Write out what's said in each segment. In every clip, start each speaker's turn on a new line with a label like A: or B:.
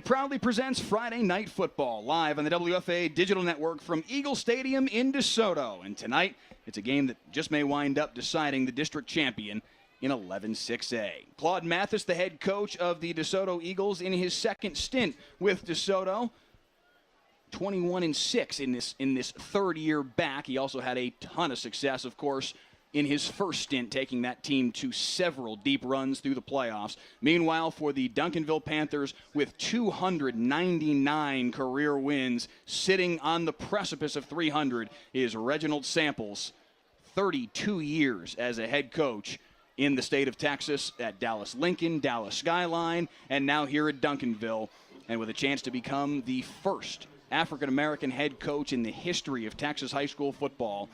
A: WFA proudly presents Friday Night Football live on the WFA Digital Network from Eagle Stadium in DeSoto. And tonight, it's a game that just may wind up deciding the district champion in 11-6A. Claude Mathis, the head coach of the DeSoto Eagles, in his second stint with DeSoto. 21-6 in this third year back. He also had a ton of success, of course, in his first stint, taking that team to several deep runs through the playoffs. Meanwhile, for the Duncanville Panthers, with 299 career wins, sitting on the precipice of 300, is Reginald Samples, 32 years as a head coach in the state of Texas at Dallas Lincoln, Dallas Skyline, and now here at Duncanville, and with a chance to become the first African-American head coach in the history of Texas high school football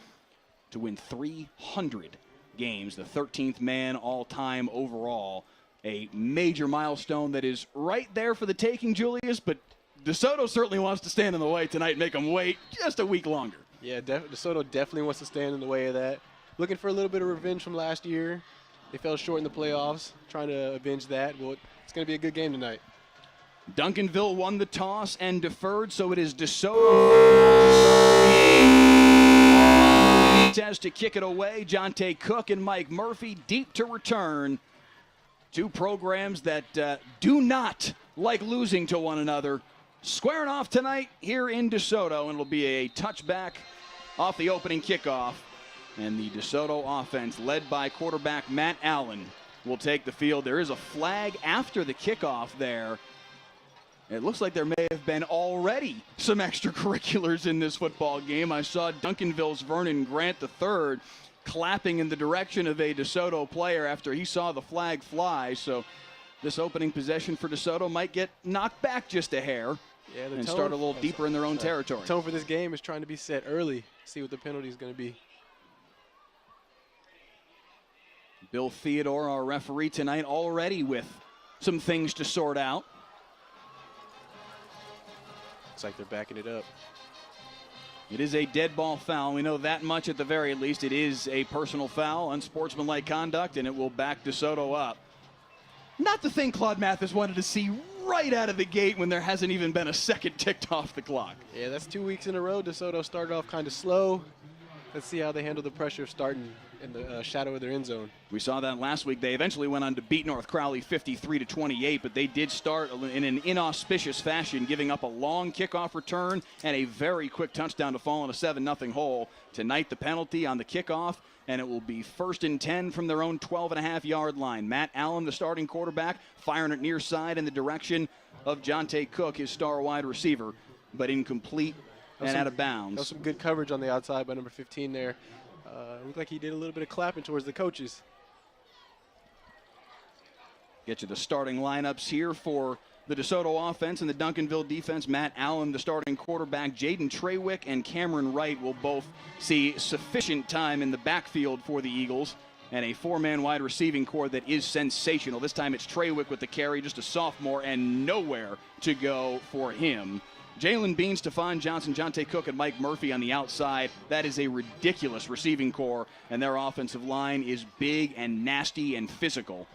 A: to win 300 games, the 13th man all-time overall. A major milestone that is right there for the taking, Julius, but DeSoto certainly wants to stand in the way tonight and make them wait just a week longer.
B: Yeah, DeSoto definitely wants to stand in the way of that. Looking for a little bit of revenge from last year. They fell short in the playoffs, trying to avenge that. Well, it's going to be a good game tonight.
A: Duncanville won the toss and deferred, so it is DeSoto says to kick it away. Jonte Cook and Mike Murphy deep to return. Two programs that do not like losing to one another. Squaring off tonight here in DeSoto, and it'll be a touchback off the opening kickoff. And the DeSoto offense, led by quarterback Matt Allen, will take the field. There is a flag after the kickoff there. It looks like there may have been already some extracurriculars in this football game. I saw Duncanville's Vernon Grant III clapping in the direction of a DeSoto player after he saw the flag fly. So this opening possession for DeSoto might get knocked back just a hair and start a little deeper in their own territory.
B: The tone for this game is trying to be set early, see what the penalty is going to be.
A: Bill Theodore, our referee tonight, already with some things to sort out.
B: Looks like they're backing it up.
A: It is a dead ball foul. We know that much at the very least. It is a personal foul, unsportsmanlike conduct, and it will back DeSoto up. Not the thing Claude Mathis wanted to see right out of the gate when there hasn't even been a second ticked off the clock.
B: Yeah, that's 2 weeks in a row. DeSoto started off kind of slow. Let's see how they handle the pressure of starting in the shadow of their end zone.
A: We saw that last week. They eventually went on to beat North Crowley 53-28, but they did start in an inauspicious fashion, giving up a long kickoff return and a very quick touchdown to fall in a 7-0 hole. Tonight, the penalty on the kickoff, and it will be 1st and 10 from their own 12.5-yard line. Matt Allen, the starting quarterback, firing it near side in the direction of Jonte Cook, his star wide receiver, but incomplete and out of bounds.
B: That was some good coverage on the outside by number 15 there. Looked like he did a little bit of clapping towards the coaches.
A: Get you the starting lineups here for the DeSoto offense and the Duncanville defense. Matt Allen, the starting quarterback. Jaden Trawick and Cameron Wright will both see sufficient time in the backfield for the Eagles. And a four-man wide receiving core that is sensational. This time it's Trawick with the carry, just a sophomore, and nowhere to go for him. Jalen Bean, Stephon Johnson, Jonte Cook, and Mike Murphy on the outside. That is a ridiculous receiving core, and their offensive line is big and nasty and physical.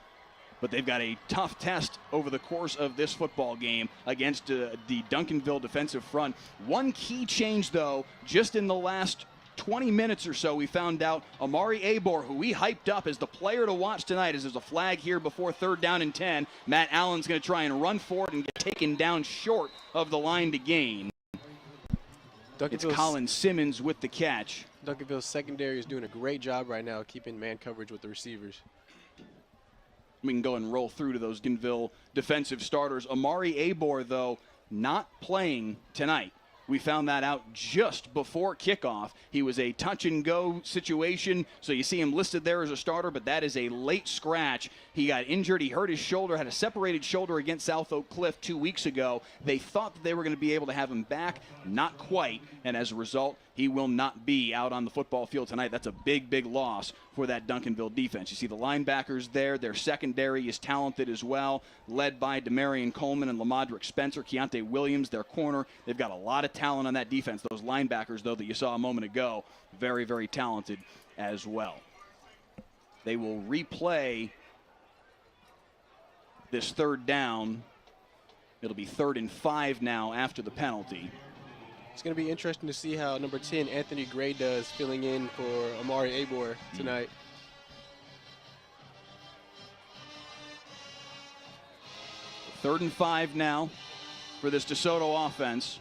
A: But they've got a tough test over the course of this football game against the Duncanville defensive front. One key change, though, just in the last 20 minutes or so, we found out Amari Abor, who we hyped up as the player to watch tonight, as there's a flag here before 3rd down and 10. Matt Allen's going to try and run for it and get taken down short of the line to gain. It's Colin Simmons with the catch.
B: Duncanville's secondary is doing a great job right now keeping man coverage with the receivers.
A: We can go and roll through to those Duncanville defensive starters. Amari Abor, though, not playing tonight. We found that out just before kickoff. He was a touch-and-go situation, so you see him listed there as a starter, but that is a late scratch. He got injured. He hurt his shoulder, had a separated shoulder against South Oak Cliff 2 weeks ago. They thought that they were going to be able to have him back. Not quite, and as a result, he will not be out on the football field tonight. That's a big, big loss for that Duncanville defense. You see the linebackers there. Their secondary is talented as well, led by Demarion Coleman and Lamadrick Spencer. Keontae Williams, their corner. They've got a lot of talent on that defense. Those linebackers, though, that you saw a moment ago, very, very talented as well. They will replay this 3rd down It'll be 3rd and 5 now after the penalty.
B: It's going to be interesting to see how number 10, Anthony Gray, does filling in for Amari Abor tonight.
A: 3rd and 5 now for this DeSoto offense.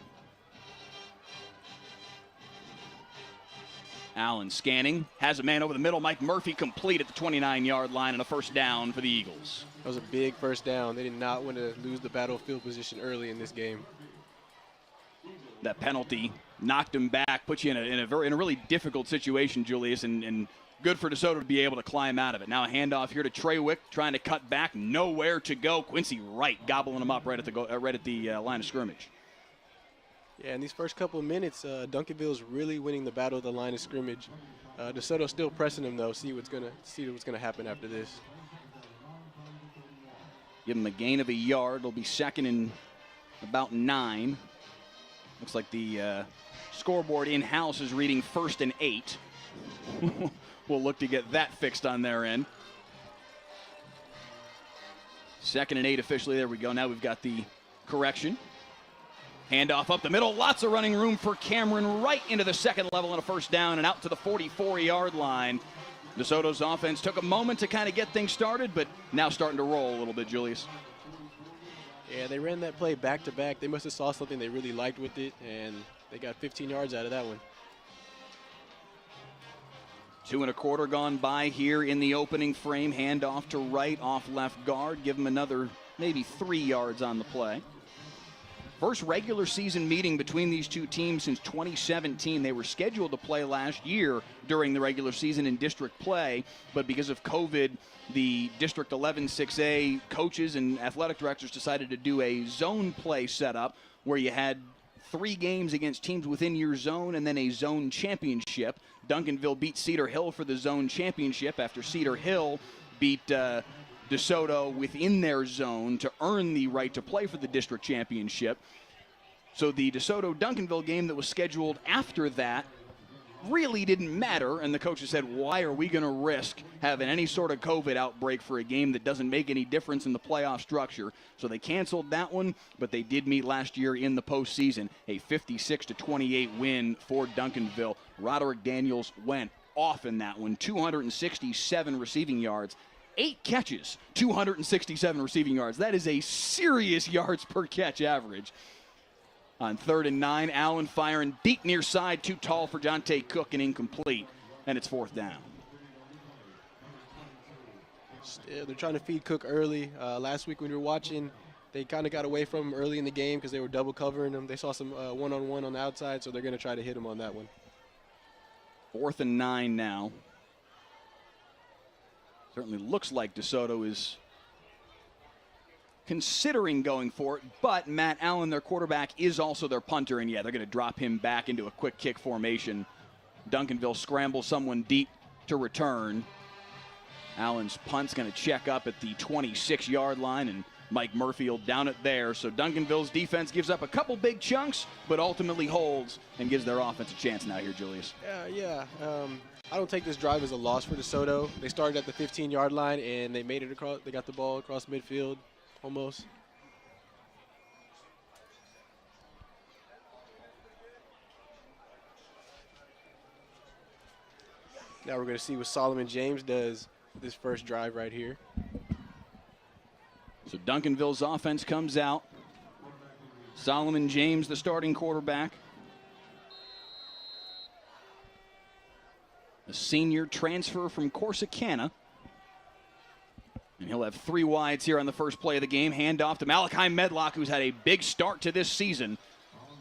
A: Allen scanning, has a man over the middle. Mike Murphy complete at the 29-yard line, and a first down for the Eagles.
B: That was a big first down. They did not want to lose the battlefield position early in this game.
A: That penalty knocked him back, put you in a really difficult situation, Julius, and good for DeSoto to be able to climb out of it. Now a handoff here to Treywick, trying to cut back, nowhere to go. Quincy Wright gobbling him up right at the line of scrimmage.
B: Yeah, in these first couple of minutes, Duncanville's really winning the battle of the line of scrimmage. DeSoto's still pressing him though. See what's gonna happen after this.
A: Give him a gain of a yard. It'll be 2nd and about 9. Looks like the scoreboard in-house is reading 1st and 8. We'll look to get that fixed on their end. 2nd and 8 officially. There we go. Now we've got the correction. Handoff up the middle. Lots of running room for Cameron right into the second level and a first down and out to the 44-yard line. DeSoto's offense took a moment to kind of get things started, but now starting to roll a little bit, Julius.
B: Yeah, they ran that play back-to-back. They must have saw something they really liked with it, and they got 15 yards out of that one.
A: 2 1/4 gone by here in the opening frame. Handoff to Wright off left guard. Give him another maybe 3 yards on the play. First regular season meeting between these two teams since 2017. They were scheduled to play last year during the regular season in district play, but because of COVID, the District 11 6A coaches and athletic directors decided to do a zone play setup where you had 3 games against teams within your zone and then a zone championship. Duncanville beat Cedar Hill for the zone championship after Cedar Hill beat DeSoto within their zone to earn the right to play for the district championship. So the DeSoto-Duncanville game that was scheduled after that really didn't matter, and the coaches said, why are we going to risk having any sort of COVID outbreak for a game that doesn't make any difference in the playoff structure? So they canceled that one, but they did meet last year in the postseason. A 56-28 win for Duncanville. Roderick Daniels went off in that one, 267 receiving yards. 8 catches, 267 receiving yards. That is a serious yards per catch average. On 3rd and 9, Allen firing deep near side, too tall for Jonte Cook and incomplete. And it's 4th down.
B: Still, they're trying to feed Cook early. Last week when we were watching, they kind of got away from him early in the game because they were double covering him. They saw some one-on-one on the outside, so they're going to try to hit him on that one.
A: 4th and 9 now. Certainly looks like DeSoto is considering going for it, but Matt Allen, their quarterback, is also their punter, and yeah, they're going to drop him back into a quick kick formation. Duncanville scrambles someone deep to return. Allen's punt's going to check up at the 26-yard line, and Mike Murphy will down it there. So Duncanville's defense gives up a couple big chunks, but ultimately holds and gives their offense a chance now here, Julius.
B: I don't take this drive as a loss for DeSoto. They started at the 15-yard line, and they made it across. They got the ball across midfield, almost. Now we're going to see what Solomon James does this first drive right here.
A: So Duncanville's offense comes out. Solomon James, the starting quarterback. A senior transfer from Corsicana. And he'll have 3 wides here on the first play of the game. Handoff to Malachi Medlock, who's had a big start to this season.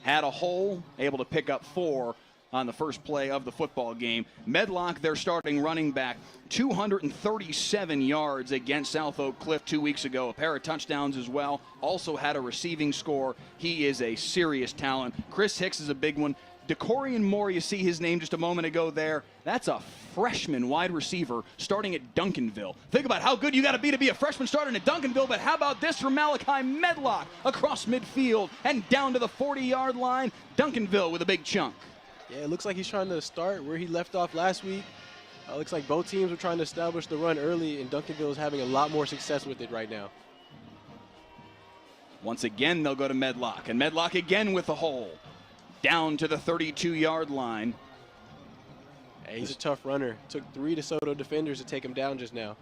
A: Had a hole, able to pick up 4 on the first play of the football game. Medlock, their starting running back, 237 yards against South Oak Cliff 2 weeks ago. A pair of touchdowns as well. Also had a receiving score. He is a serious talent. Chris Hicks is a big one. DeCorian Moore, you see his name just a moment ago there. That's a freshman wide receiver starting at Duncanville. Think about how good you got to be a freshman starting at Duncanville, but how about this from Malachi Medlock across midfield and down to the 40-yard line. Duncanville with a big chunk.
B: Yeah, it looks like he's trying to start where he left off last week. Looks like both teams were trying to establish the run early, and Duncanville is having a lot more success with it right now.
A: Once again, they'll go to Medlock, and Medlock again with the hole. Down to the 32-yard line.
B: Hey, he's a tough runner. Took 3 DeSoto defenders to take him down just now.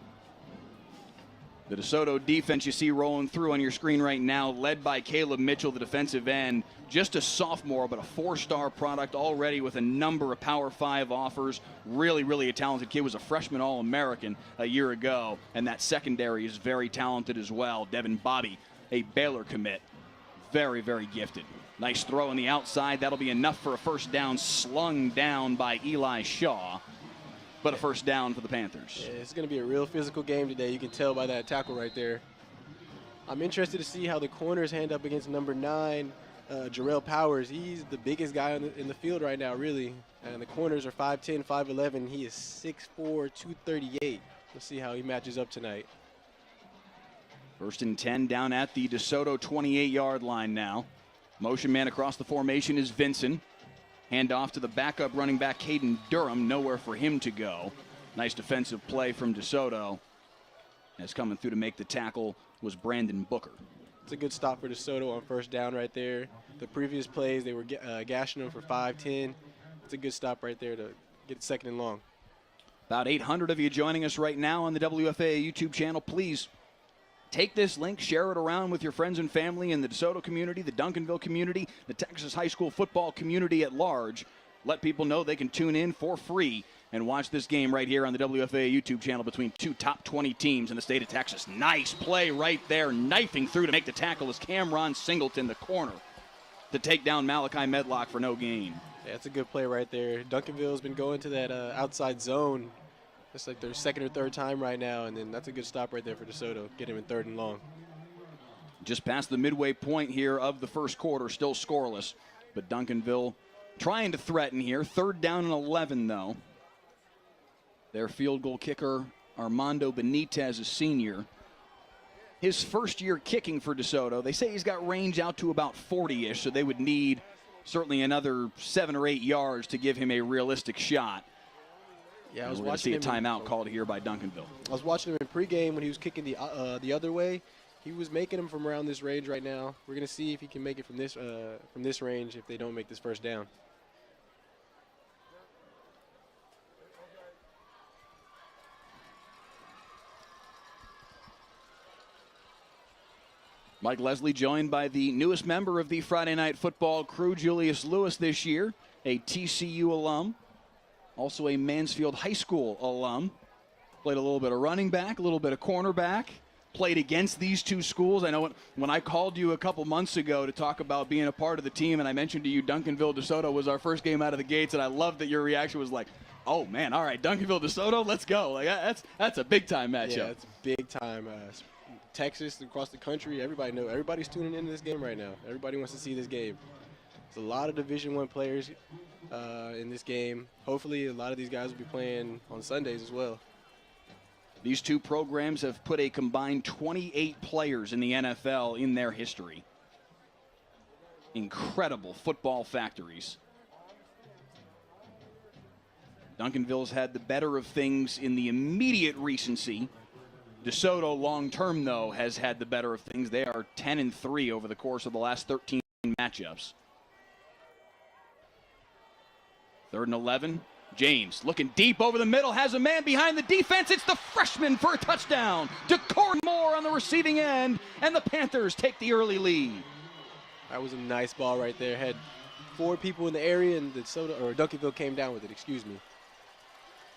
A: The DeSoto defense you see rolling through on your screen right now, led by Caleb Mitchell, the defensive end. Just a sophomore, but a 4-star product already with a number of Power 5 offers. Really, really a talented kid. Was a freshman All-American a year ago. And that secondary is very talented as well. Devin Bobby, a Baylor commit. Very, very gifted. Nice throw on the outside. That'll be enough for a first down, slung down by Eli Shaw. But a first down for the Panthers.
B: Yeah, it's going to be a real physical game today. You can tell by that tackle right there. I'm interested to see how the corners hand up against number 9, Jarrell Powers. He's the biggest guy in the field right now, really. And the corners are 5'10", 5'11". He is 6'4", 238. Let's see how he matches up tonight.
A: First and 10 down at the DeSoto 28-yard line now. Motion man across the formation is Vinson. Hand off to the backup running back, Caden Durham. Nowhere for him to go. Nice defensive play from DeSoto. As coming through to make the tackle was Brandon Booker.
B: It's a good stop for DeSoto on first down right there. The previous plays, they were gashing him for 5'10". It's a good stop right there to get it second and long.
A: About 800 of you joining us right now on the WFAA YouTube channel. Please take this link, share it around with your friends and family in the DeSoto community, the Duncanville community, the Texas high school football community at large. Let people know they can tune in for free and watch this game right here on the WFAA YouTube channel between 2 top 20 teams in the state of Texas. Nice play right there, knifing through to make the tackle is Cameron Singleton, the corner, to take down Malachi Medlock for no gain.
B: Yeah, that's a good play right there. Duncanville's been going to that outside zone. It's like their second or third time right now, and then that's a good stop right there for DeSoto. Get him in 3rd and long.
A: Just past the midway point here of the first quarter, still scoreless. But Duncanville trying to threaten here. 3rd down and 11, though. Their field goal kicker, Armando Benitez, a senior. His first year kicking for DeSoto. They say he's got range out to about 40-ish, so they would need certainly another 7 or 8 yards to give him a realistic shot.
B: Yeah, I was
A: watching.
B: watching
A: See a timeout called here by Duncanville.
B: I was watching him in pregame when he was kicking the other way. He was making them from around this range right now. We're going to see if he can make it from this range if they don't make this first down.
A: Mike Leslie joined by the newest member of the Friday Night Football crew, Julius Lewis, this year, a TCU alum. Also a Mansfield High School alum. Played a little bit of running back, a little bit of cornerback. Played against these two schools. I know when I called you a couple months ago to talk about being a part of the team, and I mentioned to you Duncanville-Desoto was our first game out of the gates, and I loved that your reaction was like, oh, man, all right, Duncanville-Desoto, let's go. Like that's a big-time matchup.
B: Yeah, it's big time. Texas, across the country, everybody's tuning into this game right now. Everybody wants to see this game. There's a lot of Division I players in this game. Hopefully, a lot of these guys will be playing on Sundays as well.
A: These two programs have put a combined 28 players in the NFL in their history. Incredible football factories. Duncanville's had the better of things in the immediate recency. DeSoto, long-term, though, has had the better of things. They are 10-3 over the course of the last 13 matchups. 3rd and 11. James looking deep over the middle, has a man behind the defense. It's the freshman for a touchdown. Decory Moore on the receiving end, and the Panthers take the early lead.
B: That was a nice ball right there. Had 4 people in the area, and Duncanville came down with it, excuse me.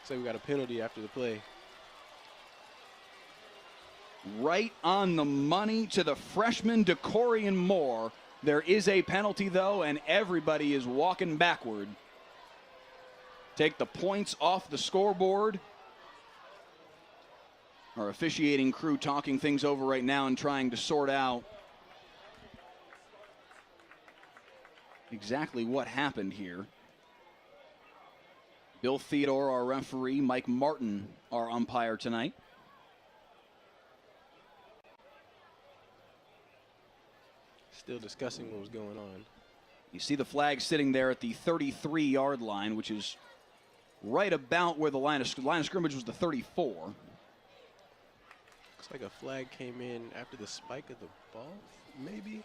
B: So we got a penalty after the play.
A: Right on the money to the freshman Decory Moore. There is a penalty, though, and everybody is walking backward. Take the points off the scoreboard. Our officiating crew talking things over right now and trying to sort out exactly what happened here. Bill Theodore, our referee. Mike Martin, our umpire tonight.
B: Still discussing what was going on.
A: You see the flag sitting there at the 33-yard line, which is right about where the line of scrimmage was, the 34.
B: Looks Looks like a flag came in after the spike of the ball, maybe.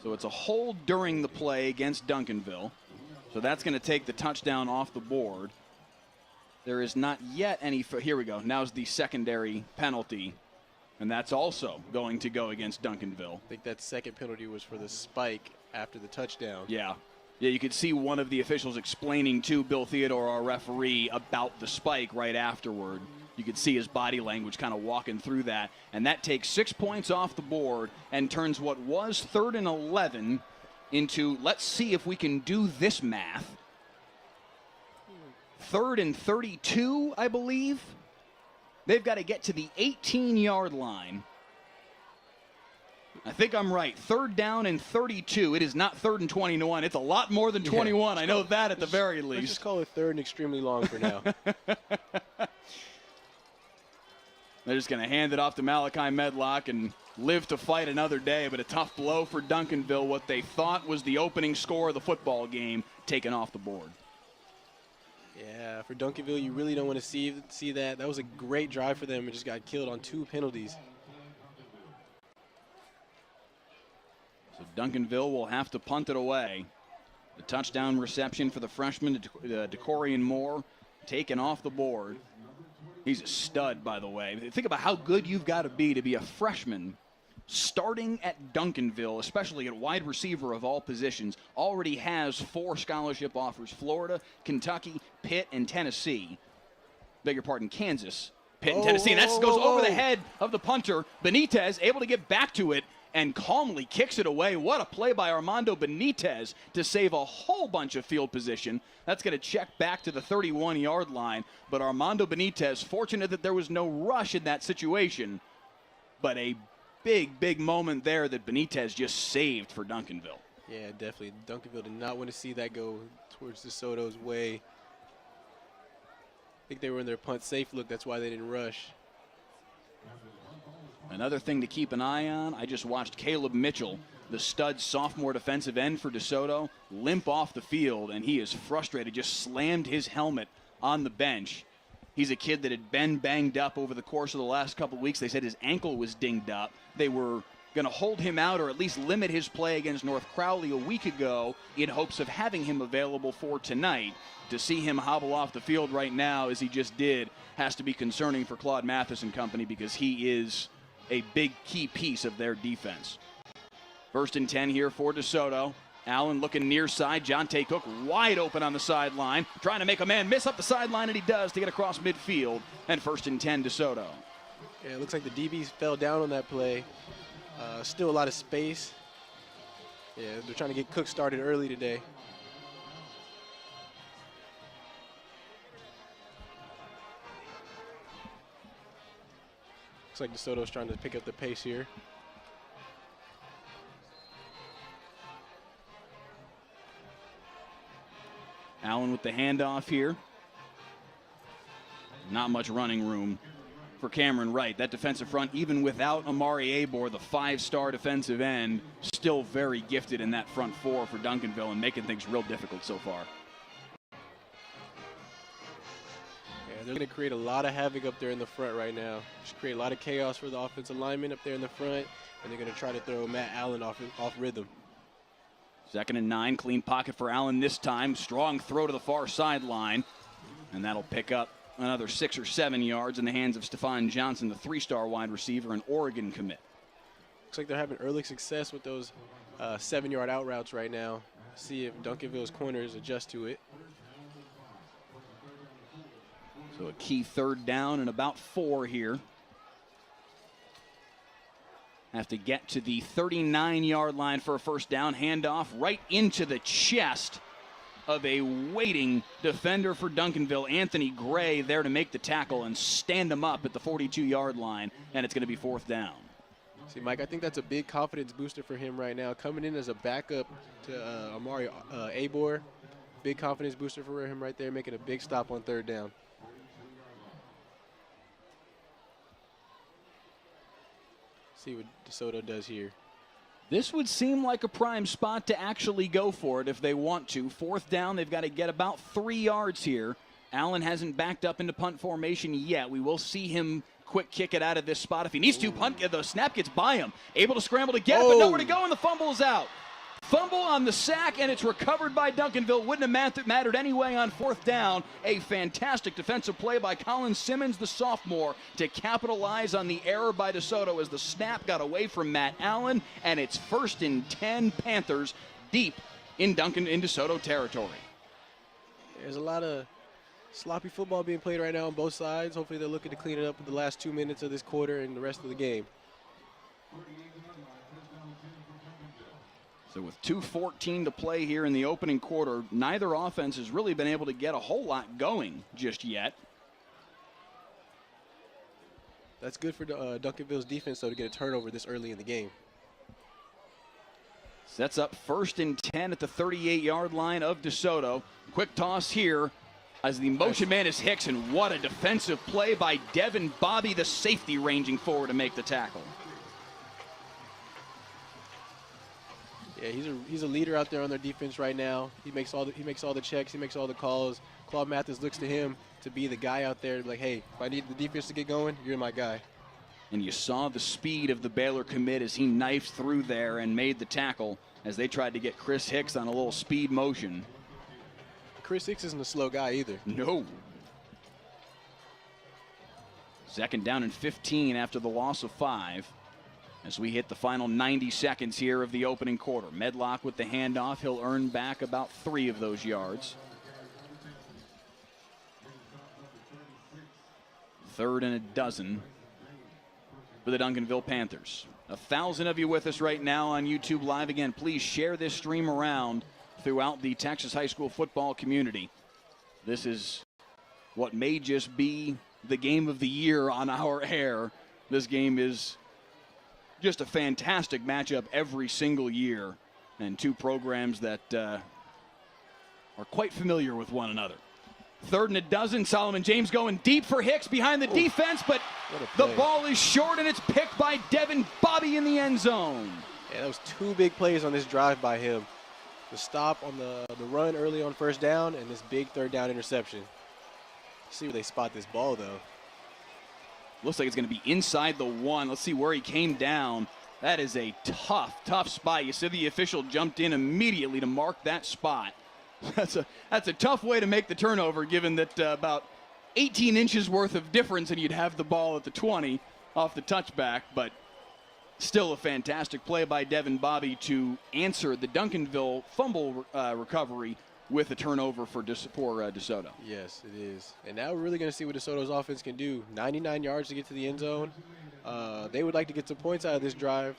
A: So it's a hold during the play against Duncanville. So that's going to take the touchdown off the board. There is not yet any. Here we go. Now's the secondary penalty. And that's also going to go against Duncanville.
B: I think that second penalty was for the spike after the touchdown.
A: Yeah. Yeah, you could see one of the officials explaining to Bill Theodore, our referee, about the spike right afterward. You could see his body language kind of walking through that. And that takes 6 points off the board and turns what was 3rd and 11 into, let's see if we can do this math, 3rd and 32, I believe. They've got to get to the 18-yard line. I think I'm right. 3rd down and 32. It is not 3rd and 21. It's a lot more than 21. I know that at the very least.
B: Let's just call it 3rd and extremely long for now.
A: They're just going to hand it off to Malachi Medlock and live to fight another day. But a tough blow for Duncanville. What they thought was the opening score of the football game taken off the board.
B: Yeah, for Duncanville, you really don't want to see that. That was a great drive for them. It just got killed on 2 penalties.
A: So Duncanville will have to punt it away. The touchdown reception for the freshman, DeCorian Moore, taken off the board. He's a stud, by the way. Think about how good you've got to be a freshman starting at Duncanville, especially at wide receiver of all positions. Already has 4 scholarship offers: Florida, Kentucky, Pitt, and Tennessee. Beg your pardon, Kansas, Pitt, and Tennessee. And that goes over the head of the punter. Benitez able to get back to it and calmly kicks it away. What a play by Armando Benitez to save a whole bunch of field position. That's going to check back to the 31-yard line. But Armando Benitez, fortunate that there was no rush in that situation, but a big moment there that Benitez just saved for Duncanville.
B: Yeah, definitely. Duncanville did not want to see that go towards DeSoto's way. I think they were in their punt safe look. That's why they didn't rush.
A: Another thing to keep an eye on, I just watched Caleb Mitchell, the stud sophomore defensive end for DeSoto, limp off the field, and he is frustrated, just slammed his helmet on the bench. He's a kid that had been banged up over the course of the last couple of weeks. They said his ankle was dinged up. They were going to hold him out or at least limit his play against North Crowley a week ago in hopes of having him available for tonight. To see him hobble off the field right now, as he just did, has to be concerning for Claude Mathis and company, because he is a big key piece of their defense. 1st and 10 here for DeSoto. Allen looking near side. Jonte Cook wide open on the sideline, trying to make a man miss up the sideline, and he does to get across midfield. And 1st and 10 DeSoto.
B: Yeah, it looks like the DBs fell down on that play. Still a lot of space. Yeah, they're trying to get Cook started early today. Looks like DeSoto's trying to pick up the pace here.
A: Allen with the handoff here. Not much running room for Cameron Wright. That defensive front, even without Amari Abor, the 5-star defensive end, still very gifted in that front 4 for Duncanville and making things real difficult so far.
B: They're going to create a lot of havoc up there in the front right now. Just create a lot of chaos for the offensive linemen up there in the front, and they're going to try to throw Matt Allen off rhythm.
A: 2nd and 9, clean pocket for Allen this time. Strong throw to the far sideline, and that'll pick up another 6 or 7 yards in the hands of Stephon Johnson, the 3-star wide receiver and Oregon commit.
B: Looks like they're having early success with those 7-yard out routes right now. See if Duncanville's corners adjust to it.
A: So a key 3rd down and about 4 here. Have to get to the 39-yard line for a 1st down. Handoff right into the chest of a waiting defender for Duncanville. Anthony Gray there to make the tackle and stand him up at the 42-yard line, and it's going to be 4th down.
B: See, Mike, I think that's a big confidence booster for him right now. Coming in as a backup to Amari Abor, big confidence booster for him right there, making a big stop on 3rd down. See what DeSoto does here.
A: This would seem like a prime spot to actually go for it if they want to. 4th down, they've got to get about 3 yards here. Allen hasn't backed up into punt formation yet. We will see him quick kick it out of this spot. If he needs to, the snap gets by him. Able to scramble to get it, but nowhere to go, and the fumble is out. Fumble on the sack, and it's recovered by Duncanville. Wouldn't have mattered anyway on 4th down. A fantastic defensive play by Colin Simmons, the sophomore, to capitalize on the error by DeSoto as the snap got away from Matt Allen, and it's 1st and 10 Panthers deep in DeSoto territory.
B: There's a lot of sloppy football being played right now on both sides. Hopefully they're looking to clean it up with the last 2 minutes of this quarter and the rest of the game.
A: So with 2:14 to play here in the opening quarter, neither offense has really been able to get a whole lot going just yet.
B: That's good for Duncanville's defense, though, to get a turnover this early in the game.
A: Sets up 1st and 10 at the 38-yard line of DeSoto. Quick toss here as the motion man is Hicks, and what a defensive play by Devin Bobby, the safety, ranging forward to make the tackle.
B: Yeah, he's a leader out there on their defense right now. He makes all the checks, he makes all the calls. Claude Mathis looks to him to be the guy out there, like, hey, if I need the defense to get going, you're my guy.
A: And you saw the speed of the Baylor commit as he knifed through there and made the tackle as they tried to get Chris Hicks on a little speed motion.
B: Chris Hicks isn't a slow guy either.
A: No. 2nd down and 15 after the loss of 5. As we hit the final 90 seconds here of the opening quarter. Medlock with the handoff. He'll earn back about 3 of those yards. 3rd and a dozen for the Duncanville Panthers. 1,000 of you with us right now on YouTube Live. Again, please share this stream around throughout the Texas high school football community. This is what may just be the game of the year on our air. This game is just a fantastic matchup every single year, and 2 programs that are quite familiar with one another. 3rd and a dozen. Solomon James going deep for Hicks behind the defense, but the ball is short, and it's picked by Devin Bobby in the end zone.
B: Yeah, that was 2 big plays on this drive by him. The stop on the run early on 1st down, and this big 3rd down interception. See where they spot this ball, though.
A: Looks like it's going to be inside the 1. Let's see where he came down. That is a tough spot. You see the official jumped in immediately to mark that spot. That's a tough way to make the turnover, given that about 18 inches worth of difference, and you'd have the ball at the 20 off the touchback. But still a fantastic play by Devin Bobby to answer the Duncanville fumble recovery with a turnover for DeSoto.
B: Yes, it is. And now we're really going to see what DeSoto's offense can do. 99 yards to get to the end zone. They would like to get some points out of this drive,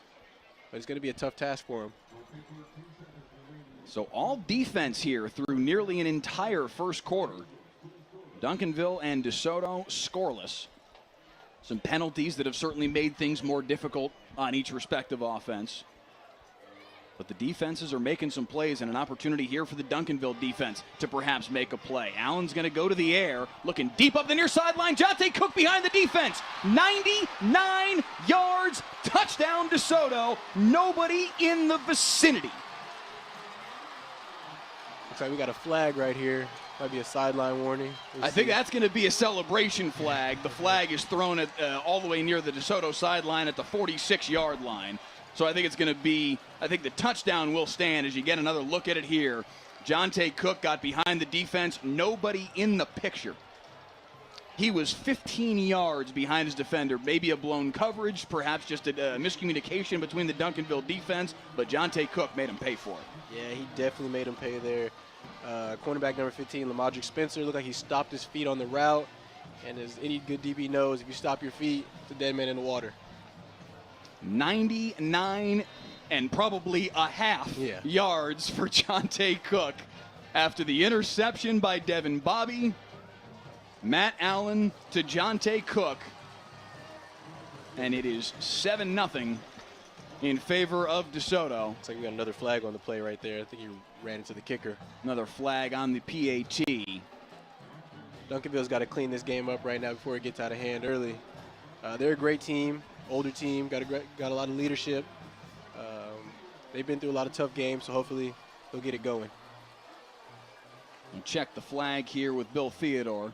B: but it's going to be a tough task for them.
A: So all defense here through nearly an entire 1st quarter. Duncanville and DeSoto scoreless. Some penalties that have certainly made things more difficult on each respective offense. But the defenses are making some plays, and an opportunity here for the Duncanville defense to perhaps make a play. Allen's going to go to the air, looking deep up the near sideline. Jonte Cook behind the defense. 99 yards, touchdown DeSoto. Nobody in the vicinity.
B: Looks like we got a flag right here. Might be a sideline warning.
A: I think that's going to be a celebration flag. The flag is thrown at all the way near the DeSoto sideline at the 46-yard line. So I think it's going to be, I think the touchdown will stand as you get another look at it here. Jonte Cook got behind the defense. Nobody in the picture. He was 15 yards behind his defender. Maybe a blown coverage, perhaps just a miscommunication between the Duncanville defense, but Jonte Cook made him pay for it.
B: Yeah, he definitely made him pay there. Cornerback number 15, Lamadrick Spencer, looked like he stopped his feet on the route. And as any good DB knows, if you stop your feet, it's a dead man in the water.
A: 99 and probably a half yards for Jonte Cook after the interception by Devin Bobby. Matt Allen to Jonte Cook, and it is 7-0 in favor of DeSoto.
B: Looks like we got another flag on the play right there. I think he ran into the kicker.
A: Another flag on the PAT.
B: Duncanville's got to clean this game up right now before it gets out of hand early. They're a great team, older team, got a lot of leadership. They've been through a lot of tough games, so hopefully they'll get it going.
A: We'll check the flag here with Bill Theodore.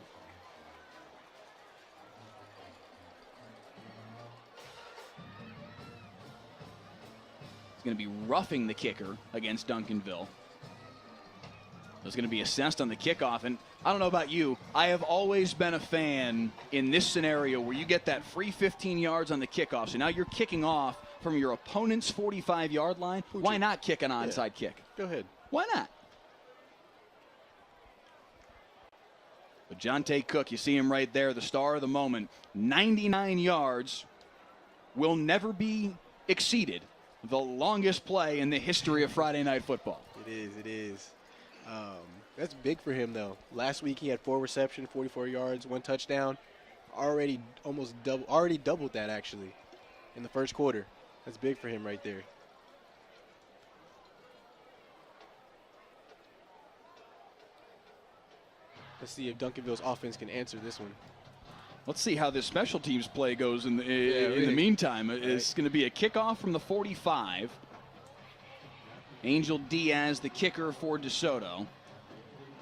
A: He's going to be roughing the kicker against Duncanville. It's going to be assessed on the kickoff. And I don't know about you, I have always been a fan in this scenario where you get that free 15 yards on the kickoff. So now you're kicking off from your opponent's 45-yard line. Why not kick an onside kick?
B: Go ahead.
A: Why not? But Jonte Cook, you see him right there, the star of the moment. 99 yards will never be exceeded. The longest play in the history of Friday Night Football.
B: It is. That's big for him, though. Last week he had 4 receptions, 44 yards, 1 touchdown. Already doubled that, actually, in the first quarter. That's big for him right there. Let's see if Duncanville's offense can answer this one.
A: Let's see how this special teams play goes in the meantime. It's going to be a kickoff from the 45. Angel Diaz, the kicker for DeSoto.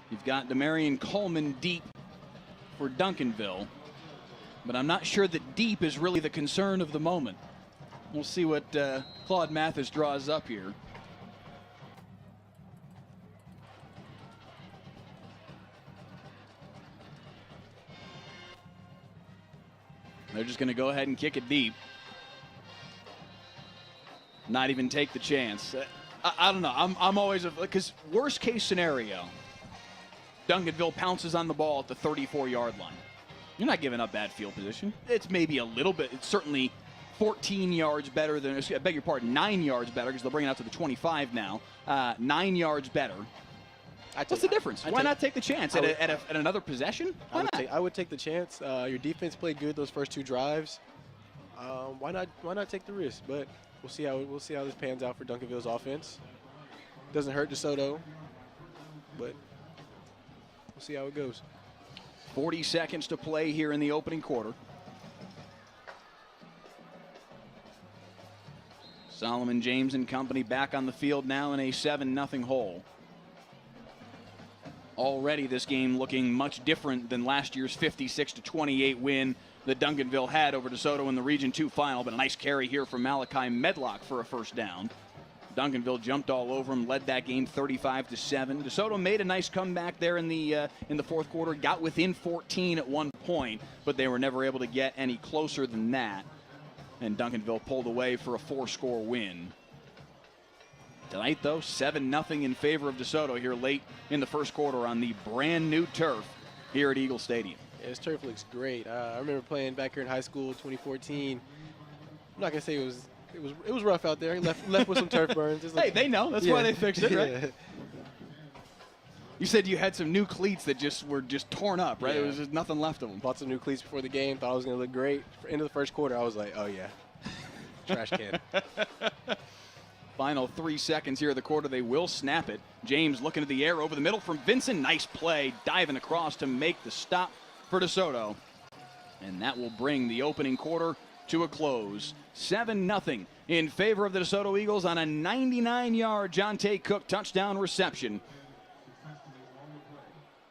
A: You've got Demarion Coleman deep for Duncanville. But I'm not sure that deep is really the concern of the moment. We'll see what Claude Mathis draws up here. They're just going to go ahead and kick it deep. Not even take the chance. I don't know. I'm always, because worst case scenario, Duncanville pounces on the ball at the 34-yard line. You're not giving up bad field position. It's maybe a little bit. It's certainly 14 yards better than, I beg your pardon, 9 yards better, because they'll bring it out to the 25 now. 9 yards better. What's the difference? Why not take the chance at another possession? Why not?
B: I would take the chance. Your defense played good those first 2 drives. Why not take the risk? But we'll see how this pans out for Duncanville's offense. Doesn't hurt DeSoto, but we'll see how it goes.
A: 40 seconds to play here in the opening quarter. Solomon James and company back on the field now in a 7-0 hole. Already this game looking much different than last year's 56-28 win that Duncanville had over DeSoto in the Region 2 final, but a nice carry here from Malachi Medlock for a first down. Duncanville jumped all over him, led that game 35-7. DeSoto made a nice comeback there in the fourth quarter, got within 14 at one point, but they were never able to get any closer than that. And Duncanville pulled away for a 4-score win. Tonight, though, 7-0 in favor of DeSoto here late in the first quarter on the brand new turf here at Eagle Stadium.
B: Yeah, this turf looks great. I remember playing back here in high school, 2014. I'm not gonna say it was rough out there. Left with some turf burns.
A: Hey, they know. That's why they fixed it, right? Yeah. You said you had some new cleats that were torn up, right? Yeah. There was just nothing left of them.
B: Bought some new cleats before the game. Thought I was gonna look great. Into the first quarter, I was like, oh yeah, trash can.
A: Final 3 seconds here of the quarter. They will snap it. James looking at the air over the middle from Vincent. Nice play, diving across to make the stop for DeSoto. And that will bring the opening quarter to a close. 7-0 in favor of the DeSoto Eagles on a 99-yard Jonte Cook touchdown reception.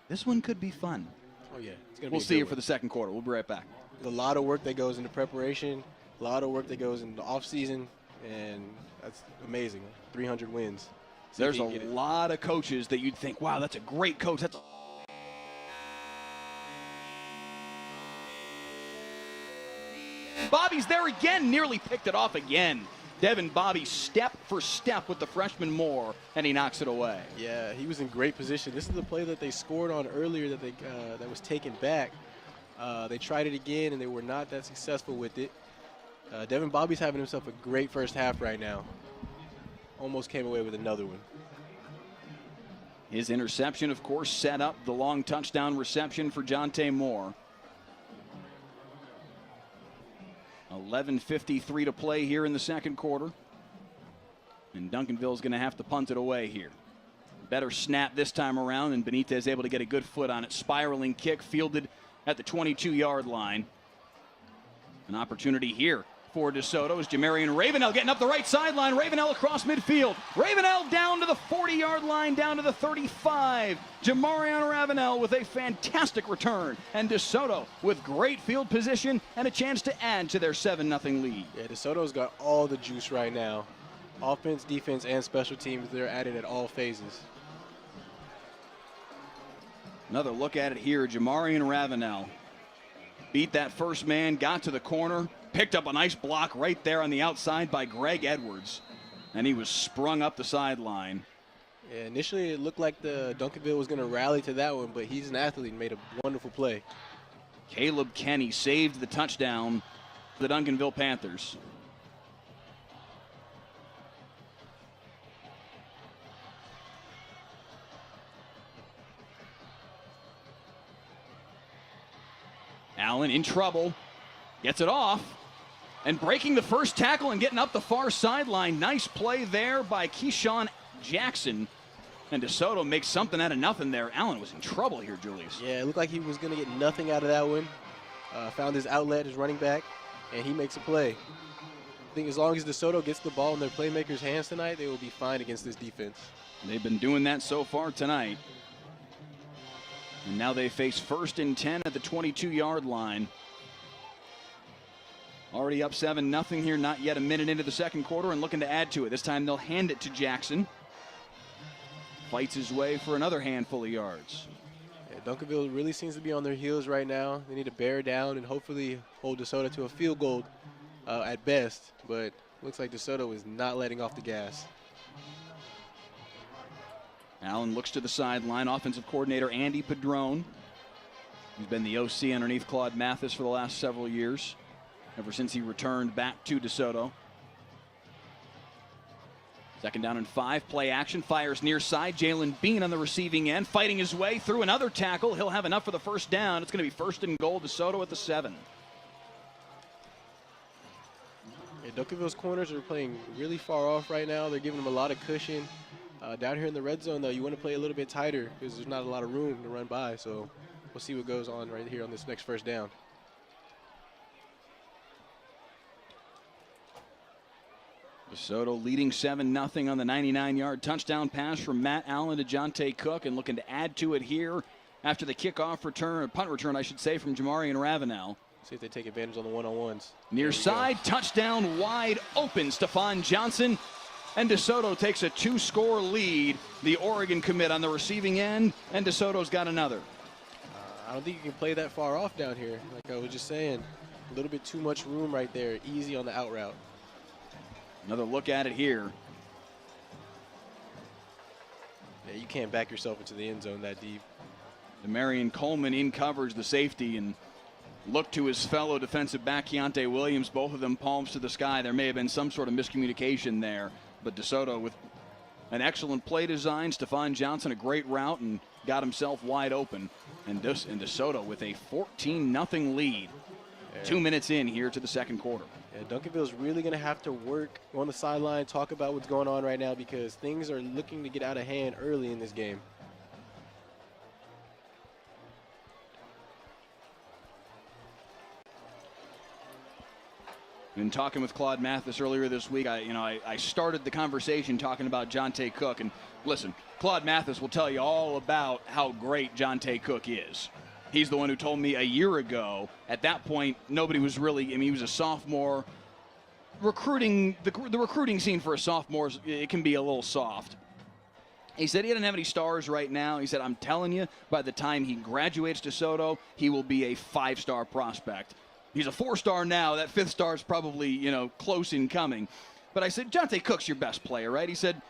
A: This one could be fun.
B: Oh, yeah.
A: We'll see you for the second quarter. We'll be right back.
B: There's a lot of work that goes into preparation, a lot of work that goes into the offseason, and that's amazing. 300 wins.
A: There's a lot of coaches that you'd think, wow, that's a great coach. Bobby's there again, nearly picked it off again. Devin Bobby step for step with the freshman Moore, and he knocks it away.
B: Yeah, he was in great position. This is the play that they scored on earlier that was taken back. They tried it again, and they were not that successful with it. Devin Bobby's having himself a great first half right now. Almost came away with another one.
A: His interception, of course, set up the long touchdown reception for Jonte Moore. 11:53 to play here in the second quarter. And Duncanville's going to have to punt it away here. Better snap this time around, and Benitez able to get a good foot on it. Spiraling kick fielded at the 22-yard line. An opportunity here for DeSoto is Jamarian Ravenel getting up the right sideline. Ravenel across midfield. Ravenel down to the 40-yard line, down to the 35. Jamarian Ravenel with a fantastic return. And DeSoto with great field position and a chance to add to their 7-0 lead.
B: Yeah, DeSoto's got all the juice right now. Offense, defense, and special teams, they're at it at all phases.
A: Another look at it here. Jamarian Ravenel beat that first man, got to the corner, picked up a nice block right there on the outside by Greg Edwards, and he was sprung up the sideline.
B: Yeah, initially it looked like the Duncanville was going to rally to that one, but he's an athlete and made a wonderful play.
A: Caleb Kenny saved the touchdown for the Duncanville Panthers. Allen in trouble, gets it off, and breaking the first tackle and getting up the far sideline. Nice play there by Keyshawn Jackson. And DeSoto makes something out of nothing there. Allen was in trouble here, Julius.
B: Yeah, it looked like he was going to get nothing out of that one. Found his outlet, his running back, and he makes a play. I think as long as DeSoto gets the ball in their playmakers' hands tonight, they will be fine against this defense.
A: They've been doing that so far tonight. And now they face 1st and 10 at the 22-yard line. Already up 7-0 here, not yet a minute into the second quarter, and looking to add to it. This time they'll hand it to Jackson. Fights his way for another handful of yards.
B: Yeah, Duncanville really seems to be on their heels right now. They need to bear down and hopefully hold DeSoto to a field goal at best, but looks like DeSoto is not letting off the gas.
A: Allen looks to the sideline. Offensive coordinator Andy Padron. He's been the OC underneath Claude Mathis for the last several years, ever since he returned back to DeSoto. 2nd down and 5, play action, fires near side. Jalen Bean on the receiving end, fighting his way through another tackle. He'll have enough for the first down. It's going to be 1st and goal, DeSoto at the 7.
B: Yeah, Duncanville's corners are playing really far off right now. They're giving them a lot of cushion. Down here in the red zone, though, you want to play a little bit tighter because there's not a lot of room to run by. So we'll see what goes on right here on this next first down.
A: DeSoto leading 7-0 on the 99-yard touchdown pass from Matt Allen to Jonte Cook, and looking to add to it here after the kickoff return, or punt return, I should say, from Jamarian Ravenel.
B: See if they take advantage on the one-on-ones.
A: Near side, touchdown wide open, Stephon Johnson. And DeSoto takes a 2-score lead. The Oregon commit on the receiving end, and DeSoto's got another.
B: I don't think you can play that far off down here. Like I was just saying, a little bit too much room right there. Easy on the out route.
A: Another look at it here.
B: Yeah, you can't back yourself into the end zone that deep.
A: Demarion Coleman in coverage, the safety, and looked to his fellow defensive back, Keontae Williams, both of them palms to the sky. There may have been some sort of miscommunication there, but DeSoto with an excellent play design. Stephon Johnson, a great route, and got himself wide open. And DeSoto with a 14-0 lead.
B: Yeah.
A: 2 minutes in here to the second quarter.
B: Yeah, Duncanville's really going to have to work on the sideline, talk about what's going on right now because things are looking to get out of hand early in this game.
A: Been talking with Claude Mathis earlier this week. I started the conversation talking about Jonte Cook, and listen, Claude Mathis will tell you all about how great Jonte Cook is. He's the one who told me a year ago. At that point, nobody was really. He was a sophomore. Recruiting the recruiting scene for a sophomore, it can be a little soft. He said he doesn't have any stars right now. He said, I'm telling you, by the time he graduates DeSoto, he will be a 5-star prospect. He's a 4-star now. That 5th star is probably, close in coming. But I said, Jonte Cook's your best player, right? He said,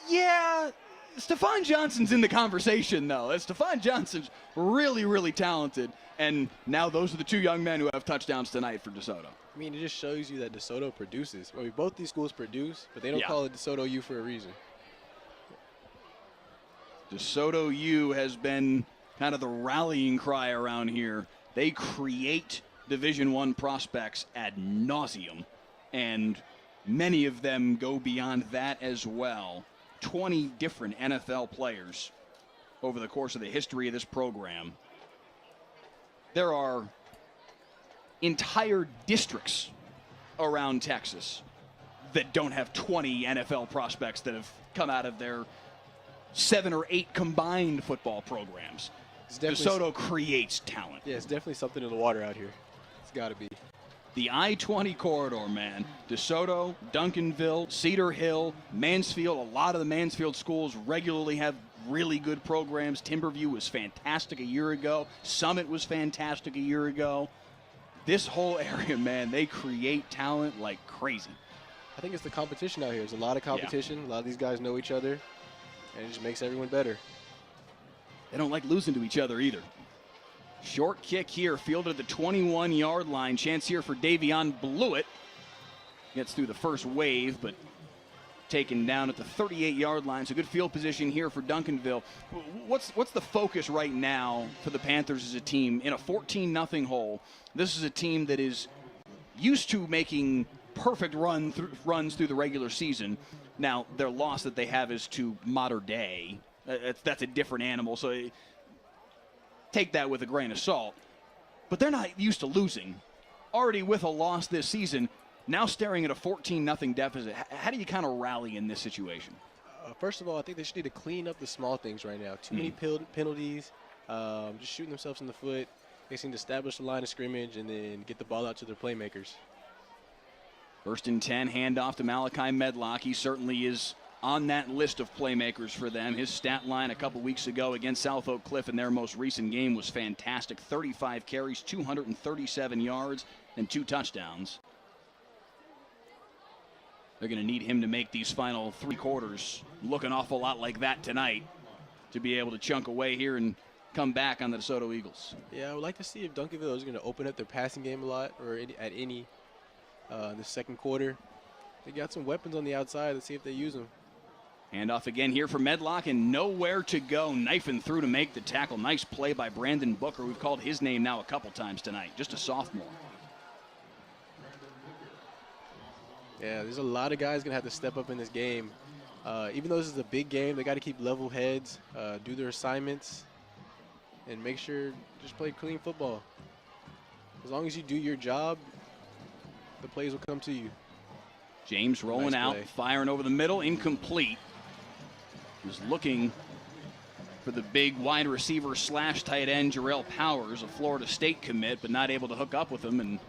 A: yeah, Stephon Johnson's in the conversation, though. Stephon Johnson's really, really talented. And now those are the 2 young men who have touchdowns tonight for DeSoto.
B: I mean, it just shows you that DeSoto produces. I mean, both these schools produce, but they don't call it DeSoto U for a reason.
A: DeSoto U has been kind of the rallying cry around here. They create Division I prospects ad nauseum, and many of them go beyond that as well. 20 different NFL players over the course of the history of this program. There are entire districts around Texas that don't have 20 NFL prospects that have come out of their 7 or 8 combined football programs. DeSoto creates talent.
B: Yeah, it's definitely something in the water out here. It's got to be.
A: The I-20 corridor, man. DeSoto, Duncanville, Cedar Hill, Mansfield. A lot of the Mansfield schools regularly have really good programs. Timberview was fantastic a year ago. Summit was fantastic a year ago. This whole area, man, they create talent like crazy.
B: I think it's the competition out here. There's a lot of competition.
A: Yeah.
B: A lot of these guys know each other, and it just makes everyone better.
A: They don't like losing to each other either. Short kick here, fielded at the 21-yard line. Chance here for Davion Blewett. Gets through the first wave, but taken down at the 38-yard line. So good field position here for Duncanville. What's the focus right now for the Panthers as a team in a 14-0 hole? This is a team that is used to making perfect runs through the regular season. Now, their loss that they have is to modern day. That's a different animal. So take that with a grain of salt. But they're not used to losing. Already with a loss this season, now staring at a 14-0 deficit. How do you kind of rally in this situation?
B: First of all, I think they should need to clean up the small things right now. Too many penalties, just shooting themselves in the foot. They seem to establish the line of scrimmage and then get the ball out to their playmakers.
A: 1st and 10, handoff to Malachi Medlock. He certainly is on that list of playmakers for them. His stat line a couple weeks ago against South Oak Cliff in their most recent game was fantastic. 35 carries, 237 yards, and 2 touchdowns. They're going to need him to make these final 3 quarters look an awful lot like that tonight to be able to chunk away here and come back on the DeSoto Eagles.
B: Yeah, I would like to see if Duncanville is going to open up their passing game a lot or in the second quarter. They got some weapons on the outside. Let's see if they use them.
A: Handoff again here for Medlock and nowhere to go. Knifing through to make the tackle. Nice play by Brandon Booker. We've called his name now a couple times tonight. Just a sophomore.
B: Yeah, there's a lot of guys going to have to step up in this game. Even though this is a big game, they got to keep level heads, do their assignments, and make sure just play clean football. As long as you do your job, the plays will come to you.
A: James rolling out, firing over the middle, incomplete. Was looking for the big wide receiver / tight end Jarrell Powers, a Florida State commit, but not able to hook up with him. And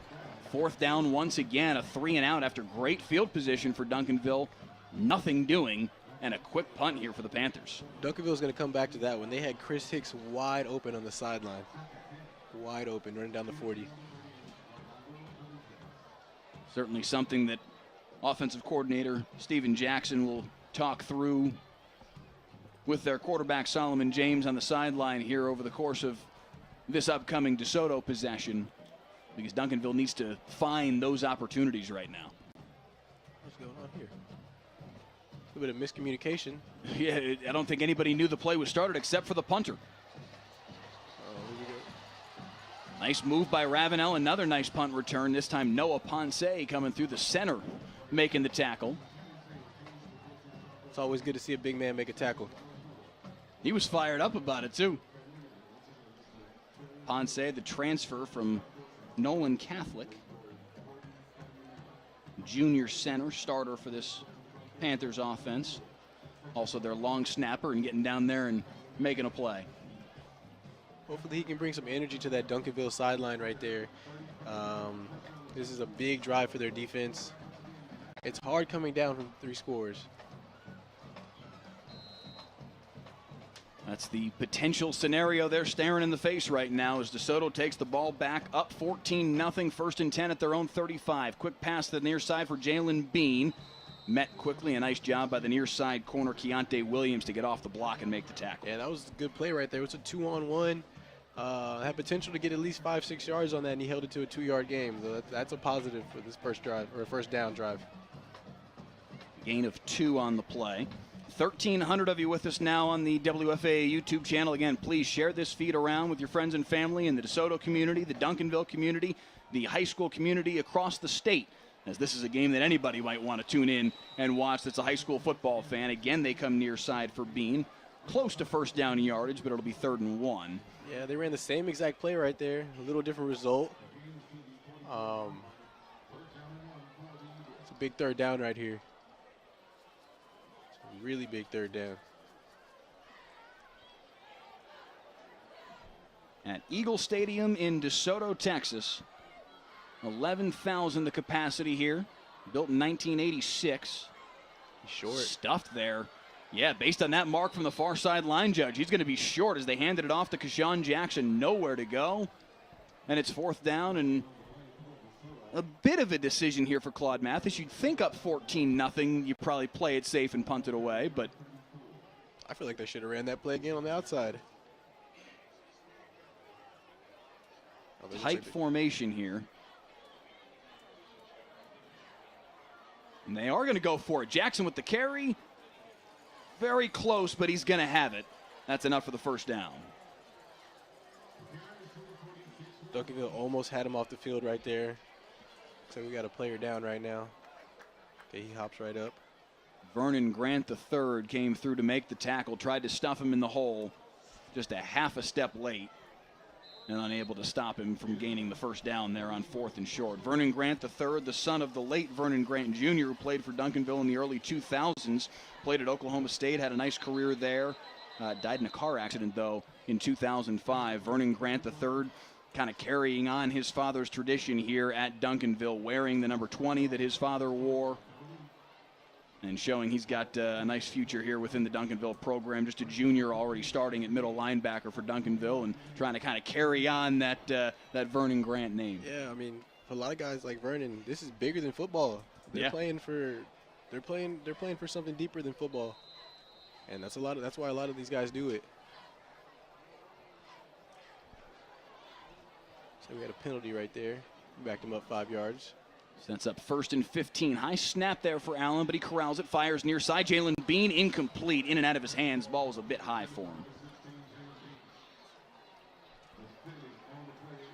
A: 4th down once again, a 3 and out after great field position for Duncanville. Nothing doing, and a quick punt here for the Panthers.
B: Duncanville's going to come back to that one. They had Chris Hicks wide open on the sideline. Wide open, running down the 40.
A: Certainly something that offensive coordinator Steven Jackson will talk through with their quarterback Solomon James on the sideline here over the course of this upcoming DeSoto possession, because Duncanville needs to find those opportunities right now.
B: What's going on here? A little bit of miscommunication.
A: Yeah, I don't think anybody knew the play was started except for the punter.
B: Here we go.
A: Nice move by Ravenel. Another nice punt return. This time Noah Ponce coming through the center, making the tackle.
B: It's always good to see a big man make a tackle.
A: He was fired up about it, too. Ponce, the transfer from Nolan Catholic. Junior center, starter for this Panthers offense. Also their long snapper and getting down there and making a play.
B: Hopefully he can bring some energy to that Duncanville sideline right there. This is a big drive for their defense. It's hard coming down from 3 scores.
A: That's the potential scenario they're staring in the face right now as DeSoto takes the ball back up 14-0, 1st and 10 at their own 35. Quick pass to the near side for Jalen Bean. Met quickly, a nice job by the near side corner Keontae Williams to get off the block and make the tackle.
B: Yeah, that was a good play right there. It was a 2-on-1. Had potential to get at least 5-6 yards on that, and he held it to a 2-yard game. So that's a positive for this first down drive.
A: Gain of 2 on the play. 1,300 of you with us now on the WFA YouTube channel. Again, please share this feed around with your friends and family in the DeSoto community, the Duncanville community, the high school community across the state, as this is a game that anybody might want to tune in and watch that's a high school football fan. Again, they come near side for Bean. Close to first down yardage, but it'll be 3rd and 1.
B: Yeah, they ran the same exact play right there. A little different result. It's a big 3rd down right here. It's a really big 3rd down.
A: At Eagle Stadium in DeSoto, Texas. 11,000 the capacity here. Built in 1986.
B: Short.
A: Stuffed there. Yeah, based on that mark from the far side line judge, he's going to be short as they handed it off to Keshawn Jackson. Nowhere to go. And it's 4th down and a bit of a decision here for Claude Mathis. You'd think up 14-0, you probably play it safe and punt it away, but
B: I feel like they should have ran that play again on the outside.
A: Tight formation here. And they are going to go for it. Jackson with the carry. Very close, but he's going to have it. That's enough for the first down.
B: Duncanville almost had him off the field right there. So we got a player down right now. Okay, he hops right up.
A: Vernon Grant III came through to make the tackle, tried to stuff him in the hole, just a half a step late, and unable to stop him from gaining the first down there on 4th and short. Vernon Grant III, the son of the late Vernon Grant Jr., who played for Duncanville in the early 2000s, played at Oklahoma State, had a nice career there. Died in a car accident, though, in 2005. Vernon Grant III kind of carrying on his father's tradition here at Duncanville, wearing the number 20 that his father wore, and showing he's got a nice future here within the Duncanville program. Just a junior already starting at middle linebacker for Duncanville and trying to kind of carry on that Vernon Grant name.
B: Yeah, I mean, for a lot of guys like Vernon, this is bigger than football. They're playing for something deeper than football. And that's why a lot of these guys do it. So we got a penalty right there. We backed him up 5 yards.
A: Sets up 1st and 15. High snap there for Allen, but he corrals it, fires near side. Jalen Bean incomplete, in and out of his hands. Ball was a bit high for him.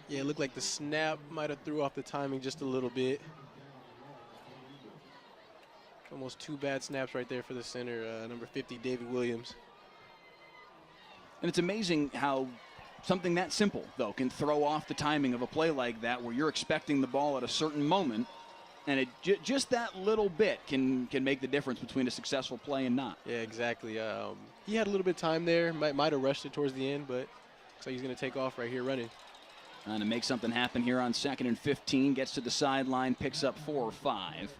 B: Yeah, it looked like the snap might have threw off the timing just a little bit. Almost 2 bad snaps right there for the center, number 50, David Williams.
A: And it's amazing how something that simple, though, can throw off the timing of a play like that where you're expecting the ball at a certain moment, and it just that little bit can make the difference between a successful play and not.
B: Yeah, exactly. He had a little bit of time there. Might have rushed it towards the end, but looks like he's going to take off right here running.
A: Trying to make something happen here on 2nd and 15. Gets to the sideline, picks up 4 or 5.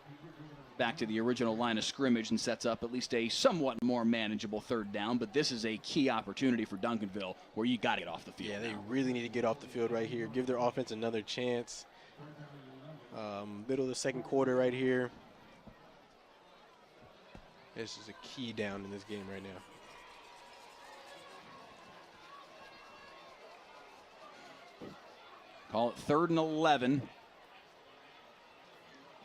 A: Back to the original line of scrimmage and sets up at least a somewhat more manageable 3rd down. But this is a key opportunity for Duncanville where you got to get off the field.
B: Yeah, they really need to get off the field right here. Give their offense another chance. Middle of the 2nd quarter right here. This is a key down in this game right now.
A: Call it 3rd and 11.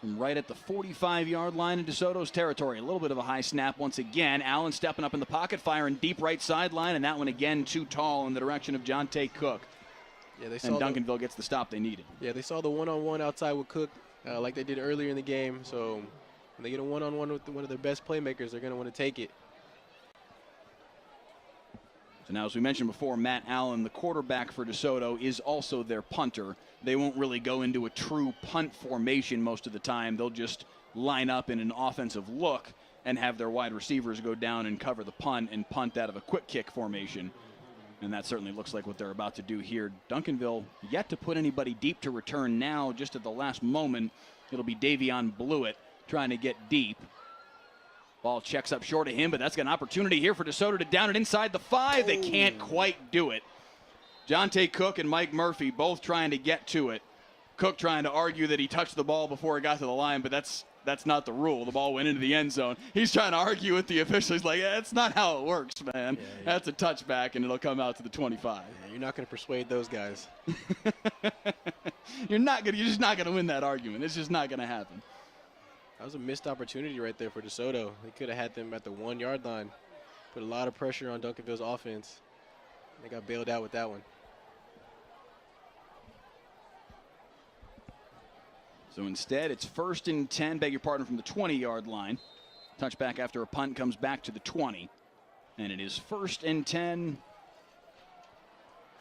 A: From right at the 45-yard line in DeSoto's territory. A little bit of a high snap once again. Allen stepping up in the pocket, firing deep right sideline, and that one again too tall in the direction of Jonte Cook.
B: Yeah, they saw
A: and Duncanville gets the stop they needed.
B: Yeah, they saw the one-on-one outside with Cook like they did earlier in the game. So when they get a one-on-one with one of their best playmakers, they're going to want to take it.
A: So now, as we mentioned before, Matt Allen, the quarterback for DeSoto, is also their punter. They won't really go into a true punt formation most of the time. They'll just line up in an offensive look and have their wide receivers go down and cover the punt and punt out of a quick kick formation. And that certainly looks like what they're about to do here. Duncanville yet to put anybody deep to return now. Just at the last moment, it'll be Davion Blewett trying to get deep. Ball checks up short of him, but that's got an opportunity here for DeSoto to down it inside the 5. They can't quite do it. Jonte Cook and Mike Murphy both trying to get to it. Cook trying to argue that he touched the ball before it got to the line, but that's not the rule. The ball went into the end zone. He's trying to argue with the official. He's like, yeah, that's not how it works, man. Yeah. That's a touchback, and it'll come out to the 25.
B: Yeah, you're not going to persuade those guys.
A: You're just not going to win that argument. It's just not going to happen.
B: That was a missed opportunity right there for DeSoto. They could have had them at the 1-yard line. Put a lot of pressure on Duncanville's offense. They got bailed out with that one.
A: So instead, it's 1st and 10, beg your pardon, from the 20-yard line. Touchback after a punt comes back to the 20. And it is 1st and 10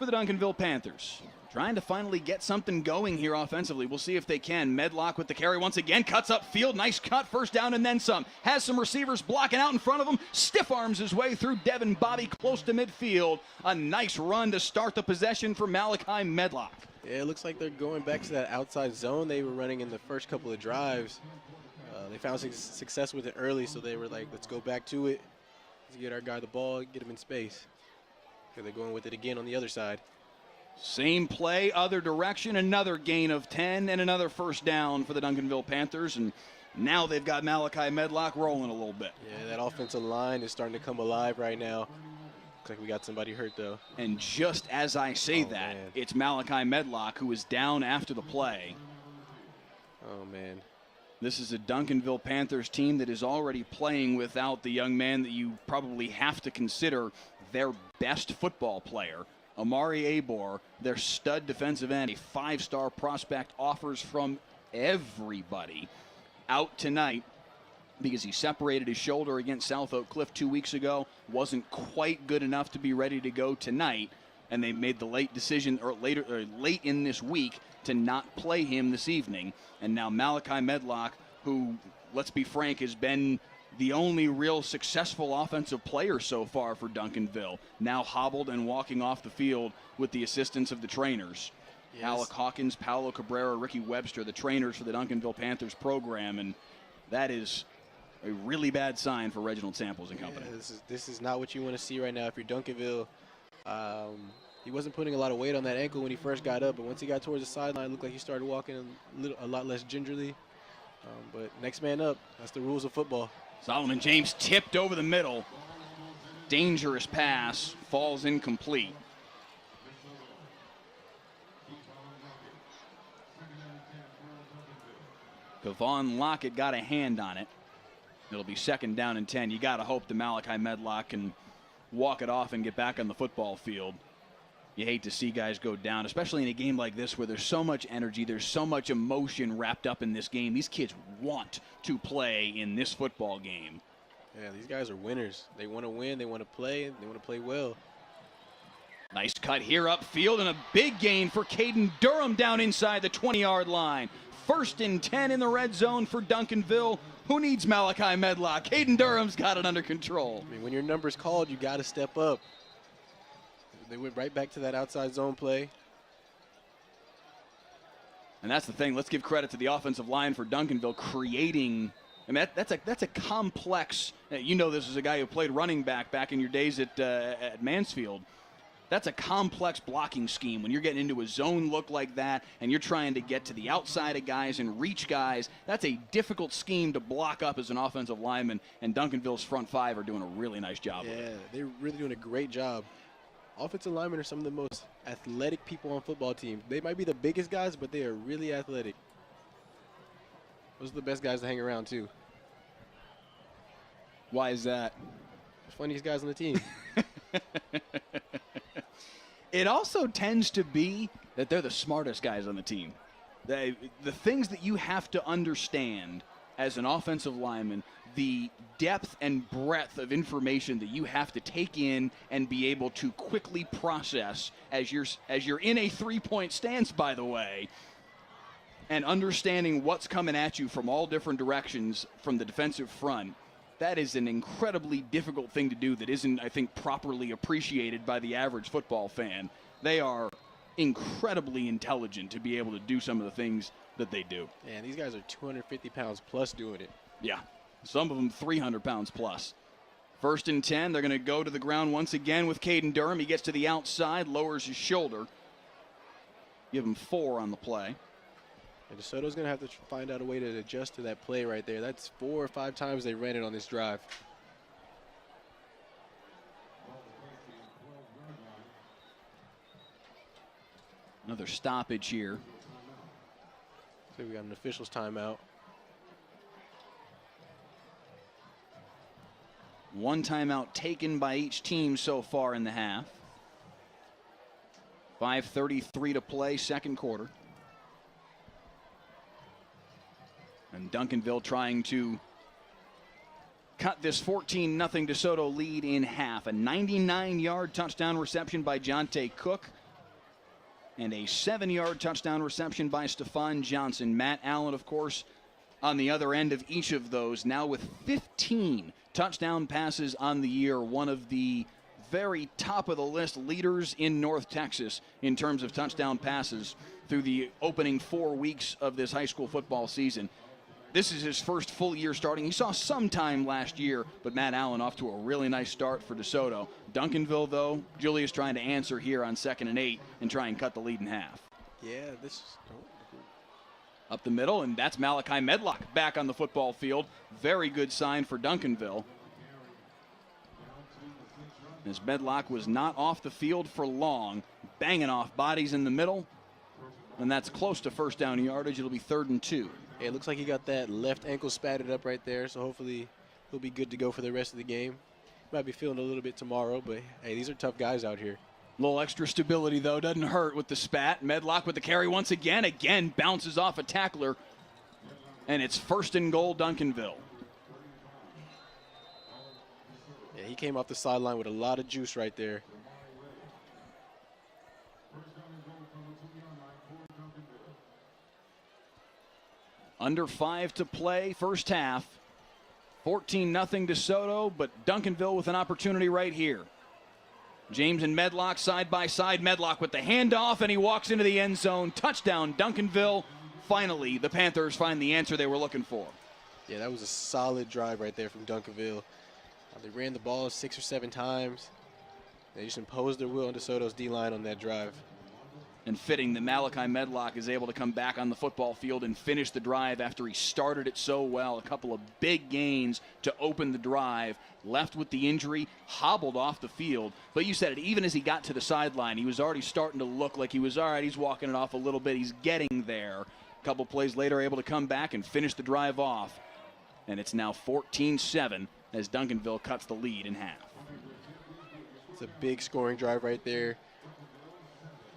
A: for the Duncanville Panthers. Trying to finally get something going here offensively. We'll see if they can. Medlock with the carry once again. Cuts up field. Nice cut. First down and then some. Has some receivers blocking out in front of him. Stiff arms his way through Devin Bobby close to midfield. A nice run to start the possession for Malachi Medlock.
B: Yeah, it looks like they're going back to that outside zone they were running in the first couple of drives. They found success with it early, so they were like, let's go back to it. Let's get our guy the ball, get him in space. So they're going with it again on the other side.
A: Same play, other direction, another gain of 10 and another first down for the Duncanville Panthers. And now they've got Malachi Medlock rolling a little bit.
B: Yeah, that offensive line is starting to come alive right now. Looks like we got somebody hurt, though.
A: And just as I say that,
B: man.
A: It's Malachi Medlock who is down after the play.
B: Oh, man.
A: This is a Duncanville Panthers team that is already playing without the young man that you probably have to consider their best football player. Amari Abor, their stud defensive end, a five-star prospect, offers from everybody, out tonight because he separated his shoulder against South Oak Cliff 2 weeks ago, wasn't quite good enough to be ready to go tonight, and they made the late decision, or late in this week, to not play him this evening. And now Malachi Medlock, who, let's be frank, has been the only real successful offensive player so far for Duncanville, now hobbled and walking off the field with the assistance of the trainers. Yes. Alec Hawkins, Paolo Cabrera, Ricky Webster, the trainers for the Duncanville Panthers program, and that is a really bad sign for Reginald Samples and company.
B: Yeah, this is not what you want to see right now if you're Duncanville. He wasn't putting a lot of weight on that ankle when he first got up, but once he got towards the sideline, it looked like he started walking a lot less gingerly. But next man up, that's the rules of football.
A: Solomon James tipped over the middle. Dangerous pass, falls incomplete. Kevon Lockett got a hand on it. It'll be second down and 10. You got to hope that Malachi Medlock can walk it off and get back on the football field. You hate to see guys go down, especially in a game like this where there's so much energy, there's so much emotion wrapped up in this game. These kids want to play in this football game.
B: Yeah, these guys are winners. They want to win, they want to play, they want to play well.
A: Nice cut here upfield and a big gain for Caden Durham down inside the 20-yard line. First and 10 in the red zone for Duncanville. Who needs Malachi Medlock? Caden Durham's got it under control.
B: I mean, when your number's called, you got to step up. They went right back to that outside zone play.
A: And that's the thing. Let's give credit to the offensive line for Duncanville creating. I mean, that's a complex. You know, this is a guy who played running back in your days at Mansfield. That's a complex blocking scheme when you're getting into a zone look like that and you're trying to get to the outside of guys and reach guys. That's a difficult scheme to block up as an offensive lineman, and Duncanville's front five are doing a really nice job of it.
B: Yeah, they're really doing a great job. Offensive linemen are some of the most athletic people on football teams. They might be the biggest guys, but they are really athletic. Those are the best guys to hang around, too.
A: Why is that?
B: The funniest guys on the team.
A: It also tends to be that they're the smartest guys on the team. The things that you have to understand as an offensive lineman, the depth and breadth of information that you have to take in and be able to quickly process as you're in a three-point stance, by the way, and understanding what's coming at you from all different directions from the defensive front. That is an incredibly difficult thing to do that isn't, I think, properly appreciated by the average football fan. They are incredibly intelligent to be able to do some of the things that they do.
B: And these guys are 250 pounds plus doing it.
A: Yeah, some of them 300 pounds plus. First and 10, they're going to go to the ground once again with Caden Durham. He gets to the outside, lowers his shoulder. Give him 4 on the play.
B: And DeSoto's going to have to find out a way to adjust to that play right there. That's 4 or 5 times they ran it on this drive.
A: Another stoppage here.
B: So we got an official's timeout.
A: One timeout taken by each team so far in the half. 5:33 to play, second quarter. And Duncanville trying to cut this 14-0 DeSoto lead in half. A 99-yard touchdown reception by Jonte Cook and a 7-yard touchdown reception by Stephon Johnson. Matt Allen, of course, on the other end of each of those, now with 15 touchdown passes on the year, one of the very top of the list leaders in North Texas in terms of touchdown passes through the opening 4 weeks of this high school football season. This is his first full year starting. He saw some time last year, but Matt Allen off to a really nice start for DeSoto. Duncanville, though, Julius trying to answer here on 2nd and 8 and try and cut the lead in half.
B: Yeah,
A: Up the middle, and that's Malachi Medlock back on the football field. Very good sign for Duncanville, as Medlock was not off the field for long, banging off bodies in the middle, and that's close to first down yardage. It'll be 3rd and 2.
B: Yeah, it looks like he got that left ankle spatted up right there, so hopefully he'll be good to go for the rest of the game. Might be feeling a little bit tomorrow, but hey, these are tough guys out here.
A: A little extra stability, though, doesn't hurt with the spat. Medlock with the carry once again. Again, bounces off a tackler, and it's 1st and goal, Duncanville.
B: Yeah, he came off the sideline with a lot of juice right there.
A: Under 5 to play, first half. 14-0 DeSoto, but Duncanville with an opportunity right here. James and Medlock side by side. Medlock with the handoff, and he walks into the end zone. Touchdown, Duncanville. Finally, the Panthers find the answer they were looking for.
B: Yeah, that was a solid drive right there from Duncanville. They ran the ball 6 or 7 times. They just imposed their will on DeSoto's D-line on that drive.
A: And fitting that Malachi Medlock is able to come back on the football field and finish the drive after he started it so well. A couple of big gains to open the drive. Left with the injury, hobbled off the field. But you said it, even as he got to the sideline, he was already starting to look like he was all right. He's walking it off a little bit. He's getting there. A couple plays later, able to come back and finish the drive off. And it's now 14-7 as Duncanville cuts the lead in half.
B: It's a big scoring drive right there.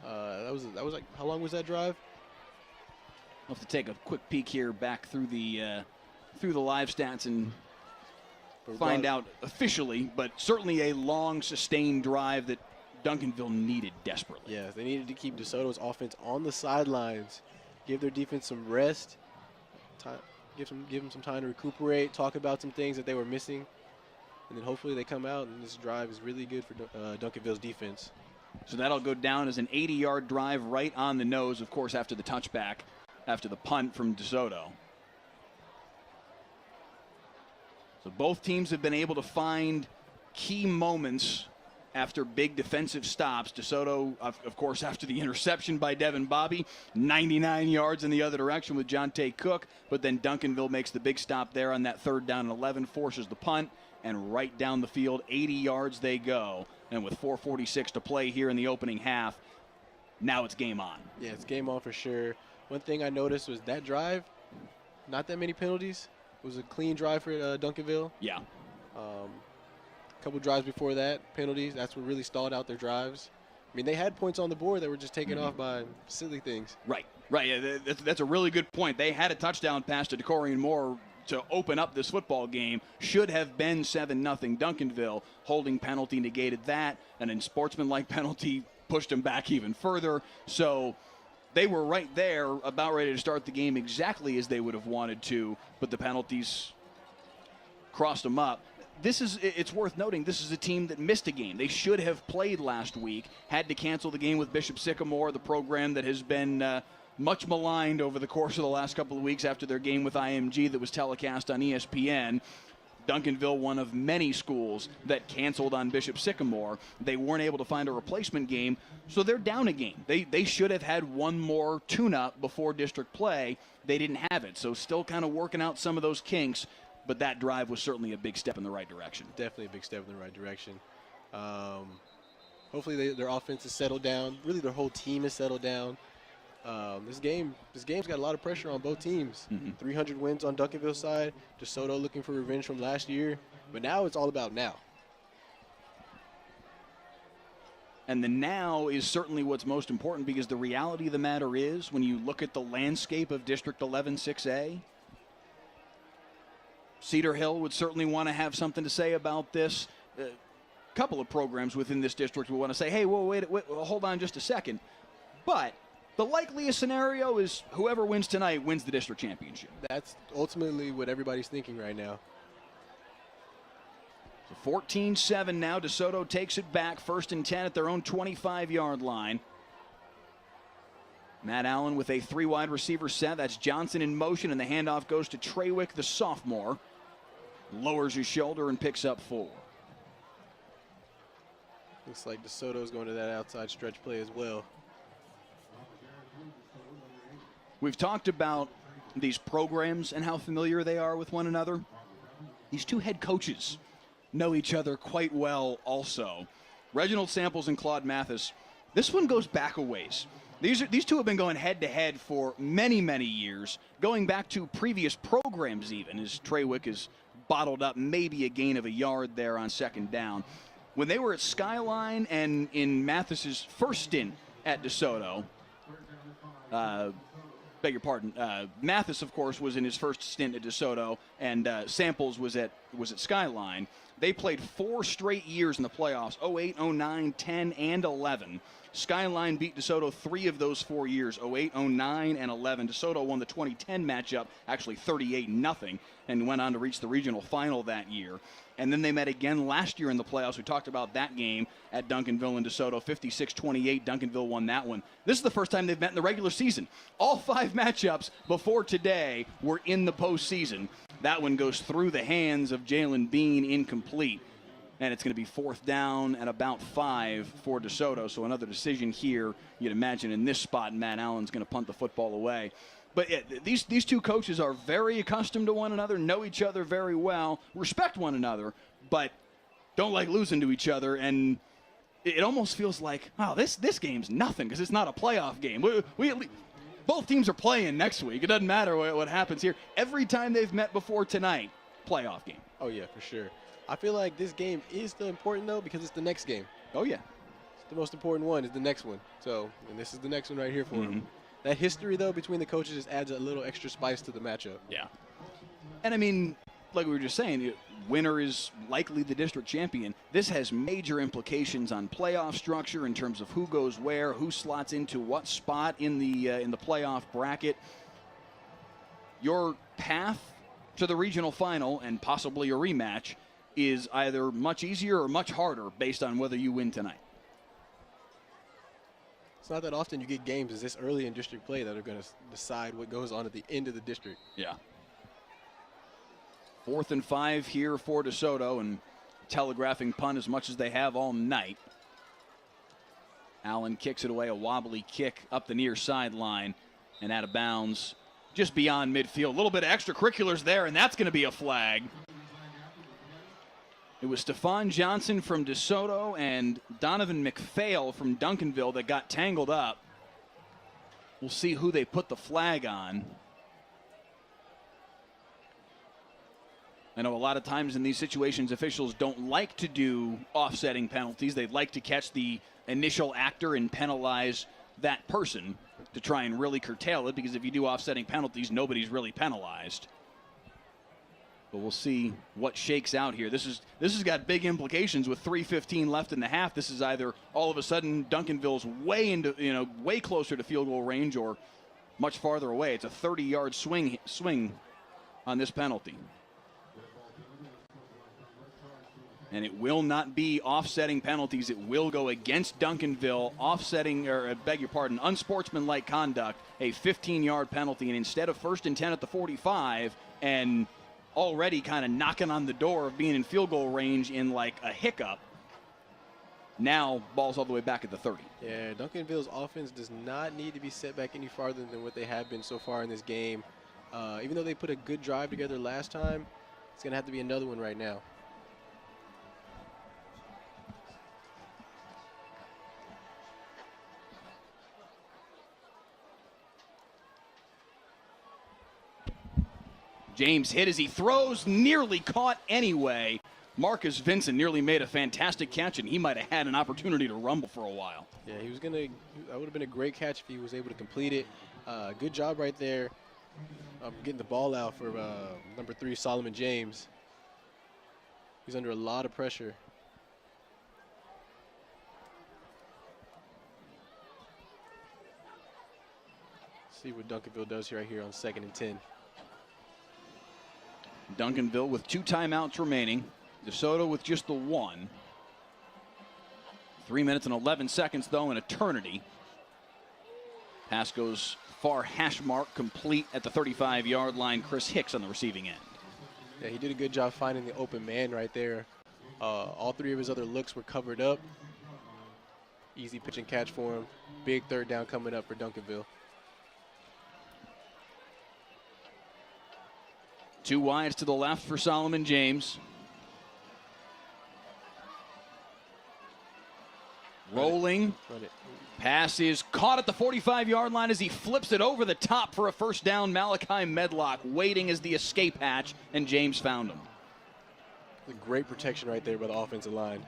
B: That was like, how long was that drive?
A: I'll have to take a quick peek here back through the live stats and find out officially, but certainly a long, sustained drive that Duncanville needed desperately.
B: Yeah, they needed to keep DeSoto's offense on the sidelines, give their defense some rest, give them some time to recuperate, talk about some things that they were missing, and then hopefully they come out and this drive is really good for Duncanville's defense.
A: So that'll go down as an 80-yard drive right on the nose, of course, after the touchback, after the punt from DeSoto. So both teams have been able to find key moments after big defensive stops. DeSoto, of course, after the interception by Devin Bobby, 99 yards in the other direction with Jonte Cook, but then Duncanville makes the big stop there on that 3rd down and 11, forces the punt, and right down the field, 80 yards they go. And with 4:46 to play here in the opening half, now it's game on.
B: Yeah, it's game on for sure. One thing I noticed was that drive, not that many penalties. It was a clean drive for Duncanville.
A: Yeah.
B: A couple drives before that, penalties. That's what really stalled out their drives. I mean, they had points on the board that were just taken off by silly things.
A: Right. Yeah, that's a really good point. They had a touchdown pass to Decorian Moore to open up this football game. Should have been 7-0 Duncanville. Holding penalty negated that, and then sportsmanlike penalty pushed them back even further. So they were right there, about ready to start the game exactly as they would have wanted to, but the penalties crossed them up. It's worth noting, this is a team that missed a game. They should have played last week, had to cancel the game with Bishop Sycamore, the program that has been much maligned over the course of the last couple of weeks after their game with IMG that was telecast on ESPN. Duncanville, one of many schools that canceled on Bishop Sycamore. They weren't able to find a replacement game, so they're down a game. They should have had one more tune-up before district play. They didn't have it, so still kind of working out some of those kinks, but that drive was certainly a big step in the right direction.
B: Definitely a big step in the right direction. Hopefully their offense is settled down. Really, their whole team is settled down. This game's got a lot of pressure on both teams. 300 wins on Duncanville's side. DeSoto looking for revenge from last year. But now it's all about now.
A: And the now is certainly what's most important, because the reality of the matter is, when you look at the landscape of District 11 6A, Cedar Hill would certainly want to have something to say about this. A couple of programs within this district will want to say, hey, whoa, wait, hold on just a second. But the likeliest scenario is whoever wins tonight wins the district championship.
B: That's ultimately what everybody's thinking right now.
A: So 14-7 now. DeSoto takes it back. 1st and 10 at their own 25-yard line. Matt Allen with a 3 wide receiver set. That's Johnson in motion, and the handoff goes to Traywick, the sophomore. Lowers his shoulder and picks up 4.
B: Looks like DeSoto's going to that outside stretch play as well.
A: We've talked about these programs and how familiar they are with one another. These two head coaches know each other quite well also. Reginald Samples and Claude Mathis. This one goes back a ways. These two have been going head-to-head for many, many years, going back to previous programs even, as Traywick is bottled up maybe a gain of a yard there on 2nd down. When they were at Skyline and in Mathis's first stint at DeSoto, beg your pardon, Mathis, of course, was in his first stint at DeSoto, and Samples was at Skyline. They played 4 straight years in the playoffs, 08, 09, 10, and 11. Skyline beat DeSoto 3 of those 4 years, 08, 09, and 11. DeSoto won the 2010 matchup, actually 38-0, and went on to reach the regional final that year. And then they met again last year in the playoffs. We talked about that game at Duncanville and DeSoto, 56-28. Duncanville won that one. This is the first time they've met in the regular season. All 5 matchups before today were in the postseason. That one goes through the hands of Jalen Bean, incomplete. And it's going to be 4th down and about 5 for DeSoto. So another decision here. You'd imagine in this spot, Matt Allen's going to punt the football away. But yeah, these two coaches are very accustomed to one another, know each other very well, respect one another, but don't like losing to each other. And it almost feels like, oh, this game's nothing because it's not a playoff game. Both teams are playing next week. It doesn't matter what happens here. Every time they've met before tonight, playoff game.
B: Oh, yeah, for sure. I feel like this game is still important, though, because it's the next game.
A: Oh, yeah.
B: It's the most important one is the next one. So, and this is the next one right here for them. That history, though, between the coaches just adds a little extra spice to the matchup.
A: Yeah. And, I mean, like we were just saying, winner is likely the district champion. This has major implications on playoff structure in terms of who goes where, who slots into what spot in the playoff bracket. Your path to the regional final and possibly a rematch is either much easier or much harder based on whether you win tonight.
B: It's not that often you get games this early in district play that are going to decide what goes on at the end of the district.
A: Yeah. 4th and 5 here for DeSoto, and telegraphing punt as much as they have all night. Allen kicks it away, a wobbly kick up the near sideline and out of bounds just beyond midfield. A little bit of extracurriculars there, and that's going to be a flag. It was Stephon Johnson from DeSoto and Donovan McPhail from Duncanville that got tangled up. We'll see who they put the flag on. I know a lot of times in these situations, officials don't like to do offsetting penalties. They'd like to catch the initial actor and penalize that person to try and really curtail it, because if you do offsetting penalties, nobody's really penalized. But we'll see what shakes out here. This has got big implications with 3:15 left in the half. This is either all of a sudden Duncanville's way closer to field goal range or much farther away. It's a 30-yard swing on this penalty. And it will not be offsetting penalties. It will go against Duncanville, unsportsmanlike conduct, a 15-yard penalty. And instead of 1st and 10 at the 45 and already kind of knocking on the door of being in field goal range in like a hiccup, now ball's all the way back at the 30.
B: Yeah, Duncanville's offense does not need to be set back any farther than what they have been so far in this game. Even though they put a good drive together last time, it's going to have to be another one right now.
A: James hit as he throws, nearly caught anyway. Marcus Vincent nearly made a fantastic catch, and he might have had an opportunity to rumble for a while.
B: Yeah, that would have been a great catch if he was able to complete it. Good job right there getting the ball out for number 3, Solomon James. He's under a lot of pressure. – See what Duncanville does right here on 2nd and 10.
A: Duncanville with 2 timeouts remaining. DeSoto with just the 1. 3 minutes and 11 seconds, though, an eternity. Pass goes far hash mark, complete at the 35-yard line. Chris Hicks on the receiving end.
B: Yeah, he did a good job finding the open man right there. All 3 of his other looks were covered up. Easy pitch and catch for him. Big 3rd down coming up for Duncanville.
A: 2 wides to the left for Solomon James. Rolling.
B: Run it.
A: Pass is caught at the 45-yard line as he flips it over the top for a first down. Malachi Medlock waiting as the escape hatch, and James found him.
B: A great protection right there by the offensive line.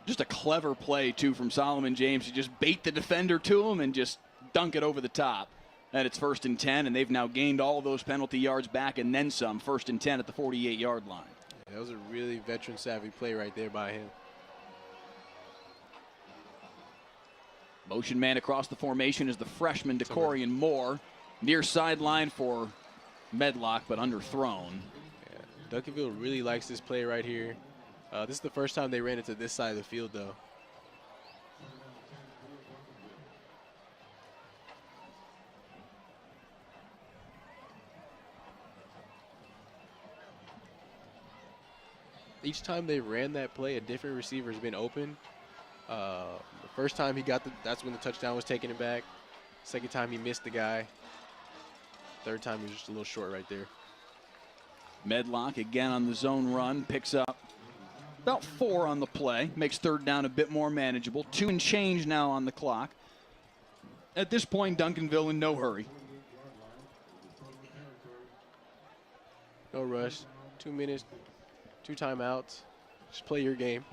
A: Just a clever play, too, from Solomon James to just bait the defender to him and just dunk it over the top. And it's 1st and 10, and they've now gained all of those penalty yards back and then some. 1st and 10 at the 48-yard line.
B: Yeah, that was a really veteran-savvy play right there by him.
A: Motion man across the formation is the freshman DeCorian Moore. Near sideline for Medlock, but underthrown.
B: Yeah, Duncanville really likes this play right here. This is the first time they ran it to this side of the field, though. Each time they ran that play, a different receiver has been open. The first time he got that's when the touchdown was taking it back. Second time he missed the guy. Third time he was just a little short right there.
A: Medlock again on the zone run, picks up about 4 on the play, makes 3rd down a bit more manageable. 2 and change now on the clock. At this point, Duncanville in no hurry.
B: No rush. 2 minutes, 2 timeouts. Just play your game.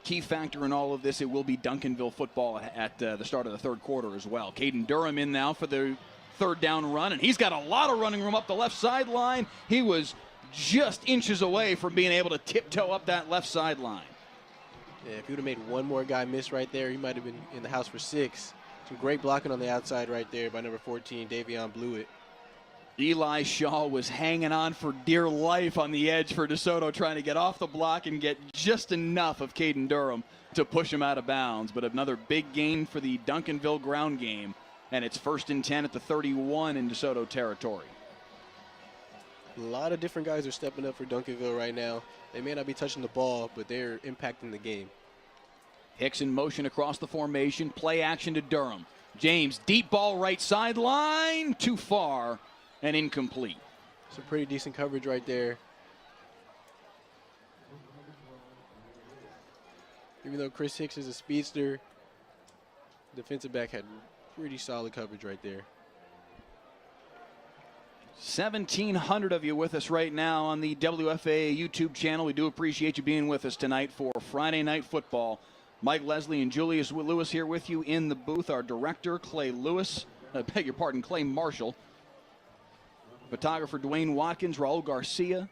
A: Key factor in all of this, it will be Duncanville football at the start of the 3rd quarter as well. Caden Durham in now for the 3rd down run, and he's got a lot of running room up the left sideline. He was just inches away from being able to tiptoe up that left sideline.
B: Yeah, if he would have made one more guy miss right there, he might have been in the house for 6. Some great blocking on the outside right there by number 14, Davion Blewett.
A: Eli Shaw was hanging on for dear life on the edge for DeSoto, trying to get off the block and get just enough of Caden Durham to push him out of bounds. But another big gain for the Duncanville ground game, and it's 1st and 10 at the 31 in DeSoto territory.
B: A lot of different guys are stepping up for Duncanville right now. They may not be touching the ball, but they're impacting the game.
A: Hicks in motion across the formation. Play action to Durham. James, deep ball right sideline. Too far and incomplete.
B: Some pretty decent coverage right there. Even though Chris Hicks is a speedster, defensive back had pretty solid coverage right there.
A: 1,700 of you with us right now on the WFA YouTube channel. We do appreciate you being with us tonight for Friday Night Football. Mike Leslie and Julius Lewis here with you in the booth. Our director, Clay Marshall. Photographer, Dwayne Watkins, Raul Garcia.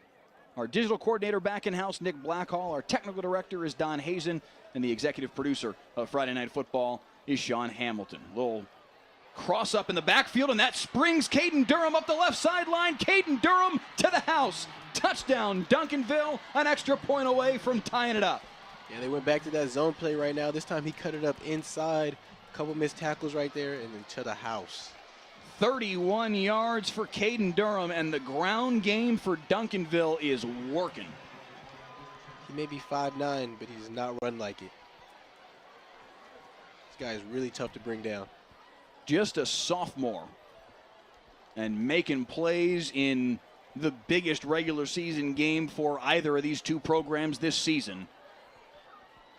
A: Our digital coordinator back in-house, Nick Blackhall. Our technical director is Don Hazen. And the executive producer of Friday Night Football is Sean Hamilton. Little cross up in the backfield, and that springs Caden Durham up the left sideline. Caden Durham to the house. Touchdown, Duncanville, an extra point away from tying it up.
B: Yeah, they went back to that zone play right now. This time he cut it up inside. A couple missed tackles right there, and then to the house.
A: 31 yards for Caden Durham, and the ground game for Duncanville is working.
B: He may be 5'9", but he does not run like it. This guy is really tough to bring down.
A: Just a sophomore and making plays in the biggest regular season game for either of these two programs this season.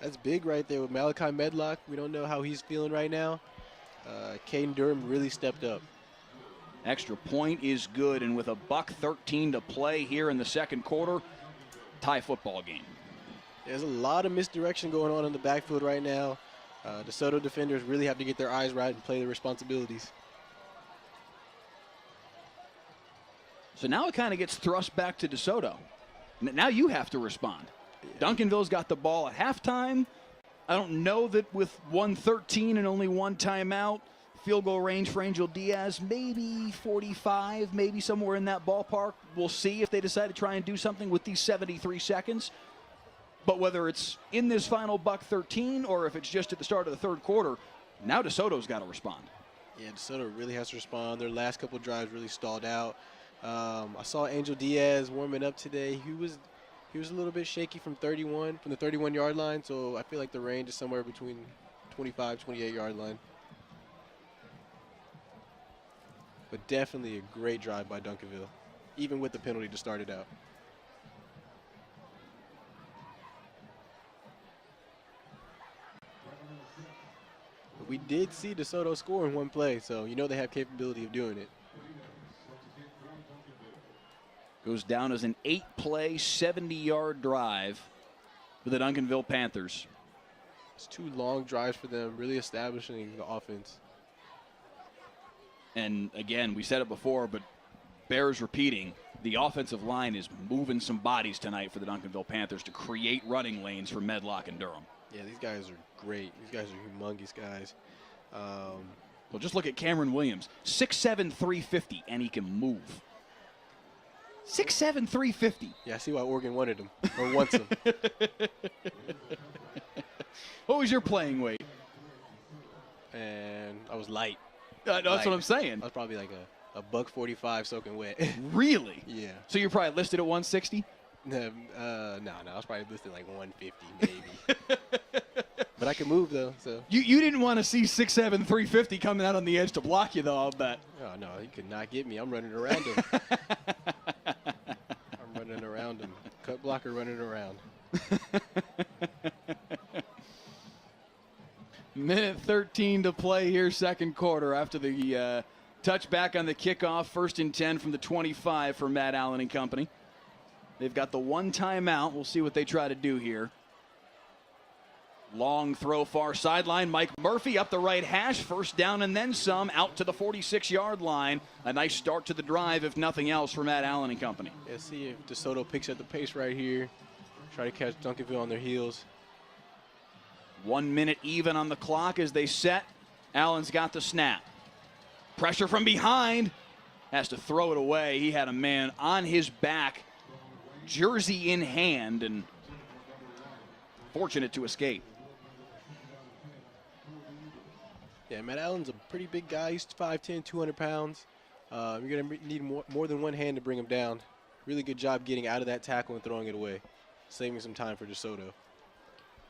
B: That's big right there with Malachi Medlock. We don't know how he's feeling right now. Caden Durham really stepped up.
A: Extra point is good, and with $1:13 to play here in the 2nd quarter, tie football game.
B: There's a lot of misdirection going on in the backfield right now. DeSoto defenders really have to get their eyes right and play their responsibilities.
A: So now it kind of gets thrust back to DeSoto. Now you have to respond. Duncanville's got the ball at halftime. I don't know that with 1:13 and only one timeout, field goal range for Angel Diaz, maybe 45, maybe somewhere in that ballpark. We'll see if they decide to try and do something with these 73 seconds. But whether it's in this final buck 13 or if it's just at the start of the third quarter, now DeSoto's got to respond.
B: Yeah, DeSoto really has to respond. Their last couple drives really stalled out. I saw Angel Diaz warming up today. He was a little bit shaky from the 31-yard line, so I feel like the range is somewhere between 25, 28-yard line. But definitely a great drive by Duncanville, even with the penalty to start it out. But we did see DeSoto score in one play, so you know they have capability of doing it.
A: Goes down as an 8-play, 70-yard drive for the Duncanville Panthers.
B: It's 2 long drives for them, really establishing the offense.
A: And again, we said it before, but bears repeating, the offensive line is moving some bodies tonight for the Duncanville Panthers to create running lanes for Medlock and Durham.
B: Yeah, these guys are great. These guys are humongous guys.
A: Well, just look at Cameron Williams, 6'7", 350, and he can move. 6'7", 350.
B: Yeah, I see why Oregon wanted him, or wants him.
A: What was your playing weight?
B: And I was light.
A: That's what I'm saying.
B: I was probably like a buck 45 soaking wet.
A: Really?
B: Yeah.
A: So you're probably listed at 160?
B: No, I was probably listed like 150 maybe. But I can move though, so.
A: You didn't want to see 6'7", 350 coming out on the edge to block you though, I'll bet.
B: Oh no, he could not get me. I'm running around him. I'm running around him. Cut blocker running around.
A: Minute 13 to play here, second quarter, after the touchback on the kickoff. 1st and 10 from the 25 for Matt Allen and company. They've got the 1 timeout. We'll see what they try to do here. Long throw far sideline. Mike Murphy up the right hash. 1st down and then some, out to the 46-yard line. A nice start to the drive, if nothing else, for Matt Allen and company.
B: Yeah, see if DeSoto picks up the pace right here. Try to catch Duncanville on their heels.
A: 1 minute even on the clock as they set. Allen's got the snap. Pressure from behind. Has to throw it away. He had a man on his back, jersey in hand, and fortunate to escape.
B: Yeah, Matt Allen's a pretty big guy. He's 5'10", 200 pounds. You're going to need more than one hand to bring him down. Really good job getting out of that tackle and throwing it away, saving some time for DeSoto.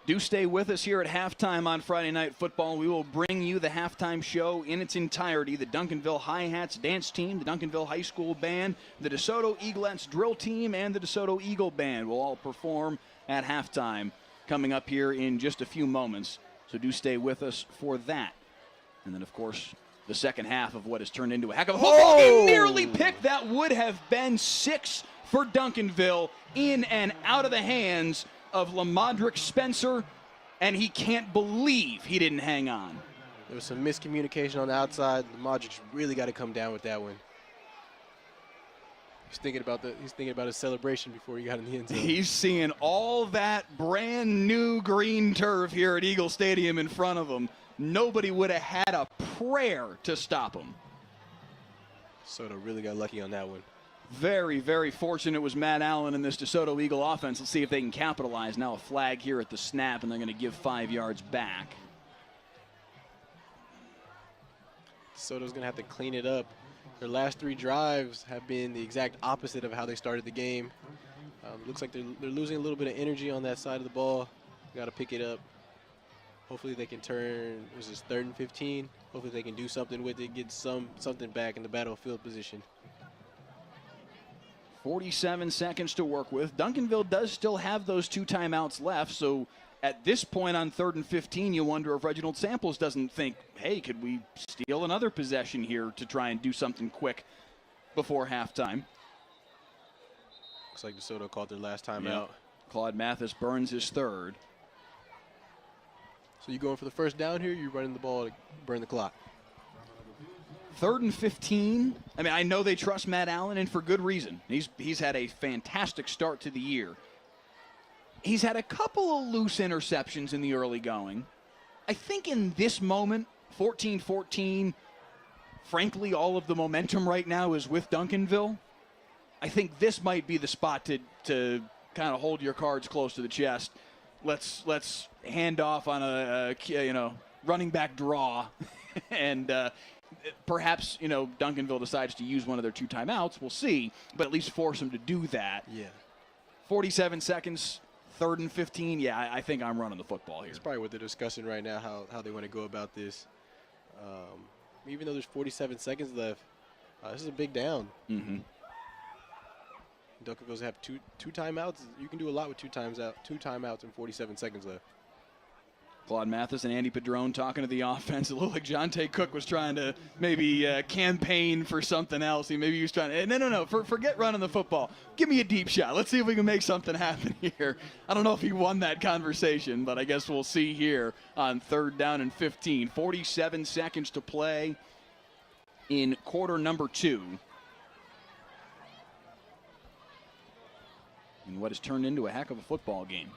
A: Do stay with us here at halftime on Friday Night Football. We will bring you the halftime show in its entirety. The Duncanville Hi-Hats dance team, the Duncanville High School band, the DeSoto Eaglettes drill team, and the DeSoto Eagle band will all perform at halftime coming up here in just a few moments. So do stay with us for that. And then, of course, the second half of what has turned into a heck of a football game. Nearly picked. That would have been 6 for Duncanville, in and out of the hands of Lamadrick Spencer, and he can't believe he didn't hang on.
B: There was some miscommunication on the outside. Lamadrick's really got to come down with that one. He's thinking about his celebration before he got in the end zone.
A: He's seeing all that brand new green turf here at Eagle Stadium in front of him. Nobody would have had a prayer to stop him.
B: Soto really got lucky on that one.
A: Very, very fortunate was Matt Allen in this DeSoto Eagle offense. Let's see if they can capitalize. Now a flag here at the snap, and they're going to give 5 yards back.
B: DeSoto's going to have to clean it up. Their last 3 drives have been the exact opposite of how they started the game. Looks like they're losing a little bit of energy on that side of the ball. Got to pick it up. Hopefully they can turn, was this 3rd and 15? Hopefully they can do something with it, get something back in the battlefield position.
A: 47 seconds to work with. Duncanville does still have those 2 timeouts left, so at this point on 3rd and 15, you wonder if Reginald Samples doesn't think, hey, could we steal another possession here to try and do something quick before halftime?
B: Looks like DeSoto called their last timeout.
A: Yep. Claude Mathis burns his 3rd.
B: So you going for the 1st down here, you're running the ball to burn the clock?
A: 3rd and 15. I mean, I know they trust Matt Allen, and for good reason. He's had a fantastic start to the year. He's had a couple of loose interceptions in the early going. I think in this moment, 14-14, frankly, all of the momentum right now is with Duncanville. I think this might be the spot to kind of hold your cards close to the chest. Let's hand off on a running back draw, and perhaps Duncanville decides to use one of their 2 timeouts. We'll see, but at least force them to do that.
B: Yeah.
A: 47 seconds, 3rd and 15. Yeah, I think I'm running the football here.
B: It's probably what they're discussing right now, how they want to go about this. Even though there's 47 seconds left, this is a big down.
A: Mm-hmm.
B: Duncanville's have two timeouts. You can do a lot with 2 timeouts and 47 seconds left.
A: Claude Mathis and Andy Padron talking to the offense. It looked like Jonte Cook was trying to maybe campaign for something else. Maybe he was trying to, no, forget running the football. Give me a deep shot. Let's see if we can make something happen here. I don't know if he won that conversation, but I guess we'll see here on 3rd down and 15. 47 seconds to play in quarter number 2. In what has turned into a heck of a football game.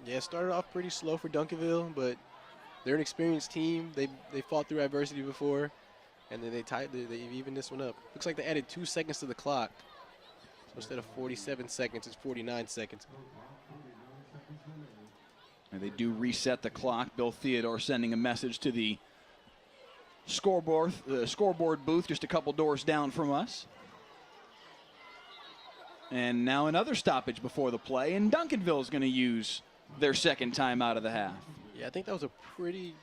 B: Yeah, it started off pretty slow for Duncanville, but they're an experienced team. They fought through adversity before, and then they evened this one up. Looks like they added 2 seconds to the clock. So instead of 47 seconds, it's 49 seconds.
A: And they do reset the clock. Bill Theodore sending a message to the scoreboard booth just a couple doors down from us. And now another stoppage before the play, and Duncanville is going to use their 2nd timeout of the half.
B: Yeah, I think that was a pretty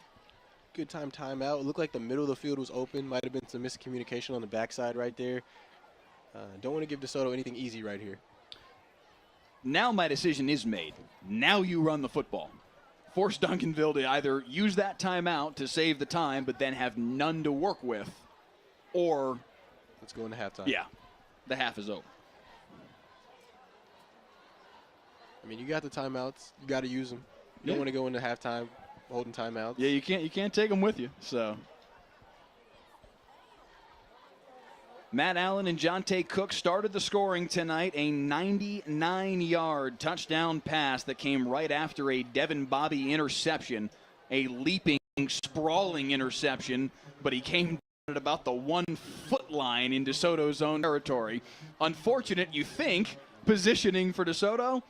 B: good timeout. It looked like the middle of the field was open. Might have been some miscommunication on the backside right there. Don't want to give DeSoto anything easy right here.
A: Now my decision is made. Now you run the football. Force Duncanville to either use that timeout to save the time, but then have none to work with, or
B: let's go into halftime.
A: Yeah, the half is over.
B: I mean, you got the timeouts. You got to use them. You don't want to go into halftime holding timeouts.
A: Yeah, you can't take them with you. So Matt Allen and Jonte Cook started the scoring tonight. A 99-yard touchdown pass that came right after a Devin Bobby interception, a leaping, sprawling interception, but he came at about the 1-foot line in DeSoto's own territory. Unfortunate, you think, positioning for DeSoto.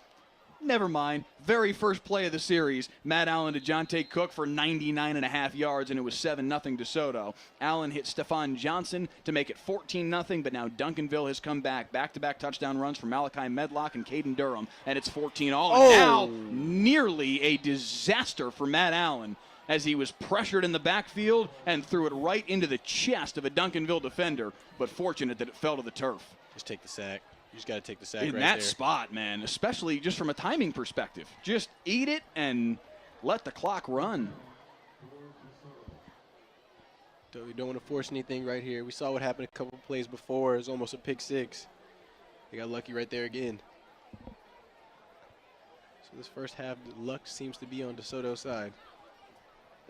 A: Never mind. Very first play of the series, Matt Allen to Jonte Cook for 99.5 yards, and it was 7-0 DeSoto. Allen hit Stephon Johnson to make it 14-0, but now Duncanville has come back. Back-to-back touchdown runs from Malachi Medlock and Caden Durham, and it's 14-all. And now nearly a disaster for Matt Allen as he was pressured in the backfield and threw it right into the chest of a Duncanville defender, but fortunate that it fell to the turf.
B: Just take the sack. You just got to take the sack right
A: in
B: there.
A: that spot, man, especially just from a timing perspective. Just eat it and let the clock run.
B: We don't want to force anything right here. We saw what happened a couple plays before. It was almost a pick 6. They got lucky right there again. So this first half, the luck seems to be on DeSoto's side.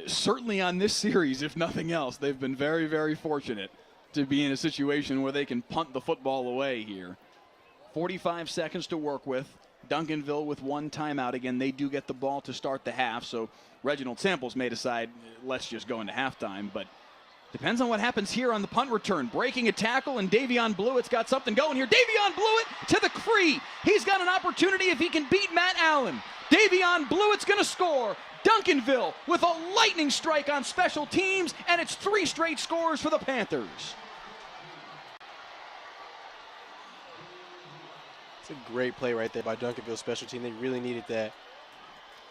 A: Certainly on this series, if nothing else, they've been very, very fortunate to be in a situation where they can punt the football away here. 45 seconds to work with. Duncanville with 1 timeout. Again, they do get the ball to start the half, so Reginald Samples may decide, let's just go into halftime, but depends on what happens here on the punt return. Breaking a tackle, and Davion Blewett's got something going here. Davion Blewett to the Cree. He's got an opportunity if he can beat Matt Allen. Davion Blewett's going to score. Duncanville with a lightning strike on special teams, and it's 3 straight scores for the Panthers.
B: It's a great play right there by Duncanville special team. They really needed that.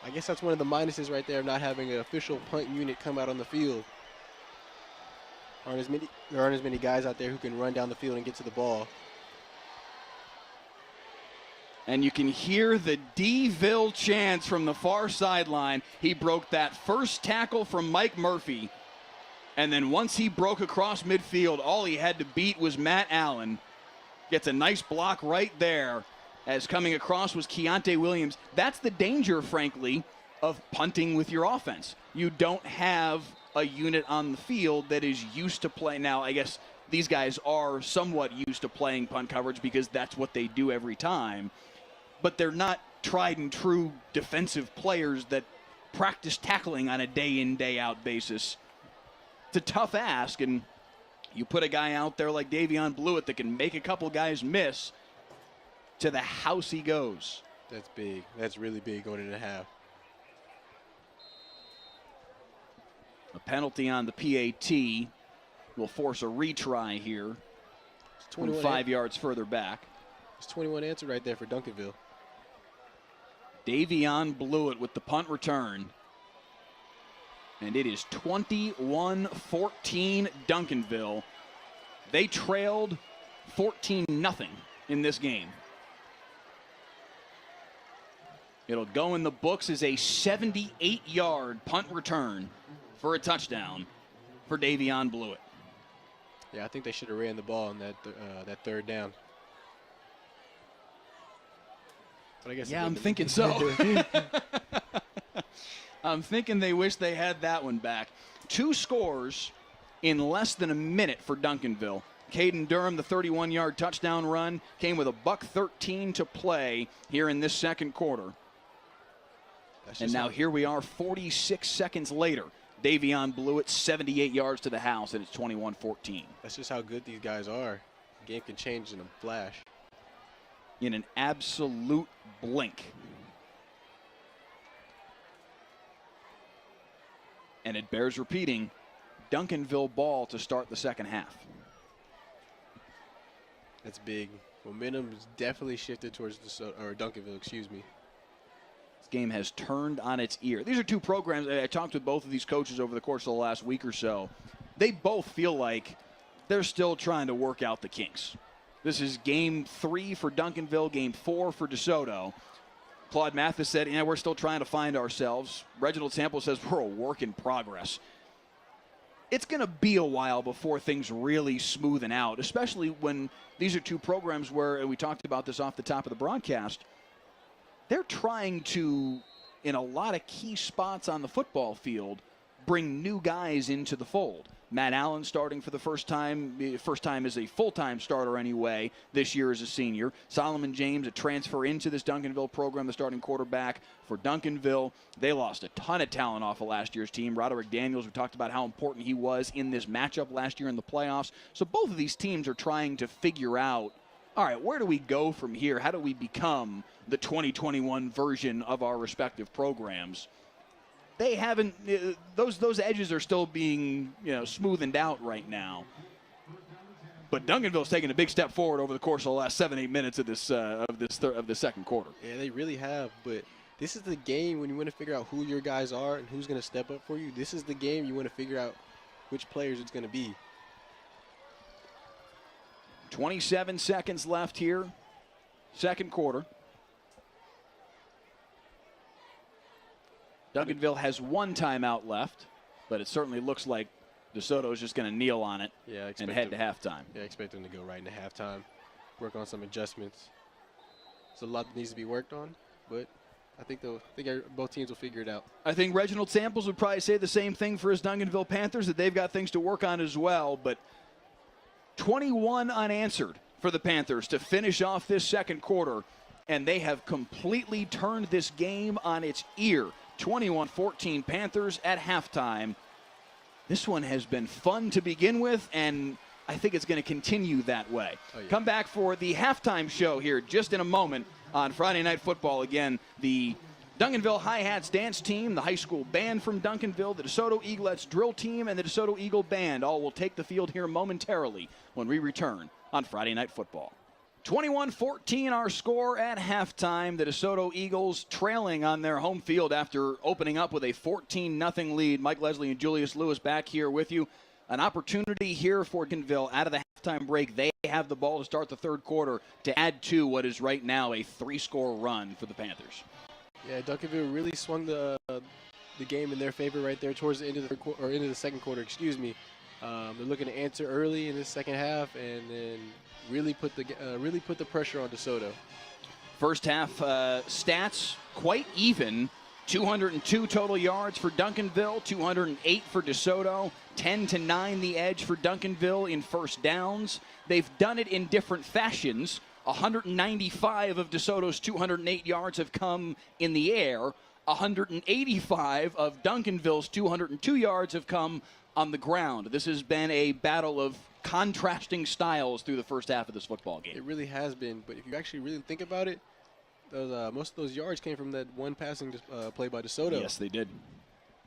B: I guess that's one of the minuses right there of not having an official punt unit come out on the field. There aren't as many guys out there who can run down the field and get to the ball.
A: And you can hear the D-ville chants from the far sideline. He broke that first tackle from Mike Murphy. And then once he broke across midfield, all he had to beat was Matt Allen. Gets a nice block right there, as coming across was Keontae Williams. That's the danger, frankly, of punting with your offense. You don't have a unit on the field that is used to play. Now, I guess these guys are somewhat used to playing punt coverage because that's what they do every time. But they're not tried and true defensive players that practice tackling on a day-in, day-out basis. It's a tough ask, and you put a guy out there like Davion Blewett that can make a couple guys miss. To the house he goes.
B: That's big. That's really big going into half.
A: A penalty on the PAT will force a retry here from 5 yards further back.
B: It's 21 answer right there for Duncanville.
A: Davion Blewett with the punt return. And it is 21-14 Duncanville. They trailed 14-0 in this game. It'll go in the books as a 78-yard punt return for a touchdown for Davion Blewett.
B: Yeah, I think they should have ran the ball on that third down. But I guess
A: yeah, I'm thinking so. I'm thinking they wish they had that one back. 2 scores in less than a minute for Duncanville. Caden Durham, the 31-yard touchdown run, came with a $1:13 to play here in this second quarter. And now here we are 46 seconds later. Davion Blewett, 78 yards to the house, and it's 21-14.
B: That's just how good these guys are. The game can change in a flash.
A: In an absolute blink. And it bears repeating, Duncanville ball to start the second half.
B: That's big. Momentum is definitely shifted towards Duncanville, excuse me.
A: This game has turned on its ear. These are two programs. I talked with both of these coaches over the course of the last week or so. They both feel like they're still trying to work out the kinks. This is game 3 for Duncanville, game 4 for DeSoto. Claude Mathis said, yeah, we're still trying to find ourselves. Reginald Sample says we're a work in progress. It's going to be a while before things really smoothen out, especially when these are two programs where, and we talked about this off the top of the broadcast, they're trying to, in a lot of key spots on the football field, bring new guys into the fold. Matt Allen starting for the first time as a full-time starter anyway, this year as a senior. Solomon James, a transfer into this Duncanville program, the starting quarterback for Duncanville. They lost a ton of talent off of last year's team. Roderick Daniels, we talked about how important he was in this matchup last year in the playoffs. So both of these teams are trying to figure out, all right, where do we go from here? How do we become the 2021 version of our respective programs? They haven't, those edges are still being, smoothened out right now. But Duncanville's taken a big step forward over the course of the last 7-8 minutes of the second quarter.
B: Yeah, they really have. But this is the game when you want to figure out who your guys are and who's going to step up for you. This is the game you want to figure out which players it's going to be.
A: 27 seconds left here, second quarter. Duncanville has one timeout left, but it certainly looks like DeSoto is just going to kneel on it and head to halftime.
B: Yeah, I expect them to go right into halftime, work on some adjustments. It's a lot that needs to be worked on, but I think both teams will figure it out.
A: I think Reginald Samples would probably say the same thing for his Duncanville Panthers, that they've got things to work on as well, but 21 unanswered for the Panthers to finish off this second quarter, and they have completely turned this game on its ear. 21-14 Panthers at halftime. This one has been fun to begin with, and I think it's going to continue that way. Oh, yeah. Come back for the halftime show here just in a moment on Friday Night Football. Again, the Duncanville Hi-Hats dance team, the high school band from Duncanville, the DeSoto Eaglets drill team, and the DeSoto Eagle band all will take the field here momentarily when we return on Friday Night Football. 21-14 our score at halftime. The DeSoto Eagles trailing on their home field after opening up with a 14-0 lead. Mike Leslie and Julius Lewis back here with you. An opportunity here for Duncanville out of the halftime break. They have the ball to start the third quarter to add to what is right now a 3-score run for the Panthers.
B: Yeah, Duncanville really swung the game in their favor right there towards the end of into the second quarter. Excuse me. They're looking to answer early in the second half, and then really put the pressure on DeSoto.
A: First half stats quite even. 202 total yards for Duncanville, 208 for DeSoto, 10-9 the edge for Duncanville in first downs. They've done it in different fashions. 195 of DeSoto's 208 yards have come in the air. 185 of Duncanville's 202 yards have come on the ground. This has been a battle of contrasting styles through the first half of this football game.
B: It really has been, but if you actually really think about it, most of those yards came from that one passing play by DeSoto.
A: Yes, they did.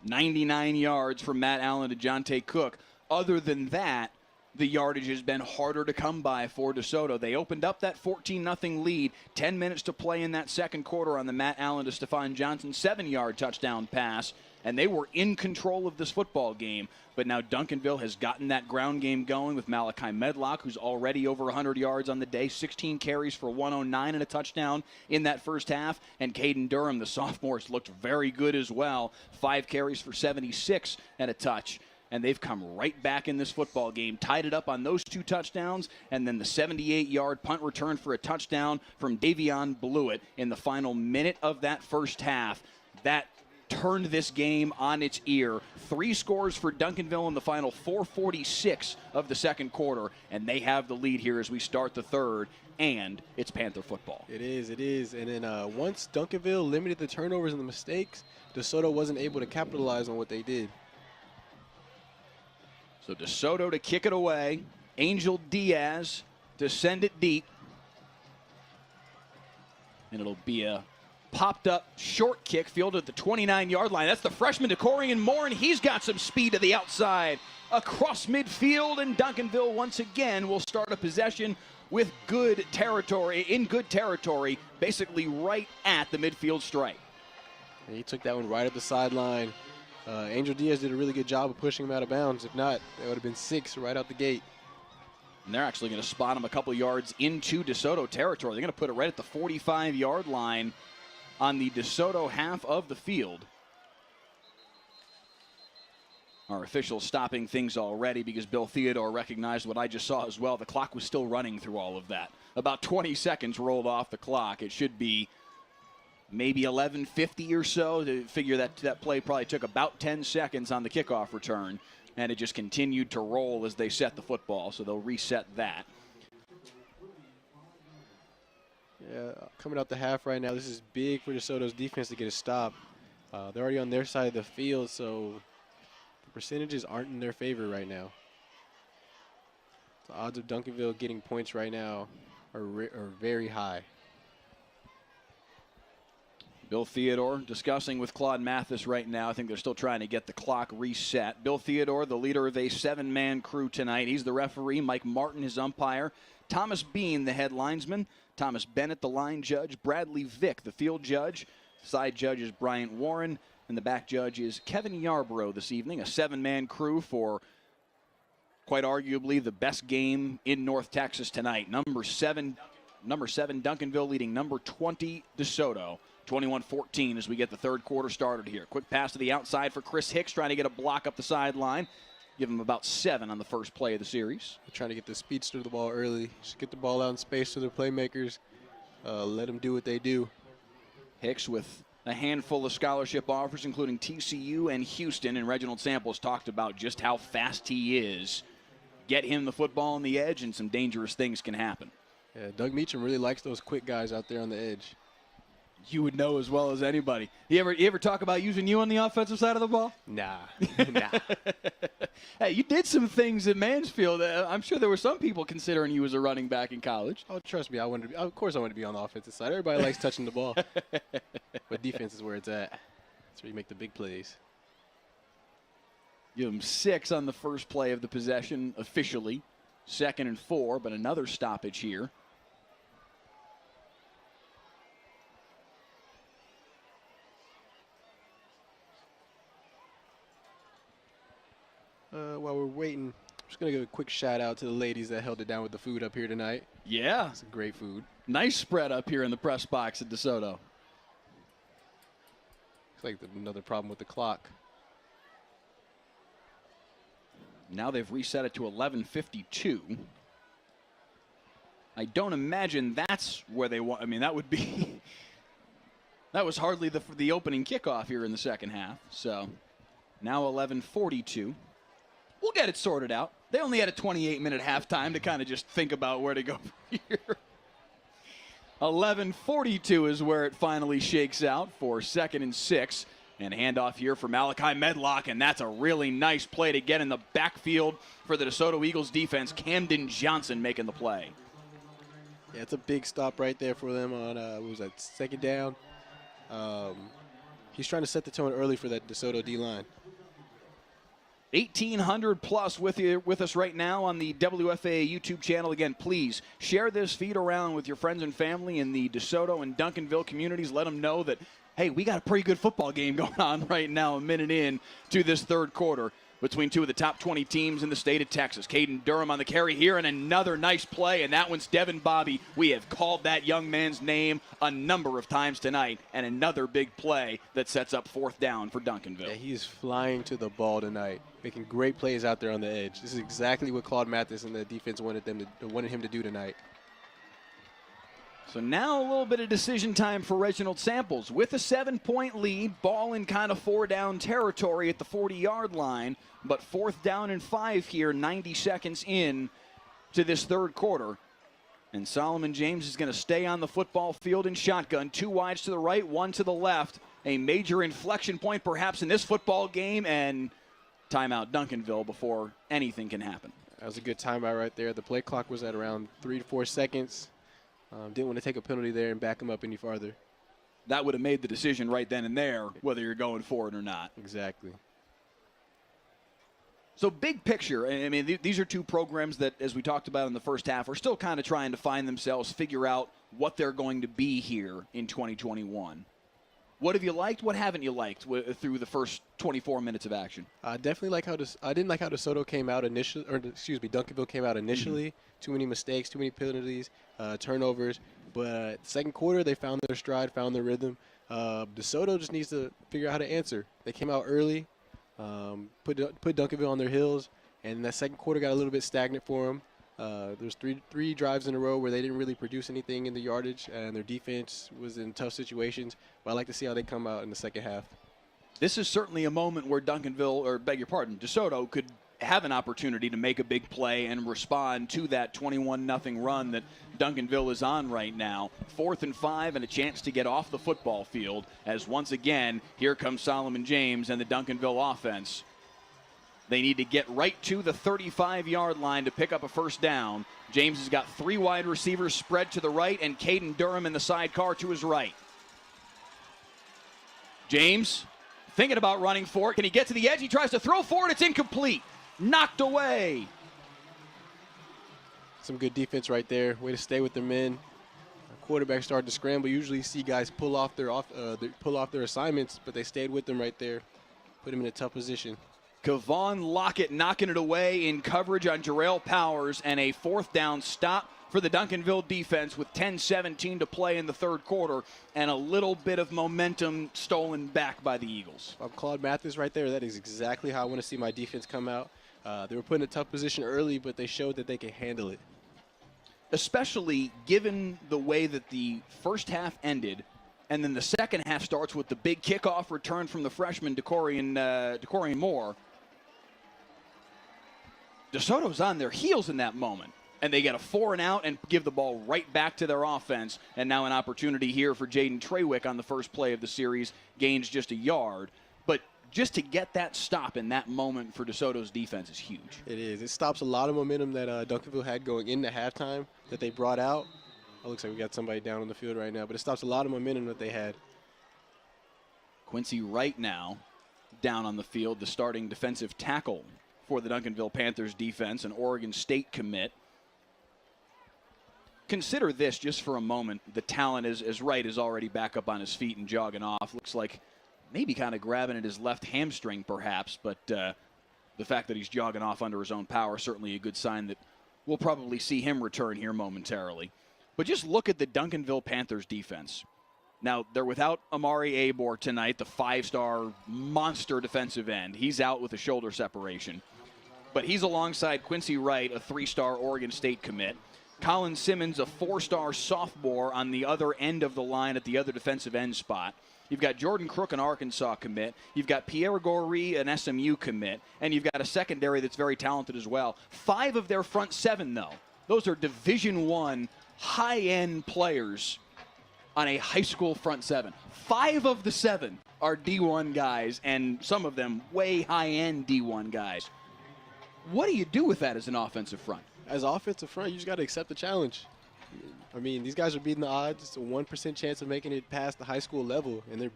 A: 99 yards from Matt Allen to Jonte Cook. Other than that, the yardage has been harder to come by for DeSoto. They opened up that 14-0 lead. 10 minutes to play in that second quarter on the Matt Allen to Stephon Johnson 7-yard touchdown pass, and they were in control of this football game. But now Duncanville has gotten that ground game going with Malachi Medlock, who's already over 100 yards on the day, 16 carries for 109 and a touchdown in that first half. And Caden Durham, the sophomore, has looked very good as well. 5 carries for 76 and a touch. And they've come right back in this football game, tied it up on those 2 touchdowns, and then the 78-yard punt return for a touchdown from Davion Blewett in the final minute of that first half. That turned this game on its ear. 3 scores for Duncanville in the final 4:46 of the second quarter, and they have the lead here as we start the third, and it's Panther football.
B: It is. And then once Duncanville limited the turnovers and the mistakes, DeSoto wasn't able to capitalize on what they did.
A: So DeSoto to kick it away. Angel Diaz to send it deep. And it'll be a popped-up short kick fielded at the 29-yard line. That's the freshman Decorian Moore, and he's got some speed to the outside. Across midfield, and Duncanville once again will start a possession with good territory, basically right at the midfield stripe.
B: And he took that one right at the sideline. Angel Diaz did a really good job of pushing him out of bounds. If not, that would have been 6 right out the gate.
A: And they're actually going to spot him a couple yards into DeSoto territory. They're going to put it right at the 45-yard line on the DeSoto half of the field. Our officials stopping things already because Bill Theodore recognized what I just saw as well. The clock was still running through all of that. About 20 seconds rolled off the clock. It should be maybe 11:50 or so. To figure that play probably took about 10 seconds on the kickoff return, and it just continued to roll as they set the football, so they'll reset that.
B: Yeah, coming out the half right now, this is big for DeSoto's defense to get a stop. They're already on their side of the field, so the percentages aren't in their favor right now. The odds of Duncanville getting points right now are very high.
A: Bill Theodore discussing with Claude Mathis right now. I think they're still trying to get the clock reset. Bill Theodore, the leader of a 7-man crew tonight. He's the referee. Mike Martin, his umpire. Thomas Bean, the head linesman. Thomas Bennett, the line judge. Bradley Vick, the field judge. Side judge is Bryant Warren. And the back judge is Kevin Yarbrough this evening. A 7-man crew for quite arguably the best game in North Texas tonight. Number 7, Duncanville leading number 20, DeSoto. 21-14 as we get the third quarter started here. Quick pass to the outside for Chris Hicks, trying to get a block up the sideline. Give him about 7 on the first play of the series.
B: They're trying to get the speedster the ball early. Just get the ball out in space to their playmakers. Let them do what they do.
A: Hicks with a handful of scholarship offers, including TCU and Houston, and Reginald Samples talked about just how fast he is. Get him the football on the edge, and some dangerous things can happen.
B: Yeah, Doug Meacham really likes those quick guys out there on the edge.
A: You would know as well as anybody. You ever talk about using you on the offensive side of the ball?
B: Nah.
A: Hey, you did some things at Mansfield. I'm sure there were some people considering you as a running back in college.
B: Oh, trust me, of course I want to be on the offensive side. Everybody likes touching the ball. But defense is where it's at. That's where you make the big plays.
A: Give them 6 on the first play of the possession officially. 2nd and 4, but another stoppage here.
B: While we're waiting, I'm just going to give a quick shout out to the ladies that held it down with the food up here tonight.
A: Yeah.
B: It's great food.
A: Nice spread up here in the press box at DeSoto.
B: Looks like another problem with the clock.
A: Now they've reset it to 11:52. I don't imagine that's where they want. I mean, that would be. That was hardly the opening kickoff here in the second half. So now 11:42. We'll get it sorted out. They only had a 28-minute halftime to kind of just think about where to go from here. 11:42 is where it finally shakes out for 2nd and 6. And handoff here for Malachi Medlock, and that's a really nice play to get in the backfield for the DeSoto Eagles defense. Camden Johnson making the play.
B: Yeah, it's a big stop right there for them on, what was that, 2nd down. He's trying to set the tone early for that DeSoto D-line.
A: 1,800 plus with us right now on the WFA YouTube channel. Again, please share this feed around with your friends and family in the DeSoto and Duncanville communities. Let them know that, hey, we got a pretty good football game going on right now, a minute in to this third quarter between two of the top 20 teams in the state of Texas. Caden Durham on the carry here, and another nice play, and that one's Devin Bobby. We have called that young man's name a number of times tonight, and another big play that sets up 4th down for Duncanville.
B: Yeah, he's flying to the ball tonight, making great plays out there on the edge. This is exactly what Claude Mathis and the defense wanted him to do tonight.
A: So now a little bit of decision time for Reginald Samples. With a 7-point lead, ball in kind of 4-down territory at the 40-yard line, but 4th down and 5 here, 90 seconds in to this third quarter. And Solomon James is going to stay on the football field in shotgun. 2 wides to the right, 1 to the left. A major inflection point perhaps in this football game, and timeout Duncanville before anything can happen.
B: That was a good timeout right there. The play clock was at around 3 to 4 seconds. Didn't want to take a penalty there and back him up any farther.
A: That would have made the decision right then and there whether you're going for it or not.
B: Exactly.
A: So big picture, I mean, these are two programs that, as we talked about in the first half, are still kind of trying to find themselves, figure out what they're going to be here in 2021. What have you liked? What haven't you liked through the first 24 minutes of action?
B: I definitely like how I didn't like how DeSoto came out initially, or excuse me, Duncanville came out initially. Too many mistakes, too many penalties, turnovers. But second quarter, they found their stride, found their rhythm. DeSoto just needs to figure out how to answer. They came out early, put Duncanville on their heels, and that second quarter got a little bit stagnant for them. There's three drives in a row where they didn't really produce anything in the yardage, and their defense was in tough situations. But I like to see how they come out in the second half.
A: This is certainly a moment where DeSoto could have an opportunity to make a big play and respond to that 21-0 run that Duncanville is on right now. 4th and 5 and a chance to get off the football field as once again, here comes Solomon James and the Duncanville offense. They need to get right to the 35-yard line to pick up a 1st down. James has got 3 wide receivers spread to the right and Caden Durham in the sidecar to his right. James thinking about running for it. Can he get to the edge? He tries to throw for it. It's incomplete. Knocked away.
B: Some good defense right there. Way to stay with their men. Quarterback started to scramble. Usually you see guys pull off their assignments, but they stayed with them right there. Put him in a tough position.
A: Kevon Lockett knocking it away in coverage on Jarrell Powers, and a 4th down stop for the Duncanville defense with 10:17 to play in the third quarter, and a little bit of momentum stolen back by the Eagles.
B: I'm Claude Mathis right there. That is exactly how I want to see my defense come out. They were put in a tough position early, but they showed that they can handle it.
A: Especially given the way that the first half ended, and then the second half starts with the big kickoff return from the freshman DeCorian Moore. DeSoto's on their heels in that moment, and they get a 4 and out and give the ball right back to their offense. And now an opportunity here for Jaden Traywick on the first play of the series, gains just a yard. But just to get that stop in that moment for DeSoto's defense is huge.
B: It is. It stops a lot of momentum that Duncanville had going into halftime that they brought out. It looks like we got somebody down on the field right now, but it stops a lot of momentum that they had.
A: Quincy Wright now down on the field, the starting defensive tackle for the Duncanville Panthers defense, an Oregon State commit. Consider this just for a moment. The talent as Wright is already back up on his feet and jogging off. Looks like maybe kind of grabbing at his left hamstring perhaps, but the fact that he's jogging off under his own power, certainly a good sign that we'll probably see him return here momentarily. But just look at the Duncanville Panthers defense. Now, they're without Amari Abor tonight, the 5-star monster defensive end. He's out with a shoulder separation. But he's alongside Quincy Wright, a 3-star Oregon State commit. Colin Simmons, a 4-star sophomore on the other end of the line at the other defensive end spot. You've got Jordan Crook, an Arkansas commit. You've got Pierre Goree, an SMU commit. And you've got a secondary that's very talented as well. 5 of their front 7, though, those are Division I high-end players on a high school front seven. 5 of the 7 are D1 guys, and some of them way high-end D1 guys. What do you do with that as an offensive front?
B: As an offensive front, you just got to accept the challenge. I mean, these guys are beating the odds. It's a 1% chance of making it past the high school level. And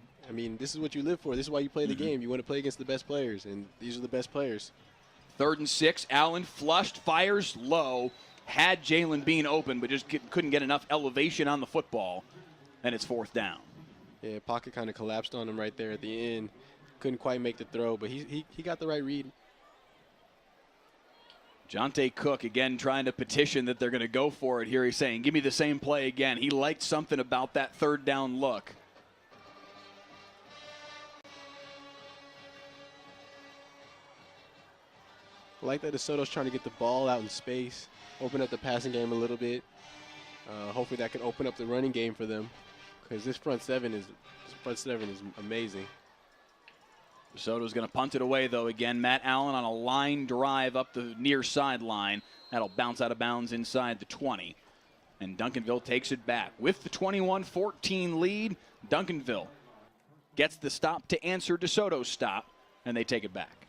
B: this is what you live for. This is why you play the game. You want to play against the best players, and these are the best players.
A: 3rd and 6. Allen flushed, fires low. Had Jalen Bean open, but just couldn't get enough elevation on the football. And it's 4th down.
B: Yeah, pocket kind of collapsed on him right there at the end. Couldn't quite make the throw, but he got the right read.
A: Jonte Cook, again, trying to petition that they're going to go for it here. He's saying, give me the same play again. He liked something about that 3rd down look.
B: I like that DeSoto's trying to get the ball out in space, open up the passing game a little bit. Hopefully that can open up the running game for them, because this front seven is amazing.
A: DeSoto's going to punt it away, though, again. Matt Allen on a line drive up the near sideline. That'll bounce out of bounds inside the 20. And Duncanville takes it back. With the 21-14 lead, Duncanville gets the stop to answer DeSoto's stop, and they take it back.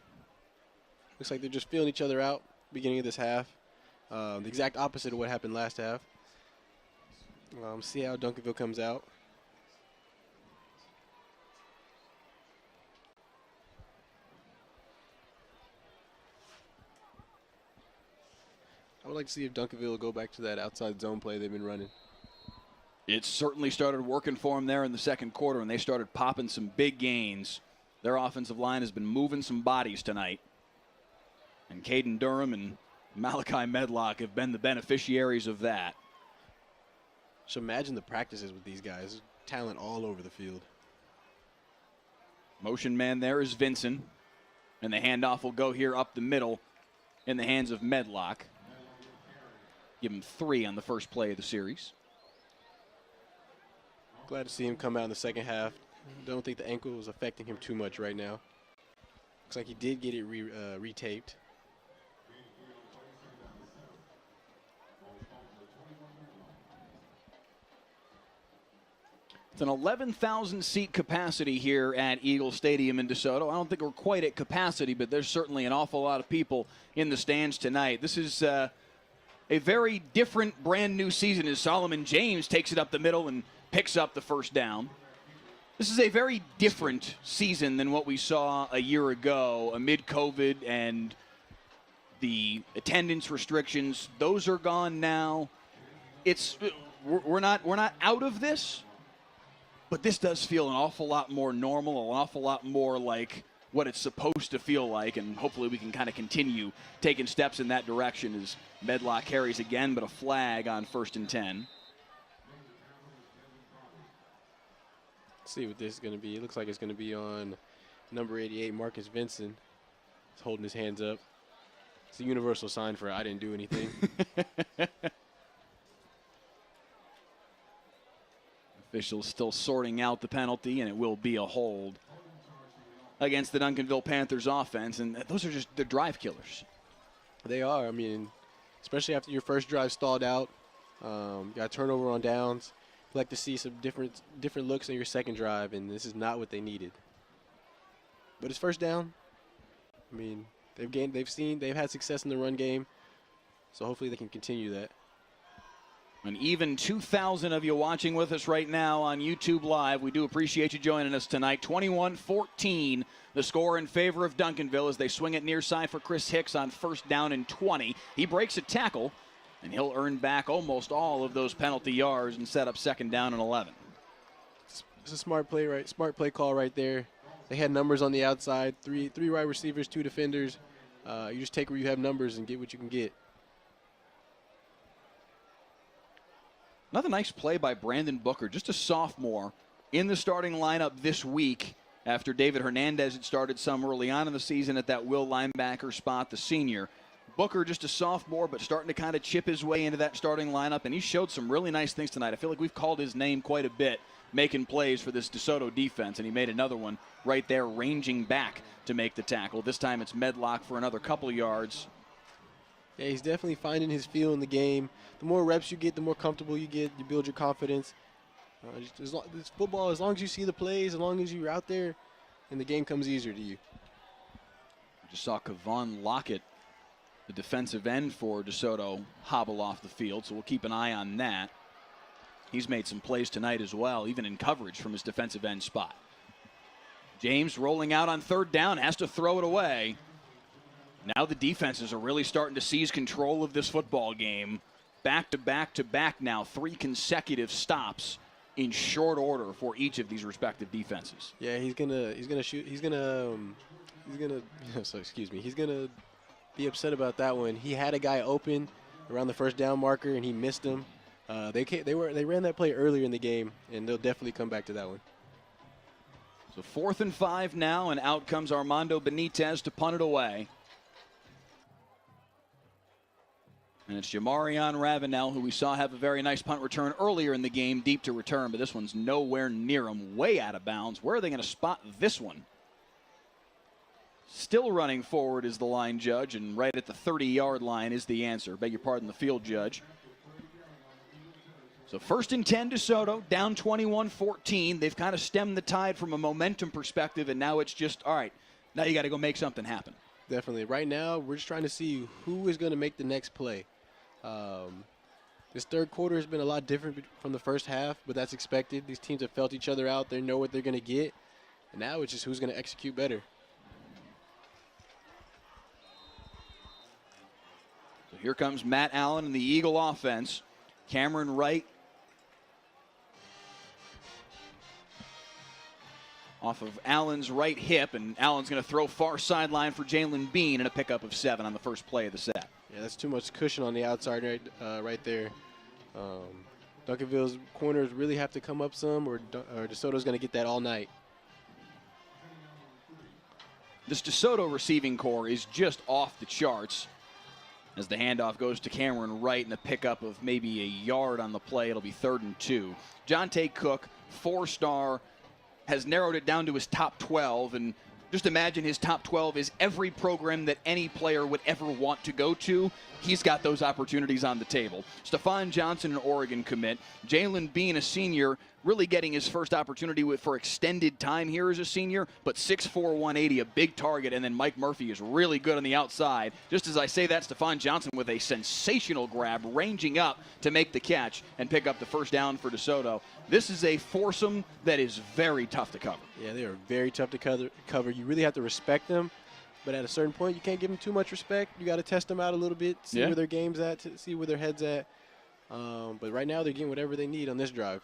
B: Looks like they're just feeling each other out beginning of this half. The exact opposite of what happened last half. See how Duncanville comes out. I would like to see if Duncanville will go back to that outside zone play they've been running.
A: It certainly started working for them there in the second quarter, and they started popping some big gains. Their offensive line has been moving some bodies tonight. And Caden Durham and Malachi Medlock have been the beneficiaries of that.
B: So imagine the practices with these guys. There's talent all over the field.
A: Motion man there is Vinson. And the handoff will go here up the middle in the hands of Medlock. Give him 3 on the first play of the series.
B: Glad to see him come out in the second half. Don't think the ankle is affecting him too much right now. Looks like he did get it retaped.
A: It's an 11,000 seat capacity here at Eagle Stadium in DeSoto. I don't think we're quite at capacity, but there's certainly an awful lot of people in the stands tonight. This is a very different, brand new season as Solomon James takes it up the middle and picks up the first down. This is a very different season than what we saw a year ago amid COVID and the attendance restrictions. Those are gone now. We're not out of this. But this does feel an awful lot more normal, an awful lot more like what it's supposed to feel like, and hopefully we can kind of continue taking steps in that direction as Medlock carries again, but a flag on 1st and 10.
B: Let's see what this is going to be. It looks like it's going to be on number 88, Marcus Vinson. He's holding his hands up. It's a universal sign for I didn't do anything.
A: Officials still sorting out the penalty, and it will be a hold against the Duncanville Panthers offense. And those are just the drive killers.
B: They are. I mean, especially after your first drive stalled out, got turnover on downs. You'd like to see some different looks in your second drive, and this is not what they needed. But it's first down. I mean, they've had success in the run game, so hopefully they can continue that.
A: An even 2,000 of you watching with us right now on YouTube Live. We do appreciate you joining us tonight. 21-14, the score in favor of Duncanville as they swing it near side for Chris Hicks on 1st down and 20. He breaks a tackle, and he'll earn back almost all of those penalty yards and set up 2nd down and 11.
B: It's a smart play call right there. They had numbers on the outside, three wide receivers, 2 defenders. You just take where you have numbers and get what you can get.
A: Another nice play by Brandon Booker, just a sophomore in the starting lineup this week after David Hernandez had started some early on in the season at that will linebacker spot, the senior. Booker, just a sophomore, but starting to kind of chip his way into that starting lineup, and he showed some really nice things tonight. I feel like we've called his name quite a bit, making plays for this DeSoto defense, and he made another one right there, ranging back to make the tackle. This time it's Medlock for another couple yards.
B: Yeah, he's definitely finding his feel in the game. The more reps you get, the more comfortable you get. You build your confidence. It's football. As long as you see the plays, as long as you're out there, and the game comes easier to you.
A: Just saw Kevon Lockett, the defensive end for DeSoto, hobble off the field, so we'll keep an eye on that. He's made some plays tonight as well, even in coverage from his defensive end spot. James rolling out on third down, has to throw it away. Now the defenses are really starting to seize control of this football game. Back to back to back now, 3 consecutive stops in short order for each of these respective defenses.
B: Yeah, he's gonna shoot. He's gonna be upset about that one. He had a guy open around the first down marker and he missed him. They ran that play earlier in the game, and they'll definitely come back to that one.
A: So 4th and 5 now, and out comes Armando Benitez to punt it away. And it's Jamarion Ravenel, who we saw have a very nice punt return earlier in the game, deep to return, but this one's nowhere near him, way out of bounds. Where are they going to spot this one? Still running forward is the line judge, and right at the 30-yard line is the answer. Beg your pardon, the field judge. So 1st and 10 DeSoto, down 21-14. They've kind of stemmed the tide from a momentum perspective, and now it's just, all right, now you got to go make something happen.
B: Definitely. Right now, we're just trying to see who is going to make the next play. This third quarter has been a lot different from the first half, but that's expected. These teams have felt each other out. They know what they're going to get. And now it's just who's going to execute better.
A: So here comes Matt Allen and the Eagle offense. Cameron Wright off of Allen's right hip, and Allen's going to throw far sideline for Jalen Bean and a pickup of 7 on the first play of the set.
B: Yeah, that's too much cushion on the outside right there. Duncanville's corners really have to come up some, or DeSoto's going to get that all night.
A: This DeSoto receiving core is just off the charts. As the handoff goes to Cameron Wright and a pickup of maybe a yard on the play, it'll be 3rd and 2. Jonte Cook, 4-star, has narrowed it down to his top 12, and just imagine his top 12 is every program that any player would ever want to go to. He's got those opportunities on the table. Stephon Johnson, an Oregon commit. Jalen Bean, a senior, really getting his first opportunity for extended time here as a senior, but 6'4", 180, a big target, and then Mike Murphy is really good on the outside. Just as I say that, Stephon Johnson with a sensational grab, ranging up to make the catch and pick up the first down for DeSoto. This is a foursome that is very tough to cover.
B: Yeah, they are very tough to cover. You really have to respect them, but at a certain point, you can't give them too much respect. You got to test them out a little bit, see where their game's at, see where their head's at. But right now, they're getting whatever they need on this drive.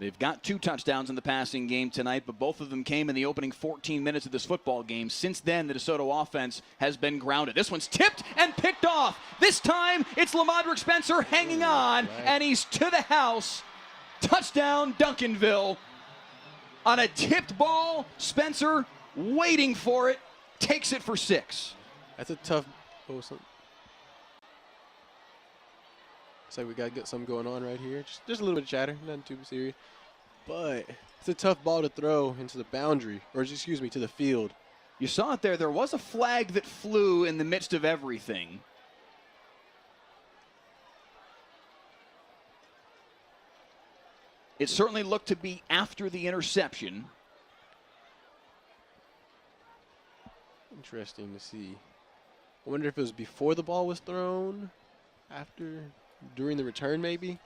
A: They've got 2 touchdowns in the passing game tonight, but both of them came in the opening 14 minutes of this football game. Since then, the DeSoto offense has been grounded. This one's tipped and picked off. This time, it's Lamadrick Spencer hanging on, and he's to the house. Touchdown, Duncanville. On a tipped ball, Spencer waiting for it, takes it for 6.
B: That's a tough. Looks like we got something going on right here. Just a little bit of chatter, nothing too serious. But it's a tough ball to throw into the boundary, or excuse me, to the field.
A: You saw it there. There was a flag that flew in the midst of everything. It certainly looked to be after the interception.
B: Interesting to see. I wonder if it was before the ball was thrown, after, during the return maybe.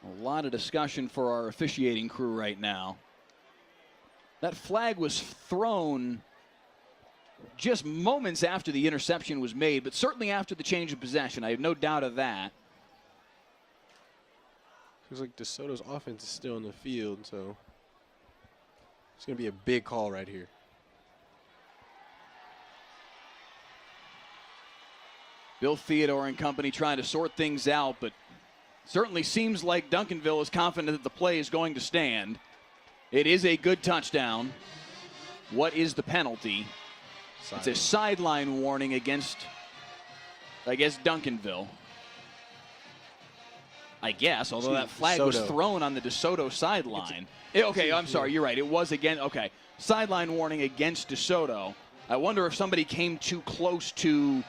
A: A lot of discussion for our officiating crew right now. That flag was thrown just moments after the interception was made, but certainly after the change of possession. I have no doubt of that.
B: Looks like DeSoto's offense is still in the field, so it's going to be a big call right here.
A: Bill Theodore and company trying to sort things out, but certainly seems like Duncanville is confident that the play is going to stand. It is a good touchdown. What is the penalty? It's a sideline warning against, I guess, Duncanville. I guess, although that flag was thrown on the DeSoto sideline. Okay, I'm sorry, you're right. It was again, okay. Sideline warning against DeSoto. I wonder if somebody came too close to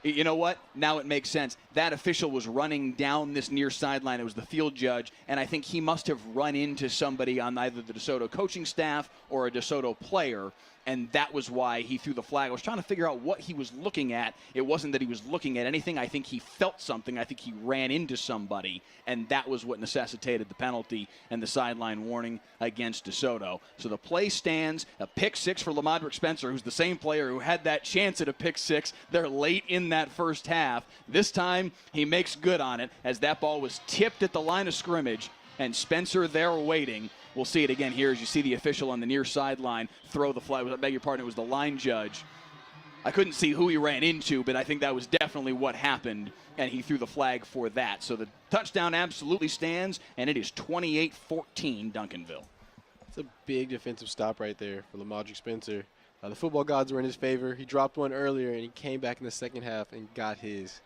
A: You know what? Now it makes sense. That official was running down this near sideline. It was the field judge, and I think he must have run into somebody on either the DeSoto coaching staff or a DeSoto player, and that was why he threw the flag. I was trying to figure out what he was looking at. It wasn't that he was looking at anything. I think he felt something. I think he ran into somebody, and that was what necessitated the penalty and the sideline warning against DeSoto. So the play stands, a pick six for Lamadrick Spencer, who's the same player who had that chance at a pick six there late in that first half. This time he makes good on it as that ball was tipped at the line of scrimmage, and Spencer there waiting. We'll see it again here as you see the official on the near sideline throw the flag. I beg your pardon, it was the line judge. I couldn't see who he ran into, but I think that was definitely what happened, and he threw the flag for that. So the touchdown absolutely stands, and it is 28-14 Duncanville.
B: It's a big defensive stop right there for Lamadrick Spencer. The football gods were in his favor. He dropped one earlier, and he came back in the second half and got his.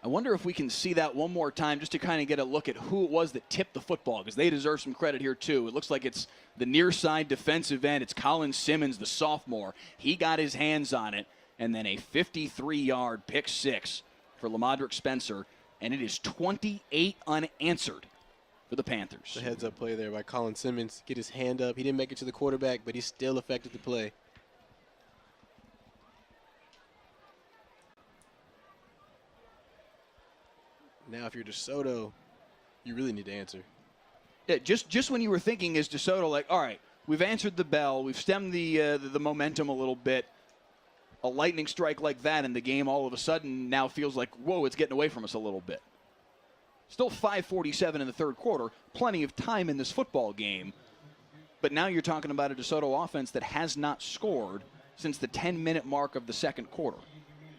A: I wonder if we can see that one more time just to kind of get a look at who it was that tipped the football, because they deserve some credit here too. It looks like it's the near side defensive end. It's Colin Simmons, the sophomore. He got his hands on it, and then a 53-yard pick six for Lamadrick Spencer, and it is 28 unanswered for the Panthers.
B: The heads-up play there by Colin Simmons. Get his hand up. He didn't make it to the quarterback, but he still affected the play. Now, if you're DeSoto, you really need to answer.
A: Yeah, just when you were thinking, is DeSoto like, all right, we've answered the bell, we've stemmed the momentum a little bit. A lightning strike like that in the game all of a sudden now feels like, whoa, it's getting away from us a little bit. Still 5:47 in the third quarter, plenty of time in this football game. But now you're talking about a DeSoto offense that has not scored since the 10-minute mark of the second quarter.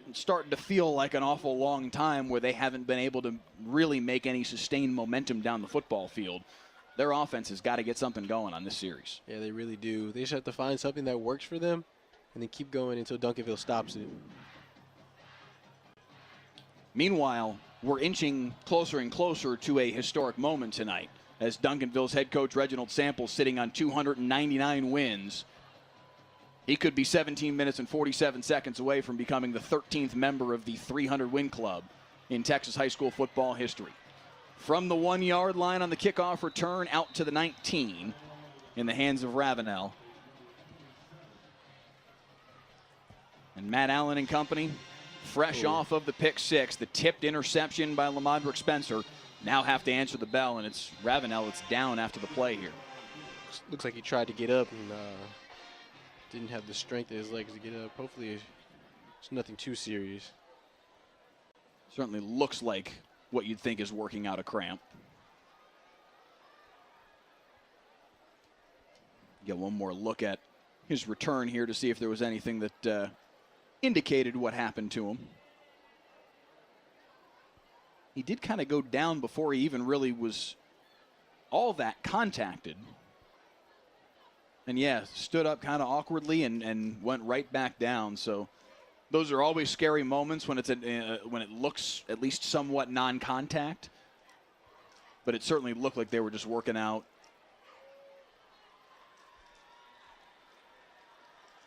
A: It's starting to feel like an awful long time where they haven't been able to really make any sustained momentum down the football field. Their offense has got to get something going on this series.
B: Yeah, they really do. They just have to find something that works for them and then keep going until Duncanville stops it.
A: Meanwhile, we're inching closer and closer to a historic moment tonight as Duncanville's head coach Reginald Samples sitting on 299 wins. He could be 17 minutes and 47 seconds away from becoming the 13th member of the 300-win club in Texas high school football history. From the 1-yard line on the kickoff return out to the 19 in the hands of Ravenel. And Matt Allen and company, fresh off of the pick six, the tipped interception by Lamadrick Spencer, now have to answer the bell, and it's Ravenel that's down after the play here.
B: Looks like he tried to get up and didn't have the strength in his legs to get up. Hopefully it's nothing too serious.
A: Certainly looks like what you'd think is working out a cramp. Get one more look at his return here to see if there was anything that indicated what happened to him. He did kind of go down before he even really was all that contacted. And yeah, stood up kind of awkwardly and went right back down. So those are always scary moments when when it looks at least somewhat non-contact. But it certainly looked like they were just working out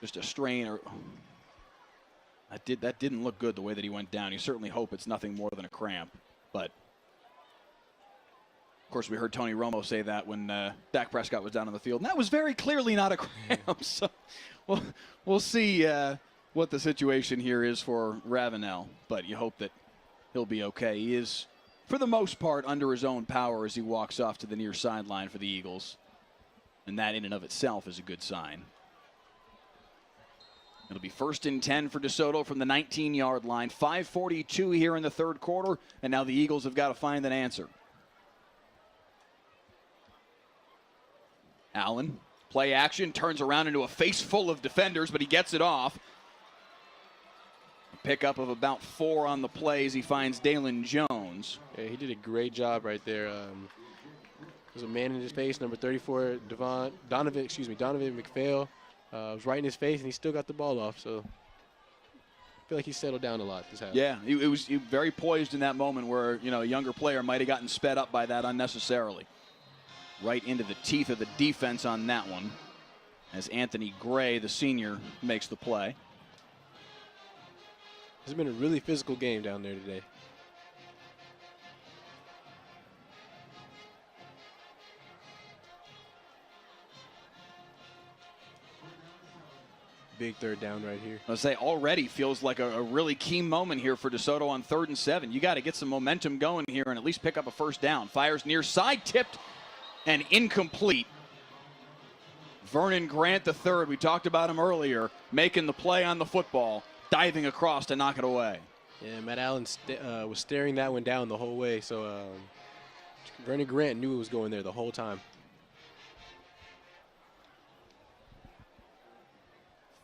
A: just a strain, or that didn't look good the way that he went down. You certainly hope it's nothing more than a cramp, but. Of course, we heard Tony Romo say that when Dak Prescott was down on the field, and that was very clearly not a cramp. So we'll see what the situation here is for Ravenel, but you hope that he'll be okay. He is, for the most part, under his own power as he walks off to the near sideline for the Eagles, and that in and of itself is a good sign. It'll be 1st and 10 for DeSoto from the 19-yard line. 5:42 here in the third quarter, and now the Eagles have got to find an answer. Allen, play action, turns around into a face full of defenders, but he gets it off. A pickup of about 4 on the play as he finds Dalen Jones.
B: Yeah, he did a great job right there. There's a man in his face, number 34, Donovan McPhail. Was right in his face, and he still got the ball off. So I feel like he settled down a lot this half.
A: Yeah, he was very poised in that moment where, a younger player might have gotten sped up by that unnecessarily. Right into the teeth of the defense on that one as Anthony Gray, the senior, makes the play.
B: It's been a really physical game down there today. Big third down right here.
A: I'll say already feels like a really key moment here for DeSoto on 3rd and 7. You got to get some momentum going here and at least pick up a first down. Fires near side, tipped and incomplete. Vernon Grant III, we talked about him earlier, making the play on the football, diving across to knock it away.
B: Yeah, Matt Allen was staring that one down the whole way, so Vernon Grant knew it was going there the whole time.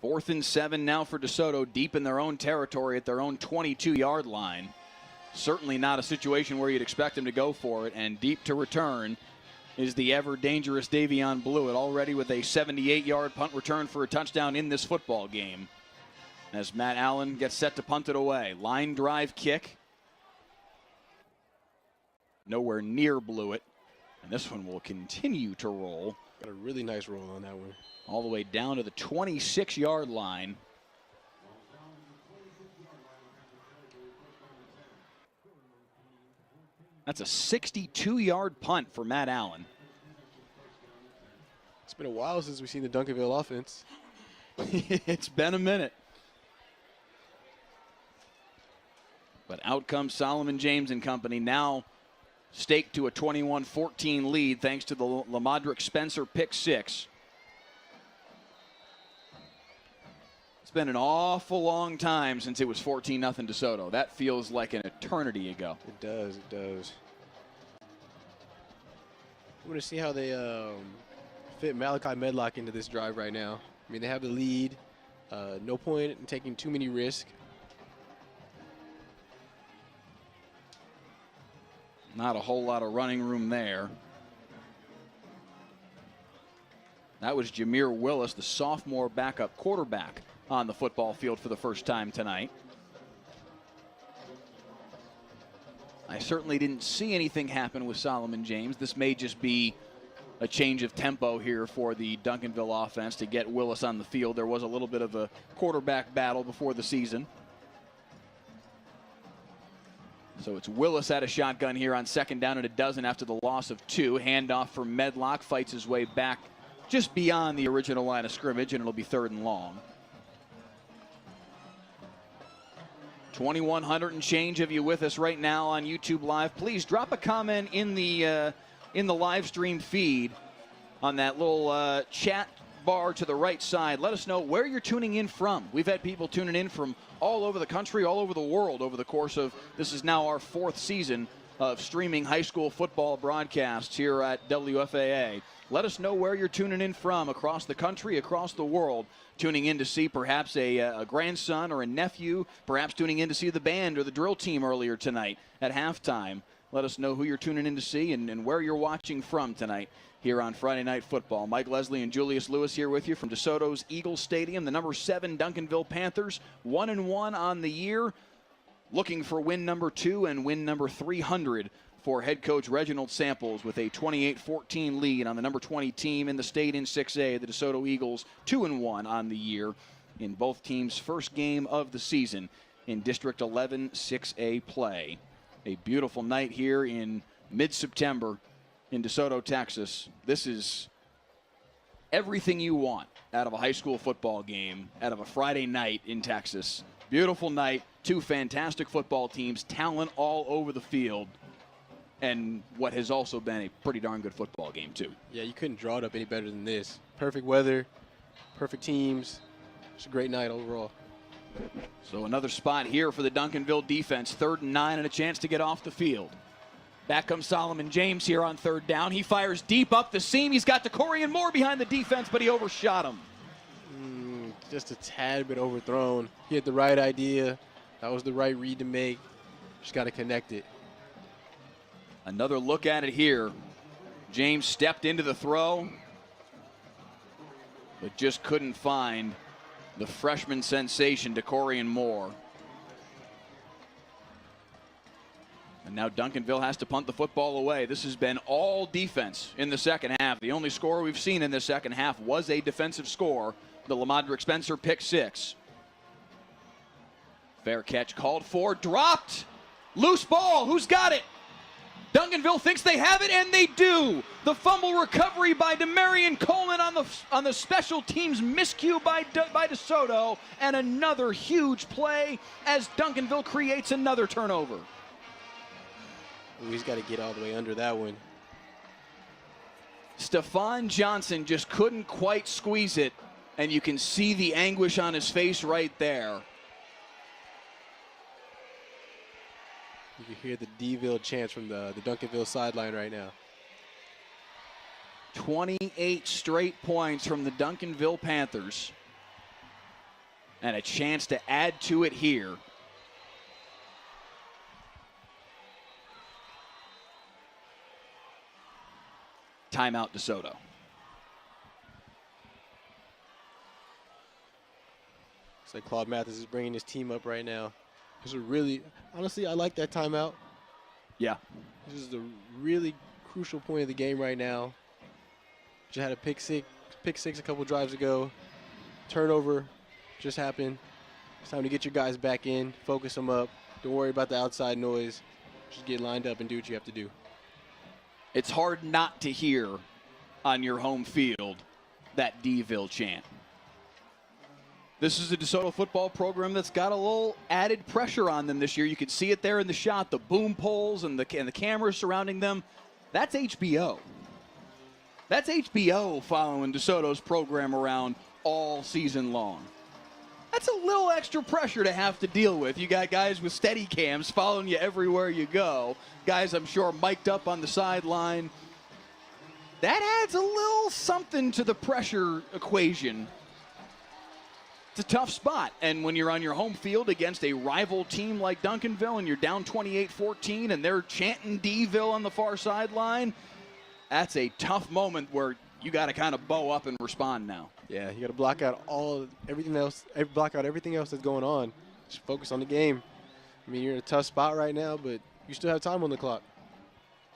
A: 4th and 7 now for DeSoto, deep in their own territory at their own 22-yard line. Certainly not a situation where you'd expect them to go for it, and deep to return is the ever-dangerous Davion Blewett, already with a 78-yard punt return for a touchdown in this football game. As Matt Allen gets set to punt it away. Line drive kick. Nowhere near Blewett. And this one will continue to roll.
B: Got a really nice roll on that one.
A: All the way down to the 26-yard line. That's a 62-yard punt for Matt Allen.
B: It's been a while since we've seen the Duncanville offense.
A: It's been a minute. But out comes Solomon James and company, now staked to a 21-14 lead thanks to the Lamadrick Spencer pick six. It's been an awful long time since it was 14-0 DeSoto. That feels like an eternity ago.
B: It does, it does. We're going to see how they fit Malachi Medlock into this drive right now. I mean, they have the lead. No point in taking too many risks.
A: Not a whole lot of running room there. That was Jameer Willis, the sophomore backup quarterback, on the football field for the first time tonight. I certainly didn't see anything happen with Solomon James. This may just be a change of tempo here for the Duncanville offense to get Willis on the field. There was a little bit of a quarterback battle before the season. So it's Willis at a shotgun here on 2nd down and a dozen after the loss of 2. Handoff for Medlock, fights his way back just beyond the original line of scrimmage, and it'll be 3rd and long. 2,100 and change of you with us right now on YouTube Live. Please drop a comment in the live stream feed on that little chat bar to the right side. Let us know where you're tuning in from. We've had people tuning in from all over the country, all over the world over the course of, this is now our 4th season of streaming high school football broadcasts here at WFAA. Let us know where you're tuning in from across the country, across the world, tuning in to see perhaps a grandson or a nephew, perhaps tuning in to see the band or the drill team earlier tonight at halftime. Let us know who you're tuning in to see and where you're watching from tonight here on Friday Night Football. Mike Leslie and Julius Lewis here with you from DeSoto's Eagle Stadium. The number 7 Duncanville Panthers, 1-1 on the year, looking for win number 2 and win number 300 for head coach Reginald Samples with a 28-14 lead on the number 20 team in the state in 6A. The DeSoto Eagles 2-1 on the year in both teams' first game of the season in District 11 6A play. A beautiful night here in mid-September in DeSoto, Texas. This is everything you want out of a high school football game, out of a Friday night in Texas. Beautiful night, 2 fantastic football teams, talent all over the field, and what has also been a pretty darn good football game, too.
B: Yeah, you couldn't draw it up any better than this. Perfect weather, perfect teams. It's a great night overall.
A: So another spot here for the Duncanville defense, 3rd and 9 and a chance to get off the field. Back comes Solomon James here on 3rd down. He fires deep up the seam. He's got Decorian Moore behind the defense, but he overshot him.
B: Just a tad bit overthrown. He had the right idea. That was the right read to make. Just got to connect it.
A: Another look at it here. James stepped into the throw, but just couldn't find the freshman sensation, Decorian Moore. And now Duncanville has to punt the football away. This has been all defense in the second half. The only score we've seen in the second half was a defensive score, the Lamadrick Spencer pick 6. Fair catch called for, dropped. Loose ball, who's got it? Duncanville thinks they have it, and they do. The fumble recovery by Demarion Coleman on the special teams miscue by DeSoto, and another huge play as Duncanville creates another turnover.
B: Ooh, he's got to get all the way under that one.
A: Stephon Johnson just couldn't quite squeeze it, and you can see the anguish on his face right there.
B: You can hear the D-ville chants from the Duncanville sideline right now.
A: 28 straight points from the Duncanville Panthers. And a chance to add to it here. Timeout DeSoto.
B: Looks like Claude Mathis is bringing his team up right now. This is honestly, I like that timeout.
A: Yeah.
B: This is the really crucial point of the game right now. Just had a pick six a couple drives ago. Turnover just happened. It's time to get your guys back in, focus them up. Don't worry about the outside noise. Just get lined up and do what you have to do.
A: It's hard not to hear on your home field that D-ville chant. This is a DeSoto football program that's got a little added pressure on them this year. You could see it there in the shot, the boom poles and the cameras surrounding them. That's HBO. That's HBO following DeSoto's program around all season long. That's a little extra pressure to have to deal with. You got guys with steady cams following you everywhere you go. Guys, I'm sure, mic'd up on the sideline. That adds a little something to the pressure equation. It's a tough spot, and when you're on your home field against a rival team like Duncanville and you're down 28-14 and they're chanting D-ville on the far sideline, that's a tough moment where you got to kind of bow up and respond now.
B: Yeah, you got to block out everything else that's going on. Just focus on the game. I mean, you're in a tough spot right now, but you still have time on the clock.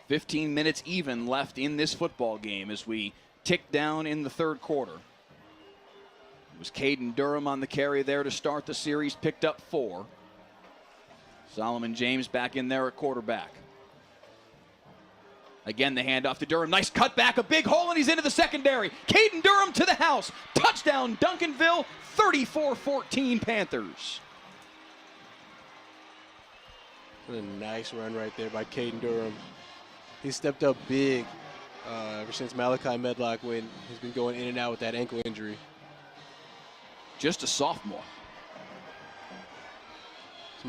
A: 15 minutes even left in this football game as we tick down in the third quarter. It was Caden Durham on the carry there to start the series, picked up 4. Solomon James back in there at quarterback. Again, the handoff to Durham. Nice cutback, a big hole, and he's into the secondary. Caden Durham to the house. Touchdown, Duncanville, 34-14 Panthers.
B: What a nice run right there by Caden Durham. He stepped up big ever since Malachi Medlock when he's been going in and out with that ankle injury.
A: Just a sophomore.
B: This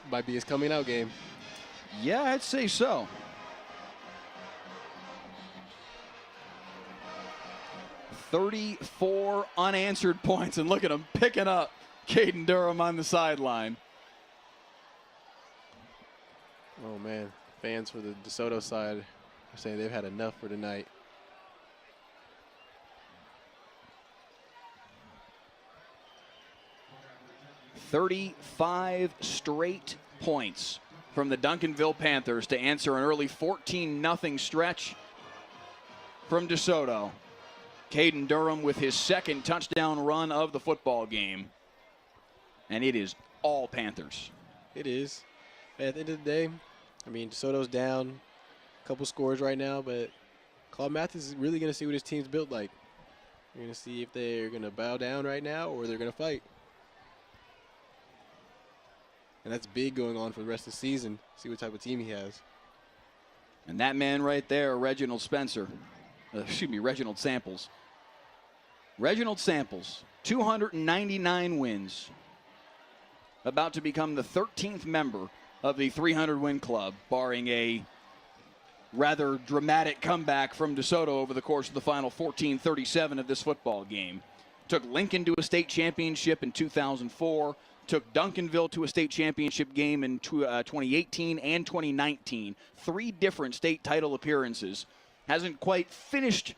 B: might be his coming out game.
A: Yeah, I'd say so. 34 unanswered points, and look at him picking up Caden Durham on the sideline.
B: Oh, man. Fans for the DeSoto side are saying they've had enough for tonight.
A: "35 straight points from the Duncanville Panthers to answer an early 14-0 stretch from DeSoto. Caden Durham with his second touchdown run of the football game. And it is all Panthers.
B: It is. At the end of the day, I mean, DeSoto's down a couple scores right now, but Claude Mathis is really going to see what his team's built like. You're going to see if they're going to bow down right now or they're going to fight. And that's big going on for the rest of the season. See what type of team he has.
A: And that man right there, Reginald Samples. Reginald Samples, 299 wins. About to become the 13th member of the 300-win club, barring a rather dramatic comeback from DeSoto over the course of the final 14:37 of this football game. Took Lincoln to a state championship in 2004. Took Duncanville to a state championship game in 2018 and 2019. 3 different state title appearances. Hasn't quite finished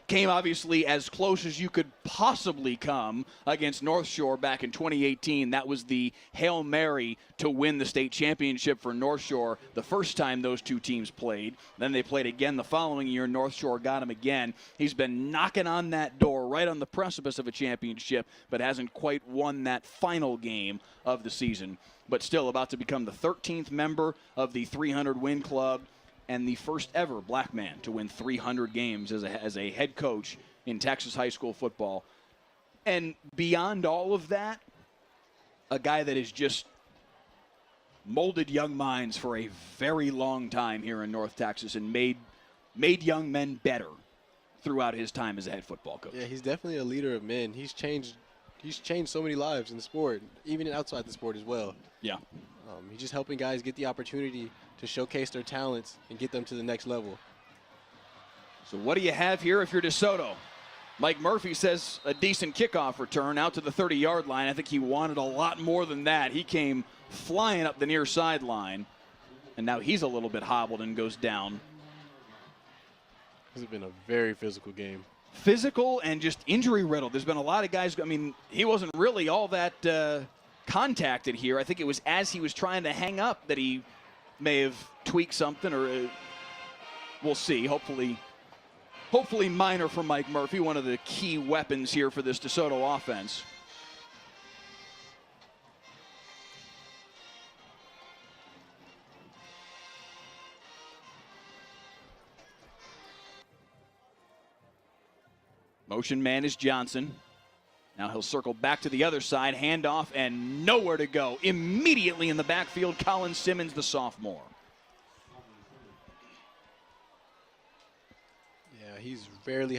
A: came obviously as close as you could possibly come against North Shore back in 2018. That was the Hail Mary to win the state championship for North Shore the first time those two teams played. Then they played again the following year. North Shore got him again. He's been knocking on that door right on the precipice of a championship, but hasn't quite won that final game of the season. But still about to become the 13th member of the 300-win club, and the first ever black man to win 300 games as a head coach in Texas high school football. And beyond all of that, a guy that has just molded young minds for a very long time here in North Texas and made young men better throughout his time as a head football coach.
B: Yeah, he's definitely a leader of men. He's changed so many lives in the sport, even outside the sport as well.
A: Yeah.
B: He's just helping guys get the opportunity to showcase their talents and get them to the next level.
A: So what do you have here if you're DeSoto? Mike Murphy says a decent kickoff return out to the 30-yard line. I think he wanted a lot more than that. He came flying up the near sideline, and now he's a little bit hobbled and goes down.
B: This has been a very physical game.
A: Physical and just injury-riddled. There's been a lot of guys. I mean, he wasn't really all that contacted here. I think it was as he was trying to hang up that he may have tweaked something, or we'll see. Hopefully minor for Mike Murphy, one of the key weapons here for this DeSoto offense. Motion man is Johnson. Now he'll circle back to the other side, handoff, and nowhere to go. Immediately in the backfield, Colin Simmons, the sophomore.
B: Yeah, he's very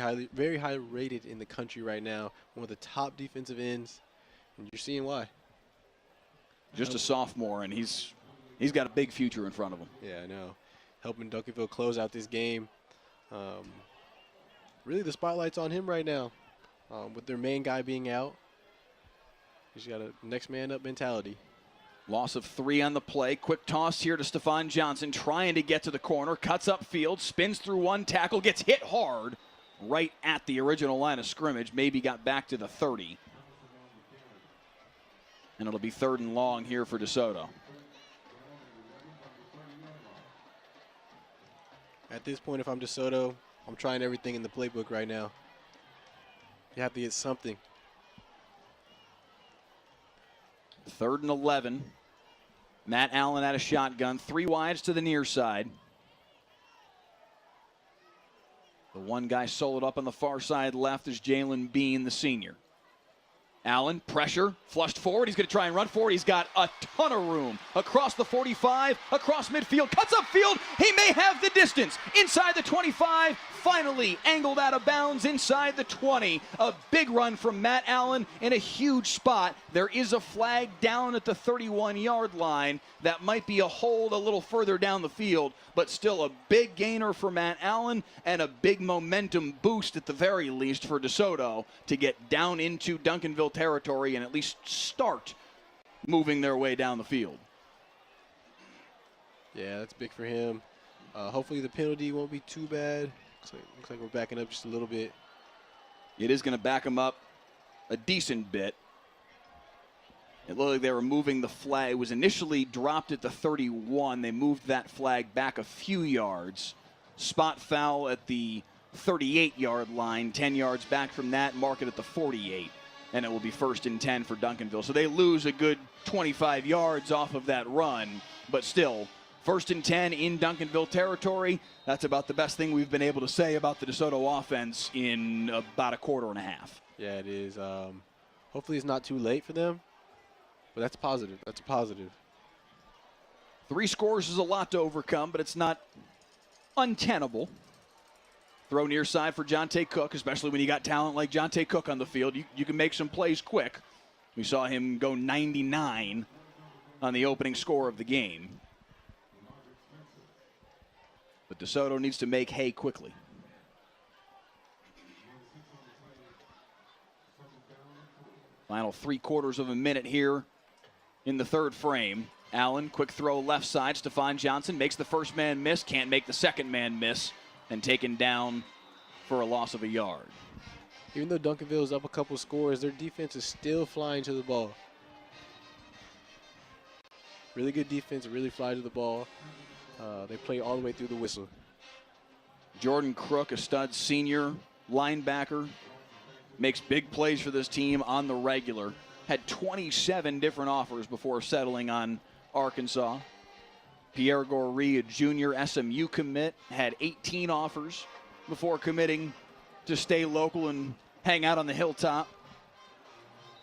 B: high rated in the country right now. One of the top defensive ends, and you're seeing why.
A: Just a sophomore, and he's got a big future in front of him.
B: Yeah, I know. Helping Duncanville close out this game. Really, the spotlight's on him right now. With their main guy being out, he's got a next man up mentality.
A: Loss of 3 on the play. Quick toss here to Stephon Johnson, trying to get to the corner. Cuts upfield, spins through one tackle, gets hit hard right at the original line of scrimmage. Maybe got back to the 30. And it'll be 3rd and long here for DeSoto.
B: At this point, if I'm DeSoto, I'm trying everything in the playbook right now. You have to get something.
A: 3rd and 11. Matt Allen at a shotgun. 3 wides to the near side. The one guy soloed up on the far side left is Jalen Bean, the senior. Allen, pressure, flushed forward. He's going to try and run forward. He's got a ton of room. Across the 45, across midfield, cuts upfield. He may have the distance. Inside the 25, finally angled out of bounds inside the 20. A big run from Matt Allen in a huge spot. There is a flag down at the 31-yard line. That might be a hold a little further down the field, but still a big gainer for Matt Allen and a big momentum boost at the very least for DeSoto to get down into Duncanville territory and at least start moving their way down the field.
B: Yeah, that's big for him. Hopefully the penalty won't be too bad. Looks like we're backing up just a little bit.
A: It is going to back him up a decent bit. It looked like they were moving the flag. It was initially dropped at the 31. They moved that flag back a few yards. Spot foul at the 38-yard line, 10 yards back from that, mark it at the 48. And it will be 1st and 10 for Duncanville. So they lose a good 25 yards off of that run, but still, 1st and 10 in Duncanville territory. That's about the best thing we've been able to say about the DeSoto offense in about a quarter and a half.
B: Yeah, it is. Hopefully it's not too late for them, but that's positive. That's a positive.
A: 3 scores is a lot to overcome, but it's not untenable. Throw near side for Jonte Cook, especially when you got talent like Jonte Cook on the field. You can make some plays quick. We saw him go 99 on the opening score of the game. But DeSoto needs to make hay quickly. Final 3/4 of a minute here in the 3rd frame. Allen, quick throw left side. Stephon Johnson makes the first man miss, can't make the second man miss, and taken down for a loss of a yard.
B: Even though Duncanville is up a couple scores, their defense is still flying to the ball. Really good defense, really fly to the ball. They play all the way through the whistle.
A: Jordan Crook, a stud senior linebacker, makes big plays for this team on the regular. Had 27 different offers before settling on Arkansas. Pierre Goree, a junior SMU commit, had 18 offers before committing to stay local and hang out on the hilltop.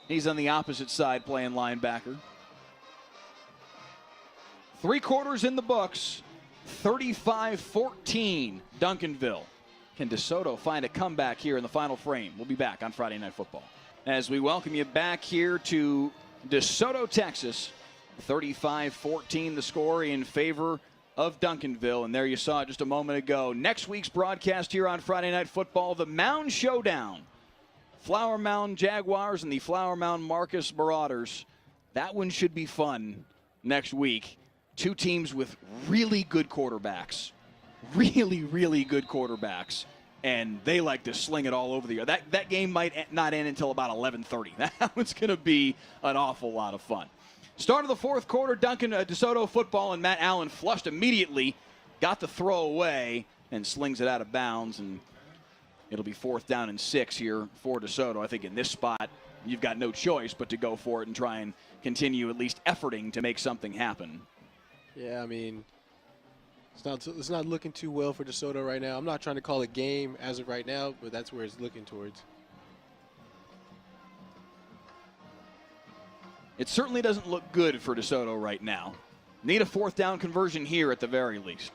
A: He's on the opposite side playing linebacker. 3 quarters in the books, 35-14 Duncanville. Can DeSoto find a comeback here in the final frame? We'll be back on Friday Night Football. As we welcome you back here to DeSoto, Texas. 35-14 the score in favor of Duncanville. And there you saw it just a moment ago. Next week's broadcast here on Friday Night Football, the Mound Showdown. Flower Mound Jaguars and the Flower Mound Marcus Marauders. That one should be fun next week. 2 teams with really good quarterbacks. Really, really good quarterbacks. And they like to sling it all over the yard. That game might not end until about 11:30. That one's going to be an awful lot of fun. Start of the 4th quarter, DeSoto football, and Matt Allen flushed immediately. Got the throw away and slings it out of bounds. And it'll be 4th down and 6 here for DeSoto. I think in this spot, you've got no choice but to go for it and try and continue at least efforting to make something happen.
B: Yeah, I mean, it's not looking too well for DeSoto right now. I'm not trying to call it game as of right now, but that's where it's looking towards.
A: It certainly doesn't look good for DeSoto right now. Need a 4th down conversion here at the very least.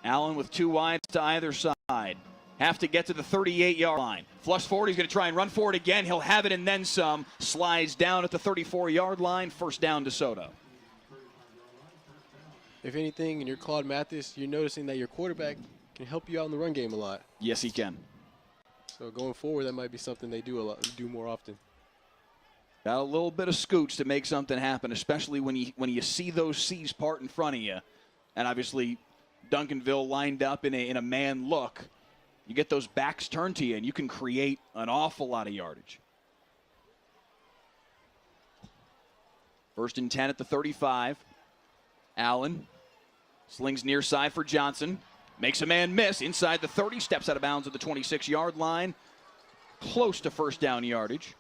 A: Allen with 2 wides to either side. Have to get to the 38-yard line. Flush forward, he's going to try and run for it again. He'll have it and then some. Slides down at the 34-yard line. 1st down DeSoto.
B: If anything, and you're Claude Mathis, you're noticing that your quarterback can help you out in the run game a lot.
A: Yes, he can.
B: So going forward, that might be something they do more often.
A: Got a little bit of scooch to make something happen, especially when you see those C's part in front of you. And obviously, Duncanville lined up in a man look. You get those backs turned to you, and you can create an awful lot of yardage. 1st and 10 at the 35. Allen slings near side for Johnson. Makes a man miss inside the 30. Steps out of bounds at the 26-yard line. Close to 1st down yardage.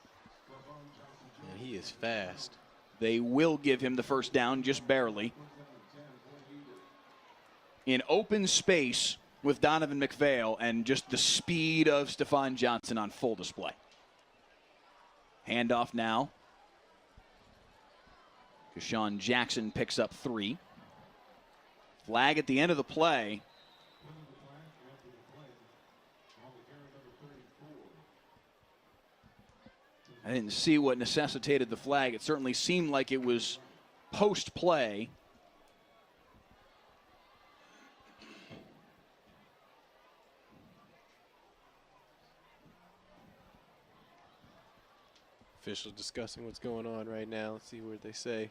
B: Man, he is fast.
A: They will give him the 1st down, just barely. In open space with Donovan McPhail and just the speed of Stephon Johnson on full display. Handoff now. Keshawn Jackson picks up 3. Flag at the end of the play. I didn't see what necessitated the flag. It certainly seemed like it was post-play.
B: Officials discussing what's going on right now. Let's see what they say.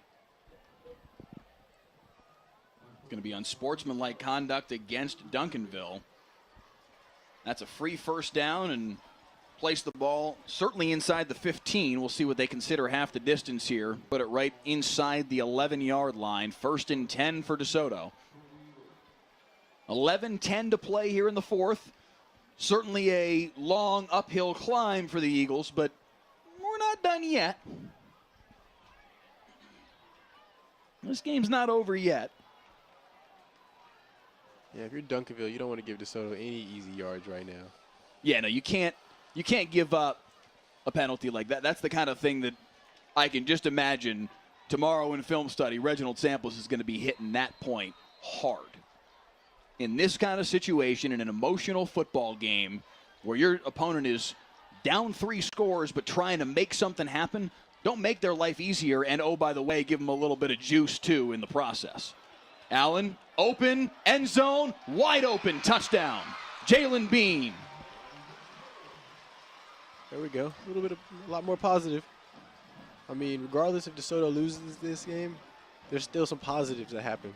A: Going to be unsportsmanlike conduct against Duncanville. That's a free 1st down and place the ball certainly inside the 15. We'll see what they consider half the distance here. Put it right inside the 11-yard line. 1st and 10 for DeSoto. 11-10 to play here in the 4th. Certainly a long uphill climb for the Eagles, but we're not done yet. This game's not over yet.
B: Yeah, if you're Duncanville, you don't want to give DeSoto any easy yards right now.
A: Yeah, no, you can't give up a penalty like that. That's the kind of thing that I can just imagine tomorrow in film study, Reginald Samples is going to be hitting that point hard. In this kind of situation, in an emotional football game where your opponent is down 3 scores but trying to make something happen, don't make their life easier. And, oh, by the way, give them a little bit of juice, too, in the process. Allen, open, end zone, wide open, touchdown. Jalen Bean.
B: There we go. A lot more positive. I mean, regardless if DeSoto loses this game, there's still some positives that happen.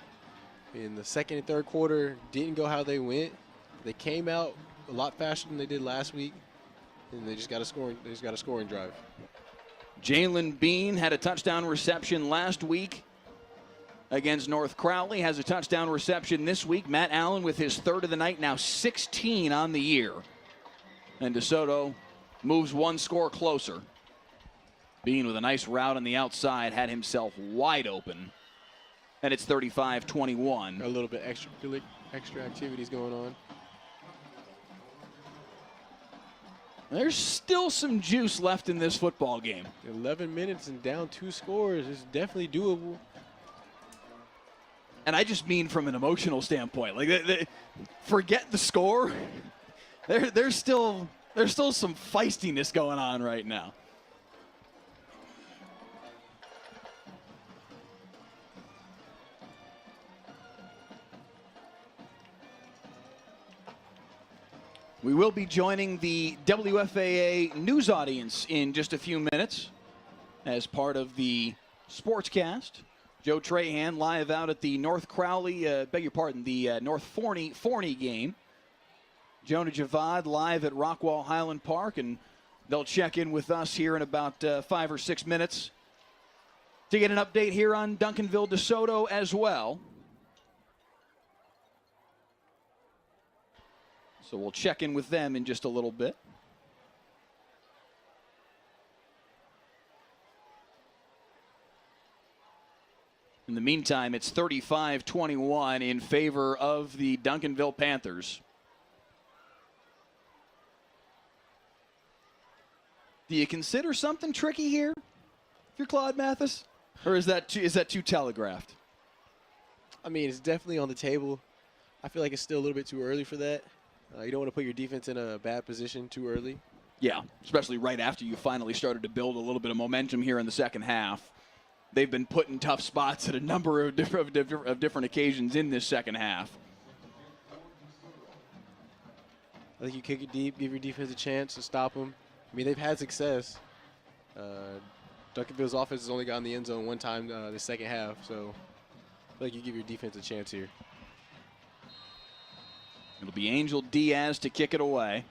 B: In the second and third quarter, didn't go how they went. They came out a lot faster than they did last week, and they just got a scoring drive.
A: Jalen Bean had a touchdown reception last week against North Crowley, has a touchdown reception this week. Matt Allen with his third of the night, now 16 on the year. And DeSoto moves one score closer. Bean with a nice route on the outside had himself wide open. And it's 35-21.
B: A little bit extra activities going on.
A: There's still some juice left in this football game.
B: 11 minutes and down 2 scores is definitely doable.
A: And I just mean from an emotional standpoint. Like, forget the score. There's still some feistiness going on right now. We will be joining the WFAA news audience in just a few minutes as part of the sportscast. Joe Trahan live out at the North Crowley, the North Forney game. Jonah Javad live at Rockwall Highland Park, and they'll check in with us here in about 5 or 6 minutes to get an update here on Duncanville-Desoto as well. So we'll check in with them in just a little bit. In the meantime, it's 35-21 in favor of the Duncanville Panthers. Do you consider something tricky here if you're Claude Mathis? Or is that too telegraphed?
B: I mean, it's definitely on the table. I feel like it's still a little bit too early for that. You don't want to put your defense in a bad position too early.
A: Yeah, especially right after you finally started to build a little bit of momentum here in the second half. They've been put in tough spots at a number of different occasions in this second half.
B: I think you kick it deep, give your defense a chance to stop them. I mean, they've had success. Duncanville's offense has only gotten the end zone one time the second half, so I feel like you give your defense a chance here.
A: It'll be Angel Diaz to kick it away.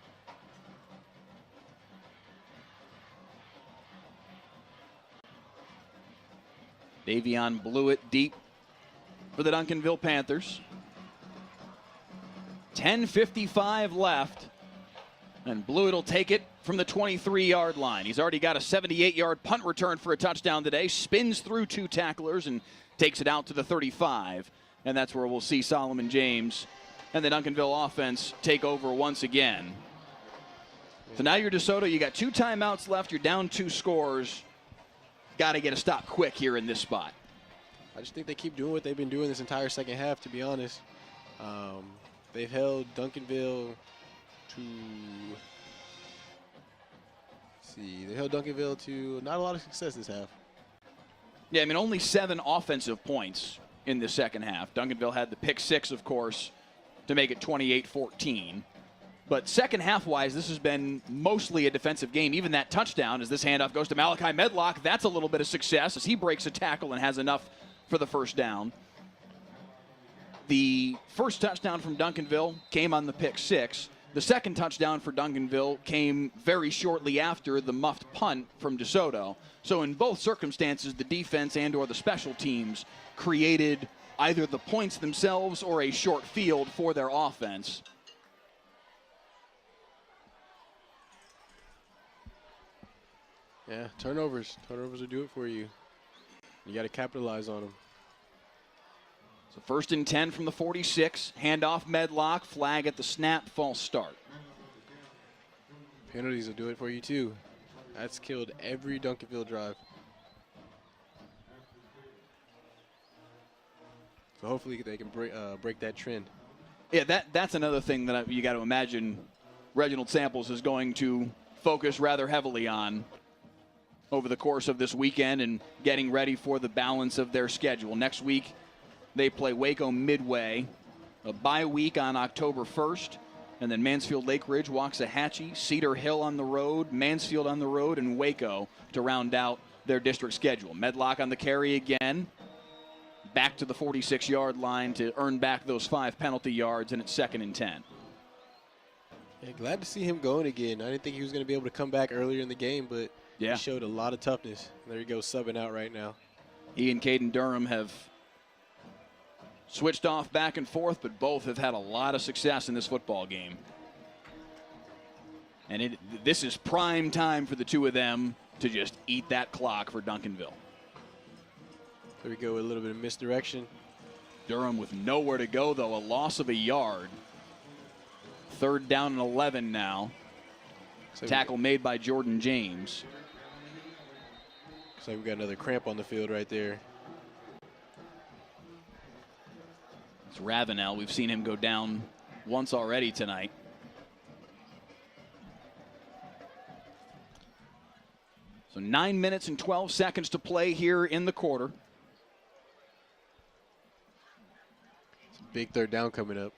A: Davion blew it deep for the Duncanville Panthers. 10:55 left. And Blewett will take it from the 23-yard line. He's already got a 78-yard punt return for a touchdown today. Spins through 2 tacklers and takes it out to the 35. And that's where we'll see Solomon James and the Duncanville offense take over once again. So now you're DeSoto. You got 2 timeouts left. You're down 2 scores. Got to get a stop quick here in this spot.
B: I just think they keep doing what they've been doing this entire second half, to be honest. They've held Duncanville to, they held Duncanville to not a lot of success this half.
A: Yeah, I mean, only 7 offensive points in the second half. Duncanville had the pick 6, of course, to make it 28-14. But second half-wise, this has been mostly a defensive game. Even that touchdown, as this handoff goes to Malachi Medlock, that's a little bit of success as he breaks a tackle and has enough for the first down. The first touchdown from Duncanville came on the pick 6. The second touchdown for Duncanville came very shortly after the muffed punt from DeSoto. So in both circumstances, the defense and or the special teams created either the points themselves or a short field for their offense.
B: Yeah, turnovers. Turnovers will do it for you. You got to capitalize on them.
A: So 1st and 10 from the 46. Handoff Medlock. Flag at the snap. False start.
B: Penalties will do it for you, too. That's killed every Duncanville drive. So hopefully they can break that trend.
A: Yeah, that's another thing that you got to imagine Reginald Samples is going to focus rather heavily on over the course of this weekend and getting ready for the balance of their schedule. Next week, they play Waco Midway, a bye week on October 1st, and then Mansfield Lake Ridge, Waxahachie, Cedar Hill on the road, Mansfield on the road, and Waco to round out their district schedule. Medlock on the carry again. back to the 46-yard line to earn back those 5 penalty yards, and it's 2nd and 10.
B: Yeah, glad to see him going again. I didn't think he was going to be able to come back earlier in the game, but
A: yeah,
B: he showed a lot of toughness. There he goes, subbing out right now.
A: He and Caden Durham have switched off back and forth, but both have had a lot of success in this football game. And this is prime time for the two of them to just eat that clock for Duncanville.
B: There we go, with a little bit of misdirection.
A: Durham with nowhere to go, though, a loss of a yard. 3rd down and 11 now. Tackle made by Jordan James.
B: Looks like we got another cramp on the field right there.
A: It's Ravenel. We've seen him go down once already tonight. So 9 minutes and 12 seconds to play here in the quarter.
B: It's a big 3rd down coming up.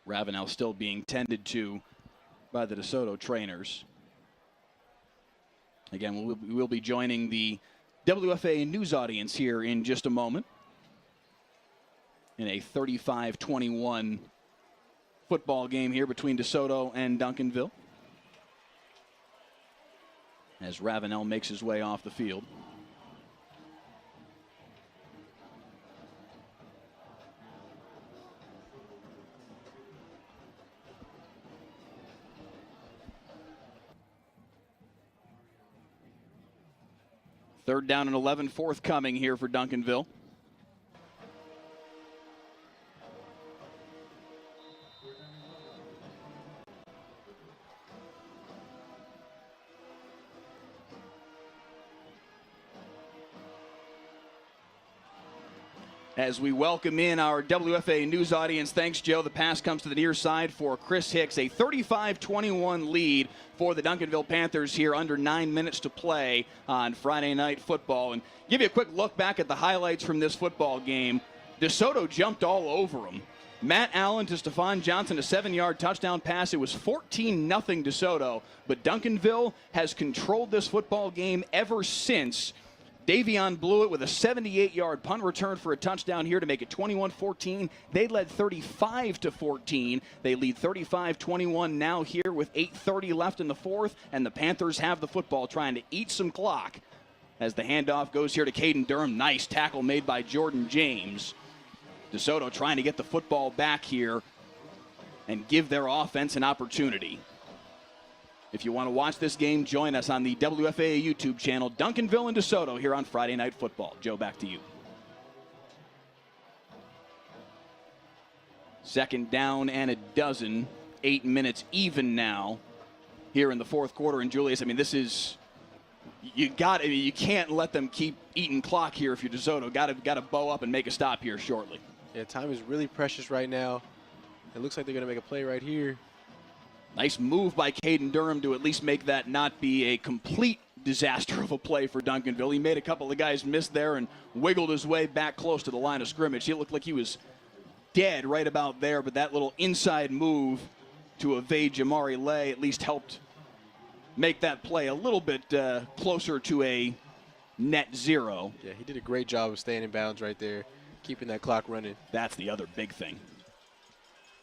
A: Ravenel still being tended to by the DeSoto trainers. Again, we'll be joining the WFA news audience here in just a moment in a 35-21 football game here between DeSoto and Duncanville, as Ravenel makes his way off the field. Third down and 11 forthcoming here for Duncanville. As we welcome in our WFA news audience. Thanks, Joe. The pass comes to the near side for Chris Hicks. A 35-21 lead for the Duncanville Panthers here, under 9 minutes to play on Friday Night Football. And give you a quick look back at the highlights from this football game. DeSoto jumped all over them. Matt Allen to Stephon Johnson, a 7-yard touchdown pass. It was 14-0 DeSoto, but Duncanville has controlled this football game ever since. Davion Blewett with a 78-yard punt return for a touchdown here to make it 21-14. They led 35-14. They lead 35-21 now here with 8:30 left in the fourth, and the Panthers have the football, trying to eat some clock as the handoff goes here to Caden Durham. Nice tackle made by Jordan James. DeSoto trying to get the football back here and give their offense an opportunity. If you want to watch this game, join us on the WFAA YouTube channel, Duncanville and DeSoto, here on Friday Night Football. Joe, back to you. 2nd down and a dozen. 8 minutes even now here in the fourth quarter. And Julius, I mean, this is, you can't let them keep eating clock here if you're DeSoto. Got to bow up and make a stop here shortly.
B: Yeah, time is really precious right now. It looks like they're going to make a play right here.
A: Nice move by Caden Durham to at least make that not be a complete disaster of a play for Duncanville. He made a couple of guys miss there and wiggled his way back close to the line of scrimmage. He looked like he was dead right about there, but that little inside move to evade Jamari Lay at least helped make that play a little bit closer to a net zero.
B: Yeah, he did a great job of staying in bounds right there, keeping that clock running.
A: That's the other big thing.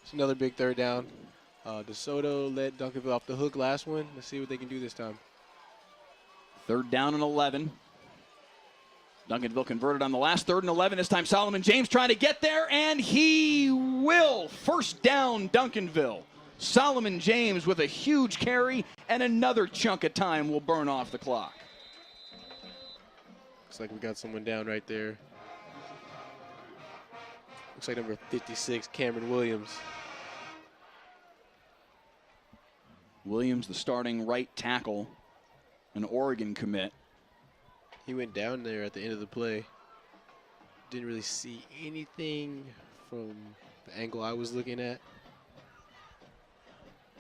B: It's another big 3rd down. DeSoto let Duncanville off the hook last one. Let's see what they can do this time.
A: 3rd down and 11. Duncanville converted on the last 3rd and 11. This time Solomon James trying to get there, and he will. 1st down Duncanville. Solomon James with a huge carry, and another chunk of time will burn off the clock.
B: Looks like we got someone down right there. Looks like number 56, Cameron Williams.
A: Williams, the starting right tackle, an Oregon commit.
B: He went down there at the end of the play. Didn't really see anything from the angle I was looking at.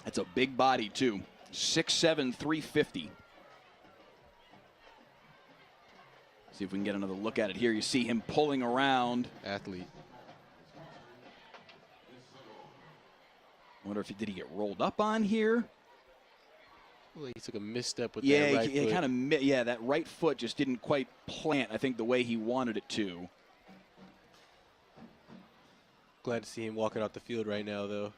A: That's a big body, too. 6'7", 350. See if we can get another look at it here. You see him pulling around.
B: Athlete.
A: Wonder if did he get rolled up on here?
B: Well, he took a misstep with that right foot.
A: Kind of, yeah, that right foot just didn't quite plant, I think, the way he wanted it to.
B: Glad to see him walking out the field right now, though.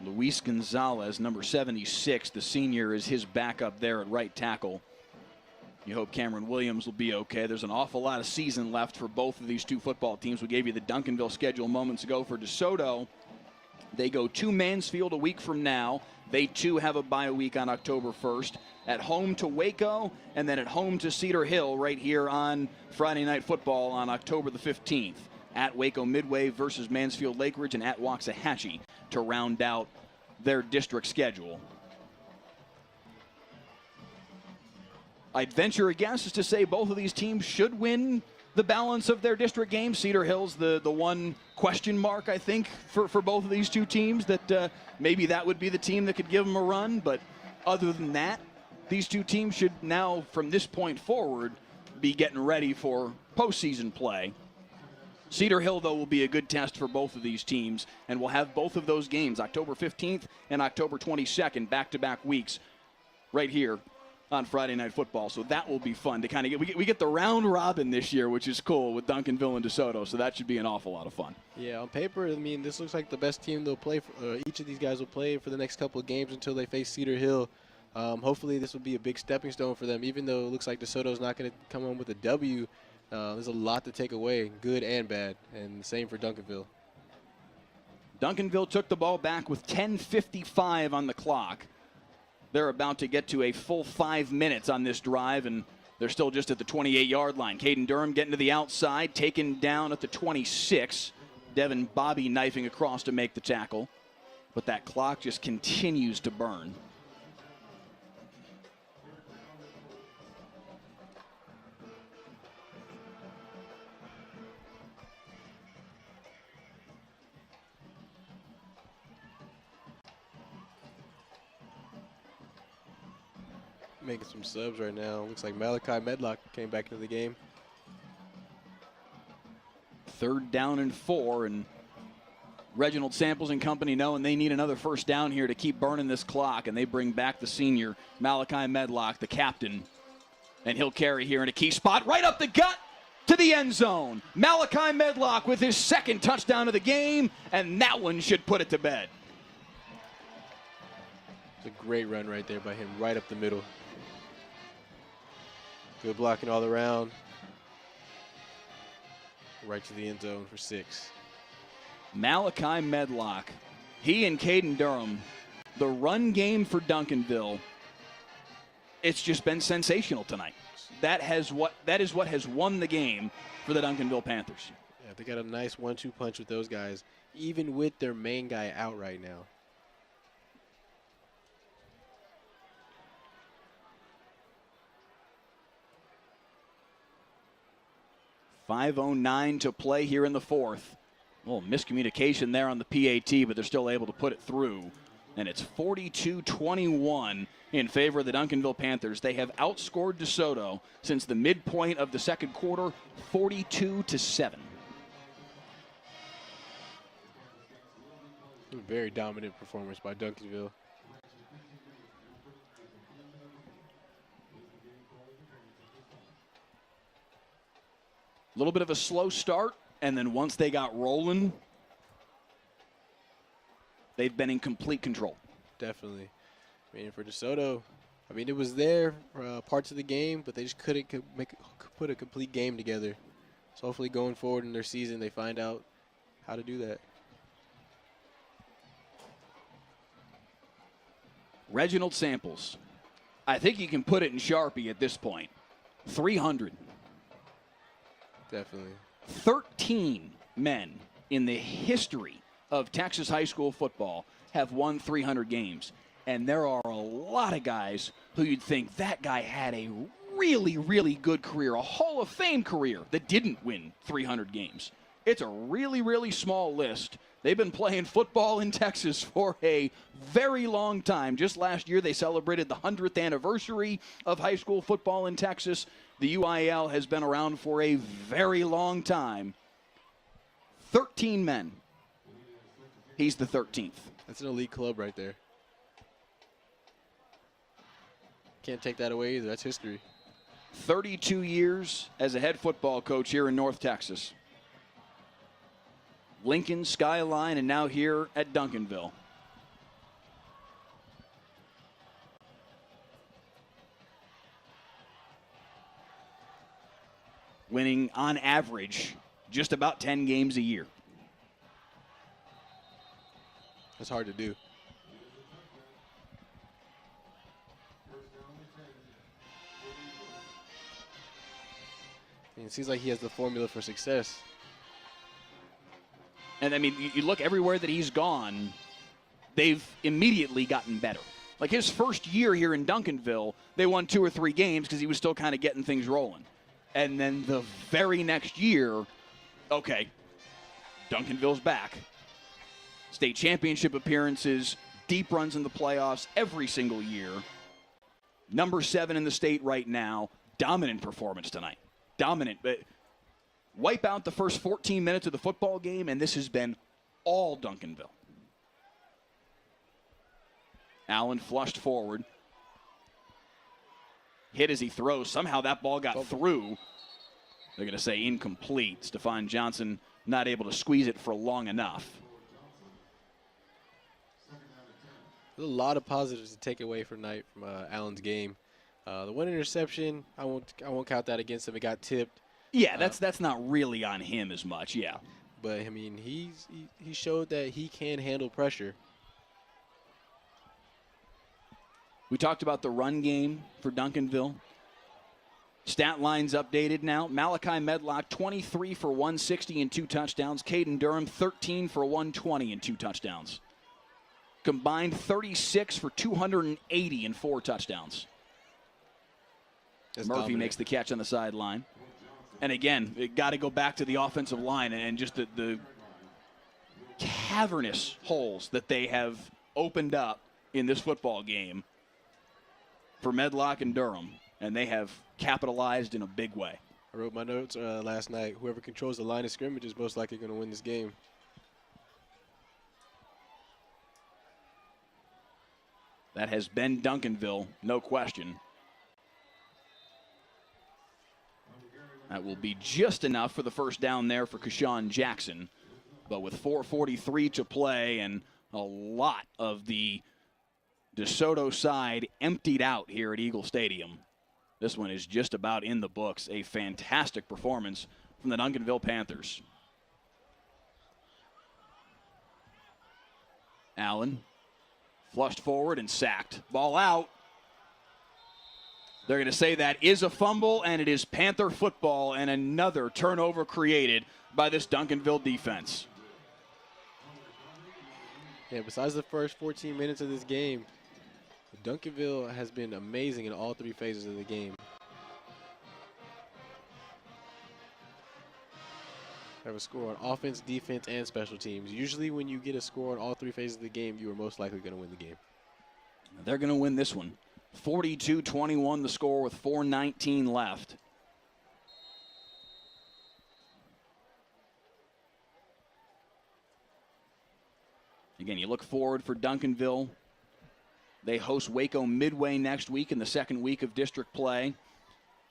A: Luis Gonzalez, number 76, the senior, is his backup there at right tackle. You hope Cameron Williams will be okay. There's an awful lot of season left for both of these two football teams. We gave you the Duncanville schedule moments ago for DeSoto. They go to Mansfield a week from now. They, too, have a bye week on October 1st. At home to Waco, and then at home to Cedar Hill right here on Friday Night Football on October the 15th. At Waco Midway versus Mansfield Lake Ridge, and at Waxahachie to round out their district schedule. I'd venture a guess is to say both of these teams should win the balance of their district games. Cedar Hill's the one question mark, I think, for both of these two teams, that maybe that would be the team that could give them a run. But other than that, these two teams should now, from this point forward, be getting ready for postseason play. Cedar Hill, though, will be a good test for both of these teams, and we'll have both of those games, October 15th and October 22nd, back-to-back weeks right here on Friday Night Football. So that will be fun to kind of get. We get the round robin this year, which is cool, with Duncanville and DeSoto, so that should be an awful lot of fun.
B: Yeah, on paper, I mean, this looks like the best team they'll play for. Each of these guys will play for the next couple of games until they face Cedar Hill. Hopefully this will be a big stepping stone for them, even though it looks like DeSoto's not going to come home with a W. There's a lot to take away, good and bad, and the same for Duncanville.
A: Duncanville took the ball back with 10:55 on the clock. They're about to get to a full 5 minutes on this drive, and they're still just at the 28-yard line. Caden Durham getting to the outside, taken down at the 26. Devin Bobby knifing across to make the tackle, but that clock just continues to burn.
B: Making some subs right now. Looks like Malachi Medlock came back into the game.
A: 3rd down and 4, and Reginald Samples and company knowing they need another first down here to keep burning this clock, and they bring back the senior, Malachi Medlock, the captain, and he'll carry here in a key spot right up the gut to the end zone. Malachi Medlock with his 2nd touchdown of the game, and that one should put it to bed.
B: It's a great run right there by him, right up the middle. Good blocking all around. Right to the end zone for 6.
A: Malachi Medlock, he and Caden Durham, the run game for Duncanville, it's just been sensational tonight. That is what has won the game for the Duncanville Panthers.
B: Yeah, they got a nice 1-2 punch with those guys, even with their main guy out right now.
A: .509 to play here in the 4th. A little miscommunication there on the PAT, but they're still able to put it through. And it's 42-21 in favor of the Duncanville Panthers. They have outscored DeSoto since the midpoint of the 2nd quarter, 42-7.
B: Very dominant performance by Duncanville.
A: A little bit of a slow start, and then once they got rolling, they've been in complete control.
B: Definitely. I mean, for DeSoto, I mean, it was there parts of the game, but they just couldn't put a complete game together. So hopefully going forward in their season, they find out how to do that.
A: Reginald Samples. I think you can put it in Sharpie at this point. 300.
B: Definitely.
A: 13 men in the history of Texas high school football have won 300 games. And there are a lot of guys who you'd think that guy had a really, really good career, a Hall of Fame career, that didn't win 300 games. It's a really, really small list. They've been playing football in Texas for a very long time. Just last year, they celebrated the 100th anniversary of high school football in Texas. The UIL has been around for a very long time. 13 men. He's the 13th.
B: That's an elite club right there. Can't take that away either. That's history.
A: 32 years as a head football coach here in North Texas. Lincoln, Skyline, and now here at Duncanville. Winning on average just about 10 games a year.
B: That's hard to do. And it seems like he has the formula for success.
A: And I mean, you look everywhere that he's gone, they've immediately gotten better. Like his first year here in Duncanville, they won 2 or 3 games because he was still kind of getting things rolling. And then the very next year, okay, Duncanville's back. State championship appearances, deep runs in the playoffs every single year. Number 7 in the state right now. Dominant performance tonight. Dominant. But wipe out the first 14 minutes of the football game, and this has been all Duncanville. Allen flushed forward. Hit as he throws. Somehow that ball got through. They're going to say incomplete. Stephon Johnson not able to squeeze it for long enough.
B: There's a lot of positives to take away from tonight from Allen's game. The one interception, I won't count that against him. It got tipped.
A: Yeah, that's not really on him as much. Yeah,
B: but I mean, he showed that he can handle pressure.
A: We talked about the run game for Duncanville. Stat lines updated now. Malachi Medlock, 23 for 160 and 2 touchdowns. Caden Durham, 13 for 120 and 2 touchdowns. Combined 36 for 280 and 4 touchdowns.
B: That's
A: Murphy
B: dominant.
A: makes the catch on the sideline. And again, it got to go back to the offensive line and just the cavernous holes that they have opened up in this football game for Medlock and Durham. And they have capitalized in a big way.
B: I wrote my notes last night. Whoever controls the line of scrimmage is most likely going to win this game.
A: That has been Duncanville, no question. That will be just enough for the first down there for Keshawn Jackson. But with 4:43 to play and a lot of the DeSoto side emptied out here at Eagle Stadium, this one is just about in the books. A fantastic performance from the Duncanville Panthers. Allen flushed forward and sacked. Ball out. They're going to say that is a fumble, and it is Panther football, and another turnover created by this Duncanville defense.
B: Yeah, besides the first 14 minutes of this game, Duncanville has been amazing in all 3 phases of the game. Have a score on offense, defense, and special teams. Usually when you get a score on all 3 phases of the game, you are most likely going to win the game.
A: They're going to win this one. 42-21 the score with 4:19 left. Again, you look forward for Duncanville. They host Waco Midway next week in the second week of district play.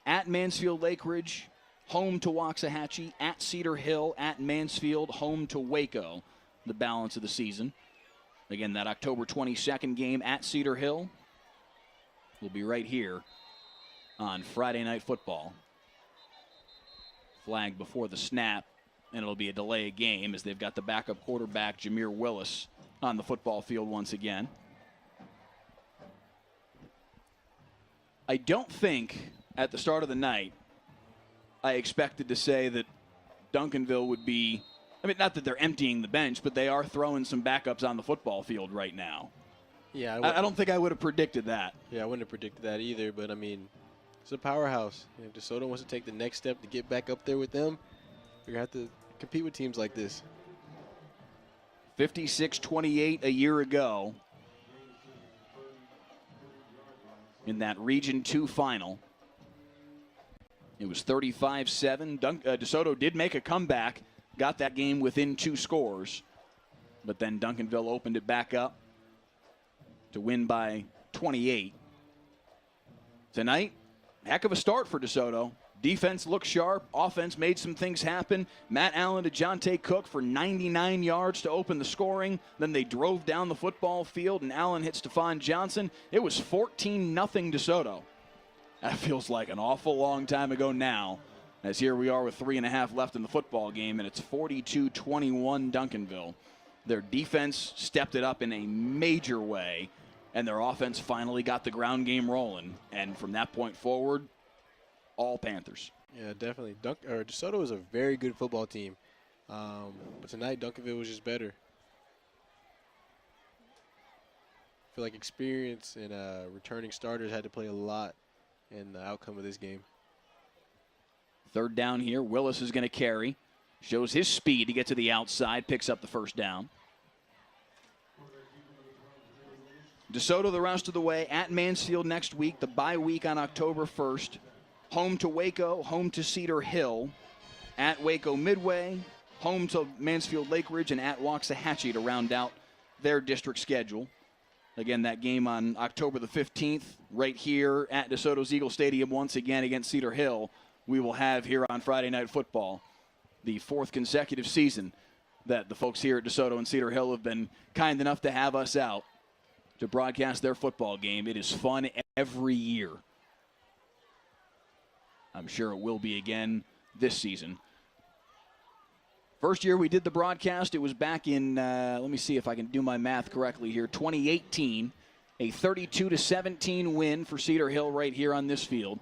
A: At Mansfield Lake Ridge, home to Waxahachie. At Cedar Hill, at Mansfield, home to Waco, the balance of the season. Again, that October 22nd game at Cedar Hill will be right here on Friday Night Football. Flag before the snap, and it'll be a delay game as they've got the backup quarterback, Jameer Willis, on the football field once again. I don't think at the start of the night I expected to say that Duncanville would be, I mean, not that they're emptying the bench, but they are throwing some backups on the football field right now.
B: Yeah,
A: I don't think I would have predicted that.
B: Yeah, I wouldn't have predicted that either, but I mean, it's a powerhouse. If DeSoto wants to take the next step to get back up there with them, you're going to have to compete with teams like this.
A: 56-28 a year ago in that Region 2 final. It was 35-7. DeSoto did make a comeback, got that game within 2 scores, but then Duncanville opened it back up to win by 28. Tonight, heck of a start for DeSoto. Defense looked sharp. Offense made some things happen. Matt Allen to Jonte Cook for 99 yards to open the scoring. Then they drove down the football field, and Allen hit Stephon Johnson. It was 14-0 DeSoto. That feels like an awful long time ago now, as here we are with 3.5 left in the football game, and it's 42-21 Duncanville. Their defense stepped it up in a major way, and their offense finally got the ground game rolling. And from that point forward, all Panthers.
B: Yeah, definitely. DeSoto is a very good football team. But tonight, Duncanville was just better. I feel like experience and returning starters had to play a lot in the outcome of this game.
A: Third down here. Willis is going to carry. Shows his speed to get to the outside. Picks up the first down. DeSoto the rest of the way at Mansfield next week. The bye week on October 1st. Home to Waco, home to Cedar Hill, at Waco Midway, home to Mansfield Lake Ridge, and at Waxahachie to round out their district schedule. Again, that game on October the 15th, right here at DeSoto's Eagle Stadium once again against Cedar Hill, we will have here on Friday Night Football, the 4th consecutive season that the folks here at DeSoto and Cedar Hill have been kind enough to have us out to broadcast their football game. It is fun every year. I'm sure it will be again this season. First year we did the broadcast, it was back in, let me see if I can do my math correctly here, 2018, a 32-17 win for Cedar Hill right here on this field.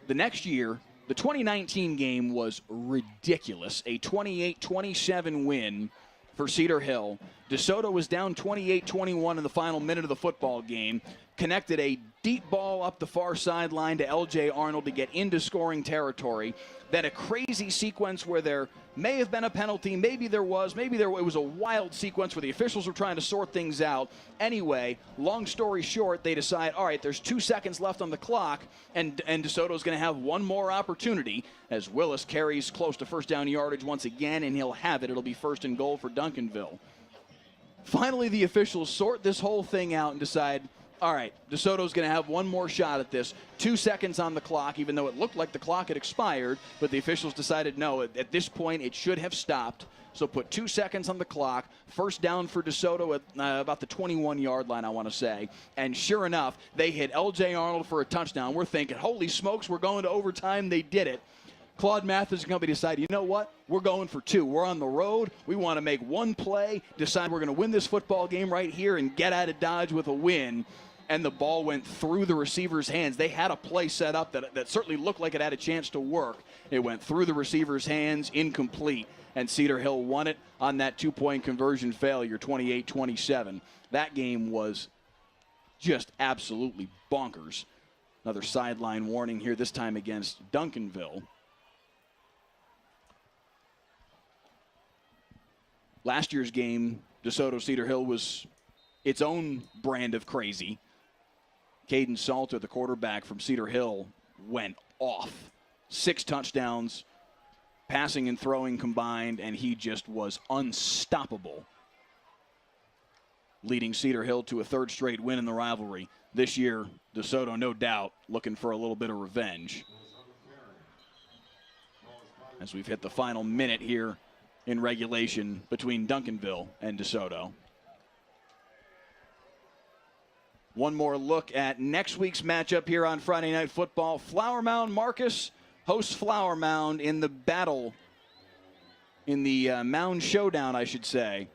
A: The next year, the 2019 game was ridiculous, a 28-27 win for Cedar Hill. DeSoto was down 28-21 in the final minute of the football game, connected a deep ball up the far sideline to L.J. Arnold to get into scoring territory. Then a crazy sequence where there may have been a penalty, maybe there was, it was a wild sequence where the officials were trying to sort things out. Anyway, long story short, they decide, all right, there's 2 seconds left on the clock, and DeSoto's going to have one more opportunity as Willis carries close to first down yardage once again, and he'll have it. It'll be 1st and goal for Duncanville. Finally, the officials sort this whole thing out and decide, all right, DeSoto's going to have one more shot at this. 2 seconds on the clock, even though it looked like the clock had expired, but the officials decided no, at this point it should have stopped. So put 2 seconds on the clock, first down for DeSoto at about the 21-yard line, I want to say. And sure enough, they hit L.J. Arnold for a touchdown. We're thinking, holy smokes, we're going to overtime. They did it. Claude Mathis and company decided, you know what? We're going for 2. We're on the road. We want to make one play, decide we're going to win this football game right here and get out of Dodge with a win. And the ball went through the receiver's hands. They had a play set up that certainly looked like it had a chance to work. It went through the receiver's hands, incomplete. And Cedar Hill won it on that 2-point conversion failure, 28-27. That game was just absolutely bonkers. Another sideline warning here, this time against Duncanville. Last year's game, DeSoto Cedar Hill was its own brand of crazy. Caden Salter, the quarterback from Cedar Hill, went off. 6 touchdowns, passing and throwing combined, and he just was unstoppable, leading Cedar Hill to a 3rd straight win in the rivalry. This year, DeSoto, no doubt, looking for a little bit of revenge. As we've hit the final minute here in regulation between Duncanville and DeSoto. One more look at next week's matchup here on Friday Night Football. Flower Mound Marcus hosts Flower Mound in the battle, in the Mound Showdown, I should say.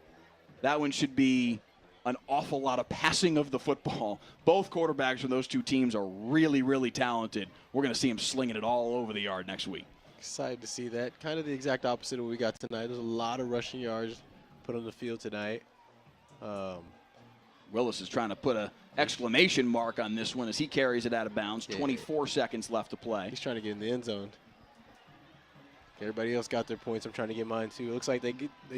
A: That one should be an awful lot of passing of the football. Both quarterbacks from those two teams are really, really talented. We're going to see them slinging it all over the yard next week.
B: Excited to see that. Kind of the exact opposite of what we got tonight. There's a lot of rushing yards put on the field tonight.
A: Willis is trying to put an exclamation mark on this one as he carries it out of bounds. 24 seconds left to play.
B: He's trying to get in the end zone. Everybody else got their points. I'm trying to get mine too. It looks like they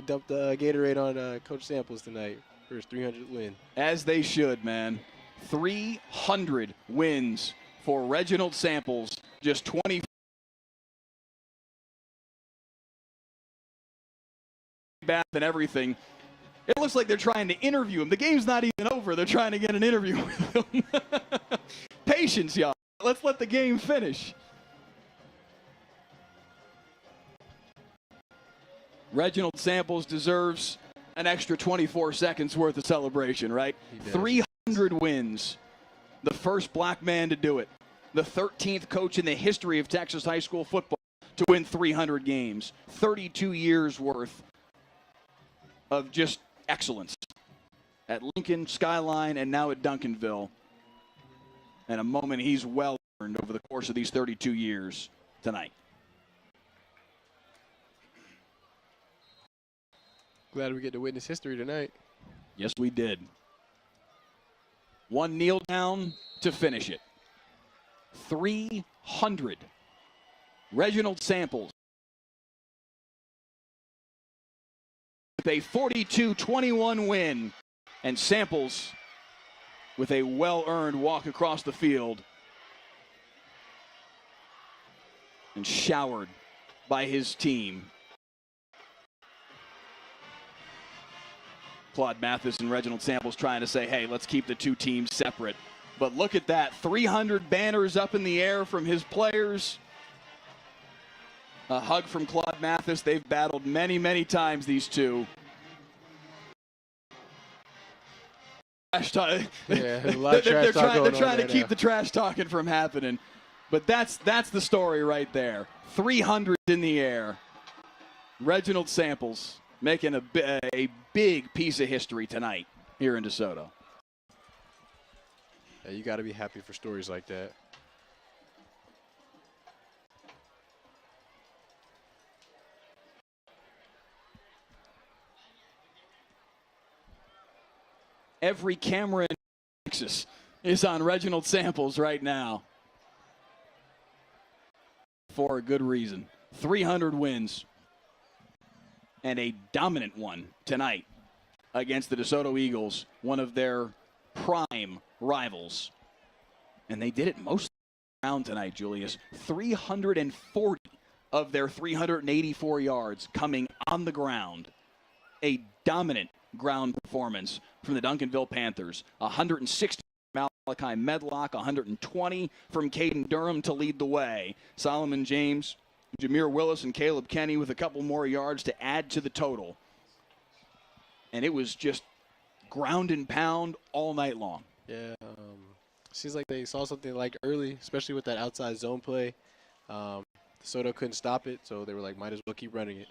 B: dumped the Gatorade on Coach Samples tonight for his 300th win.
A: As they should, man. 300 wins for Reginald Samples. Just 20 bath and everything. It looks like they're trying to interview him. The game's not even over. They're trying to get an interview with him. Patience, y'all. Let's let the game finish. Reginald Samples deserves an extra 24 seconds worth of celebration, right? 300 wins. The first black man to do it. The 13th coach in the history of Texas high school football to win 300 games. 32 years worth of just excellence at Lincoln, Skyline, and now at Duncanville. And a moment he's well earned over the course of these 32 years tonight.
B: Glad we get to witness history tonight.
A: Yes, we did. One kneel down to finish it. 300. Reginald Samples with a 42-21 win, and Samples with a well-earned walk across the field and showered by his team. Claude Mathis and Reginald Samples trying to say, hey, let's keep the two teams separate. But look at that, 300 banners up in the air from his players. A hug from Claude Mathis. They've battled many, many times, these two.
B: Yeah, there's a lot of trash talk going on.
A: They're trying to keep the trash talking from happening. But that's the story right there. 300 in the air. Reginald Samples making a big piece of history tonight here in DeSoto.
B: Yeah, you got to be happy for stories like that.
A: Every camera in Texas is on Reginald Samples right now. For a good reason. 300 wins. And a dominant one tonight against the DeSoto Eagles, one of their prime rivals. And they did it most round tonight, Julius. 340 of their 384 yards coming on the ground. A dominant ground performance from the Duncanville Panthers. 160 from Malachi Medlock, 120 from Caden Durham to lead the way. Solomon James, Jameer Willis, and Caleb Kenny with a couple more yards to add to the total. And it was just ground and pound all night long.
B: Yeah, seems like they saw something like early, especially with that outside zone play. DeSoto couldn't stop it, so they were like, might as well keep running it.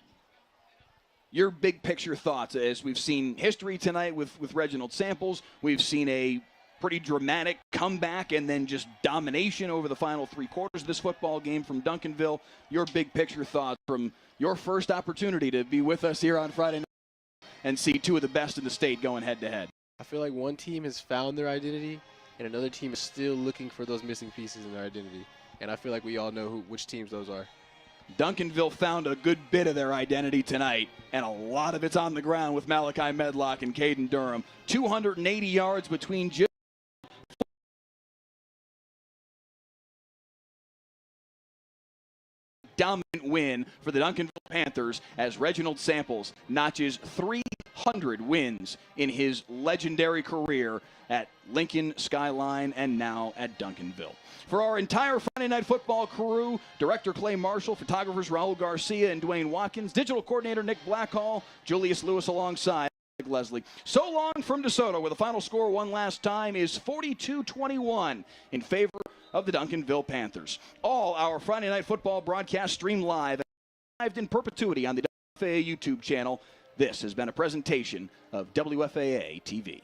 A: Your big picture thoughts, as we've seen history tonight with Reginald Samples. We've seen a pretty dramatic comeback and then just domination over the final three quarters of this football game from Duncanville. Your big picture thoughts from your first opportunity to be with us here on Friday night and see two of the best in the state going head-to-head.
B: I feel like one team has found their identity and another team is still looking for those missing pieces in their identity. And I feel like we all know which teams those are.
A: Duncanville found a good bit of their identity tonight, and a lot of it's on the ground with Malachi Medlock and Caden Durham. 280 yards between dominant win for the Duncanville Panthers as Reginald Samples notches 300 wins in his legendary career at Lincoln, Skyline, and now at Duncanville. For our entire Friday Night Football crew, Director Clay Marshall, photographers Raul Garcia and Dwayne Watkins, Digital Coordinator Nick Blackhall, Julius Lewis alongside Leslie. So long from DeSoto, where the final score one last time is 42-21 in favor of the Duncanville Panthers. All our Friday Night Football broadcasts stream live and in perpetuity on the WFAA YouTube channel. This has been a presentation of WFAA TV.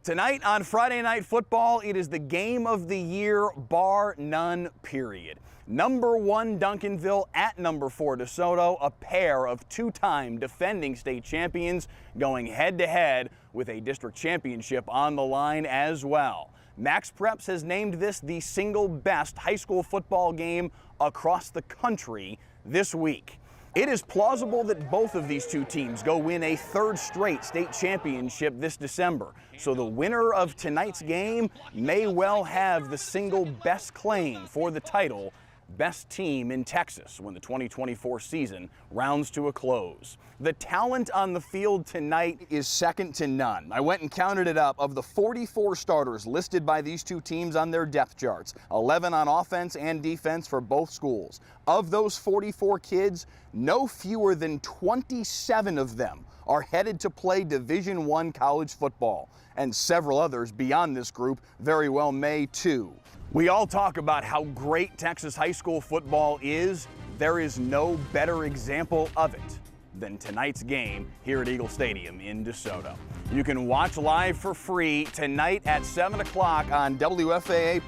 A: Tonight on Friday Night Football, it is the game of the year, bar none, period. Number 1 Duncanville at number 4 DeSoto, a pair of two-time defending state champions going head-to-head with a district championship on the line as well. Max Preps has named this the single best high school football game across the country
C: this week. It is plausible that both of these two teams go win a third straight state championship this December. So the winner of tonight's game may well have the single best claim for the title, best team in Texas, when the 2024 season rounds to a close. The talent on the field tonight is second to none. I went and counted it up. Of the 44 starters listed by these two teams on their depth charts, 11 on offense and defense for both schools. Of those 44 kids, no fewer than 27 of them are headed to play Division I college football, and several others beyond this group very well may too. We all talk about how great Texas high school football is. There is no better example of it than tonight's game here at Eagle Stadium in DeSoto. You can watch live for free tonight at 7 o'clock on WFAA+.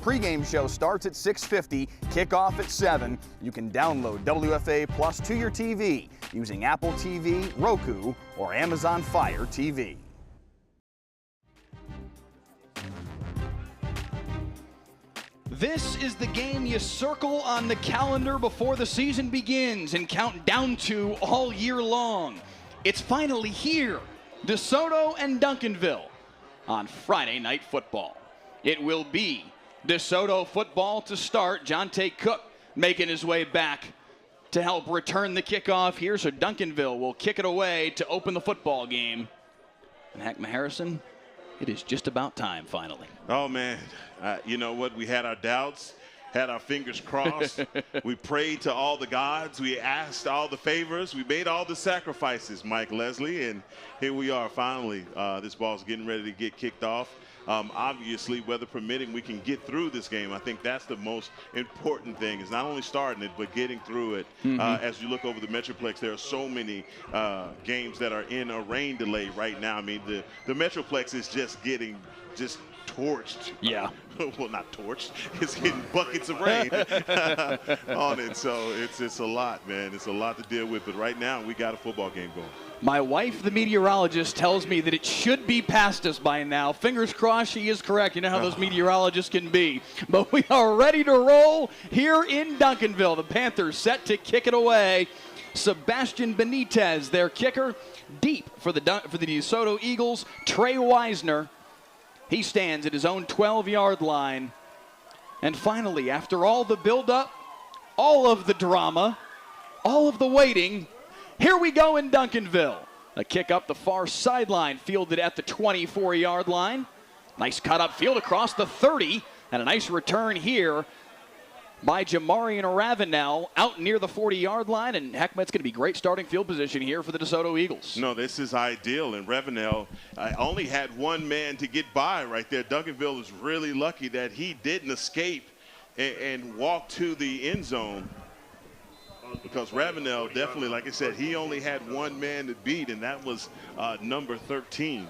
C: Pregame show starts at 6:50, kickoff at 7. You can download WFAA+ to your TV using Apple TV, Roku, or Amazon Fire TV.
A: This is the game you circle on the calendar before the season begins and count down to all year long. It's finally here, DeSoto and Duncanville on Friday Night Football. It will be DeSoto football to start. Jonte Cook making his way back to help return the kickoff here, so Duncanville will kick it away to open the football game. And Heckma Harrison, it is just about time finally.
D: Oh, man. You know what? We had our doubts, had our fingers crossed. We prayed to all the gods. We asked all the favors. We made all the sacrifices, Mike Leslie. And here we are finally. This ball's getting ready to get kicked off. Obviously, weather permitting, we can get through this game. I think that's the most important thing, is not only starting it, but getting through it. As you look over the Metroplex, there are so many games that are in a rain delay right now. I mean, the Metroplex is just getting torched.
A: Yeah.
D: Well, not torched. It's getting buckets of rain on it. So it's a lot, man. It's a lot to deal with. But right now, we got a football game going.
A: My wife, the meteorologist, tells me that it should be past us by now. Fingers crossed she is correct. You know how those meteorologists can be. But we are ready to roll here in Duncanville. The Panthers set to kick it away. Sebastian Benitez, their kicker, deep for the DeSoto Eagles. Trey Wisner, he stands at his own 12-yard line. And finally, after all the buildup, all of the drama, all of the waiting, here we go in Duncanville. A kick up the far sideline, fielded at the 24-yard line. Nice cut up field across the 30, and a nice return here by Jamarian Ravenel out near the 40-yard line. And Heckma, it's going to be great starting field position here for the DeSoto Eagles.
D: No, this is ideal. And Ravenel only had one man to get by right there. Duncanville is really lucky that he didn't escape and walk to the end zone, because Ravenel definitely, like I said, he only had one man to beat, and that was number 13.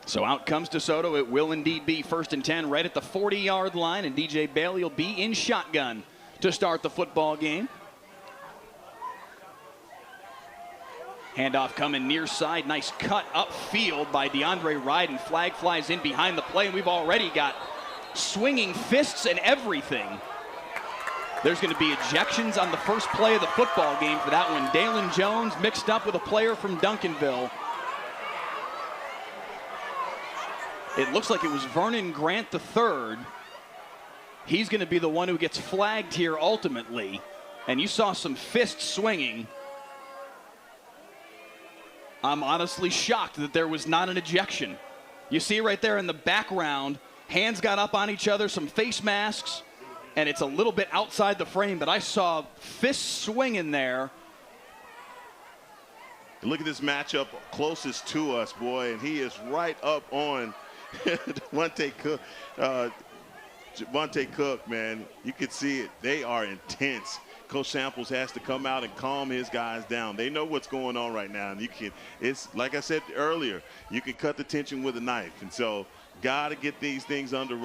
A: So out comes DeSoto. It will indeed be 1st and 10 right at the 40-yard line, and DJ Bailey will be in shotgun to start the football game. Handoff coming near side. Nice cut upfield by DeAndre Ryden. Flag flies in behind the play, and we've already got swinging fists and everything. There's going to be ejections on the first play of the football game for that one. Dalen Jones mixed up with a player from Duncanville. It looks like it was Vernon Grant III. He's going to be the one who gets flagged here ultimately. And you saw some fists swinging. I'm honestly shocked that there was not an ejection. You see right there in the background, hands got up on each other, some face masks, and it's a little bit outside the frame, but I saw fists swinging there.
D: Look at this matchup closest to us, boy, and he is right up on Devontae Cook. Devontae Cook, man, you can see it. They are intense. Coach Samples has to come out and calm his guys down. They know what's going on right now, and it's like I said earlier, you can cut the tension with a knife, and so got to get these things under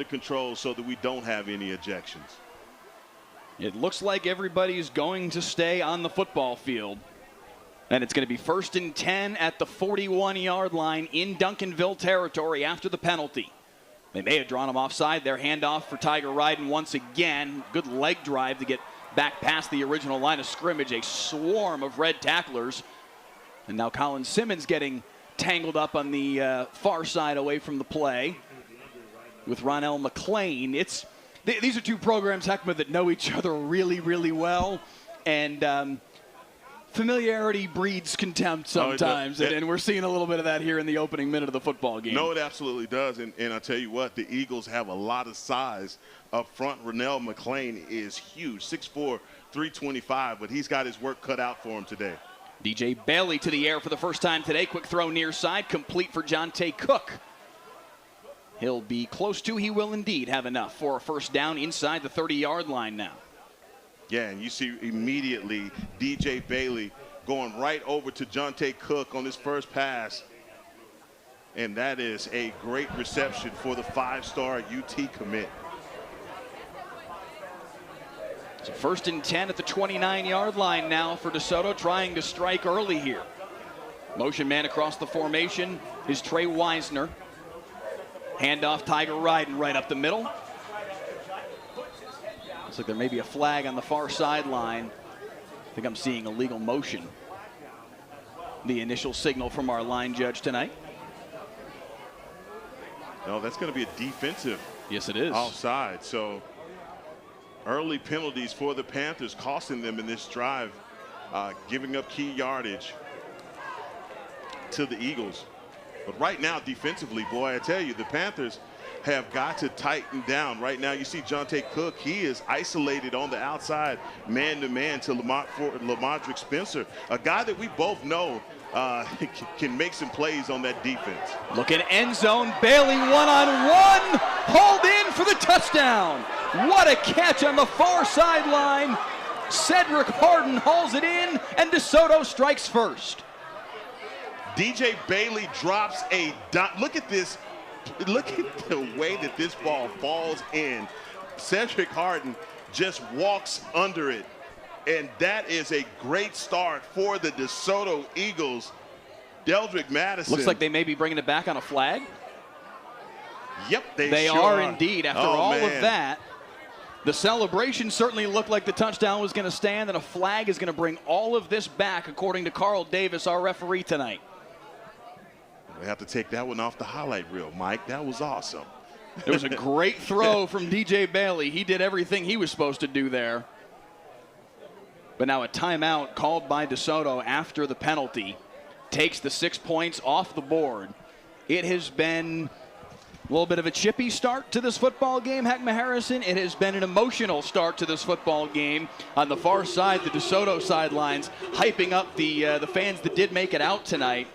D: control so that we don't have any ejections.
A: It looks like everybody's going to stay on the football field. And it's going to be 1st and 10 at the 41-yard line in Duncanville territory after the penalty. They may have drawn him offside. Their handoff for Tiger Ryden once again. Good leg drive to get back past the original line of scrimmage. A swarm of red tacklers. And now Colin Simmons getting tangled up on the far side away from the play with Ronell McClain. These are two programs, Heckma, that know each other really, really well. And familiarity breeds contempt sometimes, and we're seeing a little bit of that here in the opening minute of the football game.
D: No, it absolutely does, and I'll tell you what, the Eagles have a lot of size up front. Ronell McClain is huge, 6'4", 325, but he's got his work cut out for him today.
A: DJ Bailey to the air for the first time today. Quick throw near side, complete for Jonte Cook. He'll be close to, he will indeed have enough for a first down inside the 30-yard line now.
D: Yeah, and you see immediately DJ Bailey going right over to Jonte Cook on his first pass. And that is a great reception for the 5-star UT commit.
A: So 1st and 10 at the 29-yard line now for DeSoto, trying to strike early here. Motion man across the formation is Trey Wisner. Handoff Tiger Ryden right up the middle. Looks like there may be a flag on the far sideline. I think I'm seeing illegal motion. The initial signal from our line judge tonight.
D: No, that's going to be a defensive.
A: Yes, it is.
D: Offside. So early penalties for the Panthers, costing them in this drive, giving up key yardage to the Eagles. But right now, defensively, boy, I tell you, the Panthers have got to tighten down. Right now, you see Jonte Cook. He is isolated on the outside, man-to-man to Lamadrick Spencer, a guy that we both know can make some plays on that defense.
A: Looking end zone, Bailey one-on-one, hauled in for the touchdown. What a catch on the far sideline. Cedric Harden hauls it in, and DeSoto strikes first.
D: DJ Bailey drops a dot. Look at this. Look at the way that this ball falls in. Cedric Harden just walks under it. And that is a great start for the DeSoto Eagles. Deldrick Madison.
A: Looks like they may be bringing it back on a flag.
D: Yep,
A: they
D: sure
A: are indeed. After all
D: man.
A: of that, the celebration certainly looked like the touchdown was going to stand, and a flag is going to bring all of this back, according to Carl Davis, our referee tonight.
D: We have to take that one off the highlight reel, Mike. That was awesome.
A: It was a great throw from DJ Bailey. He did everything he was supposed to do there. But now a timeout called by DeSoto after the penalty takes the 6 points off the board. It has been a little bit of a chippy start to this football game, Heckma Harrison. It has been an emotional start to this football game. On the far side, the DeSoto sidelines hyping up the fans that did make it out tonight.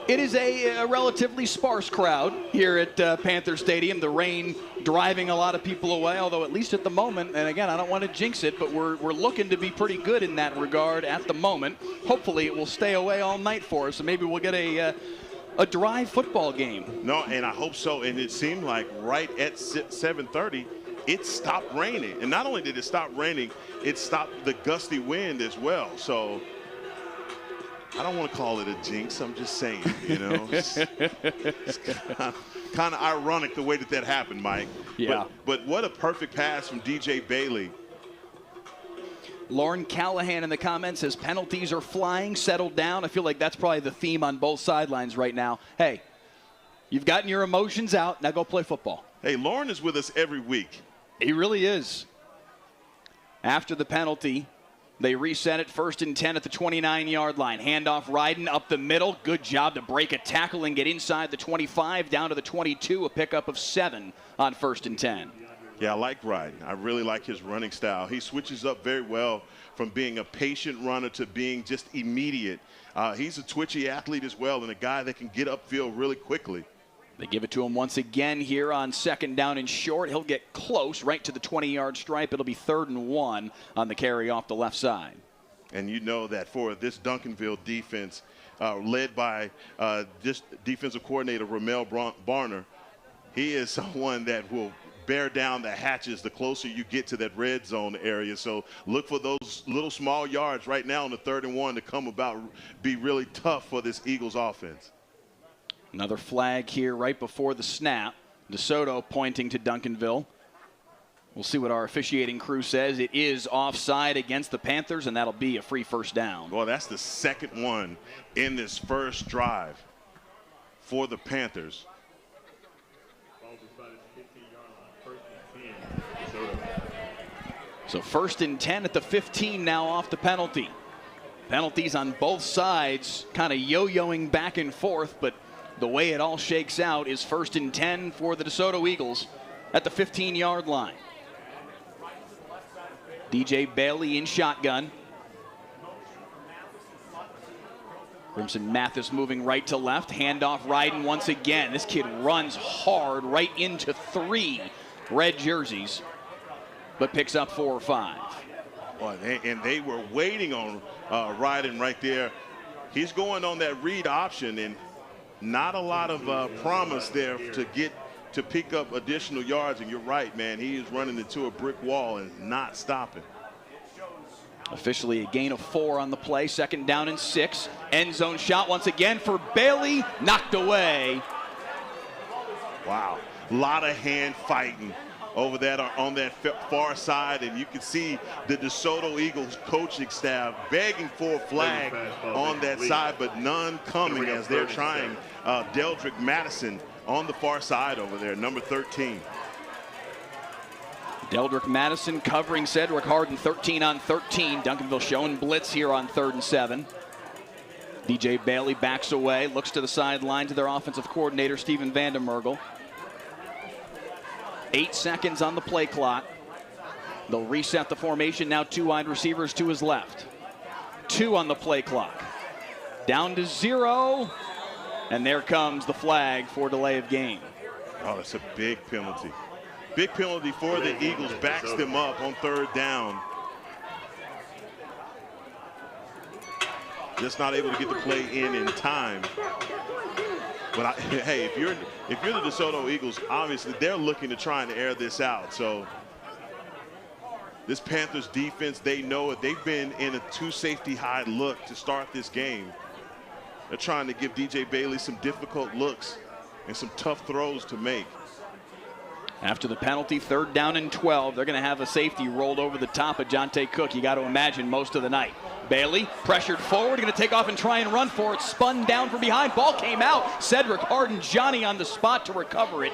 A: It is a relatively sparse crowd here at Panther Stadium. The rain driving a lot of people away, although at least at the moment, and again, I don't want to jinx it, but we're looking to be pretty good in that regard at the moment. Hopefully it will stay away all night for us, and maybe we'll get a dry football game.
D: No, and I hope so. And it seemed like right at 7:30, it stopped raining. And not only did it stop raining, it stopped the gusty wind as well. So I don't want to call it a jinx. I'm just saying, you know. It's kind of ironic the way that happened, Mike.
A: Yeah.
D: But what a perfect pass from DJ Bailey.
A: Lauren Callahan in the comments says penalties are flying, settle down. I feel like that's probably the theme on both sidelines right now. Hey, you've gotten your emotions out. Now go play football.
D: Hey, Lauren is with us every week.
A: He really is. After the penalty, they reset it 1st and 10 at the 29-yard line. Handoff Ryden up the middle. Good job to break a tackle and get inside the 25 down to the 22. A pickup of 7 on 1st and 10.
D: Yeah, I like Ryden. I really like his running style. He switches up very well from being a patient runner to being just immediate. He's a twitchy athlete as well and a guy that can get upfield really quickly.
A: They give it to him once again here on 2nd down and short. He'll get close right to the 20-yard stripe. It'll be 3rd and 1 on the carry off the left side.
D: And you know that for this Duncanville defense, led by this defensive coordinator, Ramel Barner, he is someone that will bear down the hatches the closer you get to that red zone area. So look for those little small yards right now on the 3rd and 1 to come about, be really tough for this Eagles offense.
A: Another flag here right before the snap. DeSoto pointing to Duncanville. We'll see what our officiating crew says. It is offside against the Panthers, and that'll be a free first down.
D: Well, that's the second one in this first drive for the Panthers.
A: So 1st and 10 at the 15 now off the penalty. Penalties on both sides, kind of yo-yoing back and forth, but the way it all shakes out is 1st and 10 for the DeSoto Eagles at the 15-yard line. DJ Bailey in shotgun. Crimson Mathis moving right to left. Handoff Ryden once again. This kid runs hard right into 3 red jerseys, but picks up 4 or 5.
D: Well, and they were waiting on Ryden right there. He's going on that read option, and not a lot of promise there to pick up additional yards. And you're right, man. He is running into a brick wall and not stopping.
A: Officially a gain of 4 on the play. 2nd down and 6. End zone shot once again for Bailey. Knocked away.
D: Wow. A lot of hand fighting over that on that far side, and you can see the DeSoto Eagles coaching staff begging for a flag on that side, but none coming as they're trying. Deldrick Madison on the far side over there, number 13.
A: Deldrick Madison covering Cedric Harden, 13 on 13. Duncanville showing blitz here on 3rd and 7. DJ Bailey backs away, looks to the sideline to their offensive coordinator, Steven Vandermergel. 8 seconds on the play clock. They'll reset the formation. Now 2 wide receivers to his left. 2 on the play clock. Down to 0. And there comes the flag for delay of game.
D: Oh, that's a big penalty. Big penalty for the Eagles. Backs them up on 3rd down. Just not able to get the play in time. But hey, if you're the DeSoto Eagles, obviously they're looking to try and air this out. So this Panthers defense, they know it. They've been in a 2 safety high look to start this game. They're trying to give DJ Bailey some difficult looks and some tough throws to make.
A: After the penalty, 3rd down and 12. They're going to have a safety rolled over the top of Jonte Cook. You got to imagine most of the night. Bailey pressured forward, going to take off and try and run for it. Spun down from behind. Ball came out. Cedric Harden, Johnny on the spot to recover it.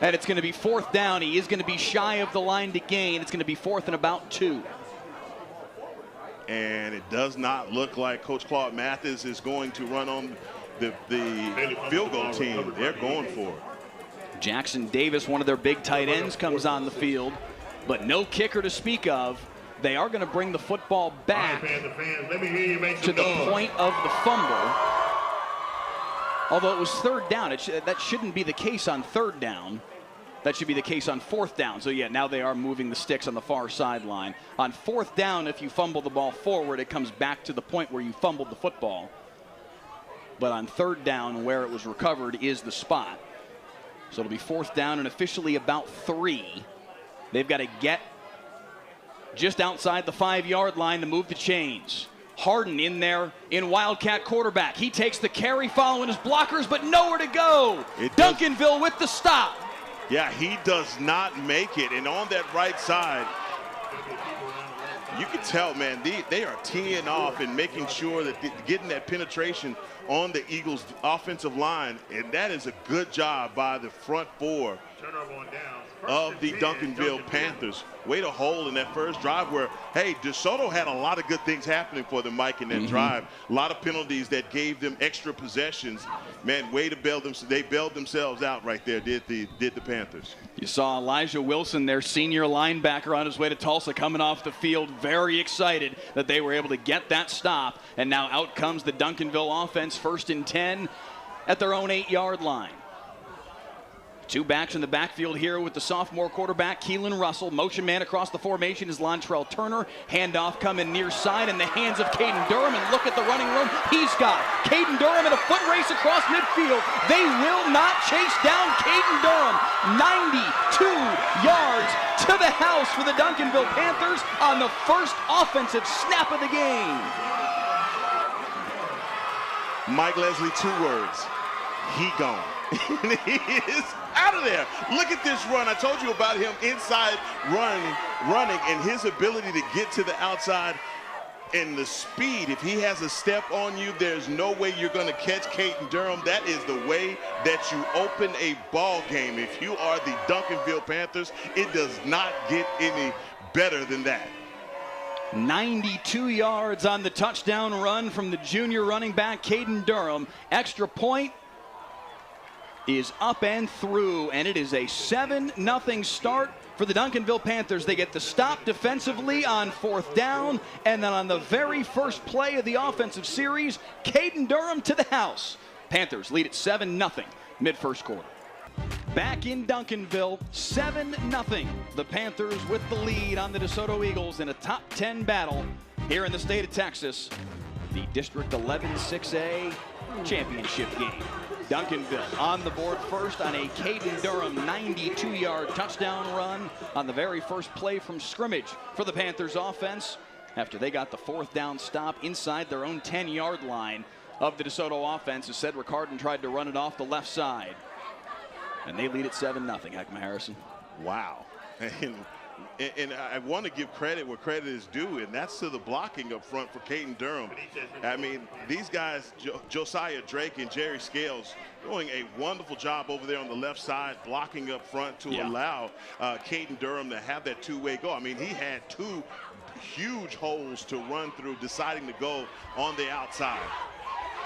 A: And it's going to be 4th down. He is going to be shy of the line to gain. It's going to be 4th and about 2.
D: And it does not look like Coach Claude Mathis is going to run on the field goal team. They're going for it.
A: Jackson Davis, one of their big tight ends, comes on the field, but no kicker to speak of. They are going to bring the football back to the point of the fumble. Although it was 3rd down, that shouldn't be the case on 3rd down. That should be the case on 4th down. So yeah, now they are moving the sticks on the far sideline. On 4th down, if you fumble the ball forward, it comes back to the point where you fumbled the football. But on 3rd down, where it was recovered is the spot. So it'll be 4th down and officially about 3. They've got to get just outside the 5-yard line to move the chains. Harden in there in Wildcat quarterback. He takes the carry following his blockers, but nowhere to go. Duncanville with the stop.
D: Yeah, he does not make it. And on that right side, you can tell, man, they are teeing off and making sure that getting that penetration on the Eagles' offensive line, and that is a good job by the front 4 of the Duncanville Panthers. Way to hold in that first drive where, hey, DeSoto had a lot of good things happening for them, Mike, in that drive. A lot of penalties that gave them extra possessions. Man, way to bail them. They bailed themselves out right there, did the Panthers. You
A: saw Elijah Wilson, their senior linebacker, on his way to Tulsa, coming off the field, very excited that they were able to get that stop. And now out comes the Duncanville offense, 1st and 10 at their own 8-yard line. 2 backs in the backfield here with the sophomore quarterback, Keelan Russell. Motion man across the formation is Lontrell Turner. Handoff coming near side in the hands of Caden Durham. And look at the running room he's got. Caden Durham in a foot race across midfield. They will not chase down Caden Durham. 92 yards to the house for the Duncanville Panthers on the first offensive snap of the game.
D: Mike Leslie, 2 words. He gone. He is out of there. Look at this run. I told you about him inside running, and his ability to get to the outside and the speed. If he has a step on you, there's no way you're going to catch Caden Durham. That is the way that you open a ball game. If you are the Duncanville Panthers, it does not get any better than that.
A: 92 yards on the touchdown run from the junior running back, Caden Durham. Extra point is up and through, and it is a 7-0 start for the Duncanville Panthers. They get the stop defensively on 4th down, and then on the very first play of the offensive series, Caden Durham to the house. Panthers lead at 7-0 mid-first quarter. Back in Duncanville, 7-0. The Panthers with the lead on the DeSoto Eagles in a top 10 battle here in the state of Texas. The District 11 6A championship game. Duncanville on the board first on a Caden Durham 92-yard touchdown run on the very first play from scrimmage for the Panthers offense after they got the 4th down stop inside their own 10-yard line of the DeSoto offense as Cedric Harden tried to run it off the left side. And they lead at 7-0, Heckma Harrison.
D: Wow. And I want to give credit where credit is due, and that's to the blocking up front for Caden Durham. I mean, these guys, Josiah Drake and Jerry Scales, doing a wonderful job over there on the left side, blocking up front to allow Caden Durham to have that two-way go. I mean, he had 2 huge holes to run through, deciding to go on the outside.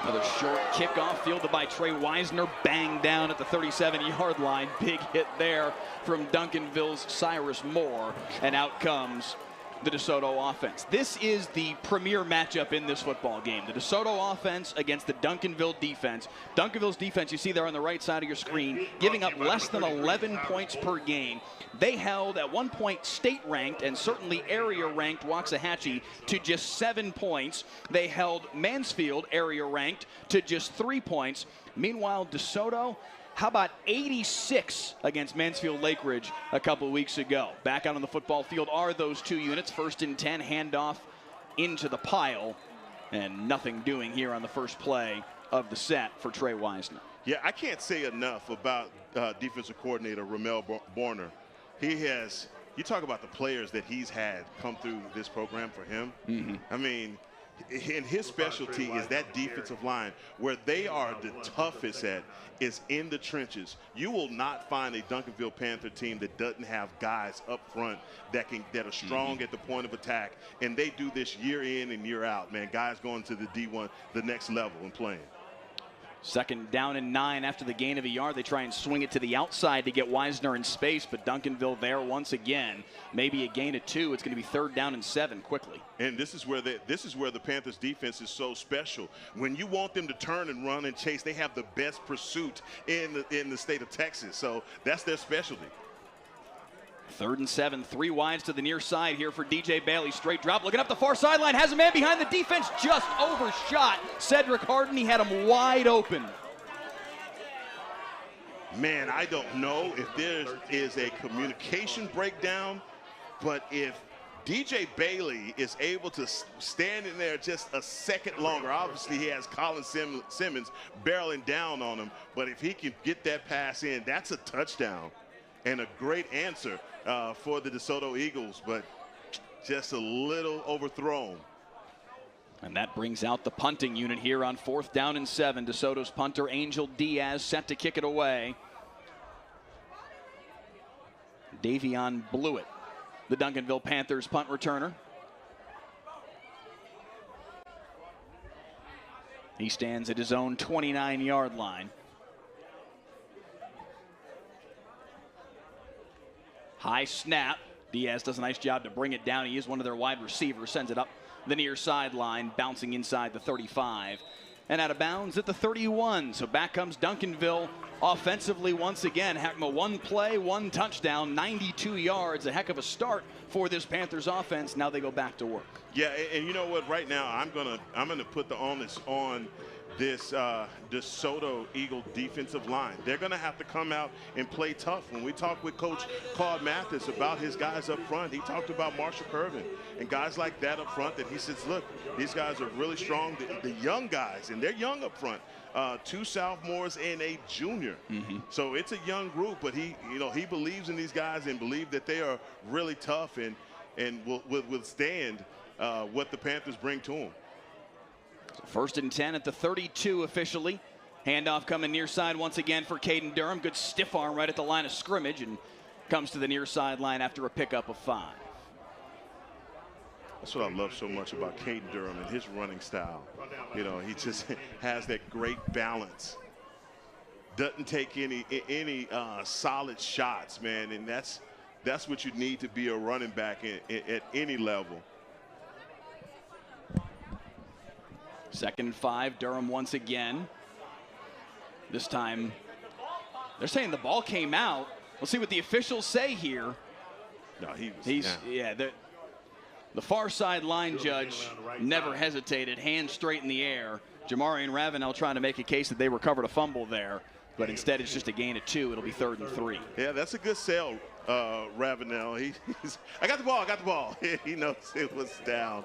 A: Another short kickoff fielded by Trey Wisner, banged down at the 37-yard line. Big hit there from Duncanville's Cyrus Moore, and out comes the DeSoto offense. This is the premier matchup in this football game. The DeSoto offense against the Duncanville defense. Duncanville's defense, you see there on the right side of your screen, giving up less than 11 points per game. They held at one point state-ranked and certainly area-ranked Waxahachie to just 7 points. They held Mansfield, area-ranked, to just 3 points. Meanwhile, DeSoto, how about 86 against Mansfield Lake Ridge a couple of weeks ago? Back out on the football field are those 2 units. 1st and 10, handoff into the pile. And nothing doing here on the first play of the set for Trey Wisner.
D: Yeah, I can't say enough about defensive coordinator Ramel Borner. He has, you talk about the players that he's had come through this program for him. I mean, and his specialty is that defensive line. Where they are the toughest at is in the trenches. You will not find a Duncanville Panther team that doesn't have guys up front that are strong at the point of attack. And they do this year in and year out, man. Guys going to the D1, the next level and playing.
A: 2nd down and 9 after the gain of a yard. They try and swing it to the outside to get Wisner in space, but Duncanville there once again. Maybe a gain of 2. It's going to be 3rd down and 7 quickly. And
D: this is where the Panthers defense is so special. When you want them to turn and run and chase, they have the best pursuit in the state of Texas. So that's their specialty.
A: 3rd and 7, 3 wides to the near side here for DJ Bailey. Straight drop, looking up the far sideline, has a man behind the defense, just overshot Cedric Harden. He had him wide open.
D: Man, I don't know if there is a communication breakdown, but if DJ Bailey is able to stand in there just a second longer, obviously he has Colin Simmons barreling down on him, but if he can get that pass in, that's a touchdown and a great answer for the DeSoto Eagles, but just a little overthrown.
A: And that brings out the punting unit here on 4th down and 7. DeSoto's punter, Angel Diaz, set to kick it away. Davion Blewett, the Duncanville Panthers punt returner. He stands at his own 29-yard line. High snap. Diaz does a nice job to bring it down. He is one of their wide receivers. Sends it up the near sideline, bouncing inside the 35. And out of bounds at the 31. So back comes Duncanville offensively once again. Heckma, 1 play, 1 touchdown, 92 yards. A heck of a start for this Panthers offense. Now they go back to work.
D: Yeah, and you know what? Right now, I'm gonna put the onus on this DeSoto Eagle defensive line. They're going to have to come out and play tough. When we talked with Coach Claude Mathis about his guys up front, he talked about Marshall Curvin and guys like that up front that he says, look, these guys are really strong. The young guys, and they're young up front, 2 sophomores and a junior. So it's a young group, but he believes in these guys and believes that they are really tough and will withstand what the Panthers bring to them.
A: First and 10 at the 32 officially. Handoff coming near side once again for Caden Durham. Good stiff arm right at the line of scrimmage and comes to the near sideline after a pickup of 5.
D: That's what I love so much about Caden Durham and his running style. You know, he just has that great balance. Doesn't take any solid shots, man, and that's what you need to be a running back at any level.
A: 2nd and 5, Durham once again. This time, they're saying the ball came out. We'll see what the officials say here.
D: No,
A: the far side line judge never hesitated, hands straight in the air. Jamari and Ravenel trying to make a case that they recovered a fumble there, but instead it's just a gain of 2. It'll be 3rd and 3.
D: Yeah, that's a good sell, Ravenel. I got the ball. He knows it was down.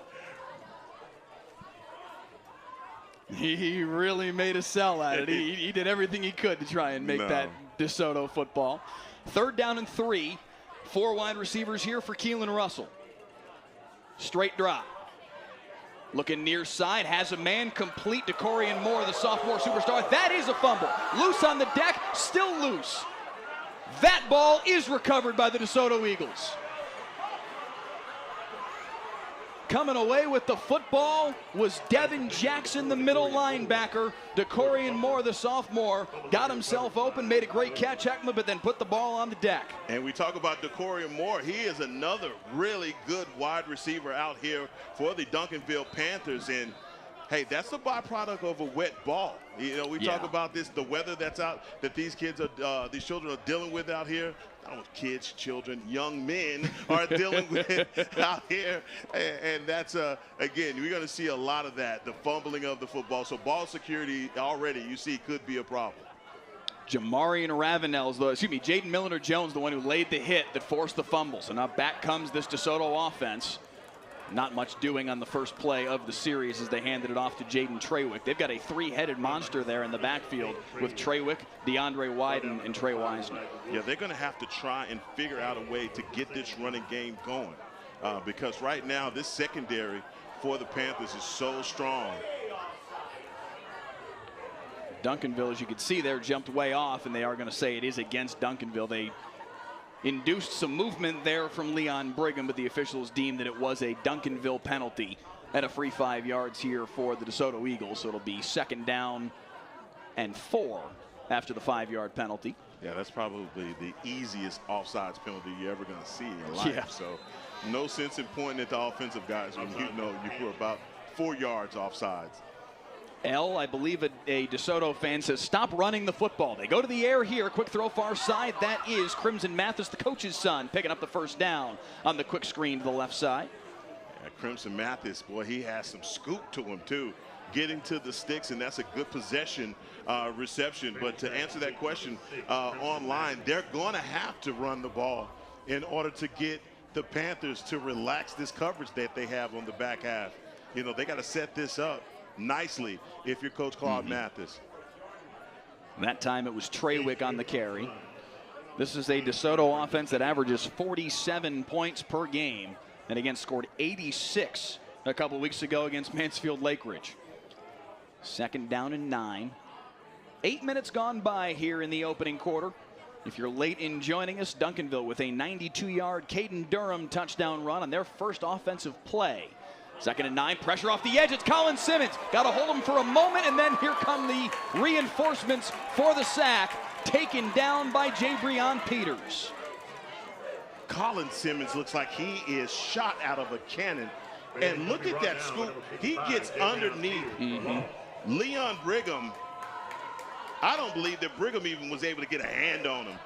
A: He really made a sell at it. He did everything he could to try and make that DeSoto football. 3rd down and 3. 4 wide receivers here for Keelan Russell. Straight drop. Looking near side, has a man complete to Corian Moore, the sophomore superstar. That is a fumble. Loose on the deck, still loose. That ball is recovered by the DeSoto Eagles. Coming away with the football was Devin Jackson, the middle linebacker. DeCorian Moore, the sophomore, got himself open, made a great catch, Heckman, but then put the ball on the deck.
D: And we talk about DeCorian Moore. He is another really good wide receiver out here for the Duncanville Panthers. And, hey, that's a byproduct of a wet ball. You know, we talk about this, the weather that's out, that these children are dealing with out here. I don't know, kids, children, young men are dealing with out here. And that's, again, we're going to see a lot of that, the fumbling of the football. So ball security already, you see, could be a problem.
A: Jamari and Jaden Milliner-Jones, the one who laid the hit that forced the fumble. So now back comes this DeSoto offense. Not much doing on the first play of the series as they handed it off to Jaden Trawick. They've got a 3-headed monster there in the backfield with Trawick, DeAndre Wyden, and Trey Wiseman.
D: Yeah, they're going to have to try and figure out a way to get this running game going because right now this secondary for the Panthers is so strong.
A: Duncanville, as you can see there, jumped way off, and they are going to say it is against Duncanville. They induced some movement there from Leon Brigham, but the officials deemed that it was a Duncanville penalty at a free 5 yards here for the DeSoto Eagles. So it'll be 2nd down and 4 after the 5-yard penalty.
D: Yeah, that's probably the easiest offsides penalty you're ever going to see in life.
A: Yeah.
D: So no sense in pointing at the offensive guys when you know you were about 4 yards offsides.
A: I believe a DeSoto fan says, stop running the football. They go to the air here. Quick throw far side. That is Crimson Mathis, the coach's son, picking up the 1st down on the quick screen to the left side.
D: Yeah, Crimson Mathis, boy, he has some scoop to him, too. Getting to the sticks, and that's a good possession reception. But to answer that question online, they're going to have to run the ball in order to get the Panthers to relax this coverage that they have on the back half. You know, they got to set this up nicely if you're Coach Claude Mathis.
A: That time it was Trawick on the carry. This is a DeSoto offense that averages 47 points per game, and again scored 86 a couple weeks ago against Mansfield Lake Ridge. 2nd down and 9. 8 minutes gone by here in the opening quarter. If you're late in joining us, Duncanville with a 92-yard Caden Durham touchdown run on their first offensive play. 2nd and 9, pressure off the edge. It's Colin Simmons. Got to hold him for a moment, and then here come the reinforcements for the sack, taken down by Jabrion Peters.
D: Colin Simmons looks like he is shot out of a cannon. And look at that scoop. He gets underneath Leon Brigham. I don't believe that Brigham even was able to get a hand on him.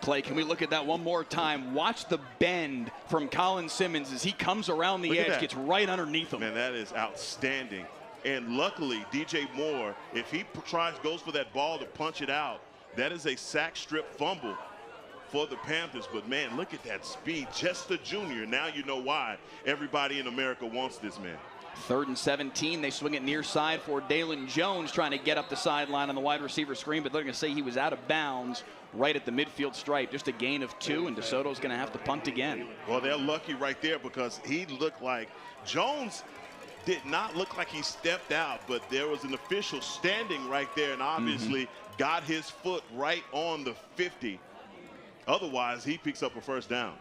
A: Clay, can we look at that one more time? Watch the bend from Colin Simmons as he comes around the edge, gets right underneath him.
D: Man, that is outstanding. And luckily, DJ Moore, if he goes for that ball to punch it out, that is a sack strip fumble for the Panthers. But, man, look at that speed. Just a junior. Now you know why everybody in America wants this man.
A: 3rd and 17. They swing it near side for Dalen Jones, trying to get up the sideline on the wide receiver screen, but they're going to say he was out of bounds right at the midfield stripe. Just a gain of 2, and DeSoto's going to have to punt again.
D: Well, they're lucky right there because he looked like Jones did not look like he stepped out, but there was an official standing right there and obviously got his foot right on the 50. Otherwise, he picks up a first down.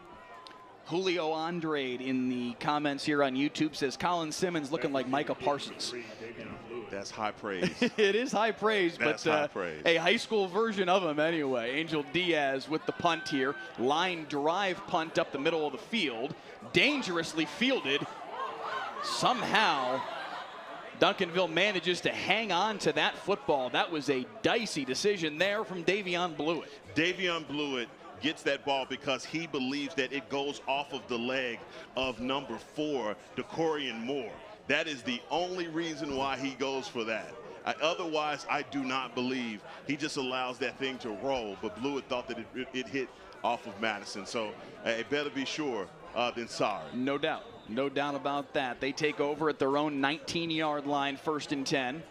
A: Julio Andrade in the comments here on YouTube says Colin Simmons looking like Micah Parsons.
D: That's high praise.
A: It is high praise,
D: That's
A: but
D: high praise.
A: A high school version of him anyway. Angel Diaz with the punt here. Line drive punt up the middle of the field. Dangerously fielded. Somehow, Duncanville manages to hang on to that football. That was a dicey decision there from Davion Blewett.
D: Davion Blewett gets that ball because he believes that it goes off of the leg of number 4, Decorian Moore. That is the only reason why he goes for that. Otherwise, I do not believe. He just allows that thing to roll, but Blewett thought that it hit off of Madison. So it better be sure than sorry.
A: No doubt. No doubt about that. They take over at their own 19-yard line, 1st and 10.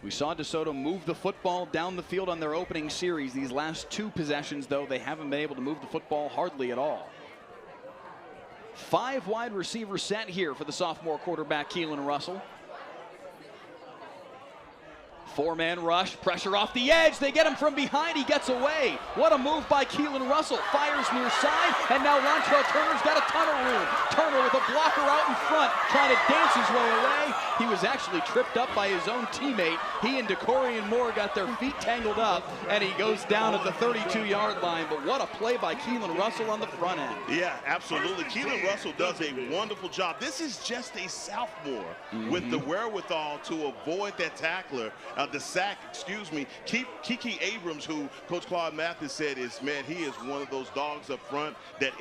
A: We saw DeSoto move the football down the field on their opening series. These last 2 possessions, though, they haven't been able to move the football hardly at all. 5 wide receiver set here for the sophomore quarterback, Keelan Russell. 4-man rush, pressure off the edge. They get him from behind. He gets away. What a move by Keelan Russell. Fires near side, and now Lontrell Turner's got a ton of room. Turner with a blocker out in front, trying to dance his way away. He was actually tripped up by his own teammate. He and Decorian Moore got their feet tangled up, and he goes down at the 32-yard line. But what a play by Keelan Russell on the front end.
D: Yeah, absolutely. Keelan Russell does a wonderful job. This is just a sophomore with the wherewithal to avoid that tackler. The sack, excuse me. Kiki Abrams, who Coach Claude Mathis said is, man, he is one of those dogs up front that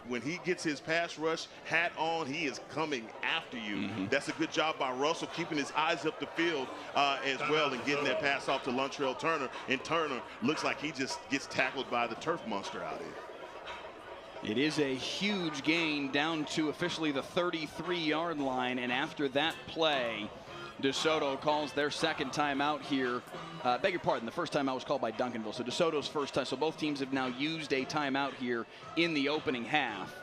D: when he gets his pass rush hat on, he is coming after you. That's a good job by Russell, keeping his eyes up the field as well and getting that pass off to Lontrell Turner. And Turner looks like he just gets tackled by the turf monster out here.
A: It is a huge gain down to officially the 33-yard line, and after that play, DeSoto calls their second timeout here. Beg your pardon, the first timeout was called by Duncanville, so DeSoto's first time. So both teams have now used a timeout here in the opening half.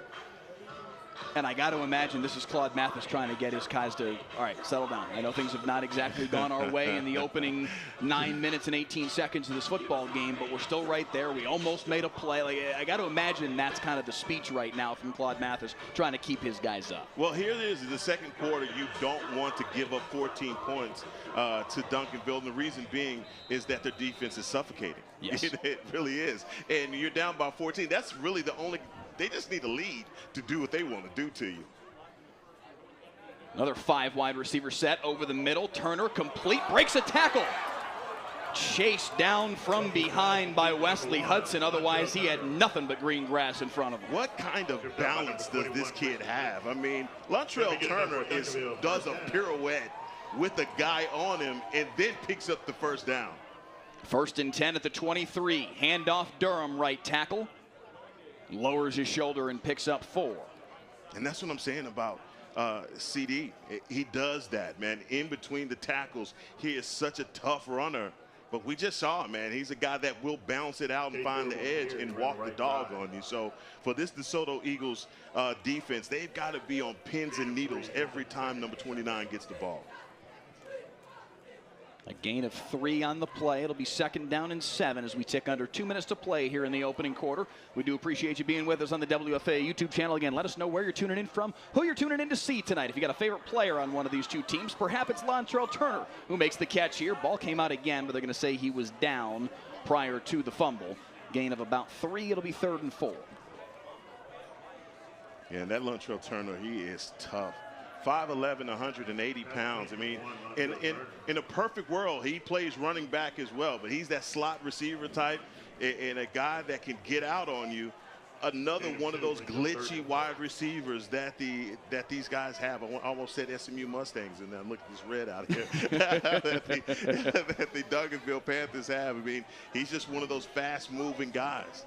A: And I got to imagine this is Claude Mathis trying to get his guys to, all right, settle down. I know things have not exactly gone our way in the opening 9 minutes and 18 seconds of this football game, but we're still right there. We almost made a play. Like, I got to imagine that's kind of the speech right now from Claude Mathis, trying to keep his guys up.
D: Well, here it is. In the second quarter, you don't want to give up 14 points to Duncanville. And the reason being is that their defense is suffocating.
A: Yes.
D: It really is. And you're down by 14. That's really the only – they just need a lead to do what they want to do to you.
A: Another 5 wide receiver set over the middle. Turner complete, breaks a tackle. Chased down from behind by Wesley Hudson. Otherwise, he had nothing but green grass in front of him.
D: What kind of balance does this kid have? I mean, Lontrell Turner does a pirouette with a guy on him and then picks up the first down.
A: 1st and 10 at the 23. Handoff Durham, right tackle. Lowers his shoulder and picks up 4.
D: And that's what I'm saying about CD. He does that, man. In between the tackles, he is such a tough runner. But we just saw him, man. He's a guy that will bounce it out and find the edge and walk the dog on you. So for this DeSoto Eagles defense, they've got to be on pins and needles every time number 29 gets the ball.
A: A gain of 3 on the play. It'll be 2nd down and 7 as we tick under 2 minutes to play here in the opening quarter. We do appreciate you being with us on the WFA YouTube channel. Again, let us know where you're tuning in from, who you're tuning in to see tonight. If you got a favorite player on one of these 2 teams, perhaps it's Lontrell Turner who makes the catch here. Ball came out again, but they're going to say he was down prior to the fumble. Gain of about 3. It'll be 3rd and 4.
D: Yeah, and that Lontrell Turner, he is tough. 5'11", 180 pounds. I mean, in a perfect world, he plays running back as well, but he's that slot receiver type and a guy that can get out on you. Another one of those glitchy wide receivers that these guys have. I almost said SMU Mustangs, and I'm looking at this red out here that the Duncanville Panthers have. I mean, he's just one of those fast-moving guys.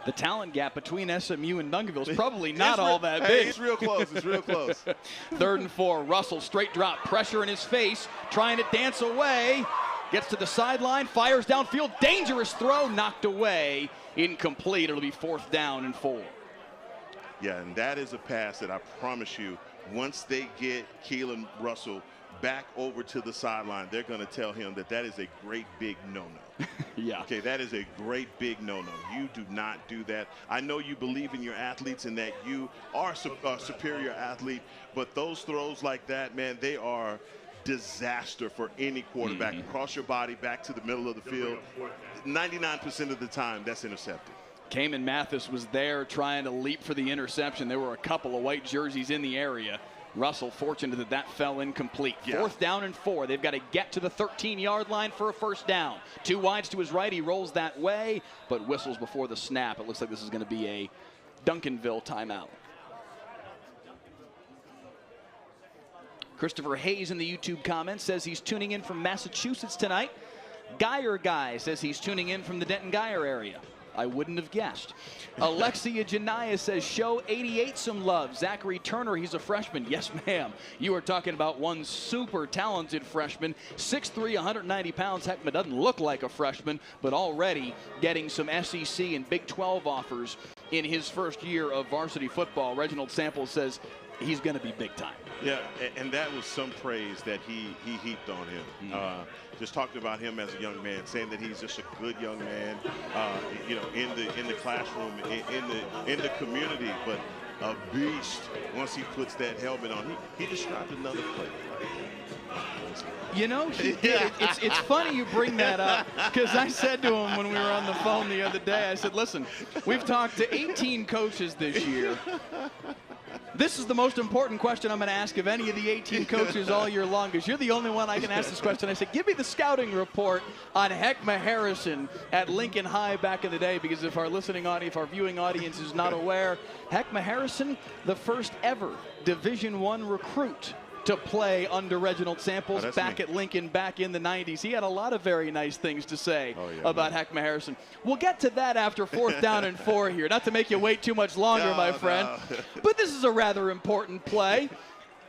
A: The talent gap between SMU and Duncanville is probably not all that big.
D: It's real close. It's real close.
A: 3rd and 4. Russell straight drop, pressure in his face, trying to dance away. Gets to the sideline, fires downfield, dangerous throw, knocked away, incomplete. It'll be 4th down and 4.
D: Yeah, and that is a pass that I promise you, once they get Keelan Russell back over to the sideline, they're going to tell him that that is a great big no-no.
A: Yeah.
D: Okay, that is a great big no-no. You do not do that. I know you believe in your athletes and that you are a superior athlete, but those throws like that, man, they are disaster for any quarterback. Across your body, back to the middle of the field. 99% of the time, that's intercepted.
A: Cayman Mathis was there trying to leap for the interception. There were a couple of white jerseys in the area. Russell fortunate that that fell incomplete. 4th down and 4. They've got to get to the 13-yard line for a 1st down. 2 wides to his right. He rolls that way, but whistles before the snap. It looks like this is going to be a Duncanville timeout. Christopher Hayes in the YouTube comments says he's tuning in from Massachusetts tonight. Geyer Guy says he's tuning in from the Denton-Geyer area. I wouldn't have guessed. Alexia Janaya says, show 88 some love. Zachary Turner, he's a freshman. Yes, ma'am. You are talking about one super talented freshman. 6'3", 190 pounds. Heckma doesn't look like a freshman, but already getting some SEC and Big 12 offers in his first year of varsity football. Reginald Samples says he's going to be big time.
D: Yeah, and that was some praise that he heaped on him. Just talked about him as a young man, saying that he's just a good young man, you know, in the classroom, in the community, but a beast once he puts that helmet on. He described another play.
A: You know, he did. It's funny you bring that up, because I said to him when we were on the phone the other day, I said, listen, we've talked to 18 coaches this year. This is the most important question I'm going to ask of any of the 18 coaches all year long, because you're the only one I can ask this question. I said, give me the scouting report on Heckma Harrison at Lincoln High back in the day, because if our listening audience, if our viewing audience is not aware, Heckma Harrison, the first ever Division I recruit to play under Reginald Samples back at Lincoln back in the 90s. He had a lot of very nice things to say about Heckma Harrison. We'll get to that after 4th down and 4 here. Not to make you wait too much longer, my friend. But this is a rather important play.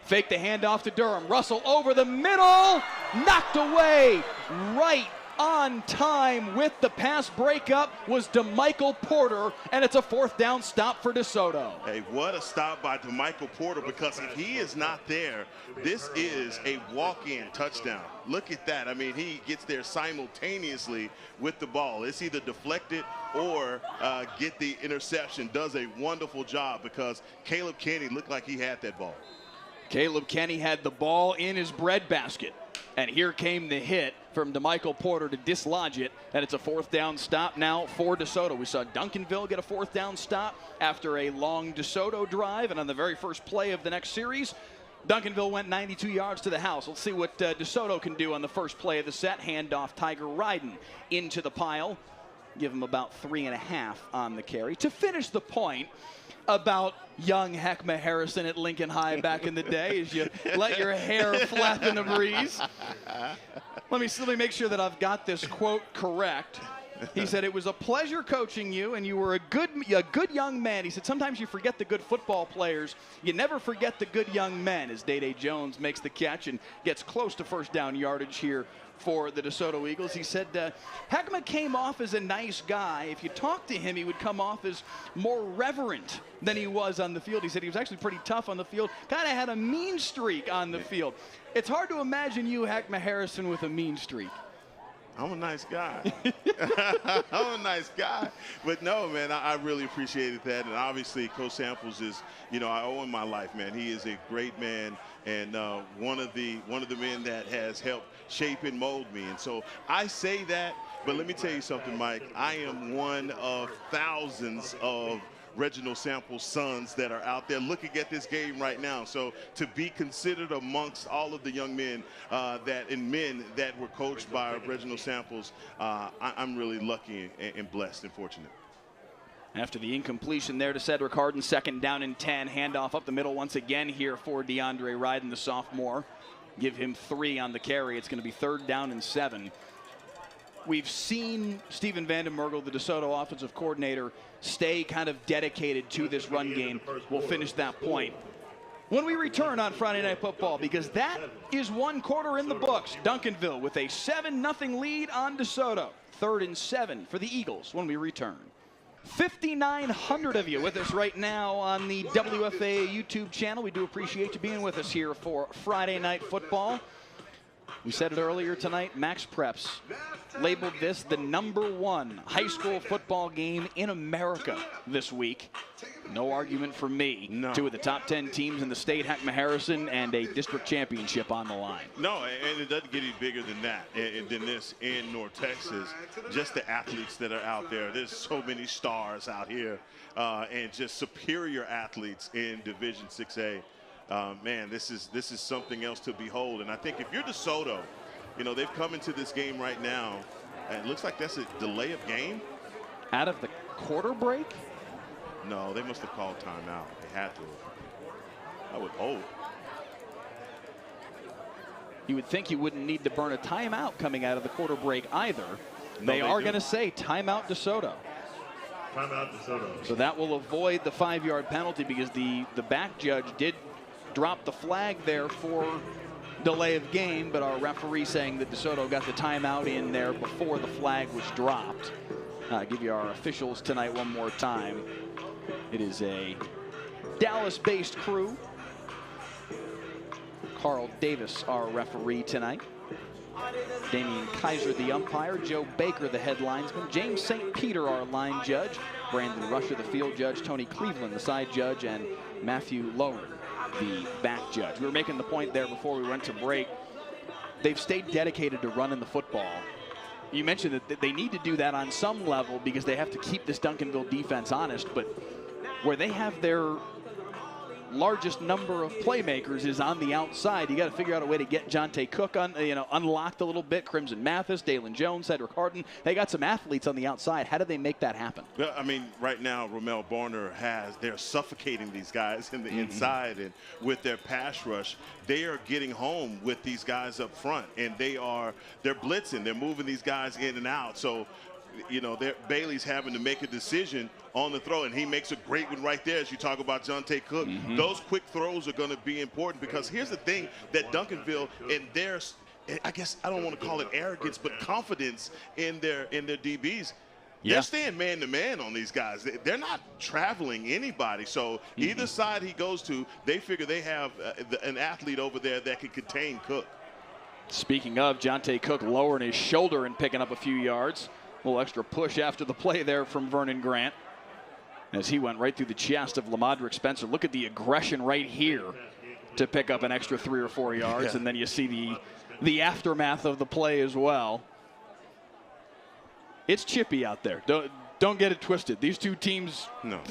A: Fake the handoff to Durham. Russell over the middle. Knocked away. Right on time with the pass breakup was DeMichael Porter, and it's a 4th down stop for DeSoto.
D: Hey, what a stop by DeMichael Porter, because if he is not there, this is a walk-in touchdown. Look at that. I mean, he gets there simultaneously with the ball. It's either deflected or get the interception. Does a wonderful job, because Caleb Kenny looked like he had that ball.
A: Caleb Kenny had the ball in his breadbasket. And here came the hit from DeMichael Porter to dislodge it, and it's a 4th down stop now for DeSoto. We saw Duncanville get a 4th down stop after a long DeSoto drive, and on the very first play of the next series, Duncanville went 92 yards to the house. Let's see what DeSoto can do on the first play of the set. Handoff, Tiger Ryden into the pile. Give him about 3.5 on the carry. To finish the point about young Heckma Harrison at Lincoln High back in the day, as you let your hair flap in the breeze. Let me make sure that I've got this quote correct. He said, it was a pleasure coaching you, and you were a good young man. He said, sometimes you forget the good football players. You never forget the good young men, as Day-Day Jones makes the catch and gets close to 1st down yardage here for the DeSoto Eagles. He said Heckma came off as a nice guy. If you talk to him, he would come off as more reverent than he was on the field. He said he was actually pretty tough on the field, kind of had a mean streak on the field. It's hard to imagine you, Heckma Harrison, with a mean streak.
D: I'm a nice guy. I'm a nice guy. But no, man, I really appreciated that. And obviously, Coach Samples is, you know, I owe him my life, man. He is a great man, and one of the men that has helped shape and mold me. And so I say that, but let me tell you something, Mike. I am one of thousands of Reginald Samples' sons that are out there looking at this game right now. So to be considered amongst all of the young men men that were coached by Reginald Samples, I'm really lucky and blessed and fortunate.
A: After the incompletion there to Cedric Harden, 2nd down and 10. Handoff up the middle once again here for DeAndre Ryden, the sophomore. Give him 3 on the carry. It's going to be 3rd down and 7. we've seen Steven Vandenmergel, the DeSoto offensive coordinator, stay kind of dedicated to this run game. We'll finish that point when we return on Friday Night Football, because that is one quarter in the books. Duncanville with a 7-0 lead on DeSoto. 3rd and 7 for the Eagles when we return. 5,900 of you with us right now on the WFA YouTube channel. We do appreciate you being with us here for Friday Night Football. We said it earlier tonight, Max Preps labeled this the #1 high school football game in America this week. No argument for me.
D: No.
A: 2 of the top 10 teams in the state, Heckma Harrison, and a district championship on the line.
D: No, and it doesn't get any bigger than that, than this in North Texas. Just the athletes that are out there. There's so many stars out here, and just superior athletes in Division 6A. Man, this is something else to behold. And I think if you're DeSoto, you know, they've come into this game right now, and it looks like that's a delay of game.
A: Out of the quarter break?
D: No, they must have called timeout. They had to. I would hope.
A: You would think you wouldn't need to burn a timeout coming out of the quarter break either. They are going to say timeout DeSoto.
E: Timeout DeSoto.
A: So that will avoid the 5-yard penalty, because the back judge did drop the flag there for delay of game, but our referee saying that DeSoto got the timeout in there before the flag was dropped. I'll give you our officials tonight one more time. It is a Dallas-based crew. Carl Davis, our referee tonight. Damian Kaiser, the umpire. Joe Baker, the head linesman. James St. Peter, our line judge. Brandon Rusher, the field judge. Tony Cleveland, the side judge. And Matthew Lowen, the back judge. We were making the point there before we went to break. They've stayed dedicated to running the football. You mentioned that they need to do that on some level because they have to keep this Duncanville defense honest, but where they have their largest number of playmakers is on the outside. You got to figure out a way to get Jonte Cook unlocked a little bit. Crimson Mathis, Dalen Jones, Cedric Harden. They got some athletes on the outside. How do they make that happen?
D: Well, I mean, right now, Romel Barner they're suffocating these guys in the inside, and with their pass rush, they are getting home with these guys up front, and they're blitzing. They're moving these guys in and out. So, you know, Bailey's having to make a decision on the throw, and he makes a great one right there as you talk about Jonte Cook. Those quick throws are going to be important, because here's the thing that Duncanville and I guess I don't want to call it arrogance, but confidence in their DBs.
A: Yeah.
D: They're staying man-to-man on these guys. They're not traveling anybody. So either side he goes to, they figure they have an athlete over there that can contain Cook.
A: Speaking of, Jonte Cook lowering his shoulder and picking up a few yards. A little extra push after the play there from Vernon Grant as he went right through the chest of Lamadrick Spencer. Look at the aggression right here to pick up an extra 3 or 4 yards. And then you see the aftermath of the play as well. It's chippy out there. Don't get it twisted. These two teams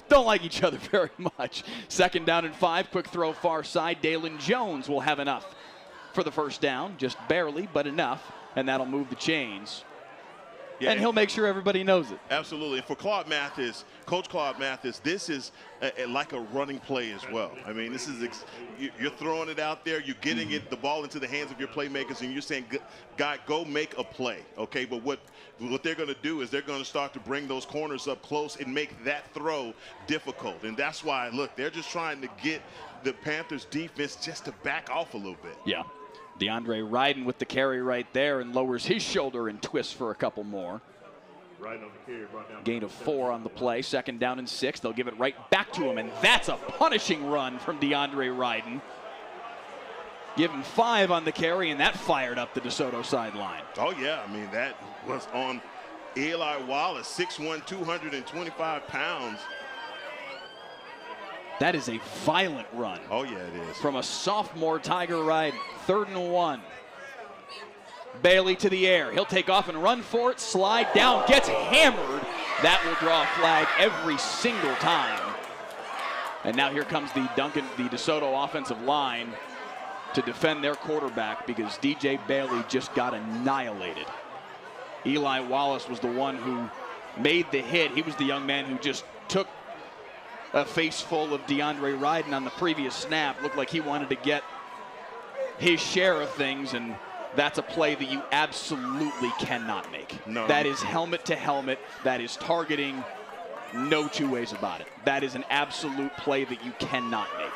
A: don't like each other very much. 2nd down and 5. Quick throw far side. Dalen Jones will have enough for the first down. Just barely, but enough. And that'll move the chains. Yeah, and he'll make sure everybody knows it.
D: Absolutely. And for Coach Claude Mathis, this is like a running play as well. I mean, this is you're throwing it out there, you're getting the ball into the hands of your playmakers, and you're saying, "God, go make a play." Okay, but what they're going to do is they're going to start to bring those corners up close and make that throw difficult. And that's why, look, they're just trying to get the Panthers defense just to back off a little bit.
A: Yeah. DeAndre Ryden with the carry right there and lowers his shoulder and twists for a couple more. Gain of 4 on the play. 2nd down and 6. They'll give it right back to him, and that's a punishing run from DeAndre Ryden. Give him 5 on the carry, and that fired up the DeSoto sideline.
D: Oh, yeah. I mean, that was on Eli Wallace, 6'1", 225 pounds.
A: That is a violent run.
D: Oh, yeah, it is.
A: From a sophomore Tiger Ryden. 3rd and 1. Bailey to the air. He'll take off and run for it. Slide down. Gets hammered. That will draw a flag every single time. And now here comes the DeSoto offensive line to defend their quarterback, because DJ Bailey just got annihilated. Eli Wallace was the one who made the hit. He was the young man who just took a face full of DeAndre Ryden on the previous snap. Looked like he wanted to get his share of things, and That's a play that you absolutely cannot make.
D: No.
A: That is helmet to helmet. That is targeting. No two ways about it. That is an absolute play that you cannot make.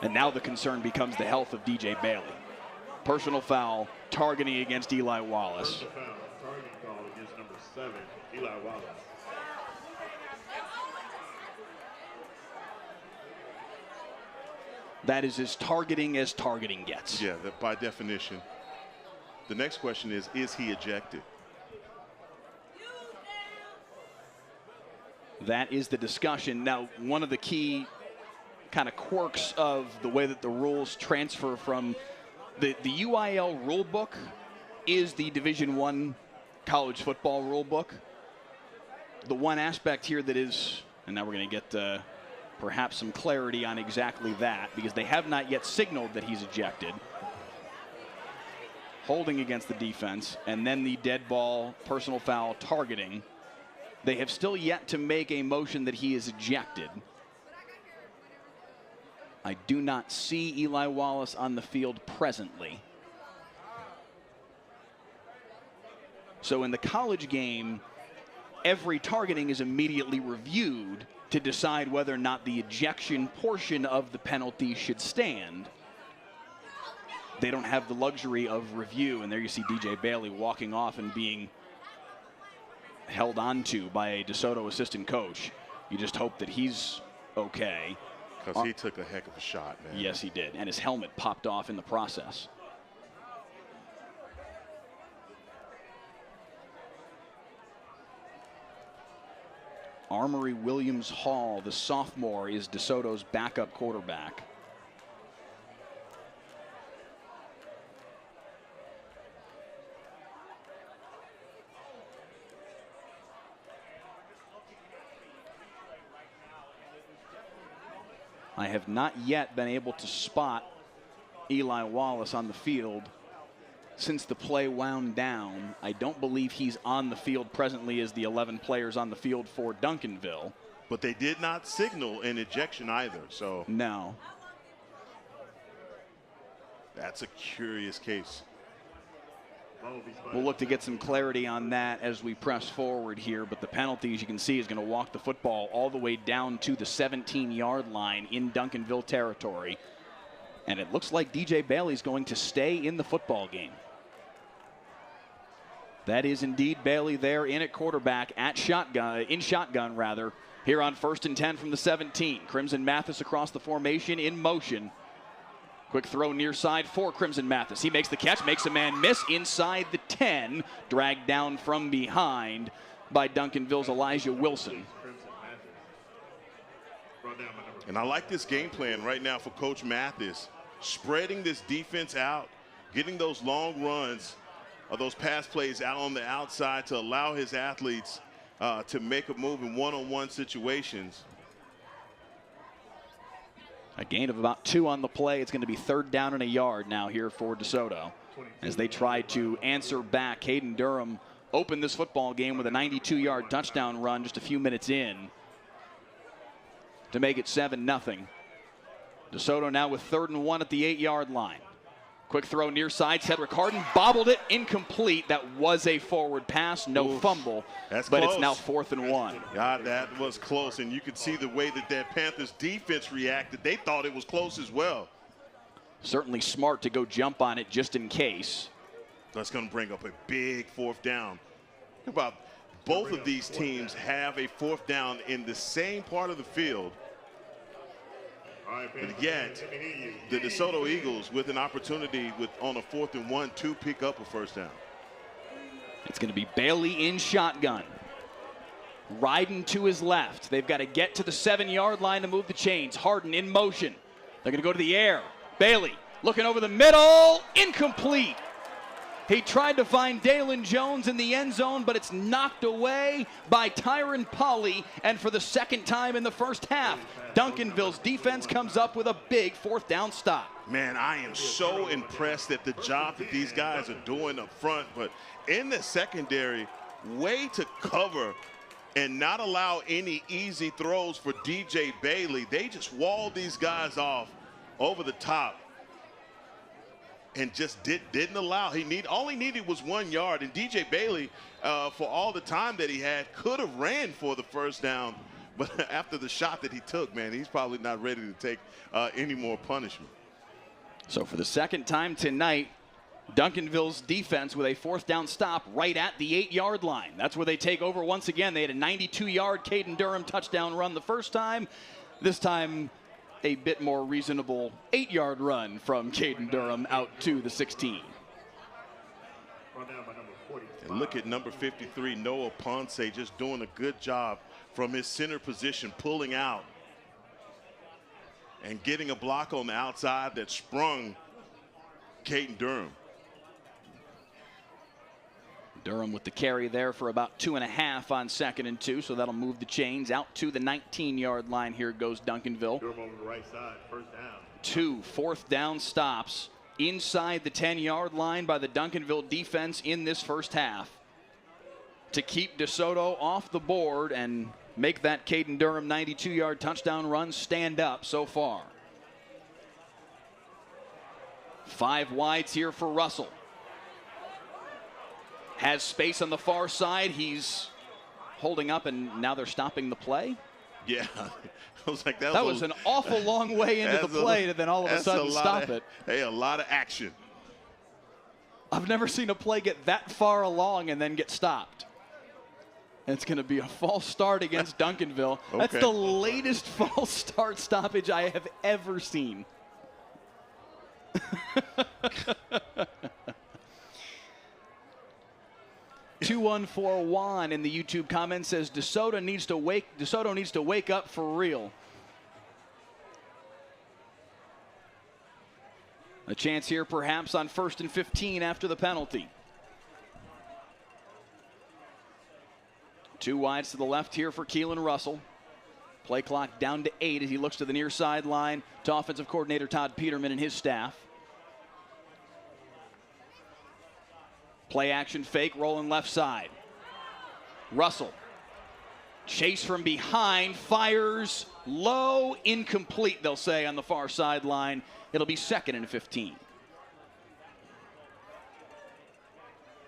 A: And now the concern becomes the health of DJ Bailey. Personal foul, targeting against Eli Wallace.
E: Personal foul, targeting call against number 7, Eli Wallace.
A: That is as targeting gets.
D: Yeah, that by definition. The next question is he ejected?
A: That is the discussion. Now, one of the key kind of quirks of the way that the rules transfer from the UIL rule book is the Division I college football rule book. The one aspect here that is, and now we're going to get perhaps some clarity on exactly that, because they have not yet signaled that he's ejected. Holding against the defense, and then the dead ball, personal foul, targeting. They have still yet to make a motion that he is ejected. I do not see Eli Wallace on the field presently. So in the college game, every targeting is immediately reviewed to decide whether or not the ejection portion of the penalty should stand. They don't have the luxury of review, and there you see DJ Bailey walking off and being held onto by a DeSoto assistant coach. You just hope that he's okay.
D: Because he took a heck of a shot, man.
A: Yes, he did, and his helmet popped off in the process. Armory Williams Hall, the sophomore, is DeSoto's backup quarterback. I have not yet been able to spot Eli Wallace on the field since the play wound down. I don't believe he's on the field presently as the 11 players on the field for Duncanville.
D: But they did not signal an ejection either, so.
A: No.
D: That's a curious case.
A: We'll look to get some clarity on that as we press forward here, but the penalty, as you can see, is going to walk the football all the way down to the 17-yard line in Duncanville territory. And it looks like DJ Bailey's going to stay in the football game. That is indeed Bailey there in at quarterback, in shotgun, here on 1st and 10 from the 17. Crimson Mathis across the formation in motion. Quick throw near side for Crimson Mathis. He makes the catch, makes a man miss inside the 10, dragged down from behind by Duncanville's Elijah Wilson.
D: And I like this game plan right now for Coach Mathis, spreading this defense out, getting those long runs or those pass plays out on the outside to allow his athletes to make a move in one-on-one situations.
A: A gain of about 2 on the play. It's going to be 3rd down and a yard now here for DeSoto as they try to answer back. Caden Durham opened this football game with a 92-yard touchdown run just a few minutes in to make it 7-0. DeSoto now with 3rd and 1 at the 8-yard line. Quick throw near side. Cedric Harden bobbled it, incomplete. That was a forward pass, no fumble.
D: That's
A: but
D: close.
A: It's now 4th and 1.
D: God, that was close, and you could see the way that Panthers defense reacted. They thought it was close as well.
A: Certainly smart to go jump on it just in case.
D: That's going to bring up a big 4th down. Think about both of these teams have a 4th down in the same part of the field. But yet, the DeSoto Eagles with an opportunity on a 4th and 1 to pick up a 1st down.
A: It's going to be Bailey in shotgun. Riding to his left. They've got to get to the 7-yard line to move the chains. Harden in motion. They're going to go to the air. Bailey looking over the middle. Incomplete. He tried to find Dalen Jones in the end zone, but it's knocked away by Tyron Polley. And for the 2nd time in the first half, Duncanville's defense comes up with a big 4th down stop.
D: Man, I am so impressed at the job that these guys are doing up front, but in the secondary, way to cover and not allow any easy throws for DJ Bailey. They just walled these guys off over the top and just didn't allow. All he needed was 1 yard, and DJ Bailey, for all the time that he had, could have ran for the first down. But after the shot that he took, man, he's probably not ready to take any more punishment.
A: So for the second time tonight, Duncanville's defense with a 4th down stop right at the 8-yard line. That's where they take over once again. They had a 92-yard Caden Durham touchdown run the first time. This time, a bit more reasonable 8-yard run from Caden Durham out to the 16.
D: And look at number 53, Noah Ponce, just doing a good job from his center position, pulling out and getting a block on the outside that sprung Caden Durham.
A: Durham with the carry there for about 2.5 on 2nd and 2, so that'll move the chains out to the 19-yard line. Here goes Duncanville.
E: Durham on the right side, 1st down.
A: 2 4th down stops inside the 10-yard line by the Duncanville defense in this first half to keep DeSoto off the board and make that Caden Durham 92-yard touchdown run stand up so far. 5 wides here for Russell. Has space on the far side. He's holding up, and now they're stopping the play.
D: Yeah, I was like,
A: that was an awful long way into the play to then all of a sudden stop it.
D: Hey, a lot of action.
A: I've never seen a play get that far along and then get stopped. And it's going to be a false start against Duncanville.
D: Okay.
A: That's the latest false start stoppage I have ever seen. 214 Juan in the YouTube comments says DeSoto needs to wake up for real. A chance here perhaps on 1st and 15 after the penalty. 2 wides to the left here for Keelan Russell. Play clock down to 8 as he looks to the near sideline to offensive coordinator Todd Peterman and his staff. Play action fake, rolling left side. Russell, chase from behind, fires low, incomplete, they'll say on the far sideline. It'll be 2nd and 15.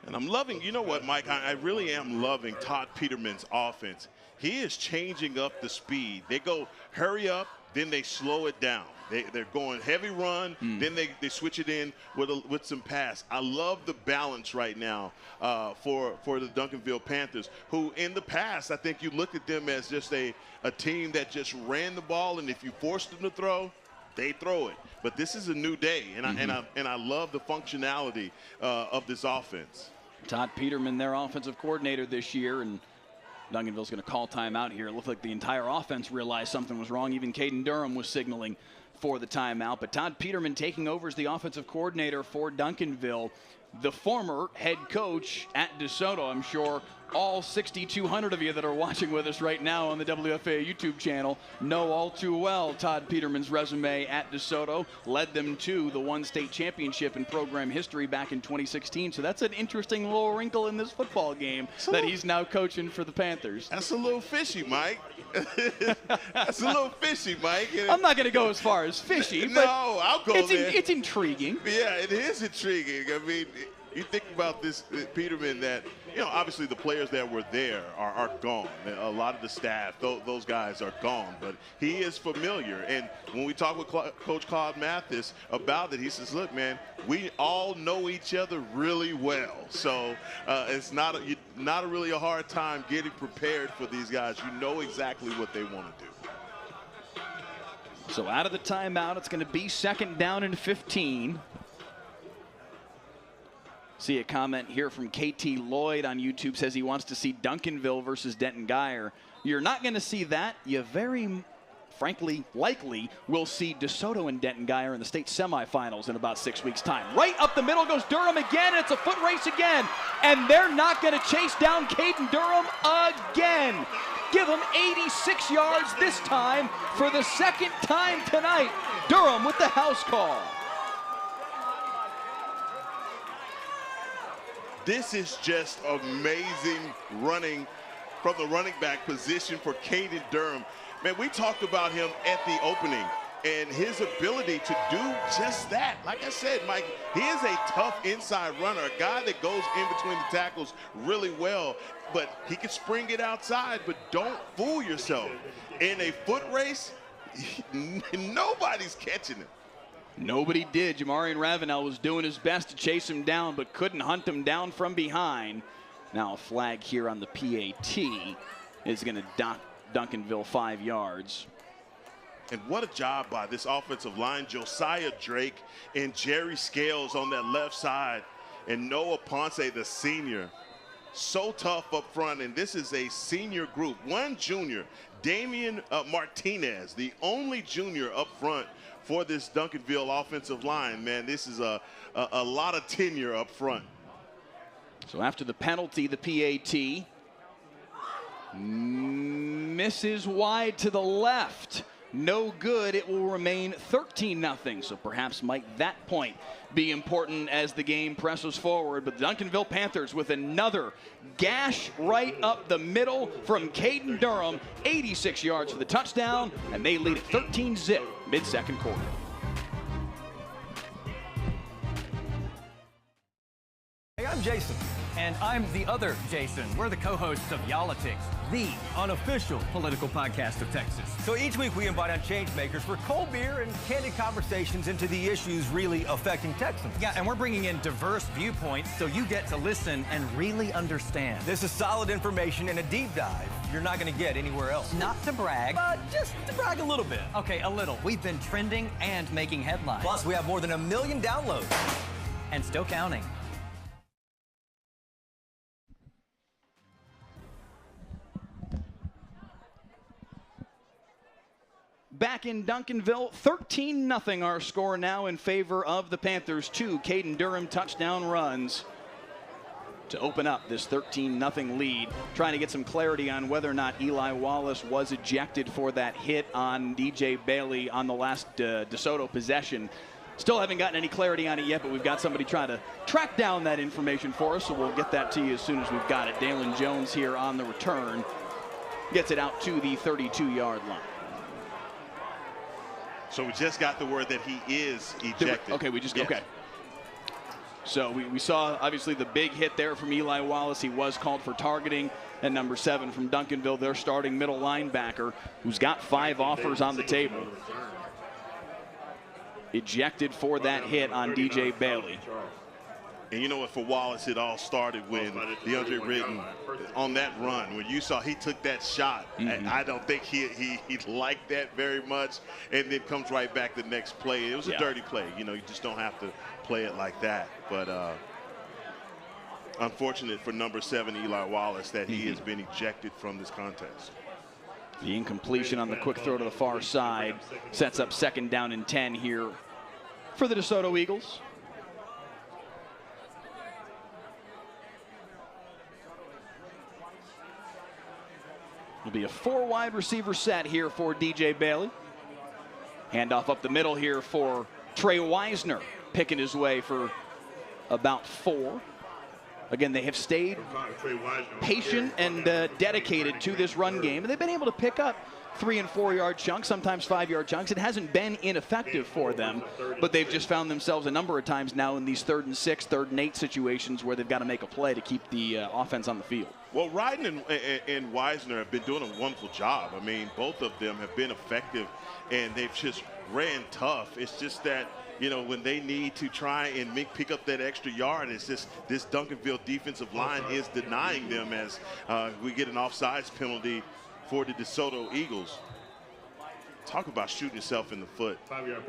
D: And I'm loving, you know what, Mike, I really am loving Todd Peterman's offense. He is changing up the speed. They go hurry up, then they slow it down. They're going heavy run, then they switch it in with some pass. I love the balance right now for the Duncanville Panthers, who in the past, I think you looked at them as just a team that just ran the ball, and if you forced them to throw, they throw it. But this is a new day, and I love the functionality of this offense.
A: Todd Peterman, their offensive coordinator this year, and Duncanville's going to call timeout here. It looked like the entire offense realized something was wrong. Even Caden Durham was signaling for the timeout. But Todd Peterman taking over as the offensive coordinator for Duncanville, the former head coach at DeSoto. I'm sure all 6,200 of you that are watching with us right now on the WFA YouTube channel know all too well Todd Peterman's resume at DeSoto. Led them to the 1 state championship in program history back in 2016. So that's an interesting little wrinkle in this football game that he's now coaching for the Panthers.
D: That's a little fishy, Mike. That's a little fishy, Mike.
A: I'm not going to go as far as fishy, but
D: no, I'll go there.
A: It's intriguing.
D: Yeah, it is intriguing. I mean, you think about this Peterman, that, you know, obviously the players that were there are gone. A lot of the staff, those guys are gone, but he is familiar. And when we talk with Coach Claude Mathis about it, he says, look, man, we all know each other really well. So it's not really a hard time getting prepared for these guys. You know exactly what they want to do.
A: So out of the timeout, it's going to be 2nd down and 15. See a comment here from KT Lloyd on YouTube, says he wants to see Duncanville versus Denton Guyer. You're not going to see that. You very, frankly, likely will see DeSoto and Denton Guyer in the state semifinals in about 6 weeks' time. Right up the middle goes Durham again, and it's a foot race again. And they're not going to chase down Caden Durham again. Give him 86 yards this time for the 2nd time tonight. Durham with the house call.
D: This is just amazing running from the running back position for Caden Durham. Man, we talked about him at the opening. and his ability to do just that. Like I said, Mike, he is a tough inside runner, a guy that goes in between the tackles really well, but he can spring it outside. But don't fool yourself. In a foot race, nobody's catching him.
A: Nobody did. Jamarian Ravenel was doing his best to chase him down, but couldn't hunt him down from behind. Now a flag here on the PAT is going to dock Duncanville 5 yards.
D: And what a job by this offensive line. Josiah Drake and Jerry Scales on that left side. And Noah Ponce, the senior. So tough up front, and this is a senior group. One junior, Damian Martinez, the only junior up front for this Duncanville offensive line. Man, this is a lot of tenure up front.
A: So after the penalty, the PAT misses wide to the left. No good. It will remain 13-0. So perhaps might that point be important as the game presses forward. But the Duncanville Panthers with another gash right up the middle from Caden Durham. 86 yards for the touchdown, and they lead at 13-0 mid-second quarter.
F: Hey, I'm Jason. And I'm the other Jason. We're the co-hosts of Y'all-itics, the unofficial political podcast of Texas. So each week we invite on change makers for cold beer and candid conversations into the issues really affecting Texans. Yeah, and we're bringing in diverse viewpoints so you get to listen and really understand. This is solid information and a deep dive you're not going to get anywhere else. Not to brag, but just to brag a little bit. Okay, a little. We've been trending and making headlines. Plus, we have more than 1 million downloads. And still counting.
A: Back in Duncanville, 13-0 our score now in favor of the Panthers. 2 Caden Durham touchdown runs to open up this 13-0 lead. Trying to get some clarity on whether or not Eli Wallace was ejected for that hit on DJ Bailey on the last DeSoto possession. Still haven't gotten any clarity on it yet, but we've got somebody trying to track down that information for us, so we'll get that to you as soon as we've got it. Dalen Jones here on the return gets it out to the 32-yard line.
D: So we just got the word that he is ejected.
A: Okay, we just,
D: yes.
A: Okay. So we saw, obviously, the big hit there from Eli Wallace. He was called for targeting. And number 7 from Duncanville, their starting middle linebacker, who's got 5 offers on the table. Ejected for that hit on DJ Bailey.
D: And you know what, for Wallace, it all started when DeAndre Britton, on that run, when you saw he took that shot, I don't think he liked that very much, and then comes right back the next play. It was a dirty play. You know, you just don't have to play it like that. But unfortunate for number 7, Eli Wallace, that he has been ejected from this contest.
A: The incompletion on the quick throw to the far side sets up 2nd down and 10 here for the DeSoto Eagles. It'll be a 4 wide receiver set here for DJ Bailey. Handoff up the middle here for Trey Wisner, picking his way for about 4. Again, they have stayed patient and dedicated to this run game, and they've been able to pick up 3- and 4-yard chunks, sometimes 5-yard chunks. It hasn't been ineffective for them, but they've just found themselves a number of times now in these 3rd and 6, 3rd and 8 situations where they've got to make a play to keep the offense on the field.
D: Well, Ryden and Wisner have been doing a wonderful job. I mean, both of them have been effective, and they've just ran tough. It's just that, you know, when they need to try and pick up that extra yard, it's just this Duncanville defensive line is denying them as we get an offsides penalty for the DeSoto Eagles. Talk about shooting yourself in the foot.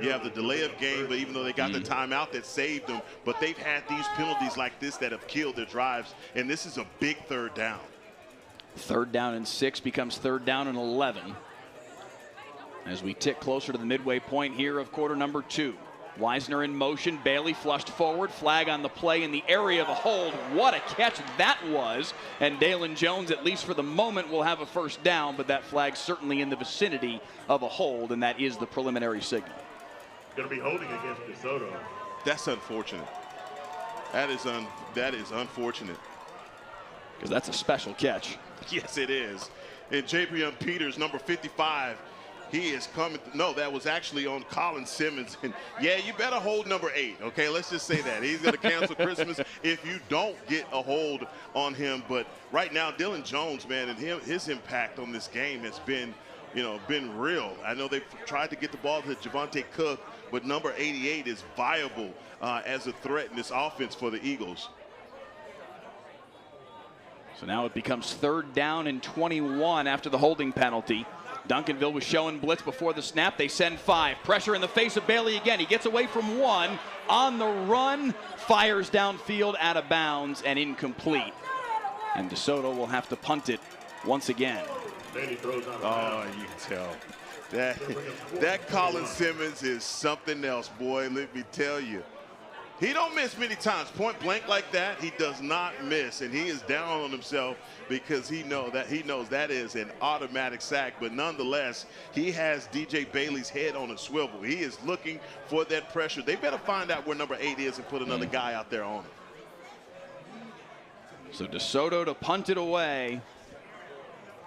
D: You have the delay of game, but even though they got the timeout that saved them, but they've had these penalties like this that have killed their drives, and this is a big 3rd down.
A: 3rd down and 6 becomes 3rd down and 11. As we tick closer to the midway point here of quarter number 2. Wisner in motion, Bailey flushed forward, flag on the play in the area of a hold. What a catch that was. And Dalen Jones, at least for the moment, will have a 1st down, but that flag certainly in the vicinity of a hold, and that is the preliminary signal.
E: Going to be holding against DeSoto.
D: That's unfortunate. That is unfortunate.
A: Because that's a special catch.
D: Yes, it is. And Jabrion Peters, number 55, He is coming. No, that was actually on Colin Simmons. And yeah, you better hold number 8. Okay, let's just say that. He's going to cancel Christmas if you don't get a hold on him. But right now, Dylan Jones, man, and his impact on this game has been, been real. I know they've tried to get the ball to Javonte Cook, but number 88 is viable as a threat in this offense for the Eagles.
A: So now it becomes 3rd down and 21 after the holding penalty. Duncanville was showing blitz before the snap. They send 5. Pressure in the face of Bailey again. He gets away from 1. On the run, fires downfield, out of bounds, and incomplete. And DeSoto will have to punt it once again.
D: Oh, you can tell. That Colin Simmons is something else, boy. Let me tell you. He don't miss many times. Point blank like that, he does not miss, and he is down on himself because he knows that is an automatic sack. But nonetheless, he has DJ Bailey's head on a swivel. He is looking for that pressure. They better find out where number 8 is and put another guy out there on it.
A: So DeSoto to punt it away.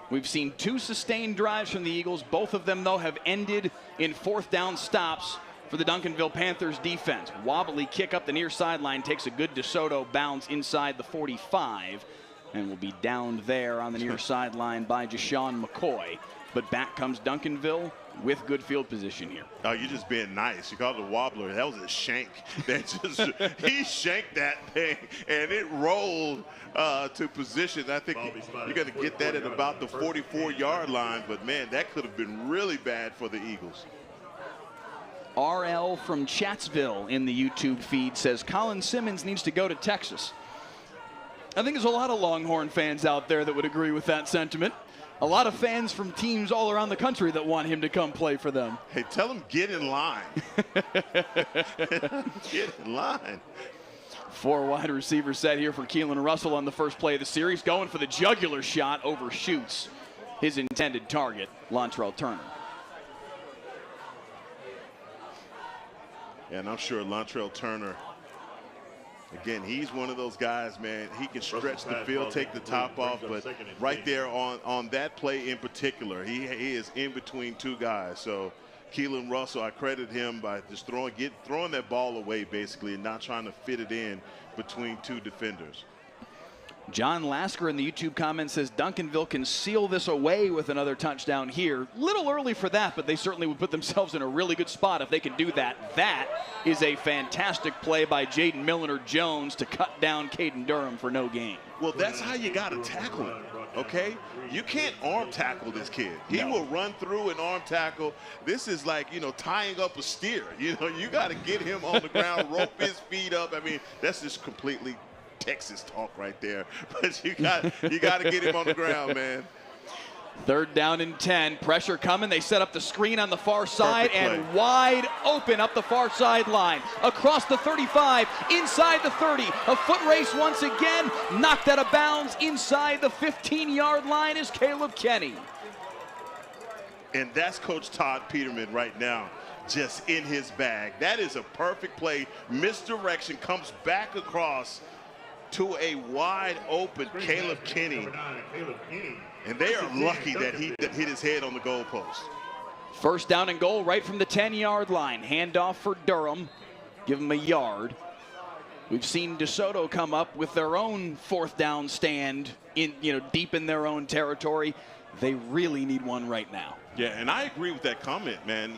A: We've seen 2 sustained drives from the Eagles. Both of them, though, have ended in 4th down stops for the Duncanville Panthers defense. Wobbly kick up the near sideline, takes a good DeSoto bounce inside the 45, and will be downed there on the near sideline by Jashawn McCoy. But back comes Duncanville with good field position here.
D: Oh, you're just being nice. You called it a wobbler. That was a shank. He shanked that thing, and it rolled to position. I think you're going to get that at about the 44-yard line. But, man, that could have been really bad for the Eagles.
A: RL from Chatsville in the YouTube feed says Colin Simmons needs to go to Texas. I think there's a lot of Longhorn fans out there that would agree with that sentiment. A lot of fans from teams all around the country that want him to come play for them.
D: Hey, tell him get in line. Get in line.
A: 4 wide receiver set here for Keelan Russell on the first play of the series. Going for the jugular shot, overshoots his intended target, Lontrell Turner.
D: And I'm sure Lontrell Turner, again, he's one of those guys, man. He can stretch the field, take the top off, but right there on that play in particular, he is in between 2 guys. So Keelan Russell, I credit him by just throwing that ball away, basically, and not trying to fit it in between 2 defenders.
A: John Lasker in the YouTube comments says Duncanville can seal this away with another touchdown here. Little early for that, but they certainly would put themselves in a really good spot if they can do that. That is a fantastic play by Jaden Milliner-Jones to cut down Caden Durham for no gain.
D: Well, that's how you got to tackle him, okay? You can't arm tackle this kid. He will run through an arm tackle. This is like, tying up a steer. You got to get him on the ground, rope his feet up. I mean, that's just completely Texas talk right there, but you got to get him on the ground, man.
A: 3rd down and 10. Pressure coming. They set up the screen on the far side and wide open up the far sideline. Across the 35, inside the 30. A foot race once again. Knocked out of bounds inside the 15-yard line is Caleb Kenny.
D: And that's Coach Todd Peterman right now, just in his bag. That is a perfect play. Misdirection, comes back across to a wide open Caleb Kenny. And they are lucky that he hit his head on the goalpost.
A: 1st down and goal right from the 10-yard line. Handoff for Durham. Give him a yard. We've seen DeSoto come up with their own 4th down stand deep in their own territory. They really need one right now.
D: Yeah, and I agree with that comment, man.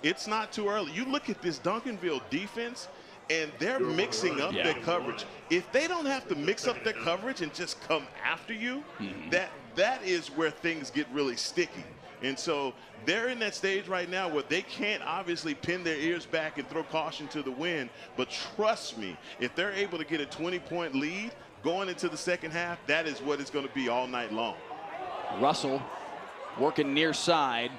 D: It's not too early. You look at this Duncanville defense, and they're mixing up their coverage. If they don't have to mix up their coverage and just come after you, that is where things get really sticky. And so they're in that stage right now where they can't obviously pin their ears back and throw caution to the wind. But trust me, if they're able to get a 20-point lead going into the second half, that is what it's going to be all night long.
A: Russell working near side.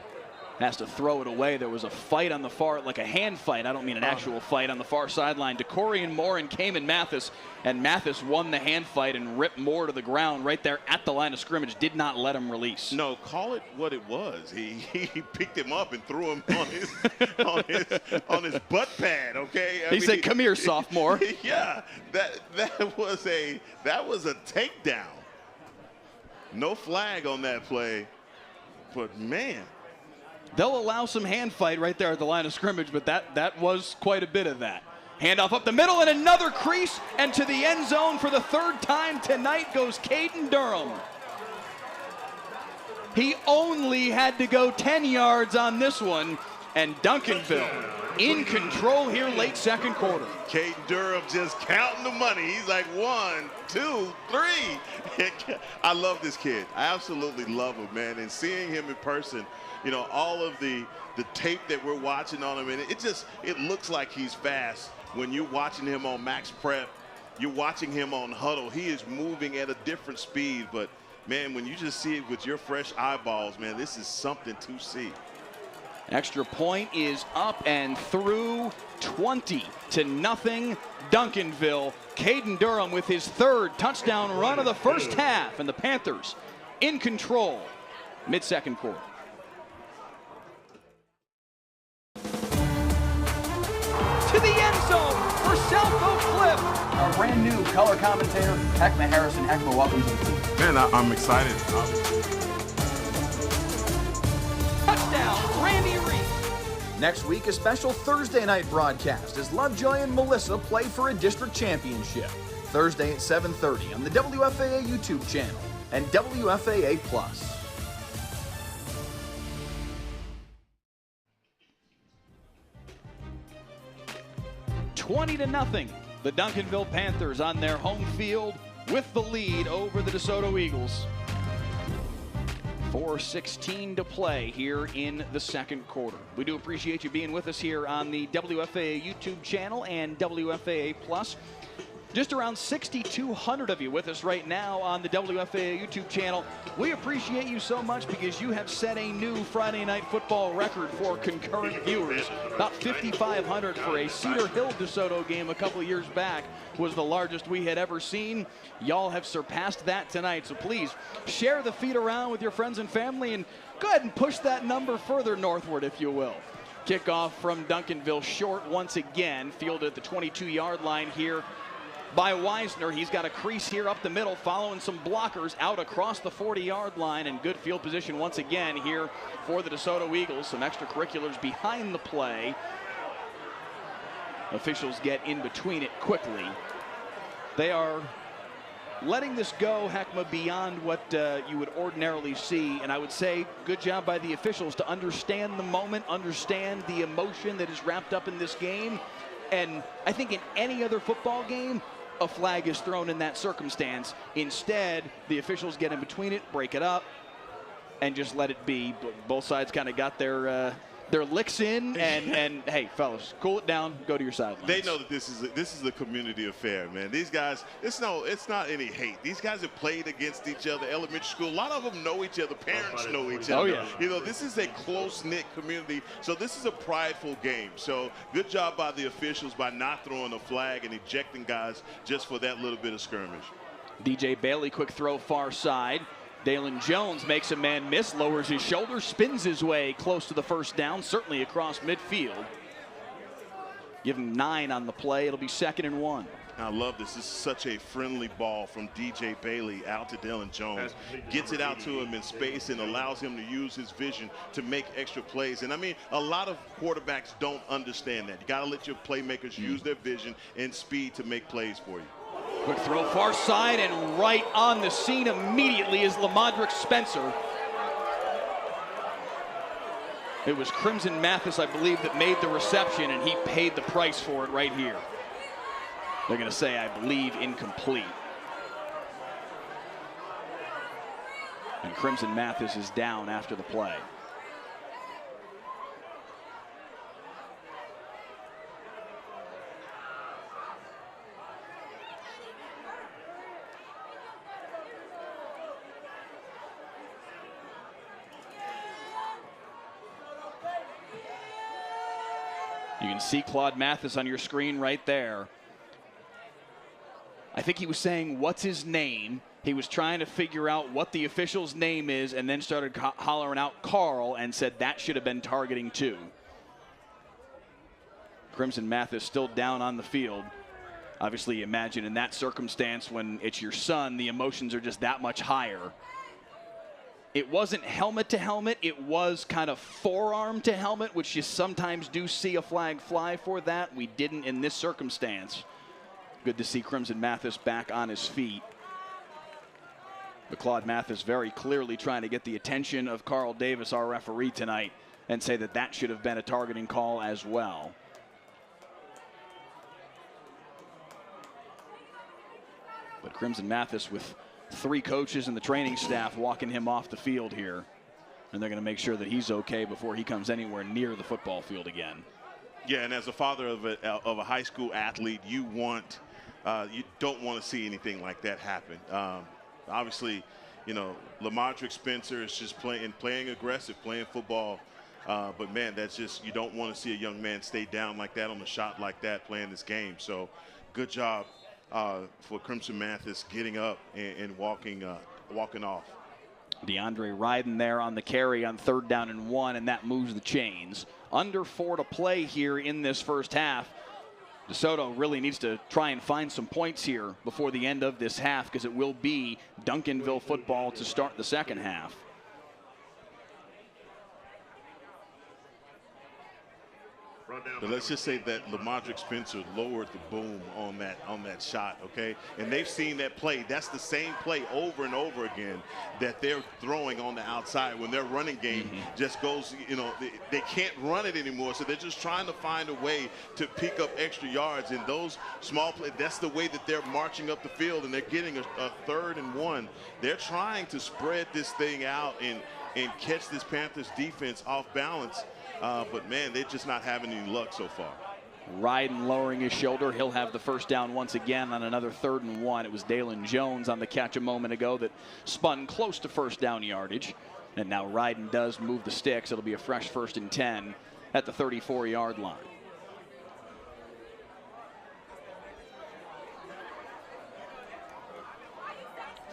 A: Has to throw it away. There was a fight on the far, like a hand fight. I don't mean an actual fight on the far sideline. DeCorian Moore and Cayman Mathis. And Mathis won the hand fight and ripped Moore to the ground right there at the line of scrimmage. Did not let him release.
D: No, call it what it was. He picked him up and threw him on his butt pad. Okay.
A: He said, "Come here, sophomore."
D: Yeah, that was a takedown. No flag on that play, but man.
A: They'll allow some hand fight right there at the line of scrimmage, but that was quite a bit of that. Handoff up the middle and another crease, and to the end zone for the third time tonight goes Caden Durham. He only had to go 10 yards on this one, and Duncanville in control here late second quarter.
D: Caden Durham just counting the money. He's like 1, 2, 3. I love this kid. I absolutely love him, man. And seeing him in person, you know, all of the tape that we're watching on him, and it looks like he's fast. When you're watching him on Max Prep, you're watching him on Huddle, he is moving at a different speed. But, man, when you just see it with your fresh eyeballs, man, this is something to see.
A: Extra point is up and through, 20-0 Duncanville. Caden Durham with his third touchdown run of the first half, and the Panthers in control mid-second quarter. To the end zone for South Oak Cliff.
C: Our brand new color commentator, Heckma Harrison. Heckma, welcome to the team.
G: Man, I'm excited.
A: Touchdown, Randy Reed.
C: Next week, a special Thursday night broadcast as Lovejoy and Melissa play for a district championship. Thursday at 7:30 on the WFAA YouTube channel and WFAA Plus.
A: 20-0. The Duncanville Panthers on their home field with the lead over the DeSoto Eagles. 4:16 to play here in the second quarter. We do appreciate you being with us here on the WFAA YouTube channel and WFAA Plus. Just around 6,200 of you with us right now on the WFAA YouTube channel. We appreciate you so much because you have set a new Friday Night Football record for concurrent viewers. About 5,500 for a Cedar Hill DeSoto game a couple of years back was the largest we had ever seen. Y'all have surpassed that tonight, so please share the feed around with your friends and family and go ahead and push that number further northward, if you will. Kickoff from Duncanville short once again, fielded at the 22-yard line here by Weisner. He's got a crease here up the middle, following some blockers out across the 40-yard line, and good field position once again here for the DeSoto Eagles. Some extracurriculars behind the play. Officials get in between it quickly. They are letting this go, Heckma, beyond what you would ordinarily see, and I would say good job by the officials to understand the moment, understand the emotion that is wrapped up in this game. And I think in any other football game, a flag is thrown in that circumstance. Instead, the officials get in between it, break it up, and just let it be. Both sides kind of got their licks in, and hey, fellas, cool it down, go to your sidelines.
D: They know that this is a community affair, man. These guys, it's not any hate. These guys have played against each other, elementary school. A lot of them know each other. Parents know each other.
A: Oh, yeah.
D: You know, this is a close-knit community, so this is a prideful game. So good job by the officials by not throwing a flag and ejecting guys just for that little bit of skirmish.
A: DJ Bailey, quick throw far side. Dalen Jones makes a man miss, lowers his shoulder, spins his way close to the first down, certainly across midfield. Give him 9 on the play. It'll be 2nd and 1.
D: I love this. This is such a friendly ball from DJ Bailey out to Dalen Jones. Gets it out to him in space and allows him to use his vision to make extra plays. And I mean, a lot of quarterbacks don't understand that. You got to let your playmakers use their vision and speed to make plays for you.
A: Quick throw far side, and right on the scene immediately is Lamadrick Spencer. It was Crimson Mathis, I believe, that made the reception, and he paid the price for it right here. They're going to say, I believe, incomplete. And Crimson Mathis is down after the play. You can see Claude Mathis on your screen right there. I think he was saying, what's his name? He was trying to figure out what the official's name is and then started hollering out Carl and said that should have been targeting too. Crimson Mathis still down on the field. Obviously, imagine in that circumstance when it's your son, the emotions are just that much higher. It wasn't helmet to helmet. It was kind of forearm to helmet, which you sometimes do see a flag fly for that. We didn't in this circumstance. Good to see Crimson Mathis back on his feet. But Claude Mathis very clearly trying to get the attention of Carl Davis, our referee tonight, and say that that should have been a targeting call as well. But Crimson Mathis with 3 coaches and the training staff walking him off the field here. And they're going to make sure that he's okay before he comes anywhere near the football field again.
D: Yeah, and as a father of a high school athlete, you don't want to see anything like that happen. Obviously, you know, Lamadrick Spencer is just playing aggressive, playing football. But man, that's just, you don't want to see a young man stay down like that on a shot like that playing this game. So good job for Crimson Mathis getting up and walking off.
A: DeAndre Ryden there on the carry on 3rd down and 1, and that moves the chains. Under 4 to play here in this first half. DeSoto really needs to try and find some points here before the end of this half, because it will be Duncanville football to start the second half.
D: But let's just say that Lamadrick Spencer lowered the boom on that shot, okay? And they've seen that play. That's the same play over and over again that they're throwing on the outside when their running game just goes, you know, they can't run it anymore. So they're just trying to find a way to pick up extra yards. And those small plays, that's the way that they're marching up the field, and they're getting a 3rd and 1. They're trying to spread this thing out and catch this Panthers defense off balance. But, man, they're just not having any luck so far.
A: Ryden lowering his shoulder. He'll have the first down once again on another 3rd and 1. It was Dalen Jones on the catch a moment ago that spun close to first down yardage. And now Ryden does move the sticks. It'll be a fresh 1st and 10 at the 34-yard line.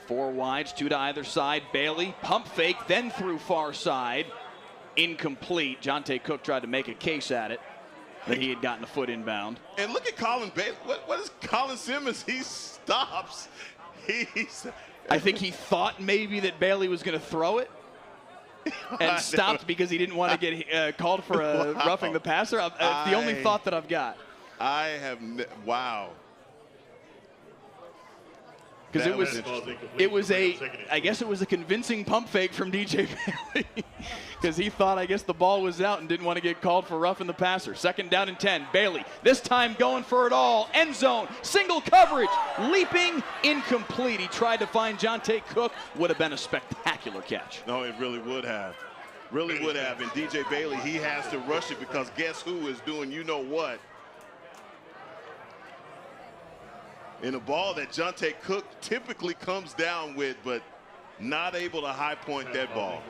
A: Four wides, 2 to either side. Bailey, pump fake, then through far side. Incomplete. Jonte Cook tried to make a case at it, but he had gotten a foot inbound.
D: And look at Colin Bailey. What is Colin Simmons? He stops.
A: I think he thought maybe that Bailey was going to throw it and stopped because he didn't want to get called for a roughing the passer. The only thought that I've got.
D: Wow.
A: Because I guess it was a convincing pump fake from DJ Bailey. Because he thought, I guess, the ball was out and didn't want to get called for roughing the passer. 2nd down and 10. Bailey, this time going for it all. End zone, single coverage, leaping, incomplete. He tried to find Jonte Cook. Would have been a spectacular catch.
D: No, it really would have. Really would have. And DJ Bailey, he has to rush it because guess who is doing you know what? In a ball that Jonte Cook typically comes down with, but not able to high point that ball.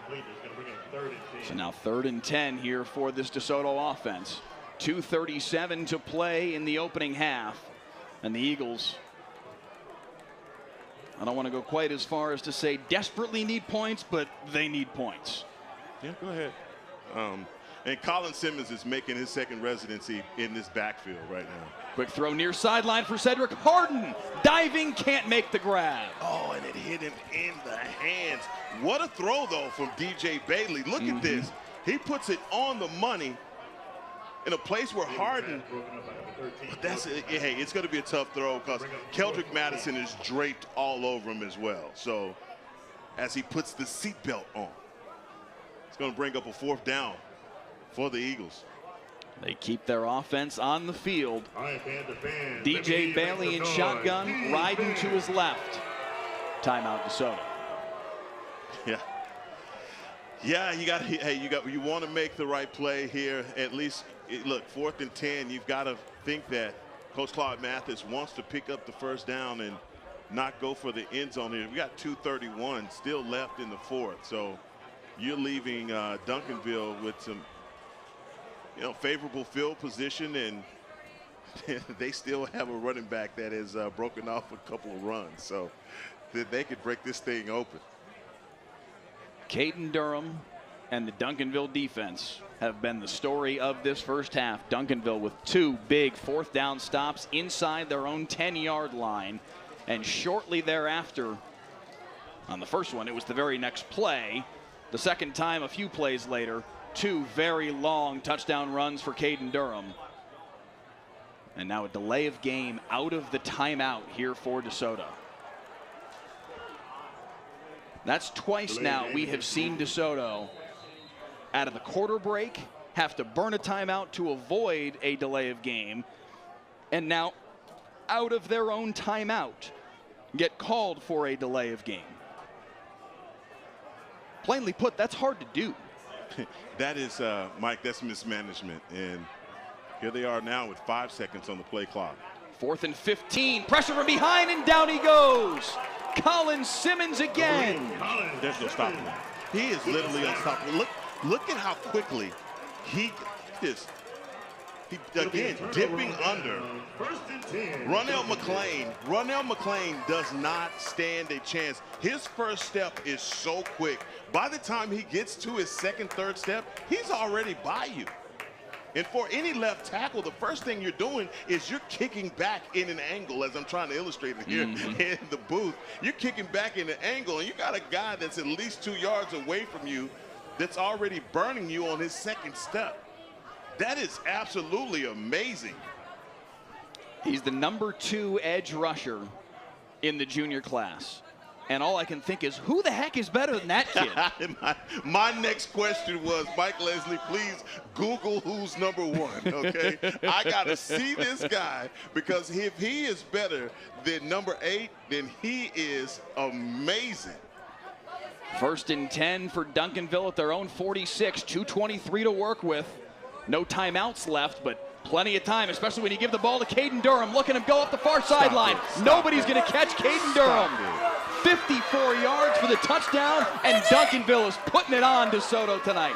A: So now 3rd and 10 here for this DeSoto offense. 2:37 to play in the opening half. And the Eagles, I don't want to go quite as far as to say desperately need points, but they need points.
D: Yeah, go ahead. And Colin Simmons is making his 2nd residency in this backfield right now.
A: Quick throw near sideline for Cedric Harden. Diving, can't make the grab.
D: Oh, and it hit him in the hands. What a throw, though, from DJ Bailey. Look at this. He puts it on the money in a place where Harden, hey, it's going to be a tough throw because Keldrick Madison is draped all over him as well. So as he puts the seatbelt on, it's going to bring up a 4th down for the Eagles.
A: They keep their offense on the field. DJ Bailey in shotgun, Ryden to his left. Timeout DeSoto.
D: Yeah, you want to make the right play here. At least, look, 4th and 10, you've got to think that Coach Claude Mathis wants to pick up the first down and not go for the end zone here. We got 2:31 still left in the 4th, so you're leaving Duncanville with some, favorable field position, and they still have a running back that has broken off a couple of runs, so they could break this thing open.
A: Caden Durham and the Duncanville defense have been the story of this first half. Duncanville with 2 big 4th down stops inside their own 10-yard line, and shortly thereafter, on the first one, it was the very next play, The second time a few plays later, 2 very long touchdown runs for Caden Durham. And now a delay of game out of the timeout here for DeSoto. That's twice now we have seen DeSoto out of the quarter break have to burn a timeout to avoid a delay of game, and now out of their own timeout get called for a delay of game. Plainly put, that's hard to do.
D: That is, Mike, that's mismanagement. And here they are now with 5 seconds on the play clock.
A: 4th and 15, pressure from behind, and down he goes. Colin Simmons again.
D: There's no stopping him. He is literally unstoppable. Look at how quickly he again dipping under. Ronell McClain does not stand a chance. His first step is so quick. By the time he gets to his second, third step, he's already by you. And for any left tackle, the first thing you're doing is you're kicking back in an angle, as I'm trying to illustrate it here in the booth. You're kicking back in an angle, and you got a guy that's at least 2 yards away from you that's already burning you on his second step. That is absolutely amazing.
A: He's the number 2 edge rusher in the junior class. And all I can think is, who the heck is better than that kid?
D: my next question was, Mike Leslie, please Google who's number 1, okay? I got to see this guy, because if he is better than number 8, then he is amazing.
A: 1st and 10 for Duncanville at their own 46, 2:23 to work with. No timeouts left, but plenty of time, especially when you give the ball to Caden Durham. Look at him go up the far sideline. Nobody's going to catch Caden Durham. 54 yards for the touchdown, and Duncanville is putting it on DeSoto tonight.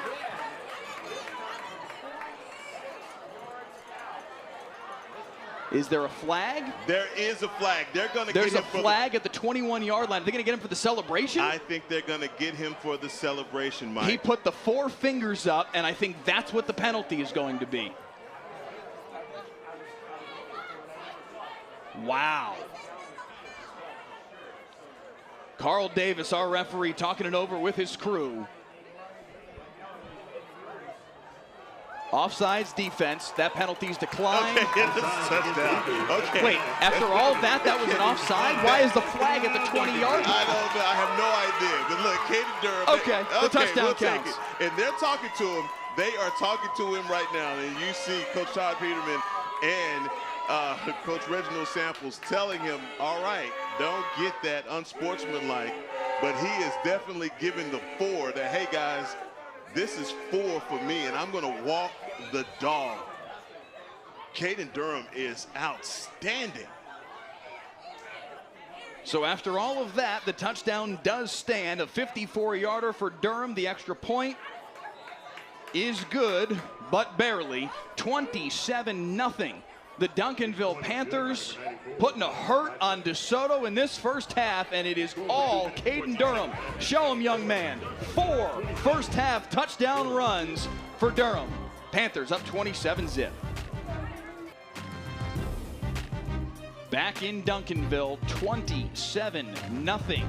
A: Is there a flag?
D: There is a flag. They're going to get him.
A: There's a flag at the 21-yard line. Are they going to get him for the celebration?
D: I think they're going to get him for the celebration, Mike.
A: He put the 4 fingers up, and I think that's what the penalty is going to be. Wow. Carl Davis, our referee, talking it over with his crew. Offsides defense, that penalty's declined.
D: Okay, touchdown. Okay.
A: Wait, after all that was an offside? Why is the flag at the 20-yard line?
D: I don't know. I have no idea. But look, Caden Durham.
A: Okay, the touchdown counts.
D: And they're talking to him. They are talking to him right now. And you see Coach Todd Peterman and Coach Reginald Samples telling him, all right, don't get that unsportsmanlike. But he is definitely giving the 4 that, hey, guys, this is 4 for me, and I'm going to walk the dog. Caden Durham is outstanding.
A: So after all of that, the touchdown does stand. A 54-yarder for Durham. The extra point is good, but barely. 27-0. The Duncanville Panthers putting a hurt on DeSoto in this first half, and it is all Caden Durham. Show him, young man. 4 first-half touchdown runs for Durham. Panthers up 27-0. Back in Duncanville, 27-0.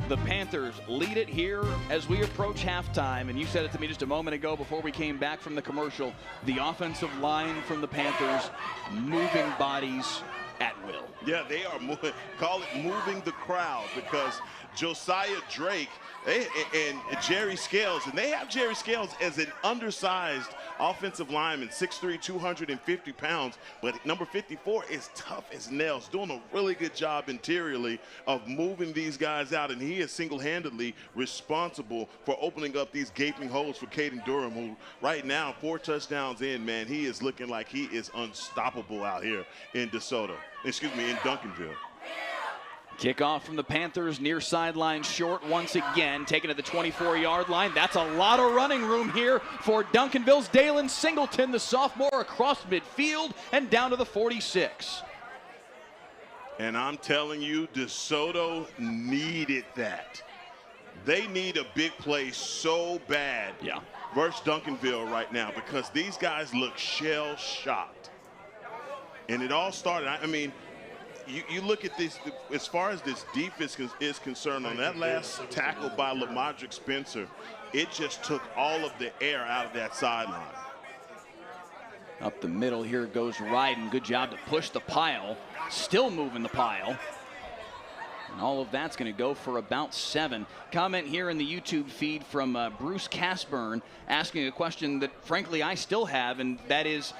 A: The Panthers lead it here as we approach halftime, and you said it to me just a moment ago before we came back from the commercial. The offensive line from the Panthers moving bodies at will.
D: Yeah, they are moving, call it moving the crowd, because Josiah Drake and Jerry Scales, and they have Jerry Scales as an undersized offensive lineman, 6'3", 250 pounds, but number 54 is tough as nails, doing a really good job interiorly of moving these guys out, and he is single-handedly responsible for opening up these gaping holes for Caden Durham, who right now, 4 touchdowns in, man, he is looking like he is unstoppable out here in DeSoto, excuse me, in Duncanville.
A: Kickoff from the Panthers, near sideline short once again, taken to the 24-yard line. That's a lot of running room here for Duncanville's Dalen Singleton, the sophomore, across midfield and down to the 46.
D: And I'm telling you, DeSoto needed that. They need a big play so bad versus Duncanville right now, because these guys look shell-shocked. And it all started, I mean, you look at this, as far as this defense is concerned, on that last tackle by Lamadrick Spencer, it just took all of the air out of that sideline.
A: Up the middle here goes Ryden. Good job to push the pile. Still moving the pile. And all of that's going to go for about 7. Comment here in the YouTube feed from Bruce Casburn asking a question that, frankly, I still have, and that is,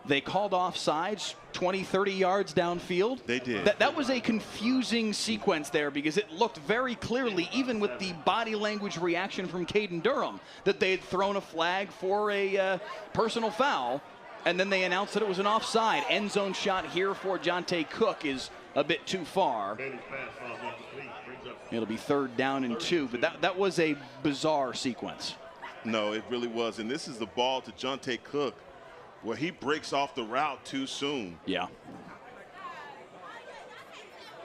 A: they called offsides 20, 30 yards downfield.
D: They did.
A: That was a confusing sequence there because it looked very clearly, even with the body language reaction from Caden Durham, that they had thrown a flag for a personal foul, and then they announced that it was an offside. End zone shot here for Jonte Cook is a bit too far. It'll be 3rd down and 2, but that was a bizarre sequence.
D: No, it really was. And this is the ball to Jonte Cook where he breaks off the route too soon.
A: Yeah.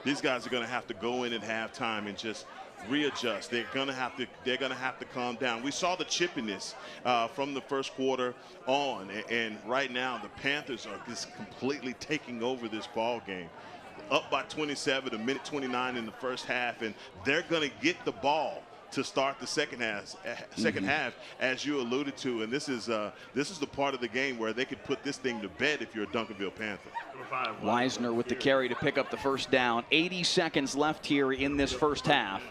D: These guys are going to have to go in at halftime and just readjust. They're going to have to calm down. We saw the chippiness from the first quarter on, and right now the Panthers are just completely taking over this ball game. Up by 27, a minute 29 in the first half, and they're going to get the ball to start the second half, as you alluded to. And this is the part of the game where they could put this thing to bed if you're a Duncanville Panther.
A: Weisner with the carry to pick up the first down. 80 seconds left here in this first half.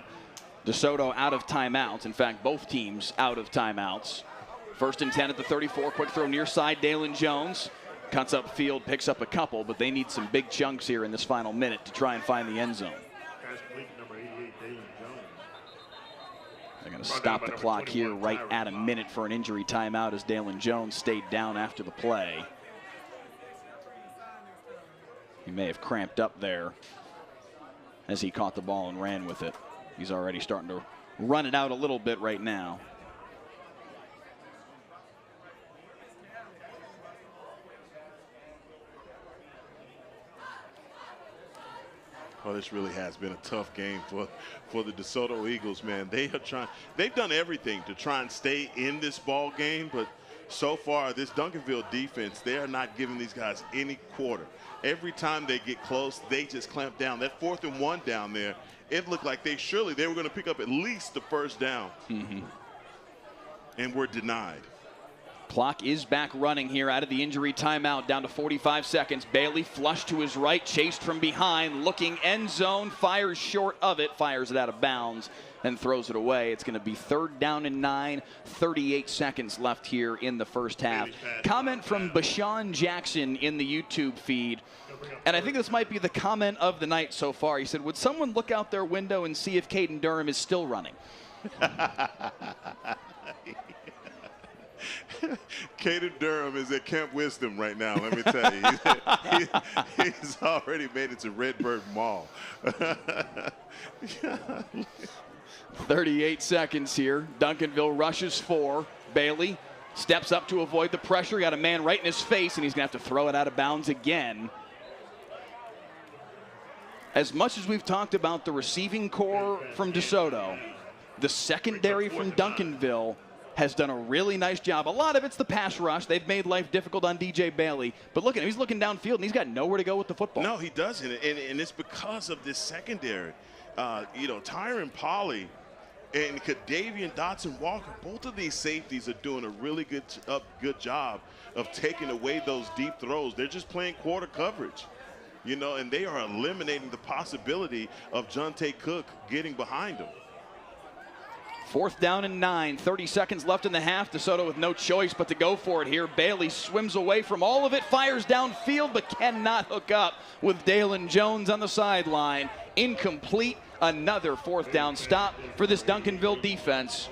A: DeSoto out of timeouts. In fact, both teams out of timeouts. 1st and 10 at the 34. Quick throw near side. Dalen Jones cuts up field, picks up a couple, but they need some big chunks here in this final minute to try and find the end zone. They're going to stop the clock here right at a minute for an injury timeout as Dalen Jones stayed down after the play. He may have cramped up there as he caught the ball and ran with it. He's already starting to run it out a little bit right now.
D: Oh, this really has been a tough game for the DeSoto Eagles, man. They've done everything to try and stay in this ball game, but so far, this Duncanville defense, they are not giving these guys any quarter. Every time they get close, they just clamp down. That 4th and 1 down there, it looked like they were going to pick up at least the first down. And were denied.
A: Clock is back running here out of the injury timeout, down to 45 seconds. Bailey flushed to his right, chased from behind, looking end zone, fires short of it, fires it out of bounds, and throws it away. It's going to be 3rd down and 9, 38 seconds left here in the first half. Comment from Bashawn Jackson in the YouTube feed, and I think this might be the comment of the night so far. He said, would someone look out their window and see if Caden Durham is still running?
D: Caden Durham is at Camp Wisdom right now, let me tell you. He's already made it to Redbird Mall.
A: 38 seconds here. Duncanville rushes 4. Bailey steps up to avoid the pressure. Got a man right in his face, and he's going to have to throw it out of bounds again. As much as we've talked about the receiving core from DeSoto, the secondary from Duncanville has done a really nice job. A lot of it's the pass rush. They've made life difficult on DJ Bailey. But look at him. He's looking downfield, and he's got nowhere to go with the football.
D: No, he doesn't. And it's because of this secondary. Tyron Polley and Kadavian Dotson-Walker, both of these safeties are doing a really good job of taking away those deep throws. They're just playing quarter coverage, and they are eliminating the possibility of Jonte Cook getting behind them.
A: 4th down and 9, 30 seconds left in the half. DeSoto with no choice but to go for it here. Bailey swims away from all of it, fires downfield, but cannot hook up with Dalen Jones on the sideline. Incomplete. Another 4th down stop for this Duncanville defense.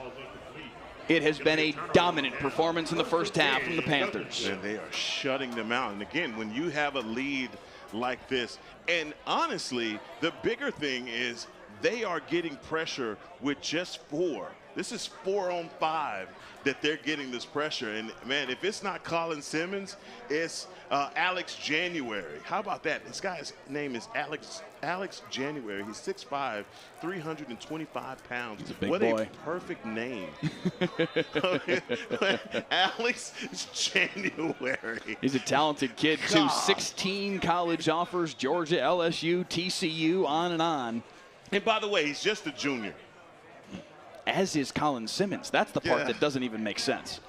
A: It has been a dominant performance in the first half from the Panthers.
D: And they are shutting them out. And again, when you have a lead like this, and honestly, the bigger thing is they are getting pressure with just 4. This is 4-on-5 that they're getting this pressure. And, man, if it's not Colin Simmons, it's Alex January. How about that? This guy's name is Alex January. He's 6'5", 325 pounds.
A: He's a big
D: what
A: boy.
D: a perfect name. Alex January.
A: He's a talented kid, too.
D: God.
A: 16 college offers, Georgia, LSU, TCU, on and on.
D: And by the way, he's just a junior.
A: As is Colin Simmons. That's the part
D: Yeah.
A: that doesn't even make sense.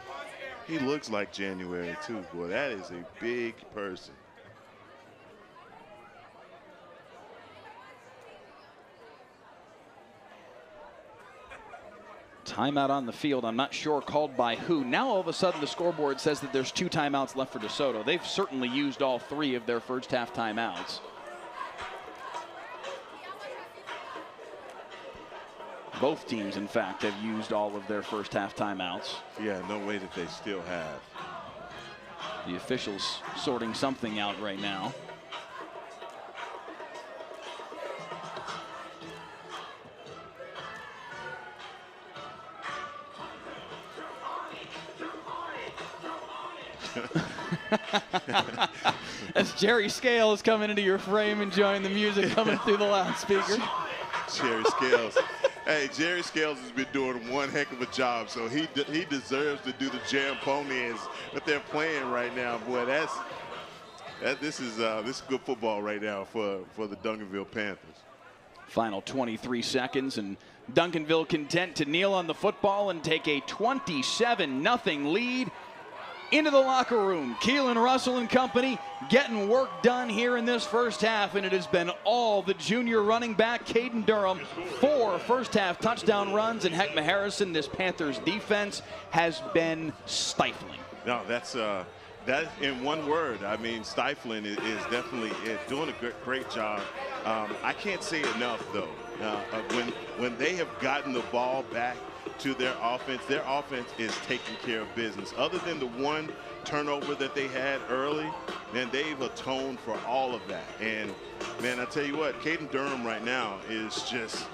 D: He looks like January, too. Boy, that is a big person.
A: Timeout on the field. I'm not sure called by who. Now all of a sudden the scoreboard says that there's 2 timeouts left for DeSoto. They've certainly used all 3 of their first half timeouts. Both teams, in fact, have used all of their first half timeouts.
D: Yeah, no way that they still have.
A: The officials sorting something out right now. As Jerry Scale is coming into your frame, enjoying the music coming through the loudspeaker.
D: Jerry Scales. Hey, Jerry Scales has been doing one heck of a job, so he deserves to do the jam ponies that they're playing right now. Boy, this is good football right now for the Duncanville Panthers.
A: Final 23 seconds, and Duncanville content to kneel on the football and take a 27-0 lead. Into the locker room, Keelan Russell and company getting work done here in this first half, and it has been all the junior running back, Caden Durham. 4 first half touchdown runs, and Heckma Harrison, this Panthers defense has been stifling.
D: No, that's that in one word. I mean, stifling is definitely doing a great job. I can't say enough, though, when they have gotten the ball back to their offense is taking care of business. Other than the one turnover that they had early, man, they've atoned for all of that. And, man, I tell you what, Caden Durham right now is just,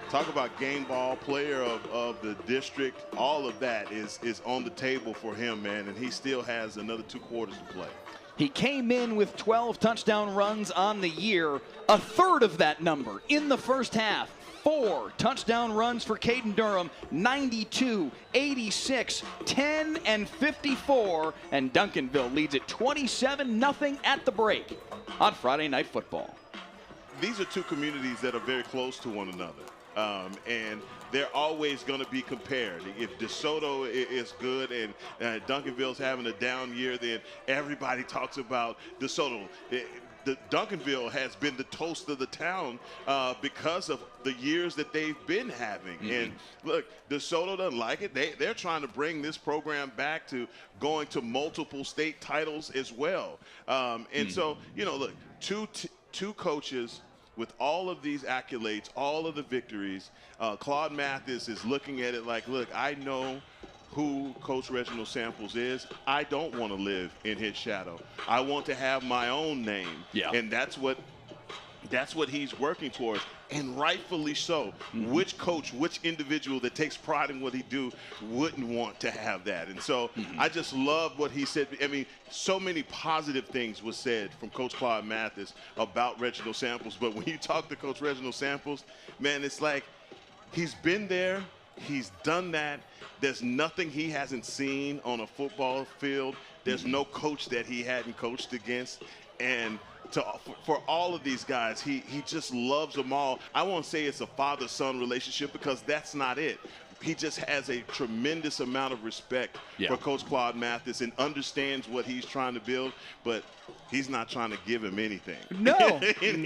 D: talk about game ball, player of the district. All of that is on the table for him, man, and he still has another 2 quarters to play.
A: He came in with 12 touchdown runs on the year, a third of that number in the first half. 4 touchdown runs for Caden Durham, 92, 86, 10, and 54, and Duncanville leads it 27-0 at the break on Friday Night Football.
D: These are 2 communities that are very close to one another, and they're always going to be compared. If DeSoto is good and Duncanville's having a down year, then everybody talks about DeSoto. The Duncanville has been the toast of the town because of the years that they've been having. Mm-hmm. And look, DeSoto doesn't like it. They're trying to bring this program back to going to multiple state titles as well. So, you know, look, two coaches with all of these accolades, all of the victories. Claude Mathis is looking at it like, look, I know who Coach Reginald Samples is. I don't want to live in his shadow. I want to have my own name. Yeah. And that's what he's working towards, and rightfully so. Mm-hmm. Which coach, which individual that takes pride in what he do wouldn't want to have that? And so I just love what he said. I mean, so many positive things was said from Coach Claude Mathis about Reginald Samples, but when you talk to Coach Reginald Samples, man, it's like he's been there, he's done that. There's nothing he hasn't seen on a football field. There's no coach that he hadn't coached against. And for all of these guys, he just loves them all. I won't say it's a father-son relationship because that's not it. He just has a tremendous amount of respect for Coach Claude Mathis and understands what he's trying to build, but he's not trying to give him anything.
A: No,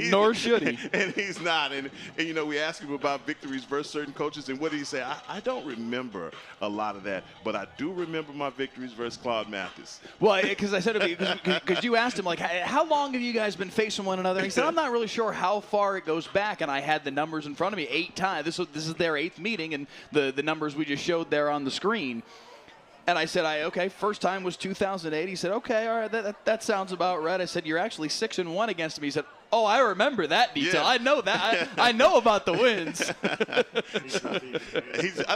A: nor should he.
D: And he's not. And, you know, we asked him about victories versus certain coaches, and what did he say? I don't remember a lot of that, but I do remember my victories versus Claude Mathis.
A: Well, because I said, because you asked him, like, how long have you guys been facing one another? And he said, I'm not really sure how far it goes back, and I had the numbers in front of me, 8 times. This is their 8th meeting, and the numbers we just showed there on the screen. And I said, okay, first time was 2008. He said, okay, all right, that sounds about right. I said, you're actually 6-1 against him. He said, Oh, I remember that detail.
D: Yeah.
A: I know that. I know about the wins.
D: I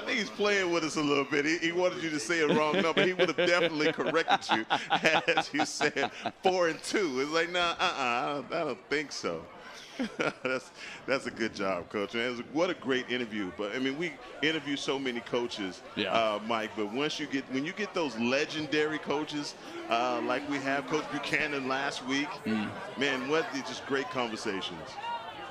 D: think he's playing with us a little bit. He wanted you to say a wrong number. He would have definitely corrected you as you said 4 and 2. It's like, nah, I don't think so. That's a good job, Coach. And what a great interview. But I mean, we interview so many coaches, Mike. But when you get those legendary coaches, like we have Coach Buchanan last week, man, just great conversations.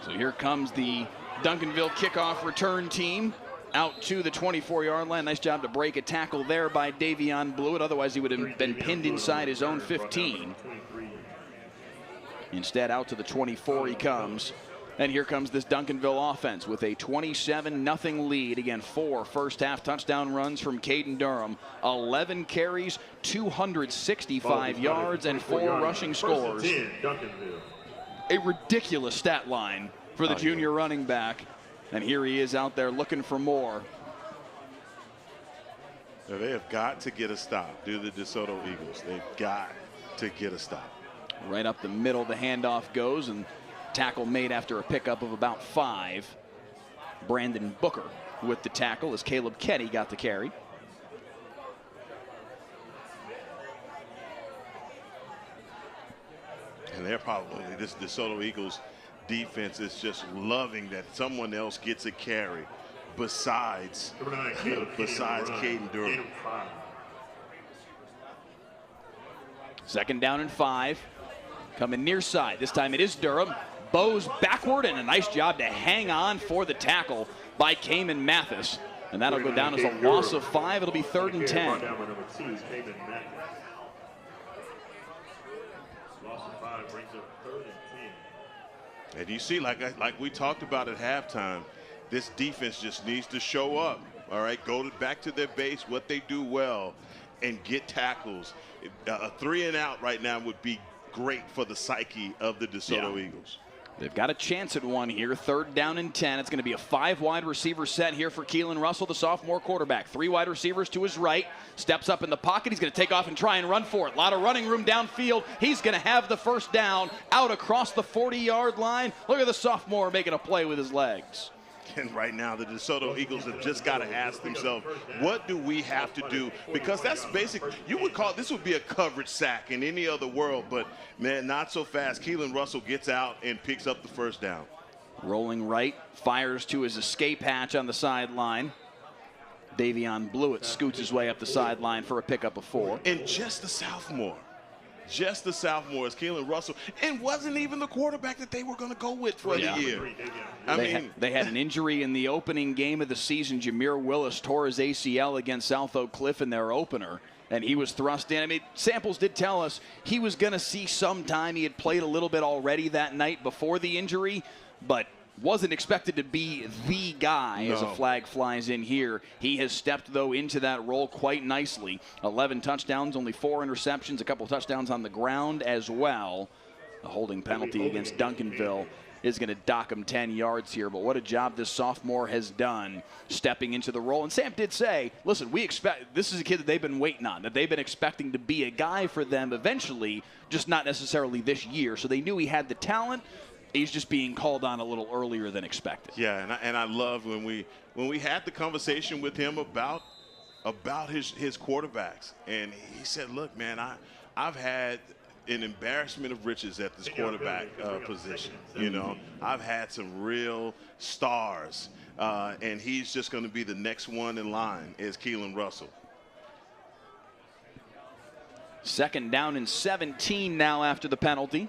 A: So here comes the Duncanville kickoff return team out to the 24-yard line. Nice job to break a tackle there by Davion Blewett. Otherwise, he would have been pinned inside his own 15. Instead, out to the 24 he comes. And here comes this Duncanville offense with a 27-0 lead. Again, 4 first-half touchdown runs from Caden Durham. 11 carries, 265 yards, and 4 rushing scores. A ridiculous stat line for the junior running back. And here he is out there looking for more.
D: Now, they have got to get a stop. Do the DeSoto Eagles. They've got to get a stop.
A: Right up the middle, the handoff goes, and tackle made after a pickup of about 5. Brandon Booker with the tackle as Caleb Ketty got the carry.
D: And they're probably, this DeSoto Eagles defense is just loving that someone else gets a carry besides Caden Durham.
A: Second down and 5. Coming near side. This time it is Durham. Bows backward, and a nice job to hang on for the tackle by Cayman Mathis. And that'll go down as a loss of 5. It'll be 3rd and 10.
E: Loss of 5 brings up 3rd and 10.
D: And you see, like we talked about at halftime, this defense just needs to show up. All right, back to their base, what they do well, and get tackles. A 3 and out right now would be great for the psyche of the DeSoto Eagles.
A: They've got a chance at one here. 3rd down and 10. It's going to be a 5 wide receiver set here for Keelan Russell, the sophomore quarterback. 3 wide receivers to his right. Steps up in the pocket. He's going to take off and try and run for it. A lot of running room downfield. He's going to have the first down out across the 40-yard line. Look at the sophomore making a play with his legs.
D: And right now, the DeSoto Eagles have just got to ask themselves, what do we have to do? Because that's basic. You would call this would be a coverage sack in any other world, but man, not so fast. Keelan Russell gets out and picks up the first down.
A: Rolling right, fires to his escape hatch on the sideline. Davion Blewett scoots his way up the sideline for a pickup of 4.
D: And just the sophomore. Just the sophomore is Keelan Russell, and wasn't even the quarterback that they were going to go with for the year.
A: They had an injury in the opening game of the season. Jameer Willis tore his ACL against South Oak Cliff in their opener, and he was thrust in. I mean, samples did tell us he was going to see some time. He had played a little bit already that night before the injury, but wasn't expected to be the guy as a flag flies in here. He has stepped, though, into that role quite nicely. 11 touchdowns, only 4 interceptions, a couple touchdowns on the ground as well. A holding penalty against Duncanville is going to dock him 10 yards here, but what a job this sophomore has done stepping into the role. And Sam did say, listen, we expect this is a kid that they've been waiting on, that they've been expecting to be a guy for them eventually, just not necessarily this year. So they knew he had the talent. He's just being called on a little earlier than expected.
D: Yeah, and I love when we had the conversation with him about his quarterbacks, and he said, "Look, man, I've had an embarrassment of riches at this quarterback position. You know, I've had some real stars, and he's just going to be the next one in line is Keelan Russell."
A: 2nd down and 17 now after the penalty.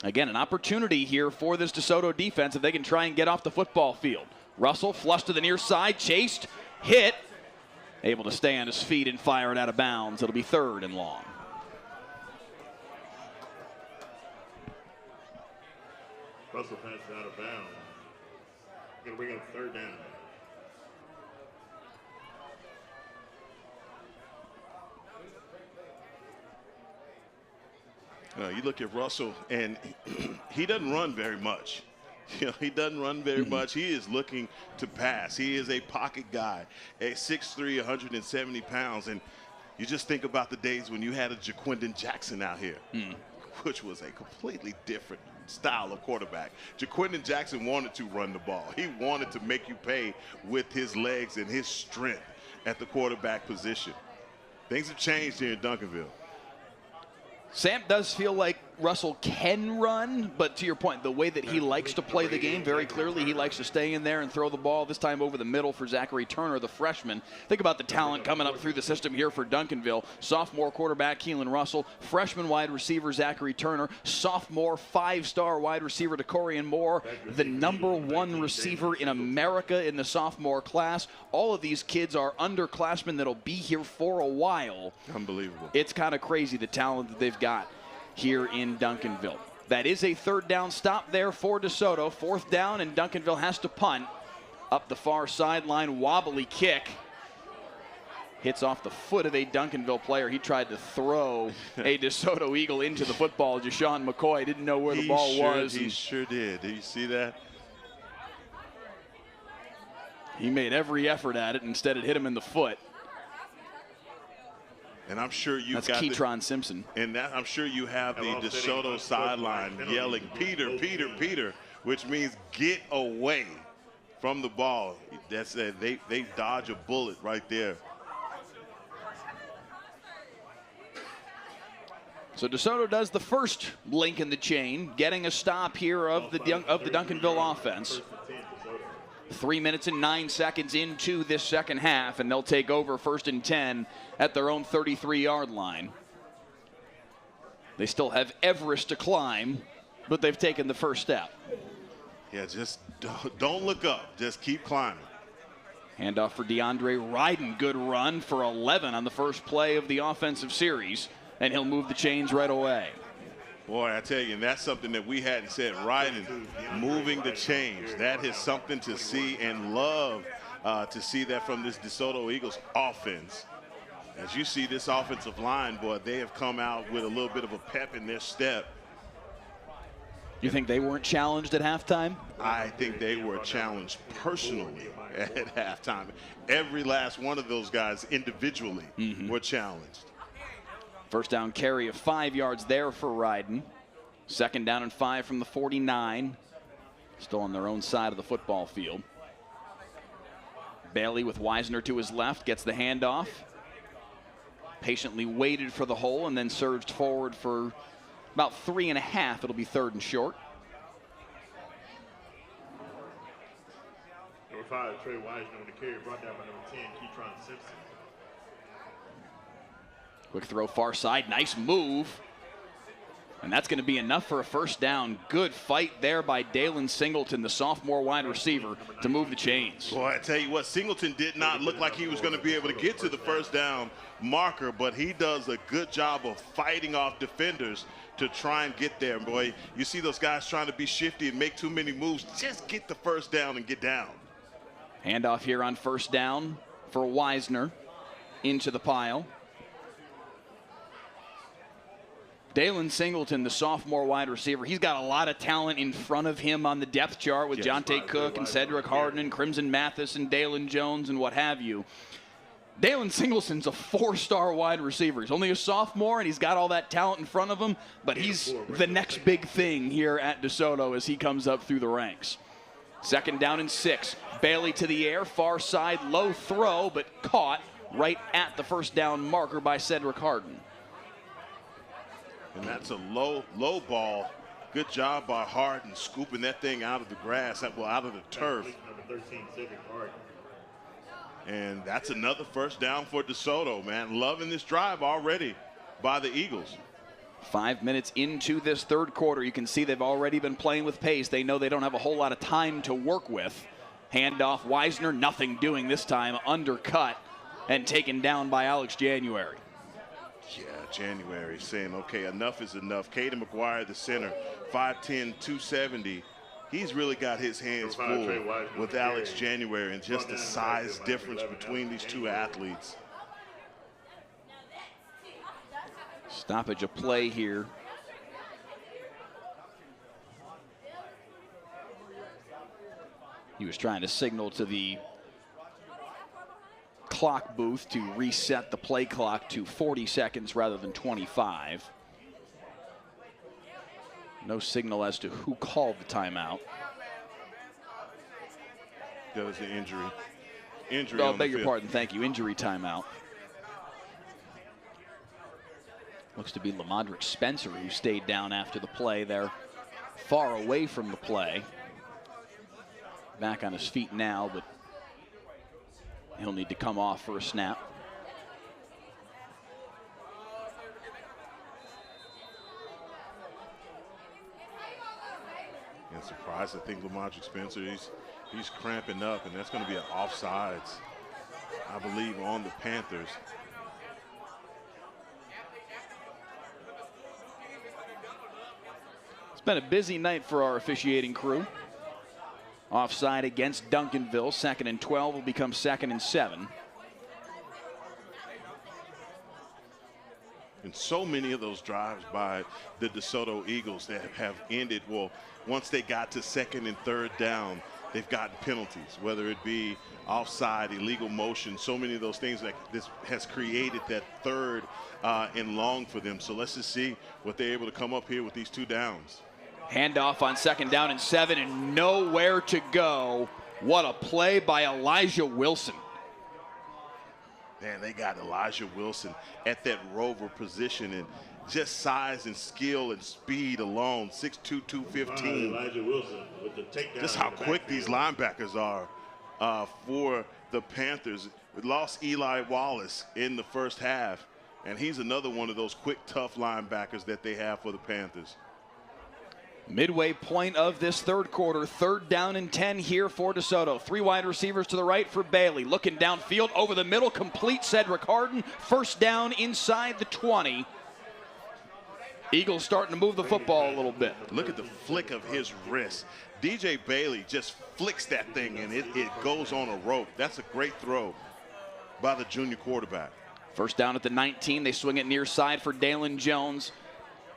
A: Again, an opportunity here for this DeSoto defense if they can try and get off the football field. Russell flushed to the near side, chased, hit, able to stay on his feet and fire it out of bounds. It'll be 3rd and long.
E: Russell passes out of bounds. Going to bring up 3rd down.
D: You look at Russell, and he doesn't run very much. You know, he doesn't run very much. He is looking to pass. He is a pocket guy at 6'3", 170 pounds. And you just think about the days when you had a Jaquindon Jackson out here, which was a completely different style of quarterback. Jaquindon Jackson wanted to run the ball. He wanted to make you pay with his legs and his strength at the quarterback position. Things have changed here in Duncanville.
A: Sam does feel like Russell can run, but to your point, the way that he likes to play the game, very clearly he likes to stay in there and throw the ball, this time over the middle for Zachary Turner, the freshman. Think about the talent coming up through the system here for Duncanville. Sophomore quarterback Keelan Russell, freshman wide receiver Zachary Turner, sophomore 5-star wide receiver DeCorian Moore, the #1 receiver in America in the sophomore class. All of these kids are underclassmen that'll be here for a while.
D: Unbelievable.
A: It's kind of crazy the talent that they've got here in Duncanville. That is a 3rd down stop there for DeSoto. 4th down, and Duncanville has to punt. Up the far sideline, wobbly kick. Hits off the foot of a Duncanville player. He tried to throw a DeSoto Eagle into the football. Jashawn McCoy didn't know where the ball was.
D: He sure did. Did you see that?
A: He made every effort at it. Instead, it hit him in the foot.
D: And I'm sure you've
A: That's
D: got
A: Keytron Simpson.
D: And that, I'm sure you have the DeSoto sideline yelling, Peter, Peter, Peter, which means get away from the ball. That's it. They dodge a bullet right there.
A: So DeSoto does the first link in the chain, getting a stop here of the Duncanville offense. 3 minutes and 9 seconds into this second half, and they'll take over 1st and 10 at their own 33-yard line. They still have Everest to climb, but they've taken the first step.
D: Yeah, just don't look up. Just keep climbing.
A: Handoff for DeAndre Ryden. Good run for 11 on the first play of the offensive series, and he'll move the chains right away.
D: Boy, I tell you, and that's something that we hadn't said. Ryden moving the chains. That is something to see and love to see that from this DeSoto Eagles offense. As you see this offensive line, boy, they have come out with a little bit of a pep in their step.
A: You think they weren't challenged at halftime?
D: I think they were challenged personally at halftime. Every last one of those guys individually were challenged.
A: First down carry of 5 yards there for Ryden. 2nd down and 5 from the 49. Still on their own side of the football field. Bailey with Wisner to his left gets the handoff. Patiently waited for the hole and then surged forward for about 3.5. It'll be 3rd and short.
E: Number 5, Trey Wisner on the carry, brought down by number 10, Keytron Simpson.
A: Quick throw far side, nice move. And that's going to be enough for a first down. Good fight there by Dalen Singleton, the sophomore wide receiver, to move the chains.
D: Boy, I tell you what, Singleton did not look like he was going to be able to get to the first down marker, but he does a good job of fighting off defenders to try and get there. Boy, you see those guys trying to be shifty and make too many moves. Just get the first down and get down.
A: Handoff here on 1st down for Wisner into the pile. Dalen Singleton, the sophomore wide receiver, he's got a lot of talent in front of him on the depth chart with Jonte Cook and Cedric Harden and Crimson Mathis and Dalen Jones and what have you. Dalen Singleton's a 4-star wide receiver. He's only a sophomore, and he's got all that talent in front of him, but he's the next big thing here at DeSoto as he comes up through the ranks. 2nd down and 6. Bailey to the air, far side, low throw, but caught right at the first down marker by Cedric Harden.
D: And that's a low ball. Good job by Harden scooping that thing out of the grass, well, out of the turf.
E: Number 13, Cedric Harden.
D: And that's another first down for DeSoto, man. Loving this drive already by the Eagles.
A: 5 minutes into this 3rd quarter, you can see they've already been playing with pace. They know they don't have a whole lot of time to work with. Handoff, Wisner, nothing doing this time. Undercut and taken down by Alex January.
D: Yeah, January saying, okay, enough is enough. Caden McGuire, the center, 5'10", 270. He's really got his hands full with Alex January and just the size difference between these two athletes.
A: Stoppage of play here. He was trying to signal to the clock booth to reset the play clock to 40 seconds rather than 25. No signal as to who called the timeout.
D: That was the injury.
A: Oh, beg your pardon. Thank you. Injury timeout. Looks to be Lamadrick Spencer, who stayed down after the play there, far away from the play. Back on his feet now, but he'll need to come off for a snap.
D: Yeah, surprised. I think Lamadrick Spencer, he's cramping up, and that's going to be an offsides, I believe, on the Panthers.
A: It's been a busy night for our officiating crew. Offside against Duncanville. 2nd and 12 will become 2nd and 7.
D: And so many of those drives by the DeSoto Eagles that have ended, well, once they got to 2nd and 3rd down, they've gotten penalties, whether it be offside, illegal motion, so many of those things that this has created that 3rd and long for them. So let's just see what they're able to come up here with these 2 downs.
A: Handoff on 2nd down and 7 and nowhere to go. What a play by Elijah Wilson.
D: Man, they got Elijah Wilson at that rover position, and just size and skill and speed alone, 6'2", 215.
E: Elijah Wilson with the takedown.
D: Just how quick these linebackers are for the Panthers. We lost Eli Wallace in the first half, and he's another one of those quick, tough linebackers that they have for the Panthers.
A: Midway point of this 3rd quarter, 3rd down and 10 here for DeSoto. 3 wide receivers to the right for Bailey. Looking downfield, over the middle, complete Cedric Harden. 1st down inside the 20. Eagles starting to move the football a little bit.
D: Look at the flick of his wrist. DJ Bailey just flicks that thing, and it goes on a rope. That's a great throw by the junior quarterback.
A: 1st down at the 19. They swing it near side for Dalen Jones.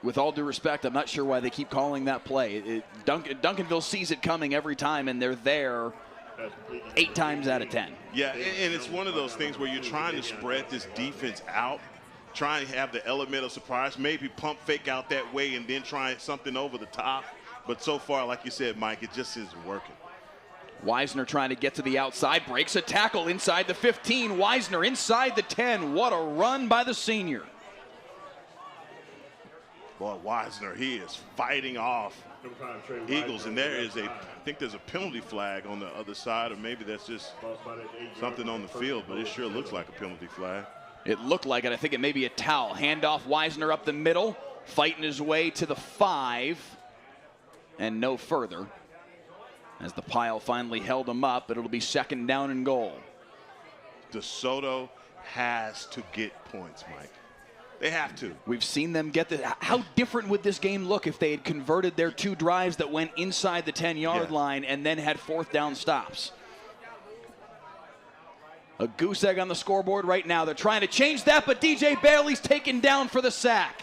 A: With all due respect, I'm not sure why they keep calling that play. Duncanville sees it coming every time, and they're there 8 times out of 10.
D: Yeah, and it's one of those things where you're trying to spread this defense out, trying to have the element of surprise, maybe pump fake out that way and then try something over the top. But so far, like you said, Mike, it just isn't working.
A: Wisner trying to get to the outside, breaks a tackle inside the 15. Wisner inside the 10. What a run by the senior.
D: Boy, Wisner, he is fighting off Eagles, and I think there's a penalty flag on the other side, or maybe that's just something on the field, but it sure looks like a penalty flag.
A: It looked like it. I think it may be a towel. Handoff, Wisner up the middle, fighting his way to the 5, and no further, as the pile finally held him up, but it'll be 2nd down and goal.
D: DeSoto has to get points, Mike. They have to.
A: We've seen them get the. How different would this game look if they had converted their 2 drives that went inside the 10-yard line and then had 4th down stops? A goose egg on the scoreboard right now. They're trying to change that, but DJ Bailey's taken down for the sack.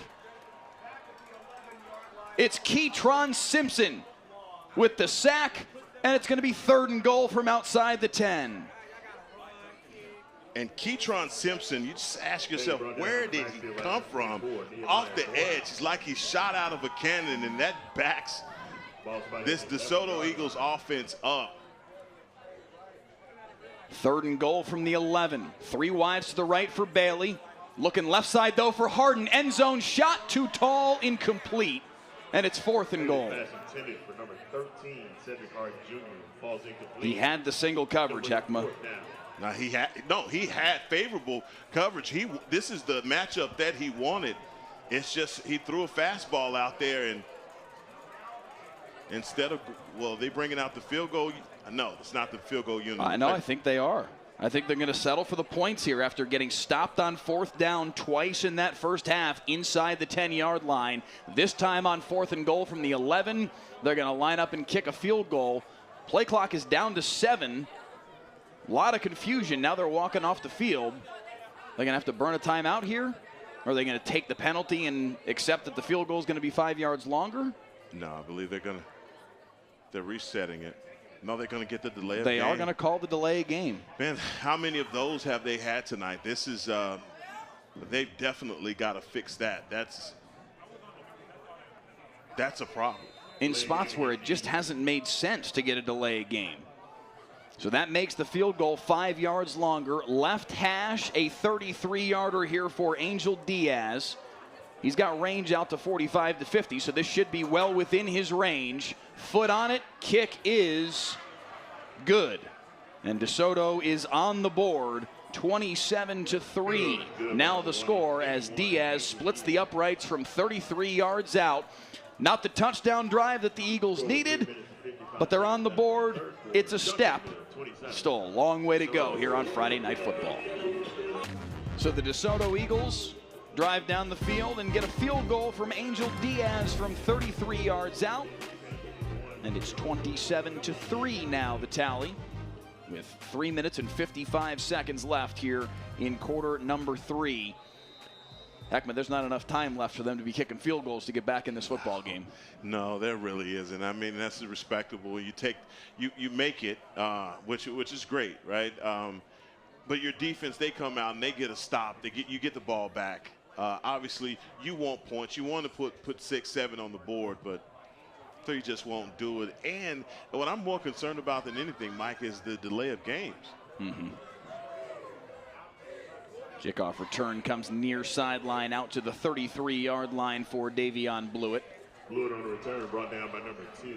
A: It's Keytron Simpson with the sack, and it's going to be 3rd and goal from outside the 10.
D: And Keytron Simpson, you just ask yourself, where did he come from? Off the edge, it's like he shot out of a cannon, and that backs this DeSoto Eagles offense up.
A: 3rd and goal from the 11. 3 wides to the right for Bailey. Looking left side, though, for Harden. End zone shot, too tall, incomplete. And it's 4th and goal. He had the single coverage, Heckma.
D: Now he had favorable coverage. This is the matchup that he wanted. It's just he threw a fastball out there, and instead of, well, they bringing out the field goal. No, it's not the field goal unit.
A: I think they are. I think they're going to settle for the points here after getting stopped on 4th down twice in that first half inside the 10-yard line. This time on 4th and goal from the 11, they're going to line up and kick a field goal. Play clock is down to 7. A lot of confusion. Now they're walking off the field. They're going to have to burn a timeout here? Or are they going to take the penalty and accept that the field goal is going to be 5 yards longer?
D: No, I believe they're resetting it. No, they're going to get the delay of
A: game. They are going to call the delay game.
D: Man, how many of those have they had tonight? This is, they've definitely got to fix that. that's a problem.
A: In spots where it just hasn't made sense to get a delay game. So that makes the field goal 5 yards longer. Left hash, a 33-yarder here for Angel Diaz. He's got range out to 45 to 50, so this should be well within his range. Foot on it, kick is good. And DeSoto is on the board, 27-3. Now the score as Diaz splits the uprights from 33 yards out. Not the touchdown drive that the Eagles needed, but they're on the board. It's a step. Still a long way to go here on Friday Night Football. So the DeSoto Eagles drive down the field and get a field goal from Angel Diaz from 33 yards out. And it's 27-3 now, the tally, with 3 minutes and 55 seconds left here in quarter number 3. Heckman, there's not enough time left for them to be kicking field goals to get back in this football game.
D: No, there really isn't. I mean, that's respectable. You make it, which is great, right? But your defense, they come out and they get a stop. You get the ball back. Obviously, you want points. You want to put 6, 7 on the board, but 3 just won't do it. And what I'm more concerned about than anything, Mike, is the delay of games.
A: Mm-hmm. Kickoff return comes near sideline out to the 33-yard line for Davion Blewett.
E: Blewett on the return, brought down by number 2.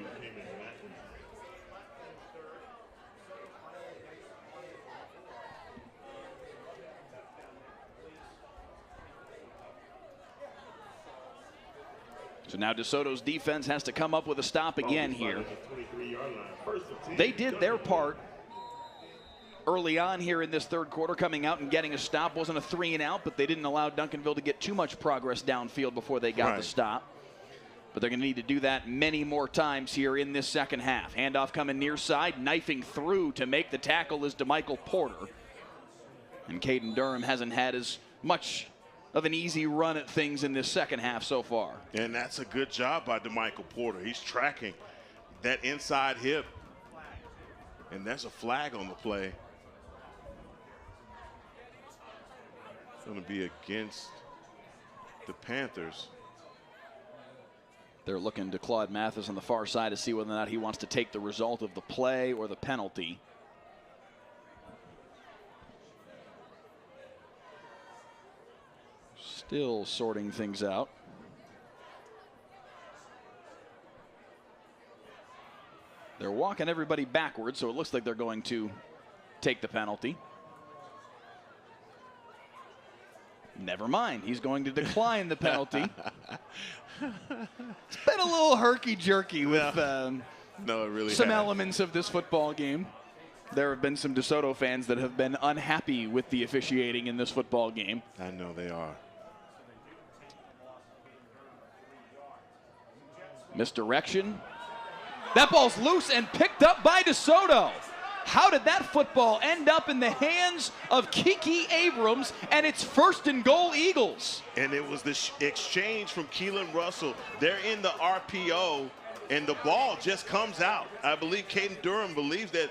A: So now DeSoto's defense has to come up with a stop again here. They did their part early on here in this third quarter, coming out and getting a stop. Wasn't a 3-and-out, but they didn't allow Duncanville to get too much progress downfield before they got the stop. But they're going to need to do that many more times here in this second half. Handoff coming near side, knifing through to make the tackle is DeMichael Porter. And Caden Durham hasn't had as much of an easy run at things in this second half so far.
D: And that's a good job by DeMichael Porter. He's tracking that inside hip. And that's a flag on the play. It's going to be against the Panthers.
A: They're looking to Claude Mathis on the far side to see whether or not he wants to take the result of the play or the penalty. Still sorting things out. They're walking everybody backwards, so it looks like they're going to take the penalty. Never mind, he's going to decline the penalty. It's been a little herky-jerky with
D: no, it really
A: some elements of this football game. There have been some DeSoto fans that have been unhappy with the officiating in this football game.
D: I know they are.
A: Misdirection. That ball's loose and picked up by DeSoto. How did that football end up in the hands of Kiki Abrams, and it's 1st and goal Eagles?
D: And it was the exchange from Keelan Russell. They're in the RPO, and the ball just comes out. I believe Caden Durham believes that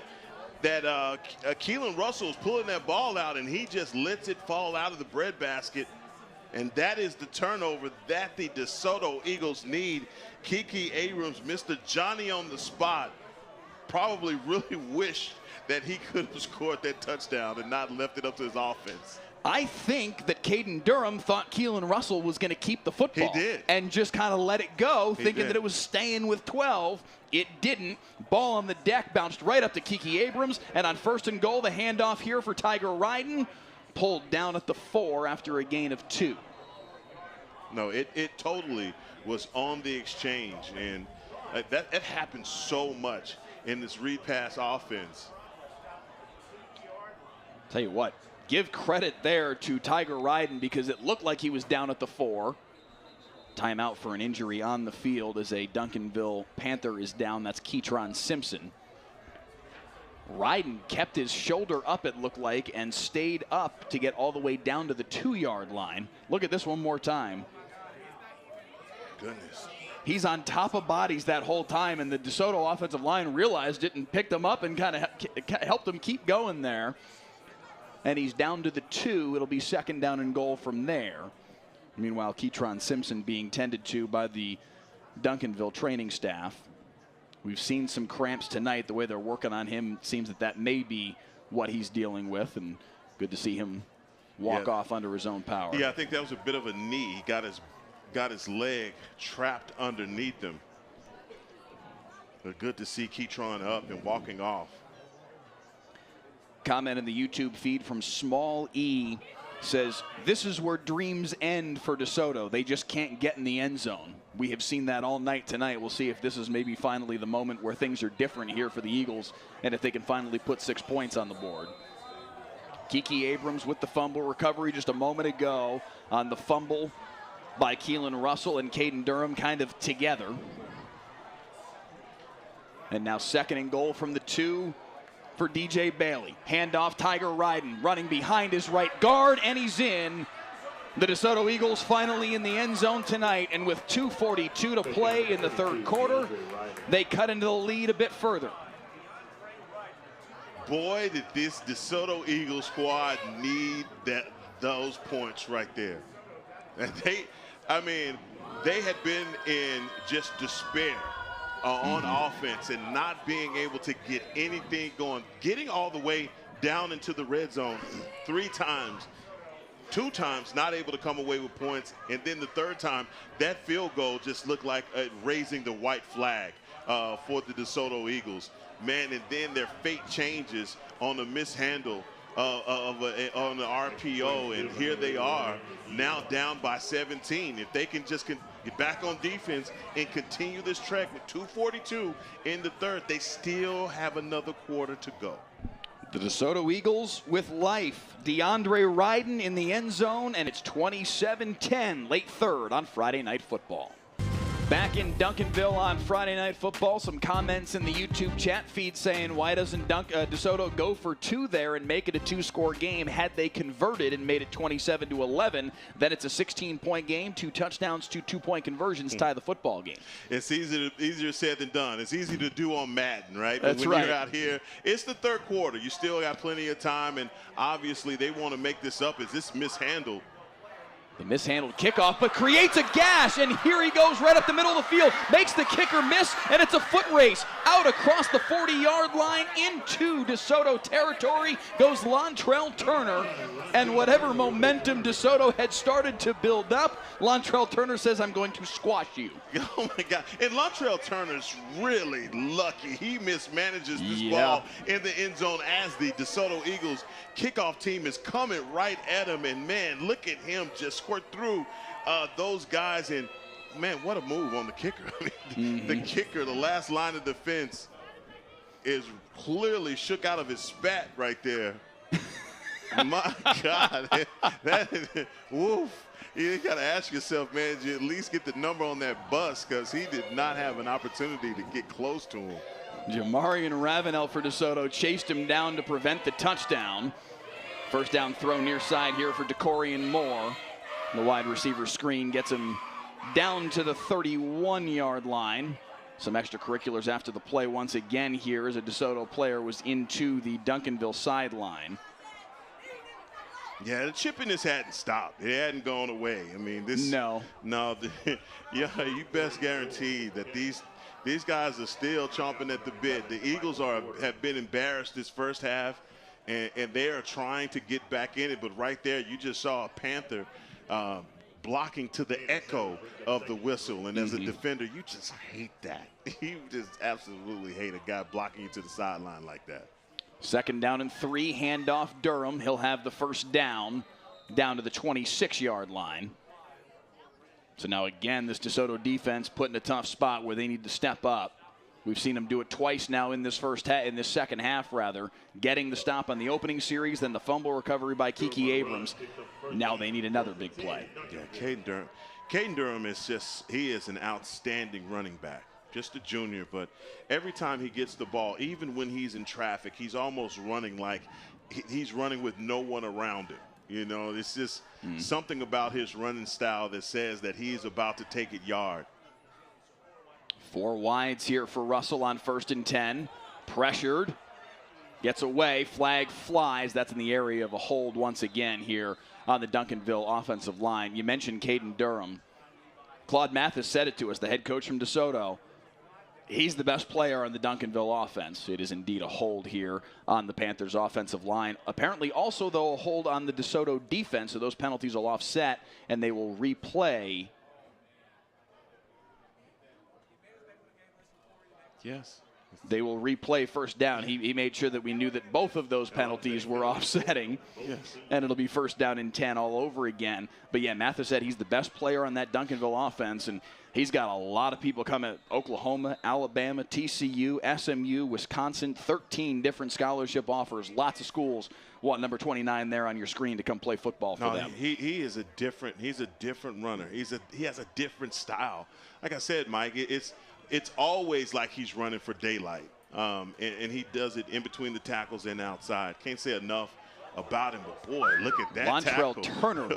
D: Keelan Russell is pulling that ball out, and he just lets it fall out of the breadbasket. And that is the turnover that the DeSoto Eagles need. Kiki Abrams, Mr. Johnny on the spot, probably really wished that he could have scored that touchdown and not left it up to his offense.
A: I think that Caden Durham thought Keelan Russell was going to keep the football.
D: He did.
A: And just kind of let it go,
D: He
A: thinking
D: did.
A: that it was staying with 12. It didn't. Ball on the deck, bounced right up to Kiki Abrams. And on 1st and goal, the handoff here for Tiger Ryden. Pulled down at the 4 after a gain of 2.
D: No, it totally was on the exchange. And that happens so much in this read pass offense.
A: Tell you what, give credit there to Tiger Ryden because it looked like he was down at the 4. Timeout for an injury on the field as a Duncanville Panther is down. That's Keytron Simpson. Ryden kept his shoulder up, it looked like, and stayed up to get all the way down to the 2-yard line. Look at this one more time.
D: Goodness.
A: He's on top of bodies that whole time, and the DeSoto offensive line realized it and picked him up and kind of helped him keep going there. And he's down to the 2. It'll be 2nd down and goal from there. Meanwhile, Keytron Simpson being tended to by the Duncanville training staff. We've seen some cramps tonight. The way they're working on him, it seems that may be what he's dealing with, and good to see him walk off under his own power.
D: Yeah, I think that was a bit of a knee. He got his leg trapped underneath him. But good to see Keytron up and walking off.
A: Comment in the YouTube feed from Small E says, this is where dreams end for DeSoto. They just can't get in the end zone. We have seen that all night tonight. We'll see if this is maybe finally the moment where things are different here for the Eagles and if they can finally put 6 points on the board. Kiki Abrams with the fumble recovery just a moment ago on the fumble by Keelan Russell and Caden Durham kind of together. And now 2nd and goal from the 2 for DJ Bailey. Handoff, Tiger Ryden running behind his right guard, and he's in. The DeSoto Eagles finally in the end zone tonight, and with 2:42 to play in the 3rd quarter, they cut into the lead a bit further.
D: Boy, did this DeSoto Eagles squad need those points right there. And they had been in just despair on offense and not being able to get anything going, getting all the way down into the red zone 3 times, 2 times not able to come away with points, and then the 3rd time that field goal just looked like raising the white flag for the DeSoto Eagles. Man, and then their fate changes on a mishandle on the RPO, and here they are now down by 17. If they can just get back on defense and continue this trek with 2:42 in the 3rd, they still have another quarter to go.
A: The DeSoto Eagles with life. DeAndre Ryden in the end zone, and it's 27-10, late 3rd on Friday Night Football. Back in Duncanville on Friday Night Football, some comments in the YouTube chat feed saying, why doesn't DeSoto go for 2 there and make it a 2-score game? Had they converted and made it 27-11, then it's a 16-point game, 2 touchdowns, 2 2-point conversions tie the football game.
D: It's easier said than done. It's easy to do on Madden, right?
A: That's
D: but when
A: right.
D: You're out here, it's the 3rd quarter. You still got plenty of time, and obviously they want to make this up. Is this mishandled?
A: The mishandled kickoff, but creates a gash, and here he goes right up the middle of the field, makes the kicker miss, and it's a foot race. Out across the 40-yard line into DeSoto territory goes Lontrell Turner, and whatever momentum DeSoto had started to build up, Lontrell Turner says, I'm going to squash you.
D: Oh, my God. And Lontrell Turner's really lucky. He mismanages this ball in the end zone as the DeSoto Eagles kickoff team is coming right at him, and, man, look at him just squirt through those guys, and man, what a move on the kicker. I mean, the kicker, the last line of defense, is clearly shook out of his spat right there. My God, woof. You got to ask yourself, man, did you at least get the number on that bus, because he did not have an opportunity to get close to him.
A: Jamarian Ravenel for DeSoto chased him down to prevent the touchdown. First down throw near side here for DeCorian Moore. The wide receiver screen gets him down to the 31-yard line. Some extracurriculars after the play once again here as a DeSoto player was into the Duncanville sideline.
D: Yeah, the chippiness hadn't stopped. It hadn't gone away. I mean, this.
A: No.
D: Yeah, you best guarantee that these guys are still chomping at the bit. The Eagles have been embarrassed this first half, and they are trying to get back in it. But right there, you just saw a Panther blocking to the echo of the whistle. And as a defender, you just hate that. You just absolutely hate a guy blocking you to the sideline like that.
A: 2nd down and 3, handoff Durham. He'll have the first down to the 26-yard line. So now again, this DeSoto defense put in a tough spot where they need to step up. We've seen them do it twice now in this second half, getting the stop on the opening series, then the fumble recovery by Kiki Abrams. Now they need another big play.
D: Yeah, Caden Durham he is an outstanding running back. Just a junior, but every time he gets the ball, even when he's in traffic, he's almost running like he's running with no one around him. You know, it's just something about his running style that says that he's about to take it yard.
A: 4 wides here for Russell on 1st and 10. Pressured. Gets away. Flag flies. That's in the area of a hold once again here on the Duncanville offensive line. You mentioned Caden Durham. Claude Mathis said it to us, the head coach from DeSoto. He's the best player on the Duncanville offense. It is indeed a hold here on the Panthers offensive line. Apparently also, though, a hold on the DeSoto defense, so those penalties will offset, and they will replay.
D: Yes.
A: They will replay first down. He made sure that we knew that both of those penalties were offsetting.
D: Yes.
A: And it'll be first down and 10 all over again. But, yeah, Mathis said he's the best player on that Duncanville offense, and he's got a lot of people coming. Oklahoma, Alabama, TCU, SMU, Wisconsin, 13 different scholarship offers. Lots of schools want number 29 there on your screen to come play football for them.
D: He is a different runner. He has a different style. Like I said, Mike, it's always like he's running for daylight. And he does it in between the tackles and outside. Can't say enough about him, but boy, look at that
A: Lontrell
D: tackle.
A: Turner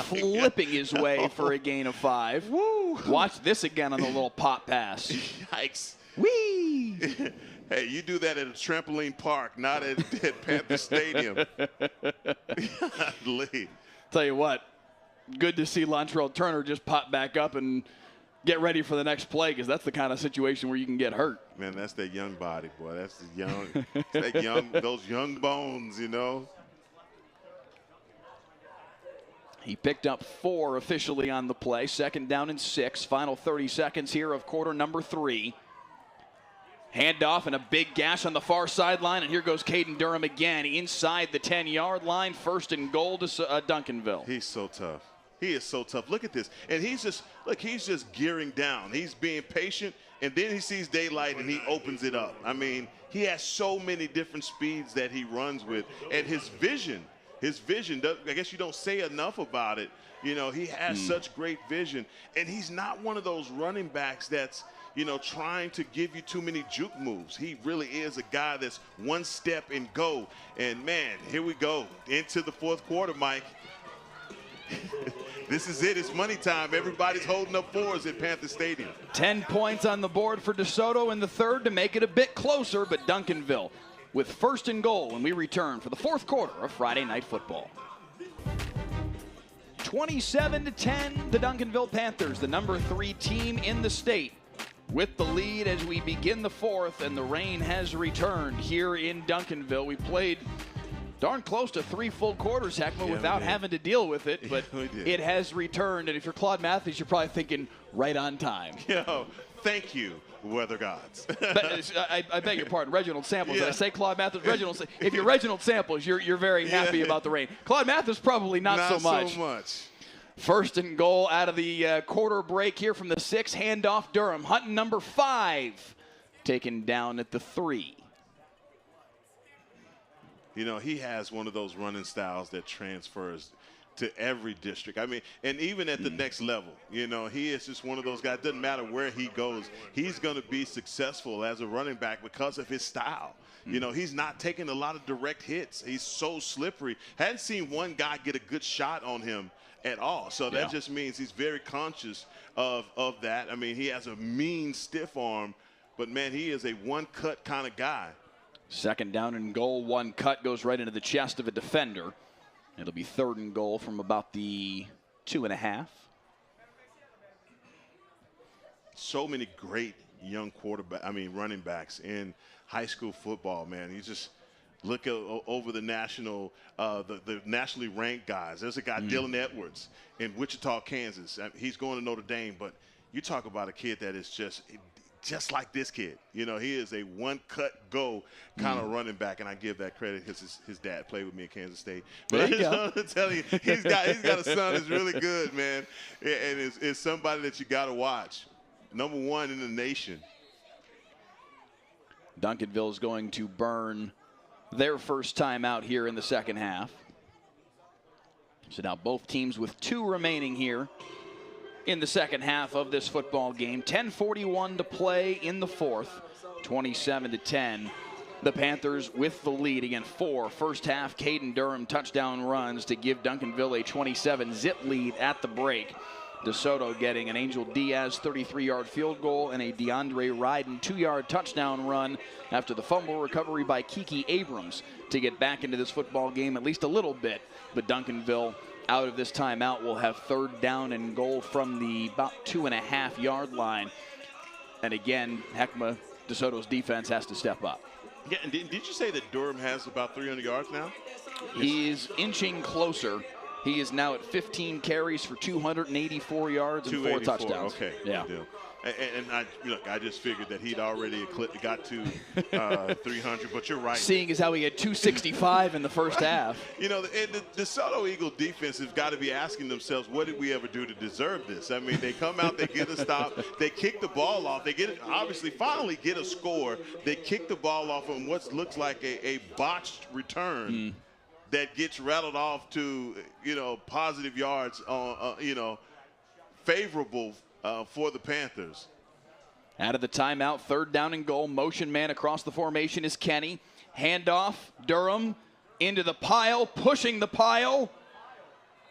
A: flipping his way for a gain of 5.
D: Woo.
A: Watch this again on the little pop pass.
D: Yikes.
A: Whee!
D: Hey, you do that at a trampoline park, not at Panther Stadium. Golly.
A: Tell you what, good to see Lontrell Turner just pop back up and get ready for the next play, because that's the kind of situation where you can get hurt.
D: Man, that's that young body, boy. That's the young, those young bones, you know.
A: He picked up 4 officially on the play. 2nd down and 6. Final 30 seconds here of quarter number 3. Handoff and a big gash on the far sideline, and here goes Caden Durham again inside the 10-yard line. 1st and goal to Duncanville.
D: He's so tough. He is so tough. Look at this. And he's just gearing down. He's being patient, and then he sees daylight and he opens it up. I mean, he has so many different speeds that he runs with, and his vision, I guess you don't say enough about it. You know, he has such great vision, and he's not one of those running backs that's, you know, trying to give you too many juke moves. He really is a guy that's one step and go. And, man, here we go into the 4th quarter, Mike. This is it. It's money time. Everybody's holding up 4s at Panther Stadium.
A: 10 points on the board for DeSoto in the 3rd to make it a bit closer, but Duncanville with 1st and goal when we return for the 4th quarter of Friday Night Football. 27-10, the Duncanville Panthers, the number 3 team in the state, with the lead as we begin the 4th, and the rain has returned here in Duncanville. We played darn close to 3 full quarters, Heckman, without having to deal with it, but it has returned. And if you're Claude Mathis, you're probably thinking right on time.
D: Yo, thank you, weather gods.
A: I beg your pardon, Reginald Samples. Did I say Claude Mathis? Reginald. If you're Reginald Samples, you're very happy about the rain. Claude Mathis probably not so much. 1st and goal out of the quarter break here from the 6. Handoff Durham. Hunting number 5. Taken down at the 3.
D: You know, he has one of those running styles that transfers to every district. I mean, and even at the next level, you know, he is just one of those guys. Doesn't matter where he goes, he's going to be successful as a running back because of his style. You know, he's not taking a lot of direct hits. He's so slippery. Hadn't seen one guy get a good shot on him at all. So that just means he's very conscious of that. I mean, he has a mean stiff arm, but, man, he is a one-cut kind of guy.
A: 2nd down and goal. 1 cut goes right into the chest of a defender. It'll be 3rd and goal from about the 2.5.
D: So many great young running backs in high school football, man. You just look over the national, the nationally ranked guys. There's a guy, Dylan Edwards, in Wichita, Kansas. He's going to Notre Dame, but you talk about a kid that is just like this kid. You know, he is a one-cut go kind of running back, and I give that credit because his dad played with me at Kansas State. But I just want to tell you, he's got a son that's really good, man, and is somebody that you got to watch. Number 1 in the nation.
A: Duncanville is going to burn their first time out here in the 2nd half. So now both teams with 2 remaining here in the 2nd half of this football game. 10:41 to play in the 4th. 27-10. The Panthers with the lead. Again, 4 first half Caden Durham touchdown runs to give Duncanville a 27-zip lead at the break. DeSoto getting an Angel Diaz 33-yard field goal and a DeAndre Ryden 2-yard touchdown run after the fumble recovery by Kiki Abrams to get back into this football game at least a little bit. But Duncanville out of this timeout, we'll have 3rd down and goal from the about 2.5-yard line. And again, Heckma, DeSoto's defense has to step up.
D: Yeah, and did you say that Durham has about 300 yards now?
A: He's inching closer. He is now at 15 carries for 284 yards and 4 touchdowns.
D: Okay,
A: yeah.
D: Good deal. And I just figured that he'd already got to 300, but you're right.
A: Seeing as how he had 265 in the first half.
D: You know, the DeSoto Eagle defense has got to be asking themselves, what did we ever do to deserve this? I mean, they come out, they get a stop, they kick the ball off, they finally get a score. They kick the ball off on what looks like a botched return that gets rattled off to, positive yards, favorable for the Panthers.
A: Out of the timeout, 3rd down and goal. Motion man across the formation is Kenny. Handoff, Durham into the pile, pushing the pile.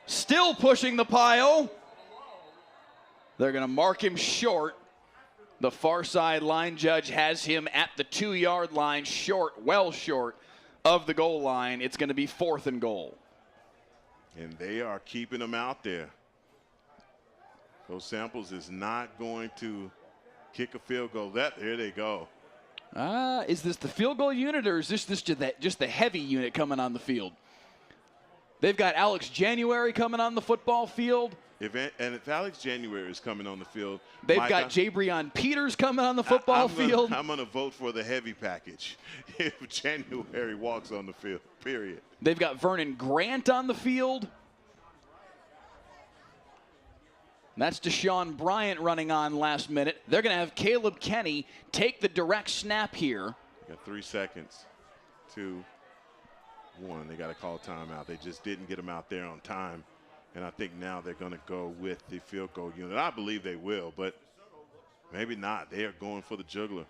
A: Still pushing the pile. They're going to mark him short. The far side line judge has him at the 2-yard line, short, well short of the goal line. It's going to be 4th and goal.
D: And they are keeping him out there. Those Samples is not going to kick a field goal. There they go.
A: Is this the field goal unit, or is this just the heavy unit coming on the field? They've got Alex January coming on the football field.
D: If Alex January is coming on the field,
A: they've got Jabrion Peters coming on the football field.
D: I'm going to vote for the heavy package if January walks on the field, period.
A: They've got Vernon Grant on the field. That's Deshaun Bryant running on last minute. They're going to have Caleb Kenny take the direct snap here.
D: Got 3 seconds. 2, 1. They got to call timeout. They just didn't get him out there on time. And I think now they're going to go with the field goal unit. I believe they will, but maybe not. They are going for the juggler.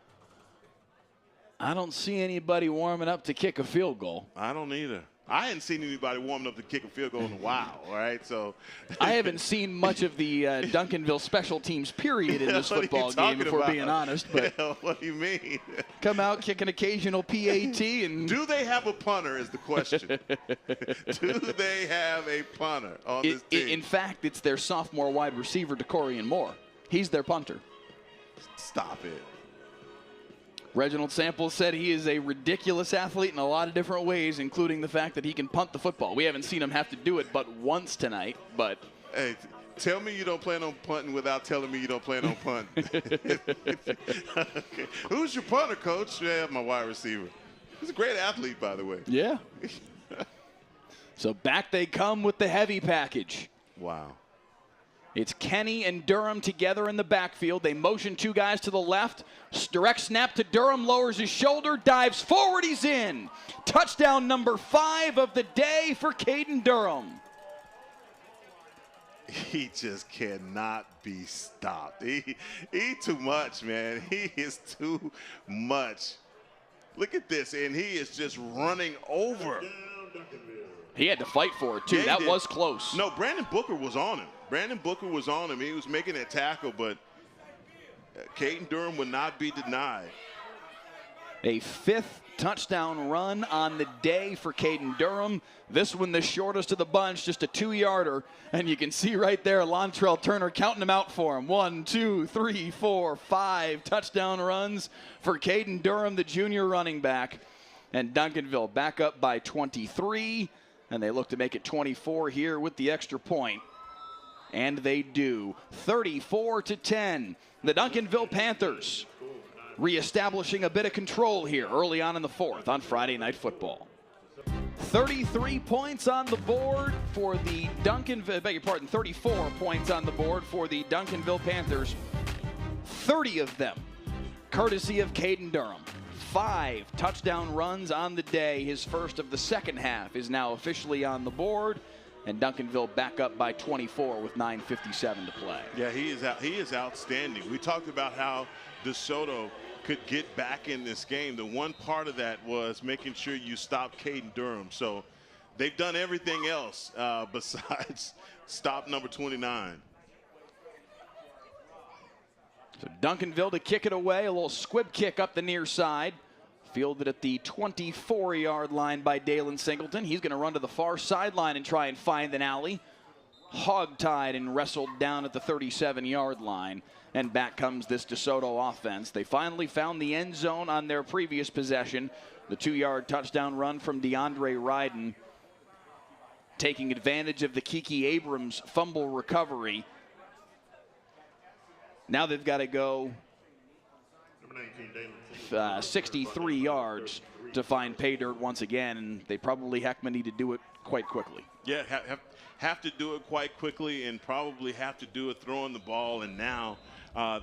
A: I don't see anybody warming up to kick a field goal.
D: I don't either. I hadn't seen anybody warming up to kick a field goal in a while, all right? So
A: I haven't seen much of the Duncanville special teams period in this football game, if we're being honest. But
D: what do you mean?
A: Come out, kick an occasional PAT, and
D: do they have a punter is the question. Do they have a punter on this team?
A: In fact, it's their sophomore wide receiver, DeCorian Moore. He's their punter.
D: Stop it.
A: Reginald Samples said he is a ridiculous athlete in a lot of different ways, including the fact that he can punt the football. We haven't seen him have to do it but once tonight. But
D: hey, tell me you don't plan on punting without telling me you don't plan on punting. Okay. Who's your punter, coach? Yeah, my wide receiver. He's a great athlete, by the way.
A: Yeah. So back they come with the heavy package.
D: Wow.
A: It's Kenny and Durham together in the backfield. They motion 2 guys to the left. Direct snap to Durham, lowers his shoulder, dives forward, he's in. Touchdown number 5 of the day for Caden Durham.
D: He just cannot be stopped. He too much, man. He is too much. Look at this, and he is just running over.
A: He had to fight for it, too.
D: Yeah,
A: that was close.
D: No, Brandon Booker was on him. Brandon Booker was on him. He was making that tackle, but Caden Durham would not be denied.
A: A 5th touchdown run on the day for Caden Durham. This one the shortest of the bunch, just a 2-yarder. And you can see right there Lontrell Turner counting them out for him. 1, 2, 3, 4, 5 touchdown runs for Caden Durham, the junior running back. And Duncanville back up by 23. And they look to make it 24 here with the extra point. And they do. 34-10. The Duncanville Panthers reestablishing a bit of control here early on in the 4th on Friday Night Football. 33 points on the board for the 34 points on the board for the Duncanville Panthers. 30 of them courtesy of Caden Durham. 5 touchdown runs on the day. His first of the second half is now officially on the board. And Duncanville back up by 24 with 9:57 to play.
D: Yeah, he is outstanding. We talked about how DeSoto could get back in this game. The one part of that was making sure you stop Caden Durham. So they've done everything else besides stop number 29.
A: So Duncanville to kick it away, a little squib kick up the near side. Fielded at the 24-yard line by Dalen Singleton. He's going to run to the far sideline and try and find an alley. hogtied and wrestled down at the 37-yard line. And back comes this DeSoto offense. They finally found the end zone on their previous possession. The 2-yard touchdown run from DeAndre Ryden, taking advantage of the Kiki Abrams fumble recovery. Now they've got to go 63 yards to find pay dirt once again, and they probably need to do it quite quickly.
D: Yeah, have to do it quite quickly, and probably have to do it throwing the ball. And now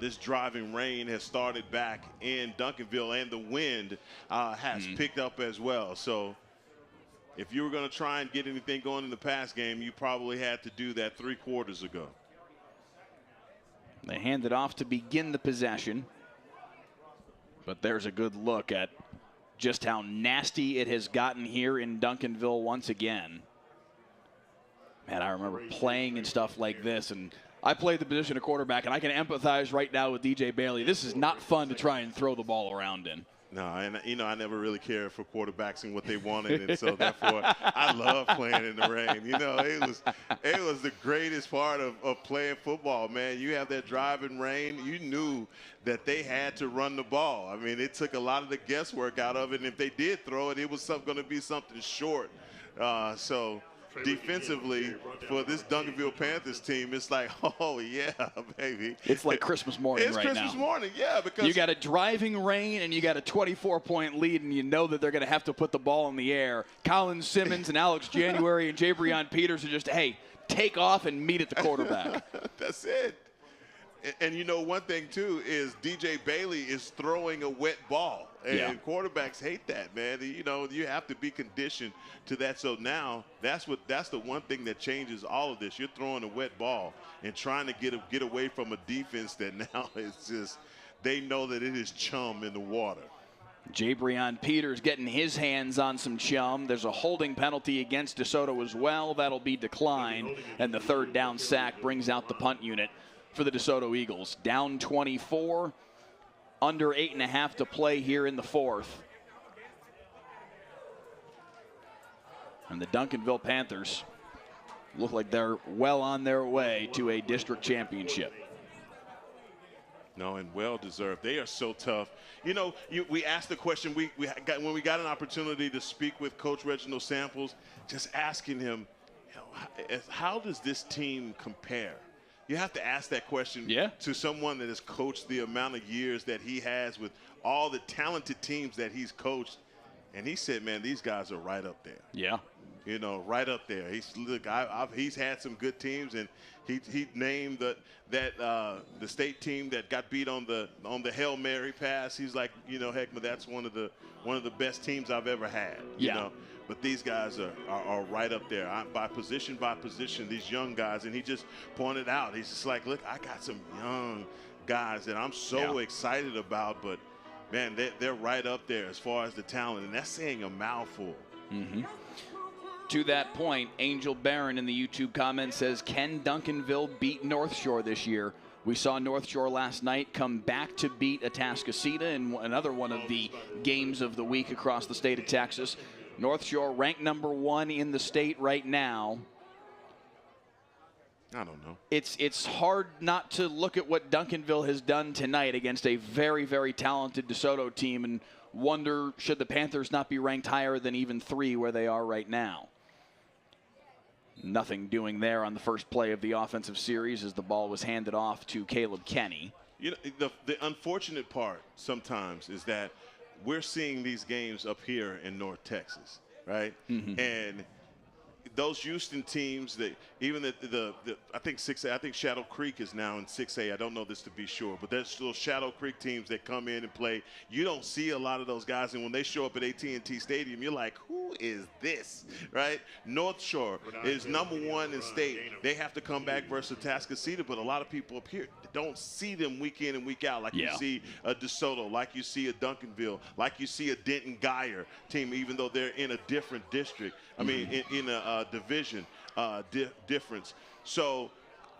D: this driving rain has started back in Duncanville, and the wind has picked up as well. So if you were going to try and get anything going in the pass game, you probably had to do that 3 quarters ago.
A: They hand it off to begin the possession. But there's a good look at just how nasty it has gotten here in Duncanville once again. Man, I remember playing and stuff like this, and I played the position of quarterback, and I can empathize right now with DJ Bailey. This is not fun to try and throw the ball around in.
D: No, and I never really cared for quarterbacks and what they wanted, and so therefore I love playing in the rain. It was the greatest part of playing football, man. You have that driving rain. You knew that they had to run the ball. I mean, it took a lot of the guesswork out of it, and if they did throw it, it was going to be something short. So defensively, for this Duncanville Panthers team, it's like, oh, yeah, baby.
A: It's like Christmas morning right now.
D: It's Christmas morning, yeah. Because
A: you got a driving rain and you got a 24-point lead, and you know that they're going to have to put the ball in the air. Colin Simmons and Alex January and Jabrion Peters are just, hey, take off and meet at the quarterback.
D: That's it. And you know, one thing, too, is DJ Bailey is throwing a wet ball. And quarterbacks hate that, man. You have to be conditioned to that. So now that's the one thing that changes all of this. You're throwing a wet ball and trying to get away from a defense that now is just, they know that it is chum in the water.
A: Jabrion Peters getting his hands on some chum. There's a holding penalty against DeSoto as well. That'll be declined. And the 3rd down sack brings out the punt unit for the DeSoto Eagles. Down 24. Under 8.5 to play here in the 4th. And the Duncanville Panthers look like they're well on their way to a district championship.
D: No, and well deserved. They are so tough. We asked the question when we got an opportunity to speak with Coach Reginald Samples, just asking him, how does this team compare? You have to ask that question to someone that has coached the amount of years that he has with all the talented teams that he's coached. And he said, man, these guys are right up there.
A: Yeah.
D: Right up there. He's had some good teams, and he named the state team that got beat on the Hail Mary pass. He's like, Heckman, that's one of the best teams I've ever had. But these guys are right up there. By position, these young guys. And he just pointed out, he's just like, look, I got some young guys that I'm so excited about. But, man, they're right up there as far as the talent. And that's saying a mouthful.
A: Mm-hmm. To that point, Angel Barron in the YouTube comment says, can Duncanville beat North Shore this year? We saw North Shore last night come back to beat Atascocita in another one of the games of the week across the state of Texas. North Shore ranked number 1 in the state right now.
D: I don't know.
A: It's hard not to look at what Duncanville has done tonight against a very, very talented DeSoto team and wonder, should the Panthers not be ranked higher than even 3 where they are right now? Nothing doing there on the first play of the offensive series as the ball was handed off to Caleb Kenny.
D: The unfortunate part sometimes is that we're seeing these games up here in North Texas, right? Mm-hmm. And those Houston teams, that even I think 6A, I think Shadow Creek is now in 6A. I don't know this to be sure, but there's still Shadow Creek teams that come in and play. You don't see a lot of those guys, and when they show up at AT&T Stadium, you're like, who is this, right? North Shore is number 1 in state. They have to come back versus Atascocita, but a lot of people up here don't see them week in and week out like you see a DeSoto, like you see a Duncanville, like you see a Denton Geyer team, even though they're in a different district. I mean, in a division difference. So,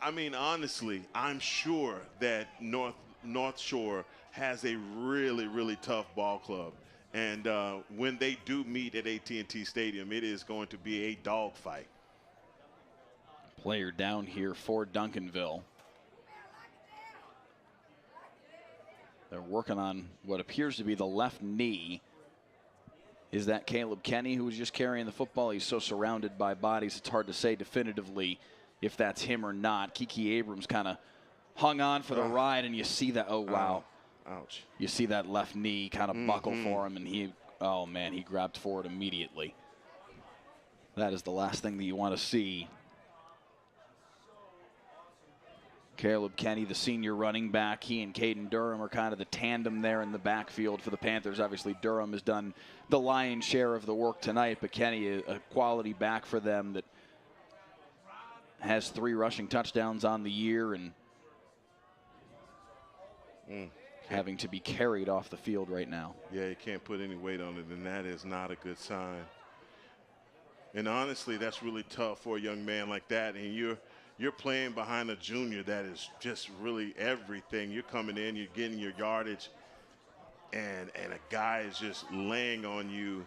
D: I mean, honestly, I'm sure that North Shore has a really, really tough ball club. And when they do meet at AT&T Stadium, it is going to be a dogfight.
A: Player down here for Duncanville. They're working on what appears to be the left knee. Is that Caleb Kenny, who was just carrying the football? He's so surrounded by bodies, it's hard to say definitively if that's him or not. Kiki Abrams kind of hung on for the ride, and you see that, oh, wow.
D: Ouch.
A: You see that left knee kind of buckle for him, and he, oh, man, he grabbed forward immediately. That is the last thing that you want to see. Caleb Kenny, the senior running back, he and Caden Durham are kind of the tandem there in the backfield for the Panthers. Obviously, Durham has done the lion's share of the work tonight, but Kenny, a quality back for them that has 3 rushing touchdowns on the year and having to be carried off the field right now.
D: Yeah, you can't put any weight on it, and that is not a good sign. And honestly, that's really tough for a young man like that, and you're playing behind a junior that is just really everything. You're coming in, you're getting your yardage, and a guy is just laying on you,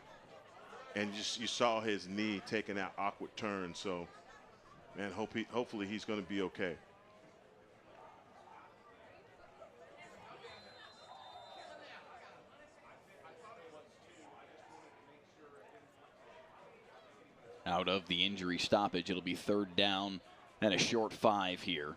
D: and you saw his knee taking that awkward turn. So, man, hopefully he's going to be okay.
A: Out of the injury stoppage, it'll be 3rd down and a short 5 here.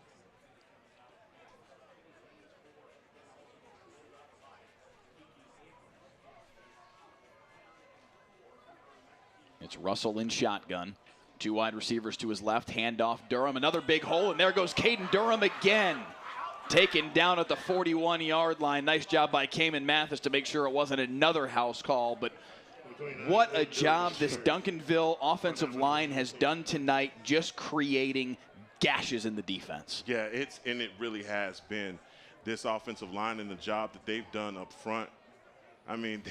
A: It's Russell in shotgun. 2 wide receivers to his left, handoff Durham, another big hole, and there goes Caden Durham again. Taken down at the 41-yard line. Nice job by Cayman Mathis to make sure it wasn't another house call, but what a job this Duncanville offensive line has done tonight, just creating gashes in the defense.
D: Yeah, it really has been this offensive line and the job that they've done up front. I mean,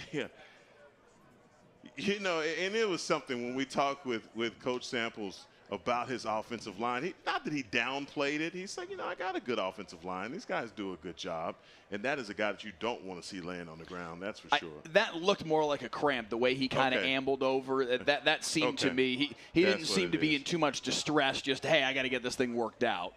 D: you know, and it was something when we talked with Coach Samples about his offensive line. Not that he downplayed it. He's like, you know, I got a good offensive line. These guys do a good job. And that is a guy that you don't want to see laying on the ground, that's for sure.
A: That looked more like a cramp, the way he kind of ambled over. That seemed to me. He didn't seem to be in too much distress, just, hey, I got to get this thing worked out.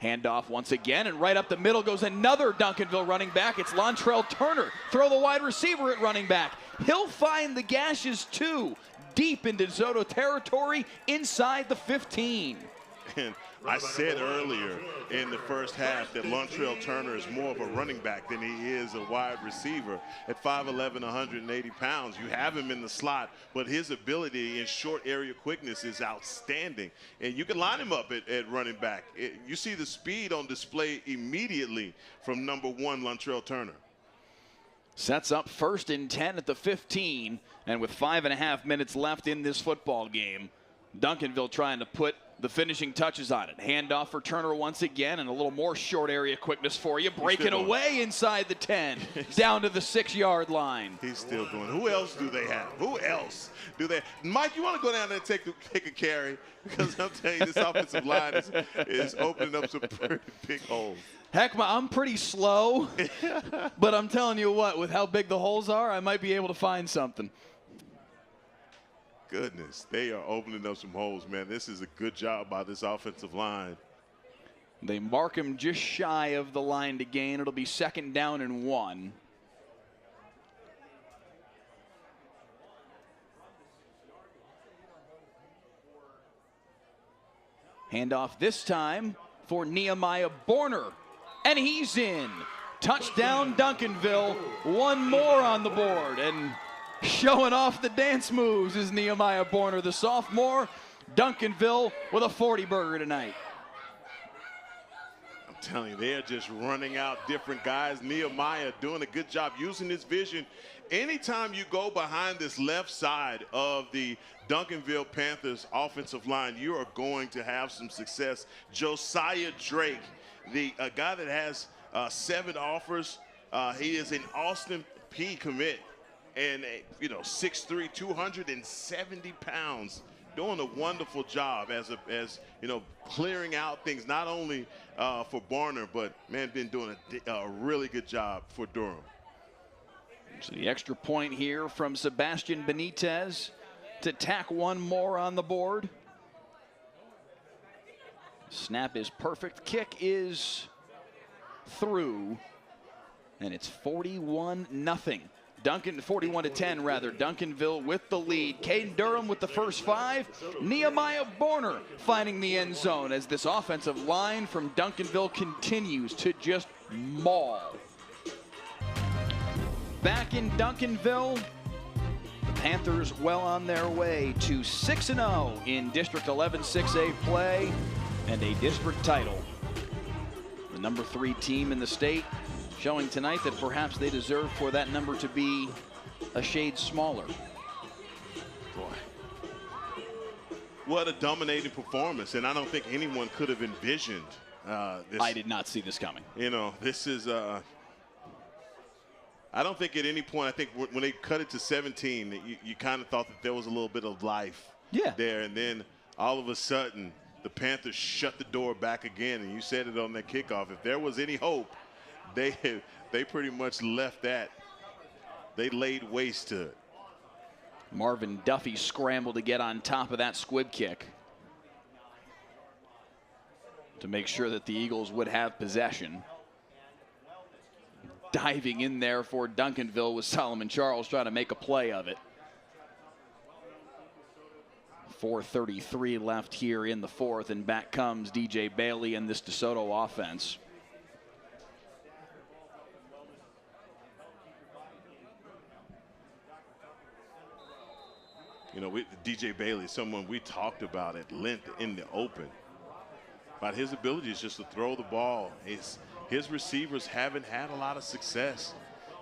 A: Handoff once again, and right up the middle goes another Duncanville running back. It's Lontrell Turner. Throw the wide receiver at running back. He'll find the gashes too, deep into DeSoto territory, inside the 15.
D: And I said earlier in the first half that Lontrell Turner is more of a running back than he is a wide receiver. At 5'11", 180 pounds, you have him in the slot, but his ability in short area quickness is outstanding. And you can line him up at running back. You see the speed on display immediately from number 1, Lontrell Turner.
A: Sets up 1st and 10 at the 15, and with 5.5 minutes left in this football game, Duncanville trying to put the finishing touches on it. Handoff for Turner once again, and a little more short area quickness for you. Breaking away inside the 10, down to the 6-yard line.
D: He's still going. Who else do they have? Who else do they? Mike, you want to go down there and take a carry? Because I'm telling you, this offensive line is opening up some pretty big holes.
A: Heck, I'm pretty slow, but I'm telling you what, with how big the holes are, I might be able to find something.
D: Goodness, they are opening up some holes, man. This is a good job by this offensive line.
A: They mark him just shy of the line to gain. It'll be 2nd down and 1. Handoff this time for Nehemiah Borner. And he's in. Touchdown Duncanville. One more on the board. And showing off the dance moves is Nehemiah Borner, the sophomore. Duncanville with a 40-burger tonight.
D: I'm telling you, they're just running out different guys. Nehemiah doing a good job using his vision. Anytime you go behind this left side of the Duncanville Panthers offensive line, you are going to have some success. Josiah Drake, the guy that has 7 offers. He is an Austin P commit, and 6'3", 270 pounds, doing a wonderful job as clearing out things, not only for Barner, but man, been doing a really good job for Durham.
A: So the extra point here from Sebastian Benitez to tack one more on the board. Snap is perfect. Kick is through. And it's 41-0. 41-10 rather. Duncanville with the lead. Caden Durham with the first 5. Nehemiah Borner finding the end zone as this offensive line from Duncanville continues to just maul. Back in Duncanville, the Panthers well on their way to 6-0 in District 11 6A play and a district title. The number 3 team in the state showing tonight that perhaps they deserve for that number to be a shade smaller.
D: Boy, what a dominating performance, and I don't think anyone could have envisioned this.
A: I did not see this coming.
D: You know, this is I don't think at any point, I think when they cut it to 17, you kind of thought that there was a little bit of life there, and then all of a sudden the Panthers shut the door back again, and you said it on that kickoff. If there was any hope, they pretty much left that. They laid waste to it.
A: Marvin Duffy scrambled to get on top of that squib kick to make sure that the Eagles would have possession. Diving in there for Duncanville was Solomon Charles trying to make a play of it. 4:33 left here in the 4th, and back comes DJ Bailey and this DeSoto offense.
D: You know, DJ Bailey, someone we talked about at length in the open, about his abilities just to throw the ball. His receivers haven't had a lot of success.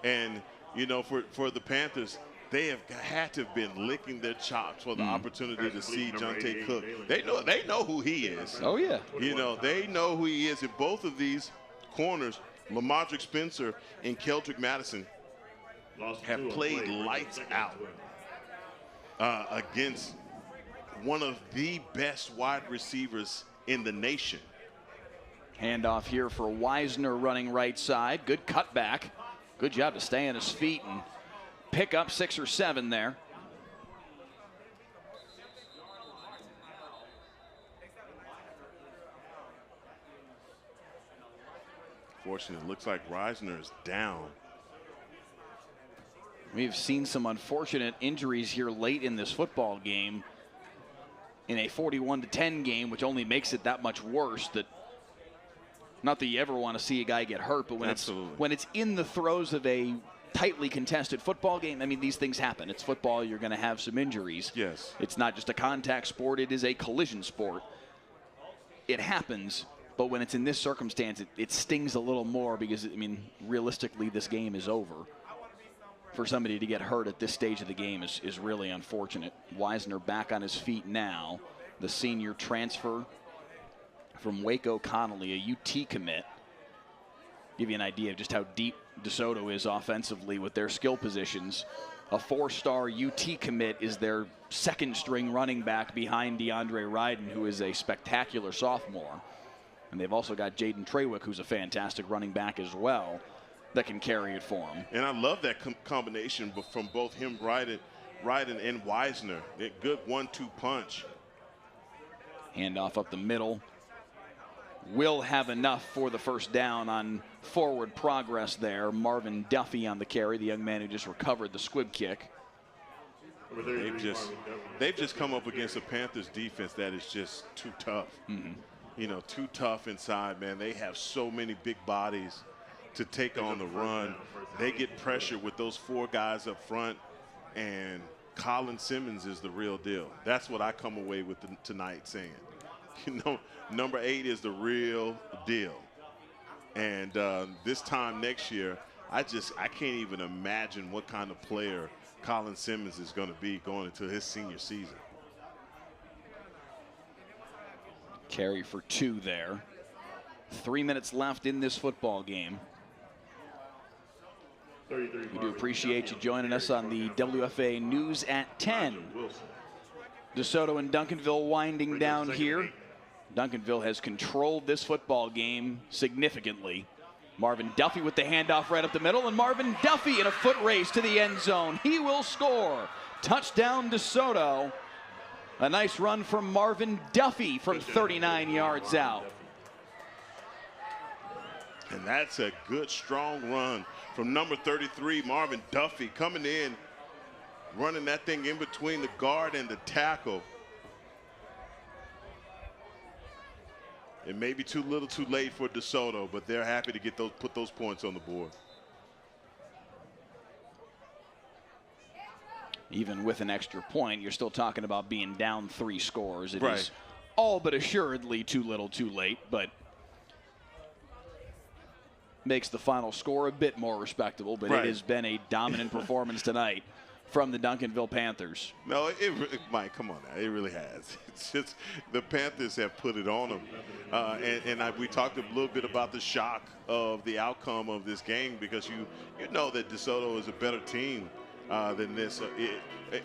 D: And, you know, for the Panthers, they have had to have been licking their chops for the opportunity to see Jonte Cook. They know who he is.
A: Oh, yeah.
D: You know, they know who he is. And both of these corners, Lamadrick Spencer and Keldrick Madison, have played lights out against one of the best wide receivers in the nation.
A: Handoff here for Wisner running right side. Good cutback. Good job to stay on his feet and pick up 6 or 7 there.
D: Fortunately, it looks like Reisner is down.
A: We've seen some unfortunate injuries here late in this football game. In a 41-10 game, which only makes it that much worse. That not that you ever want to see a guy get hurt, but when it's in the throes of a tightly contested football game, I mean, these things happen. It's football. You're going to have some injuries.
D: Yes.
A: It's not just a contact sport. It is a collision sport. It happens, but when it's in this circumstance, it stings a little more because, I mean, realistically, this game is over. For somebody to get hurt at this stage of the game is really unfortunate. Wisner back on his feet now. The senior transfer from Waco Connolly, a UT commit. Give you an idea of just how deep DeSoto is offensively with their skill positions. A 4-star UT commit is their second-string running back behind DeAndre Ryden, who is a spectacular sophomore. And they've also got Jaden Trawick, who's a fantastic running back as well, that can carry it for him.
D: And I love that combination from both him, Ryden and Wisner. A good 1-2 punch.
A: Handoff up the middle. Will have enough for the first down on forward progress there. Marvin Duffy on the carry, the young man who just recovered the squib kick.
D: They've just come up against a Panthers defense that is just too tough. You know, too tough inside, man. They have so many big bodies to take on the run. They get pressure with those 4 guys up front, and Colin Simmons is the real deal. That's what I come away with tonight saying. You know, number 8 is the real deal. And this time next year, I can't even imagine what kind of player Colin Simmons is going to be going into his senior season.
A: Carry for 2 there. 3 minutes left in this football game. We do appreciate you joining us on the WFA News at 10. DeSoto and Duncanville winding down here. Duncanville has controlled this football game significantly. Marvin Duffy with the handoff right up the middle, and Marvin Duffy in a foot race to the end zone. He will score. Touchdown DeSoto. A nice run from Marvin Duffy from 39 yards out.
D: And that's a good, strong run from number 33, Marvin Duffy, coming in, running that thing in between the guard and the tackle. It may be too little too late for DeSoto, but they're happy to get put those points on the board.
A: Even with an extra point, you're still talking about being down 3 scores. It
D: Right.
A: is all but assuredly too little too late, but makes the final score a bit more respectable. But
D: Right.
A: it has been a dominant performance tonight from the Duncanville Panthers.
D: No, Mike, come on now. It really has. It's just the Panthers have put it on them. We talked a little bit about the shock of the outcome of this game because you know that DeSoto is a better team than this.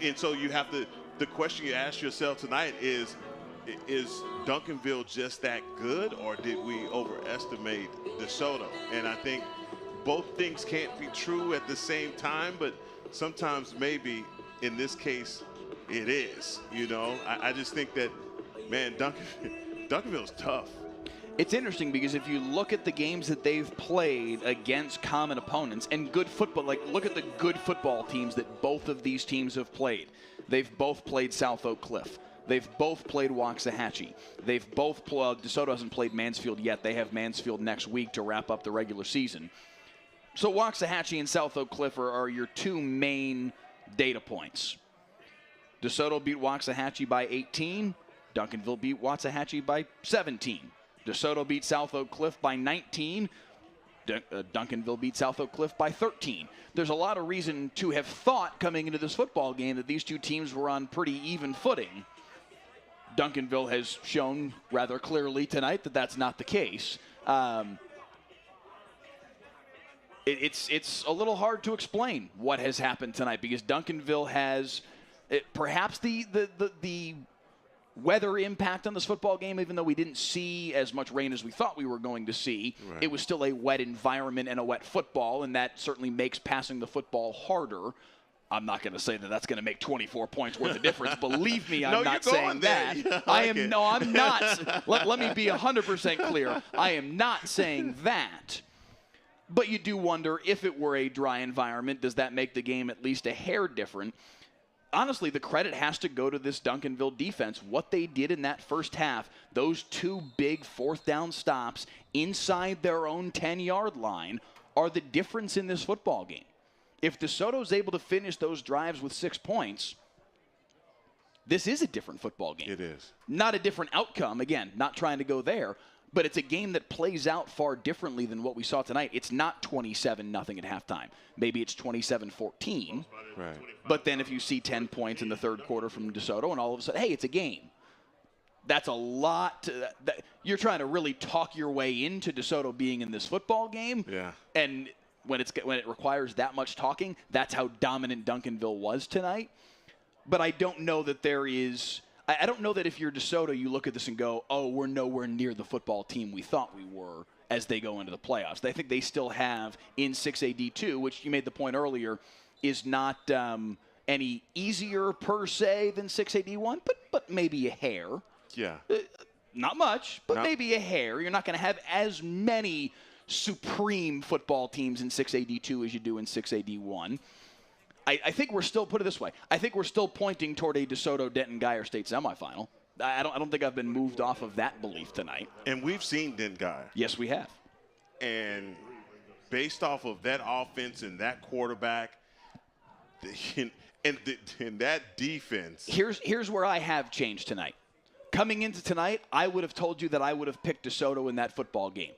D: And so you have to, the question you ask yourself tonight is Duncanville just that good, or did we overestimate DeSoto? And I think both things can't be true at the same time, but sometimes maybe in this case it is. You know, I just think that, man, Duncanville's tough.
A: It's interesting because if you look at the games that they've played against common opponents and good football, like look at the good football teams that both of these teams have played. They've both played South Oak Cliff. They've both played Waxahachie. They've both DeSoto hasn't played Mansfield yet. They have Mansfield next week to wrap up the regular season. So Waxahachie and South Oak Cliff are your 2 main data points. DeSoto beat Waxahachie by 18. Duncanville beat Waxahachie by 17. DeSoto beat South Oak Cliff by 19. Duncanville beat South Oak Cliff by 13. There's a lot of reason to have thought coming into this football game that these 2 teams were on pretty even footing. Duncanville has shown rather clearly tonight that that's not the case. It's a little hard to explain what has happened tonight because Duncanville has perhaps the weather impact on this football game, even though we didn't see as much rain as we thought we were going to see. Right. It was still a wet environment and a wet football, and that certainly makes passing the football harder. I'm not going to say that that's going to make 24 points worth of difference. Believe me, I'm not saying that. I'm not. Let me be 100% clear. I am not saying that. But you do wonder, if it were a dry environment, does that make the game at least a hair different? Honestly, the credit has to go to this Duncanville defense. What they did in that first half, those 2 big 4th down stops inside their own 10-yard line are the difference in this football game. If DeSoto's able to finish those drives with 6 points, this is a different football game.
D: It is. Not
A: a different outcome. Again, not trying to go there. But it's a game that plays out far differently than what we saw tonight. It's not 27-0 at halftime. Maybe it's 27-14.
D: Right.
A: But then if you see 10 points in the third quarter from DeSoto, and all of a sudden, hey, it's a game. That's a lot. You're trying to really talk your way into DeSoto being in this football game.
D: Yeah.
A: And when it requires that much talking, that's how dominant Duncanville was tonight. But I don't know that there is. I don't know that if you're DeSoto, you look at this and go, oh, we're nowhere near the football team we thought we were as they go into the playoffs. I think they still have in 6AD2, which you made the point earlier, is not any easier per se than 6AD1, but maybe a hair.
D: Yeah.
A: Not much, but maybe a hair. You're not going to have as many supreme football teams in 6AD2 as you do in 6AD1. I think we're still, put it this way, I think we're still pointing toward a DeSoto-Denton-Guyer state semifinal. I don't think I've been moved off of that belief tonight.
D: And we've seen Denton-Guyer.
A: Yes, we have.
D: And based off of that offense and that quarterback and that defense.
A: Here's where I have changed tonight. Coming into tonight, I would have told you that I would have picked DeSoto in that football game.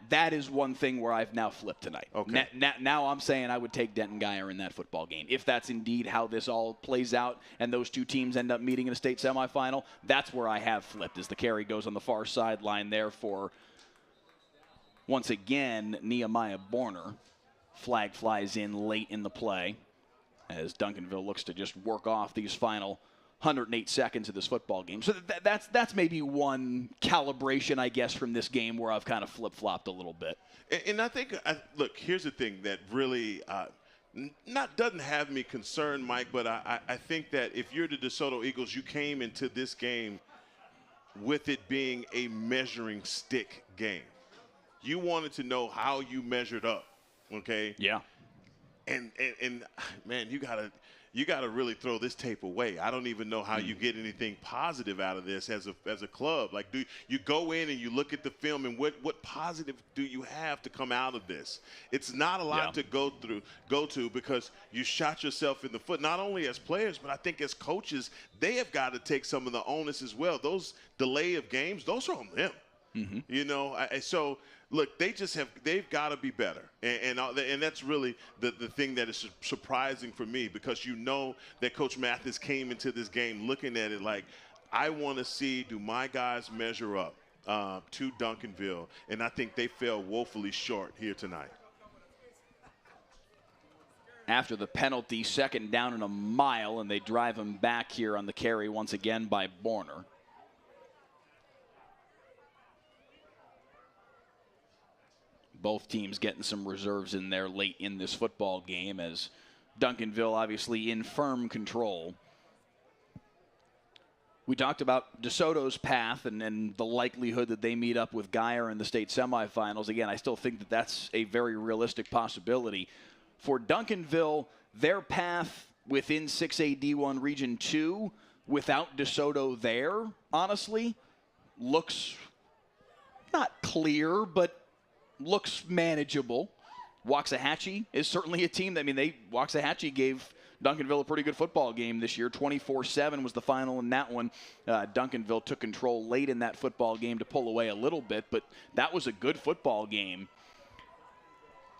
A: That is one thing where I've now flipped tonight.
D: Okay.
A: Now I'm saying I would take Denton-Guyer in that football game. If that's indeed how this all plays out and those 2 teams end up meeting in a state semifinal, that's where I have flipped, as the carry goes on the far sideline there for, once again, Nehemiah Borner. Flag flies in late in the play as Duncanville looks to just work off these final 108 seconds of this football game. So that's maybe one calibration, I guess, from this game where I've kind of flip-flopped a little bit.
D: And I think, look, here's the thing that really doesn't have me concerned, Mike, but I think that if you're the DeSoto Eagles, you came into this game with it being a measuring stick game. You wanted to know how you measured up, okay?
A: Yeah.
D: And man, you gotta really throw this tape away. I don't even know how you get anything positive out of this as a club. Like, do you go in and you look at the film, and what positive do you have to come out of this? It's not a lot to go to because you shot yourself in the foot. Not only as players, but I think as coaches, they have got to take some of the onus as well. Those delay of games, those are on them. You know, so look, they've got to be better, and that's really the thing that is surprising for me, because you know that Coach Mathis came into this game looking at it like, I want to see, do my guys measure up to Duncanville, and I think they fell woefully short here tonight.
A: After the penalty, 2nd down and a mile, and they drive him back here on the carry once again by Borner. Both teams getting some reserves in there late in this football game, as Duncanville obviously in firm control. We talked about DeSoto's path and the likelihood that they meet up with Guyer in the state semifinals. Again, I still think that that's a very realistic possibility. For Duncanville, their path within 6A D1 Region 2 without DeSoto there, honestly, looks not clear, but looks manageable. Waxahachie is certainly a team that, Waxahachie gave Duncanville a pretty good football game this year. 24-7 was the final in that one. Duncanville took control late in that football game to pull away a little bit, but that was a good football game.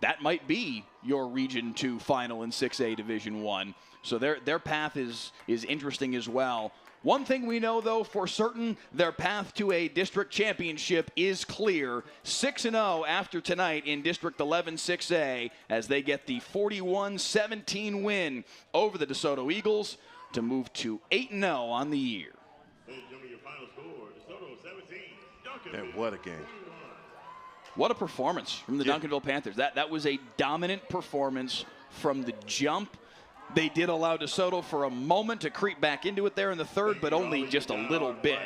A: That might be your Region 2 final in 6A Division 1. So their path is interesting as well. One thing we know, though, for certain, their path to a district championship is clear. 6-0 after tonight in District 11 6A, as they get the 41-17 win over the DeSoto Eagles to move to 8-0 on the year.
E: Hey, Jimmy, your final score, DeSoto 17, Duncanville.
D: And what a game.
A: What a performance from the Duncanville Panthers. That was a dominant performance from the jump. They did allow DeSoto for a moment to creep back into it there in the third, but only just a little bit,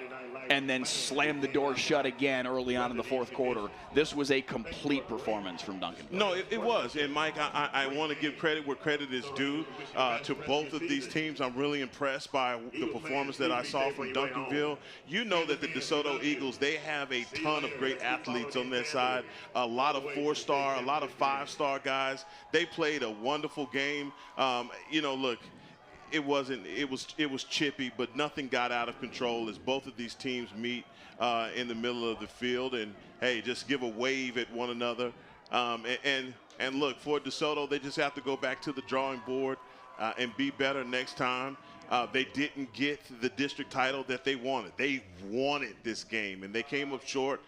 A: and then slammed the door shut again early on in the 4th quarter. This was a complete performance from Duncanville.
D: No, it was. And, Mike, I want to give credit where credit is due to both of these teams. I'm really impressed by the performance that I saw from Duncanville. You know that the DeSoto Eagles, they have a ton of great athletes on their side, a lot of 4-star, a lot of 5-star guys. They played a wonderful game. Look, it was chippy, but nothing got out of control as both of these teams meet in the middle of the field, and hey, just give a wave at one another. And look, for DeSoto, they just have to go back to the drawing board and be better next time. They didn't get the district title that they wanted. They wanted this game, and they came up short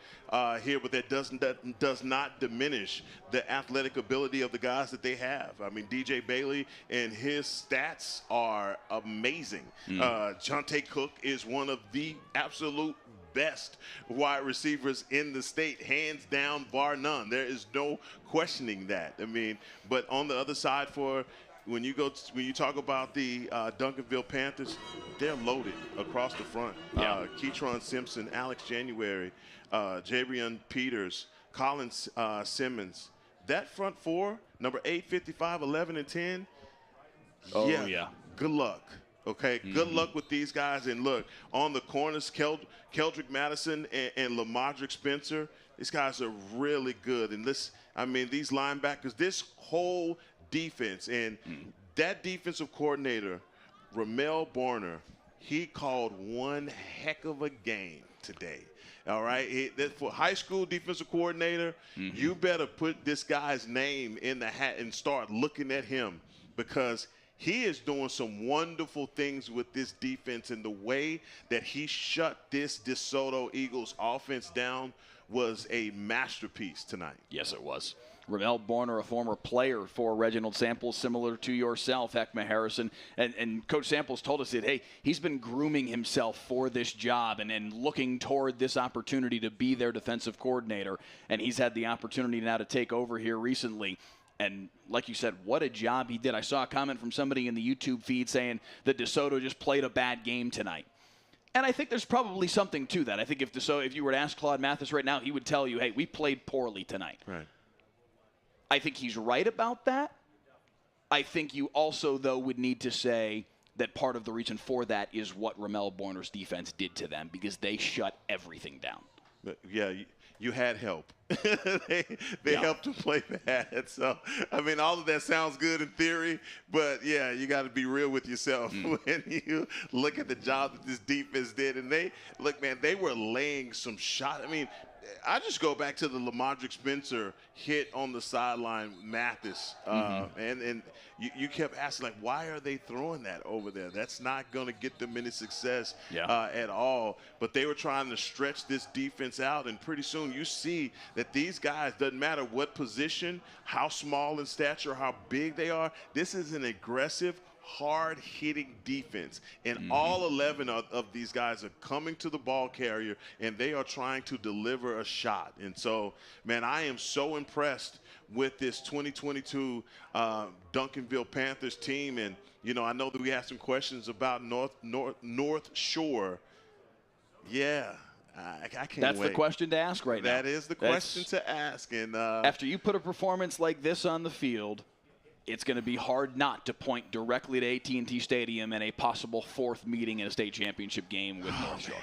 D: here, but that does not diminish the athletic ability of the guys that they have. I mean, DJ Bailey and his stats are amazing. Jonte Cook is one of the absolute best wide receivers in the state, hands down, bar none. There is no questioning that. I mean, but on the other side, when you talk about the Duncanville Panthers, they're loaded across the front. Keytron Simpson, Alex January, Jabrion Peters, Colin Simmons. That front four, number 8, 55, 11, and 10. Good luck. Okay, good luck with these guys. And look, on the corners, Keldrick Madison and Lamadrick Spencer, these guys are really good. And these linebackers, this whole defense, and that defensive coordinator, Ramel Borner, he called one heck of a game today. All right, for high school defensive coordinator, you better put this guy's name in the hat and start looking at him, because he is doing some wonderful things with this defense, and the way that he shut this DeSoto Eagles offense down was a masterpiece tonight.
A: Yes, it was. Ramel Borner, a former player for Reginald Samples, similar to yourself, Heckma Harrison. And Coach Samples told us that, hey, he's been grooming himself for this job and looking toward this opportunity to be their defensive coordinator. And he's had the opportunity now to take over here recently. And like you said, what a job he did. I saw a comment from somebody in the YouTube feed saying that DeSoto just played a bad game tonight. And I think there's probably something to that. I think if you were to ask Claude Mathis right now, he would tell you, hey, we played poorly tonight.
D: Right.
A: I think he's right about that. I think you also, though, would need to say that part of the reason for that is what Ramel Borner's defense did to them, because they shut everything down.
D: But yeah, you had help. they helped to play bad. So, I mean, all of that sounds good in theory, but, yeah, you got to be real with yourself when you look at the job that this defense did. And they were laying some shots. I mean, I just go back to the Lamondrick Spencer hit on the sideline, Mathis, and you kept asking, like, why are they throwing that over there? That's not going to get them any success at all. But they were trying to stretch this defense out, and pretty soon you see that these guys, doesn't matter what position, how small in stature, how big they are, this is an aggressive, hard-hitting defense, and all 11 of these guys are coming to the ball carrier, and they are trying to deliver a shot. And so, man, I am so impressed with this 2022 Duncanville Panthers team. And, you know, I know that we have some questions about North Shore. Yeah. I can't
A: That's
D: wait.
A: the question to ask right now.
D: That is the question to ask. And
A: after you put a performance like this on the field, it's going to be hard not to point directly to AT&T Stadium and a possible fourth meeting in a state championship game with North Shore.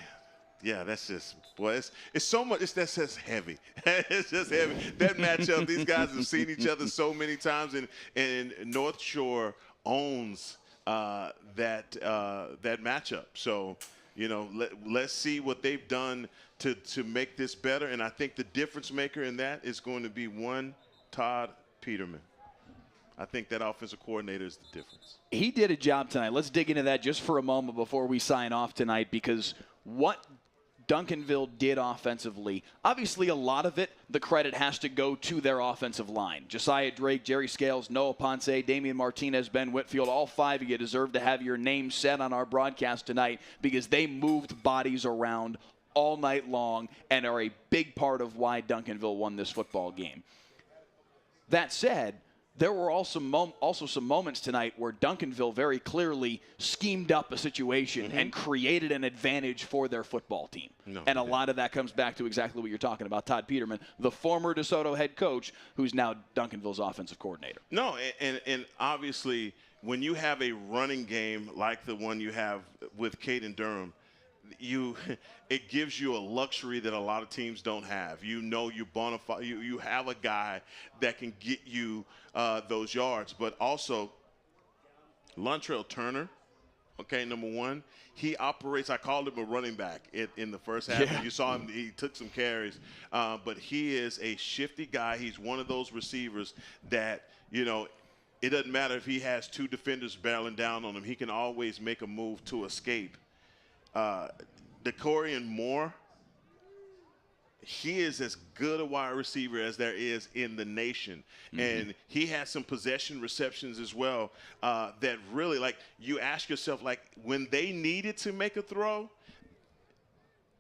D: Yeah, that's just, boy, it's so much, that's just heavy. It's just heavy. That matchup, these guys have seen each other so many times, and North Shore owns that matchup. So, you know, let's see what they've done to make this better. And I think the difference maker in that is going to be one, Todd Peterman. I think that offensive coordinator is the difference. He
A: did a job tonight. Let's dig into that just for a moment before we sign off tonight, because what Duncanville did offensively, obviously a lot of it, the credit has to go to their offensive line. Josiah Drake, Jerry Scales, Noah Ponce, Damian Martinez, Ben Whitfield, all five of you deserve to have your name said on our broadcast tonight, because they moved bodies around all night long and are a big part of why Duncanville won this football game. That said, there were also some moments tonight where Duncanville very clearly schemed up a situation and created an advantage for their football team. And a lot of that comes back to exactly what you're talking about, Todd Peterman, the former DeSoto head coach, who's now Duncanville's offensive coordinator.
D: No, and obviously when you have a running game like the one you have with Caden Durham, it gives you a luxury that a lot of teams don't have. You know, you have a guy that can get you those yards, but also Lontrell Turner, okay, number one, he operates, I called him a running back in the first half. Yeah. You saw him, he took some carries, but he is a shifty guy. He's one of those receivers that, you know, it doesn't matter if he has two defenders barreling down on him. He can always make a move to escape. DeCorian Moore, he is as good a wide receiver as there is in the nation. And he has some possession receptions as well that really, like, you ask yourself, like, when they needed to make a throw,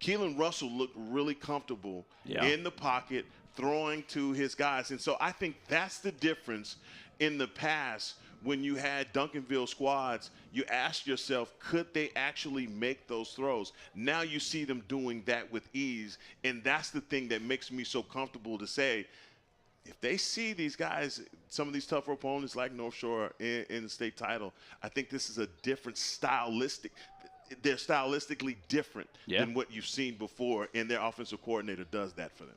D: Keelan Russell looked really comfortable in the pocket throwing to his guys. And so I think that's the difference. In the past, when you had Duncanville squads, you asked yourself, could they actually make those throws? Now you see them doing that with ease, and that's the thing that makes me so comfortable to say, if they see these guys, some of these tougher opponents like North Shore in the state title, I think this is a different they're stylistically different than what you've seen before, and their offensive coordinator does that for them.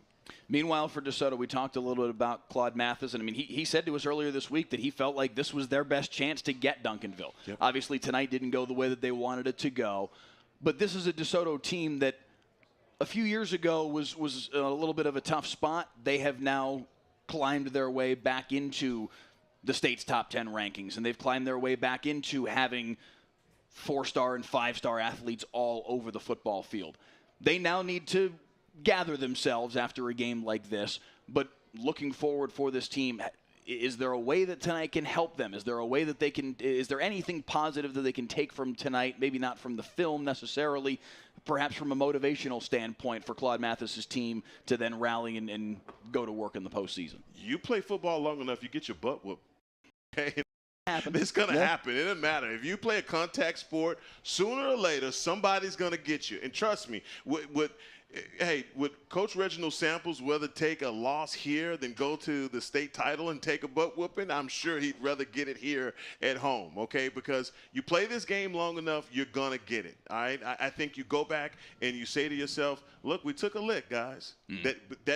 A: Meanwhile, for DeSoto, we talked a little bit about Claude Mathis. And, I mean, he said to us earlier this week that he felt like this was their best chance to get Duncanville. Obviously, tonight didn't go the way that they wanted it to go. But this is a DeSoto team that a few years ago was a little bit of a tough spot. They have now climbed their way back into the state's top 10 rankings. And they've climbed their way back into having 4-star and 5-star athletes all over the football field. They now need to gather themselves after a game like this, but looking forward for this team, is there a way that tonight can help them? Is there a way that they can, is there anything positive that they can take from tonight? Maybe not from the film necessarily, perhaps from a motivational standpoint for Claude Mathis's team to then rally and go to work in the postseason.
D: You play football long enough, you get your butt whooped. Okay?
A: Happen.
D: It's going to happen. It doesn't matter. If you play a contact sport, sooner or later, somebody's going to get you. And trust me, would Coach Reginald Samples rather take a loss here than go to the state title and take a butt whooping? I'm sure he'd rather get it here at home, okay? Because you play this game long enough, you're going to get it, all right? I think you go back and you say to yourself, look, we took a lick, guys. That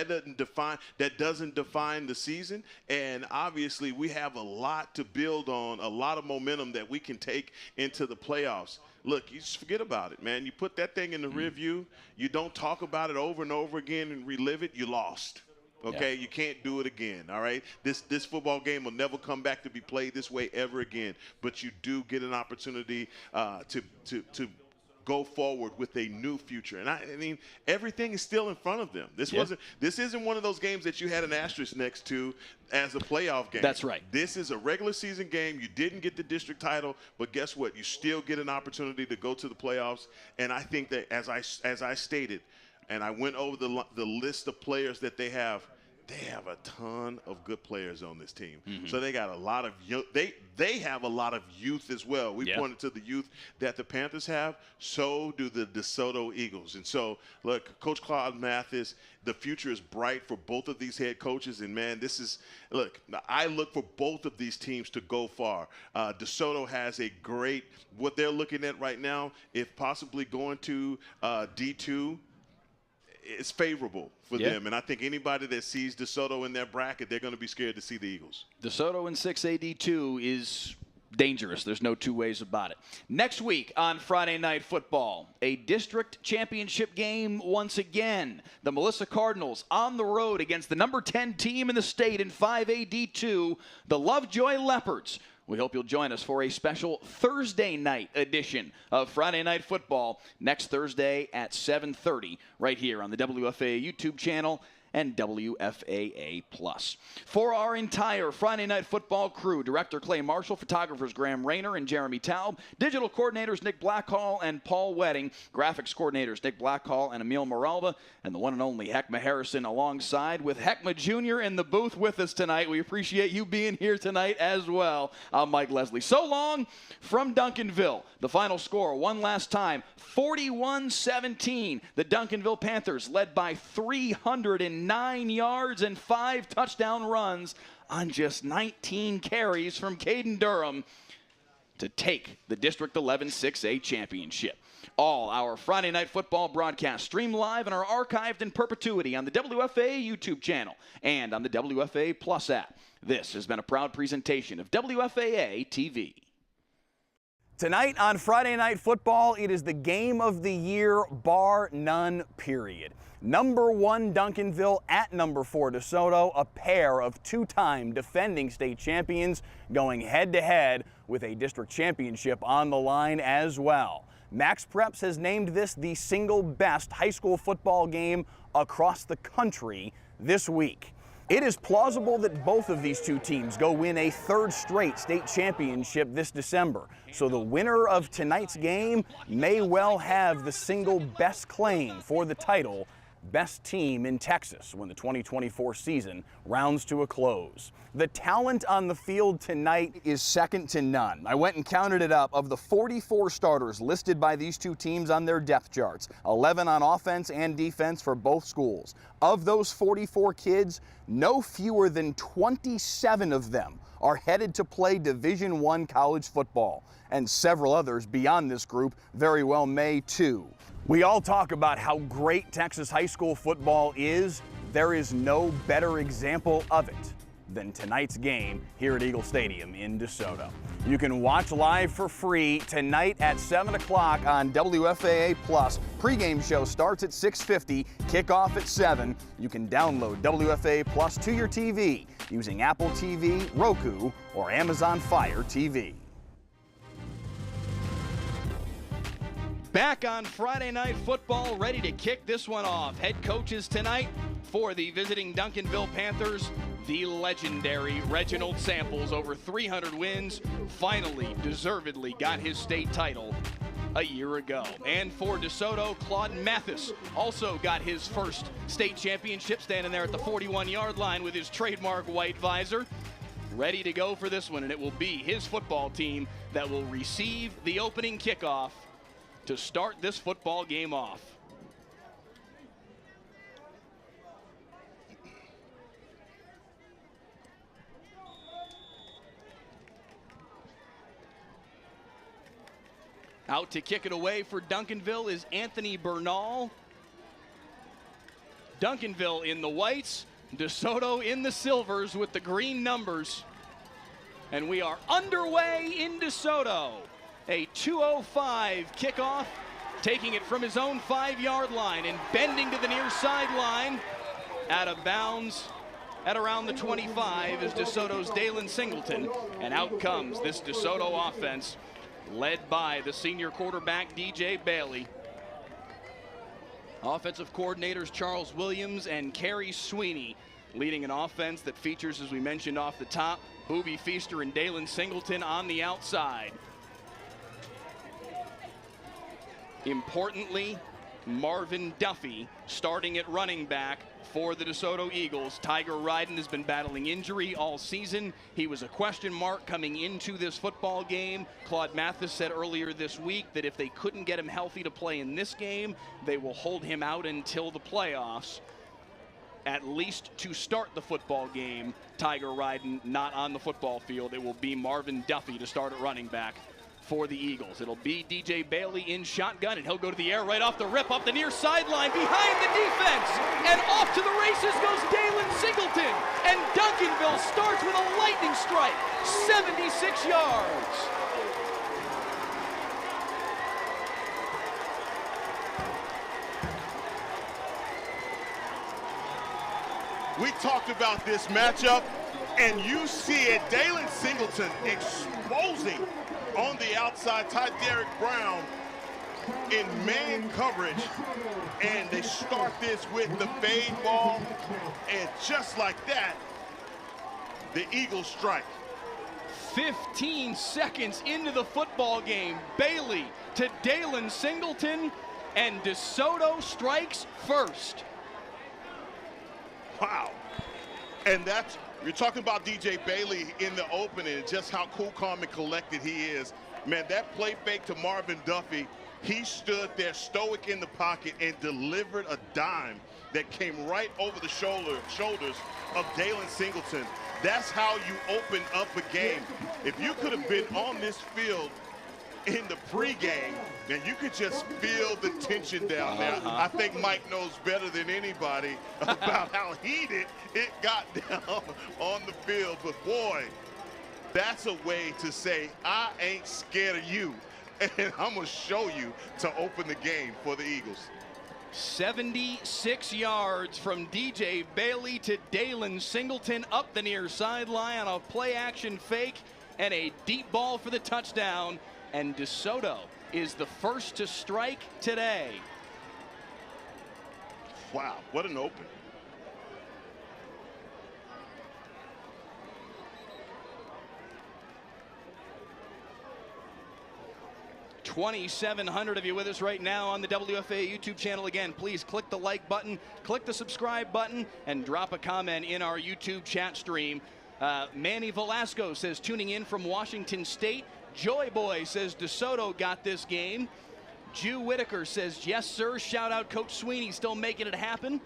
D: doesn't define the season, and obviously we have a lot to build on, a lot of momentum that we can take into the playoffs. Look, you just forget about it, man. You put that thing in the rear view. You don't talk about it over and over again and relive it. You lost. Okay, you can't do it again. All right, this football game will never come back to be played this way ever again. But you do get an opportunity to go forward with a new future. And I mean, everything is still in front of them. This isn't one of those games that you had an asterisk next to as a playoff game.
A: That's right.
D: This is a regular season game. You didn't get the district title, but guess what? You still get an opportunity to go to the playoffs. And I think that as I stated, and I went over the list of players that they have a ton of good players on this team. So they got a lot of they have a lot of youth as well. We pointed to the youth that the Panthers have, so do the DeSoto Eagles. And so, look, Coach Claude Mathis, the future is bright for both of these head coaches. And, man, I look for both of these teams to go far. DeSoto has a great – what they're looking at right now, if possibly going to D2, it's favorable for them. And I think anybody that sees DeSoto in their bracket, they're going to be scared to see the Eagles.
A: DeSoto in 6AD2 is dangerous. There's no two ways about it. Next week on Friday Night Football, a district championship game once again. The Melissa Cardinals on the road against the number 10 team in the state in 5AD2, the Lovejoy Leopards. We hope you'll join us for a special Thursday night edition of Friday Night Football next Thursday at 7:30 right here on the WFAA YouTube channel and WFAA+. For our entire Friday Night Football crew, Director Clay Marshall, photographers Graham Rayner and Jeremy Taub, digital coordinators Nick Blackhall and Paul Wedding, graphics coordinators Nick Blackhall and Emil Moralva, and the one and only Heckma Harrison alongside with Heckma Jr. in the booth with us tonight. We appreciate you being here tonight as well. I'm Mike Leslie. So long from Duncanville. The final score, one last time, 41-17. The Duncanville Panthers led by 309 yards and 5 touchdown runs on just 19 carries from Caden Durham to take the District 11 6A championship. All our Friday Night Football broadcasts stream live and are archived in perpetuity on the WFAA YouTube channel and on the WFAA Plus app. This has been a proud presentation of WFAA TV.
C: Tonight on Friday Night Football, it is the game of the year, bar none, period. Number 1 Duncanville at number 4 DeSoto, a pair of two-time defending state champions going head-to-head with a district championship on the line as well. Max Preps has named this the single best high school football game across the country this week. It is plausible that both of these two teams go win a third straight state championship this December. So the winner of tonight's game may well have the single best claim for the title, best team in Texas, when the 2024 season rounds to a close. The talent on the field tonight is second to none. I went and counted it up. Of the 44 starters listed by these two teams on their depth charts, 11 on offense and defense for both schools. Of those 44 kids, no fewer than 27 of them are headed to play Division I college football, and several others beyond this group very well may too. We all talk about how great Texas high school football is. There is no better example of it than tonight's game here at Eagle Stadium in DeSoto. You can watch live for free tonight at 7 o'clock on WFAA+. Pre-game show starts at 6:50, kickoff at 7. You can download WFAA+ to your TV using Apple TV, Roku, or Amazon Fire TV.
A: Back on Friday Night Football, ready to kick this one off. Head coaches tonight for the visiting Duncanville Panthers, the legendary Reginald Samples, over 300 wins, finally, deservedly got his state title a year ago. And for DeSoto, Claude Mathis also got his first state championship, standing there at the 41-yard line with his trademark white visor, ready to go for this one. And it will be his football team that will receive the opening kickoff to start this football game off. Out to kick it away for Duncanville is Anthony Bernal. Duncanville in the whites, DeSoto in the silvers with the green numbers. And we are underway in DeSoto. A 2:05 kickoff, taking it from his own 5-yard line and bending to the near sideline. Out of bounds at around the 25 is DeSoto's Dalen Singleton. And out comes this DeSoto offense, led by the senior quarterback, DJ Bailey. Offensive coordinators Charles Williams and Kerry Sweeney leading an offense that features, as we mentioned off the top, Boobie Feaster and Dalen Singleton on the outside. Importantly, Marvin Duffy starting at running back for the DeSoto Eagles. Tiger Ryden has been battling injury all season. He was a question mark coming into this football game. Claude Mathis said earlier this week that if they couldn't get him healthy to play in this game, they will hold him out until the playoffs. At least to start the football game, Tiger Ryden not on the football field. It will be Marvin Duffy to start at running back for the Eagles. It'll be DJ Bailey in shotgun, and he'll go to the air right off the rip, up the near sideline, behind the defense, and off to the races goes Dalen Singleton, and Duncanville starts with a lightning strike, 76 yards.
D: We talked about this matchup, and you see it, Dalen Singleton exposing on the outside, Ty Derek Brown in man coverage, and they start this with the fade ball, and just like that, the Eagles strike.
A: 15 seconds into the football game, Bailey to Dalen Singleton, and DeSoto strikes first.
D: Wow. And that's, you're talking about DJ Bailey in the opening and just how cool, calm, and collected he is. Man, that play fake to Marvin Duffy, he stood there stoic in the pocket and delivered a dime that came right over the shoulders of Dalen Singleton. That's how you open up a game. If you could have been on this field in the pregame, and you could just feel the tension down there. I think Mike knows better than anybody about how heated it got down on the field. But boy, that's a way to say, I ain't scared of you, and I'm going to show you to open the game for the Eagles.
A: 76 yards from DJ Bailey to Dalen Singleton up the near sideline on a play-action fake and a deep ball for the touchdown. And DeSoto is the first to strike today.
D: Wow, what an open.
A: $2,700 of you with us right now on the WFA YouTube channel. Again, please click the like button, click the subscribe button, and drop a comment in our YouTube chat stream. Manny Velasco says, tuning in from Washington State. Joy Boy says DeSoto got this game. Jew Whitaker says, yes, sir. Shout out Coach Sweeney, still making it happen.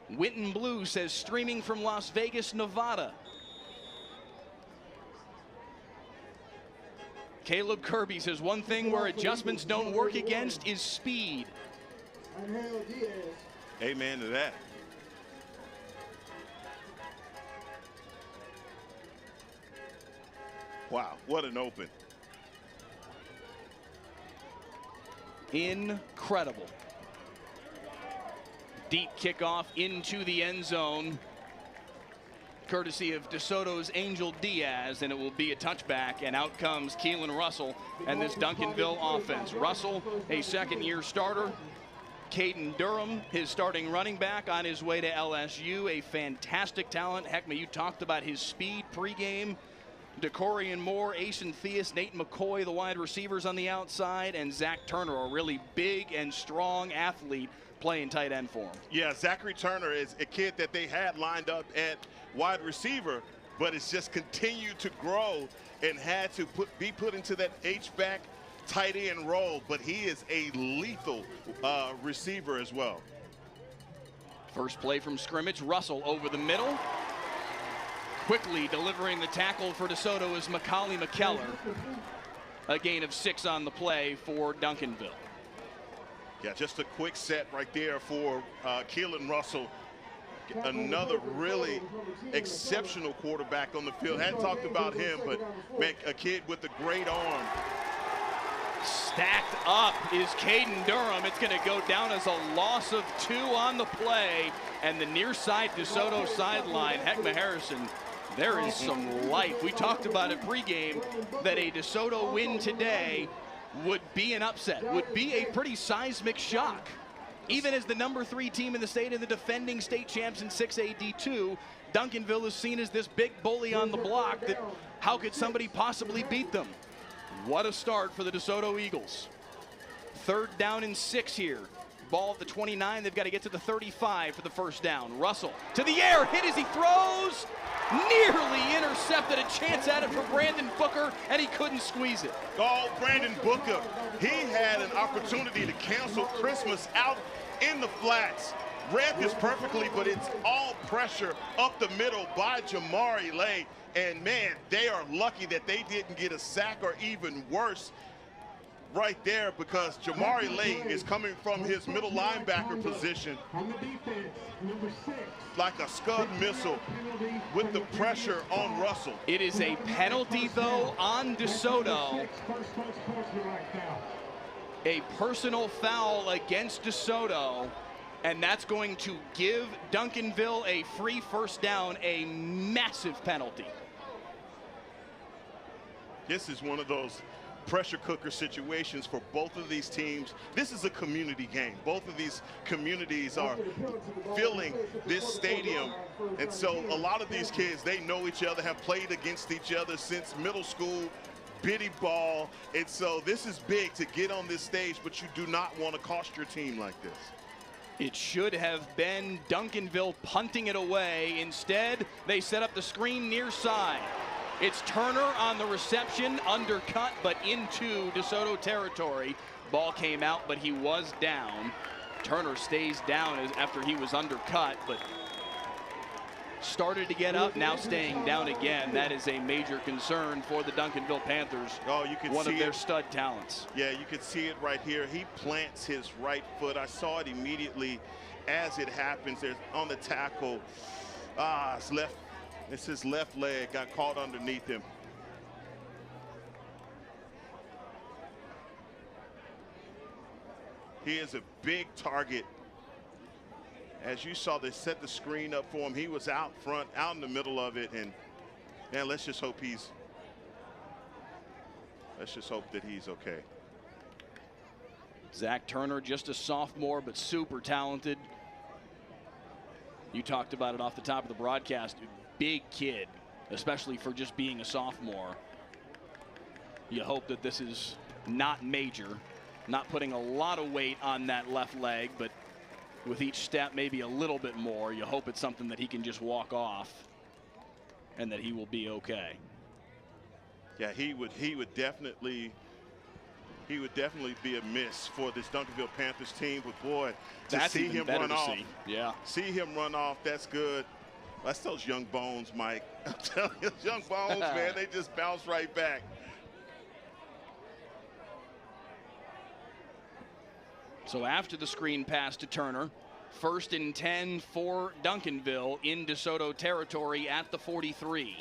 A: Winton Blue says, streaming from Las Vegas, Nevada. Caleb Kirby says, one thing where adjustments don't work against is speed.
D: Amen to that. Wow, what an open.
A: Incredible. Deep kickoff into the end zone, courtesy of DeSoto's Angel Diaz, and it will be a touchback, and out comes Keelan Russell and this Duncanville offense. Russell, a second-year starter, Caden Durham, his starting running back, on his way to LSU, a fantastic talent. Heckma, you talked about his speed pregame. DeCorian Moore, Asen Theus, Nate McCoy, the wide receivers on the outside, and Zach Turner, a really big and strong athlete playing tight end for him.
D: Yeah, Zachary Turner is a kid that they had lined up at wide receiver, but it's just continued to grow and had to be put into that H-back tight end role, but he is a lethal receiver as well.
A: First play from scrimmage, Russell over the middle. Quickly delivering the tackle for DeSoto is Macaulay McKellar. A gain of 6 on the play for Duncanville.
D: Yeah, just a quick set right there for Keelan Russell. Another really exceptional quarterback on the field. Hadn't talked about him, but man, a kid with a great arm.
A: Stacked up is Caden Durham. It's going to go down as a loss of 2 on the play. And the near side DeSoto sideline, Heckma Harrison, there is some life. We talked about it pregame that a DeSoto win today would be an upset, would be a pretty seismic shock. Even as the number 3 team in the state and the defending state champs in 6A D2, Duncanville is seen as this big bully on the block that how could somebody possibly beat them? What a start for the DeSoto Eagles. 3rd down and 6 here. Ball at the 29, they've got to get to the 35 for the first down. Russell to the air, hit as he throws, nearly intercepted, a chance at it for Brandon Booker, and he couldn't squeeze it.
D: Oh, Brandon Booker, he had an opportunity to cancel Christmas out in the flats. Read this perfectly, but it's all pressure up the middle by Jamari Lay. And man, they are lucky that they didn't get a sack, or even worse, right there, because Jamari Lay is coming from his middle linebacker position like a Scud missile with the pressure on Russell.
A: It is a penalty, though, on DeSoto. A personal foul against DeSoto, and that's going to give Duncanville a free first down, a massive penalty.
D: This is one of those pressure cooker situations for both of these teams. This is a community game. Both of these communities are filling this stadium. And so a lot of these kids, they know each other, have played against each other since middle school, biddy ball. And so this is big to get on this stage, but you do not want to cost your team like this.
A: It should have been Duncanville punting it away. Instead, they set up the screen near side. It's Turner on the reception, undercut, but into DeSoto territory. Ball came out, but he was down. Turner stays down after he was undercut, but started to get up, now staying down again. That is a major concern for the Duncanville Panthers.
D: Oh, you can see
A: one of their stud talents.
D: Yeah, you can see it right here. He plants his right foot. I saw it immediately as it happens. There's on the tackle. It's his left leg got caught underneath him. He is a big target. As you saw, they set the screen up for him. He was out front, out in the middle of it, and man, let's just hope that he's okay.
A: Zach Turner, just a sophomore, but super talented. You talked about it off the top of the broadcast. Big kid, especially for just being a sophomore. You hope that this is not major, not putting a lot of weight on that left leg, but with each step maybe a little bit more. You hope it's something that he can just walk off and that he will be okay.
D: Yeah, he would definitely be a miss for this Duncanville Panthers team, but boy, to see him run off.
A: Yeah.
D: See him run off, that's good. That's those young bones, Mike. I'm telling you, young bones, man, they just bounce right back.
A: So after the screen pass to Turner, 1st and 10 for Duncanville in DeSoto territory at the 43.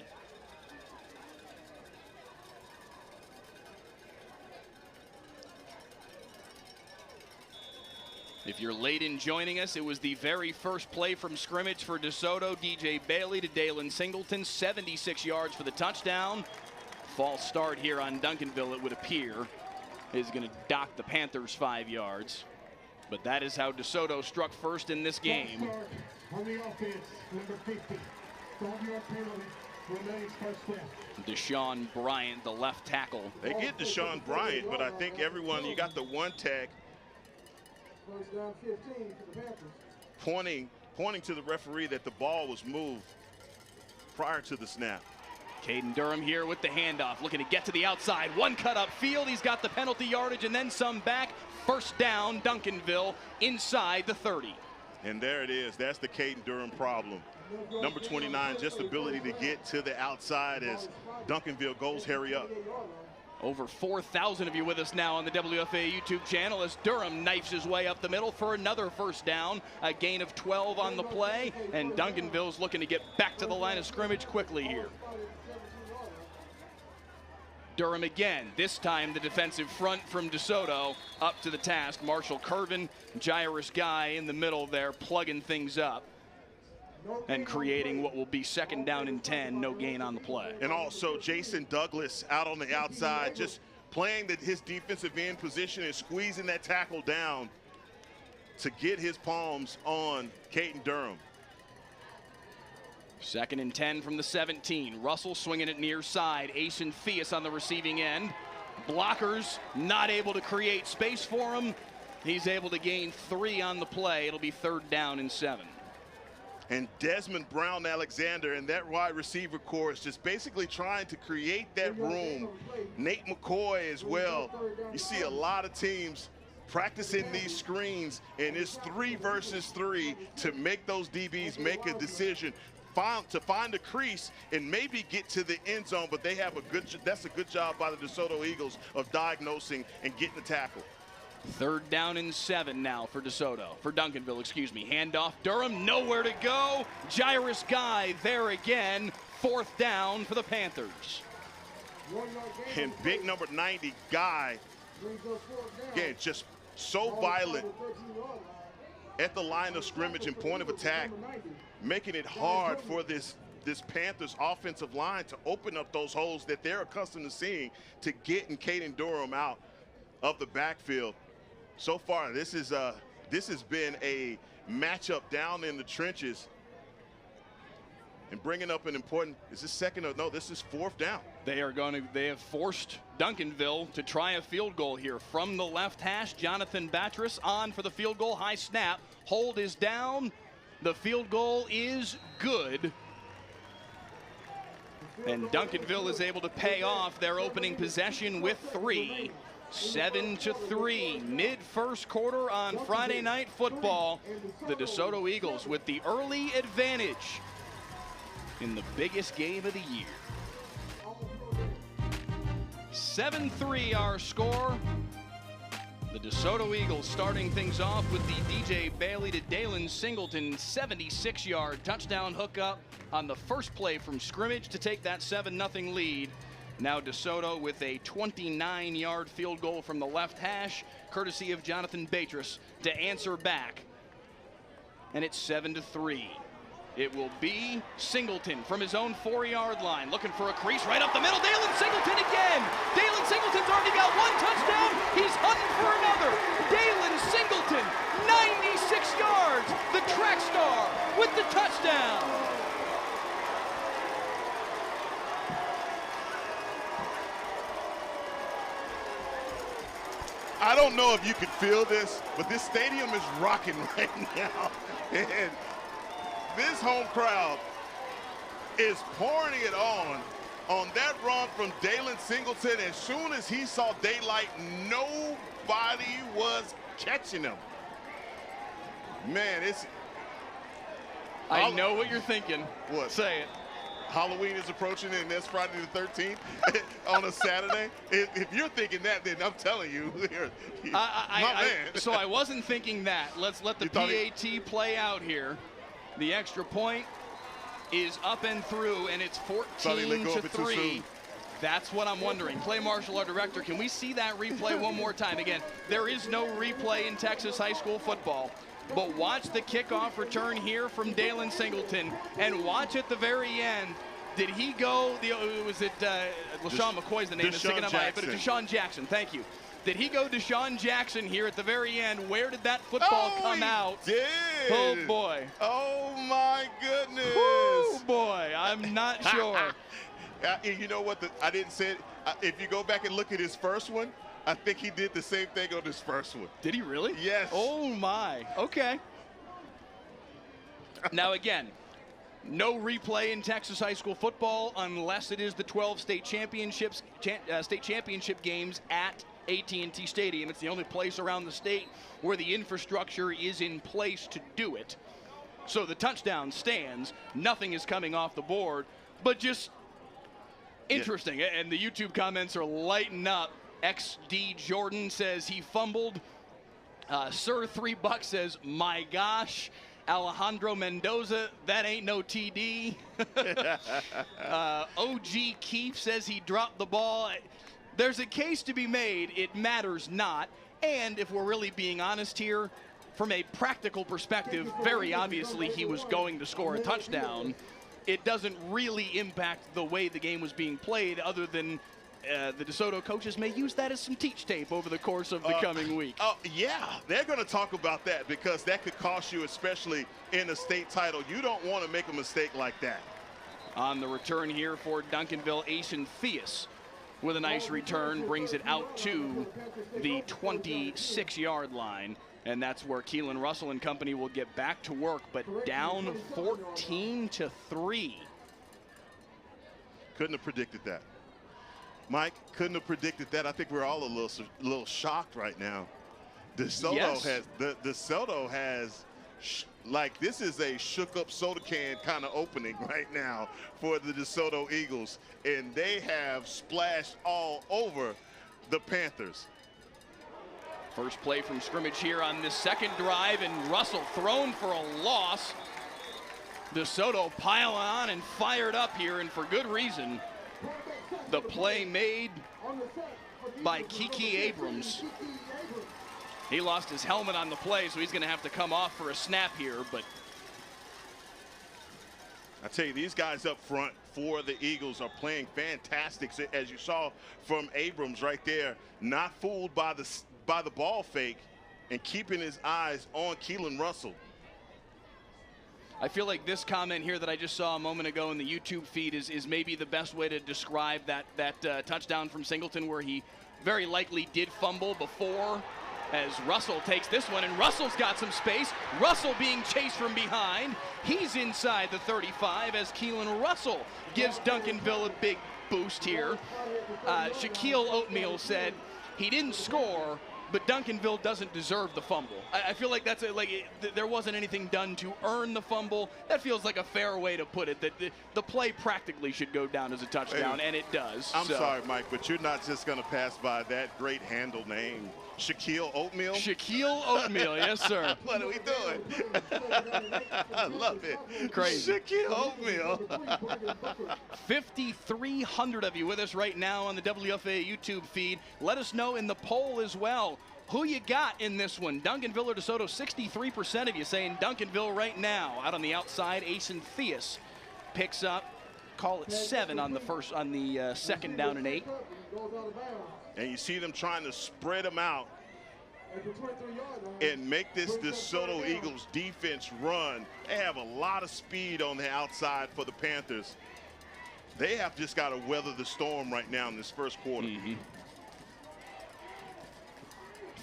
A: If you're late in joining us, it was the very first play from scrimmage for DeSoto. DJ Bailey to Dalen Singleton, 76 yards for the touchdown. False start here on Duncanville, it would appear, is going to dock the Panthers 5 yards. But that is how DeSoto struck first in this game.
E: On the offense, number 50. 5-yard penalty. Remains first down.
A: Deshaun Bryant, the left tackle.
D: They get Deshaun Bryant, but I think everyone, you got the one tag
E: First down 15 for the Panthers.
D: pointing to the referee that the ball was moved prior to the snap.
A: Caden Durham here with the handoff, looking to get to the outside. One cut up field. He's got the penalty yardage and then some back. First down, Duncanville inside the 30.
D: And there it is. That's the Caden Durham problem. Number 29, just ability to get to the outside as Duncanville goes hurry up.
A: Over 4,000 of you with us now on the WFA YouTube channel as Durham knifes his way up the middle for another first down. A gain of 12 on the play, and Duncanville's looking to get back to the line of scrimmage quickly here. Durham again, this time the defensive front from DeSoto up to the task. Marshall Curvin, Jairus Guy in the middle there, plugging things up and creating what will be second down and 10, no gain on the play.
D: And also Jason Douglas out on the outside, just playing his defensive end position and squeezing that tackle down to get his palms on Caden Durham.
A: Second and 10 from the 17. Russell swinging it near side. Asen Theus on the receiving end. Blockers not able to create space for him. He's able to gain 3 on the play. It'll be third down and 7.
D: And Desmond Brown Alexander and that wide receiver core is just basically trying to create that room. Nate McCoy as well. You see a lot of teams practicing these screens, and it's 3 versus 3 to make those DBs make a decision. To find a crease and maybe get to the end zone, but they have that's a good job by the DeSoto Eagles of diagnosing and getting the tackle.
A: Third down and 7 now for Duncanville, excuse me. Handoff, Durham, nowhere to go. Jairus Guy there again. Fourth down for the Panthers.
D: And big number 90, Guy, again, just so violent at the line of scrimmage and point of attack, making it hard for this Panthers offensive line to open up those holes that they're accustomed to seeing to get Caden Durham out of the backfield. So far, this has been a matchup down in the trenches. And bringing up an important, is this second or no, this is fourth down.
A: They have forced Duncanville to try a field goal here from the left hash. Jonathan Batris on for the field goal, high snap. Hold is down. The field goal is good. And Duncanville is able to pay off their opening possession with 3. 7-3, mid-first quarter on Friday Night Football. The DeSoto Eagles with the early advantage in the biggest game of the year. 7-3 our score. The DeSoto Eagles starting things off with the DJ Bailey to Dalen Singleton 76-yard touchdown hookup on the first play from scrimmage to take that 7-0 lead. Now DeSoto with a 29-yard field goal from the left hash, courtesy of Jonathan Batris to answer back. And it's 7-3. It will be Singleton from his own 4-yard line, looking for a crease right up the middle. Dalen Singleton again. Dalen Singleton's already got 1 touchdown. He's hunting for another. Dalen Singleton, 96 yards. The track star with the touchdown.
D: I don't know if you can feel this, but this stadium is rocking right now. And this home crowd is pouring it on that run from Dalen Singleton. As soon as he saw daylight, nobody was catching him. Man,
A: I know what you're thinking.
D: What?
A: Say it.
D: Halloween is approaching, and that's Friday the 13th on a Saturday. If you're thinking that, then I'm telling you,
A: so I wasn't thinking that. Let's let the PAT play out here. The extra point is up and through, and it's 14-3. That's what I'm wondering. Clay Marshall, our director, can we see that replay one more time? Again, there is no replay in Texas high school football. But watch the kickoff return here from Dalen Singleton, and watch at the very end. Did he go? LaShawn McCoy's the name. But Deshaun Jackson, thank you. Did he go Deshaun Jackson here at the very end? Where did that football come out?
D: Did.
A: Oh, boy.
D: Oh, my goodness.
A: Oh, boy. I'm not sure.
D: You know what? I didn't say it. If you go back and look at his first one, I think he did the same thing on his first one.
A: Did he really?
D: Yes.
A: Oh, my. Okay. Now, again, no replay in Texas high school football unless it is the 12 state championship games at AT&T Stadium. It's the only place around the state where the infrastructure is in place to do it. So the touchdown stands. Nothing is coming off the board, but just interesting. Yeah. And the YouTube comments are lighting up. XD Jordan says he fumbled. Sir $3 says, my gosh. Alejandro Mendoza, that ain't no TD. OG Keefe says he dropped the ball. There's a case to be made. It matters not. And if we're really being honest here, from a practical perspective, very obviously he was going to score a touchdown. It doesn't really impact the way the game was being played, other than the DeSoto coaches may use that as some teach tape over the course of the coming week.
D: Oh, yeah, they're going to talk about that, because that could cost you, especially in a state title. You don't want to make a mistake like that.
A: On the return here for Duncanville, Asen Theus with a nice return, brings it out to the 26-yard line. And that's where Keelan Russell and company will get back to work, but down 14-3.
D: Couldn't have predicted that. Mike, couldn't have predicted that. I think we're all a little shocked right now. DeSoto has, like, this is a shook up soda can kind of opening right now for the DeSoto Eagles, and they have splashed all over the Panthers.
A: First play from scrimmage here on this second drive, and Russell thrown for a loss. DeSoto piling on and fired up here, and for good reason. The play made by Kiki Abrams. He lost his helmet on the play, so he's going to have to come off for a snap here. But
D: I tell you, these guys up front for the Eagles are playing fantastic, as you saw from Abrams right there, not fooled by the ball fake and keeping his eyes on Keelan Russell.
A: I feel like this comment here that I just saw a moment ago in the YouTube feed is maybe the best way to describe that touchdown from Singleton, where he very likely did fumble before, as Russell takes this one, and Russell's got some space. Russell being chased from behind. He's inside the 35 as Keelan Russell gives Duncanville a big boost here. Shaquille Oatmeal said he didn't score, but Duncanville doesn't deserve the fumble. I feel like that's there wasn't anything done to earn the fumble. That feels like a fair way to put it, that the play practically should go down as a touchdown, and it does.
D: I'm sorry, Mike, but you're not just going to pass by that great handle name. Shaquille Oatmeal?
A: Shaquille Oatmeal, yes, sir.
D: What are we doing? I love it.
A: Crazy.
D: Shaquille Oatmeal.
A: 5,300 of you with us right now on the WFA YouTube feed. Let us know in the poll as well who you got in this one. Duncanville or DeSoto? 63% of you saying Duncanville right now. Out on the outside, Asen Theus picks up, call it 7 on the second down and 8.
D: And you see them trying to spread them out and make this DeSoto Eagles defense run. They have a lot of speed on the outside for the Panthers. They have just got to weather the storm right now in this first quarter.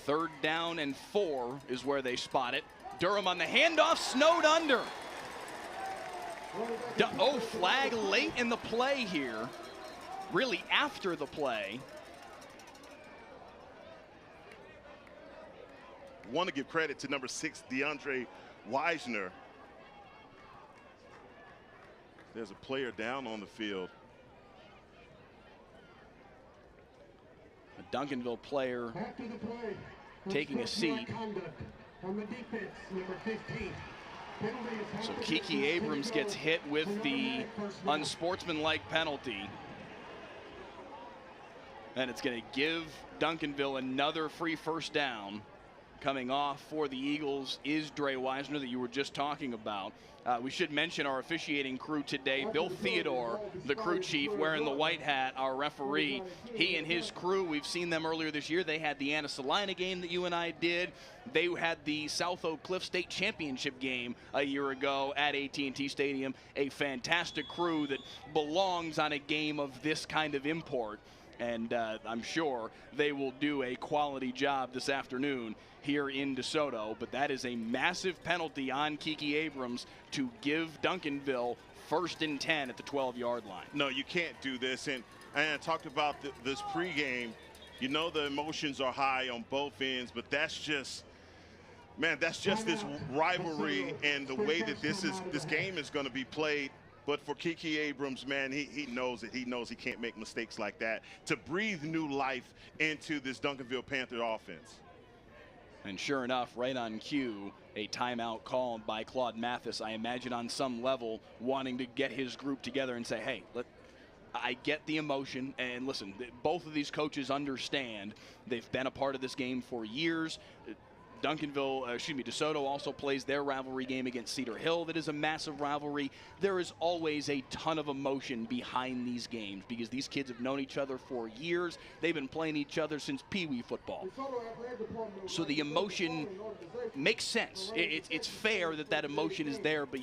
A: Third down and 4 is where they spot it. Durham on the handoff, snowed under. Flag late in the play here. Really after the play.
D: Want to give credit to number 6, DeAndre Wisner. There's a player down on the field.
A: A Duncanville player taking a seat. So Kiki Abrams gets hit with the unsportsmanlike penalty. And it's going to give Duncanville another free first down. Coming off for the Eagles is Dre Wisner that you were just talking about. We should mention our officiating crew today. Bill Theodore, the crew chief, wearing the white hat, our referee. He and his crew, we've seen them earlier this year. They had the Anna Salina game that you and I did. They had the South Oak Cliff State Championship game a year ago at AT&T Stadium. A fantastic crew that belongs on a game of this kind of import. And I'm sure they will do a quality job this afternoon here in DeSoto. But that is a massive penalty on Kiki Abrams to give Duncanville 1st and 10 at the 12-yard line.
D: No, you can't do this. And I talked about this pregame. You know the emotions are high on both ends, but that's just, man, that's just this rivalry and the way that this game is going to be played. But for Kiki Abrams, man, he knows it. He knows he can't make mistakes like that to breathe new life into this Duncanville Panther offense.
A: And sure enough, right on cue, a timeout called by Claude Mathis. I imagine on some level wanting to get his group together and say, hey, I get the emotion. And listen, both of these coaches understand. They've been a part of this game for years. DeSoto also plays their rivalry game against Cedar Hill. That is a massive rivalry. There is always a ton of emotion behind these games because these kids have known each other for years. They've been playing each other since Pee Wee football. So the emotion makes sense. It's fair that emotion is there, but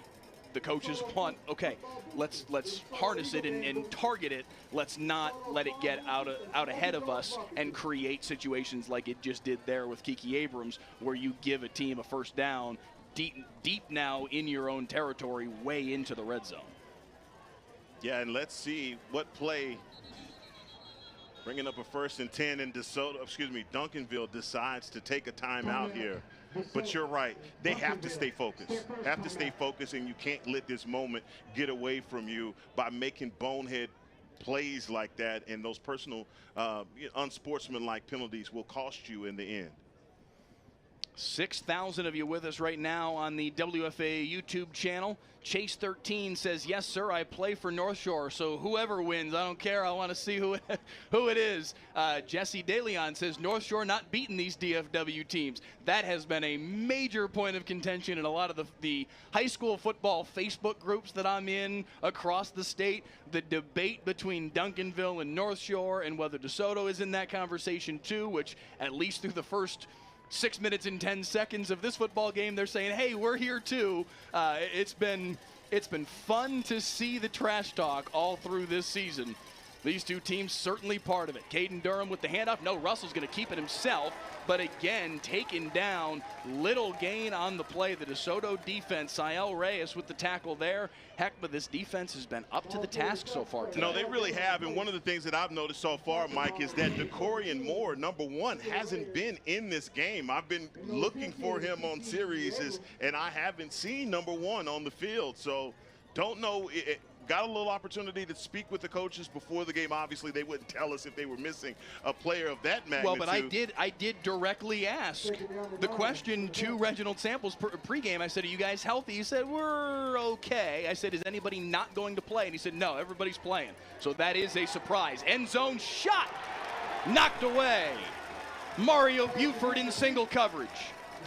A: the coaches want, okay, let's harness it and target it. Let's not let it get out ahead of us and create situations like it just did there with Kiki Abrams, where you give a team a 1st down deep now in your own territory, way into the red zone.
D: Yeah, and let's see what play, bringing up a 1st and 10 in Duncanville decides to take a timeout here. But you're right. They have to stay focused. And you can't let this moment get away from you by making bonehead plays like that. And those personal, unsportsmanlike penalties will cost you in the end.
A: 6,000 of you with us right now on the WFA YouTube channel. Chase 13 says, yes, sir, I play for North Shore, so whoever wins, I don't care. I want to see who it is. Jesse DeLeon says, North Shore not beating these DFW teams. That has been a major point of contention in a lot of the high school football Facebook groups that I'm in across the state. The debate between Duncanville and North Shore and whether DeSoto is in that conversation too, which at least through the first 6 minutes and 10 seconds of this football game, they're saying, hey, we're here too. It's been fun to see the trash talk all through this season. These two teams certainly part of it. Caden Durham with the handoff. No, Russell's going to keep it himself. But again, taken down. Little gain on the play. The DeSoto defense, Sael Reyes with the tackle there. Heck, but this defense has been up to the task so far today.
D: No, they really have. And one of the things that I've noticed so far, Mike, is that DeCorian Moore, number 1, hasn't been in this game. I've been looking for him on series, and I haven't seen number 1 on the field. So don't know. Got a little opportunity to speak with the coaches before the game. Obviously, they wouldn't tell us if they were missing a player of that magnitude.
A: Well, but I did directly ask the question to Reginald Samples pregame. I said, are you guys healthy? He said, we're okay. I said, is anybody not going to play? And he said, no, everybody's playing. So that is a surprise. End zone shot. Knocked away. Mario Buford in single coverage.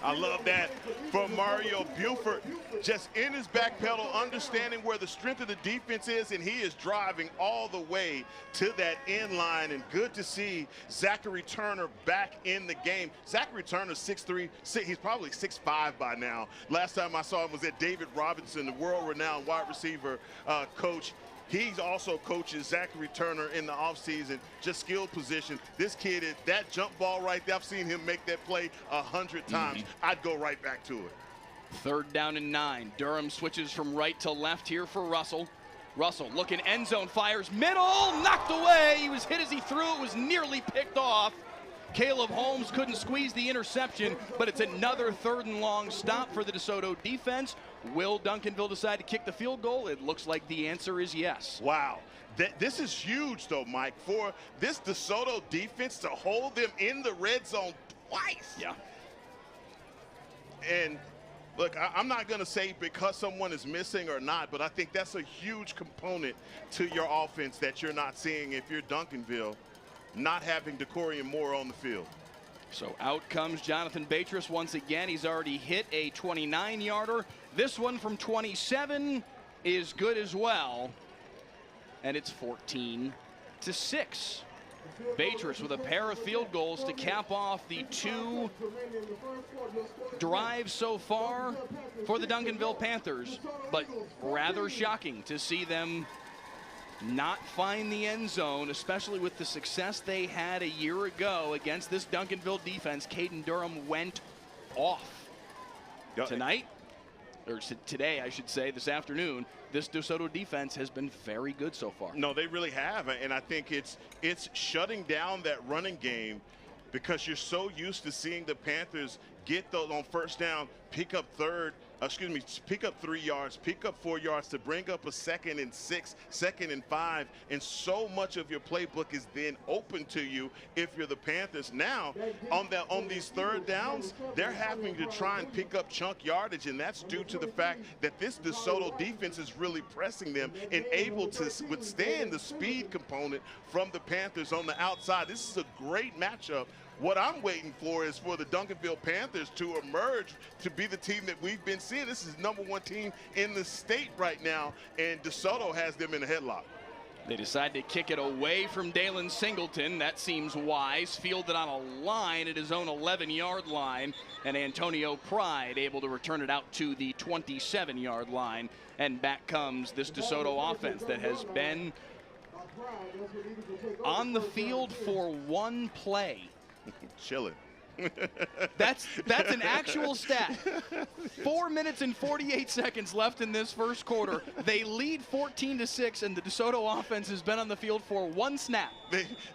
D: I love that from Mario Buford, just in his back pedal, understanding where the strength of the defense is, and he is driving all the way to that end line. And good to see Zachary Turner back in the game. Zachary Turner, 6'3", he's probably 6'5" by now. Last time I saw him was at David Robinson, the world-renowned wide receiver coach. He also coaches Zachary Turner in the offseason, just skilled position. This kid, is that jump ball right there, I've seen him make that play 100 times. I'd go right back to it.
A: 3rd down and 9. Durham switches from right to left here for Russell. Russell looking end zone, fires middle, knocked away. He was hit as he threw. It was nearly picked off. Caleb Holmes couldn't squeeze the interception, but it's another 3rd and long stop for the DeSoto defense. Will Duncanville decide to kick the field goal? It looks like the answer is yes.
D: Wow. This is huge, though, Mike, for this DeSoto defense to hold them in the red zone twice.
A: Yeah.
D: And look, I'm not going to say because someone is missing or not, but I think that's a huge component to your offense that you're not seeing if you're Duncanville, not having DeCorian Moore on the field.
A: So out comes Jonathan Beatrice once again. He's already hit a 29-yarder. This one from 27 is good as well. And it's 14-6. Beatrice with a pair of field goals to cap off the 2 drives so far for the Duncanville Panthers. But rather shocking to see them not find the end zone, especially with the success they had a year ago against this Duncanville defense. Caden Durham went off. Tonight, or today, I should say, this afternoon, this DeSoto defense has been very good so far.
D: No, they really have, and I think it's shutting down that running game, because you're so used to seeing the Panthers get those on first down, pick up 3 yards, pick up 4 yards to bring up a 2nd and 6, 2nd and 5, and so much of your playbook is then open to you if you're the Panthers. Now, on these third downs, they're having to try and pick up chunk yardage, and that's due to the fact that this DeSoto defense is really pressing them and able to withstand the speed component from the Panthers on the outside. This is a great matchup. What I'm waiting for is for the Duncanville Panthers to emerge to be the team that we've been seeing. This is #1 team in the state right now, and DeSoto has them in a headlock.
A: They decide to kick it away from Dalen Singleton. That seems wise. Fielded on a line at his own 11-yard line, and Antonio Pride able to return it out to the 27-yard line. And back comes this DeSoto offense that has been on the field for one play.
D: Chilling.
A: That's an actual stat. 4 minutes and 48 seconds left in this first quarter. They lead 14-6, and the DeSoto offense has been on the field for one snap.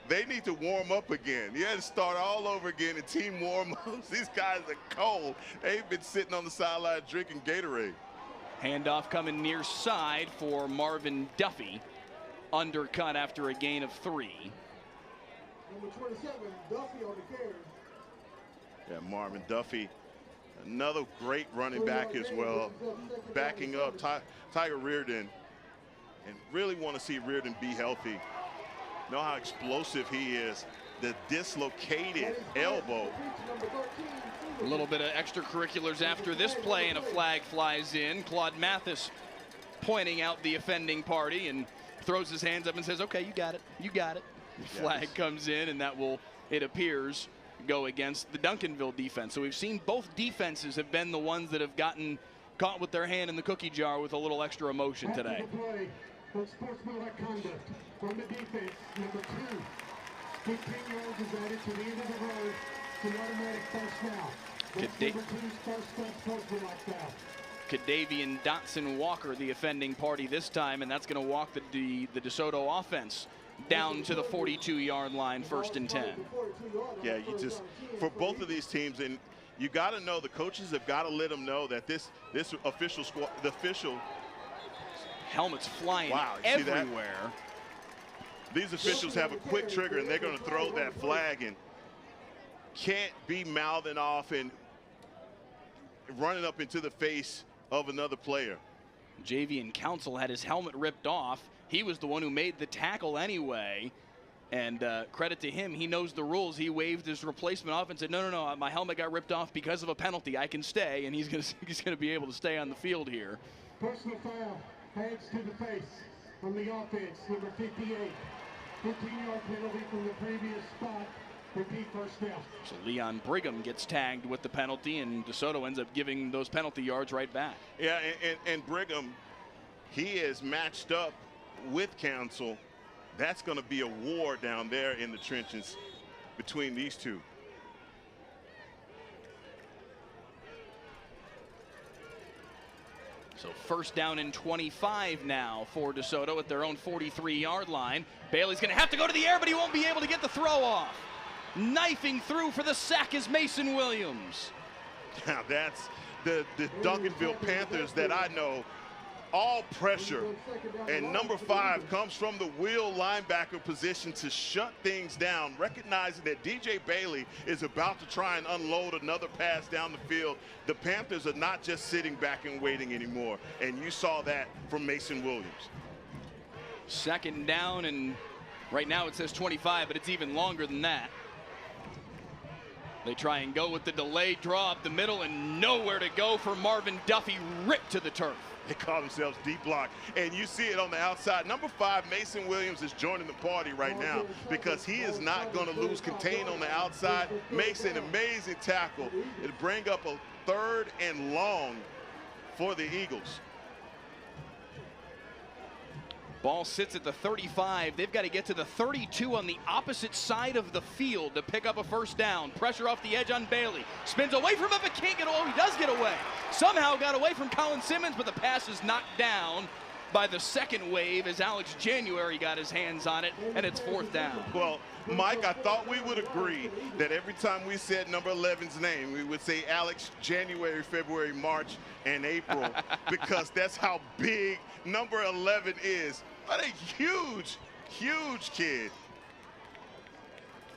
D: They need to warm up again. You had to start all over again in team warm-ups. These guys are cold. They've been sitting on the sideline drinking Gatorade.
A: Handoff coming near side for Marvin Duffy. Undercut after a gain of 3.
E: Number 27, Duffy on the carry.
D: Yeah, Marvin Duffy, another great running back as well, backing up Tiger Reardon, and really want to see Reardon be healthy. Know how explosive he is. The dislocated elbow.
A: A little bit of extracurriculars after this play, and a flag flies in. Claude Mathis pointing out the offending party and throws his hands up and says, "Okay, you got it, you got it." The flag comes in, and that will, it appears, go against the Duncanville defense. So we've seen both defenses have been the ones that have gotten caught with their hand in the cookie jar with a little extra emotion today.
E: Sportsmanlike conduct from the defense, number 2. 15 yards is added to the end of the road. It's an automatic first down. That's number 2's first sportsmanlike foul.
A: Kadavian Dotson Walker, the offending party this time, and that's going to walk the DeSoto offense down to the 42-yard line, 1st and 10.
D: Yeah, you just, for both of these teams, and you got to know, the coaches have got to let them know that this official squad, the official
A: helmets flying everywhere.
D: These officials have a quick trigger, and they're going to throw that flag, and can't be mouthing off and running up into the face of another player.
A: Javian Council had his helmet ripped off. He was the one who made the tackle anyway. And credit to him, he knows the rules. He waved his replacement off and said, no, my helmet got ripped off because of a penalty. I can stay, and he's gonna be able to stay on the field here.
E: Personal foul, hands to the face from the offense, number 58. 15-yard penalty from the previous spot. Repeat first down.
A: So Leon Brigham gets tagged with the penalty, and DeSoto ends up giving those penalty yards right back.
D: Yeah, and Brigham, he is matched up with Council. That's going to be a war down there in the trenches between these two.
A: So 1st down and 25 now for DeSoto at their own 43-yard line. Bailey's going to have to go to the air, but he won't be able to get the throw off. Knifing through for the sack is Mason Williams.
D: Now that's the Duncanville Panthers that I know. All pressure, and number 5 comes from the wheel linebacker position to shut things down, recognizing that DJ Bailey is about to try and unload another pass down the field. The Panthers are not just sitting back and waiting anymore, and you saw that from Mason Williams.
A: 2nd down, and right now it says 25, but it's even longer than that. They try and go with the delayed draw up the middle, and nowhere to go for Marvin Duffy, ripped to the turf.
D: They call themselves deep block, and you see it on the outside. Number 5, Mason Williams, is joining the party right now because he is not going to lose contain on the outside. Makes an amazing tackle. It'll bring up a 3rd and long for the Eagles.
A: Ball sits at the 35. They've got to get to the 32 on the opposite side of the field to pick up a first down. Pressure off the edge on Bailey. Spins away from him, but can't get away. He does get away. Somehow got away from Colin Simmons, but the pass is knocked down by the second wave as Alex January got his hands on it, and it's 4th down.
D: Well, Mike, I thought we would agree that every time we said number 11's name, we would say Alex January, February, March, and April, because that's how big number 11 is. What a huge, huge kid.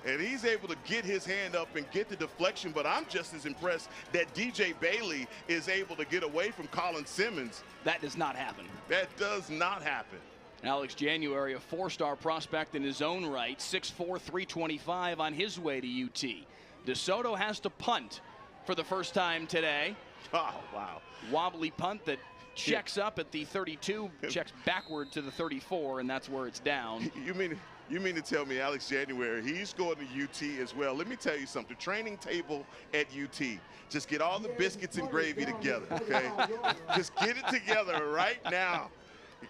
D: And he's able to get his hand up and get the deflection, but I'm just as impressed that DJ Bailey is able to get away from Colin Simmons.
A: That does not happen.
D: That does not happen.
A: Alex January, a 4-star prospect in his own right, 6'4", 325 on his way to UT. DeSoto has to punt for the first time today.
D: Oh, wow.
A: Wobbly punt that checks up at the 32, checks backward to the 34, and that's where it's down.
D: You mean to tell me Alex January, he's going to UT as well? Let me tell you something. Training table at UT. Just get all the biscuits and gravy together, okay? Just get it together right now.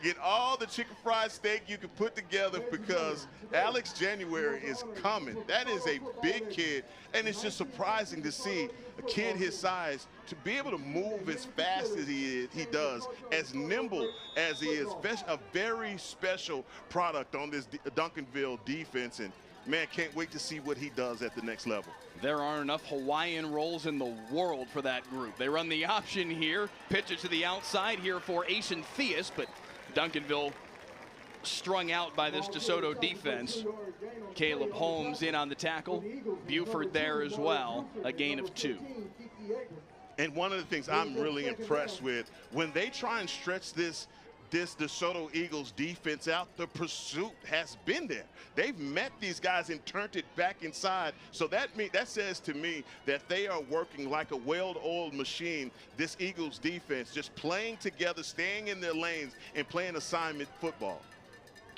D: Get all the chicken fried steak you can put together because Alex January is coming. That is a big kid, and it's just surprising to see a kid his size to be able to move as fast as he does, as nimble as he is. A very special product on this Duncanville defense, and man, can't wait to see what he does at the next level.
A: There aren't enough Hawaiian rolls in the world for that group. They run the option here, pitch it to the outside here for Asen Theus, but Duncanville strung out by this DeSoto defense. Caleb Holmes in on the tackle. Buford there as well, a gain of 2.
D: And one of the things I'm really impressed with, when they try and stretch this DeSoto Eagles defense out, the pursuit has been there. They've met these guys and turned it back inside. So that says to me that they are working like a well-oiled machine, this Eagles defense, just playing together, staying in their lanes, and playing assignment football.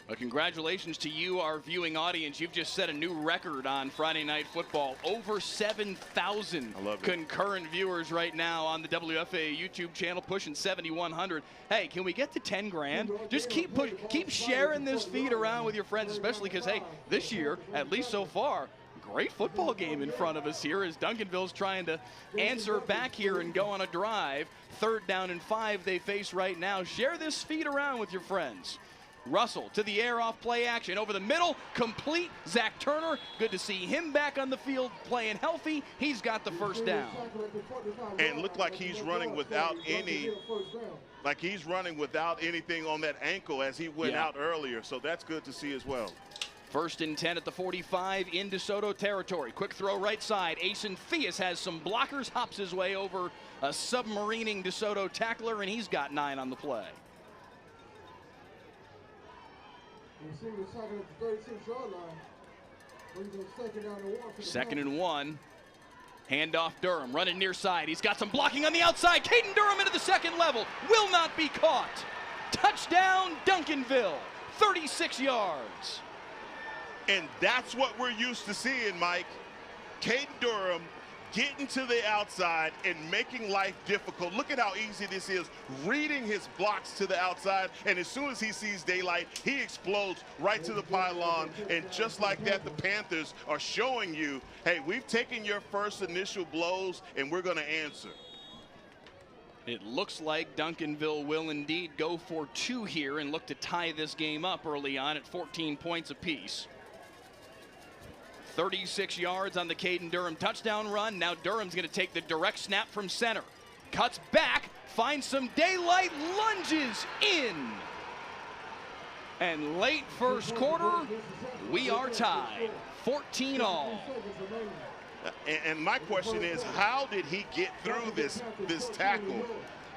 A: Well, congratulations to you, our viewing audience. You've just set a new record on Friday Night Football. Over 7,000 concurrent viewers right now on the WFA YouTube channel, pushing 7,100. Hey, can we get to 10 grand? Just keep sharing this feed around with your friends, especially because, hey, this year, at least so far, great football game in front of us here as Duncanville's trying to answer back here and go on a drive. 3rd down and 5 they face right now. Share this feed around with your friends. Russell to the air off play action over the middle, complete. Zach Turner, good to see him back on the field playing healthy. He's got the first down.
D: And looked like he's running without anything on that ankle as he went out earlier. So that's good to see as well.
A: 1st and 10 at the 45 in DeSoto territory. Quick throw right side. Asen Theus has some blockers, hops his way over a submarining DeSoto tackler, and he's got 9 on the play. Second and 1. Handoff Durham, running near side. He's got some blocking on the outside. Caden Durham into the second level. Will not be caught. Touchdown, Duncanville. 36 yards.
D: And that's what we're used to seeing, Mike. Caden Durham getting to the outside and making life difficult. Look at how easy this is, reading his blocks to the outside, and as soon as he sees daylight, he explodes right to the pylon. And just like that, the Panthers are showing you, hey, we've taken your first initial blows, and we're going to answer.
A: It looks like Duncanville will indeed go for 2 here and look to tie this game up early on at 14 points apiece. 36 yards on the Caden Durham touchdown run. Now Durham's going to take the direct snap from center. Cuts back, finds some daylight, lunges in. And late first quarter, we are tied. 14 all.
D: And my question is, how did he get through this tackle?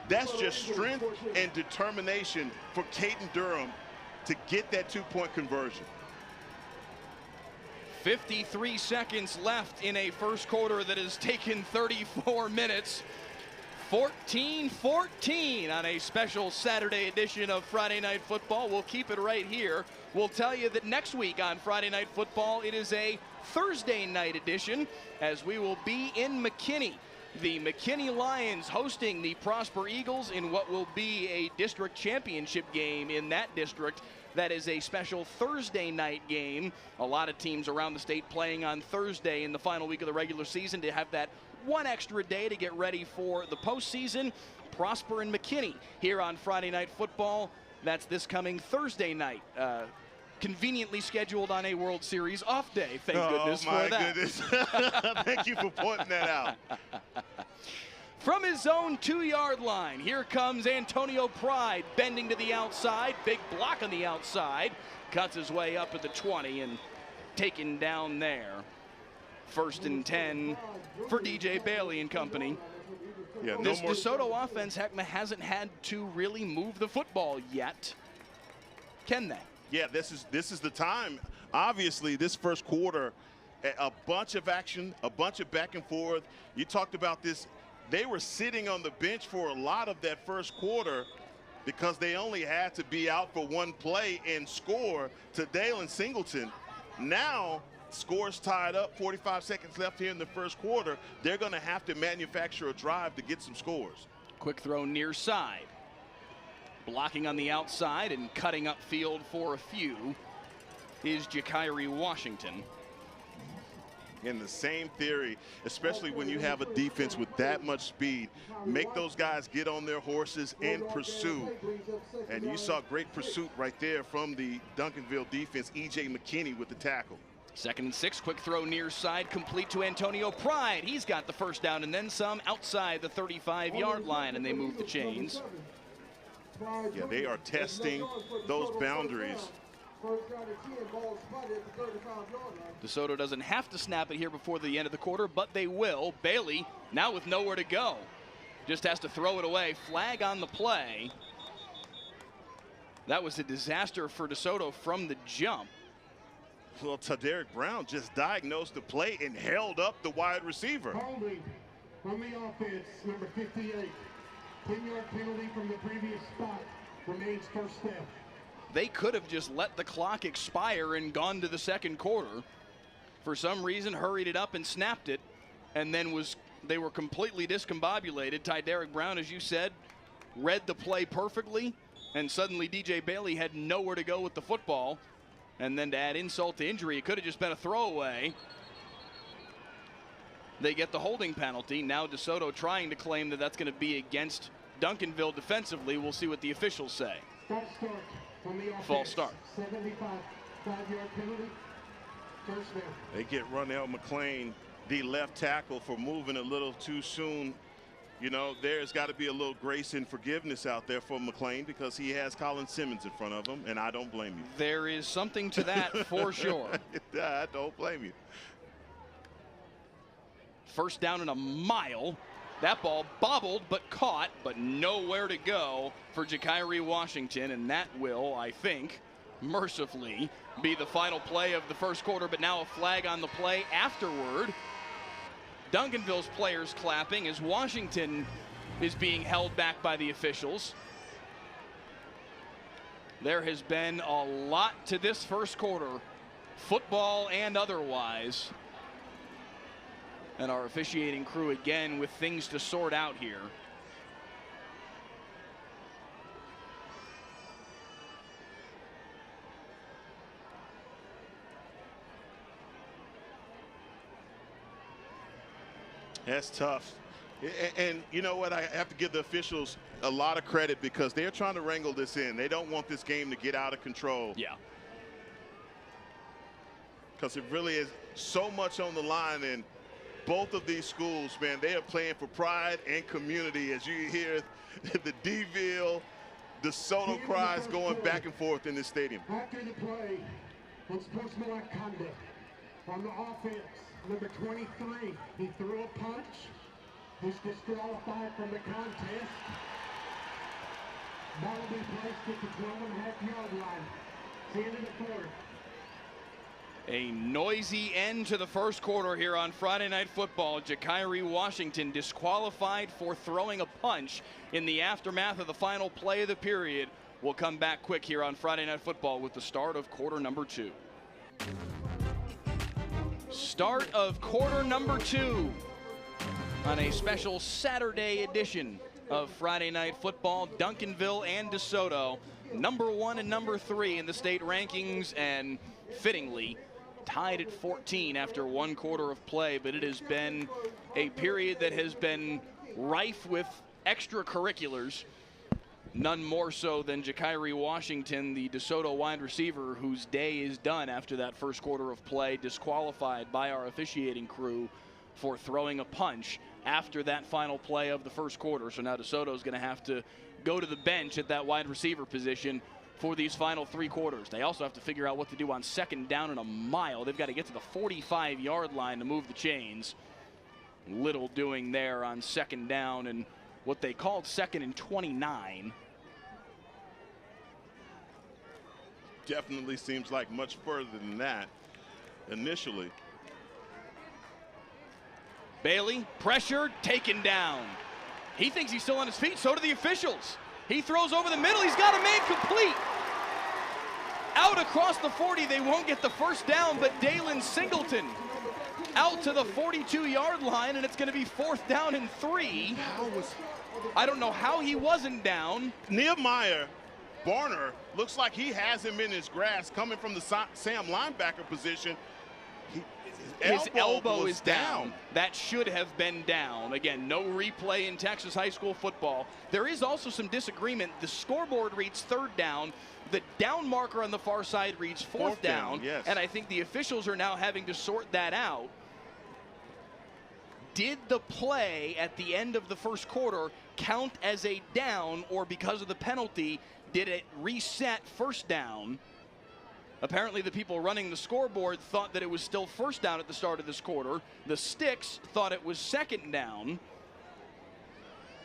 D: That's just strength and determination for Caden Durham to get that 2-point conversion.
A: 53 seconds left in a first quarter that has taken 34 minutes. 14-14 on a special Saturday edition of Friday Night Football. We'll keep it right here. We'll tell you that next week on Friday Night Football, it is a Thursday night edition, as we will be in McKinney. The McKinney Lions hosting the Prosper Eagles in what will be a district championship game in that district. That is a special Thursday night game. A lot of teams around the state playing on Thursday in the final week of the regular season to have that one extra day to get ready for the postseason. Prosper and McKinney here on Friday Night Football. That's this coming Thursday night. Conveniently scheduled on a World Series off day, thank goodness for that.
D: Goodness. Thank you for pointing that out.
A: From his own 2-yard line, here comes Antonio Pride, bending to the outside. Big block on the outside. Cuts his way up at the 20 and taken down there. 1st and 10 for DJ Bailey and company.
D: Yeah,
A: This DeSoto offense, Heckma, hasn't had to really move the football yet. Can they?
D: Yeah, this is the time. Obviously, this first quarter, a bunch of action, a bunch of back and forth. You talked about this. They were sitting on the bench for a lot of that first quarter because they only had to be out for one play and score to Dalen Singleton. Now, scores tied up, 45 seconds left here in the first quarter. They're going to have to manufacture a drive to get some scores.
A: Quick throw near side. Blocking on the outside and cutting up field for a few is Jakiri Washington.
D: In the same theory, especially when you have a defense with that much speed, make those guys get on their horses and pursue. And you saw great pursuit right there from the Duncanville defense. E.J. McKinney with the tackle.
A: 2nd and 6, quick throw near side, complete to Antonio Pride. He's got the first down and then some outside the 35-yard line, and they move the chains.
D: Yeah, they are testing those boundaries.
A: DeSoto doesn't have to snap it here before the end of the quarter, but they will. Bailey now with nowhere to go. Just has to throw it away. Flag on the play. That was a disaster for DeSoto from the jump.
D: Well, Tadarick Brown just diagnosed the play and held up the wide receiver.
E: Holding on the offense, number 58. 10-yard penalty from the previous spot. Remains first step.
A: They could have just let the clock expire and gone to the second quarter. For some reason, hurried it up and snapped it, and then they were completely discombobulated. Tadarick Brown, as you said, read the play perfectly, and suddenly DJ Bailey had nowhere to go with the football. And then to add insult to injury, it could have just been a throwaway. They get the holding penalty. Now DeSoto trying to claim that that's going to be against Duncanville defensively. We'll see what the officials say. False start.
E: 75-5-yard penalty. First down.
D: They get Ronell McLean, the left tackle, for moving a little too soon. You know, there's got to be a little grace and forgiveness out there for McLean because he has Colin Simmons in front of him, and I don't blame you.
A: There is something to that for sure.
D: I don't blame you.
A: First down and a mile. That ball bobbled but caught, but nowhere to go for Jakiri Washington, and that will, I think, mercifully be the final play of the first quarter, but now a flag on the play afterward. Duncanville's players clapping as Washington is being held back by the officials. There has been a lot to this first quarter, football and otherwise. And our officiating crew again with things to sort out here.
D: That's tough. And you know what? I have to give the officials a lot of credit because they're trying to wrangle this in. They don't want this game to get out of control.
A: Yeah.
D: Because it really is so much on the line, and both of these schools, man, they are playing for pride and community. As you hear the DeVille, DeSoto cries going back and forth in this stadium.
E: After the play, unsportsmanlike conduct on the offense. Number 23, he threw a punch. He's disqualified from the contest. Ball will be placed at the 12.5-yard line. It's the end of the quarter.
A: A noisy end to the first quarter here on Friday Night Football. Ja'Kyrie Washington disqualified for throwing a punch in the aftermath of the final play of the period. We'll come back quick here on Friday Night Football with the start of quarter number 2. Start of quarter number 2 on a special Saturday edition of Friday Night Football. Duncanville and DeSoto, number 1 and number 3 in the state rankings, and fittingly tied at 14 after 1 quarter of play. But it has been a period that has been rife with extracurriculars, none more so than Ja'Kyrie Washington, the DeSoto wide receiver, whose day is done after that first quarter of play, disqualified by our officiating crew for throwing a punch after that final play of the first quarter. So now DeSoto is going to have to go to the bench at that wide receiver position for these final 3 quarters. They also have to figure out what to do on 2nd down and a mile. They've got to get to the 45-yard line to move the chains. Little doing there on 2nd down and what they called 2nd and 29.
D: Definitely seems like much further than that initially.
A: Bailey, pressured, taken down. He thinks he's still on his feet, so do the officials. He throws over the middle, he's got a man complete. Out across the 40, they won't get the first down, but Dalen Singleton out to the 42-yard line, and it's going to be 4th down and 3. I don't know how he wasn't down.
D: Nehemiah Barner looks like he has him in his grasp coming from the Sam linebacker position.
A: His elbow is down. That should have been down. Again, no replay in Texas high school football. There is also some disagreement. The scoreboard reads 3rd down. The down marker on the far side reads 4th down.
D: Yes.
A: And I think the officials are now having to sort that out. Did the play at the end of the first quarter count as a down, or because of the penalty, did it reset 1st down? Apparently the people running the scoreboard thought that it was still 1st down at the start of this quarter. The sticks thought it was 2nd down.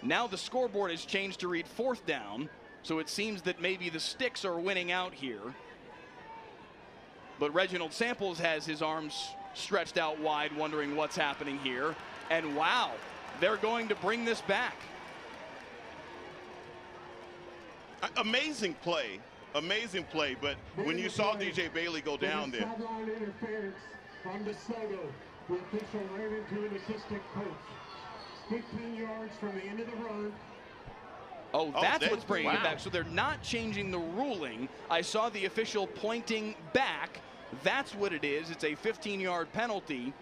A: Now the scoreboard has changed to read 4th down, so it seems that maybe the sticks are winning out here. But Reginald Samples has his arms stretched out wide, wondering what's happening here. And wow, they're going to bring this back.
D: Amazing play. Amazing play, but when you saw DJ Bailey go down there.
E: Sideline interference from DeSoto. The official ran into an assistant coach. 15 yards from the end of the run.
A: Oh, that's what's bringing it back. So they're not changing the ruling. I saw the official pointing back. That's what it is. It's a 15-yard penalty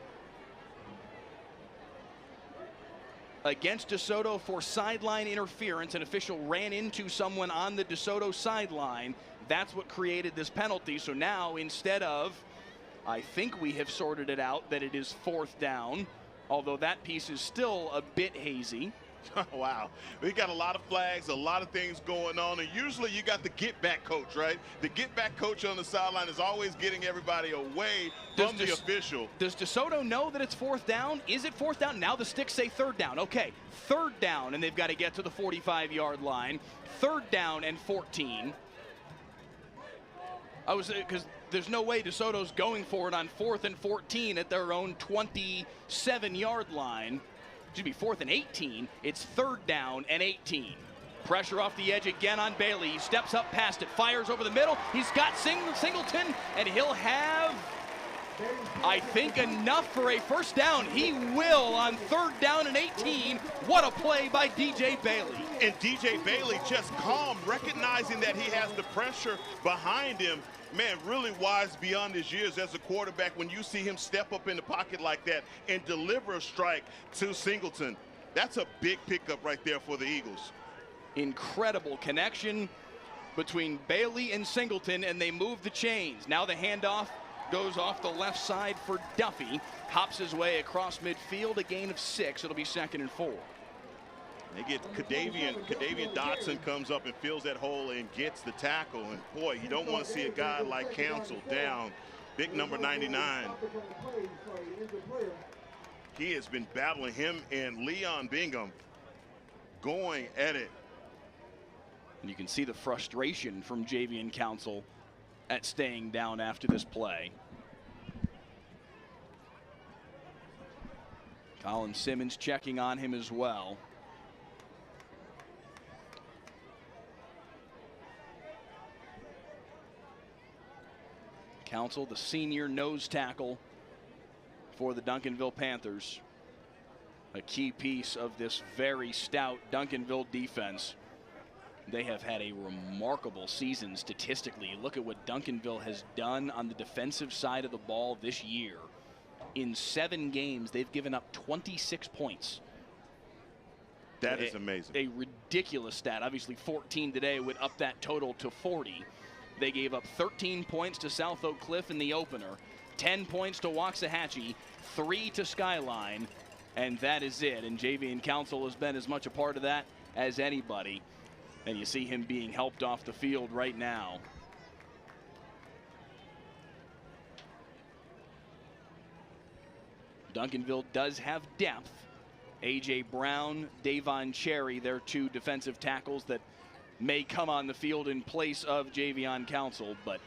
A: against DeSoto for sideline interference. An official ran into someone on the DeSoto sideline. That's what created this penalty. So now, instead of, I think we have sorted it out that it is 4th down, although that piece is still a bit hazy.
D: Wow. We got a lot of flags, a lot of things going on, and usually you got the get-back coach, right? The get-back coach on the sideline is always getting everybody away from the official.
A: Does DeSoto know that it's 4th down? Is it 4th down? Now the sticks say 3rd down. Okay, 3rd down, and they've got to get to the 45-yard line. 3rd down and 14. Because there's no way DeSoto's going for it on 4th and 14 at their own 27-yard line. Should be 4th and 18. It's 3rd down and 18. Pressure off the edge again on Bailey. He steps up past it, fires over the middle. He's got Singleton, and he'll have, I think, enough for a 1st down. He will on 3rd down and 18. What a play by DJ Bailey.
D: And DJ Bailey just calm, recognizing that he has the pressure behind him. Man, really wise beyond his years as a quarterback when you see him step up in the pocket like that and deliver a strike to Singleton. That's a big pickup right there for the Eagles.
A: Incredible connection between Bailey and Singleton, and they move the chains. Now the handoff goes off the left side for Duffy. Hops his way across midfield, a gain of 6. It'll be 2nd and 4.
D: They get Kadavian Dotson comes up and fills that hole and gets the tackle. And boy, you don't want to see a guy like Council down. Big number 99. He has been battling him and Leon Bingham going at it.
A: And you can see the frustration from Javian Council at staying down after this play. Colin Simmons checking on him as well. Council, the senior nose tackle for the Duncanville Panthers. A key piece of this very stout Duncanville defense. They have had a remarkable season statistically. Look at what Duncanville has done on the defensive side of the ball this year. In 7 games, they've given up 26 points.
D: That is amazing.
A: A ridiculous stat. Obviously, 14 today would up that total to 40. They gave up 13 points to South Oak Cliff in the opener, 10 points to Waxahachie, 3 to Skyline, and that is it. And Javian Council has been as much a part of that as anybody. And you see him being helped off the field right now. Duncanville does have depth. A.J. Brown, Davon Cherry, their 2 defensive tackles that may come on the field in place of Javian Council, but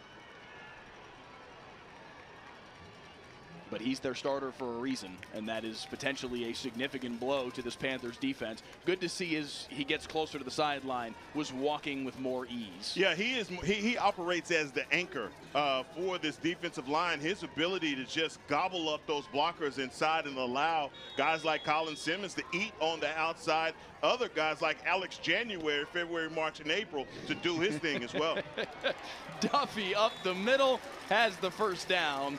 A: he's their starter for a reason, and that is potentially a significant blow to this Panthers defense. Good to see as he gets closer to the sideline, was walking with more ease.
D: Yeah, he operates as the anchor for this defensive line. His ability to just gobble up those blockers inside and allow guys like Colin Simmons to eat on the outside, other guys like Alex January, February, March, and April to do his thing as well.
A: Duffy up the middle has the first down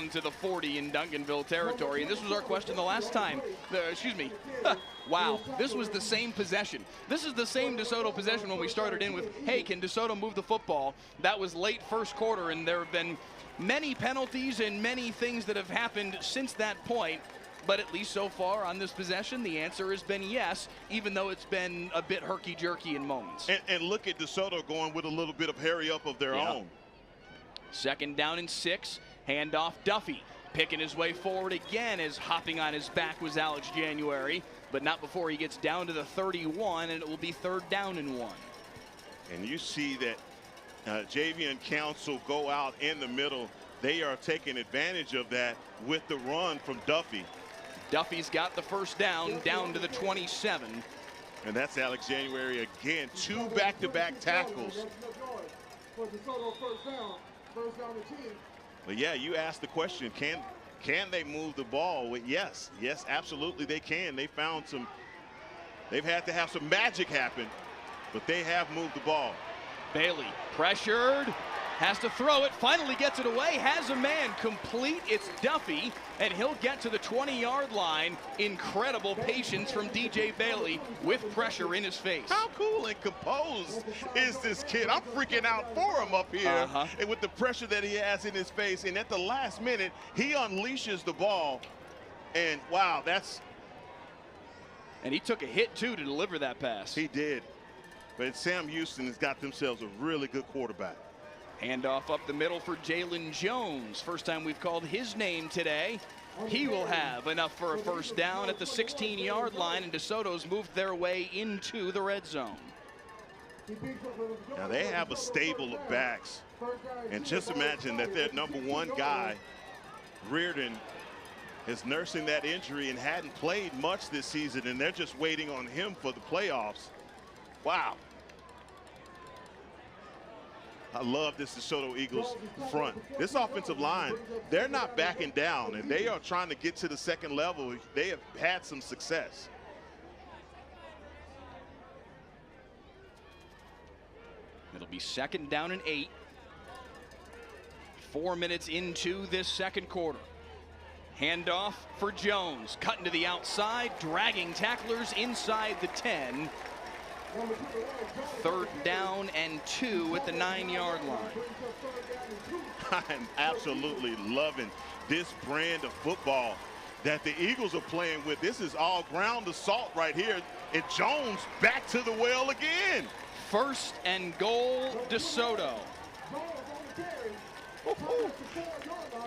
A: to the 40 in Duncanville territory. And this was our question the last time. Wow, this was the same possession. This is the same DeSoto possession when we started in with, hey, can DeSoto move the football? That was late first quarter, and there have been many penalties and many things that have happened since that point. But at least so far on this possession, the answer has been yes, even though it's been a bit herky-jerky in moments.
D: And look at DeSoto going with a little bit of hurry up of their own. 2nd
A: down and 6. Handoff Duffy, picking his way forward again as hopping on his back was Alex January, but not before he gets down to the 31, and it will be 3rd down and 1.
D: And you see that Javian Council go out in the middle. They are taking advantage of that with the run from Duffy.
A: Duffy's got the first down to the 27.
D: And that's Alex January again, 2 back-to-back tackles. But yeah, you asked the question, can they move the ball? Well, yes, absolutely they can. They've had to have some magic happen, but they have moved the ball.
A: Bailey pressured, has to throw it, finally gets it away, has a man complete. It's Duffy, and he'll get to the 20-yard line. Incredible patience from DJ Bailey with pressure in his face.
D: How cool and composed is this kid? I'm freaking out for him up here. And with the pressure that he has in his face, and at the last minute, he unleashes the ball. And wow,
A: and he took a hit too to deliver that pass.
D: He did. But Sam Houston has got themselves a really good quarterback.
A: Handoff up the middle for Jalen Jones. First time we've called his name today. He will have enough for a first down at the 16-yard line, and DeSoto's moved their way into the red zone.
D: Now they have a stable of backs. And just imagine that their number 1 guy, Reardon, is nursing that injury and hadn't played much this season, and they're just waiting on him for the playoffs. Wow. I love this DeSoto Eagles front. This offensive line, they're not backing down, and they are trying to get to the 2nd level. They have had some success.
A: It'll be 2nd down and 8. 4 minutes into this 2nd quarter. Handoff for Jones, cutting to the outside, dragging tacklers inside the 10. 3rd down and 2 at the 9-yard line.
D: I'm absolutely loving this brand of football that the Eagles are playing with. This is all ground assault right here. And Jones back to the well again.
A: 1st and goal, DeSoto.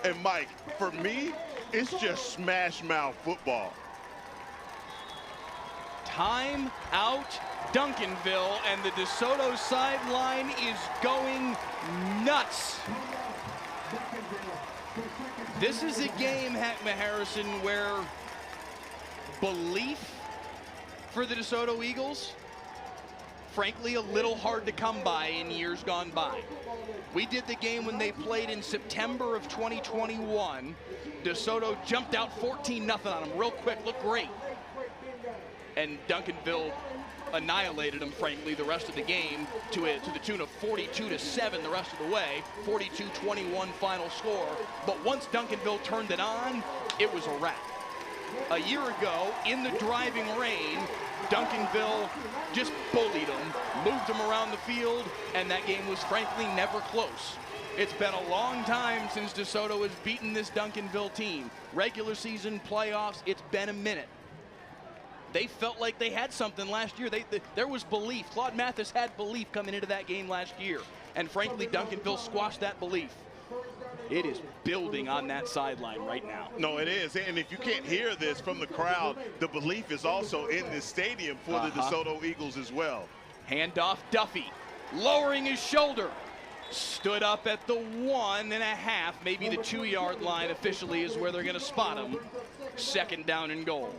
D: And Mike, for me, it's just smash mouth football.
A: Time out Duncanville, and the DeSoto sideline is going nuts. This is a game, Hackma Harrison, where belief for the DeSoto Eagles, frankly, a little hard to come by in years gone by. We did the game when they played in September of 2021. DeSoto jumped out 14-0 on them real quick, looked great. And Duncanville annihilated them, frankly, the rest of the game to the tune of 42-7 the rest of the way, 42-21 final score. But once Duncanville turned it on, it was a wrap. A year ago, in the driving rain, Duncanville just bullied them, moved them around the field, and that game was frankly never close. It's been a long time since DeSoto has beaten this Duncanville team. Regular season, playoffs, it's been a minute. They felt like they had something last year. There was belief. Claude Mathis had belief coming into that game last year. And frankly, Duncanville squashed that belief. It is building on that sideline right now.
D: No, it is. And if you can't hear this from the crowd, the belief is also in this stadium for the DeSoto Eagles as well.
A: Handoff, Duffy, lowering his shoulder. Stood up at the 1.5, maybe the 2-yard line officially is where they're going to spot him. Second down and goal.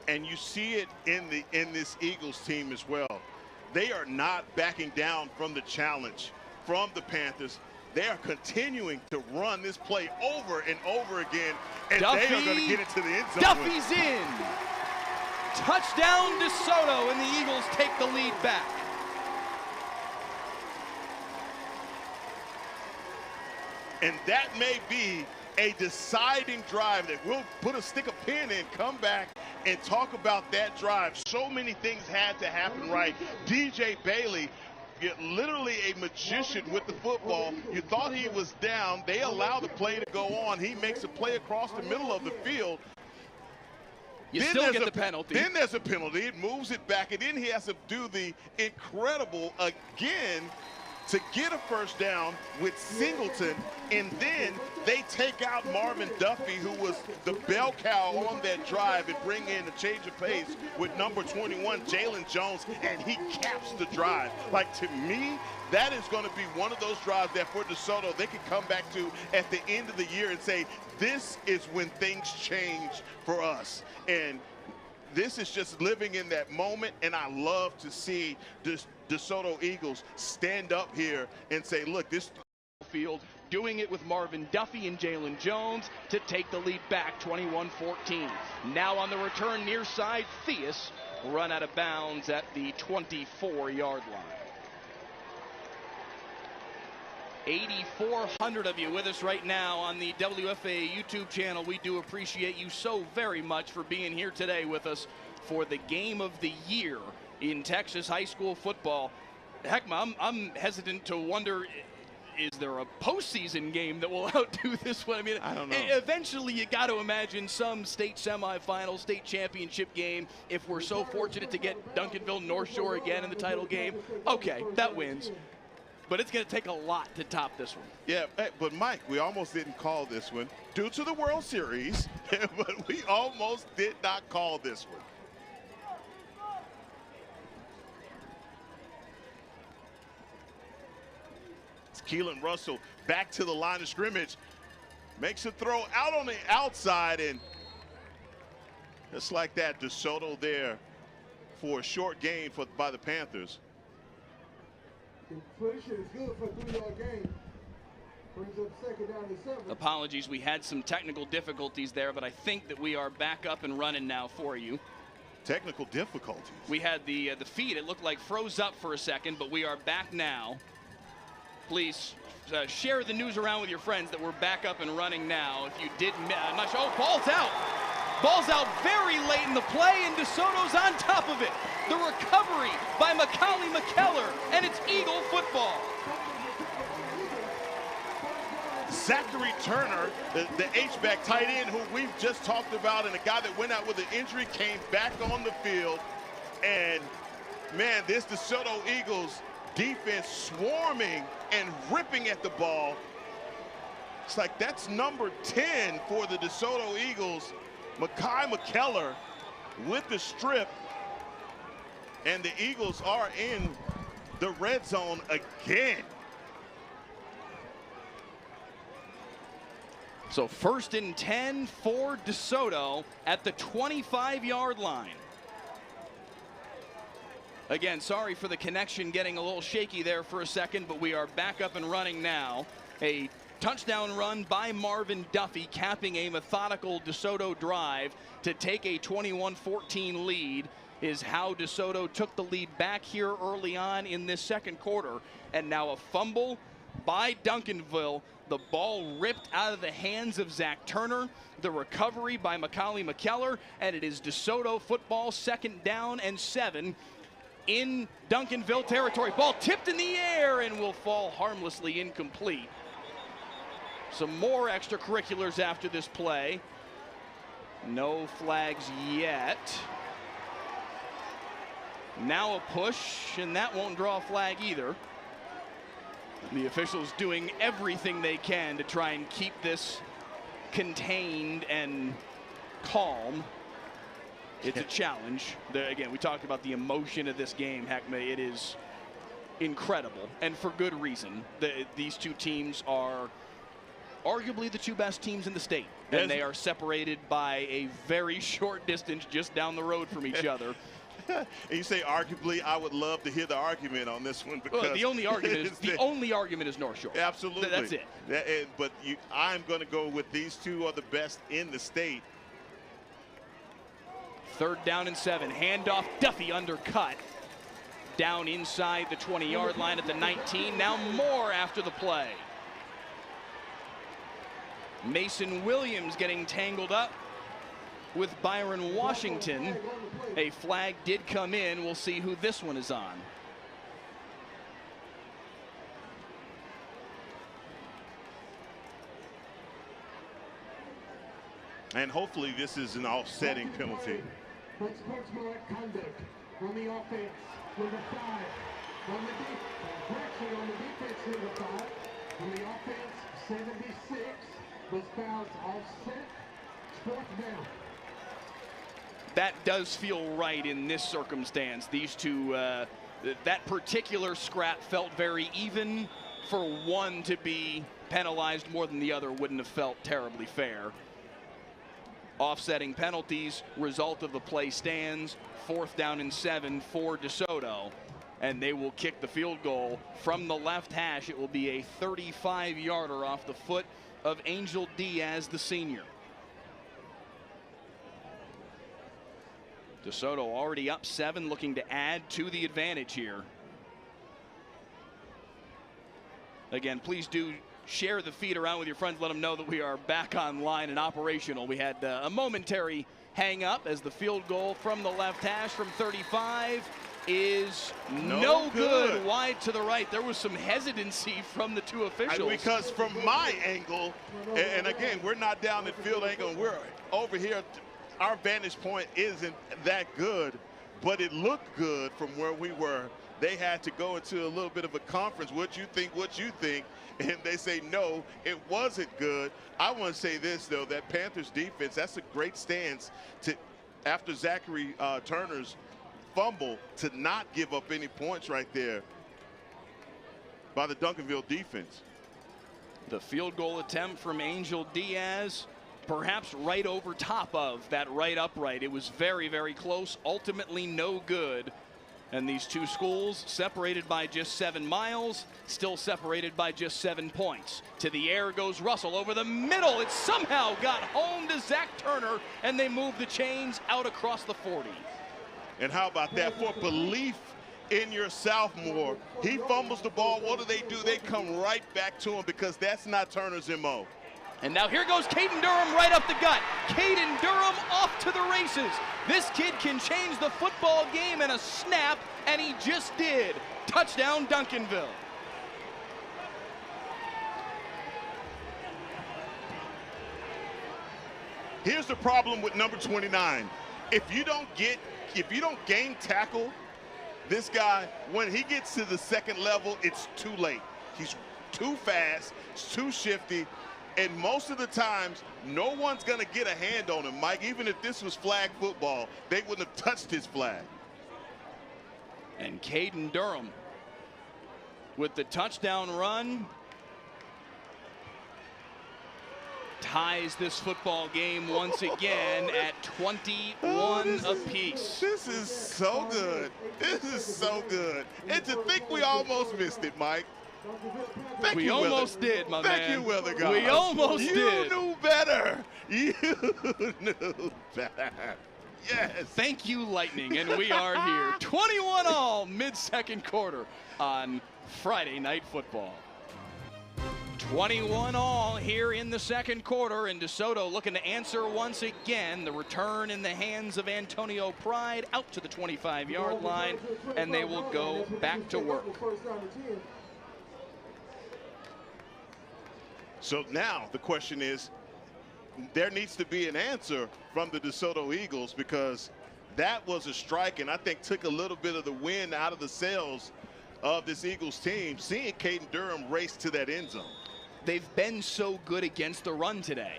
D: And you see it in this Eagles team as well. They are not backing down from the challenge from the Panthers. They are continuing to run this play over and over again, and
A: Duffy,
D: they are going to get into the end zone.
A: Duffy's in. Touchdown DeSoto, and the Eagles take the lead back.
D: And that may be a deciding drive that we'll put a stick of pin in, come back and talk about that drive. So many things had to happen right. DJ Bailey, literally a magician with the football. You thought he was down. They allow the play to go on. He makes a play across the middle of the field.
A: You still get the penalty.
D: Then there's a penalty. It moves it back, and then he has to do the incredible again to get a first down with Singleton, and then they take out Marvin Duffy, who was the bell cow on that drive, and bring in a change of pace with number 21, Jalen Jones, and he caps the drive. Like, to me, that is going to be one of those drives that for DeSoto they can come back to at the end of the year and say, this is when things change for us. And this is just living in that moment, and I love to see this DeSoto Eagles stand up here and say, look, this
A: field doing it with Marvin Duffy and Jalen Jones to take the lead back 21-14. Now on the return near side, Theus run out of bounds at the 24-yard line. 8,400 of you with us right now on the WFA YouTube channel. We do appreciate you so very much for being here today with us for the game of the year in Texas high school football. Heck, I'm hesitant to wonder, is there a postseason game that will outdo this one? I mean,
D: I don't know.
A: Eventually you got to imagine some state semifinal, state championship game. If we're so fortunate to get Duncanville North Shore again in the title game, okay, that wins. But it's going to take a lot to top this one.
D: Yeah, but Mike, we almost didn't call this one due to the World Series, but we almost did not call this one. It's Keelan Russell back to the line of scrimmage, makes a throw out on the outside, and just like that, DeSoto there for a short gain by the Panthers.
E: Completion is good for a 3-yard gain. Brings up second down and 7.
A: Apologies, we had some technical difficulties there, but I think that we are back up and running now for you.
D: Technical difficulties.
A: We had the feed, it looked like froze up for a second, but we are back now. Please share the news around with your friends that we're back up and running now. If you didn't, I'm not sure. Oh, ball's out. Ball's out very late in the play, and DeSoto's on top of it. The recovery by Macaulay McKellar, and it's Eagle football.
D: Zachary Turner, the H-back tight end who we've just talked about, and a guy that went out with an injury, came back on the field. And, man, this DeSoto Eagles defense swarming and ripping at the ball. It's like that's number 10 for the DeSoto Eagles. Makai McKellar with the strip, and the Eagles are in the red zone again.
A: So 1st and 10 for DeSoto at the 25-yard line. Again, sorry for the connection getting a little shaky there for a second, but we are back up and running now. A touchdown run by Marvin Duffy, capping a methodical DeSoto drive to take a 21-14 lead, is how DeSoto took the lead back here early on in this second quarter. And now a fumble by Duncanville. The ball ripped out of the hands of Zach Turner. The recovery by Macaulay McKellar, and it is DeSoto football, 2nd down and 7 in Duncanville territory. Ball tipped in the air and will fall harmlessly incomplete. Some more extracurriculars after this play. No flags yet. Now a push, and that won't draw a flag either. The officials doing everything they can to try and keep this contained and calm. It's a challenge. Again, we talked about the emotion of this game, Heckma. It is incredible, and for good reason. These two teams are arguably the two best teams in the state, and they are separated by a very short distance just down the road from each other.
D: And you say arguably, I would love to hear the argument on this one, because
A: well, the only argument is North Shore.
D: Absolutely,
A: that's it.
D: But I'm going to go with these two are the best in the state.
A: 3rd down and 7. Handoff. Duffy undercut. Down inside the 20-yard line at the 19. Now more after the play. Mason Williams getting tangled up with Byron Washington. A flag did come in. We'll see who this one is on.
D: And hopefully this is an offsetting penalty.
E: But sportsmanlike conduct on the offense, number 5. On the defense, number 5. On the offense, 76. Was fouled offset. 4th down.
A: That does feel right in this circumstance. These two, that particular scrap felt very even. For one to be penalized more than the other wouldn't have felt terribly fair. Offsetting penalties, result of the play stands. 4th down and 7 for DeSoto. And they will kick the field goal from the left hash. It will be a 35-yarder off the foot of Angel Diaz, the senior. DeSoto already up 7, looking to add to the advantage here. Again, please do share the feed around with your friends. Let them know that we are back online and operational. We had a momentary hang up as the field goal from the left hash from 35 is no good. Wide to the right. There was some hesitancy from the two officials.
D: Because from my angle, and again, we're not down at field angle, and we're over here. Our vantage point isn't that good, but it looked good from where we were. They had to go into a little bit of a conference. What you think? And they say, no, it wasn't good. I want to say this, though, that Panthers defense, that's a great stance to, after Zachary Turner's fumble, to not give up any points right there by the Duncanville defense.
A: The field goal attempt from Angel Diaz, perhaps right over top of that right upright. It was very, very close. Ultimately no good. And these two schools separated by just 7 miles, still separated by just 7 points. To the air goes Russell over the middle. It somehow got home to Zach Turner, and they move the chains out across the 40.
D: And how about that for belief in your sophomore? He fumbles the ball. What do? They come right back to him, because that's not Turner's MO.
A: And now here goes Caden Durham right up the gut. Caden Durham off to the races. This kid can change the football game in a snap, and he just did. Touchdown, Duncanville.
D: Here's the problem with number 29. If you don't game tackle this guy, when he gets to the second level, it's too late. He's too fast, it's too shifty. And most of the times, no one's going to get a hand on him, Mike. Even if this was flag football, they wouldn't have touched his flag.
A: And Caden Durham with the touchdown run. ties this football game once again at 21 apiece.
D: This is so good. This is so good. And to think we almost missed it, Mike.
A: We almost did, my man.
D: Thank you, Weather God.
A: We almost did.
D: You knew better. You knew better. Yes.
A: Thank you, Lightning, and we are here. 21-all mid-second quarter on Friday Night Football. 21-all here in the second quarter, and DeSoto looking to answer once again. The return in the hands of Antonio Pride out to the 25-yard line, and they will go back to work.
D: So now the question is, there needs to be an answer from the DeSoto Eagles, because that was a strike and I think took a little bit of the wind out of the sails of this Eagles team, seeing Caden Durham race to that end zone.
A: They've been so good against the run today,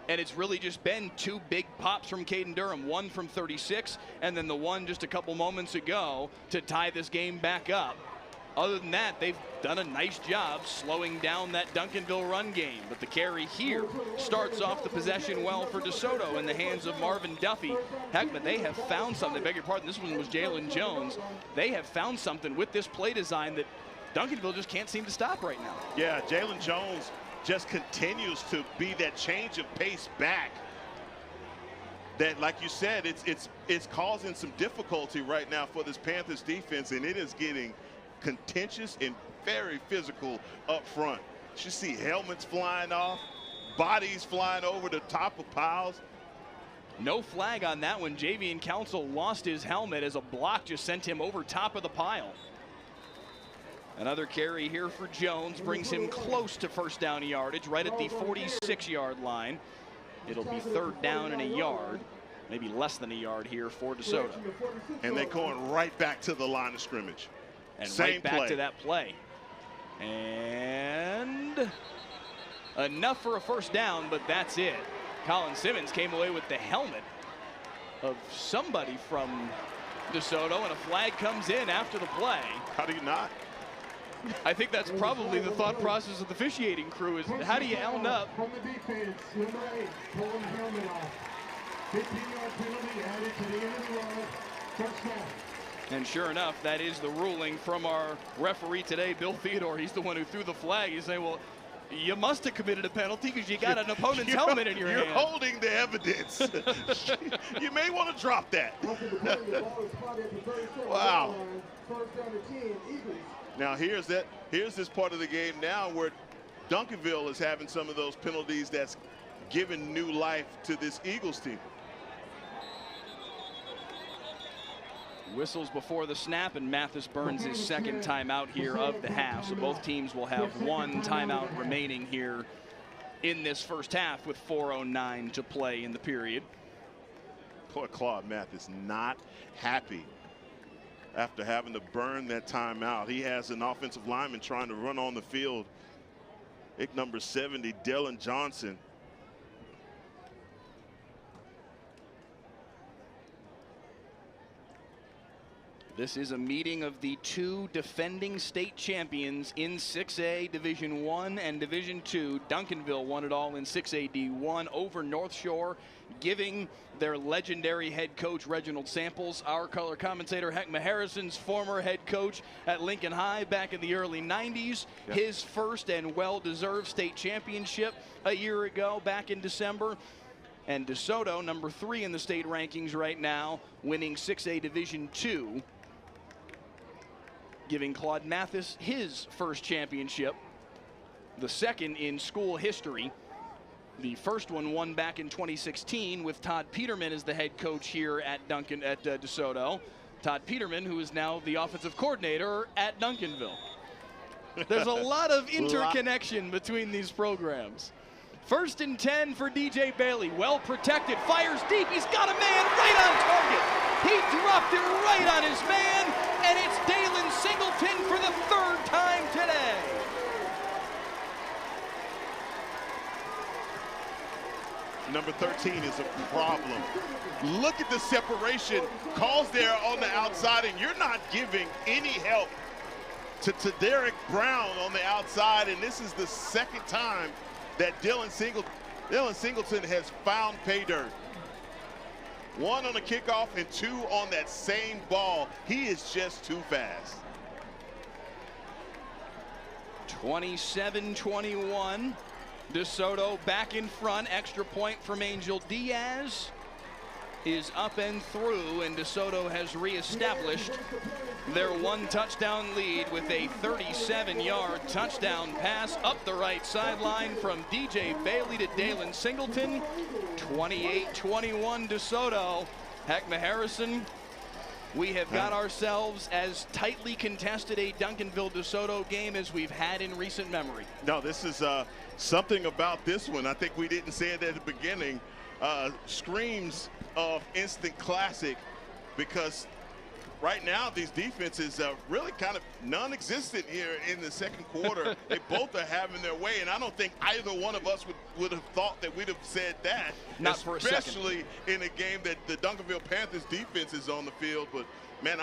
A: and it's really just been two big pops from Caden Durham, one from 36 and then the one just a couple moments ago to tie this game back up. Other than that, they've done a nice job slowing down that Duncanville run game. But the carry here starts off the possession well for DeSoto in the hands of Marvin Duffy. Heck, but they have found something. I beg your pardon, this one was Jalen Jones. They have found something with this play design that Duncanville just can't seem to stop right now.
D: Yeah, Jalen Jones just continues to be that change of pace back. That, like you said, it's causing some difficulty right now for this Panthers defense, and it is getting contentious and very physical up front. You see helmets flying off, bodies flying over the top of piles.
A: No flag on that one. Javian Council lost his helmet as a block just sent him over top of the pile. Another carry here for Jones brings him close to first down yardage, right at the 46-yard line. It'll be third down and a yard, maybe less than a yard here for DeSoto.
D: And they're going right back to the line of scrimmage.
A: And
D: same
A: right back
D: play
A: to that play. And enough for a first down, but that's it. Colin Simmons came away with the helmet of somebody from DeSoto, and a flag comes in after the play.
D: How do you not?
A: I think that's probably the thought process of the officiating crew, is how do you end up?
E: From the defense, number 8, pulling the helmet off. 15-yard penalty added to the end of the road. First down.
A: And sure enough, that is the ruling from our referee today, Bill Theodore. He's the one who threw the flag. He's saying, well, you must have committed a penalty because you got an opponent's helmet in your hand.
D: You're holding the evidence. You may want to drop that. Wow. Now here's this part of the game now where Duncanville is having some of those penalties that's given new life to this Eagles team.
A: Whistles before the snap, and Mathis burns his second timeout here of the half. So both teams will have one timeout remaining here in this first half with 4:09 to play in the period.
D: Poor Claude Mathis not happy after having to burn that timeout. He has an offensive lineman trying to run on the field. Pick number 70, Dylan Johnson.
A: This is a meeting of the two defending state champions in 6A Division I and Division II. Duncanville won it all in 6A D1 over North Shore, giving their legendary head coach Reginald Samples, our color commentator Heckma Harrison's former head coach at Lincoln High back in the early 90s, his first and well-deserved state championship a year ago back in December. And DeSoto, number 3 in the state rankings right now, winning 6A Division II, giving Claude Mathis his first championship, the second in school history. The first one won back in 2016 with Todd Peterman as the head coach here at DeSoto. Todd Peterman, who is now the offensive coordinator at Duncanville. There's a lot of interconnection between these programs. First and 10 for DJ Bailey, well protected, fires deep, he's got a man right on target. He dropped it right on his man, and it's Dalen Singleton for the third time today.
D: Number 13 is a problem. Look at the separation caused there on the outside, and you're not giving any help to Derek Brown on the outside, and this is the second time that Dylan Dylan Singleton has found pay dirt. 1 on the kickoff and 2 on that same ball. He is just too fast.
A: 27-21. DeSoto back in front. Extra point from Angel Diaz is up and through, and DeSoto has reestablished their 1 touchdown lead with a 37-yard touchdown pass up the right sideline from DJ Bailey to Dalen Singleton. 28-21 DeSoto. Heckma Harrison, we have got ourselves as tightly contested a Duncanville-Desoto game as we've had in recent memory.
D: No, this is something about this one. I think we didn't say it at the beginning. Screams of instant classic, because right now these defenses are really kind of non-existent here in the second quarter. They both are having their way, and I don't think either one of us would have thought that we'd have said that.
A: Not for a second.
D: Especially in a game that the Duncanville Panthers defense is on the field. But man,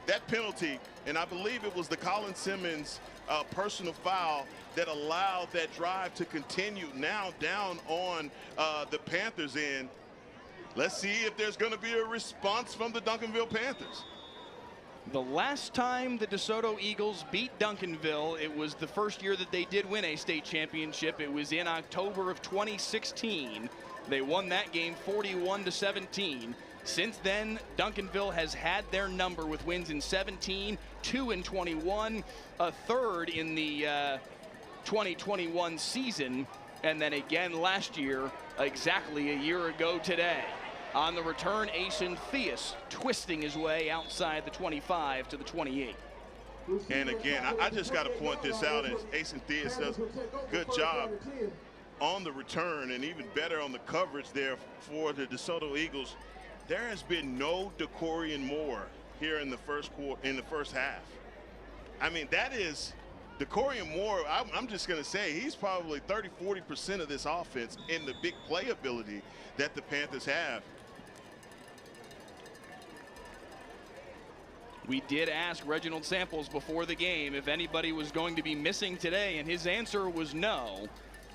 D: that penalty, and I believe it was the Colin Simmons personal foul that allowed that drive to continue, now down on the Panthers end. Let's see if there's going to be a response from the Duncanville Panthers.
A: The last time the DeSoto Eagles beat Duncanville, it was the first year that they did win a state championship. It was in October of 2016. They won that game 41-17. Since then, Duncanville has had their number with wins in 17, 2 in 21, a third in the 2021 season, and then again last year, exactly a year ago today. On the return, Asen Theus twisting his way outside the 25 to the 28.
D: And again, I just got to point this out, as Asen Theus does a good job on the return and even better on the coverage there for the DeSoto Eagles. There has been no Decorian Moore here in the first half. I mean, that is Decorian Moore. I'm just going to say he's probably 30-40% of this offense in the big playability that the Panthers have.
A: We did ask Reginald Samples before the game if anybody was going to be missing today, and his answer was no.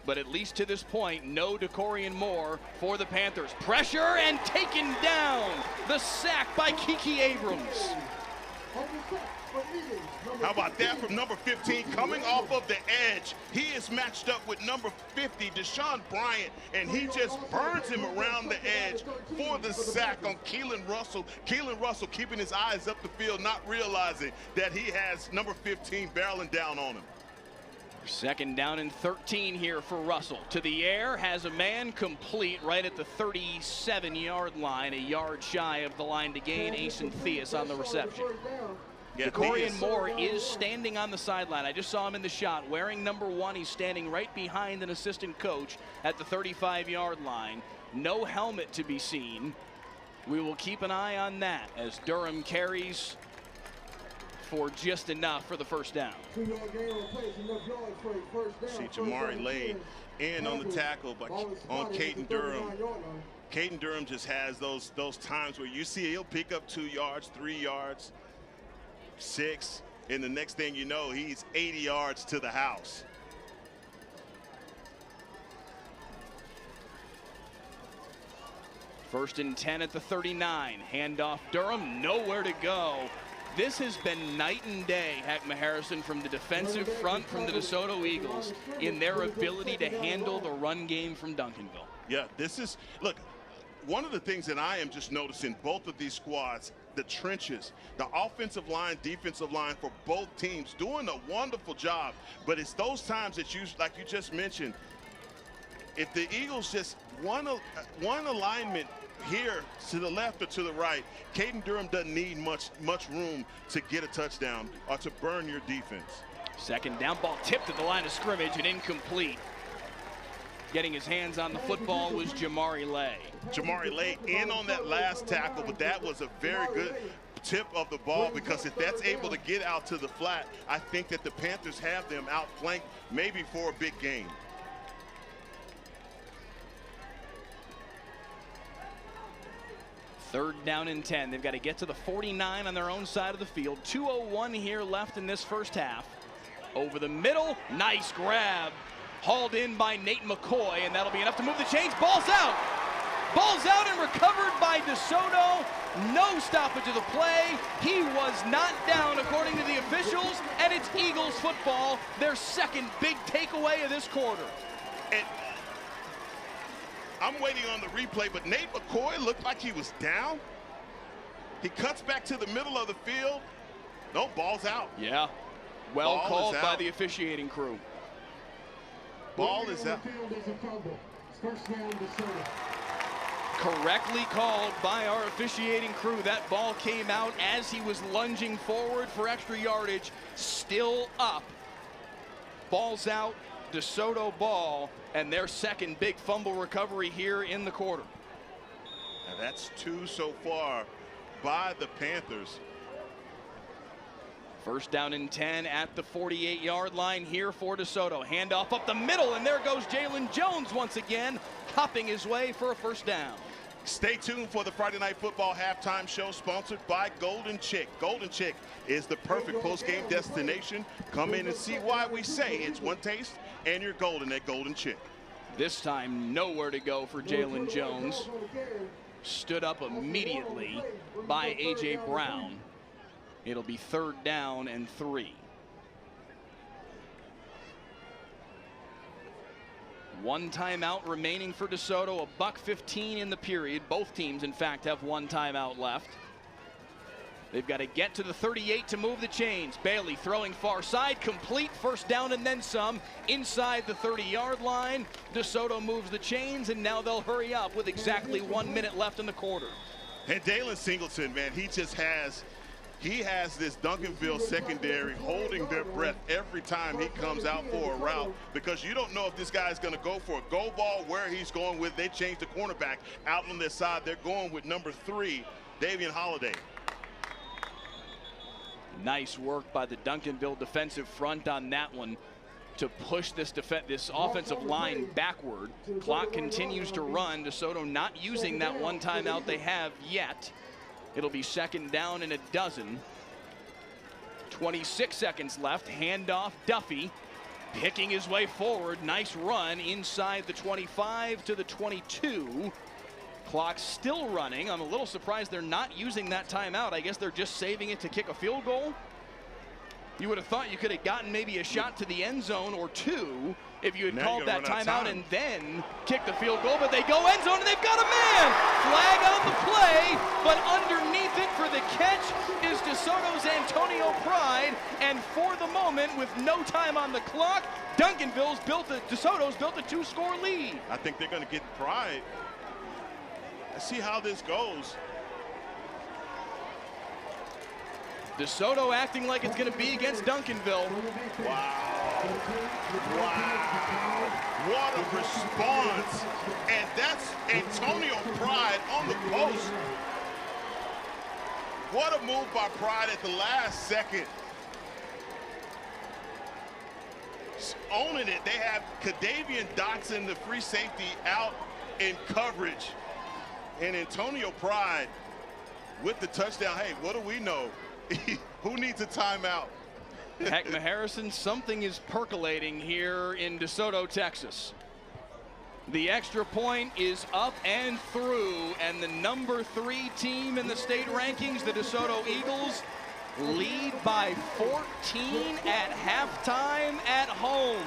A: But at least to this point, no Decorian Moore for the Panthers. Pressure and taken down. The sack by Kiki Abrams.
D: How about that from number 15 coming off of the edge? He is matched up with number 50, Deshaun Bryant, and he just burns him around the edge for the sack on Keelan Russell. Keelan Russell keeping his eyes up the field, not realizing that he has number 15 barreling down on him.
A: Second down and 13 here for Russell. To the air, has a man complete right at the 37-yard line, a yard shy of the line to gain. Asen Theus on the reception.
D: Yeah,
A: Decorian Moore is standing on the sideline. I just saw him in the shot wearing number 1. He's standing right behind an assistant coach at the 35-yard line. No helmet to be seen. We will keep an eye on that as Durham carries for just enough for the first down.
D: See Jamari laid in on the tackle on Caden Durham. Caden Durham just has those times where you see he'll pick up 2 yards, 3 yards, 6, and the next thing you know, he's 80 yards to the house.
A: First and 10 at the 39. Handoff Durham, nowhere to go. This has been night and day, Heckma Harrison, from the defensive front from the DeSoto Eagles in their ability to handle the run game from Duncanville.
D: Yeah, this is, look, one of the things that I am just noticing, both of these squads, the trenches, the offensive line, defensive line for both teams doing a wonderful job. But it's those times that you, like you just mentioned, if the Eagles just one alignment here to the left or to the right, Caden Durham doesn't need much room to get a touchdown or to burn your defense.
A: Second down, ball tipped at the line of scrimmage and incomplete. Getting his hands on the football was Jamari Lay.
D: Jamari Lay in on that last tackle, but that was a very good tip of the ball, because if that's able to get out to the flat, I think that the Panthers have them outflanked maybe for a big game.
A: Third down and 10. They've got to get to the 49 on their own side of the field. 2:01 here left in this first half. Over the middle, nice grab Hauled in by Nate McCoy, and that'll be enough to move the chains. Ball's out. Ball's out and recovered by DeSoto. No stoppage of the play. He was not down according to the officials, and it's Eagles football, their second big takeaway of this quarter.
D: And I'm waiting on the replay, but Nate McCoy looked like he was down. He cuts back to the middle of the field. No, ball's out.
A: Yeah, well
D: Ball
A: called
D: is
A: by
D: out.
A: the officiating crew.
D: Ball is out.
E: First down, DeSoto.
A: Correctly called by our officiating crew. That ball came out as he was lunging forward for extra yardage. Still up. Ball's out. DeSoto ball, and their second big fumble recovery here in the quarter.
D: Now that's 2 so far by the Panthers.
A: First down and 10 at the 48-yard line here for DeSoto. Handoff up the middle, and there goes Jalen Jones once again, hopping his way for a first down.
D: Stay tuned for the Friday Night Football halftime show sponsored by Golden Chick. Golden Chick is the perfect post-game destination. Come in and see why we say it's one taste and you're golden at Golden Chick.
A: This time, nowhere to go for Jalen Jones. Stood up immediately by A.J. Brown. It'll be third down and 3. One timeout remaining for DeSoto, $1:15 in the period. Both teams, in fact, have one timeout left. They've got to get to the 38 to move the chains. Bailey throwing far side, complete, first down and then some. Inside the 30-yard line, DeSoto moves the chains, and now they'll hurry up with exactly 1 minute left in the quarter.
D: And Dalen Singleton, man, he has this Duncanville secondary holding their breath every time he comes out for a route, because you don't know if this guy's going to go for a go ball, where he's going with. They changed the cornerback out on their side. They're going with number 3, Davian Holiday.
A: Nice work by the Duncanville defensive front on that one to push this offensive line backward. Clock continues to run. DeSoto not using that one timeout they have yet. It'll be second down and a dozen. 26 seconds left. Handoff, Duffy picking his way forward. Nice run inside the 25 to the 22. Clock still running. I'm a little surprised they're not using that timeout. I guess they're just saving it to kick a field goal. You would have thought you could have gotten maybe a shot to the end zone or 2 if you had called that timeout and then kicked the field goal, but they go end zone and they've got a man. Flag on the play, but underneath it for the catch is DeSoto's Antonio Pride, and for the moment, with no time on the clock, DeSoto's built a 2-score lead.
D: I think they're going to get Pride. Let's see how this goes.
A: DeSoto acting like it's going to be against Duncanville.
D: Wow. Wow. What a response. And that's Antonio Pride on the post. What a move by Pride at the last second. Owning it. They have Kadavian Dotson, the free safety, out in coverage. And Antonio Pride with the touchdown. Hey, what do we know? Who needs a timeout?
A: Heckma Harrison, something is percolating here in DeSoto, Texas. The extra point is up and through, and the number 3 team in the state rankings, the DeSoto Eagles, lead by 14 at halftime at home.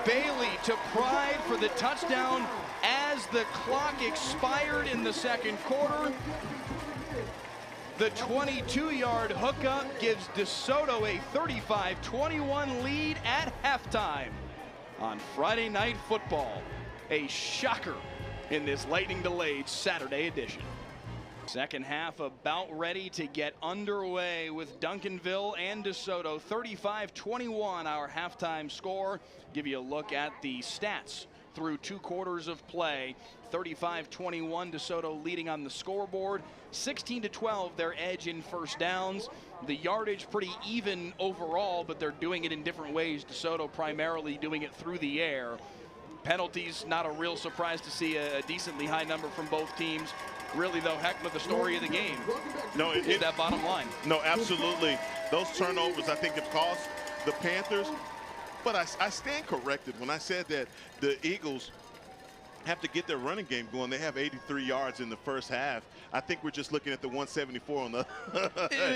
A: Bailey to Pride for the touchdown as the clock expired in the second quarter. The 22-yard hookup gives DeSoto a 35-21 lead at halftime on Friday Night Football. A shocker in this lightning-delayed Saturday edition. Second half about ready to get underway with Duncanville and DeSoto. 35-21 our halftime score. Give you a look at the stats through 2 quarters of play. 35-21 DeSoto leading on the scoreboard. 16-12 their edge in first downs. The yardage pretty even overall, but they're doing it in different ways. DeSoto primarily doing it through the air. Penalties, not a real surprise to see a decently high number from both teams. Really, though, Heckma, the story of the game is that bottom line.
D: No, absolutely. Those turnovers, I think, have cost the Panthers. But I stand corrected when I said that the Eagles have to get their running game going. They have 83 yards in the first half. I think we're just looking at the 174 on the.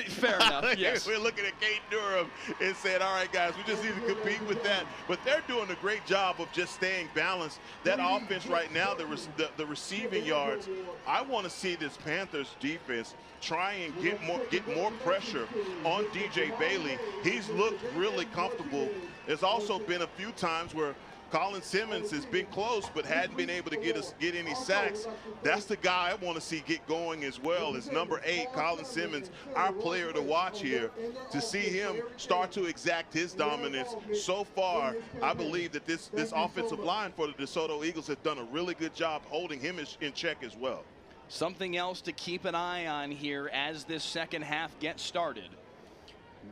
A: Fair enough, yes.
D: We're looking at Kate Durham and saying, all right, guys, we just need to compete with that. But they're doing a great job of just staying balanced. That offense right now, the receiving yards, I want to see this Panthers defense try and get more pressure on DJ Bailey. He's looked really comfortable. There's also been a few times where Colin Simmons has been close but hadn't been able to get any sacks. That's the guy I want to see get going as well, is number 8, Colin Simmons, our player to watch here, to see him start to exact his dominance. So far, I believe that this offensive line for the DeSoto Eagles has done a really good job holding him in check as well.
A: Something else to keep an eye on here as this second half gets started.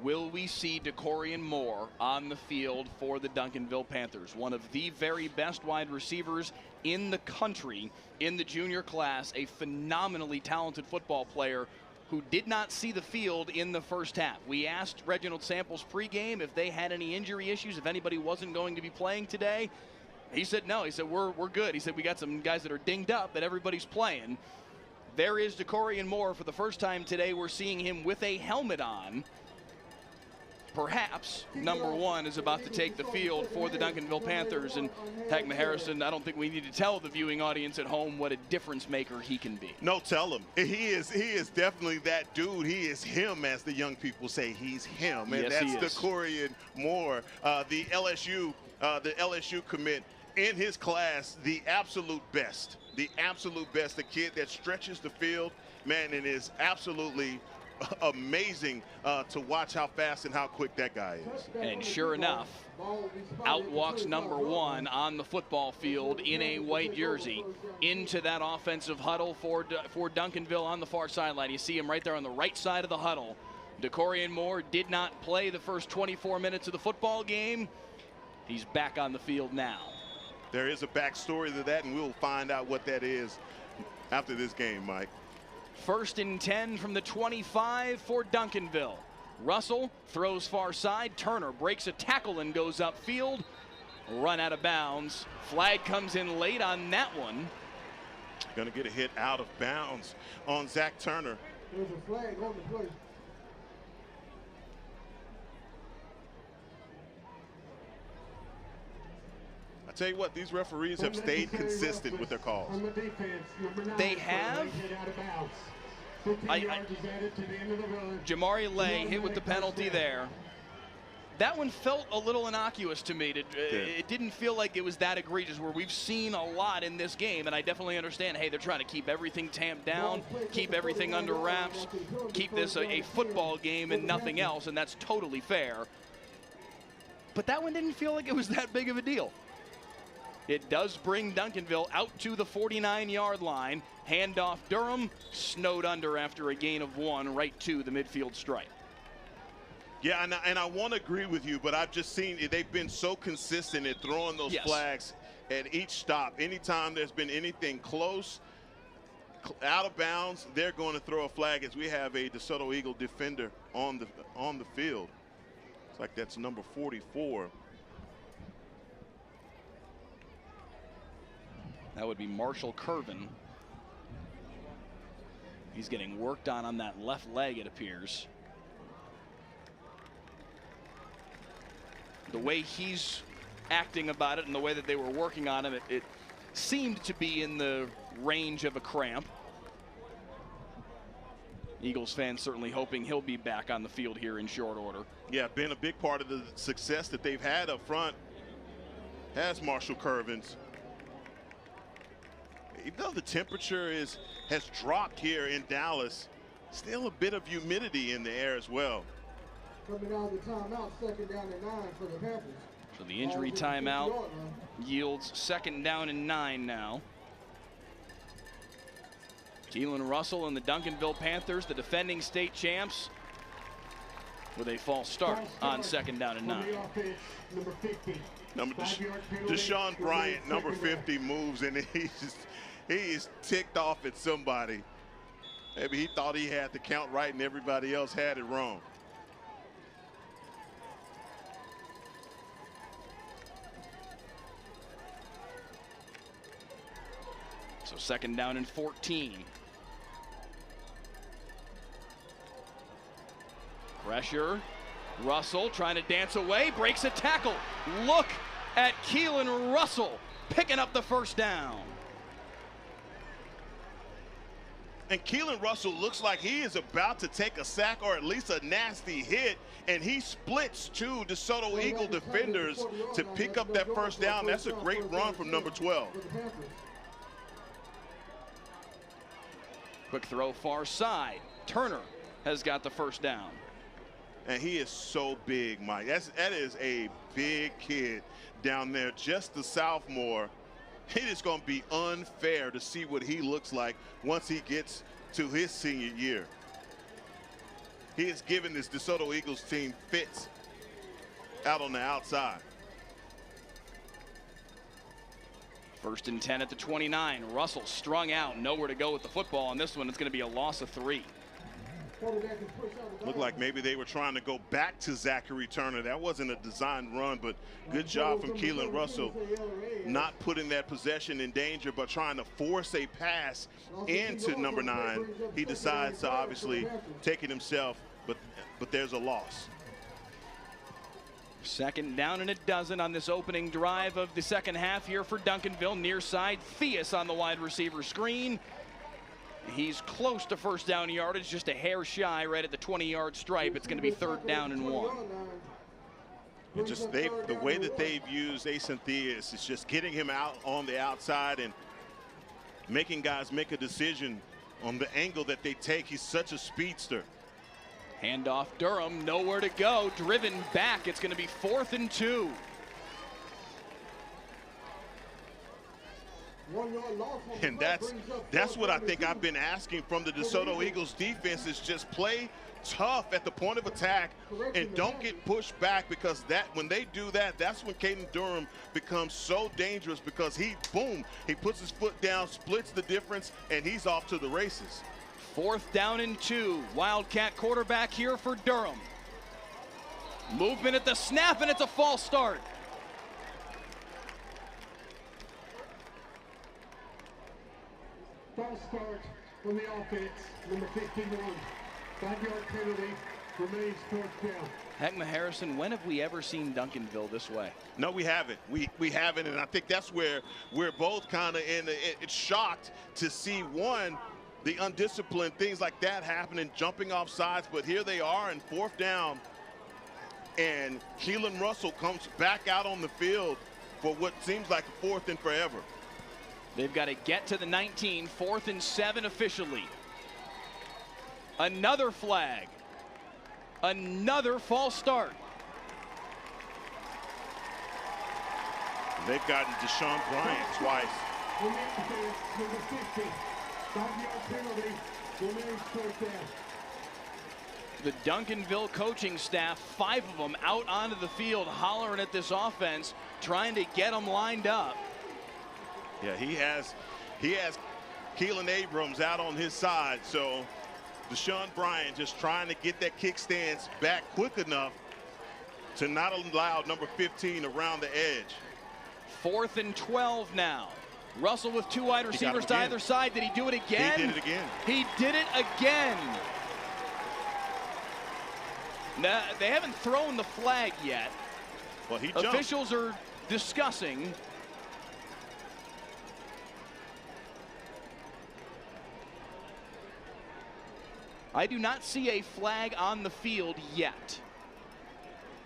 A: Will we see DeCorian Moore on the field for the Duncanville Panthers? One of the very best wide receivers in the country in the junior class, a phenomenally talented football player who did not see the field in the first half. We asked Reginald Samples pregame if they had any injury issues, if anybody wasn't going to be playing today. He said no. He said we're good. He said we got some guys that are dinged up, but everybody's playing. There is DeCorian Moore for the first time today. We're seeing him with a helmet on. Perhaps number 1 is about to take the field for the Duncanville Panthers. And Heckma Harrison, I don't think we need to tell the viewing audience at home what a difference maker he can be.
D: No, tell him. He is definitely that dude. He is him, as the young people say. He's him. And
A: yes,
D: that's DeCorian Moore, the LSU commit in his class, the absolute best. The absolute best. The kid that stretches the field, man, and is absolutely amazing to watch how fast and how quick that guy is.
A: And sure enough, out walks number 1 on the football field in a white jersey into that offensive huddle for Duncanville on the far sideline. You see him right there on the right side of the huddle. DeCorian Moore did not play the first 24 minutes of the football game. He's back on the field now.
D: There is a backstory to that, and we'll find out what that is after this game, Mike.
A: 1st and 10 from the 25 for Duncanville. Russell throws far side. Turner breaks a tackle and goes upfield. Run out of bounds. Flag comes in late on that one.
D: Going to get a hit out of bounds on Zach Turner.
E: There's a flag on the play.
D: I tell you what, these referees have stayed consistent with their calls.
A: They have. Jamari Lay hit with the penalty there. That one felt a little innocuous to me. It didn't feel like it was that egregious, where we've seen a lot in this game, and I definitely understand, hey, they're trying to keep everything tamped down, keep everything under wraps, keep this a football game and nothing else, and that's totally fair. But that one didn't feel like it was that big of a deal. It does bring Duncanville out to the 49-yard line. Handoff Durham, snowed under after a gain of 1 right to the midfield stripe.
D: Yeah, and I want to agree with you, but I've just seen they've been so consistent at throwing those flags at each stop. Anytime there's been anything close, out of bounds, they're going to throw a flag, as we have a DeSoto Eagle defender on the field. It's like that's number 44.
A: That would be Marshall Curvin. He's getting worked on that left leg, it appears. The way he's acting about it and the way that they were working on him, it seemed to be in the range of a cramp. Eagles fans certainly hoping he'll be back on the field here in short order.
D: Yeah, been a big part of the success that they've had up front has Marshall Curvins. Even though the temperature has dropped here in Dallas, still a bit of humidity in the air as well.
E: Coming out of the timeout, 2nd down and 9 for the Panthers.
A: So the injury timeout yields 2nd down and 9 now. Keelan Russell and the Duncanville Panthers, the defending state champs, with a false start on 2nd down and 9.
E: Number 50.
D: Deshaun Bryant, number 50, moves, and he's ticked off at somebody. Maybe he thought he had the count right and everybody else had it wrong.
A: So 2nd down and 14. Pressure. Russell trying to dance away, breaks a tackle. Look at Keelan Russell picking up the 1st down.
D: And Keelan Russell looks like he is about to take a sack or at least a nasty hit, and he splits 2 DeSoto Eagle defenders to pick up that 1st down. That's a great run from number 12.
A: Quick throw far side. Turner has got the 1st down.
D: And he is so big, Mike. That is a big kid down there, just a sophomore. It is going to be unfair to see what he looks like once he gets to his senior year. He has given this DeSoto Eagles team fits out on the outside.
A: 1st and 10 at the 29. Russell strung out, nowhere to go with the football. On this one, it's going to be a loss of 3.
D: Looked like maybe they were trying to go back to Zachary Turner. That wasn't a designed run, but good job from Keelan Russell not putting that possession in danger, but trying to force a pass into number 9. He decides to obviously take it himself, but there's a loss.
A: 2nd down and a dozen on this opening drive of the 2nd half here for Duncanville. Near side, Theus on the wide receiver screen. He's close to 1st down yardage, just a hair shy right at the 20-yard stripe. It's going to be 3rd down and 1.
D: And just the way that they've used Asen Theus is just getting him out on the outside and making guys make a decision on the angle that they take. He's such a speedster.
A: Handoff Durham, nowhere to go, driven back. It's going to be 4th and 2.
D: And that's what I think I've been asking from the DeSoto Eagles defense, is just play tough at the point of attack and don't get pushed back, because when they do that, that's when Caden Durham becomes so dangerous, because he puts his foot down, splits the difference, and he's off to the races.
A: 4th down and 2. Wildcat quarterback here for Durham. Movement at the snap, and it's a false start.
E: False start on the offense, number 51. 5-yard penalty, remains 4th down.
A: Heckma Harrison, when have we ever seen Duncanville this way?
D: No, we haven't. We haven't, and I think that's where we're both kind of it's shocked to see, one, the undisciplined things like that happening, jumping off sides, but here they are in 4th down, and Keelan Russell comes back out on the field for what seems like 4th and forever.
A: They've got to get to the 19, 4th and 7 officially. Another flag. Another false start.
D: They've gotten Deshaun Bryant twice.
E: Number 50. 5-yard penalty, remains 4th down.
A: The Duncanville coaching staff, 5 of them out onto the field hollering at this offense, trying to get them lined up.
D: Yeah, he has Keelan Abrams out on his side, so Deshaun Bryant just trying to get that kick stance back quick enough to not allow number 15 around the edge.
A: 4th and 12 now. Russell with 2 wide receivers to either side. Did he do it again?
D: He did it again.
A: He did it again. Now, they haven't thrown the flag yet.
D: Well, he jumped.
A: Officials are discussing. I do not see a flag on the field yet.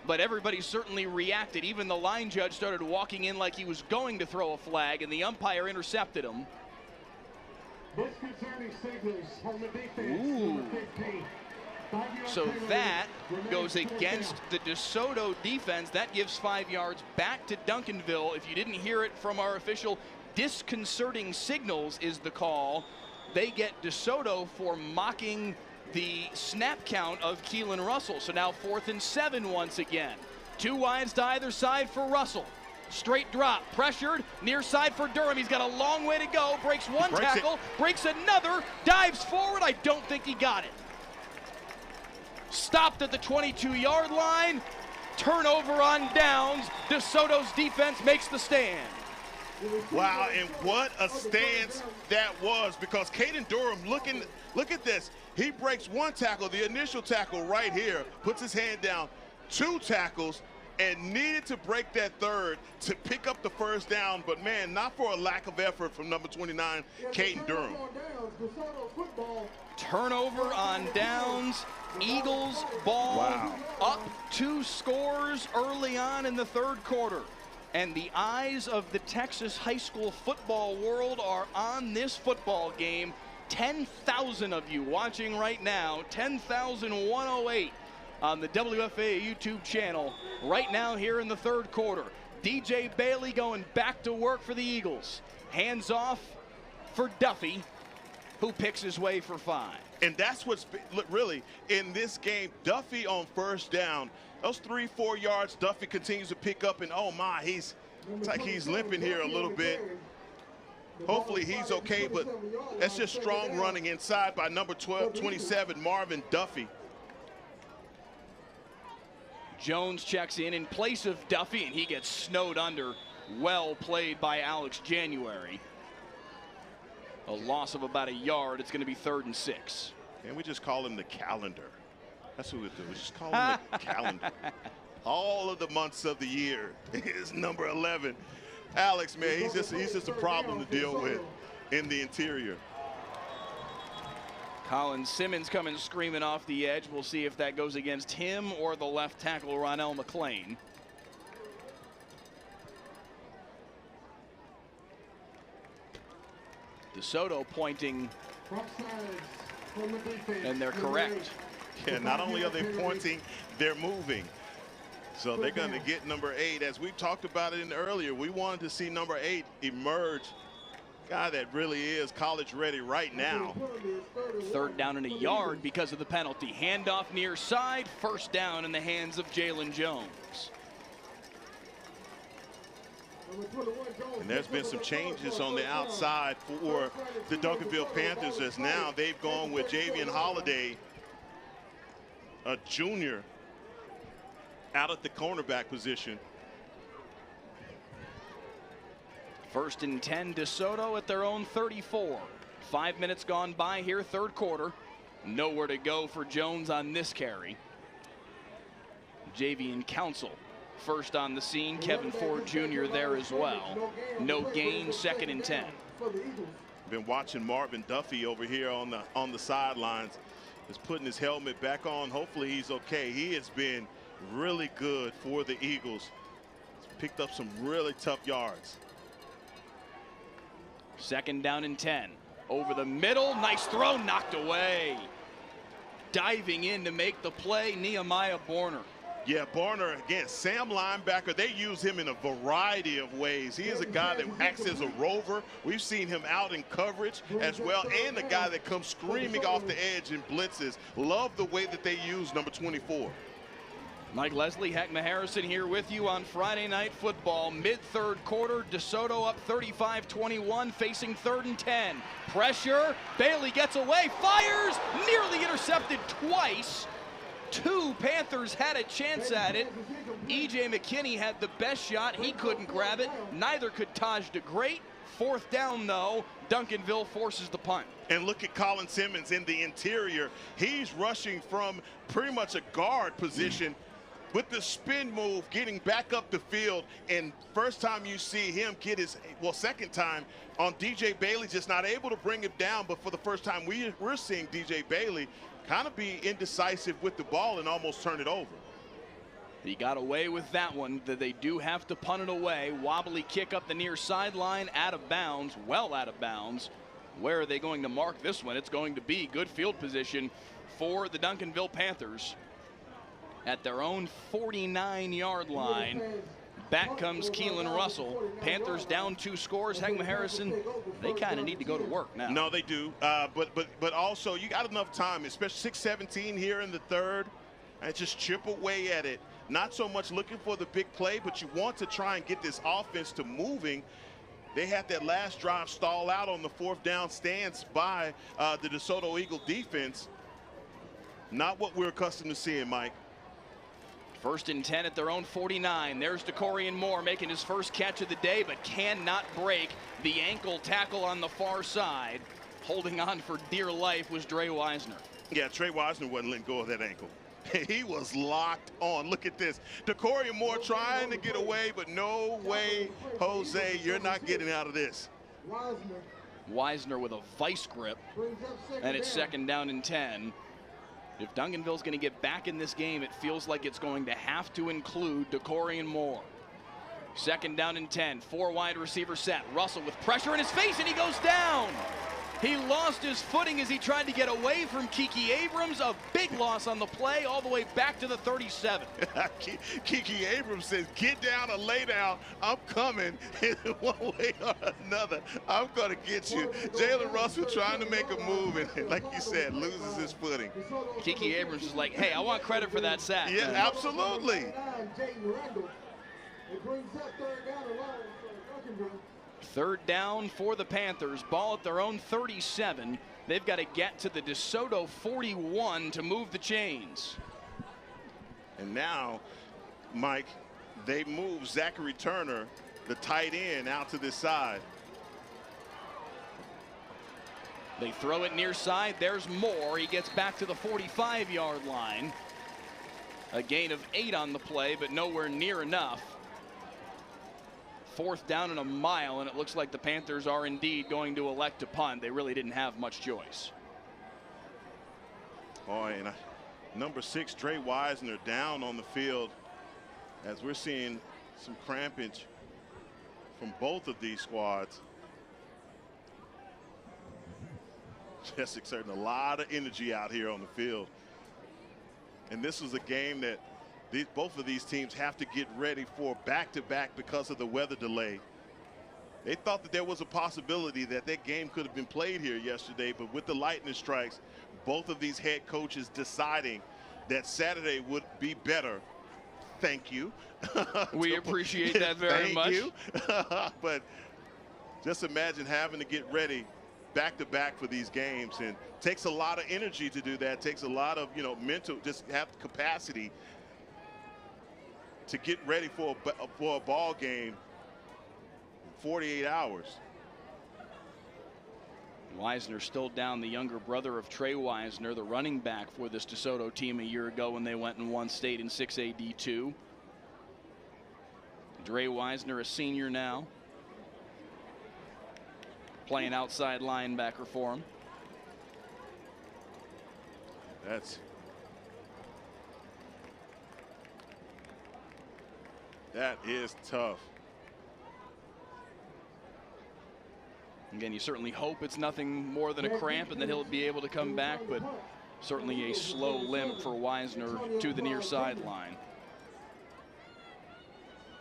A: But everybody certainly reacted. Even the line judge started walking in like he was going to throw a flag, and the umpire intercepted him.
E: Disconcerting signals on the defense, number 15.
A: So that goes against the DeSoto defense. That gives 5 yards back to Duncanville. If you didn't hear it from our official, disconcerting signals is the call. They get DeSoto for mocking the snap count of Keelan Russell. So now 4th and 7 once again. 2 wides to either side for Russell. Straight drop, pressured, near side for Durham. He's got a long way to go, breaks one tackle, breaks another, dives forward. I don't think he got it. Stopped at the 22-yard line. Turnover on downs. DeSoto's defense makes the stand.
D: Wow, and what a stance that was, because Caden Durham, look at this. He breaks one tackle, the initial tackle right here, puts his hand down, 2 tackles, and needed to break that third to pick up the first down, but man, not for a lack of effort from number 29, Caden Durham.
A: Turnover on downs, Eagles ball.
D: Wow.
A: Up 2 scores early on in the third quarter. And the eyes of the Texas high school football world are on this football game. 10,000 of you watching right now, 10,108 on the WFA YouTube channel right now here in the third quarter. DJ Bailey going back to work for the Eagles. Hands off for Duffy, who picks his way for 5.
D: And that's what's really in this game. Duffy on first down, those 3-4 yards Duffy continues to pick up, and oh my, it's like he's limping here a little bit. Hopefully he's okay, but that's just strong running inside by number 27, Marvin Duffy.
A: Jones checks in place of Duffy, and he gets snowed under. Well played by Alex January. A loss of about 1 yard. It's going to be 3rd and 6.
D: And we just call him the calendar. That's what we do. We just call him the calendar. All of the months of the year is number 11. Alex, man, he's just a problem to deal with in the interior.
A: Colin Simmons coming screaming off the edge. We'll see if that goes against him or the left tackle, Ronell McClain. DeSoto pointing, and they're correct.
D: Yeah, not only are they pointing, they're moving. So they're going to get number 8. As we talked about it earlier, we wanted to see number 8 emerge. Guy that really is college ready right now.
A: 3rd down and 1 yard because of the penalty. Handoff near side, 1st down in the hands of Jalen Jones.
D: And there's been some changes on the outside for the Duncanville Panthers, as now they've gone with Javian Holiday, a junior, out at the cornerback position.
A: 1st and 10, DeSoto at their own 34. 5 minutes gone by here, third quarter. Nowhere to go for Jones on this carry. Javian Council first on the scene. Kevin Ford Jr. there as well. No gain, 2nd and 10.
D: Been watching Marvin Duffy over here on the sidelines. Is putting his helmet back on. Hopefully he's okay. He has been really good for the Eagles. He's picked up some really tough yards.
A: 2nd down and 10. Over the middle, nice throw, knocked away. Diving in to make the play, Nehemiah Borner.
D: Yeah, Barner, again, Sam linebacker, they use him in a variety of ways. He is a guy that acts as a rover. We've seen him out in coverage as well, and a guy that comes screaming off the edge and blitzes. Love the way that they use number 24.
A: Mike Leslie, Heckma Harrison here with you on Friday Night Football. Mid-third quarter, DeSoto up 35-21, facing 3rd and 10. Pressure, Bailey gets away, fires, nearly intercepted twice. 2 Panthers had a chance at it. E.J. McKinney had the best shot. He couldn't grab it. Neither could Taj DeGreat. 4th down, though. Duncanville forces the punt.
D: And look at Colin Simmons in the interior. He's rushing from pretty much a guard position with the spin move, getting back up the field. And first time you see him get his, well, 2nd time on DJ Bailey, just not able to bring him down. But for the first time, we're seeing DJ Bailey kind of be indecisive with the ball and almost turn it over.
A: He got away with that one. They do have to punt it away. Wobbly kick up the near sideline, out of bounds, well out of bounds. Where are they going to mark this one? It's going to be good field position for the Duncanville Panthers at their own 49-yard line. Back comes Keelan Russell. Panthers down 2 scores. Heckma Harrison, they kind of need to go to work now.
D: No, they do. But also, you got enough time, especially 6:17 here in the third, and just chip away at it. Not so much looking for the big play, but you want to try and get this offense to moving. They had that last drive stall out on the 4th down stance by the DeSoto Eagle defense. Not what we're accustomed to seeing, Mike.
A: First and 10 at their own 49. There's DeCorian Moore making his first catch of the day, but cannot break the ankle tackle on the far side. Holding on for dear life was Dre Wisner.
D: Yeah, Trey Wisner wasn't letting go of that ankle. He was locked on. Look at this. DeCorian Moore trying to get away, but no way, Jose, you're not getting out of this.
A: Wisner with a vice grip, and it's second down and 10. If Duncanville's going to get back in this game, it feels like it's going to have to include DeCorian Moore. Second down and 10, 4 wide receiver set. Russell with pressure in his face, and he goes down. He lost his footing as he tried to get away from Kiki Abrams. A big loss on the play, all the way back to the 37.
D: Kiki Abrams says, get down or lay down. I'm coming in one way or another. I'm going to get you. Jalen Russell trying to make a move, and like you said, loses his footing.
A: Kiki Abrams is like, hey, I want credit for that sack.
D: Yeah, absolutely.
A: Third down for the Panthers. Ball at their own 37. They've got to get to the DeSoto 41 to move the chains.
D: And now, Mike, they move Zachary Turner, the tight end, out to this side.
A: They throw it near side. There's Moore. He gets back to the 45-yard line. A gain of 8 on the play, but nowhere near enough. Fourth down and a mile, and it looks like the Panthers are indeed going to elect to punt. They really didn't have much choice.
D: Boy, and number 6, Dre Wisner, down on the field as we're seeing some crampage from both of these squads. Just exerting a lot of energy out here on the field. And this was a game that both of these teams have to get ready for back-to-back because of the weather delay. They thought that there was a possibility that that game could have been played here yesterday, but with the lightning strikes, both of these head coaches deciding that Saturday would be better. Thank you.
A: We appreciate that very much.
D: Thank you. But just imagine having to get ready back-to-back for these games, and takes a lot of energy to do that. Takes a lot of, mental, just have capacity to get ready for a ball game in 48 hours.
A: Wisner still down, the younger brother of Trey Wisner, the running back for this DeSoto team a year ago when they went and won state in 6A D2. Dre Wisner, a senior now, playing outside linebacker for him.
D: That is tough.
A: Again, you certainly hope it's nothing more than a cramp and that he'll be able to come back, but certainly a slow limp for Wisner to the near sideline.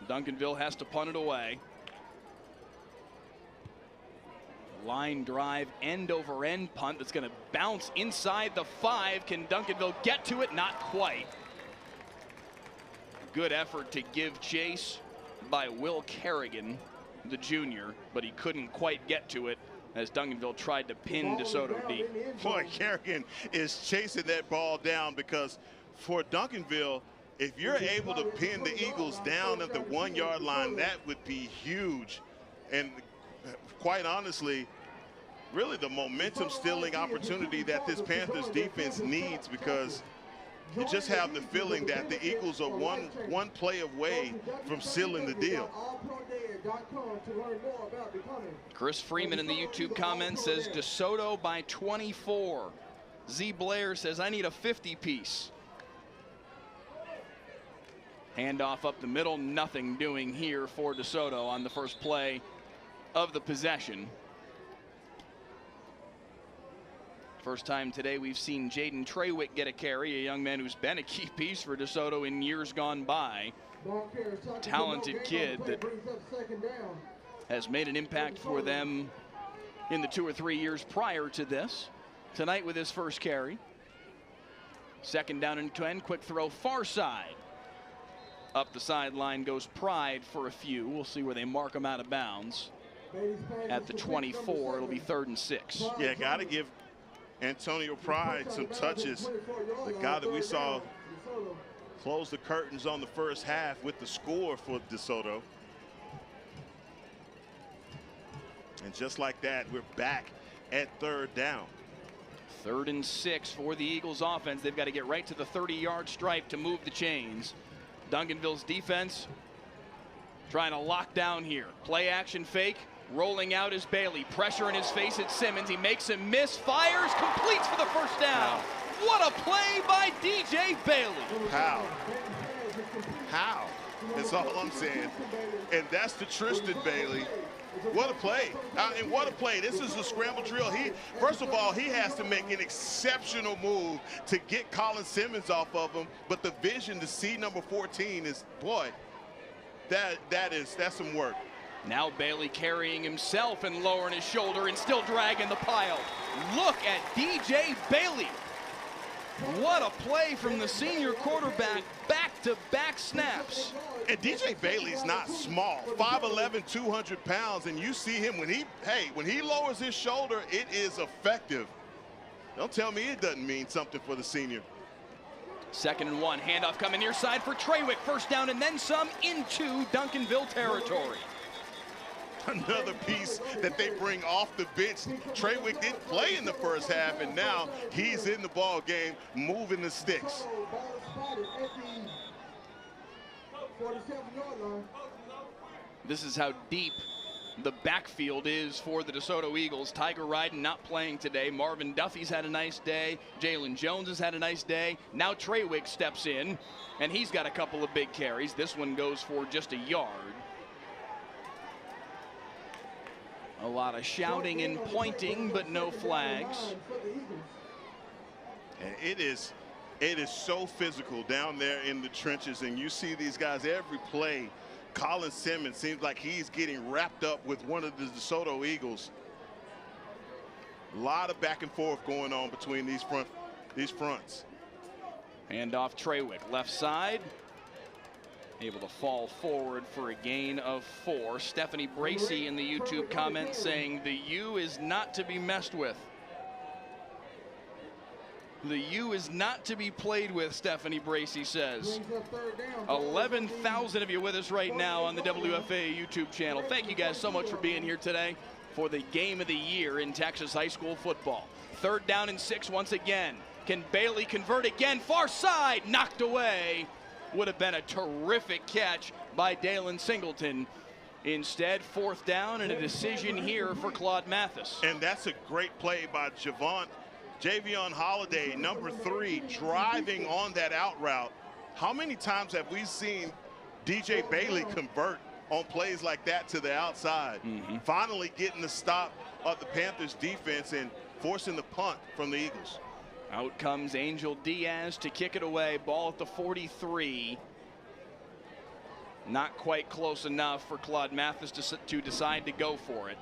A: Duncanville has to punt it away. Line drive, end over end punt that's going to bounce inside the 5. Can Duncanville get to it? Not quite. Good effort to give chase by Will Kerrigan, the junior, but he couldn't quite get to it as Duncanville tried to pin DeSoto deep.
D: Boy, Kerrigan is chasing that ball down, because for Duncanville, if you're able to pin the Eagles down at the 1-yard line, that would be huge. And quite honestly, really the momentum stealing opportunity that this Panthers defense needs, because you just have the feeling that the Eagles are one play away from sealing the deal.
A: Chris Freeman in the YouTube comments says DeSoto by 24. Z Blair says I need a 50-piece. Handoff up the middle, nothing doing here for DeSoto on the first play of the possession. First time today we've seen Jaden Trawick get a carry, a young man who's been a key piece for DeSoto in years gone by. Talented kid that has made an impact for them in the 2 or 3 years prior to this. Tonight with his first carry. Second down and 10, quick throw far side. Up the sideline goes Pride for a few. We'll see where they mark him out of bounds. At the 24, it'll be 3rd and 6.
D: Yeah, got to give Antonio Pride some touches. The guy that we saw close the curtains on the first half with the score for DeSoto. And just like that, we're back at third down.
A: 3rd and 6 for the Eagles offense. They've got to get right to the 30-yard stripe to move the chains. Duncanville's defense trying to lock down here. Play action fake. Rolling out is Bailey. Pressure in his face at Simmons. He makes him miss. Fires. Completes for the first down. What a play by DJ Bailey.
D: How? How? That's all I'm saying. And that's the Tristan Bailey. What a play. And what a play. This is a scramble drill. First of all, he has to make an exceptional move to get Colin Simmons off of him. But the vision to see number 14 is, boy, that's some work.
A: Now Bailey carrying himself and lowering his shoulder and still dragging the pile. Look at DJ Bailey. What a play from the senior quarterback. Back-to-back snaps.
D: And DJ Bailey's not small. 5'11", 200 pounds, and you see him when he lowers his shoulder, it is effective. Don't tell me it doesn't mean something for the senior.
A: 2nd and 1. Handoff coming near side for Treywick. First down and then some into Duncanville territory.
D: Another piece that they bring off the bench. Treywick didn't play in the first half, and now he's in the ball game, moving the sticks.
A: This is how deep the backfield is for the DeSoto Eagles. Tiger Ryden not playing today. Marvin Duffy's had a nice day. Jalen Jones has had a nice day. Now Treywick steps in, and he's got a couple of big carries. This one goes for just a yard. A lot of shouting and pointing, but no flags.
D: And it is so physical down there in the trenches, and you see these guys every play. Colin Simmons seems like he's getting wrapped up with one of the DeSoto Eagles. A lot of back and forth going on between these fronts.
A: Handoff Treywick, left side. Able to fall forward for a gain of 4. Stephanie Bracey in the YouTube comments saying the U is not to be messed with. The U is not to be played with, Stephanie Bracey says. 11,000 of you with us right now on the WFA YouTube channel. Thank you guys so much for being here today for the game of the year in Texas high school football. 3rd down and 6 once again. Can Bailey convert again? Far side, knocked away. Would have been a terrific catch by Dalen Singleton. Instead, 4th down and a decision here for Claude Mathis.
D: And that's a great play by Javion Holiday, number 3, driving on that out route. How many times have we seen DJ Bailey convert on plays like that to the outside? Finally getting the stop of the Panthers defense and forcing the punt from the Eagles.
A: Out comes Angel Diaz to kick it away. Ball at the 43. Not quite close enough for Claude Mathis to decide to go for it.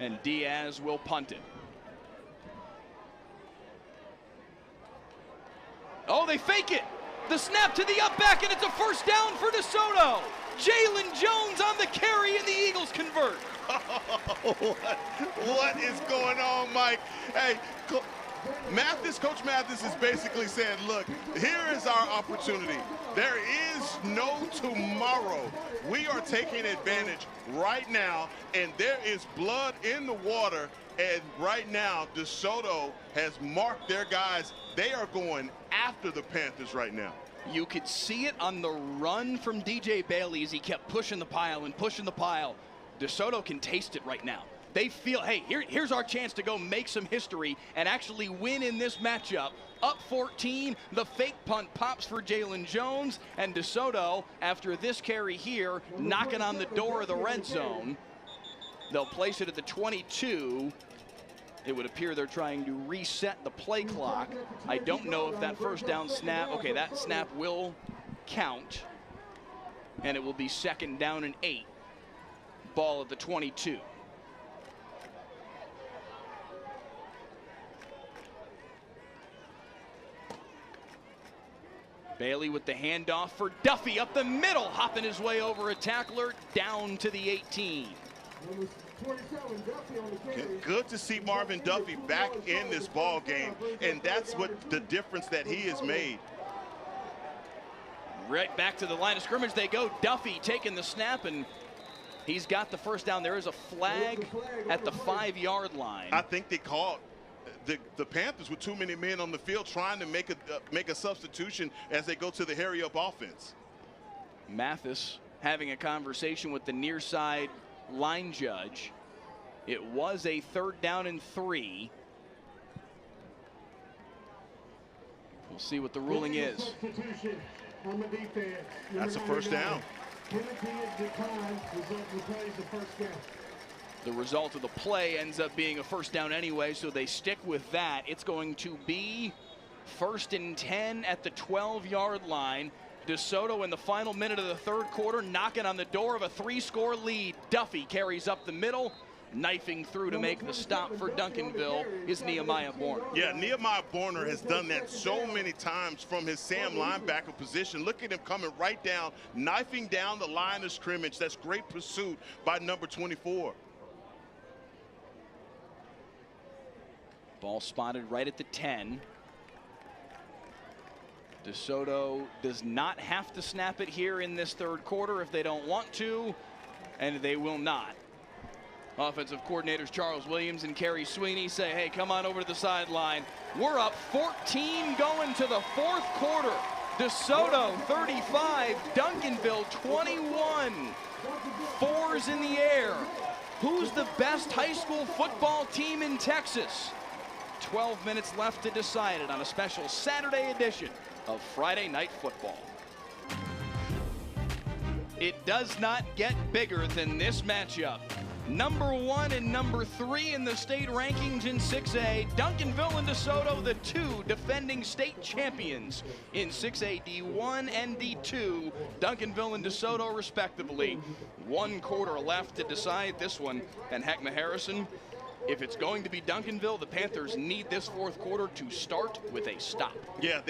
A: And Diaz will punt it. Oh, they fake it. The snap to the up back, and it's a first down for DeSoto. Jalen Jones on the carry, and the Eagles convert.
D: What is going on, Mike? Hey, Coach Mathis is basically saying, look, here is our opportunity. There is no tomorrow. We are taking advantage right now, and there is blood in the water. And right now, DeSoto has marked their guys. They are going after the Panthers right now.
A: You could see it on the run from DJ Bailey as he kept pushing the pile and pushing the pile. DeSoto can taste it right now. They feel, hey, here's our chance to go make some history and actually win in this matchup. Up 14, the fake punt pops for Jalen Jones, and DeSoto, after this carry here, knocking on the door of the red zone. They'll place it at the 22. It would appear they're trying to reset the play clock. I don't know if that first down snap, okay, that snap will count, and it will be 2nd down and 8. Ball at the 22. Bailey with the handoff for Duffy up the middle, hopping his way over a tackler down to the 18.
D: Good to see Marvin Duffy back in this ball game, and that's what the difference that he has made.
A: Right back to the line of scrimmage they go. Duffy taking the snap, and he's got the first down. There is a flag at the 5-yard line.
D: I think they called the Panthers with too many men on the field trying to make a substitution as they go to the hurry-up offense.
A: Mathis having a conversation with the near side line judge. It was a 3rd down and 3. We'll see what the ruling is.
D: That's a first down.
A: The result of the play ends up being a first down anyway, so they stick with that. It's going to be 1st and 10 at the 12-yard line. DeSoto in the final minute of the 3rd quarter knocking on the door of a 3-score lead. Duffy carries up the middle. Knifing through to make the stop for Duncanville is Nehemiah Borner.
D: Yeah, Nehemiah Borner has done that so many times from his Sam linebacker position. Look at him coming right down, knifing down the line of scrimmage. That's great pursuit by number 24.
A: Ball spotted right at the 10. DeSoto does not have to snap it here in this 3rd quarter if they don't want to, and they will not. Offensive coordinators Charles Williams and Kerry Sweeney say, hey, come on over to the sideline. We're up 14 going to the 4th quarter. DeSoto 35, Duncanville 21. 4s in the air. Who's the best high school football team in Texas? 12 minutes left to decide it on a special Saturday edition of Friday Night Football. It does not get bigger than this matchup. Number 1 and number 3 in the state rankings in 6A. Duncanville and DeSoto, the 2 defending state champions in 6A D1 and D2. Duncanville and DeSoto respectively. 1 quarter left to decide this one. And Heckma Harrison, if it's going to be Duncanville, the Panthers need this 4th quarter to start with a stop.
D: Yeah,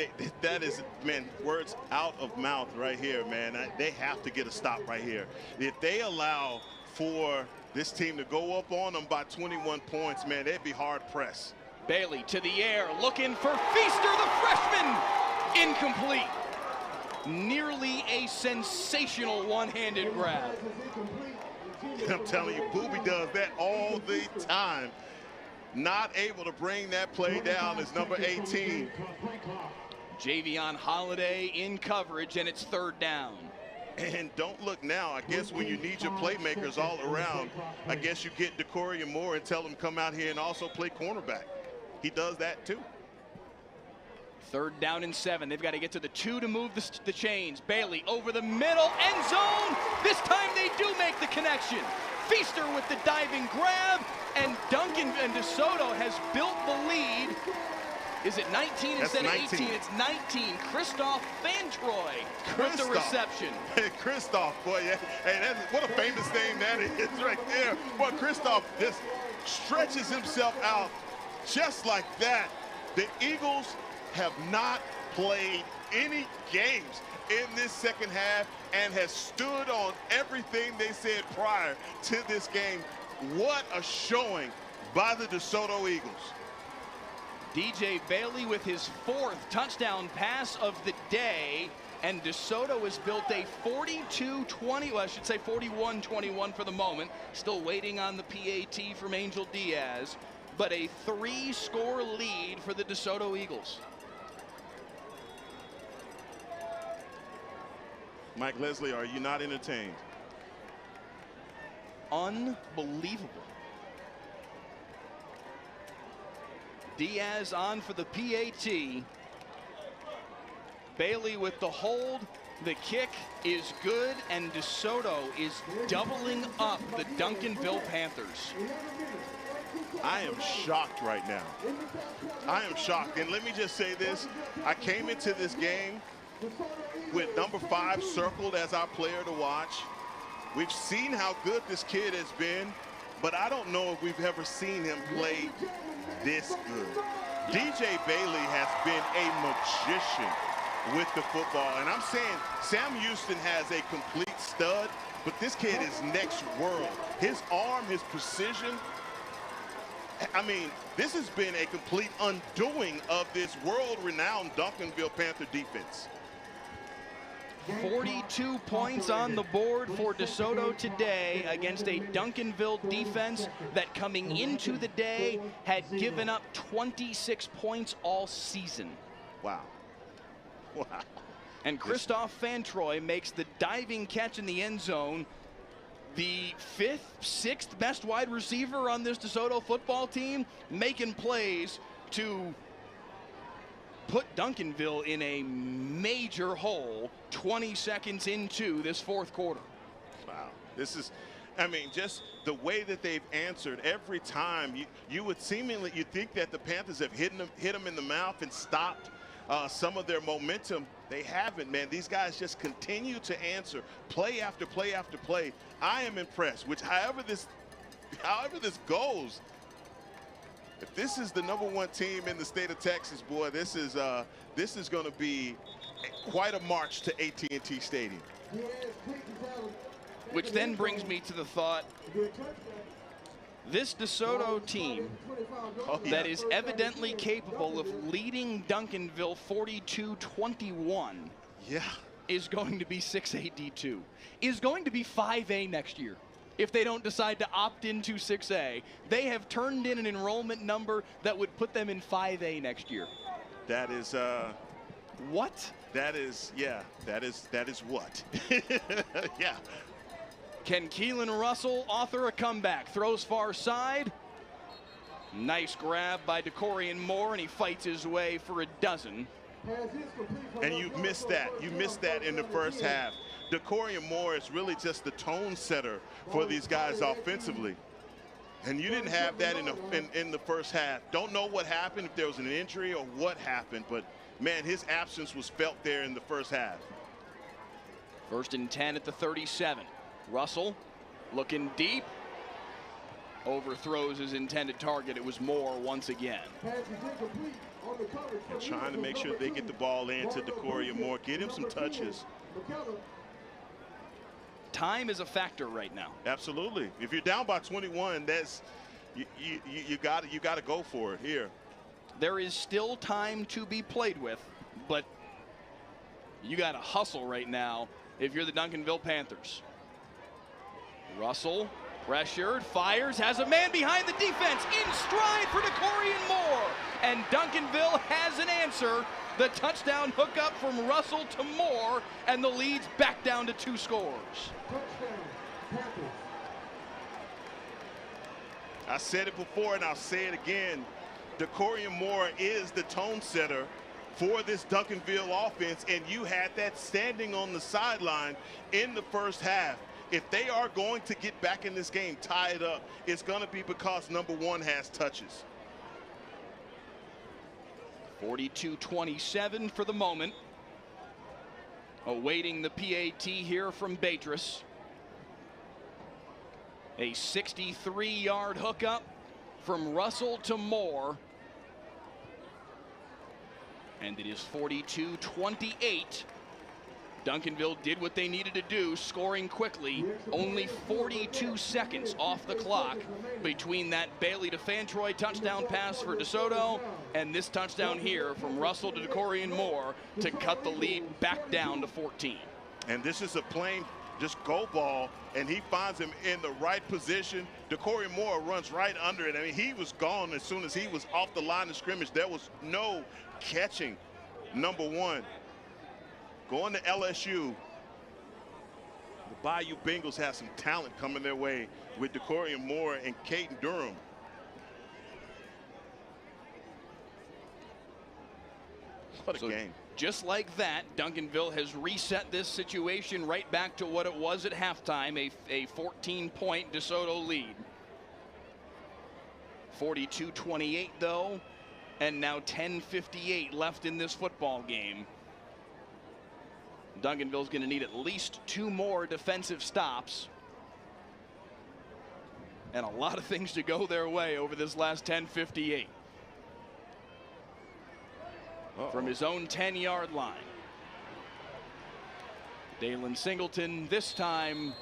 D: that is, man, words out of mouth right here, man. They have to get a stop right here. If they allow for this team to go up on them by 21 points, man, they'd be hard pressed.
A: Bailey to the air, looking for Feaster, the freshman. Incomplete. Nearly a sensational one-handed grab.
D: I'm telling you, Booby does that all the time. Not able to bring that play down is number 18.
A: Javion Holiday in coverage, and it's 3rd down.
D: And don't look now. I guess when you need your playmakers all around, I guess you get Decorian Moore and tell him come out here and also play cornerback. He does that too.
A: 3rd down and 7. They've got to get to the 2 to move the chains. Bailey over the middle, end zone. This time they do make the connection. Feaster with the diving grab, and Duncan and DeSoto has built the lead. Is it 19 instead of 18? It's 19. Christoph Fantroy with the reception.
D: Hey, Christoph, boy, hey, what a famous name that is right there. Boy, Christoph just stretches himself out just like that. The Eagles have not played any games in this 2nd half and has stood on everything they said prior to this game. What a showing by the DeSoto Eagles.
A: DJ Bailey with his 4th touchdown pass of the day, and DeSoto has built a 42-20, well, I should say 41-21 for the moment. Still waiting on the PAT from Angel Diaz, but a 3-score lead for the DeSoto Eagles.
D: Mike Leslie, are you not entertained?
A: Unbelievable. Diaz on for the PAT. Bailey with the hold. The kick is good, and DeSoto is doubling up the Duncanville Panthers.
D: I am shocked right now. I am shocked. And let me just say this. I came into this game with number 5 circled as our player to watch. We've seen how good this kid has been, but I don't know if we've ever seen him play this good. DJ Bailey has been a magician with the football, and I'm saying Sam Houston has a complete stud, but this kid is next world. His arm, his precision, I mean, this has been a complete undoing of this world-renowned Duncanville Panther defense.
A: 42 points on the board for DeSoto today against a Duncanville defense that coming into the day had given up 26 points all season.
D: Wow. Wow.
A: And Christoph Fantroy makes the diving catch in the end zone. The 5th, 6th best wide receiver on this DeSoto football team, making plays to put Duncanville in a major hole 20 seconds into this fourth quarter.
D: Wow. This is, I mean, just the way that they've answered every time. You would seemingly, you think that the Panthers have hit them in the mouth and stopped some of their momentum. They haven't, man. These guys just continue to answer play after play after play. I am impressed, which however this goes, if this is the #1 team in the state of Texas, boy, this is going to be quite a march to AT&T Stadium.
A: Which then brings me to the thought, this DeSoto team that is evidently capable of leading Duncanville 42-21 is going to be 6A D2, is going to be 5A next year. If they don't decide to opt into 6A, they have turned in an enrollment number that would put them in 5A next year.
D: That is
A: what?
D: That is what? Yeah.
A: Can Keelan Russell author a comeback? Throws far side. Nice grab by DeCorian Moore, and he fights his way for a dozen.
D: And you missed that. You missed that in the first half. DeCorian Moore is really just the tone setter for these guys offensively. And you didn't have that in the first half. Don't know what happened, if there was an injury or what happened, but man, his absence was felt there in the first half.
A: 1st and 10 at the 37. Russell looking deep. Overthrows his intended target. It was Moore once again.
D: And trying to make sure they get the ball in to DeCorian Moore. Get him some touches.
A: Time is a factor right now.
D: Absolutely. If you're down by 21, that's you got to go for it here.
A: There is still time to be played with, but you got to hustle right now if you're the Duncanville Panthers. Russell pressured, fires, has a man behind the defense, in stride for DeCorian Moore, and Duncanville has an answer. The touchdown hookup from Russell to Moore, and the lead's back down to 2 scores.
D: I said it before and I'll say it again. DeCorian Moore is the tone setter for this Duncanville offense, and you had that standing on the sideline in the first half. If they are going to get back in this game tied up, it's going to be because #1 has touches.
A: 42-27 for the moment. Awaiting the PAT here from Beatrice. A 63-yard hookup from Russell to Moore. And it is 42-28. Duncanville did what they needed to do, scoring quickly. Only 42 seconds off the clock between that Bailey to Fantroy touchdown pass for DeSoto and this touchdown here from Russell to DeCorian Moore to cut the lead back down to 14.
D: And this is a plain just go ball, and he finds him in the right position. DeCorian Moore runs right under it. I mean, he was gone as soon as he was off the line of scrimmage. There was no catching #1. Going to LSU, the Bayou Bengals have some talent coming their way with DeCorian Moore and Caden Durham. What a game.
A: Just like that, Duncanville has reset this situation right back to what it was at halftime, a 14-point DeSoto lead. 42-28 though, and now 10:58 left in this football game. Duncanville's going to need at least 2 more defensive stops. And a lot of things to go their way over this last 10:58. From his own 10-yard line. Dalen Singleton this time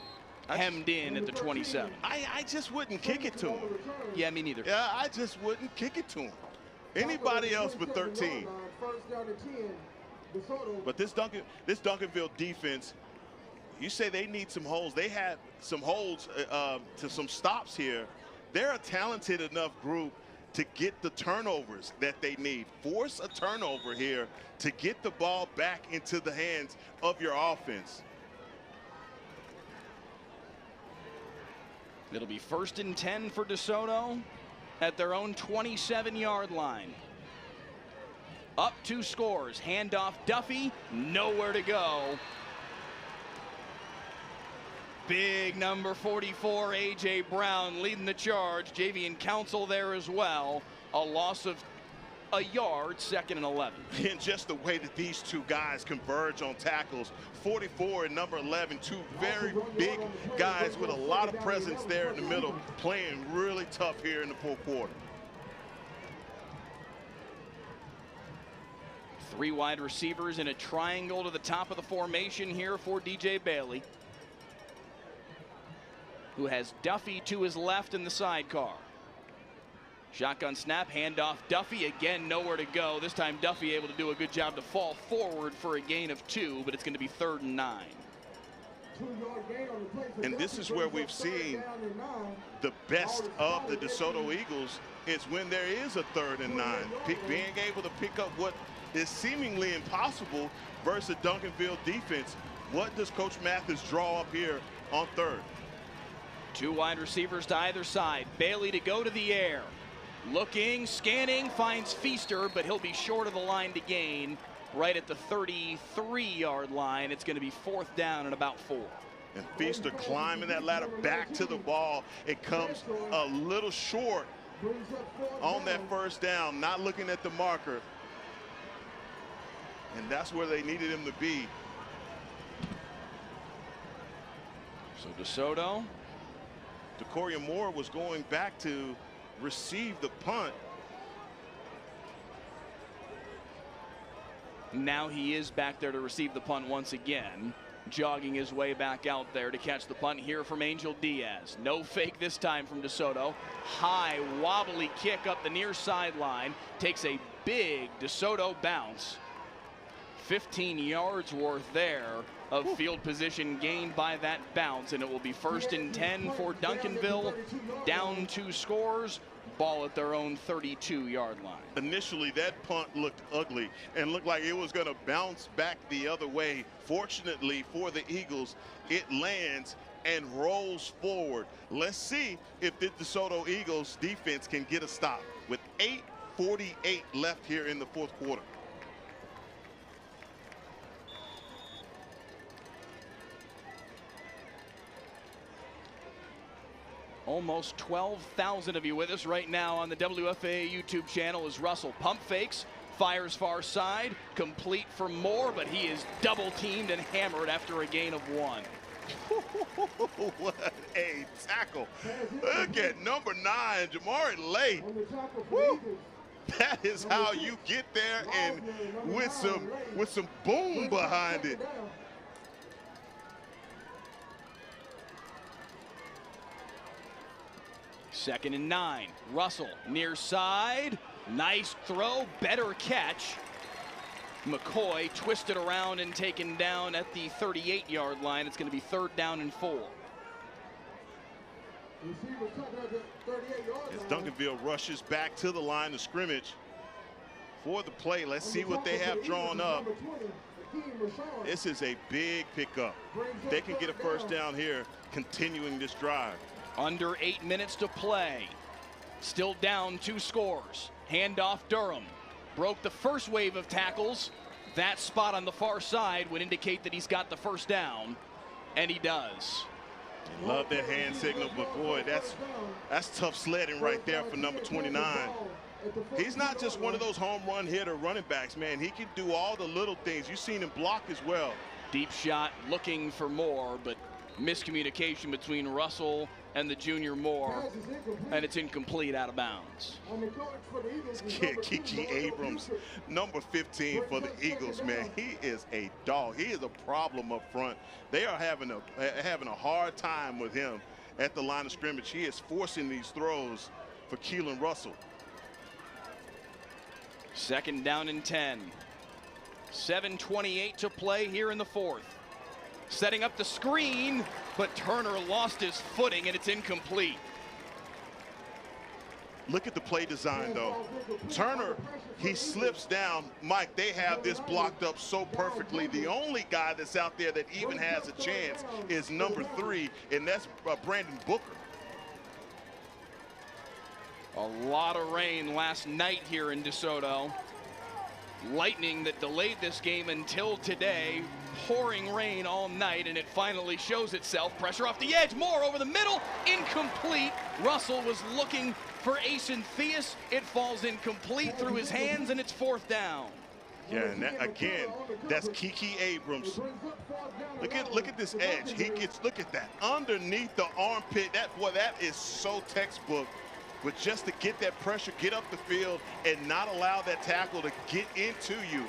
A: hemmed in at the 27.
D: I just wouldn't kick it to him.
A: Yeah, me neither.
D: Yeah, I just wouldn't kick it to him. Anybody else but 13. But this Duncanville defense, you say they need some holes. They had some holes to some stops here. They're a talented enough group to get the turnovers that they need. Force a turnover here to get the ball back into the hands of your offense.
A: It'll be 1st and 10 for DeSoto at their own 27-yard line. Up 2 scores. Handoff Duffy, nowhere to go. Big number 44, A.J. Brown leading the charge. Javian Council there as well. A loss of a yard, 2nd and 11.
D: And just the way that these two guys converge on tackles, 44 and number 11, two very big guys with a lot of presence there in the middle, playing really tough here in the fourth quarter.
A: 3 wide receivers in a triangle to the top of the formation here for DJ Bailey, who has Duffy to his left in the sidecar. Shotgun snap, handoff Duffy, again nowhere to go. This time Duffy able to do a good job to fall forward for a gain of 2, but it's going to be 3rd and 9.
D: And this is where we've seen the best of the DeSoto Eagles, is when there is a 3rd and 9. Being able to pick up what is seemingly impossible versus Duncanville defense. What does Coach Mathis draw up here on 3rd?
A: 2 wide receivers to either side. Bailey to go to the air. Looking, scanning, finds Feaster, but he'll be short of the line to gain right at the 33-yard line. It's going to be 4th down and about 4.
D: And Feaster climbing that ladder back to the ball. It comes a little short on that 1st down, not looking at the marker. And that's where they needed him to be.
A: So DeSoto.
D: DeCoria Moore was going back to receive the punt.
A: Now he is back there to receive the punt once again, jogging his way back out there to catch the punt here from Angel Diaz. No fake this time from DeSoto. High wobbly kick up the near sideline, takes a big DeSoto bounce. 15 yards worth there of field position gained by that bounce, and it will be 1st and 10 for Duncanville. Down 2 scores, ball at their own 32-yard line.
D: Initially, that punt looked ugly and looked like it was going to bounce back the other way. Fortunately for the Eagles, it lands and rolls forward. Let's see if the DeSoto Eagles defense can get a stop with 8:48 left here in the fourth quarter.
A: Almost 12,000 of you with us right now on the WFAA YouTube channel as Russell pump fakes, fires far side, complete for Moore, but he is double teamed and hammered after a gain of 1.
D: What a tackle. Look at number 9, Jamari Lay. Woo. That is how you get there, and with some boom behind it.
A: 2nd and 9. Russell near side. Nice throw. Better catch. McCoy twisted around and taken down at the 38-yard line. It's going to be 3rd down and 4.
D: As Duncanville rushes back to the line of scrimmage for the play, let's see what they have drawn up. This is a big pickup. They can get a 1st down here, continuing this drive.
A: Under 8 minutes to play. Still down 2 scores. Handoff Durham. Broke the first wave of tackles. That spot on the far side would indicate that he's got the 1st down, and he does.
D: Love that hand signal, but boy, that's tough sledding right there for number 29. He's not just one of those home run hitter running backs, man. He can do all the little things. You've seen him block as well.
A: Deep shot looking for Moore, but miscommunication between Russell and the junior Moore, and it's incomplete, out of bounds.
D: This kid, Kiki Abrams, number 15 for the Eagles, man. He is a dog. He is a problem up front. They are having a hard time with him at the line of scrimmage. He is forcing these throws for Keelan Russell.
A: 2nd down and 10. 7:28 to play here in the fourth. Setting up the screen, but Turner lost his footing and it's incomplete.
D: Look at the play design, though. Turner, he slips down. Mike, they have this blocked up so perfectly. The only guy that's out there that even has a chance is number 3, and that's Brandon Booker.
A: A lot of rain last night here in DeSoto. Lightning that delayed this game until today. Pouring rain all night, and it finally shows itself. Pressure off the edge, more over the middle, incomplete. Russell was looking for Asen Theus. It falls incomplete through his hands, and it's 4th down.
D: Yeah, and that, again, that's Kiki Abrams. Look at this edge. He gets, look at that, underneath the armpit. That is so textbook. But just to get that pressure, get up the field, and not allow that tackle to get into you.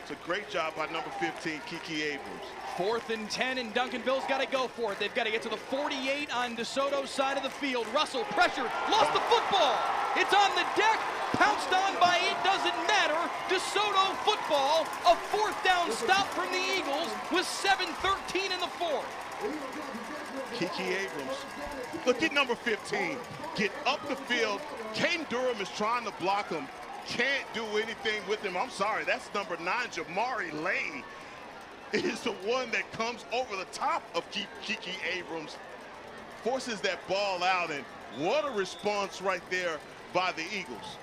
D: It's a great job by number 15, Kiki Abrams.
A: 4th and 10, and Duncanville's got to go for it. They've got to get to the 48 on DeSoto's side of the field. Russell pressured, lost the football. It's on the deck, pounced on by it doesn't matter. DeSoto football, a 4th down stop from the Eagles with 7:13 in the 4th.
D: Kiki Abrams. Look at number 15. Get up the field. Caden Durham is trying to block him. Can't do anything with him. I'm sorry, that's number 9, Jamari Lane. Is the one that comes over the top of Kiki Abrams. Forces that ball out, and what a response right there by the Eagles.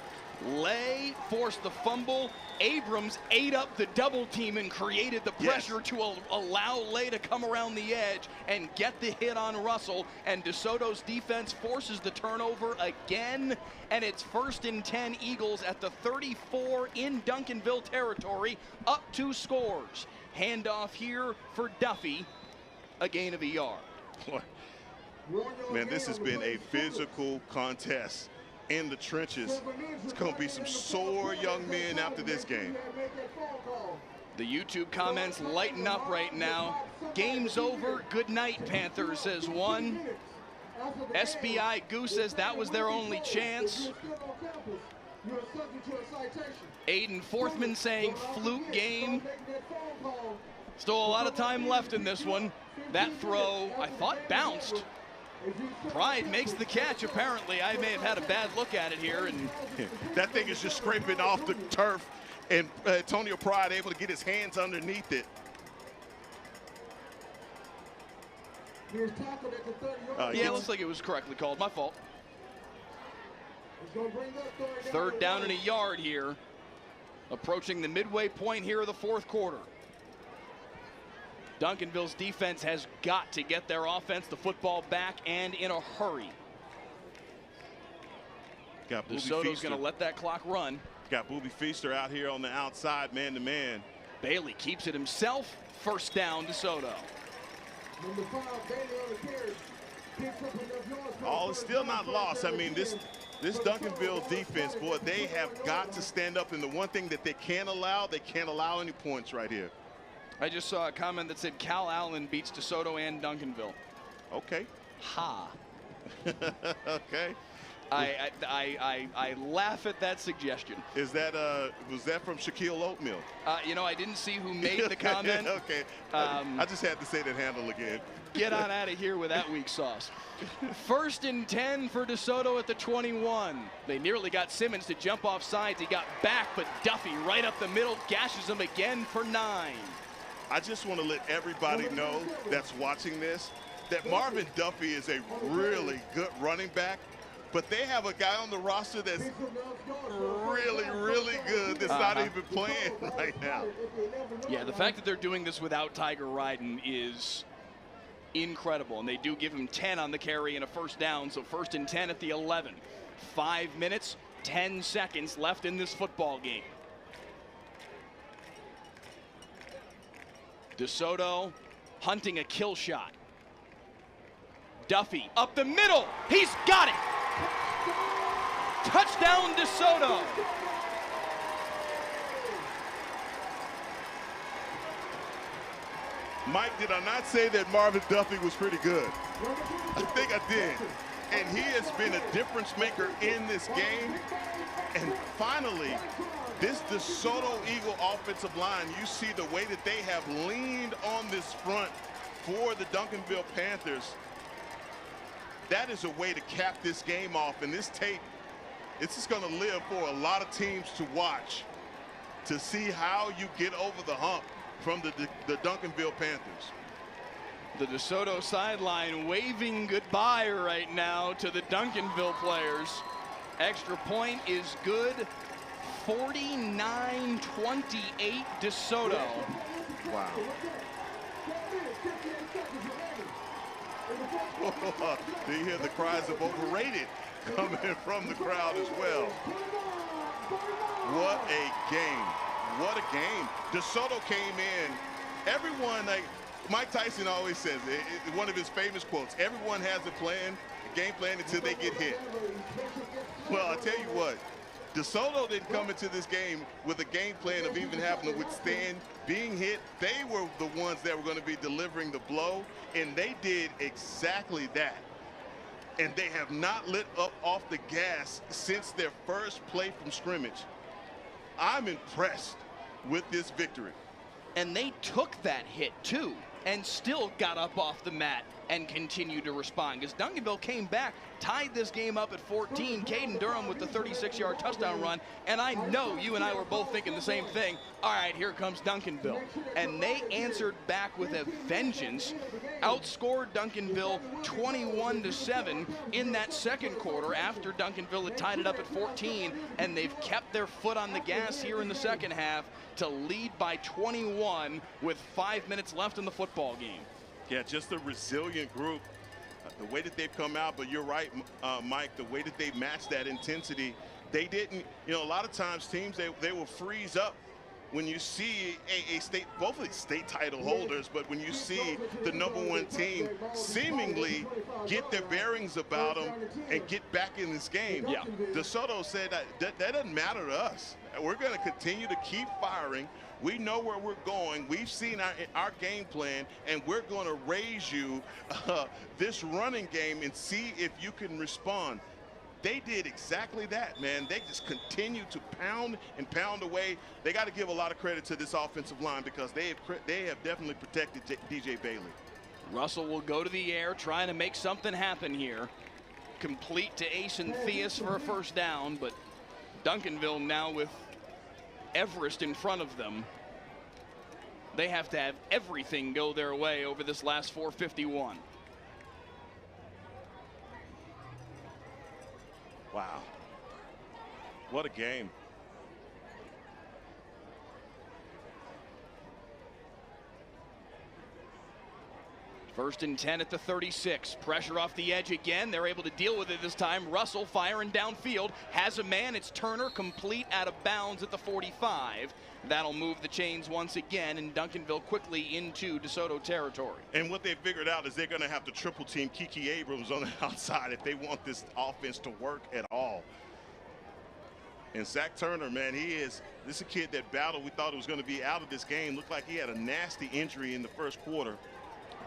A: Lay forced the fumble. Abrams ate up the double team and created the pressure to allow Lay to come around the edge and get the hit on Russell. And DeSoto's defense forces the turnover again. And it's 1st and 10 Eagles at the 34 in Duncanville territory, up 2 scores. Handoff here for Duffy, a gain of a yard.
D: Man, this has been a physical contest in the trenches. It's going to be some sore young men after this game.
A: The YouTube comments lighten up right now. Game's over. Good night, Panthers, says one. SBI Goose says that was their only chance. Aiden Forthman saying fluke game. Still a lot of time left in this one. That throw, I thought, bounced. Pride makes the catch, apparently. I may have had a bad look at it here. And
D: that thing is just scraping off the turf, and Antonio Pride able to get his hands underneath it.
A: Yeah, it looks like it was correctly called. My fault. 3rd down and a yard here. Approaching the midway point here of the 4th quarter. Duncanville's defense has got to get their offense the football back, and in a hurry.
D: Got
A: DeSoto's going to let that clock run.
D: Got Booby Feaster out here on the outside, man-to-man.
A: Bailey keeps it himself. 1st down, DeSoto.
D: All is still not lost. I mean, this Duncanville defense, boy, they have got to stand up. And the one thing that they can't allow any points right here.
A: I just saw a comment that said Cal Allen beats DeSoto and Duncanville.
D: Okay.
A: Ha.
D: Okay.
A: I laugh at that suggestion.
D: Is that was that from Shaquille Oatmeal?
A: You know, I didn't see who made the comment.
D: Okay. I just had to say that handle again.
A: Get on out of here with that weak sauce. 1st and 10 for DeSoto at the 21. They nearly got Simmons to jump off sides. He got back, but Duffy right up the middle gashes him again for 9.
D: I just want to let everybody know that's watching this that Marvin Duffy is a really good running back, but they have a guy on the roster that's really, really good that's not even playing right now.
A: Yeah, the fact that they're doing this without Tiger Ryden is incredible, and they do give him 10 on the carry and a 1st down, so 1st and 10 at the 11. 5 minutes, 10 seconds left in this football game. DeSoto hunting a kill shot. Duffy up the middle. He's got it. Touchdown, DeSoto.
D: Mike, did I not say that Marvin Duffy was pretty good? I think I did. And he has been a difference maker in this game. And finally, This DeSoto Eagle offensive line, you see the way that they have leaned on this front for the Duncanville Panthers. That is a way to cap this game off. And this tape, it's just going to live for a lot of teams to watch to see how you get over the hump from the Duncanville Panthers.
A: The DeSoto sideline waving goodbye right now to the Duncanville players. Extra point is good. 49-28 DeSoto.
D: Wow. Do you hear the cries of overrated coming from the crowd as well? What a game. What a game. DeSoto came in. Everyone, like Mike Tyson always says, one of his famous quotes, everyone has a plan, a game plan until they get hit. Well, I'll tell you what, DeSoto didn't come into this game with a game plan of even having to withstand being hit. They were the ones that were going to be delivering the blow, and they did exactly that. And they have not lit up off the gas since their first play from scrimmage. I'm impressed with this victory.
A: And they took that hit too and still got up off the mat and continued to respond, because Duncanville came back, tied this game up at 14. Caden Durham with the 36-yard touchdown run, and I know you and I were both thinking the same thing. All right, here comes Duncanville. And they answered back with a vengeance, outscored Duncanville 21-7 in that second quarter after Duncanville had tied it up at 14, and they've kept their foot on the gas here in the second half to lead by 21 with 5 minutes left in the football game.
D: Yeah, just a resilient group. The way that they've come out, but you're right, Mike, the way that they matched that intensity, they didn't, you know, a lot of times teams, they will freeze up when you see a state, both of these state title holders, but when you see the #1 team seemingly get their bearings about them and get back in this game.
A: Yeah.
D: DeSoto said that doesn't matter to us. We're going to continue to keep firing. We know where we're going. We've seen our game plan, and we're going to raise you this running game and see if you can respond. They did exactly that, man. They just continue to pound and pound away. They got to give a lot of credit to this offensive line because they have definitely protected DJ Bailey.
A: Russell will go to the air, trying to make something happen here. Complete to Asen Theus for a first down, but Duncanville now with Everest in front of them. They have to have everything go their way over this last 4:51.
D: Wow. What a game.
A: First and 10 at the 36. Pressure off the edge again. They're able to deal with it this time. Russell firing downfield. Has a man. It's Turner, complete out of bounds at the 45. That'll move the chains once again, and Duncanville quickly into DeSoto territory.
D: And what they figured out is they're going to have to triple team Kiki Abrams on the outside if they want this offense to work at all. And Zach Turner, man, this is a kid that battled. We thought it was going to be out of this game. Looked like he had a nasty injury in the first quarter.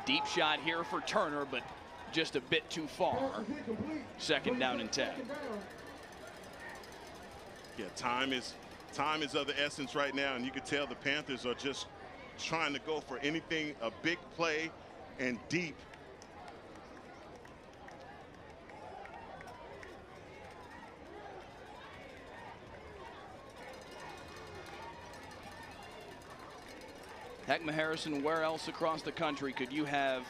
A: Deep shot here for Turner, but just a bit too far. Second down and 10.
D: Yeah, time is of the essence right now, and you can tell the Panthers are just trying to go for anything, a big play and deep.
A: Heckma Harrison, where else across the country could you have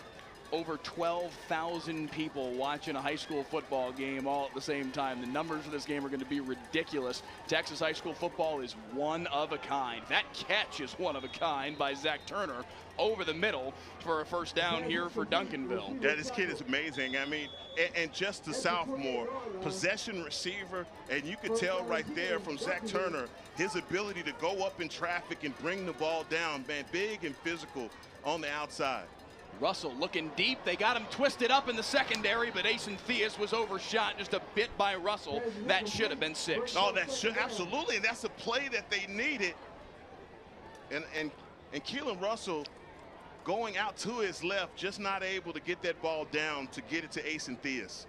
A: over 12,000 people watching a high school football game all at the same time? The numbers for this game are going to be ridiculous. Texas high school football is one of a kind. That catch is one of a kind by Zach Turner over the middle for a first down here for Duncanville.
D: Yeah, this kid is amazing. I mean, and just the sophomore, possession receiver, and you could tell right there from Zach Turner his ability to go up in traffic and bring the ball down, man, big and physical on the outside.
A: Russell looking deep. They got him twisted up in the secondary, but Asen Theus was overshot just a bit by Russell. That should have been 6.
D: Oh, that should absolutely. That's a play that they needed. And Keelan Russell going out to his left, just not able to get that ball down to get it to Asen Theus.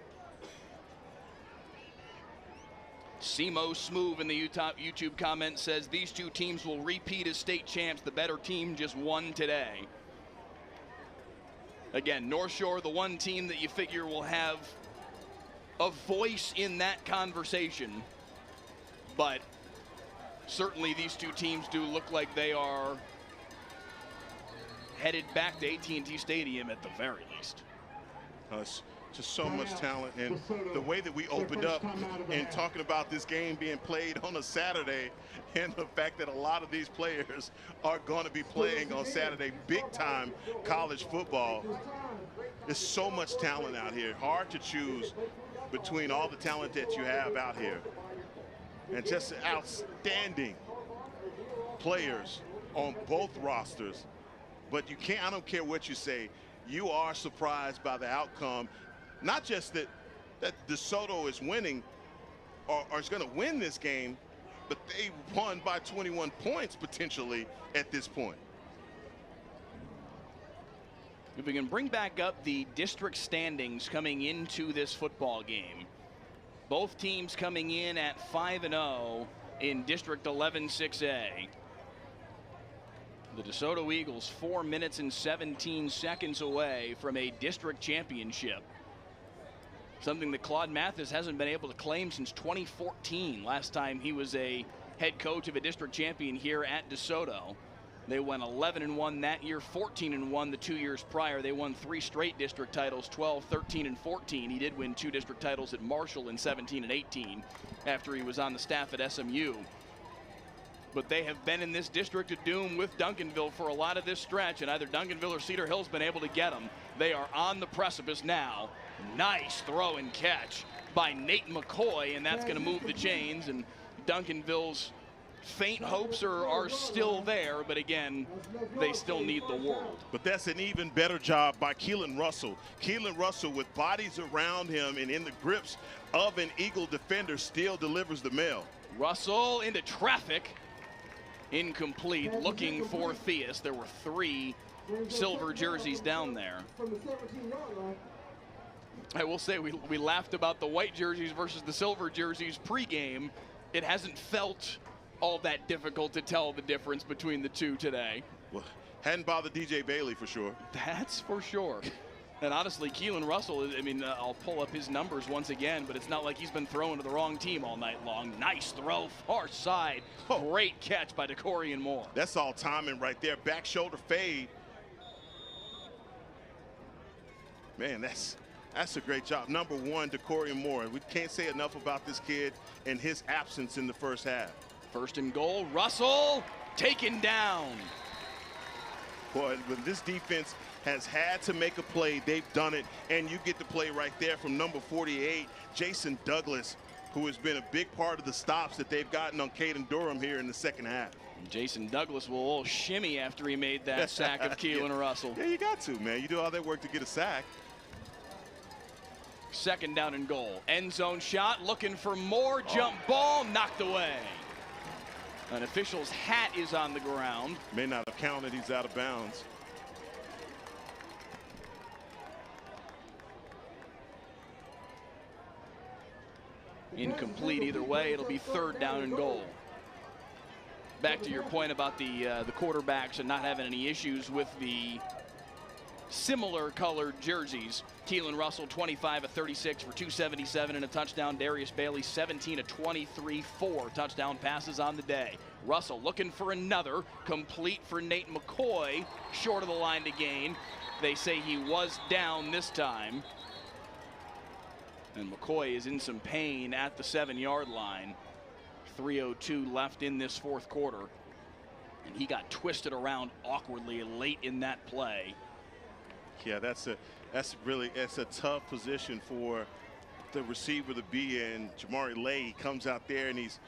A: Simo Smoove in the YouTube comment says these two teams will repeat as state champs. The better team just won today. Again, North Shore, the one team that you figure will have a voice in that conversation. But certainly these two teams do look like they are headed back to AT&T Stadium at the very least.
D: Just so much talent, and the way that we opened up in talking about this game being played on a Saturday, and the fact that a lot of these players are going to be playing on Saturday, big time college football. There's so much talent out here. Hard to choose between all the talent that you have out here, and just outstanding players on both rosters. But you can't, I don't care what you say, you are surprised by the outcome. Not just that DeSoto is winning or is going to win this game, but they won by 21 points potentially at this point.
A: If we can bring back up the district standings coming into this football game. Both teams coming in at 5-0 in District 11 6A. The DeSoto Eagles 4 minutes and 17 seconds away from a district championship. Something that Claude Mathis hasn't been able to claim since 2014. Last time he was a head coach of a district champion here at DeSoto. They went 11-1 that year, 14-1 the 2 years prior. They won 3 straight district titles, 12, 13, and 14. He did win 2 district titles at Marshall in 17 and 18 after he was on the staff at SMU. But they have been in this district of doom with Duncanville for a lot of this stretch, and either Duncanville or Cedar Hill's been able to get them. They are on the precipice now. Nice throw and catch by Nate McCoy, and that's going to move the chains, and Duncanville's faint hopes are still there, but again, they still need the world.
D: But that's an even better job by Keelan Russell. Keelan Russell, with bodies around him and in the grips of an Eagle defender, still delivers the mail.
A: Russell into traffic. Incomplete, looking for Theus. There were 3 silver jerseys down there. I will say we laughed about the white jerseys versus the silver jerseys pregame. It hasn't felt all that difficult to tell the difference between the two today.
D: Well, hadn't bothered DJ Bailey for sure.
A: That's for sure. And honestly, Keelan Russell, I mean, I'll pull up his numbers once again, but it's not like he's been throwing to the wrong team all night long. Nice throw, far side. Great catch by DeCorian Moore.
D: That's all timing right there. Back shoulder fade. Man, that's a great job. Number 1, DeCorian Moore. We can't say enough about this kid and his absence in the first half.
A: First and goal, Russell taken down.
D: Boy, when this defense has had to make a play, they've done it, and you get the play right there from number 48, Jason Douglas, who has been a big part of the stops that they've gotten on Caden Durham here in the second half.
A: Jason Douglas will all shimmy after he made that sack of Keelan Russell.
D: Yeah, you got to, man. You do all that work to get a sack.
A: Second down and goal. End zone shot, looking for more. Jump ball, knocked away. An official's hat is on the ground.
D: May not have counted, he's out of bounds.
A: Incomplete either way. It'll be third down and goal. Back to your point about the quarterbacks and not having any issues with the similar colored jerseys. Keelan Russell 25 of 36 for 277 and a touchdown. Darius Bailey 17 of 23, 4 touchdown passes on the day. Russell looking for another, complete for Nate McCoy, short of the line to gain. They say he was down this time. And McCoy is in some pain at the 7-yard line. 3:02 left in this fourth quarter. And he got twisted around awkwardly late in that play.
D: Yeah, that's a tough position for the receiver to be in. Jamari Lay comes out there and he's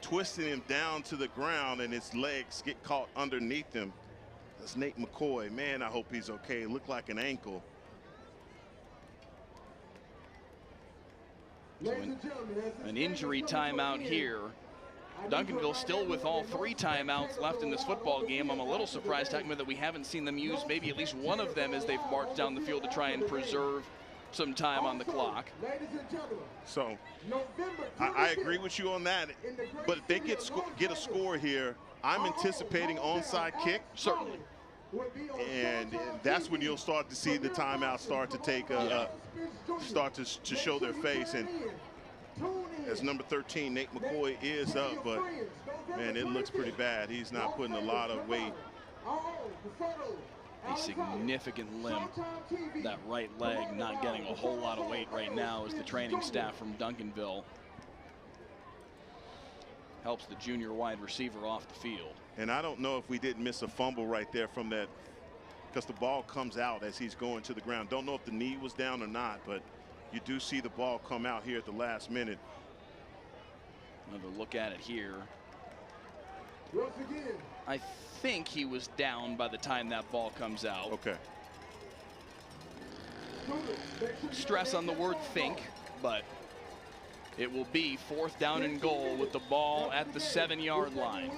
D: twisting him down to the ground, and his legs get caught underneath him. That's Nate McCoy. Man, I hope he's okay. It looked like an ankle.
A: So an injury timeout here. Duncanville still with all 3 timeouts left in this football game. I'm a little surprised, talking about that we haven't seen them use maybe at least one of them as they've marched down the field to try and preserve some time on the clock.
E: Ladies and gentlemen,
D: So
E: November
D: I agree with you on that. But if they get a score here, I'm anticipating onside kick.
A: Certainly.
D: And that's when you'll start to see the timeout start to take start to show their face. And as number 13, Nate McCoy is up, but man, it looks pretty bad. He's not putting a lot of weight.
A: A significant limp. That right leg not getting a whole lot of weight right now as the training staff from Duncanville helps the junior wide receiver off the field.
D: And I don't know if we didn't miss a fumble right there from that, because the ball comes out as he's going to the ground. Don't know if the knee was down or not, but you do see the ball come out here at the last minute.
A: Another look at it here.
E: once again,
A: I think he was down by the time that ball comes out.
D: Okay.
A: Stress on the word think, but it will be 4th down and goal with the ball at the 7-yard line.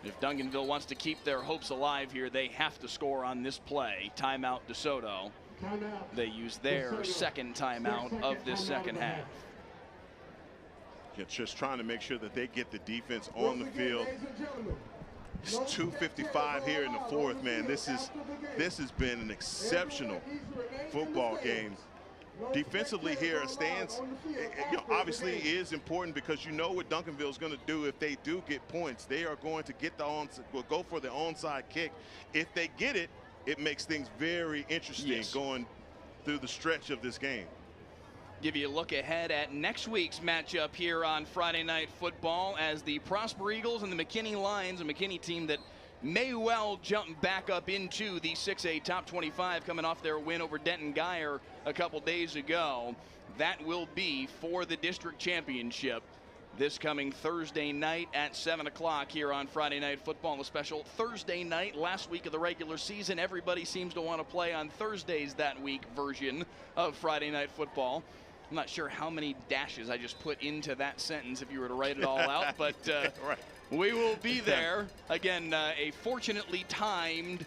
A: If Duncanville wants to keep their hopes alive here, they have to score on this play. Timeout DeSoto. They use their second timeout of this second half.
D: Yeah, just trying to make sure that they get the defense on the field. It's 2:55 here in the 4th, man. This has been an exceptional football game. Defensively here, stands, obviously is important, because you know what Duncanville is going to do if they do get points. They are going to get go for the onside kick. If they get it, it makes things very interesting going through the stretch of this game.
A: Give you a look ahead at next week's matchup here on Friday Night Football as the Prosper Eagles and the McKinney Lions, a McKinney team that may well jump back up into the 6A top 25 coming off their win over Denton Guyer a couple days ago. That will be for the district championship this coming Thursday night at 7 o'clock here on Friday Night Football. A special Thursday night, last week of the regular season. Everybody seems to want to play on Thursdays that week version of Friday Night Football. I'm not sure how many dashes I just put into that sentence if you were to write it all out, but
D: Right.
A: we will be there. Again, a fortunately timed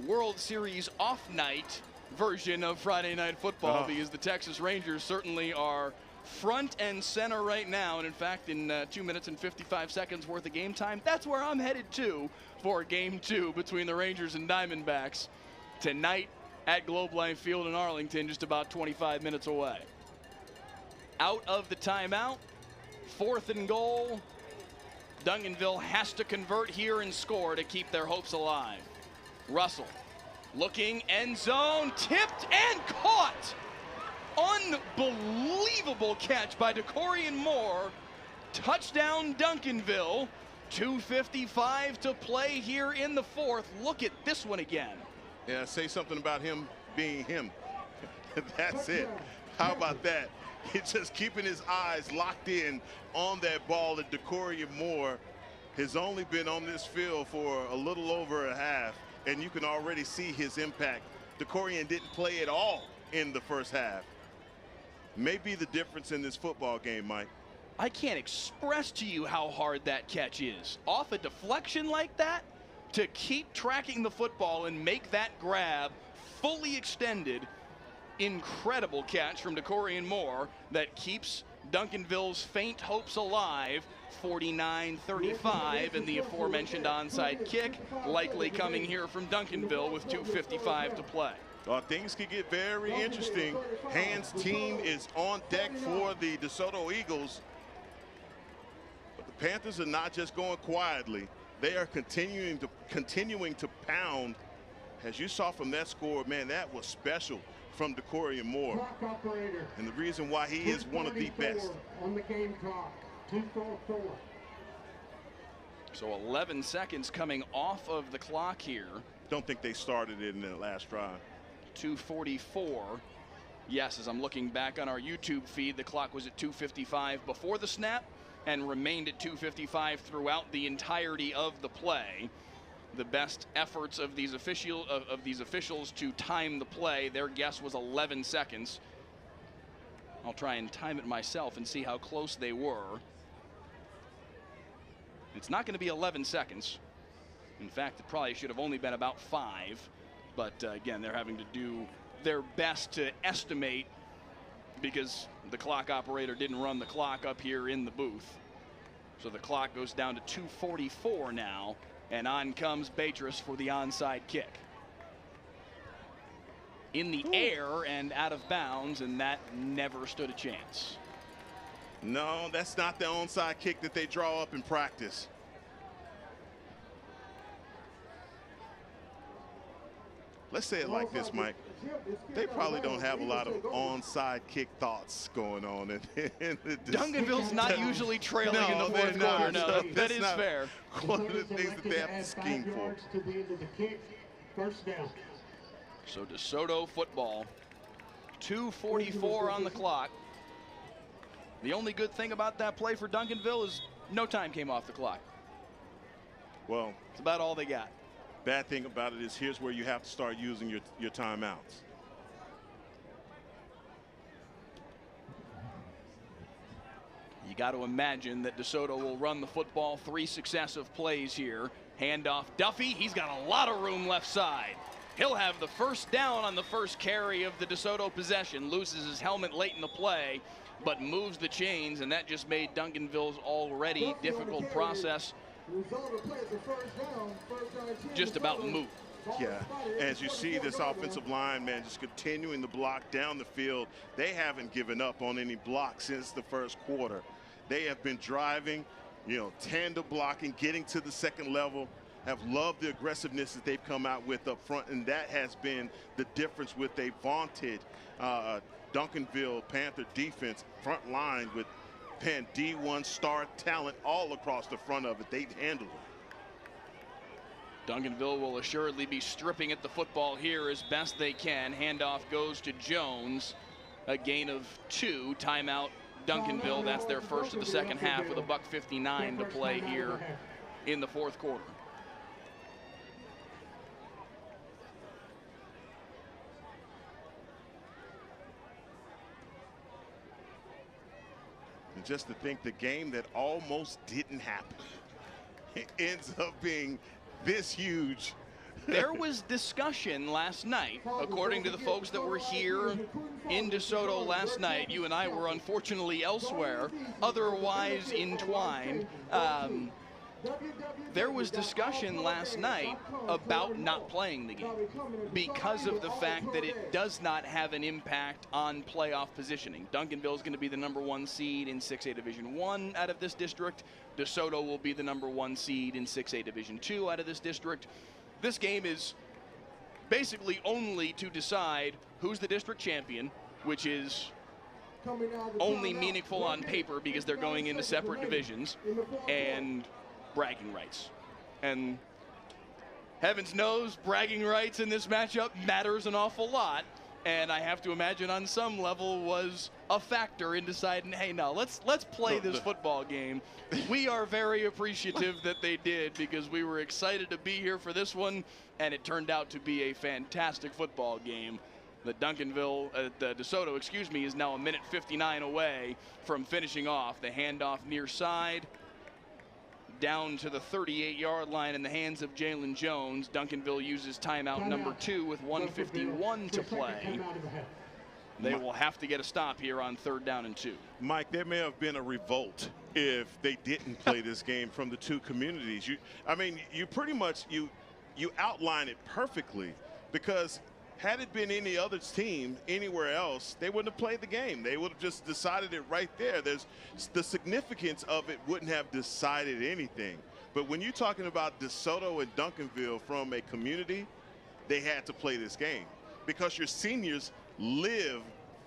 A: World Series off night version of Friday Night Football, because the Texas Rangers certainly are front and center right now. And in fact, in 2 minutes and 55 seconds worth of game time, that's where I'm headed to for game 2 between the Rangers and Diamondbacks tonight at Globe Life Field in Arlington, just about 25 minutes away. Out of the timeout, 4th and goal. Duncanville has to convert here and score to keep their hopes alive. Russell looking, end zone, tipped and caught. Unbelievable catch by Decorian Moore. Touchdown Duncanville. 2:55 to play here in the 4th. Look at this one again.
D: Yeah, say something about him being him. That's it. How about that? He's just keeping his eyes locked in on that ball. That Decorian Moore has only been on this field for a little over a half, and you can already see his impact. Decorian didn't play at all in the first half. Maybe the difference in this football game, Mike.
A: I can't express to you how hard that catch is. Off a deflection like that, to keep tracking the football and make that grab fully extended. Incredible catch from Decorian Moore that keeps Duncanville's faint hopes alive. 49-35, and the aforementioned onside kick likely coming here from Duncanville with 2:55 to play.
D: Things could get very interesting. Hans' team is on deck for the DeSoto Eagles. But the Panthers are not just going quietly. They are continuing to pound. As you saw from that score, man, that was special from Decorian Moore. And the reason why he is one of the best.
E: On the game clock, 2:44.
A: So 11 seconds coming off of the clock here.
D: Don't think they started it in the last drive.
A: 2:44. Yes, as I'm looking back on our YouTube feed, the clock was at 2:55 before the snap and remained at 2:55 throughout the entirety of the play. The best efforts of these officials to time the play, their guess was 11 seconds. I'll try and time it myself and see how close they were. It's not going to be 11 seconds. In fact, it probably should have only been about 5. But again, they're having to do their best to estimate, because the clock operator didn't run the clock up here in the booth. So the clock goes down to 2:44 now, and on comes Beatrice for the onside kick. In the air and out of bounds, and that never stood a chance.
D: No, that's not the onside kick that they draw up in practice. Let's say it like this, Mike. They probably don't have a lot of onside kick thoughts going on in the
A: Duncanville's not usually trailing in the fourth quarter. No, that is fair.
D: One of the things that they have to scheme for.
A: So DeSoto football, 2:44 on the clock. The only good thing about that play for Duncanville is no time came off the clock.
D: Well,
A: it's about all they got.
D: Bad thing about it is here's where you have to start using your timeouts.
A: You got to imagine that DeSoto will run the football 3 successive plays here. Handoff Duffy. He's got a lot of room left side. He'll have the first down on the first carry of the DeSoto possession. Loses his helmet late in the play, but moves the chains, and that just made Duncanville's already difficult process just about moot.
D: Yeah, as you see this offensive line, man, just continuing to block down the field. They haven't given up on any blocks since the first quarter. They have been driving, tandem blocking, getting to the second level. Have loved the aggressiveness that they've come out with up front, and that has been the difference with a vaunted Duncanville Panther defense front line with D1 star talent all across the front of it. They've handled it.
A: Duncanville will assuredly be stripping at the football here as best they can. Handoff goes to Jones. A gain of 2. Timeout Duncanville. That's their first of the second half with $1:59 to play here in the fourth quarter.
D: And just to think the game that almost didn't happen, it ends up being this huge.
A: There was discussion last night, according to the folks that were here in DeSoto last night. You and I were unfortunately elsewhere, otherwise entwined. There was discussion last night about not playing the game because of the fact that it does not have an impact on playoff positioning. Duncanville is going to be the #1 seed in 6A Division I out of this district. DeSoto will be the #1 seed in 6A Division II out of this district. This game is basically only to decide who's the district champion, which is only meaningful on paper because they're going into separate divisions, and bragging rights. And heavens knows bragging rights in this matchup matters an awful lot, and I have to imagine on some level was a factor in deciding, hey, no, let's play this football game. We are very appreciative that they did, because we were excited to be here for this one, and it turned out to be a fantastic football game. The DeSoto, excuse me, is now 1:59 away from finishing off. The handoff near side, down to the 38-yard line in the hands of Jalen Jones. Duncanville uses timeout number 2 with 1:51 to play. They will have to get a stop here on 3rd down and 2.
D: Mike, there may have been a revolt if they didn't play this game from the two communities. You pretty much you outline it perfectly, because had it been any other team anywhere else, they wouldn't have played the game. They would have just decided it right there. The significance of it wouldn't have decided anything. But when you're talking about DeSoto and Duncanville from a community, they had to play this game because your seniors live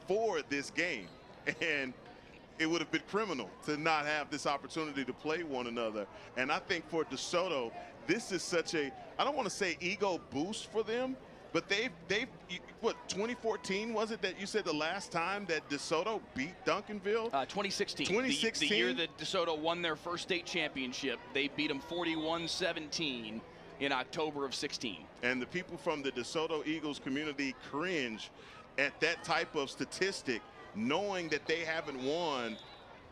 D: for this game. And it would have been criminal to not have this opportunity to play one another. And I think for DeSoto, this is such a, I don't want to say ego boost for them, but they've what, 2014 was it that you said the last time that DeSoto beat Duncanville?
A: 2016.
D: 2016?
A: The year that DeSoto won their first state championship. They beat them 41-17 in October of 16.
D: And the people from the DeSoto Eagles community cringe at that type of statistic, knowing that they haven't won.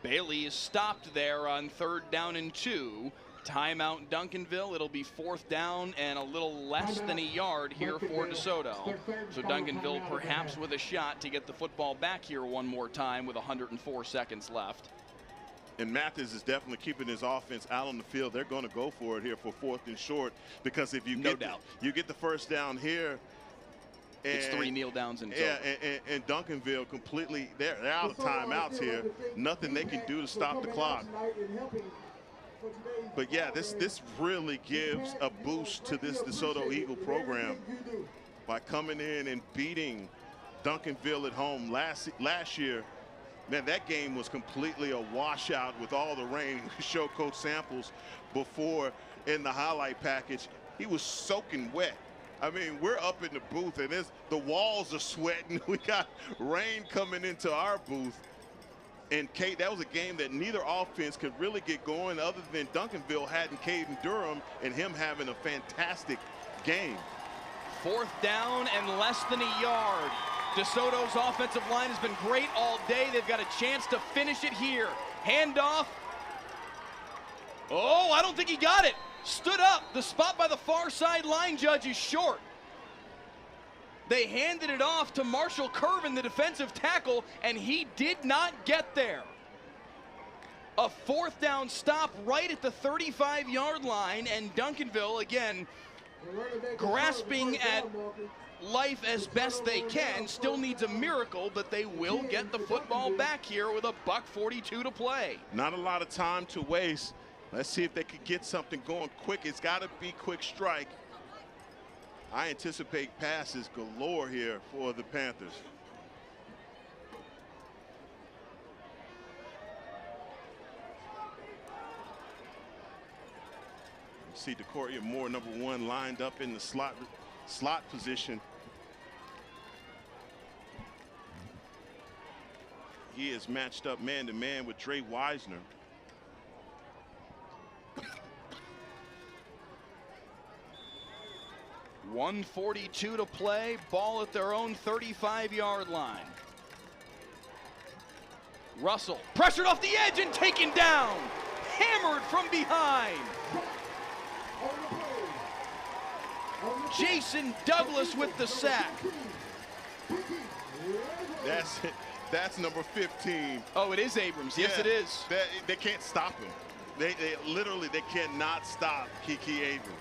A: Bailey is stopped there on 3rd down and 2. Timeout Duncanville. It'll be 4th down and a little less than a yard here for DeSoto. So Duncanville perhaps with a shot to get the football back here one more time with 104 seconds left.
D: And Mathis is definitely keeping his offense out on the field. They're going to go for it here for 4th and short, because if you get the first down here, and
A: it's 3 kneel downs and
D: and Duncanville completely, they're out of timeouts here. Nothing they can do to stop the clock. But yeah, this really gives a boost to this DeSoto Eagle program by coming in and beating Duncanville at home last year. Man, that game was completely a washout with all the rain. We showed Coach Samples before in the highlight package. He was soaking wet. I mean, we're up in the booth and the walls are sweating. We got rain coming into our booth. And Kate, that was a game that neither offense could really get going, other than Duncanville had Caden Durham and him having a fantastic game.
A: 4th down and less than a yard. DeSoto's offensive line has been great all day. They've got a chance to finish it here. Handoff. Oh, I don't think he got it. Stood up. The spot by the far side line judge is short. They handed it off to Marshall Curvin, the defensive tackle, and he did not get there. A 4th down stop right at the 35-yard line, and Duncanville, again, grasping at life as best they can, still needs a miracle, but they will get the football back here with a $1:42 to play.
D: Not a lot of time to waste. Let's see if they could get something going quick. It's got to be quick strike. I anticipate passes galore here for the Panthers. See DeCoria Moore, number 1, lined up in the slot position. He is matched up man-to-man with Dre Wisner.
A: $1:42 to play, ball at their own 35-yard line. Russell pressured off the edge and taken down, hammered from behind. Jason Douglas with the sack.
D: That's it. That's number 15.
A: Oh, it is Abrams. Yes,
D: Yeah,
A: it is.
D: They can't stop him. They literally cannot stop Kiki Abrams.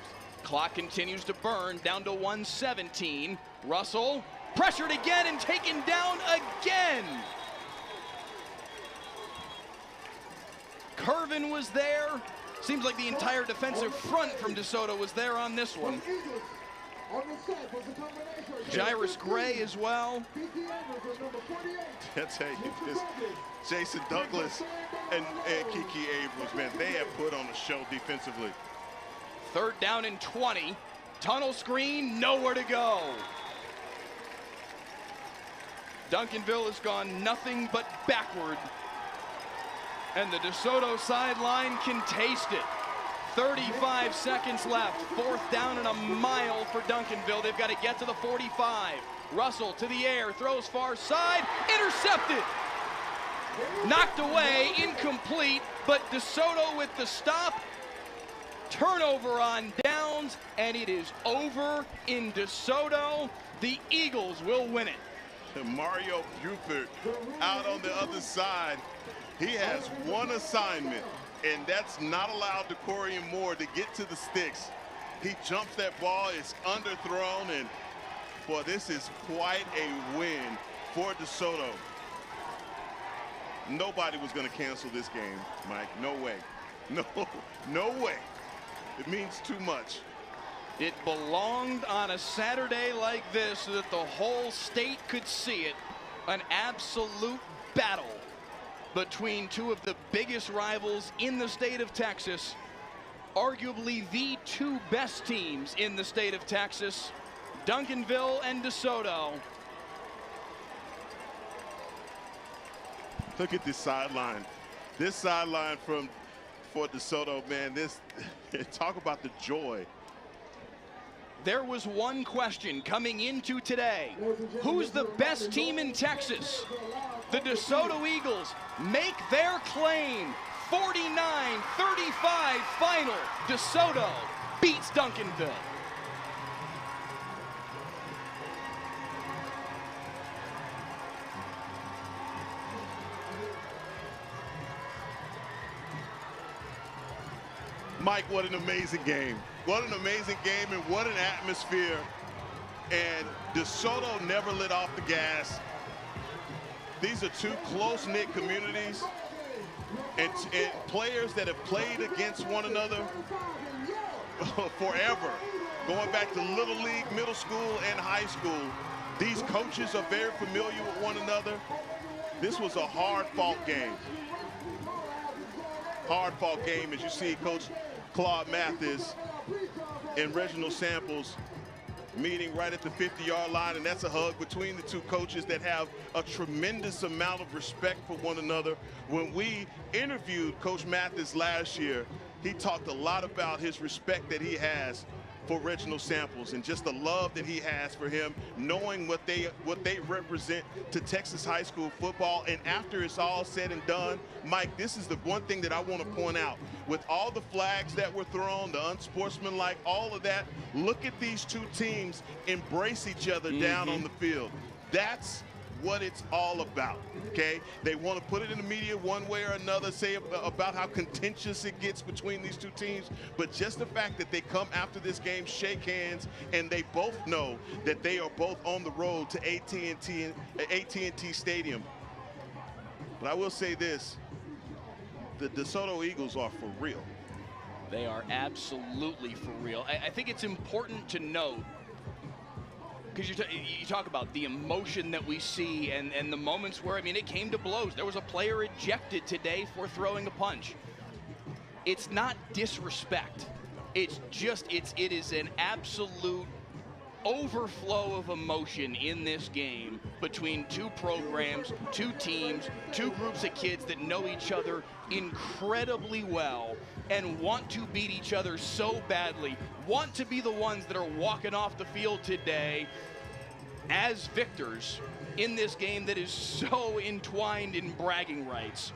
A: Clock continues to burn, down to 1:17. Russell pressured again and taken down again. Curvin was there. Seems like the entire defensive front from DeSoto was there on this one. Jairus Gray as well.
D: That's how you just Jason Douglas and Kiki Abrams, man, they have put on a show defensively.
A: 3rd down and 20. Tunnel screen, nowhere to go. Duncanville has gone nothing but backward. And the DeSoto sideline can taste it. 35 seconds left. 4th down and a mile for Duncanville. They've got to get to the 45. Russell to the air, throws far side, intercepted. Knocked away, incomplete, but DeSoto with the stop. Turnover on downs, and it is over in DeSoto. The Eagles will win it.
D: And Mario Buford out on the other side. He has one assignment, and that's not allowed DeCoria Moore to get to the sticks. He jumps that ball, it's underthrown, and boy, this is quite a win for DeSoto. Nobody was going to cancel this game, Mike. No way. No way. It means too much.
A: It belonged on a Saturday like this so that the whole state could see it. An absolute battle between two of the biggest rivals in the state of Texas. Arguably the 2 best teams in the state of Texas, Duncanville and DeSoto.
D: Look at this sideline. This sideline for DeSoto, man, talk about the joy.
A: There was one question coming into today. Who's the best team in Texas? The DeSoto Eagles make their claim. 49-35 final. DeSoto beats Duncanville.
D: Mike, what an amazing game. What an amazing game and what an atmosphere. And DeSoto never let off the gas. These are two close-knit communities and players that have played against one another forever. Going back to Little League, middle school, and high school. These coaches are very familiar with one another. This was a hard-fought game. Hard-fought game, as you see Coach Claude Mathis and Reginald Samples meeting right at the 50-yard line, and that's a hug between the two coaches that have a tremendous amount of respect for one another. When we interviewed Coach Mathis last year, he talked a lot about his respect that he has for Reginald Samples and just the love that he has for him, knowing what they represent to Texas high school football. And after it's all said and done, Mike, this is the one thing that I want to point out. With all the flags that were thrown, the unsportsmanlike, all of that, look at these two teams embrace each other down on the field. That's what it's all about, okay? They want to put it in the media one way or another, say about how contentious it gets between these two teams, but just the fact that they come after this game, shake hands, and they both know that they are both on the road to AT&T Stadium. But I will say this, the DeSoto Eagles are for real.
A: They are absolutely for real. I think it's important to note, because you talk about the emotion that we see and the moments where, I mean, it came to blows. There was a player ejected today for throwing a punch. It's not disrespect. It's just, it is an absolute overflow of emotion in this game between two programs, two teams, two groups of kids that know each other incredibly well and want to beat each other so badly, want to be the ones that are walking off the field today as victors in this game that is so entwined in bragging rights.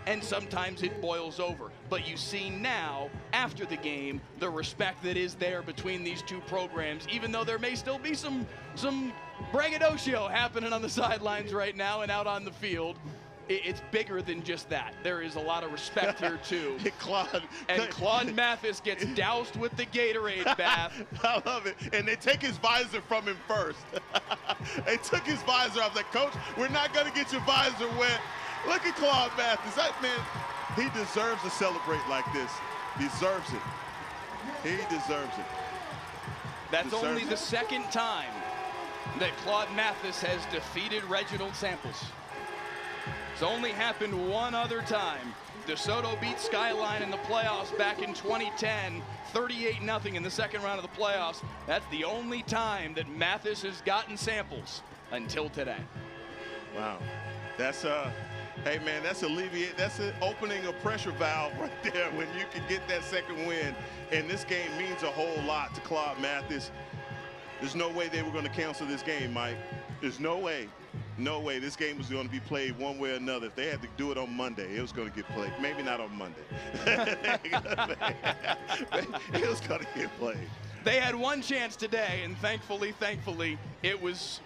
A: And sometimes it boils over. But you see now, after the game, the respect that is there between these two programs, even though there may still be some braggadocio happening on the sidelines right now and out on the field. It's bigger than just that. There is a lot of respect here, too. Claude Mathis gets doused with the Gatorade bath.
D: I love it. And they take his visor from him first. They took his visor off. Like, Coach, we're not going to get your visor wet. Look at Claude Mathis. That man, he deserves to celebrate like this. Deserves it. He deserves it.
A: That's only the second time that Claude Mathis has defeated Reginald Samples. It's only happened one other time. DeSoto beat Skyline in the playoffs back in 2010, 38-0 in the second round of the playoffs. That's the only time that Mathis has gotten Samples until today.
D: Wow. That's hey man, that's an opening a pressure valve right there when you can get that second win. And this game means a whole lot to Claude Mathis. There's no way they were going to cancel this game, Mike. There's no way. No way. This game was going to be played one way or another. If they had to do it on Monday, it was going to get played. Maybe not on Monday. It was going to get played.
A: They had one chance today, and thankfully, it was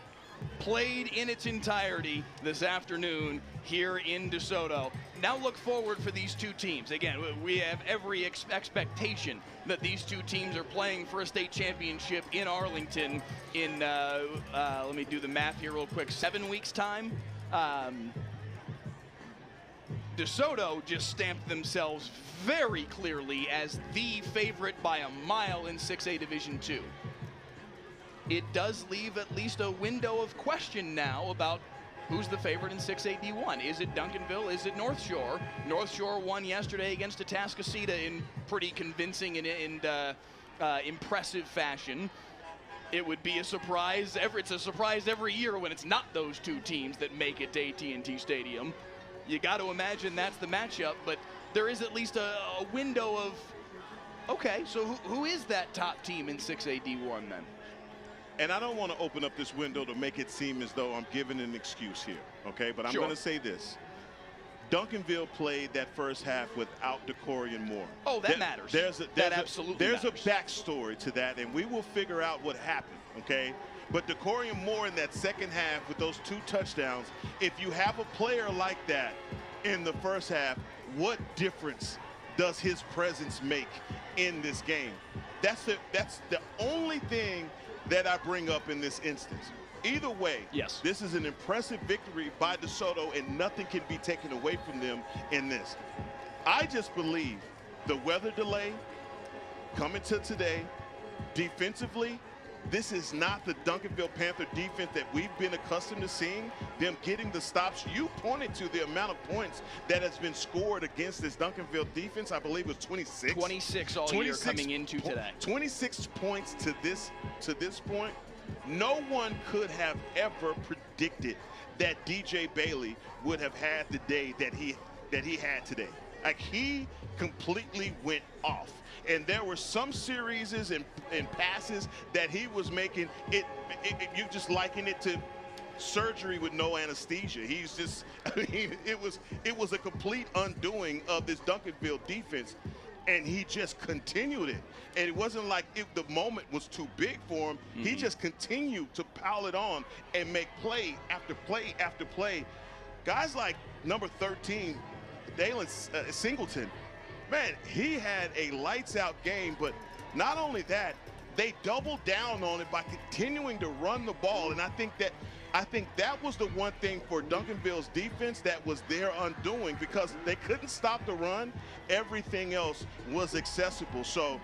A: played in its entirety this afternoon here in DeSoto. Now look forward for these two teams. Again, we have every expectation that these two teams are playing for a state championship in Arlington in, let me do the math here real quick, 7 weeks' time. DeSoto just stamped themselves very clearly as the favorite by a mile in 6A Division II. It does leave at least a window of question now about who's the favorite in 6A D1. Is it Duncanville? Is it North Shore? North Shore won yesterday against Atascocita in pretty convincing and impressive fashion. It would be a surprise. It's a surprise every year when it's not those two teams that make it to AT&T Stadium. You got to imagine that's the matchup, but there is at least a window of, okay, so who is that top team in 6A D1 then?
D: And I don't want to open up this window to make it seem as though I'm giving an excuse here, okay? But I'm going to say this. Duncanville played that first half without Decorian Moore.
A: Oh, that matters. There's a
D: backstory to that, and we will figure out what happened, okay? But Decorian Moore in that second half with those 2 touchdowns, if you have a player like that in the first half, what difference does his presence make in this game? That's the only thing that I bring up in this instance. Either way,
A: yes,
D: this is an impressive victory by DeSoto, and nothing can be taken away from them in this. I just believe the weather delay coming to today, defensively, this is not the Duncanville Panther defense that we've been accustomed to seeing. Them getting the stops. You pointed to the amount of points that has been scored against this Duncanville defense. I believe it was 26.
A: 26 all year coming into today.
D: 26 points to this point. No one could have ever predicted that DJ Bailey would have had the day that he had today. Like, he completely went off. And there were some series and passes that he was making. You just liken it to surgery with no anesthesia. He's just, I mean, it was a complete undoing of this Duncanville defense, and he just continued it. And it wasn't like the moment was too big for him. He just continued to pile it on and make play after play after play. Guys like number 13, Dalen Singleton, man, he had a lights-out game, but not only that, they doubled down on it by continuing to run the ball, and I think that was the one thing for Duncanville's defense that was their undoing, because they couldn't stop the run. Everything else was accessible. So,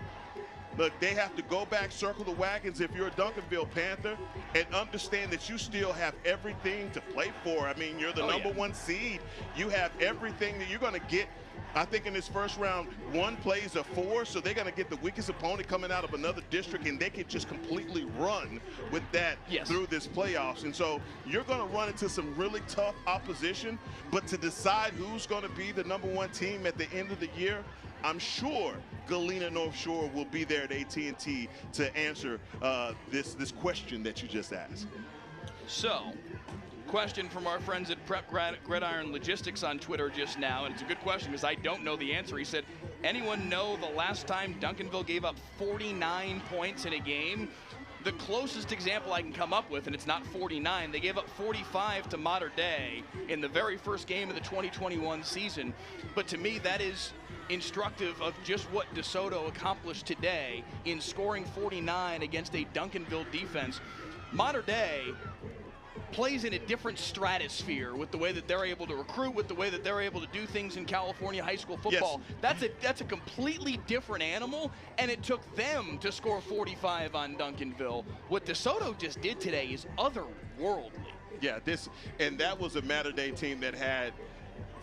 D: look, they have to go back, circle the wagons if you're a Duncanville Panther, and understand that you still have everything to play for. I mean, you're the number 1 seed. You have everything that you're going to get. I think in this first round, 1 plays a 4, so they're going to get the weakest opponent coming out of another district, and they can just completely run with that through this playoffs. And so you're going to run into some really tough opposition, but to decide who's going to be the number 1 team at the end of the year, I'm sure Galena North Shore will be there at AT&T to answer this question that you just asked.
A: So, question from our friends at Prep Gridiron Logistics on Twitter just now, and it's a good question because I don't know the answer. He said, anyone know the last time Duncanville gave up 49 points in a game? The closest example I can come up with, and it's not 49, they gave up 45 to Mater Dei in the very first game of the 2021 season. But to me, that is instructive of just what DeSoto accomplished today in scoring 49 against a Duncanville defense. Mater Dei plays in a different stratosphere with the way that they're able to recruit, with the way that they're able to do things in California high school football. Yes. That's a completely different animal, and it took them to score 45 on Duncanville. What DeSoto just did today is otherworldly.
D: Yeah, that was a Mater Dei team that had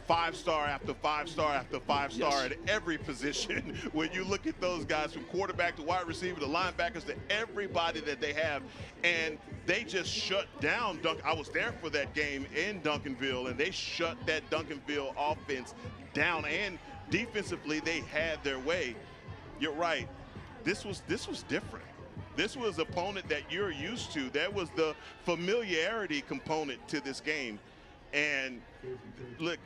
D: 5-star after 5-star after 5-star at every position. When you look at those guys from quarterback to wide receiver to linebackers to everybody that they have, and they just shut down I was there for that game in Duncanville, and they shut that Duncanville offense down, and defensively they had their way. You're right. This was different. This was an opponent that you're used to. That was the familiarity component to this game. And look,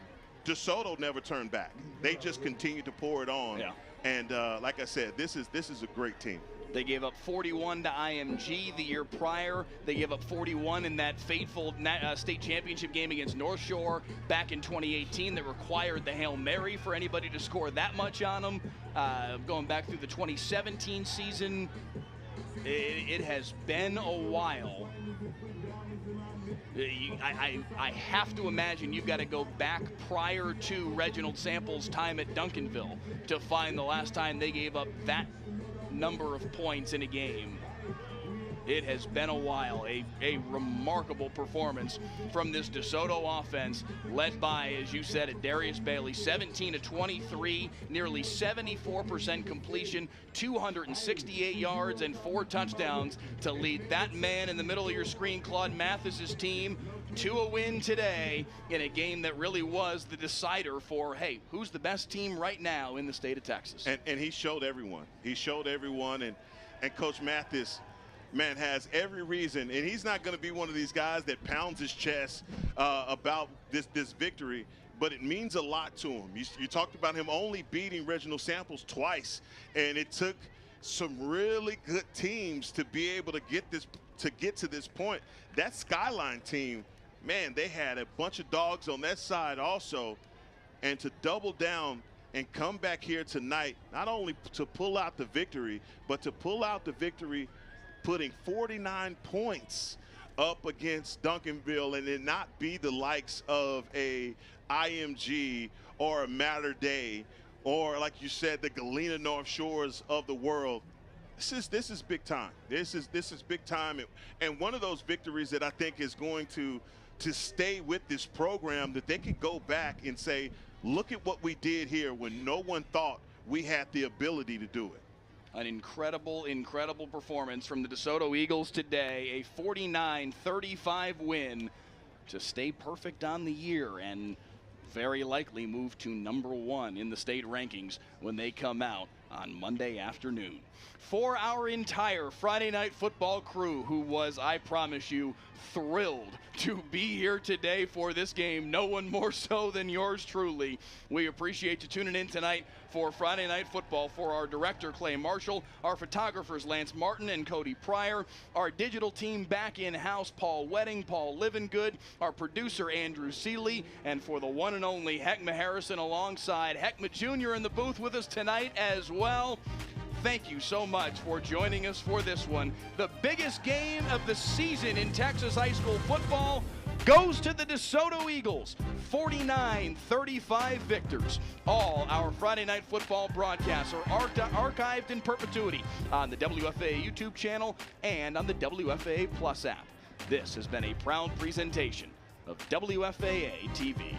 D: DeSoto never turned back. They just continued to pour it on. Yeah. And like I said, this is a great team.
A: They gave up 41 to IMG the year prior. They gave up 41 in that fateful state championship game against North Shore back in 2018 that required the Hail Mary for anybody to score that much on them. Going back through the 2017 season, it has been a while. I have to imagine you've got to go back prior to Reginald Sample's time at Duncanville to find the last time they gave up that number of points in a game. It has been a while. A remarkable performance from this DeSoto offense, led by, as you said, Darius Bailey, 17 to 23, nearly 74% completion, 268 yards and 4 touchdowns to lead that man in the middle of your screen, Claude Mathis's team, to a win today in a game that really was the decider for, hey, who's the best team right now in the state of Texas?
D: And he showed everyone. He showed everyone, and Coach Mathis, man, has every reason, and he's not going to be one of these guys that pounds his chest about this victory. but it means a lot to him. You talked about him only beating Reginald Samples twice, and it took some really good teams to be able to get to this point. That Skyline team, man, they had a bunch of dogs on that side also, and to double down and come back here tonight, not only to pull out the victory, but to pull out the victory putting 49 points up against Duncanville, and it not be the likes of a IMG or a Mater Day, or like you said, the Galena North Shores of the world. This is big time. This is big time, and one of those victories that I think is going to stay with this program, that they could go back and say, look at what we did here when no one thought we had the ability to do it.
A: An incredible, incredible performance from the DeSoto Eagles today. A 49-35 win to stay perfect on the year and very likely move to #1 in the state rankings when they come out on Monday afternoon. For our entire Friday Night Football crew, who was, I promise you, thrilled to be here today for this game, no one more so than yours truly. We appreciate you tuning in tonight for Friday Night Football. For our director, Clay Marshall, our photographers, Lance Martin and Cody Pryor, our digital team back in-house, Paul Wedding, Paul Livengood, our producer, Andrew Seeley, and for the one and only Heckma Harrison alongside Heckma Jr. in the booth with us tonight as well. Thank you so much for joining us for this one. The biggest game of the season in Texas high school football goes to the DeSoto Eagles, 49-35 victors. All our Friday Night Football broadcasts are archived in perpetuity on the WFAA YouTube channel and on the WFAA Plus app. This has been a proud presentation of WFAA TV.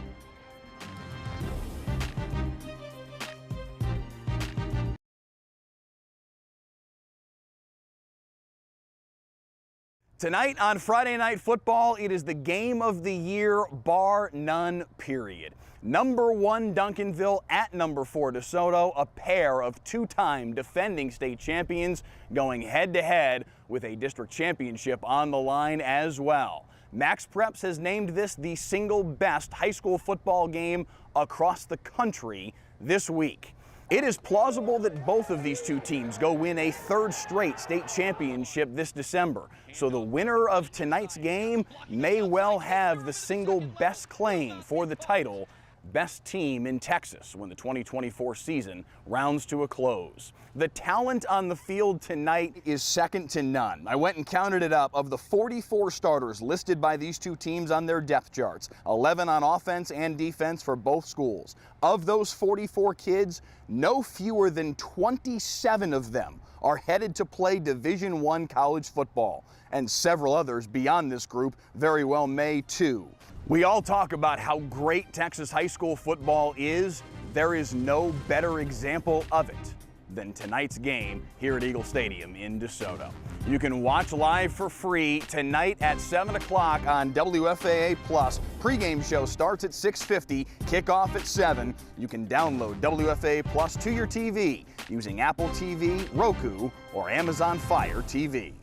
C: Tonight on Friday Night Football, it is the game of the year, bar none, period. #1 Duncanville at #4 DeSoto, a pair of two-time defending state champions going head-to-head with a district championship on the line as well. Max Preps has named this the single best high school football game across the country this week. It is plausible that both of these two teams go win a third straight state championship this December. So the winner of tonight's game may well have the single best claim for the title, best team in Texas, when the 2024 season rounds to a close. The talent on the field tonight is second to none. I went and counted it up. Of the 44 starters listed by these two teams on their depth charts, 11 on offense and defense for both schools. Of those 44 kids, no fewer than 27 of them are headed to play Division I college football, and several others beyond this group very well may too. We all talk about how great Texas high school football is. There is no better example of it than tonight's game here at Eagle Stadium in DeSoto. You can watch live for free tonight at 7 o'clock on WFAA Plus. Pre-game show starts at 6:50, kickoff at 7. You can download WFAA Plus to your TV using Apple TV, Roku, or Amazon Fire TV.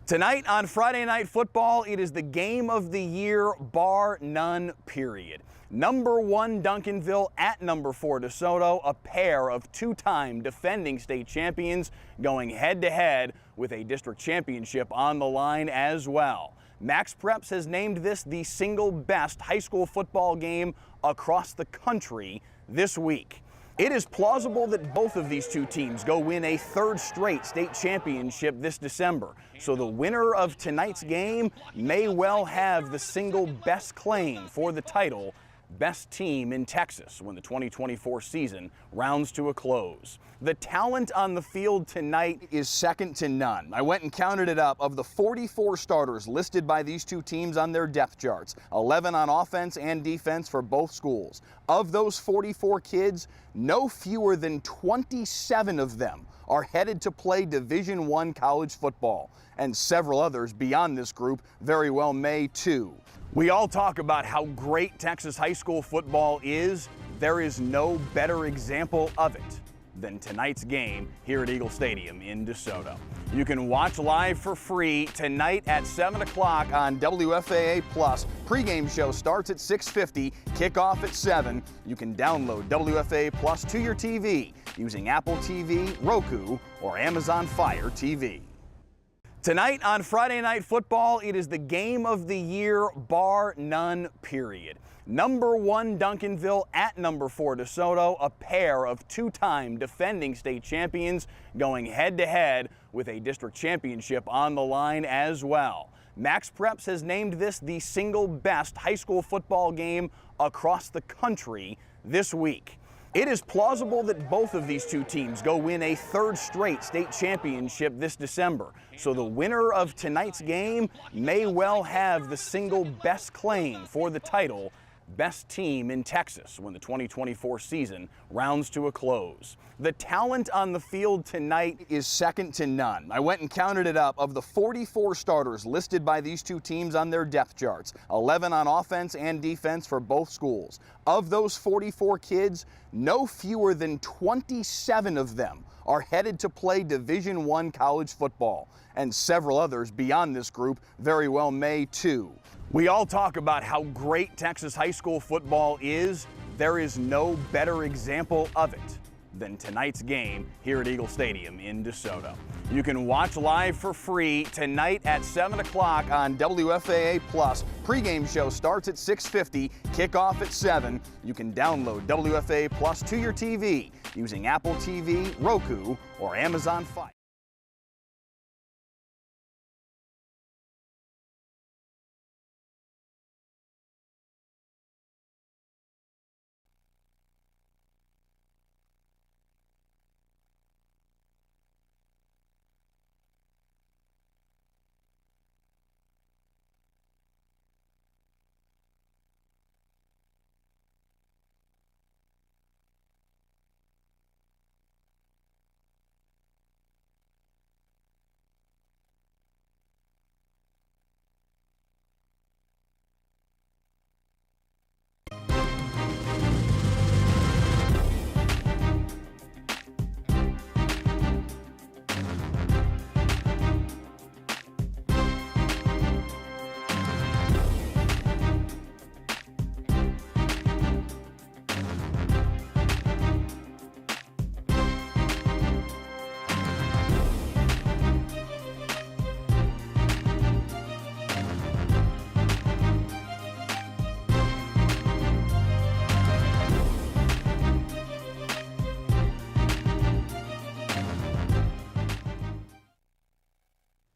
C: Tonight on Friday Night Football, it is the game of the year, bar none, period. #1 Duncanville at #4 DeSoto, a pair of two-time defending state champions going head-to-head with a district championship on the line as well. Max Preps has named this the single best high school football game across the country this week. It is plausible that both of these two teams go win a third straight state championship this December. So the winner of tonight's game may well have the single best claim for the title, best team in Texas, when the 2024 season rounds to a close. The talent on the field tonight is second to none. I went and counted it up. Of the 44 starters listed by these two teams on their depth charts, 11 on offense and defense for both schools. Of those 44 kids, no fewer than 27 of them are headed to play Division I college football, and several others beyond this group very well may too. We all talk about how great Texas high school football is. There is no better example of it than tonight's game here at Eagle Stadium in DeSoto. You can watch live for free tonight at 7 o'clock on WFAA Plus. Pregame show starts at 6:50, kickoff at 7. You can download WFAA Plus to your TV using Apple TV, Roku, or Amazon Fire TV. Tonight on Friday Night Football, it is the game of the year, bar none, period. Number 1 Duncanville at number 4 DeSoto, a pair of two-time defending state champions going head-to-head with a district championship on the line as well. Max Preps has named this the single best high school football game across the country this week. It is plausible that both of these two teams go win a third straight state championship this December. So the winner of tonight's game may well have the single best claim for the title, best team in Texas, when the 2024 season rounds to a close. The talent on the field tonight is second to none. I went and counted it up. Of the 44 starters listed by these two teams on their depth charts, 11 on offense and defense for both schools. Of those 44 kids, no fewer than 27 of them are headed to play Division I college football, and several others beyond this group very well may too. We all talk about how great Texas high school football is. There is no better example of it than tonight's game here at Eagle Stadium in DeSoto. You can watch live for free tonight at 7 o'clock on WFAA Plus. Pregame show starts at 6:50, kickoff at 7. You can download WFAA Plus to your TV using Apple TV, Roku, or Amazon Fire.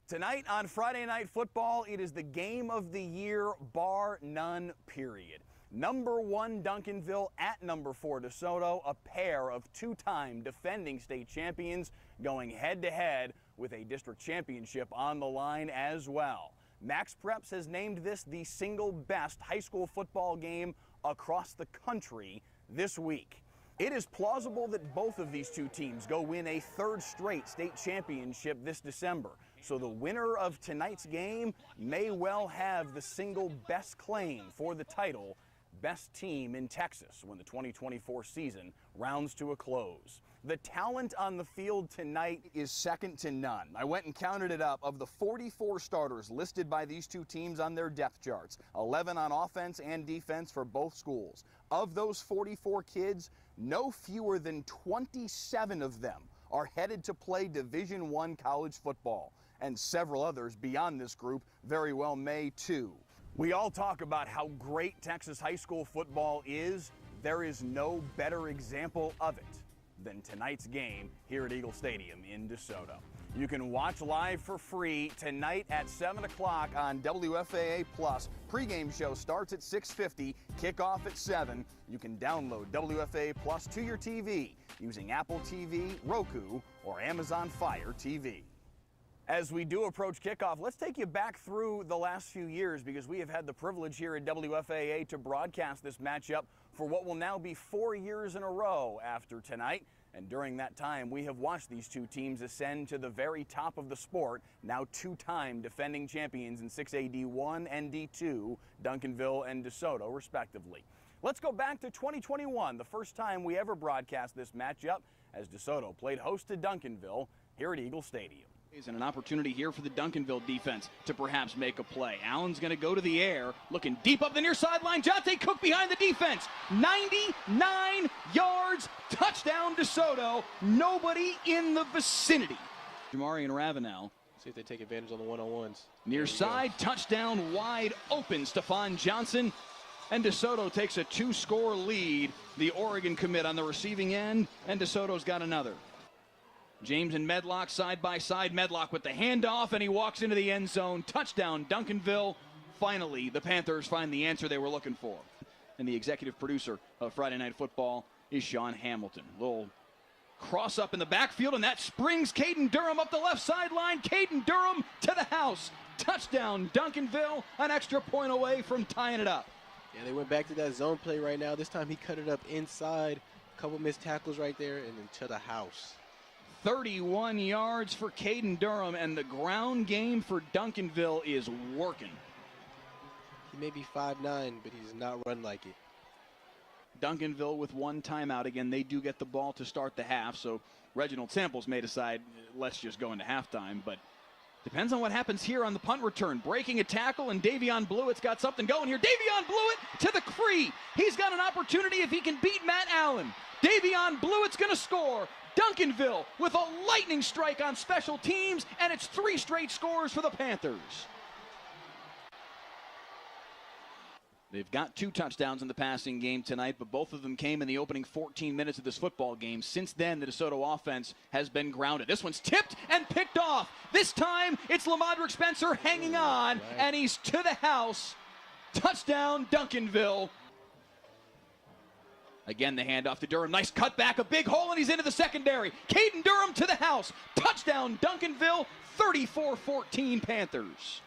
C: Tonight on Friday Night Football, it is the game of the year, bar none, period. Number 1 Duncanville at number 4 DeSoto, a pair of two-time defending state champions going head-to-head with a district championship on the line as well. Max Preps has named this the single best high school football game across the country this week. It is plausible that both of these two teams go win a third straight state championship this December. So the winner of tonight's game may well have the single best claim for the title, best team in Texas, when the 2024 season rounds to a close. The talent on the field tonight is second to none. I went and counted it up. Of the 44 starters listed by these two teams on their depth charts, 11 on offense and defense for both schools. Of those 44 kids, no fewer than 27 of them are headed to play Division I college football, and several others beyond this group very well may too. We all talk about how great Texas high school football is. There is no better example of it than tonight's game here at Eagle Stadium in DeSoto. You can watch live for free tonight at 7 o'clock on WFAA Plus. Pregame show starts at 6:50, kickoff at 7. You can download WFAA Plus to your TV using Apple TV, Roku, or Amazon Fire TV. As we do approach kickoff, let's take you back through the last few years, because we have had the privilege here at WFAA to broadcast this matchup for what will now be 4 years in a row after tonight. And during that time, we have watched these two teams ascend to the very top of the sport, now two-time defending champions in 6A D1 and D2, Duncanville and DeSoto, respectively. Let's go back to 2021, the first time we ever broadcast this matchup, as DeSoto played host to Duncanville here at Eagle Stadium.
A: And an opportunity here for the Duncanville defense to perhaps make a play. Allen's going to go to the air, looking deep up the near sideline. Jonte Cook behind the defense. 99 yards, touchdown DeSoto. Nobody in the vicinity. Jamarian Ravenel.
B: See if they take advantage on the one-on-ones.
A: Near side, touchdown, wide open. Stephon Johnson. And DeSoto takes a 2-score lead. The Oregon commit on the receiving end, and DeSoto's got another. James and Medlock side by side. Medlock with the handoff, and he walks into the end zone. Touchdown, Duncanville. Finally, the Panthers find the answer they were looking for. And the executive producer of Friday Night Football is Sean Hamilton. Little cross up in the backfield, and that springs Caden Durham up the left sideline. Caden Durham to the house. Touchdown, Duncanville. An extra point away from tying it up.
B: Yeah, they went back to that zone play right now. This time he cut it up inside. A couple missed tackles right there, and then to the house.
A: 31 yards for Caden Durham, and the ground game for Duncanville is working.
B: He may be 5'9", but he's not run like it.
A: Duncanville with one timeout. Again, they do get the ball to start the half, so Reginald Samples may decide, let's just go into halftime, but depends on what happens here on the punt return. Breaking a tackle, and Davion Blewett's got something going here. Davion Blewett to the free. He's got an opportunity if he can beat Matt Allen. Davion Blewett's going to score. Duncanville with a lightning strike on special teams, and it's 3 straight scores for the Panthers. They've got 2 touchdowns in the passing game tonight, but both of them came in the opening 14 minutes of this football game. Since then, the DeSoto offense has been grounded. This one's tipped and picked off. This time, it's Lamadrick Spencer hanging on, and he's to the house. Touchdown, Duncanville. Again, the handoff to Durham. Nice cutback, a big hole, and he's into the secondary. Caden Durham to the house. Touchdown, Duncanville, 34-14 Panthers.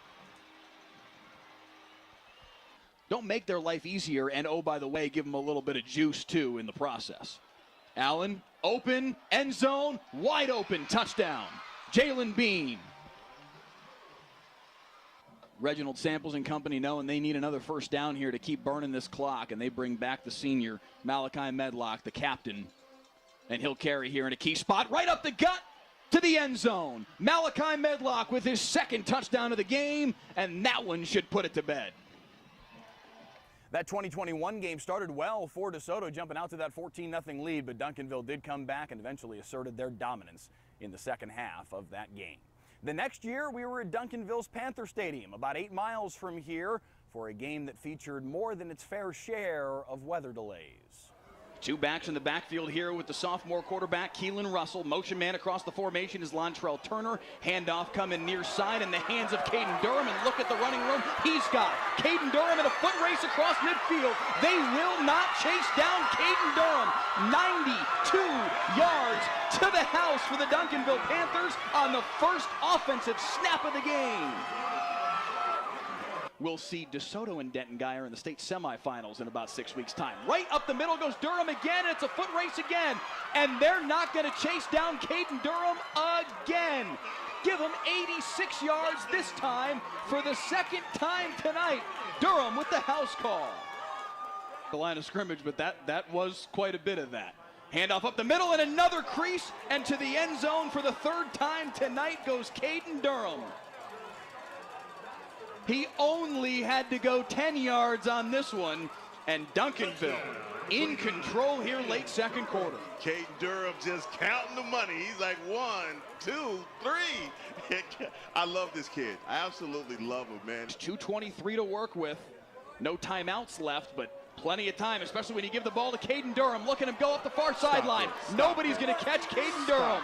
A: Don't make their life easier, and oh, by the way, give them a little bit of juice, too, in the process. Allen, open, end zone, wide open, touchdown. Jalen Bean. Reginald Samples and company knowing they need another first down here to keep burning this clock, and they bring back the senior, Malachi Medlock, the captain, and he'll carry here in a key spot, right up the gut to the end zone. Malachi Medlock with his 2nd touchdown of the game, and that one should put it to bed.
C: That 2021 game started well for DeSoto, jumping out to that 14-0 lead, but Duncanville did come back and eventually asserted their dominance in the second half of that game. The next year, we were at Duncanville's Panther Stadium, about 8 miles from here, for a game that featured more than its fair share of weather delays.
A: 2 backs in the backfield here with the sophomore quarterback, Keelan Russell. Motion man across the formation is Lontrell Turner. Handoff coming near side in the hands of Caden Durham. And look at the running room he's got. Caden Durham in a foot race across midfield. They will not chase down Caden Durham. 92 yards to the house for the Duncanville Panthers on the first offensive snap of the game. We'll see DeSoto and Denton Guyer in the state semifinals in about 6 weeks' time. Right up the middle goes Durham again, and it's a foot race again. And they're not going to chase down Caden Durham again. Give him 86 yards this time for the 2nd time tonight. Durham with the house call. The line of scrimmage, but that was quite a bit of that. Handoff up the middle and another crease, and to the end zone for the 3rd time tonight goes Caden Durham. He only had to go 10 yards on this one, and Duncanville in control here late 2nd quarter.
D: Caden Durham just counting the money. He's like 1, 2, 3. I love this kid. I absolutely love him, man.
A: 2:23 to work with. No timeouts left, but plenty of time, especially when you give the ball to Caden Durham. Look at him go up the far sideline. Nobody's going to catch Caden Durham.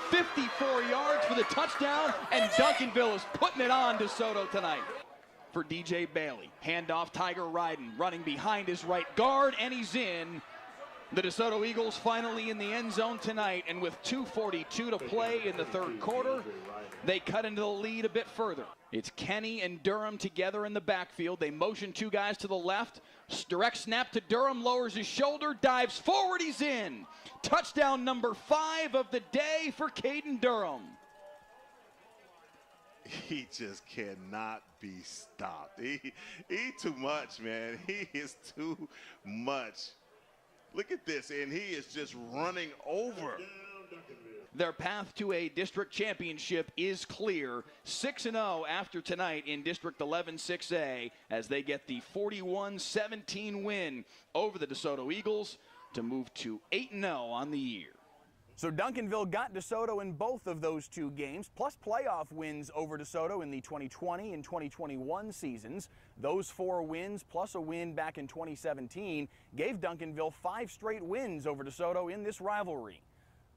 A: 54 yards for the touchdown, and Duncanville is putting it on DeSoto tonight. For DJ Bailey, handoff, Tiger Ryden running behind his right guard, and he's in. The DeSoto Eagles finally in the end zone tonight, and with 2:42 to play in the 3rd quarter, they cut into the lead a bit further. It's Kenny and Durham together in the backfield. They motion 2 guys to the left. Direct snap to Durham, lowers his shoulder, dives forward, he's in. Touchdown number 5 of the day for Caden Durham.
D: He just cannot be stopped. He too much, man. He is too much. Look at this, and he is just running over
A: Their path to a district championship is clear. 6-0 after tonight in District 11 6A as they get the 41-17 win over the DeSoto Eagles to move to 8-0 on the year.
C: So Duncanville got DeSoto in both of those two games, plus playoff wins over DeSoto in the 2020 and 2021 seasons. Those 4 wins, plus a win back in 2017, gave Duncanville 5 straight wins over DeSoto in this rivalry.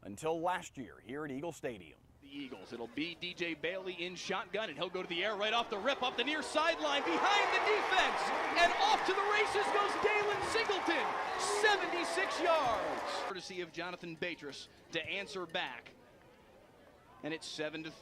C: Until last year here at Eagle Stadium.
A: The Eagles, it'll be DJ Bailey in shotgun, and he'll go to the air right off the rip, up the near sideline, behind the defense, and off to the races goes Dalen Singleton, 76 yards. Courtesy of Jonathan Beatrice to answer back, and it's 7-3.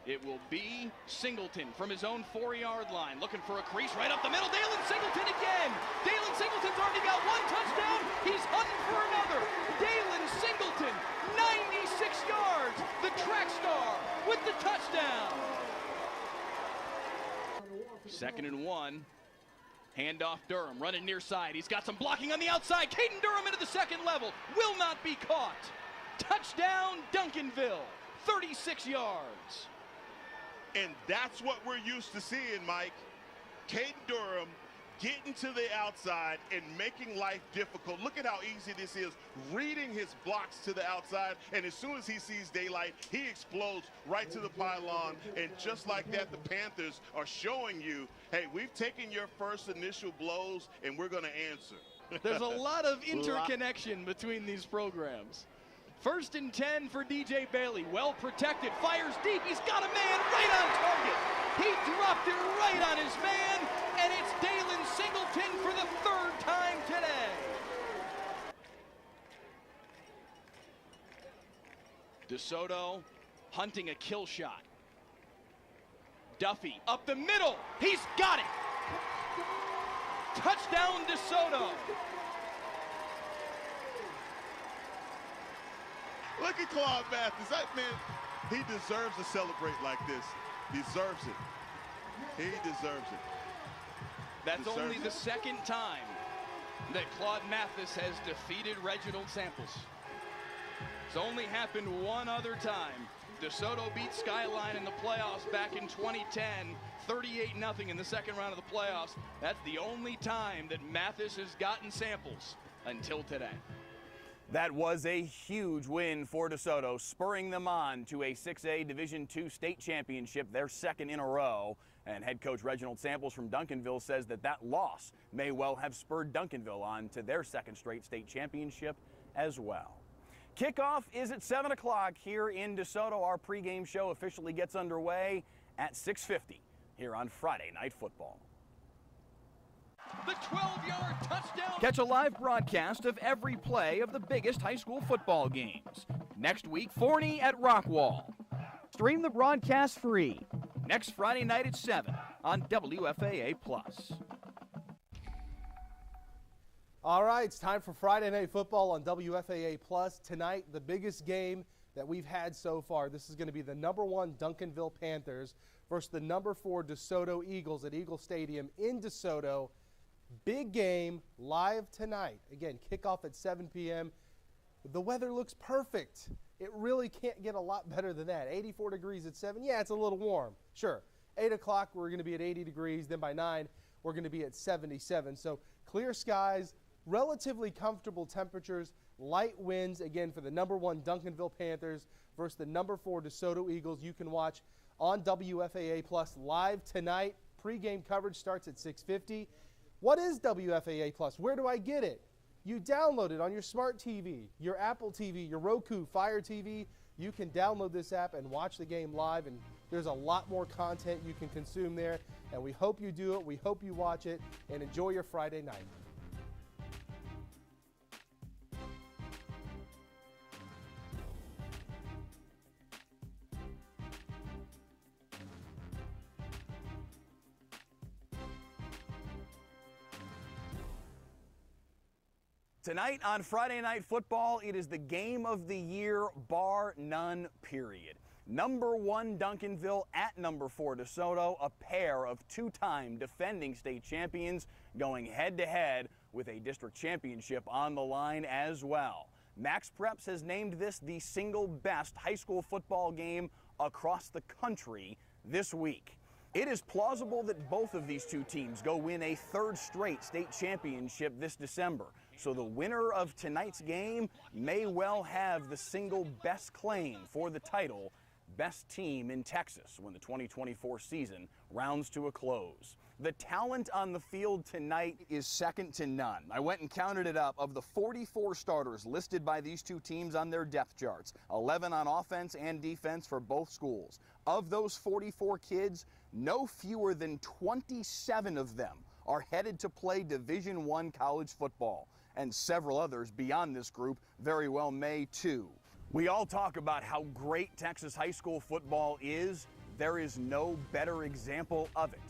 A: It will be Singleton from his own 4-yard line, looking for a crease right up the middle. Dalen Singleton again. Dalen Singleton's already got 1 touchdown. He's hunting for another. Dalen Singleton, 96 yards. The track star with the touchdown. 2nd and 1. Handoff Durham, running near side. He's got some blocking on the outside. Caden Durham into the second level. Will not be caught. Touchdown, Duncanville. 36 yards.
D: And that's what we're used to seeing, Mike. Caden Durham getting to the outside and making life difficult. Look at how easy this is, reading his blocks to the outside, and as soon as he sees daylight, he explodes right to the pylon. And just like that, the Panthers are showing you, hey, we've taken your first initial blows, and we're going to answer.
A: There's a lot of interconnection between these programs. 1st and 10 for DJ Bailey, well protected, fires deep, he's got a man right on target. He dropped it right on his man, and it's Dalen Singleton for the 3rd time today. DeSoto hunting a kill shot. Duffy up the middle, he's got it. Touchdown DeSoto.
D: Look at Claude Mathis. That man, he deserves to celebrate like this. Deserves it. He deserves it.
A: That's only the 2nd time that Claude Mathis has defeated Reginald Samples. It's only happened one other time. DeSoto beat Skyline in the playoffs back in 2010, 38-0 in the 2nd round of the playoffs. That's the only time that Mathis has gotten Samples until today.
C: That was a huge win for DeSoto, spurring them on to a 6A Division II state championship, their 2nd in a row. And head coach Reginald Samples from Duncanville says that that loss may well have spurred Duncanville on to their 2nd straight state championship as well. Kickoff is at 7 o'clock here in DeSoto. Our pregame show officially gets underway at 6:50 here on Friday Night Football.
A: The 12-yard touchdown.
C: Catch a live broadcast of every play of the biggest high school football games. Next week, Forney at Rockwall. Stream the broadcast free. Next Friday night at 7 on WFAA+.
G: All right, it's time for Friday Night Football on WFAA+. Tonight, the biggest game that we've had so far. This is going to be the #1 Duncanville Panthers versus the #4 DeSoto Eagles at Eagle Stadium in DeSoto. Big game live tonight. Again, kickoff at 7 p.m. The weather looks perfect. It really can't get a lot better than that. 84 degrees at 7. Yeah, it's a little warm. Sure. 8 o'clock, we're going to be at 80 degrees. Then by 9, we're going to be at 77. So clear skies, relatively comfortable temperatures, light winds, again, for the #1 Duncanville Panthers versus the #4 DeSoto Eagles. You can watch on WFAA Plus live tonight. Pre-game coverage starts at 6:50. What is WFAA Plus? Where do I get it? You download it on your smart TV, your Apple TV, your Roku, Fire TV. You can download this app and watch the game live, and there's a lot more content you can consume there, and we hope you do it. We hope you watch it, and enjoy your Friday night.
C: Tonight on Friday Night Football, it is the game of the year, bar none, period. #1 Duncanville at #4 DeSoto, a pair of 2-time defending state champions going head-to-head with a district championship on the line as well. Max Preps has named this the single best high school football game across the country this week. It is plausible that both of these two teams go win a third straight state championship this December. So the winner of tonight's game may well have the single best claim for the title, best team in Texas, when the 2024 season rounds to a close. The talent on the field tonight is second to none. I went and counted it up. Of the 44 starters listed by these two teams on their depth charts, 11 on offense and defense for both schools. Of those 44 kids, no fewer than 27 of them are headed to play Division I college football, and several others beyond this group very well may too. We all talk about how great Texas high school football is. There is no better example of it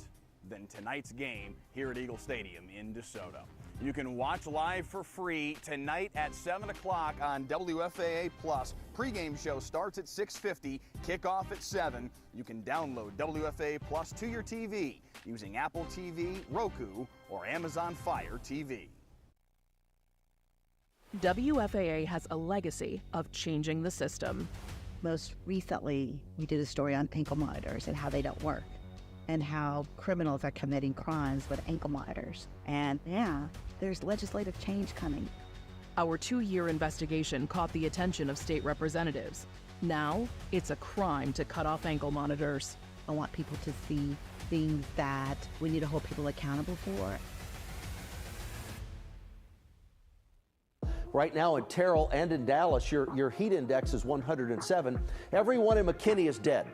C: than tonight's game here at Eagle Stadium in DeSoto. You can watch live for free tonight at 7 o'clock on WFAA Plus. Pre-game show starts at 6:50, kickoff at 7. You can download WFAA Plus to your TV using Apple TV, Roku, or Amazon Fire TV.
H: WFAA has a legacy of changing the system.
I: Most recently, we did a story on ankle monitors and how they don't work, and how criminals are committing crimes with ankle monitors. And yeah, there's legislative change coming.
H: Our 2-year investigation caught the attention of state representatives. Now, it's a crime to cut off ankle monitors.
I: I want people to see things that we need to hold people accountable for.
J: Right now in Terrell and in Dallas, your heat index is 107. Everyone in McKinney is dead.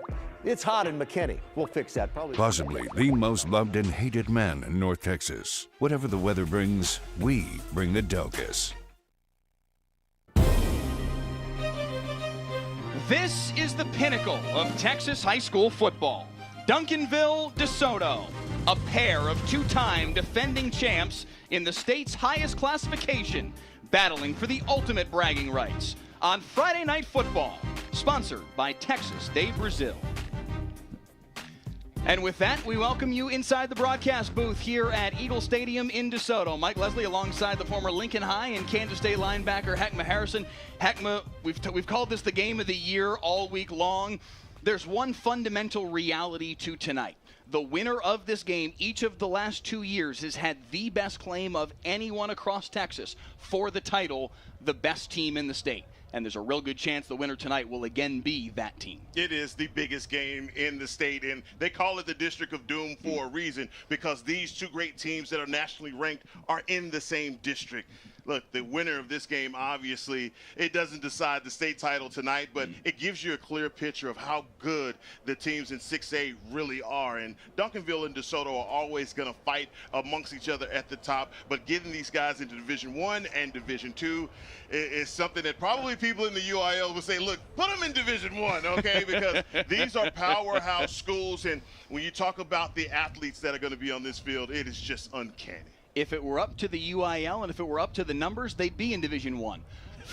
J: It's hot in McKinney. We'll fix that probably.
K: Possibly the most loved and hated man in North Texas. Whatever the weather brings, we bring the Delcus.
A: This is the pinnacle of Texas high school football. Duncanville-Desoto, a pair of two-time defending champs in the state's highest classification, battling for the ultimate bragging rights on Friday Night Football, sponsored by Texas de Brazil. And with that, we welcome you inside the broadcast booth here at Eagle Stadium in DeSoto. Mike Leslie alongside the former Lincoln High and Kansas State linebacker Heckma Harrison. Heckma, we've called this the game of the year all week long. There's one fundamental reality to tonight. The winner of this game each of the last 2 years has had the best claim of anyone across Texas for the title, the best team in the state. And there's a real good chance the winner tonight will again be that team.
D: It is the biggest game in the state, and they call it the District of Doom for a reason, because these two great teams that are nationally ranked are in the same district. Look, the winner of this game, obviously, it doesn't decide the state title tonight, but it gives you a clear picture of how good the teams in 6A really are. And Duncanville and DeSoto are always going to fight amongst each other at the top, but getting these guys into Division I and Division II is something that probably people in the UIL would say, look, put them in Division I, okay? Because these are powerhouse schools, and when you talk about the athletes that are going to be on this field, it is just uncanny.
A: If it were up to the UIL and if it were up to the numbers, they'd be in Division I.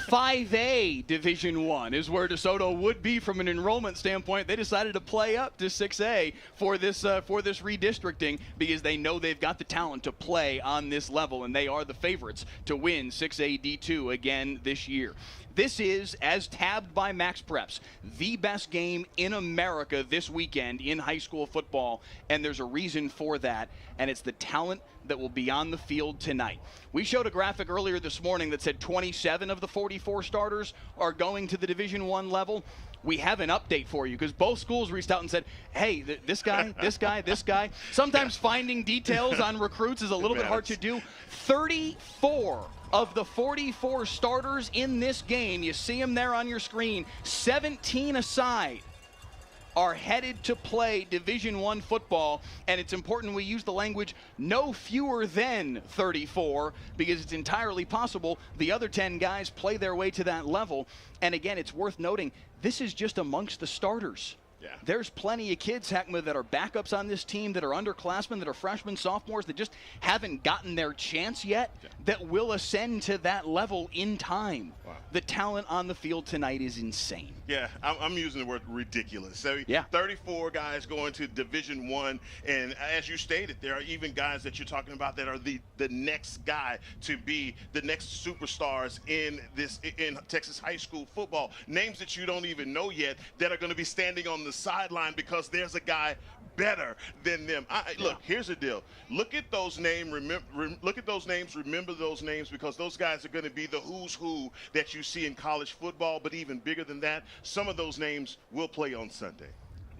A: 5A Division I is where DeSoto would be from an enrollment standpoint. They decided to play up to 6A for this redistricting because they know they've got the talent to play on this level, and they are the favorites to win 6A D2 again this year. This is, as tabbed by Max Preps, the best game in America this weekend in high school football, and there's a reason for that, and it's the talent that will be on the field tonight. We showed a graphic earlier this morning that said 27 of the 44 starters are going to the Division I level. We have an update for you because both schools reached out and said, hey, this guy, this guy, this guy. Sometimes finding details on recruits is a little bit hard to do. 34 of the 44 starters in this game, you see them there on your screen, 17 aside, are headed to play Division I football, and it's important we use the language no fewer than 34 because it's entirely possible the other 10 guys play their way to that level. And again, it's worth noting, this is just amongst the starters. There's plenty of kids, Heckma, that are backups on this team, that are underclassmen, that are freshmen, sophomores, that just haven't gotten their chance yet, that will ascend to that level in time. Wow. The talent on the field tonight is insane.
D: Yeah, I'm using the word ridiculous. So 34 guys going to Division I, and as you stated, there are even guys that you're talking about that are the next guy to be the next superstars in Texas high school football. Names that you don't even know yet that are going to be standing on the sideline because there's a guy better than them. Look, here's the deal. Look at those names. Look at those names. Remember those names, because those guys are going to be the who's who that you see in college football. But even bigger than that, some of those names will play on Sunday.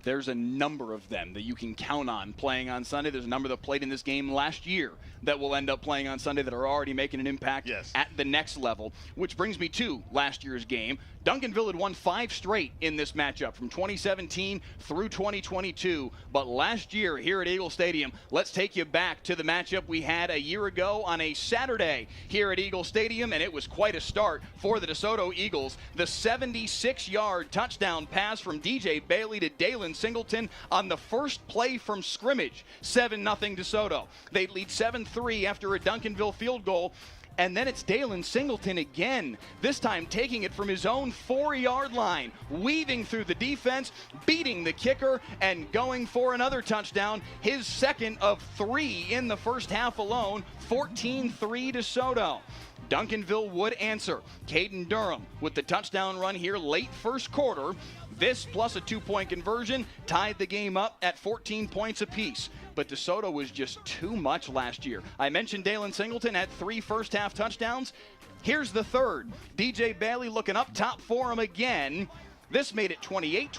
A: There's a number of them that you can count on playing on Sunday. There's a number that played in this game last year that will end up playing on Sunday that are already making an impact at the next level, which brings me to last year's game. Duncanville had won 5 straight in this matchup from 2017 through 2022. But last year here at Eagle Stadium, let's take you back to the matchup we had a year ago on a Saturday here at Eagle Stadium, and it was quite a start for the DeSoto Eagles. The 76-yard touchdown pass from DJ Bailey to Dalen Singleton on the first play from scrimmage, 7-0 DeSoto. They lead 7-3 after a Duncanville field goal. And then it's Dalen Singleton again, this time taking it from his own 4-yard line, weaving through the defense, beating the kicker, and going for another touchdown, his second of 3 in the first half alone, 14-3 DeSoto. Duncanville would answer. Caden Durham with the touchdown run here late first quarter. This plus a 2-point conversion tied the game up at 14 points apiece. But DeSoto was just too much last year. I mentioned Dalen Singleton had 3 first-half touchdowns. Here's the third. DJ Bailey looking up top for him again. This made it 28-21.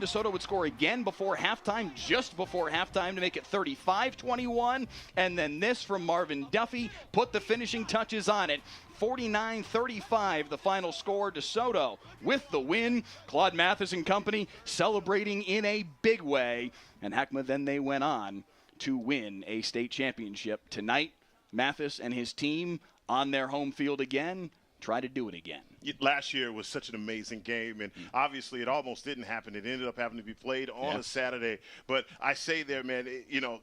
A: DeSoto would score again before halftime, just before halftime, to make it 35-21. And then this from Marvin Duffy put the finishing touches on it. 49-35, the final score. DeSoto with the win. Claude Mathis and company celebrating in a big way. And Heckma, then they went on to win a state championship. Tonight, Mathis and his team on their home field again, try to do it again.
D: Last year was such an amazing game, and obviously it almost didn't happen. It ended up having to be played on a Saturday. But I say there, man,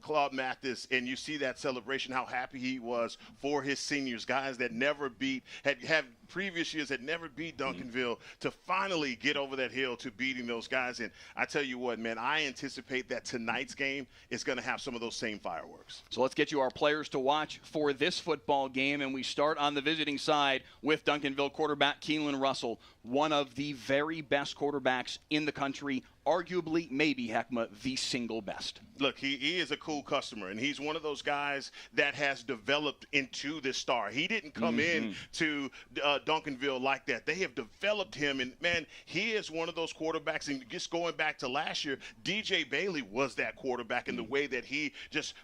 D: Claude Mathis, and you see that celebration, how happy he was for his seniors, guys that never beat, had previous years had never beat Duncanville, to finally get over that hill to beating those guys. And I tell you what, man, I anticipate that tonight's game is going to have some of those same fireworks.
A: So let's get you our players to watch for this football game, and we start on the visiting side with Duncanville quarterback Keelan Russell, one of the very best quarterbacks in the country, arguably, maybe, Heckma, the single best.
D: Look, he is a cool customer, and he's one of those guys that has developed into this star. He didn't come in to Duncanville like that. They have developed him, and, man, he is one of those quarterbacks. And just going back to last year, DJ Bailey was that quarterback in the way that he just,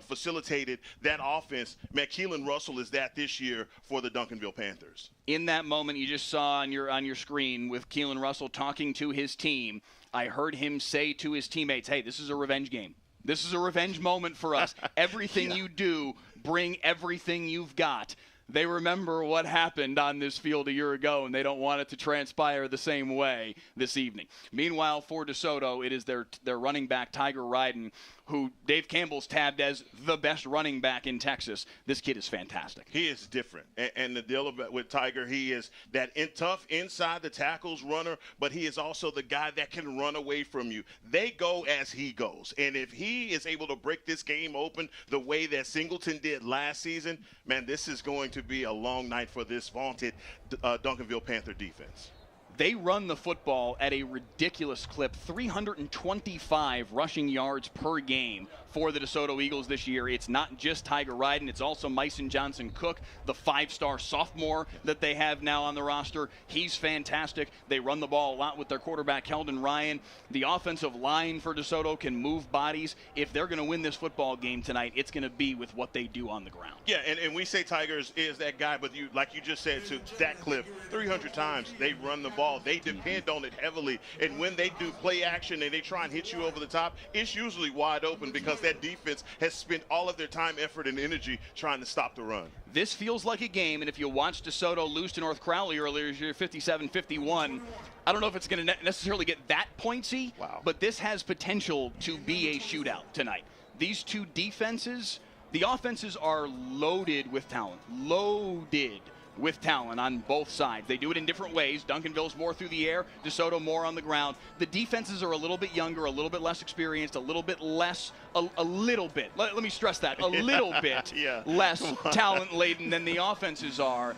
D: facilitated that offense. Man, Keelan Russell is that this year for the Duncanville Panthers.
A: In that moment you just saw on your screen with Keelan Russell talking to his team, I heard him say to his teammates, hey, this is a revenge game. This is a revenge moment for us. Everything you do, bring everything you've got. They remember what happened on this field a year ago, and they don't want it to transpire the same way this evening. Meanwhile, for DeSoto, it is their running back, Tiger Ryden, who Dave Campbell's tabbed as the best running back in Texas. This kid is fantastic.
D: He is different. And the deal with Tiger, he is that tough inside the tackles runner, but he is also the guy that can run away from you. They go as he goes. And if he is able to break this game open the way that Singleton did last season, man, this is going to be a long night for this vaunted Duncanville Panther defense.
A: They run the football at a ridiculous clip, 325 rushing yards per game for the DeSoto Eagles this year. It's not just Tiger Ryden, it's also Myson Johnson-Cook, the 5-star sophomore that they have now on the roster. He's fantastic. They run the ball a lot with their quarterback, Keldon Ryan. The offensive line for DeSoto can move bodies. If they're going to win this football game tonight, it's going to be with what they do on the ground.
D: Yeah, and we say Tigers is that guy, but like you just said, to that clip, 300 times they run the ball. ball. They depend on it heavily. And when they do play action and they try and hit you over the top, it's usually wide open because that defense has spent all of their time, effort, and energy trying to stop the run.
A: This feels like a game, and if you watched DeSoto lose to North Crowley earlier this year, 57-51, I don't know if it's going to necessarily get that pointsy, but this has potential to be a shootout tonight. These two defenses, the offenses are loaded with talent. Loaded with talent on both sides. They do it in different ways. Duncanville's more through the air, DeSoto more on the ground. The defenses are a little bit younger, a little bit less experienced, a little bit less, a little bit, let me stress that, a little bit less talent-laden than the offenses are.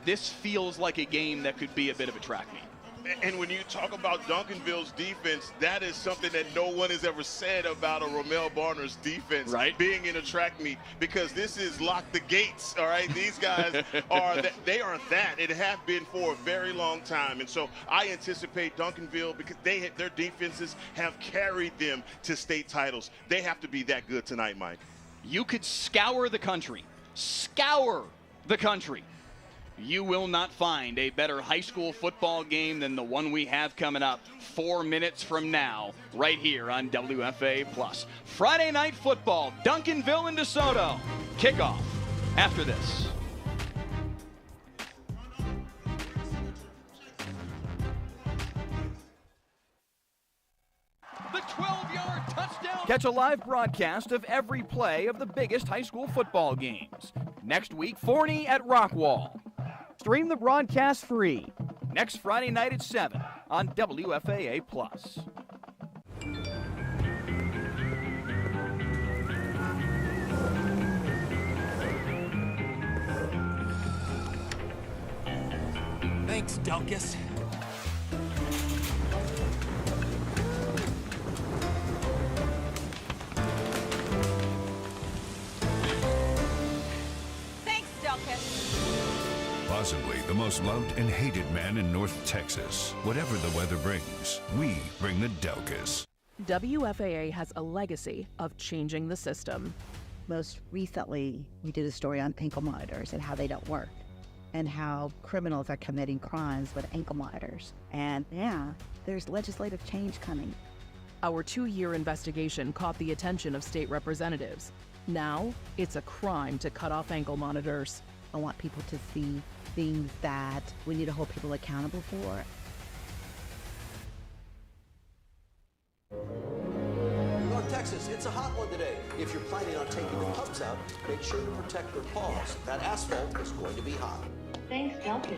A: This feels like a game that could be a bit of a track meet.
D: And when you talk about Duncanville's defense, that is something that no one has ever said about a Romel Barner's defense being in a track meet, because this is lock the gates, all right? These guys they are that. It have been for a very long time. And so I anticipate Duncanville, because their defenses have carried them to state titles. They have to be that good tonight, Mike.
A: You could scour the country. You will not find a better high school football game than the one we have coming up 4 minutes from now, right here on WFA+. Friday night football, Duncanville and DeSoto. Kickoff after this. The 12-yard touchdown. Catch a live broadcast of every play of the biggest high school football games. Next week, Forney at Rockwall. Stream the broadcast free next Friday night at 7 on WFAA+.
L: Thanks, Delkus.
K: Possibly the most loved and hated man in North Texas. Whatever the weather brings, we bring the Delkus.
H: WFAA has a legacy of changing the system.
I: Most recently, we did a story on ankle monitors and how they don't work, and how criminals are committing crimes with ankle monitors. And yeah, there's legislative change coming.
H: Our 2-year investigation caught the attention of state representatives. Now, it's a crime to cut off ankle monitors.
I: I want people to see things that we need to hold people accountable for.
J: North Texas, it's a hot one today. If you're planning on taking the pumps out, make sure to protect your paws. That asphalt is going to be hot.
M: Thanks, Delkus.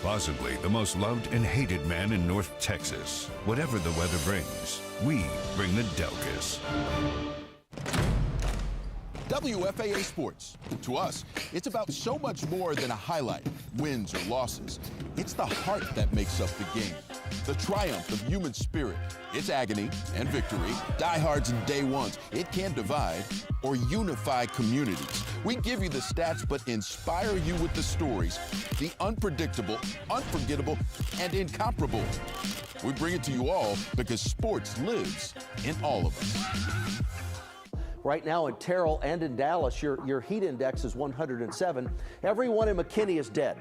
K: Possibly the most loved and hated man in North Texas. Whatever the weather brings, we bring the Delkus.
N: WFAA Sports. To us, it's about so much more than a highlight, wins or losses. It's the heart that makes up the game. The triumph of human spirit, its agony and victory, diehards and day ones. It can divide or unify communities. We give you the stats, but inspire you with the stories, the unpredictable, unforgettable, and incomparable. We bring it to you all because sports lives in all of us.
J: Right now in Terrell and in Dallas, your heat index is 107. Everyone in McKinney is dead.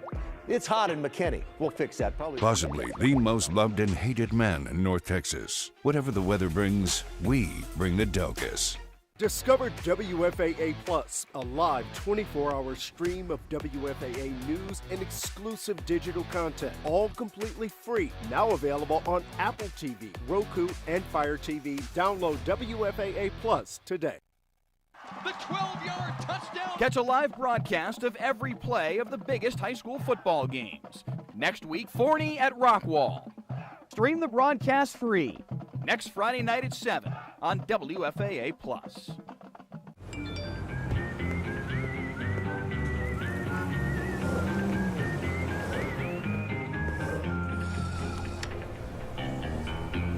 J: It's hot in McKinney. We'll fix that probably.
K: Possibly the most loved and hated man in North Texas. Whatever the weather brings, we bring the Delkus.
O: Discover WFAA Plus, a live 24-hour stream of WFAA news and exclusive digital content, all completely free. Now available on Apple TV, Roku, and Fire TV. Download WFAA Plus today.
A: The 12-yard touchdown. Catch a live broadcast of every play of the biggest high school football games. Next week, Forney at Rockwall. Stream the broadcast free next Friday night at 7 on WFAA+.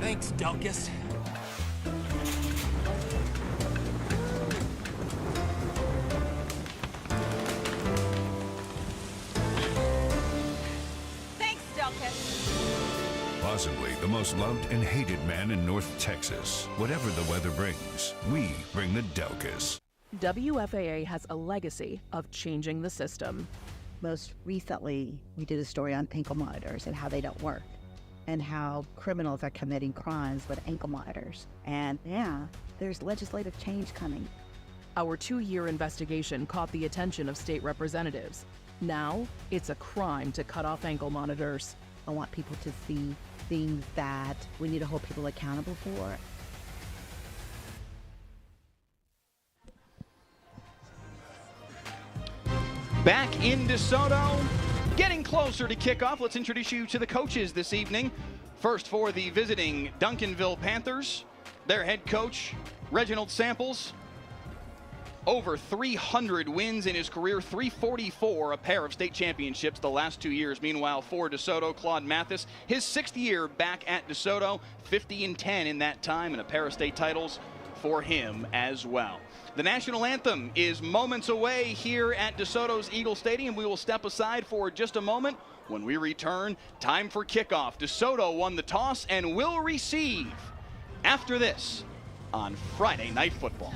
L: Thanks, Delkus.
K: Possibly the most loved and hated man in North Texas. Whatever the weather brings, we bring the Delkus.
H: WFAA has a legacy of changing the system.
I: Most recently, we did a story on ankle monitors and how they don't work, and how criminals are committing crimes with ankle monitors. And yeah, there's legislative change coming.
H: Our 2-year investigation caught the attention of state representatives. Now, it's a crime to cut off ankle monitors.
I: I want people to see things that we need to hold people accountable for.
A: Back in DeSoto, getting closer to kickoff. Let's introduce you to the coaches this evening. First, for the visiting Duncanville Panthers, their head coach, Reginald Samples. Over 300 wins in his career, 344, a pair of state championships the last 2 years. Meanwhile, for DeSoto, Claude Mathis, his 6th year back at DeSoto, 50-10 in that time, and a pair of state titles for him as well. The national anthem is moments away here at DeSoto's Eagle Stadium. We will step aside for just a moment. When we return, time for kickoff. DeSoto won the toss and will receive after this on Friday Night Football.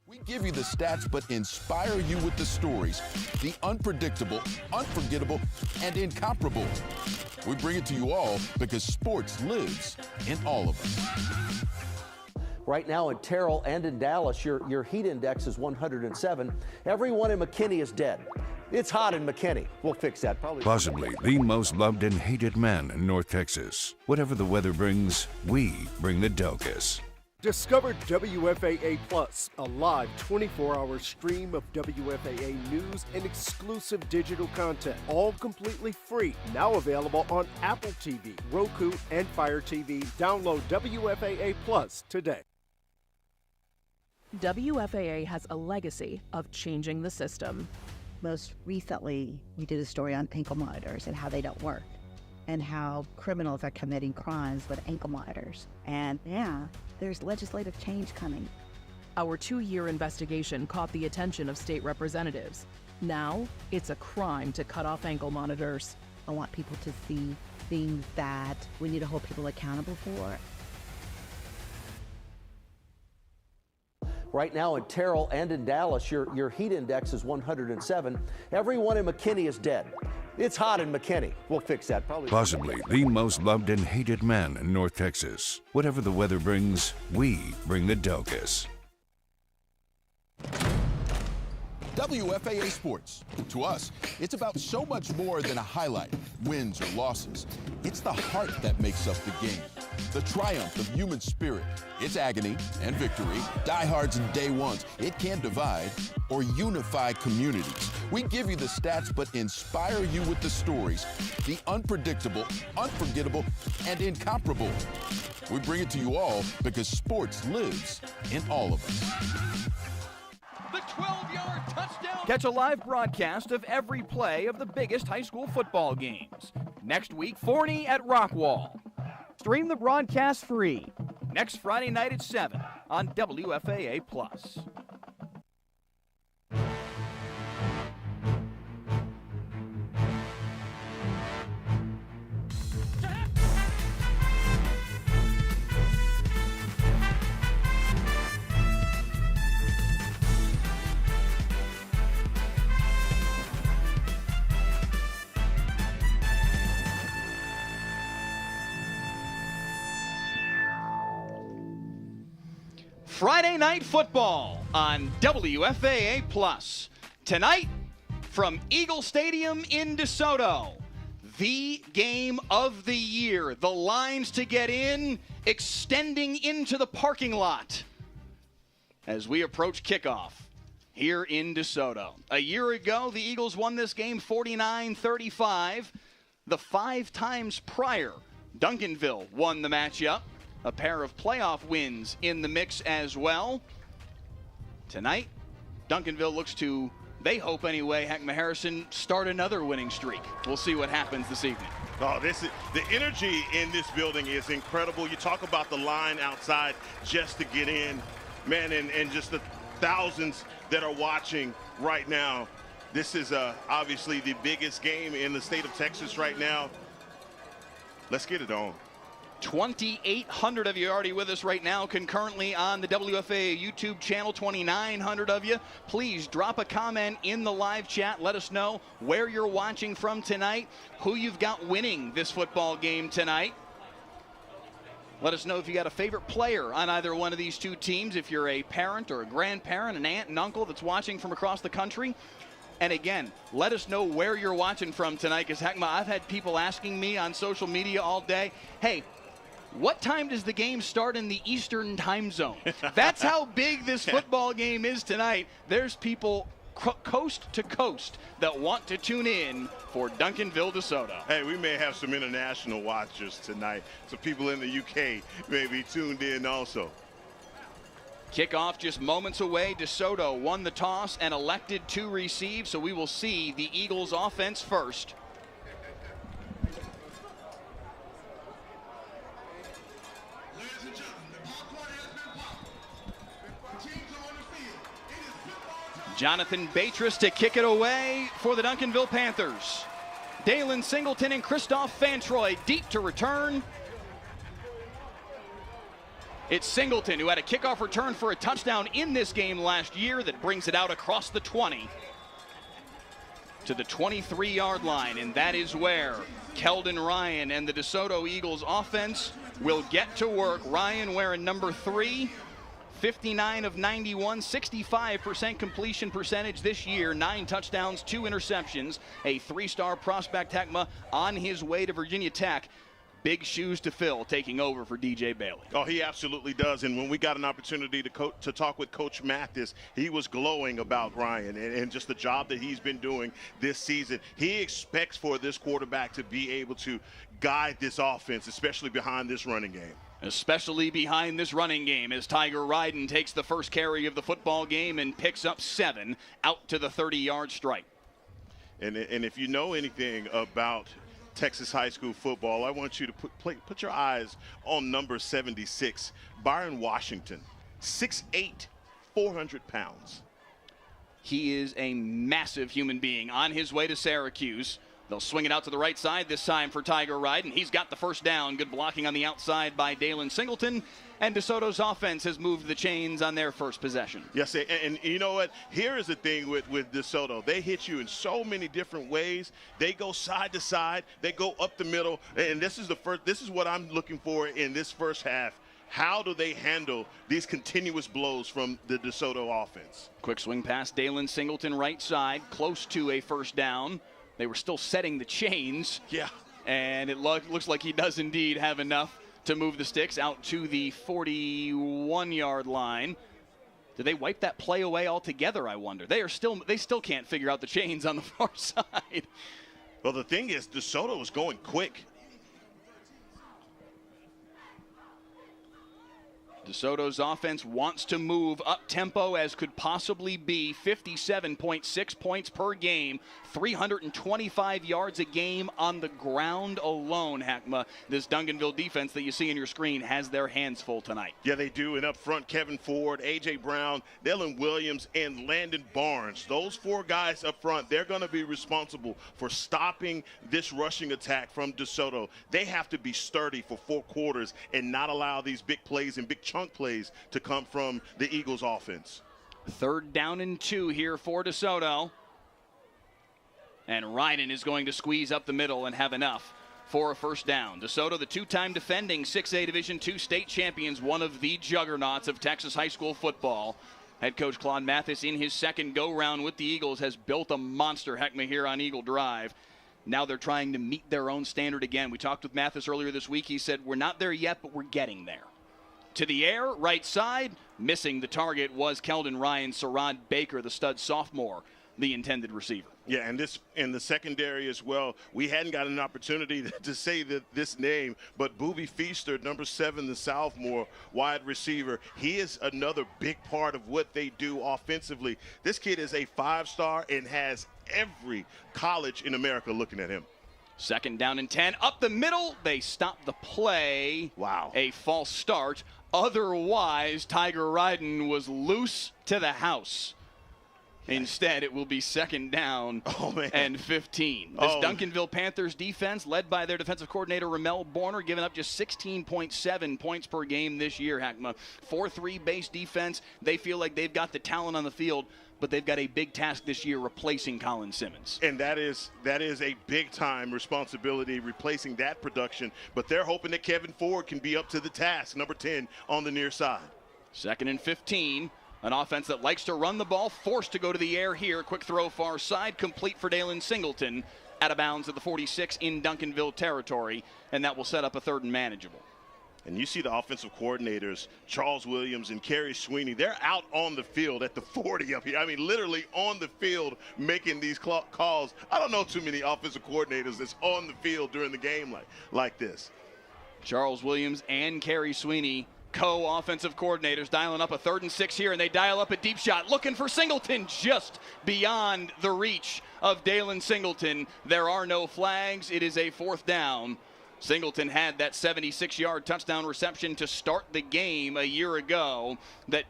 N: We give you the stats, but inspire you with the stories. The unpredictable, unforgettable, and incomparable. We bring it to you all because sports lives in all of us.
J: Right now in Terrell and in Dallas, your heat index is 107. Everyone in McKinney is dead. It's hot in McKinney. We'll fix that probably.
K: Possibly the most loved and hated man in North Texas. Whatever the weather brings, we bring the Delkus.
O: Discover WFAA Plus, a live 24-hour stream of WFAA news and exclusive digital content, all completely free. Now available on Apple TV, Roku, and Fire TV. Download WFAA Plus today.
H: WFAA has a legacy of changing the system.
I: Most recently, we did a story on ankle monitors and how they don't work, and how criminals are committing crimes with ankle monitors. And yeah, there's legislative change coming.
H: Our 2-year investigation caught the attention of state representatives. Now, it's a crime to cut off ankle monitors.
I: I want people to see things that we need to hold people accountable for.
J: Right now in Terrell and in Dallas, your heat index is 107. Everyone in McKinney is dead. It's hot in McKinney. We'll fix that probably.
K: Possibly the most loved and hated man in North Texas. Whatever the weather brings, we bring the Delkus.
N: WFAA Sports. To us, it's about so much more than a highlight, wins or losses. It's the heart that makes up the game. The triumph of human spirit, its agony and victory, diehards and day ones. It can divide or unify communities. We give you the stats, but inspire you with the stories. The unpredictable, unforgettable, and incomparable. We bring it to you all because sports lives in all of us.
A: The 12-yard touchdown.
C: Catch a live broadcast of every play of the biggest high school football games. Next week, Forney at Rockwall. Stream the broadcast free. Next Friday night at 7 on WFAA+.
A: Friday Night Football on WFAA+. Tonight, from Eagle Stadium in DeSoto, the game of the year. The lines to get in extending into the parking lot as we approach kickoff here in DeSoto. A year ago, the Eagles won this game 49-35. The 5 times prior, Duncanville won the matchup. A pair of playoff wins in the mix as well. Tonight, Duncanville looks to, they hope anyway, Heckma Harrison, start another winning streak. We'll see what happens this evening.
D: Oh, the energy in this building is incredible. You talk about the line outside just to get in, man, and just the thousands that are watching right now. This is obviously the biggest game in the state of Texas right now. Let's get it on.
A: 2,800 of you already with us right now concurrently on the WFAA YouTube channel. 2,900 of you. Please drop a comment in the live chat. Let us know where you're watching from tonight, who you've got winning this football game tonight. Let us know if you got a favorite player on either one of these two teams, if you're a parent or a grandparent, an aunt and uncle that's watching from across the country. And again, let us know where you're watching from tonight, because Heckma, I've had people asking me on social media all day, hey, what time does the game start in the Eastern time zone? That's how big this football game is tonight. There's people coast to coast that want to tune in for Duncanville-Desoto.
D: Hey, we may have some international watchers tonight. Some people in the UK may be tuned in also.
A: Kickoff just moments away. DeSoto won the toss and elected to receive, so we will see the Eagles offense first. Jonathan Batris to kick it away for the Duncanville Panthers. Dalen Singleton and Christoph Fantroy deep to return. It's Singleton who had a kickoff return for a touchdown in this game last year that brings it out across the 20 to the 23-yard line, and that is where Keldon Ryan and the DeSoto Eagles offense will get to work. Ryan wearing number 3. 59 of 91, 65% completion percentage this year, 9 touchdowns, 2 interceptions, a 3-star prospect, Heckma, on his way to Virginia Tech. Big shoes to fill, taking over for DJ Bailey.
D: Oh, he absolutely does. And when we got an opportunity to talk with Coach Mathis, he was glowing about Ryan and just the job that he's been doing this season. He expects for this quarterback to be able to guide this offense, especially behind this running game.
A: Especially behind this running game, as Tiger Ryden takes the first carry of the football game and picks up 7 out to the 30-yard strike.
D: And if you know anything about Texas high school football, I want you to put your eyes on number 76, Byron Washington, 6'8", 400 pounds.
A: He is a massive human being on his way to Syracuse. They'll swing it out to the right side this time for Tiger Ryden. He's got the first down. Good blocking on the outside by Dalen Singleton. And DeSoto's offense has moved the chains on their first possession.
D: Yes, and you know what? Here is the thing with DeSoto. They hit you in so many different ways. They go side to side. They go up the middle. And this is what I'm looking for in this first half. How do they handle these continuous blows from the DeSoto offense?
A: Quick swing pass, Dalen Singleton right side, close to a first down. They were still setting the chains.
D: Yeah.
A: And it looks like he does indeed have enough to move the sticks out to the 41-yard line. Did they wipe that play away altogether, I wonder? They still can't figure out the chains on the far side.
D: Well, the thing is, DeSoto is going quick.
A: DeSoto's offense wants to move up-tempo as could possibly be. 57.6 points per game, 325 yards a game on the ground alone, Heckma. This Duncanville defense that you see on your screen has their hands full tonight.
D: Yeah, they do. And up front, Kevin Ford, A.J. Brown, Dylan Williams, and Landon Barnes. Those 4 guys up front, they're going to be responsible for stopping this rushing attack from DeSoto. They have to be sturdy for 4 quarters and not allow these big plays and big chunk plays to come from the Eagles offense.
A: 3rd down and 2 here for DeSoto. And Ryden is going to squeeze up the middle and have enough for a first down. DeSoto, the 2-time defending 6A Division II state champions, one of the juggernauts of Texas high school football. Head coach Claude Mathis, in his second go-round with the Eagles, has built a monster, Heckma, here on Eagle Drive. Now they're trying to meet their own standard again. We talked with Mathis earlier this week. He said, we're not there yet, but we're getting there. To the air, right side, missing the target was Keldon Ryan. Sarad Baker, the stud sophomore, the intended receiver.
D: Yeah, and this in the secondary as well. We hadn't got an opportunity to say this name, but Boobie Feaster, number 7, the sophomore wide receiver, he is another big part of what they do offensively. This kid is a 5-star and has every college in America looking at him.
A: 2nd down and 10. Up the middle, they stop the play.
D: Wow.
A: A false start. Otherwise, Tiger Ryden was loose to the house. Instead, it will be second down and 15. This Duncanville Panthers defense, led by their defensive coordinator, Ramel Borner, giving up just 16.7 points per game this year, Hackma. 4-3 base defense. They feel like they've got the talent on the field, but they've got a big task this year replacing Colin Simmons.
D: And that is a big-time responsibility, replacing that production. But they're hoping that Kevin Ford can be up to the task, number 10 on the near side.
A: Second and 15. An offense that likes to run the ball, forced to go to the air here. Quick throw far side, complete for Dalen Singleton. Out of bounds at the 46 in Duncanville territory, and that will set up a third and manageable.
D: And you see the offensive coordinators, Charles Williams and Kerry Sweeney, they're out on the field at the 40 up here. I mean, literally on the field making these calls. I don't know too many offensive coordinators that's on the field during the game like this.
A: Charles Williams and Kerry Sweeney, co-offensive coordinators, dialing up a 3rd and 6 here, and they dial up a deep shot, looking for Singleton, just beyond the reach of Dalen Singleton. There are no flags. It is a 4th down. Singleton had that 76-yard touchdown reception to start the game a year ago that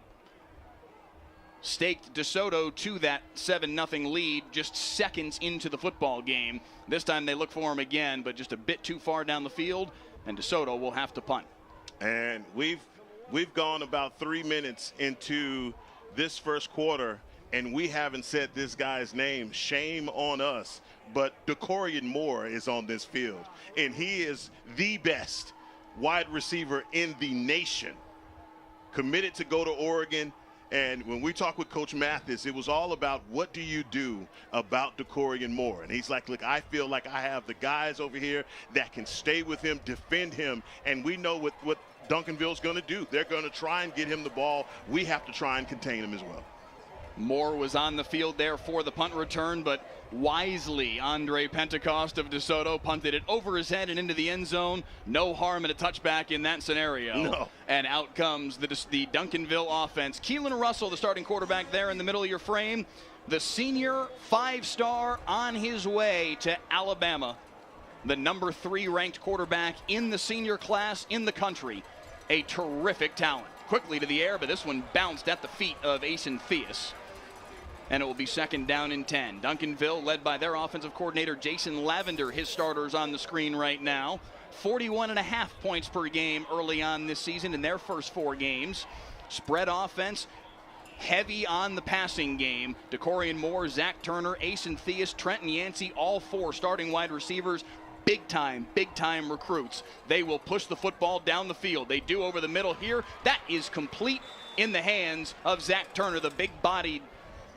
A: staked DeSoto to that 7-0 lead just seconds into the football game. This time they look for him again, but just a bit too far down the field, and DeSoto will have to punt.
D: And we've gone about 3 minutes into this first quarter, and we haven't said this guy's name. Shame on us. But DeCorian Moore is on this field, and he is the best wide receiver in the nation. Committed to go to Oregon. And when we talked with Coach Mathis, it was all about what do you do about DeCorian Moore. And he's like, look, I feel like I have the guys over here that can stay with him, defend him, and we know what Duncanville's going to do. They're going to try and get him the ball. We have to try and contain him as well.
A: Moore was on the field there for the punt return, but wisely, Andre Pentecost of DeSoto punted it over his head and into the end zone. No harm in a touchback in that scenario.
D: No.
A: And out comes the Duncanville offense. Keelan Russell, the starting quarterback there in the middle of your frame. The senior 5-star on his way to Alabama. The number 3 ranked quarterback in the senior class in the country. A terrific talent. Quickly to the air, but this one bounced at the feet of Asen Theus. And it will be second down and 10. Duncanville, led by their offensive coordinator, Jason Lavender, his starters on the screen right now. 41.5 points per game early on this season in their first 4 games. Spread offense, heavy on the passing game. DeCorian Moore, Zach Turner, Asen Theus, Trenton Yancey, all 4 starting wide receivers. Big time recruits. They will push the football down the field. They do over the middle here. That is complete in the hands of Zach Turner, the big-bodied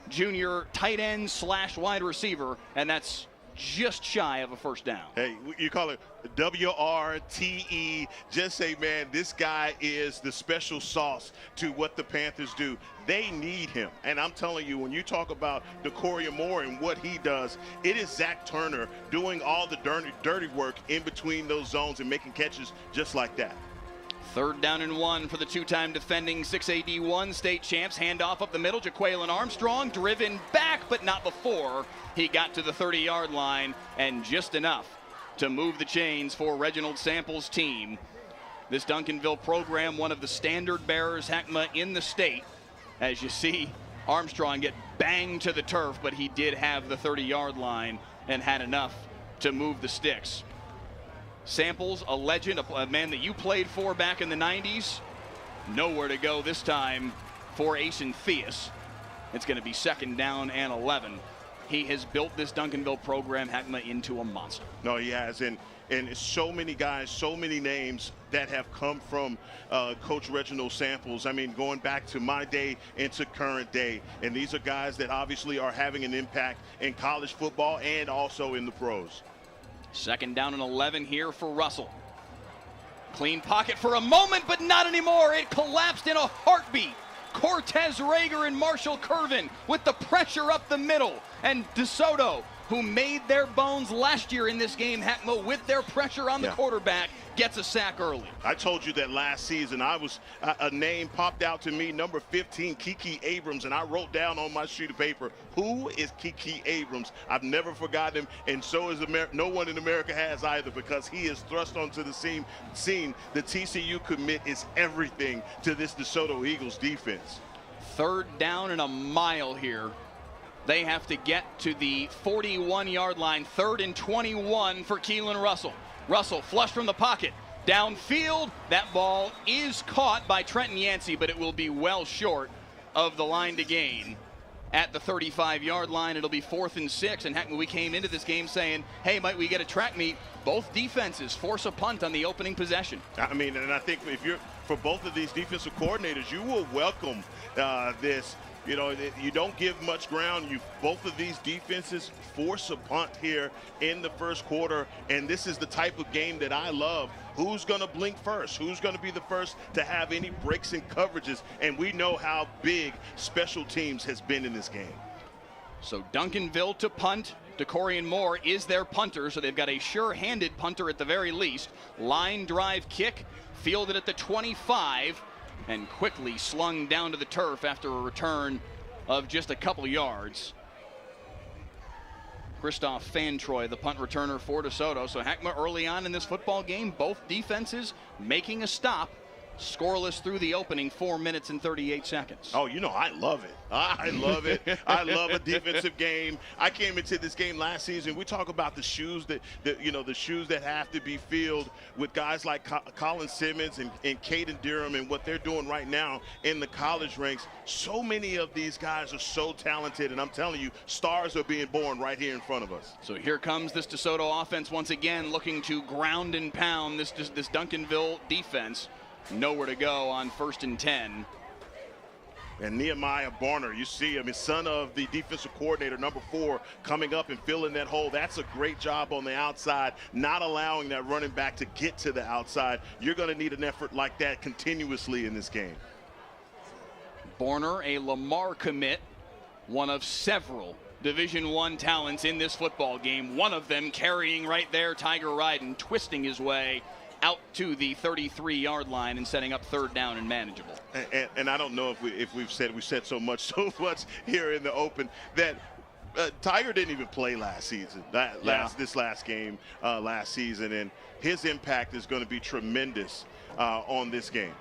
A: junior tight end / wide receiver, and that's just shy of a first down.
D: Hey, you call it WRTE. Just say, man, this guy is the special sauce to what the Panthers do. They need him. And I'm telling you, when you talk about DeCorian Moore and what he does, it is Zach Turner doing all the dirty work in between those zones and making catches just like that.
A: 3rd down and 1 for the 2-time defending 6AD1 state champs. Handoff up the middle. Jaquaylin Armstrong driven back, but not before he got to the 30-yard line, and just enough to move the chains for Reginald Sample's team. This Duncanville program, one of the standard bearers, Hackma, in the state. As you see, Armstrong get banged to the turf, but he did have the 30-yard line and had enough to move the sticks. Samples, a legend, a man that you played for back in the 90s. Nowhere to go this time for Asen Theus. It's going to be second down and 11. He has built this Duncanville program, Hackma, into a monster.
D: No, he has. And so many guys, so many names that have come from Coach Reginald Samples. I mean, going back to my day into current day. And these are guys that obviously are having an impact in college football and also in the pros.
A: Second down and 11 here for Russell. Clean pocket for a moment, but not anymore. It collapsed in a heartbeat. Cortez Rager and Marshall Curvin with the pressure up the middle. And DeSoto, who made their bones last year in this game, Hackma, with their pressure on the quarterback, gets a sack early.
D: I told you that last season a name popped out to me, number 15, Kiki Abrams, and I wrote down on my sheet of paper, who is Kiki Abrams? I've never forgotten him, and so is no one in America has either, because he is thrust onto the scene. The TCU commit is everything to this DeSoto Eagles defense.
A: 3rd down and a mile here They have to get to the 41-yard line. 3rd and 21 for Keelan Russell. Russell flush from the pocket. Downfield, that ball is caught by Trenton Yancey, but it will be well short of the line to gain. At the 35-yard line, it'll be 4th and 6. And heck, we came into this game saying, hey, might we get a track meet? Both defenses force a punt on the opening possession.
D: I mean, and I think if you're, for both of these defensive coordinators, you will welcome this. You know, you don't give much ground. Both of these defenses force a punt here in the first quarter, and this is the type of game that I love. Who's going to blink first? Who's going to be the first to have any breaks and coverages? And we know how big special teams has been in this game.
A: So Duncanville to punt. DeCorian Moore is their punter, so they've got a sure-handed punter at the very least. Line drive kick, fielded at the 25. And quickly slung down to the turf after a return of just a couple yards. Christoph Fantroy, the punt returner for DeSoto. So Heckma early on in this football game, both defenses making a stop. Scoreless through the opening 4 minutes and 38 seconds.
D: Oh, you know, I love it. I love it. I love a defensive game. I came into this game last season. We talk about the shoes that the shoes that have to be filled with guys like Colin Simmons and Caden Durham and what they're doing right now in the college ranks. So many of these guys are so talented, and I'm telling you, stars are being born right here in front of us.
A: So here comes this DeSoto offense once again, looking to ground and pound this Duncanville defense. Nowhere to go on 1st and 10.
D: And Nehemiah Barner, you see him, his son of the defensive coordinator, number 4, coming up and filling that hole. That's a great job on the outside, not allowing that running back to get to the outside. You're going to need an effort like that continuously in this game.
A: Barner, a Lamar commit, one of several Division I talents in this football game. One of them carrying right there, Tiger Ryden, twisting his way out to the 33-yard line and setting up 3rd down and manageable.
D: And I don't know if we've said so much here in the open that Tiger didn't even play last season, this last game last season, and his impact is going to be tremendous on this game.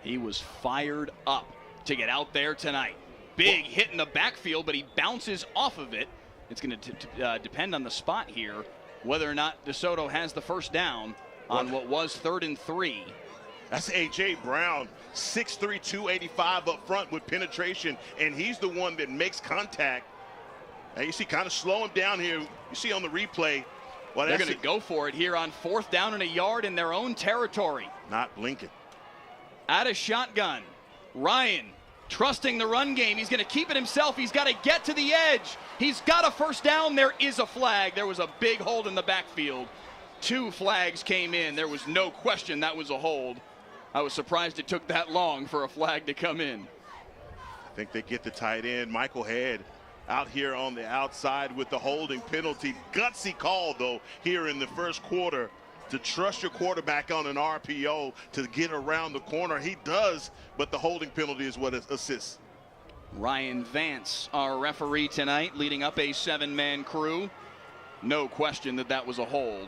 A: He was fired up to get out there tonight. Big hit in the backfield, but he bounces off of it. It's going to depend on the spot here whether or not DeSoto has the 1st down on what was 3rd and 3.
D: That's A.J. Brown, 6'3", 285 up front with penetration, and he's the one that makes contact. And you see kind of slow him down here. You see on the replay. Well,
A: they're going to go for it here on 4th down and a yard in their own territory.
D: Not blinking.
A: Out of shotgun. Ryan trusting the run game. He's going to keep it himself. He's got to get to the edge. He's got a 1st down. There is a flag. There was a big hold in the backfield. 2 flags came in. There was no question that was a hold. I was surprised it took that long for a flag to come in.
D: I think they get the tight end, Michael Head, out here on the outside with the holding penalty. Gutsy call, though, here in the first quarter to trust your quarterback on an RPO to get around the corner. He does, but the holding penalty is what assists.
A: Ryan Vance, our referee tonight, leading up a 7-man crew. No question that was a hold.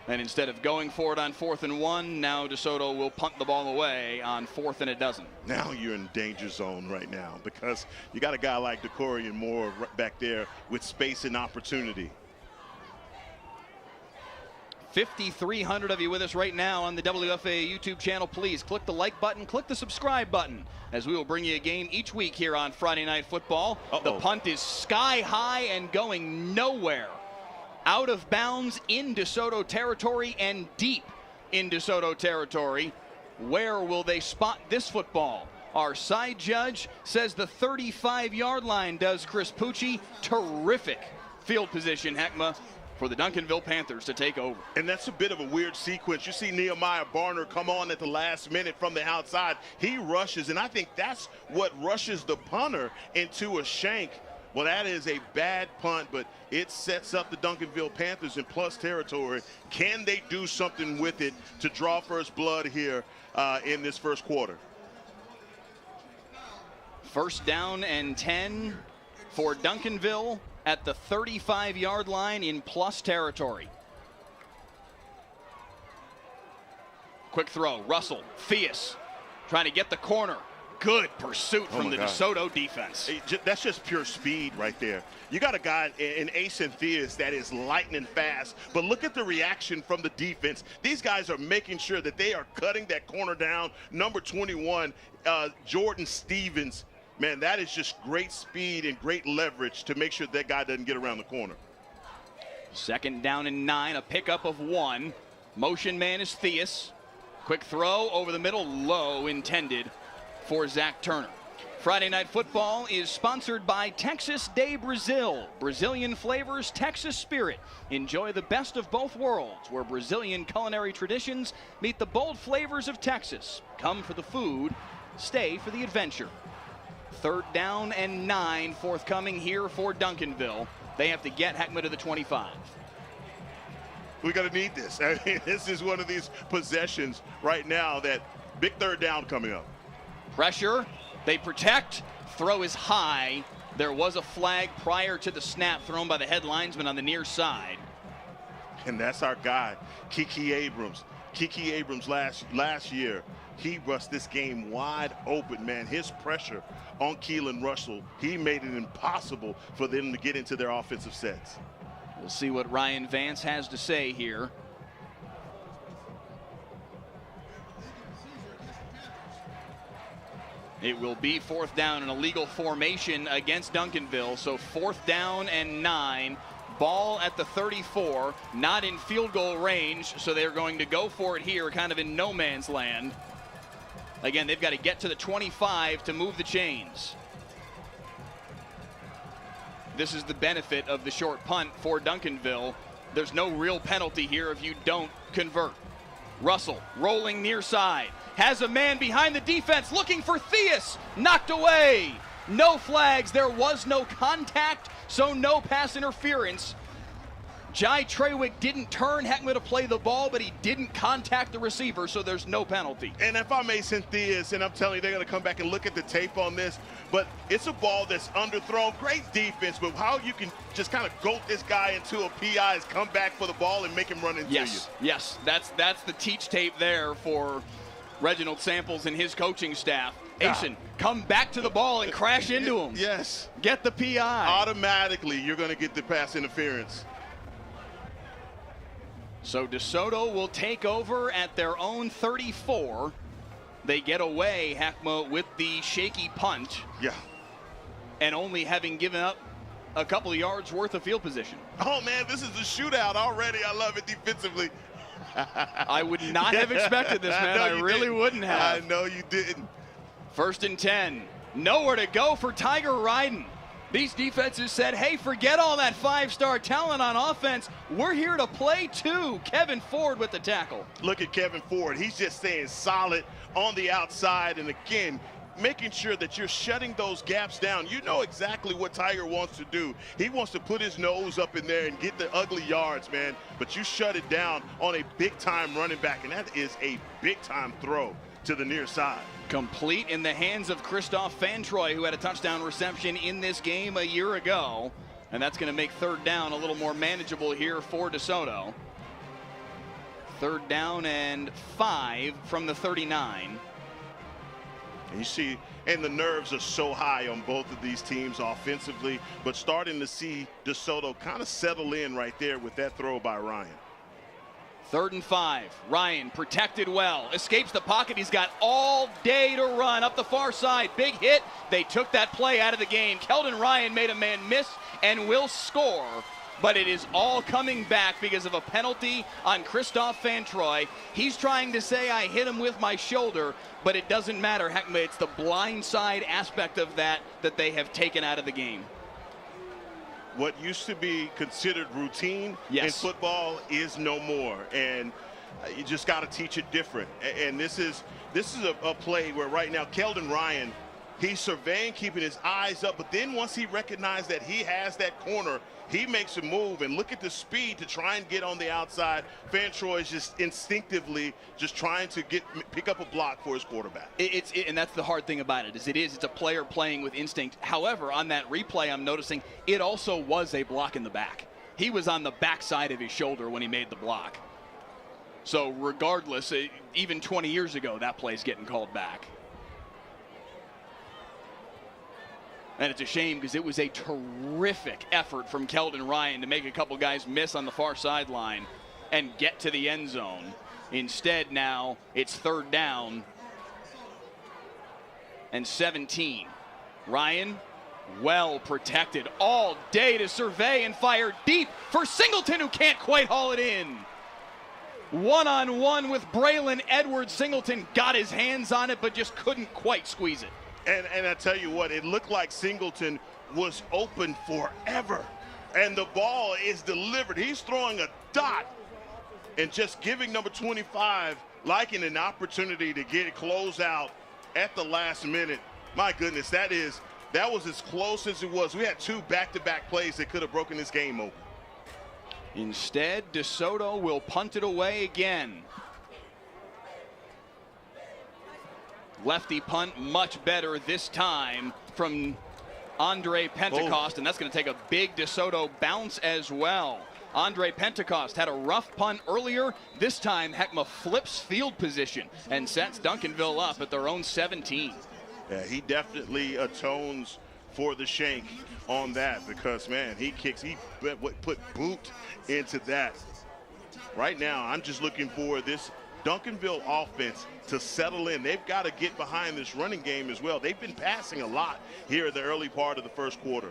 A: And instead of going for it on 4th and 1, now DeSoto will punt the ball away on 4th and a dozen.
D: Now you're in danger zone right now because you got a guy like DeCorian Moore back there with space and opportunity.
A: 5,300 of you with us right now on the WFAA YouTube channel. Please click the like button, click the subscribe button, as we will bring you a game each week here on Friday Night Football. The punt is sky high and going nowhere. Out of bounds in DeSoto territory and deep in DeSoto territory. Where will they spot this football? Our side judge says the 35-yard line, does Chris Pucci. Terrific field position, Heckma, for the Duncanville Panthers to take over.
D: And that's a bit of a weird sequence. You see Nehemiah Barner come on at the last minute from the outside. He rushes, and I think that's what rushes the punter into a shank. Well, that is a bad punt, but it sets up the Duncanville Panthers in plus territory. Can they do something with it to draw first blood here in this first quarter?
A: 1st down and 10 for Duncanville at the 35-yard line in plus territory. Quick throw, Russell, Theus trying to get the corner. good pursuit from the DeSoto defense.
D: That's just pure speed right there. You got a guy in Ace and Theus that is lightning fast, but look at the reaction from the defense. These guys are making sure that they are cutting that corner down. Number 21, Jordan Stevens. Man, that is just great speed and great leverage to make sure that guy doesn't get around the corner.
A: 2nd down and 9, a pickup of 1. Motion man is Theus. Quick throw over the middle, low intended for Zach Turner. Friday Night Football is sponsored by Texas de Brazil. Brazilian flavors, Texas spirit. Enjoy the best of both worlds, where Brazilian culinary traditions meet the bold flavors of Texas. Come for the food, stay for the adventure. 3rd down and 9 forthcoming here for Duncanville. They have to get Heckma to the 25.
D: We're going to need this. I mean, this is one of these possessions right now that big 3rd down coming up.
A: Pressure, they protect, throw is high. There was a flag prior to the snap thrown by the head linesman on the near side.
D: And that's our guy, Kiki Abrams. Kiki Abrams last year, he rushed this game wide open, man. His pressure on Keelan Russell, he made it impossible for them to get into their offensive sets.
A: We'll see what Ryan Vance has to say here. It will be 4th down, an illegal formation against Duncanville. So 4th down and 9. Ball at the 34, not in field goal range, so they're going to go for it here, kind of in no man's land. Again, they've got to get to the 25 to move the chains. This is the benefit of the short punt for Duncanville. There's no real penalty here if you don't convert. Russell rolling near side. Has a man behind the defense looking for Theus. Knocked away. No flags. There was no contact, so no pass interference. Jai Trawick didn't turn Heckma to play the ball, but he didn't contact the receiver, so there's no penalty.
D: And if I'm Mason Theus, and I'm telling you, they're going to come back and look at the tape on this, but it's a ball that's underthrown. Great defense, but how you can just kind of goat this guy into a PI is come back for the ball and make him run into you.
A: Yes, that's the teach tape there for Reginald Samples and his coaching staff. Asen, come back to the ball and crash into him.
D: Yes.
A: Get the PI.
D: Automatically, you're going to get the pass interference.
A: So DeSoto will take over at their own 34. They get away, Heckma, with the shaky punt.
D: Yeah.
A: And only having given up a couple of yards worth of field position.
D: Oh, man, this is a shootout already. I love it defensively.
A: I would not have expected this, man. I really wouldn't have.
D: I know you didn't.
A: 1st and 10. Nowhere to go for Tiger Ryden. These defenses said, hey, forget all that 5-star talent on offense. We're here to play too. Kevin Ford with the tackle.
D: Look at Kevin Ford. He's just staying solid on the outside. And again, making sure that you're shutting those gaps down. You know exactly what Tiger wants to do. He wants to put his nose up in there and get the ugly yards, man. But you shut it down on a big-time running back, and that is a big-time throw to the near side.
A: Complete in the hands of Christoph Fantroy, who had a touchdown reception in this game a year ago. And that's going to make 3rd down a little more manageable here for DeSoto. 3rd down and 5 from the 39.
D: And you see, and the nerves are so high on both of these teams offensively, but starting to see DeSoto kind of settle in right there with that throw by Ryan.
A: 3rd and 5. Ryan protected well. Escapes the pocket. He's got all day to run up the far side. Big hit. They took that play out of the game. Keldon Ryan made a man miss and will score. But it is all coming back because of a penalty on Christoph Fantroy. He's trying to say, I hit him with my shoulder, but it doesn't matter. Heckma, it's the blindside aspect of that they have taken out of the game.
D: What used to be considered routine in football is no more, and you just got to teach it different. And this is a play where right now Keldon Ryan, he's surveying, keeping his eyes up, but then once he recognized that he has that corner, he makes a move, and look at the speed to try and get on the outside. Fantroy is just instinctively just trying to pick up a block for his quarterback.
A: And that's the hard thing about it, it's a player playing with instinct. However, on that replay, I'm noticing it also was a block in the back. He was on the backside of his shoulder when he made the block. So regardless, even 20 years ago, that play's getting called back. And it's a shame because it was a terrific effort from Keldon Ryan to make a couple guys miss on the far sideline and get to the end zone. Instead, now it's 3rd down and 17. Ryan, well protected all day to survey and fire deep for Singleton, who can't quite haul it in. One-on-one with Braylon Edwards. Singleton got his hands on it, but just couldn't quite squeeze it.
D: And I tell you what, it looked like Singleton was open forever. And the ball is delivered. He's throwing a dot and just giving number 25 liking an opportunity to get it closed out at the last minute. My goodness, that was as close as it was. We had 2 back-to-back plays that could have broken this game open.
A: Instead, DeSoto will punt it away again. Lefty punt much better this time from Andre Pentecost, and that's going to take a big DeSoto bounce as well. Andre Pentecost had a rough punt earlier. This time, Heckma flips field position and sets Duncanville up at their own 17.
D: Yeah, he definitely atones for the shank on that because, man, he put boot into that. Right now, I'm just looking for this Duncanville offense to settle in. They've got to get behind this running game as well. They've been passing a lot here in the early part of the first quarter.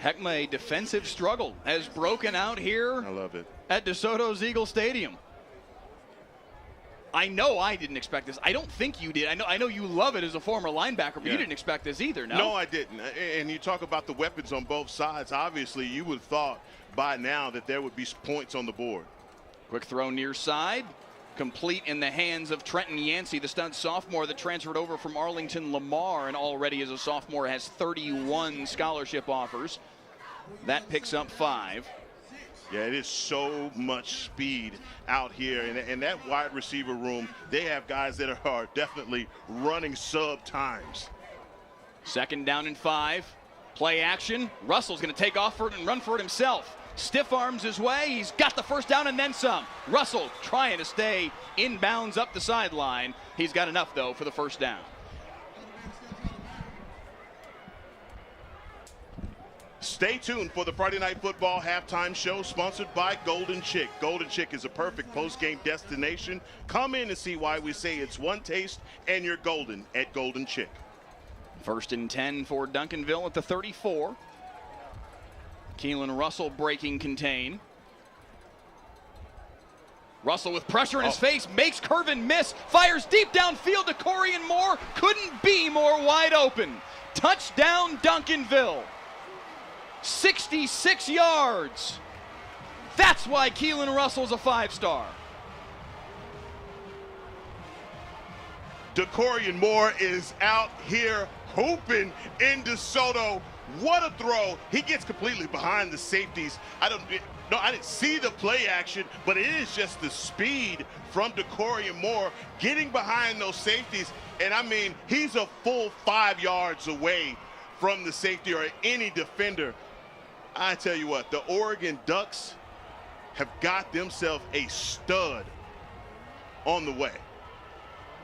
A: Heckma, a defensive struggle has broken out here.
D: I love it.
A: At DeSoto's Eagle Stadium. I know I didn't expect this. I don't think you did. I know you love it as a former linebacker, but you didn't expect this either, no?
D: No, I didn't. And you talk about the weapons on both sides. Obviously, you would have thought by now that there would be points on the board.
A: Quick throw near side. Complete in the hands of Trenton Yancey, the stud sophomore that transferred over from Arlington Lamar and already as a sophomore has 31 scholarship offers. That picks up 5.
D: Yeah, it is so much speed out here. And that wide receiver room, they have guys that are definitely running sub times.
A: 2nd down and 5. Play action. Russell's going to take off for it and run for it himself. Stiff arms his way. He's got the 1st down and then some. Russell trying to stay inbounds up the sideline. He's got enough, though, for the 1st down.
D: Stay tuned for the Friday Night Football halftime show sponsored by Golden Chick. Golden Chick is a perfect post-game destination. Come in and see why we say it's one taste and you're golden at Golden Chick.
A: 1st and 10 for Duncanville at the 34. Keelan Russell breaking contain. Russell with pressure in his face, makes Curvin miss, fires deep downfield to Corian Moore. Couldn't be more wide open. Touchdown Duncanville. 66 yards. That's why Keelan Russell's a 5-star.
D: DeCorian Moore is out here hooping in DeSoto. What a throw. He gets completely behind the safeties. I didn't see the play action, but it is just the speed from DeCorian Moore getting behind those safeties. And I mean, he's a full 5 yards away from the safety or any defender. I tell you what, the Oregon Ducks have got themselves a stud on the way.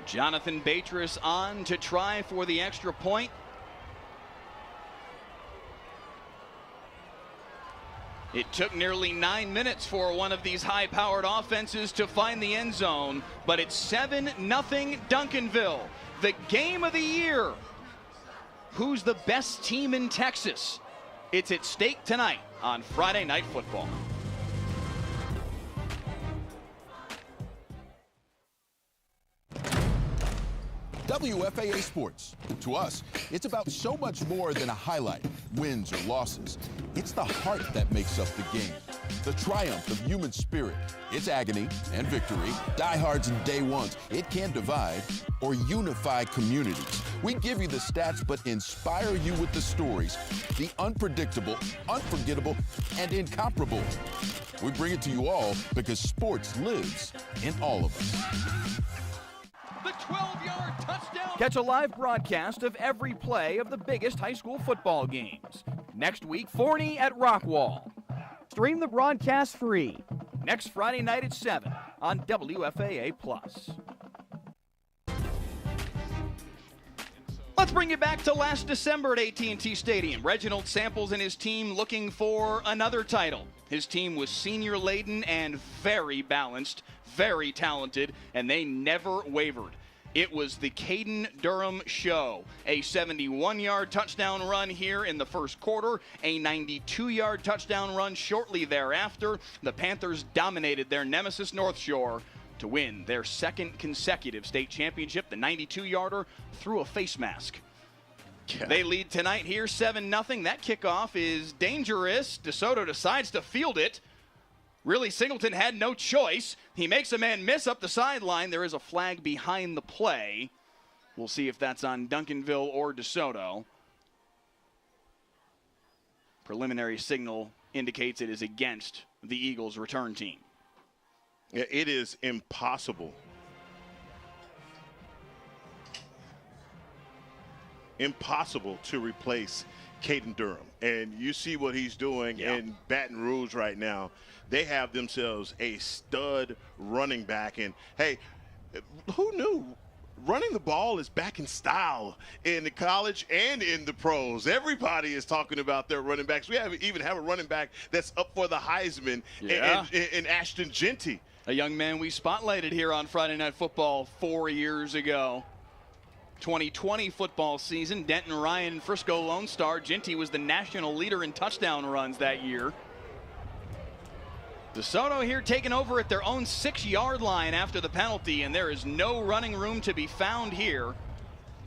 A: Jonathan Batris on to try for the extra point. It took nearly 9 minutes for one of these high-powered offenses to find the end zone, but it's 7-0 Duncanville. The game of the year. Who's the best team in Texas? It's at stake tonight on Friday Night Football.
N: WFAA Sports. To us, it's about so much more than a highlight, wins or losses. It's the heart that makes up the game. The triumph of human spirit. It's agony and victory. Diehards and day ones. It can divide or unify communities. We give you the stats, but inspire you with the stories. The unpredictable, unforgettable, and incomparable. We bring it to you all because sports lives in all of us.
A: The 12-yard touchdown.
C: Catch a live broadcast of every play of the biggest high school football games. Next week, Forney at Rockwall. Stream the broadcast free. Next Friday night at 7 on WFAA+.
A: Let's bring you back to last December at AT&T Stadium. Reginald Samples and his team looking for another title. His team was senior-laden and very balanced, very talented, and they never wavered. It was the Caden Durham show. A 71-yard touchdown run here in the first quarter, a 92-yard touchdown run shortly thereafter. The Panthers dominated their nemesis North Shore to win their second consecutive state championship. The 92-yarder through a face mask. Yeah. They lead tonight here 7-0. That kickoff is dangerous. DeSoto decides to field it. Really, Singleton had no choice. He makes a man miss up the sideline. There is a flag behind the play. We'll see if that's on Duncanville or DeSoto. Preliminary signal indicates it is against the Eagles' return team.
D: Yeah, it is impossible. Impossible to replace Caden Durham. And you see what he's doing in Baton Rouge right now. They have themselves a stud running back. And, hey, who knew? Running the ball is back in style in the college and in the pros. Everybody is talking about their running backs. We even have a running back that's up for the Heisman in Ashton Genty.
A: A young man we spotlighted here on Friday Night Football 4 years ago. 2020 football season, Denton Ryan, Frisco Lone Star. Genty was the national leader in touchdown runs that year. DeSoto here taking over at their own 6-yard line after the penalty, and there is no running room to be found here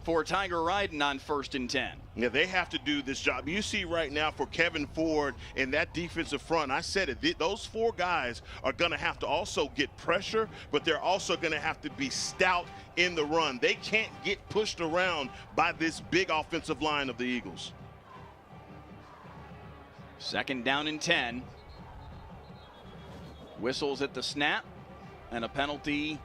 A: for Tiger Ryden on 1st and 10.
D: Yeah, they have to do this job. You see right now for Kevin Ford and that defensive front, I said it, those 4 guys are going to have to also get pressure, but they're also going to have to be stout in the run. They can't get pushed around by this big offensive line of the Eagles.
A: 2nd down and 10. Whistles at the snap, and a penalty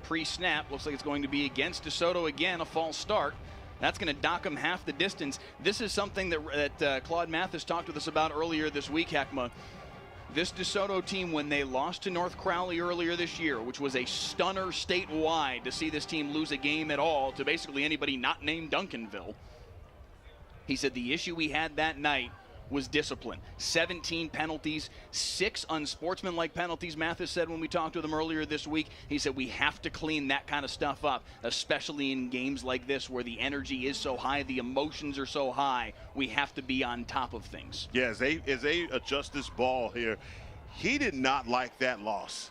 A: pre-snap. Looks like it's going to be against DeSoto again, a false start. That's going to dock them half the distance. This is something that Claude Mathis talked with us about earlier this week, Heckma. This DeSoto team, when they lost to North Crowley earlier this year, which was a stunner statewide to see this team lose a game at all to basically anybody not named Duncanville, he said the issue we had that night was discipline. 17 penalties, 6 unsportsmanlike penalties, Mathis said when we talked with him earlier this week. He said we have to clean that kind of stuff up, especially in games like this where the energy is so high, the emotions are so high. We have to be on top of things.
D: Yeah, as they adjust this ball here, he did not like that loss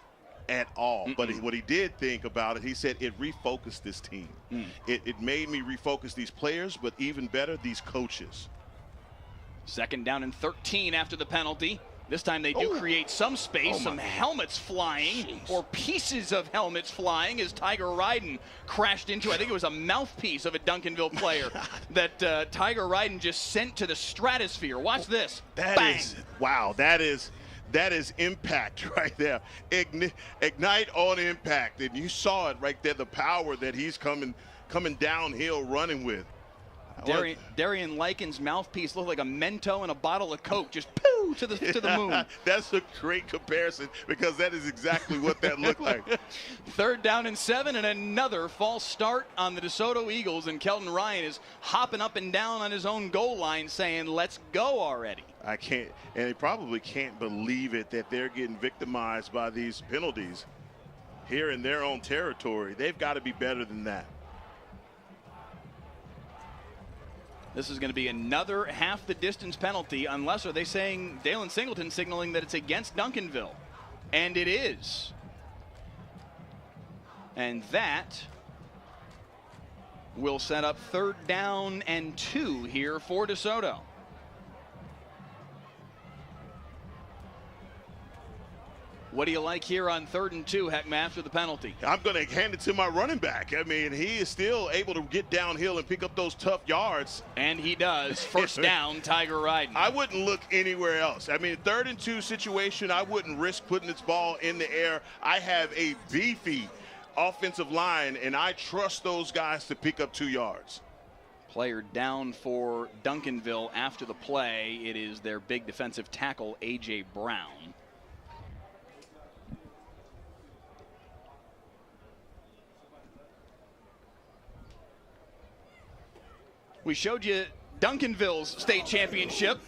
D: at all. But what he did think about it, he said it refocused this team. It made me refocus these players, but even better, these coaches.
A: 2nd down and 13 after the penalty. This time they do create some space, some helmets flying, or pieces of helmets flying as Tiger Ryden crashed into, I think it was a mouthpiece of a Duncanville player that Tiger Ryden just sent to the stratosphere. Watch this. Bang.
D: Wow, that is impact right there. Ignite on impact. And you saw it right there, the power that he's coming downhill running with.
A: Darian Lyken's mouthpiece looked like a Mento and a bottle of Coke, just poo to the moon.
D: That's a great comparison because that is exactly what that looked like.
A: 3rd down and 7 and another false start on the DeSoto Eagles, and Kelton Ryan is hopping up and down on his own goal line saying, let's go already.
D: I can't, and he probably can't believe it that they're getting victimized by these penalties here in their own territory. They've got to be better than that.
A: This is going to be another half the distance penalty, unless, are they saying, Dalen Singleton signaling that it's against Duncanville? And it is. And that will set up 3rd down and 2 here for DeSoto. What do you like here on 3rd and 2, Heckma, after the penalty?
D: I'm going to hand it to my running back. I mean, he is still able to get downhill and pick up those tough yards.
A: And he does. 1st down, Tiger Ryden.
D: I wouldn't look anywhere else. I mean, 3rd and 2 situation, I wouldn't risk putting this ball in the air. I have a beefy offensive line, and I trust those guys to pick up 2 yards.
A: Player down for Duncanville after the play. It is their big defensive tackle, A.J. Brown. We showed you Duncanville's state championship.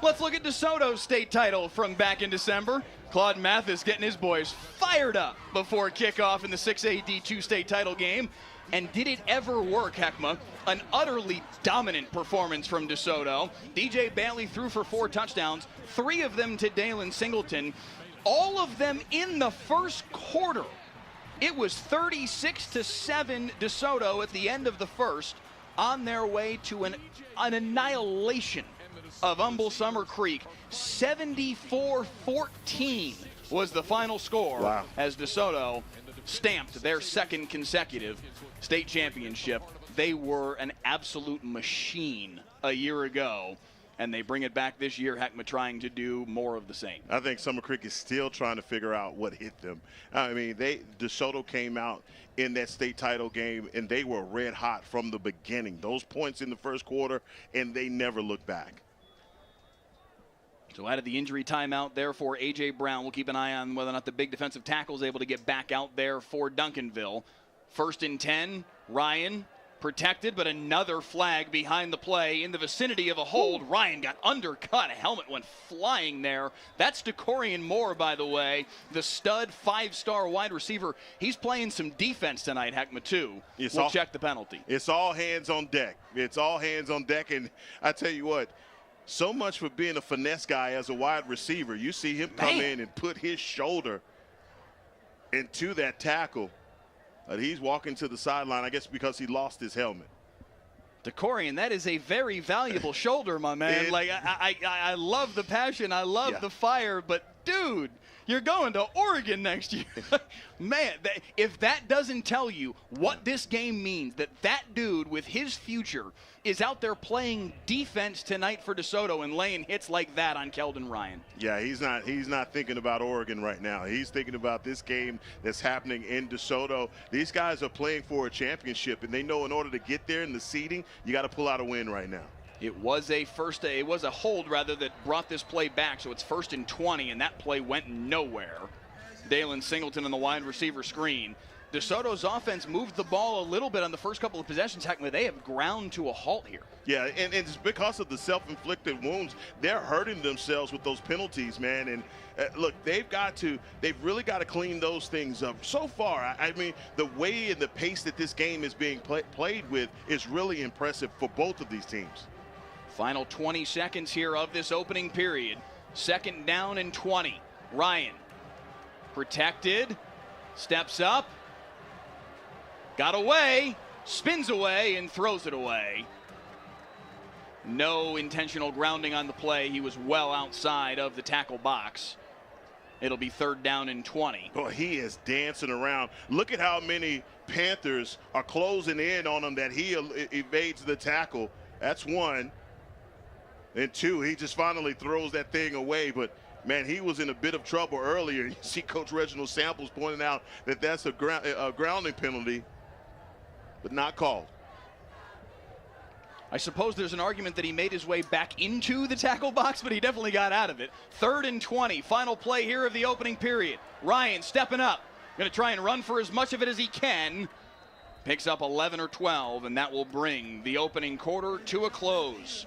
A: Let's look at DeSoto's state title from back in December. Claude Mathis getting his boys fired up before kickoff in the 6A D2 state title game. And did it ever work, Heckma? An utterly dominant performance from DeSoto. DJ Bailey threw for 4 touchdowns, 3 of them to Dalen Singleton, all of them in the first quarter. It was 36-7 DeSoto at the end of the first, on their way to an annihilation of Humble Summer Creek. 74-14 was the final score.
D: Wow.
A: As DeSoto stamped their second consecutive state championship. They were an absolute machine a year ago, and they bring it back this year. Heckma trying to do more of the same.
D: I think Summer Creek is still trying to figure out what hit them. I mean, DeSoto came out in that state title game, and they were red hot from the beginning. Those points in the first quarter, and they never looked back.
A: So out of the injury timeout there for A.J. Brown. We'll keep an eye on whether or not the big defensive tackle is able to get back out there for Duncanville. 1st and 10, Ryan protected, but another flag behind the play in the vicinity of a hold. Ryan got undercut. A helmet went flying there. That's DeCorian Moore, by the way, the stud 5-star wide receiver. He's playing some defense tonight, Heckma, too. We'll check the penalty.
D: It's all hands on deck. It's all hands on deck, and I tell you what, so much for being a finesse guy as a wide receiver. You see him come in and put his shoulder into that tackle. He's walking to the sideline, I guess because he lost his helmet.
A: DeCorian, that is a very valuable shoulder, my man. I love the passion. I love the fire. But, dude, you're going to Oregon next year. Man, if that doesn't tell you what this game means, that dude with his future is out there playing defense tonight for DeSoto and laying hits like that on Keldon Ryan.
D: Yeah, he's not thinking about Oregon right now. He's thinking about this game that's happening in DeSoto. These guys are playing for a championship, and they know in order to get there in the seeding, you got to pull out a win right now.
A: It was a hold rather that brought this play back, so it's 1st and 20, and that play went nowhere. Dalen Singleton on the wide receiver screen. DeSoto's offense moved the ball a little bit on the first couple of possessions. Heck, they have ground to a halt here.
D: Yeah, and it's because of the self-inflicted wounds. They're hurting themselves with those penalties, man. And look, they've really got to clean those things up. So far, I mean, the way and the pace that this game is being played with is really impressive for both of these teams.
A: Final 20 seconds here of this opening period. 2nd down and 20. Ryan protected, steps up, got away, spins away, and throws it away. No intentional grounding on the play. He was well outside of the tackle box. It'll be 3rd down and 20.
D: Boy, he is dancing around. Look at how many Panthers are closing in on him that he evades the tackle. That's 1. And 2, he just finally throws that thing away. But, man, he was in a bit of trouble earlier. You see Coach Reginald Samples pointing out that that's a grounding penalty, but not called.
A: I suppose there's an argument that he made his way back into the tackle box, but he definitely got out of it. 3rd and 20, final play here of the opening period. Ryan stepping up, going to try and run for as much of it as he can. Picks up 11 or 12, and that will bring the opening quarter to a close.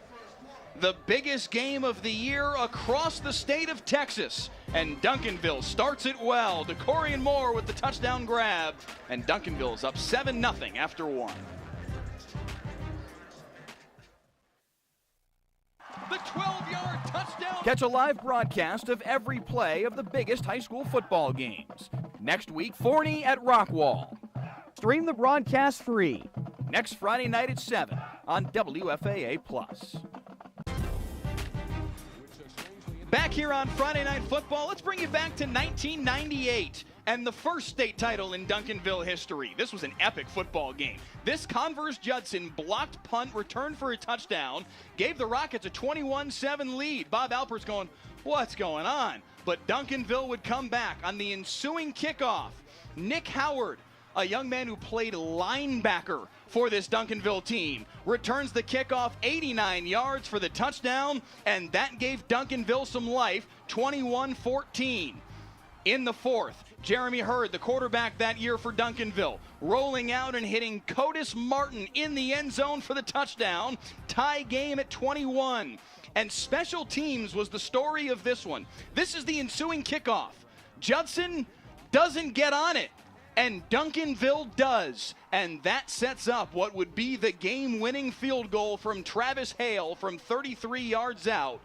A: The biggest game of the year across the state of Texas. And Duncanville starts it well. DeCorian Moore with the touchdown grab. And Duncanville's up 7-0 after 1. The 12-yard touchdown.
C: Catch a live broadcast of every play of the biggest high school football games. Next week, Forney at Rockwall. Stream the broadcast free. Next Friday night at 7 on WFAA+.
A: Back here on Friday Night Football, let's bring you back to 1998 and the first state title in Duncanville history. This was an epic football game. This Converse Judson blocked punt, returned for a touchdown, gave the Rockets a 21-7 lead. Bob Alpert's going, what's going on? But Duncanville would come back on the ensuing kickoff. Nick Howard, a young man who played linebacker for this Duncanville team, returns the kickoff 89 yards for the touchdown, and that gave Duncanville some life, 21-14. In the 4th, Jeremy Hurd, the quarterback that year for Duncanville, rolling out and hitting Codis Martin in the end zone for the touchdown. Tie game at 21. And special teams was the story of this one. This is the ensuing kickoff. Judson doesn't get on it, and Duncanville does. And that sets up what would be the game-winning field goal from Travis Hale from 33 yards out.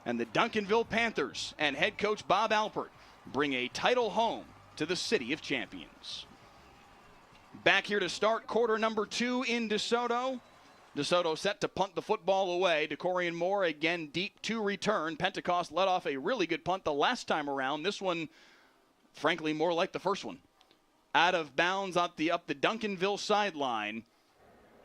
A: And the Duncanville Panthers and head coach Bob Alpert bring a title home to the City of Champions. Back here to start quarter number 2 in DeSoto. DeSoto set to punt the football away. DeCorian Moore again deep to return. Pentecost let off a really good punt the last time around. This one, frankly, more like the first one. Out of bounds up the Duncanville sideline.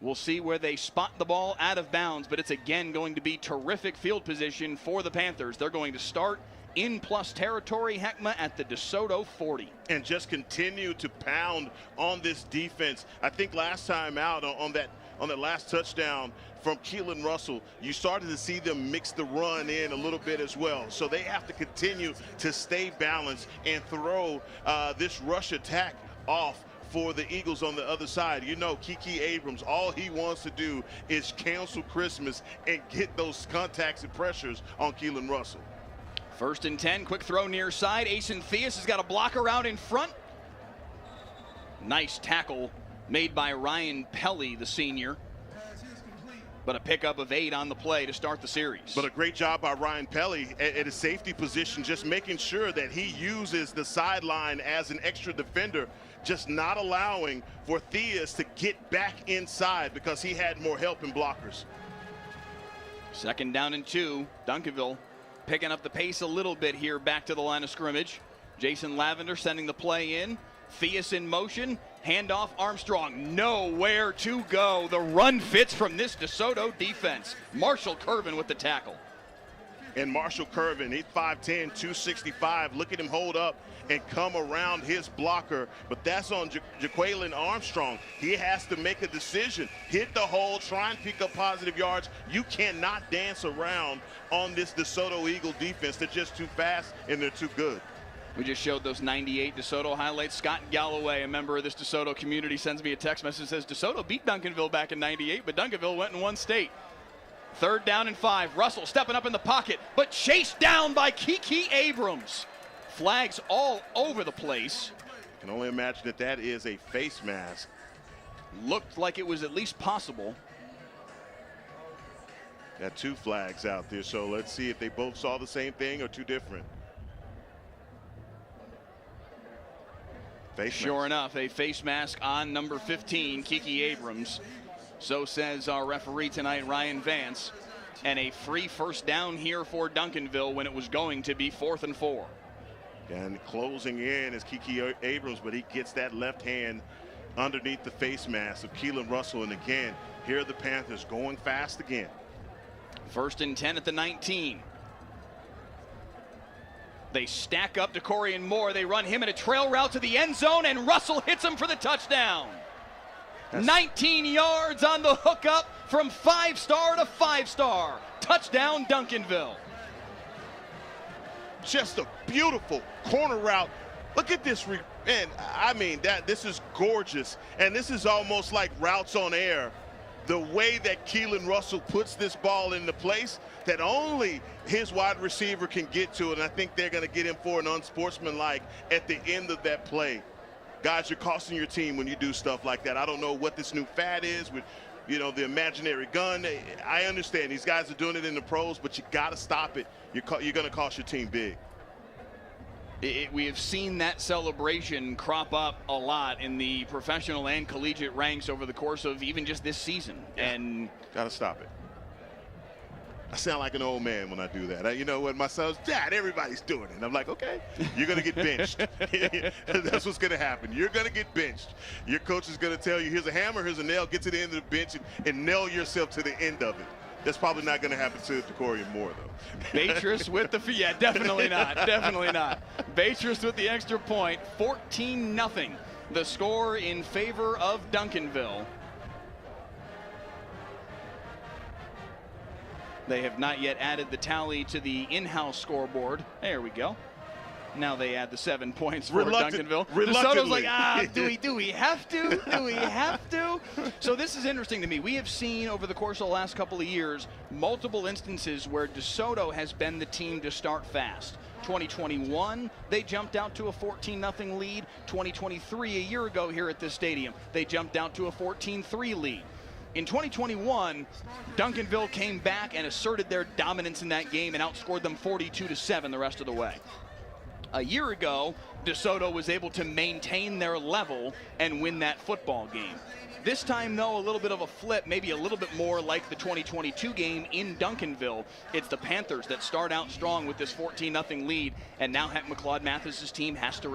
A: We'll see where they spot the ball out of bounds, but it's again going to be terrific field position for the Panthers. They're going to start in plus territory, Heckma, at the DeSoto 40.
D: And just continue to pound on this defense. I think last time out on that last touchdown from Keelan Russell, you started to see them mix the run in a little bit as well. So they have to continue to stay balanced and throw this rush attack off for the Eagles on the other side. You know, Kiki Abrams, all he wants to do is cancel Christmas and get those contacts and pressures on Keelan Russell.
A: 1st and 10, quick throw near side. Asen Theus has got a blocker out in front. Nice tackle made by Ryan Pelly, the senior. But a pickup of 8 on the play to start the series.
D: But a great job by Ryan Pelly at a safety position, just making sure that he uses the sideline as an extra defender, just not allowing for Theus to get back inside because he had more help in blockers.
A: 2nd down and 2, Duncanville picking up the pace a little bit here back to the line of scrimmage. Jason Lavender sending the play in. Theus in motion. Handoff Armstrong. Nowhere to go. The run fits from this DeSoto defense. Marshall Curvin with the tackle.
D: And Marshall Curvin, he's 5'10", 265. Look at him hold up and come around his blocker. But that's on Jaquelin Armstrong. He has to make a decision. Hit the hole, try and pick up positive yards. You cannot dance around on this DeSoto Eagle defense. They're just too fast and they're too good.
A: We just showed those 98 DeSoto highlights. Scott Galloway, a member of this DeSoto community, sends me a text message that says DeSoto beat Duncanville back in 98, but Duncanville went in one state. 3rd down and 5. Russell stepping up in the pocket, but chased down by Kiki Abrams. Flags all over the place.
D: I can only imagine that that is a face mask.
A: Looked like it was at least possible.
D: Got 2 flags out there, so let's see if they both saw the same thing or 2 different.
A: Sure enough, a face mask on number 15, Kiki Abrams. So says our referee tonight, Ryan Vance. And a free 1st down here for Duncanville when it was going to be 4th and 4.
D: And closing in is Kiki Abrams, but he gets that left hand underneath the face mask of Keelan Russell. And again, here are the Panthers going fast again.
A: 1st and 10 at the 19. They stack up DeCorian Moore. They run him in a trail route to the end zone, and Russell hits him for the touchdown. 19 yards on the hookup from 5-star to 5-star. Touchdown, Duncanville.
D: Just a beautiful corner route. Look at this. And I mean, this is gorgeous. And this is almost like routes on air. The way that Keelan Russell puts this ball into place that only his wide receiver can get to it. And I think they're going to get him for an unsportsmanlike at the end of that play. Guys, you're costing your team when you do stuff like that. I don't know what this new fad is with, you know, the imaginary gun. I understand these guys are doing it in the pros, but you got to stop it. You're going to cost your team big.
A: We have seen that celebration crop up a lot in the professional and collegiate ranks over the course of even just this season.
D: Yeah.
A: And
D: got to stop it. I sound like an old man when I do that. You know what, my son's, Dad, everybody's doing it. And I'm like, okay, you're going to get benched. That's what's going to happen. You're going to get benched. Your coach is going to tell you, here's a hammer, here's a nail, get to the end of the bench and nail yourself to the end of it. That's probably not going to happen to DeCorian Moore, though.
A: Beatrice with the, yeah, definitely not. Definitely not. Beatrice with the extra point, 14-0. The score in favor of Duncanville. They have not yet added the tally to the in-house scoreboard. There we go. Now they add the 7 points for
D: Reluctantly.
A: Duncanville. DeSoto's like, do we have to? Do we have to? So this is interesting to me. We have seen over the course of the last couple of years multiple instances where DeSoto has been the team to start fast. 2021, they jumped out to a 14-0 lead. 2023, a year ago here at this stadium, they jumped out to a 14-3 lead. In 2021, Duncanville came back and asserted their dominance in that game and outscored them 42-7 the rest of the way. A year ago, DeSoto was able to maintain their level and win that football game. This time, though, a little bit of a flip, maybe a little bit more like the 2022 game in Duncanville. It's the Panthers that start out strong with this 14-0 lead, and now McLeod Mathis' team has to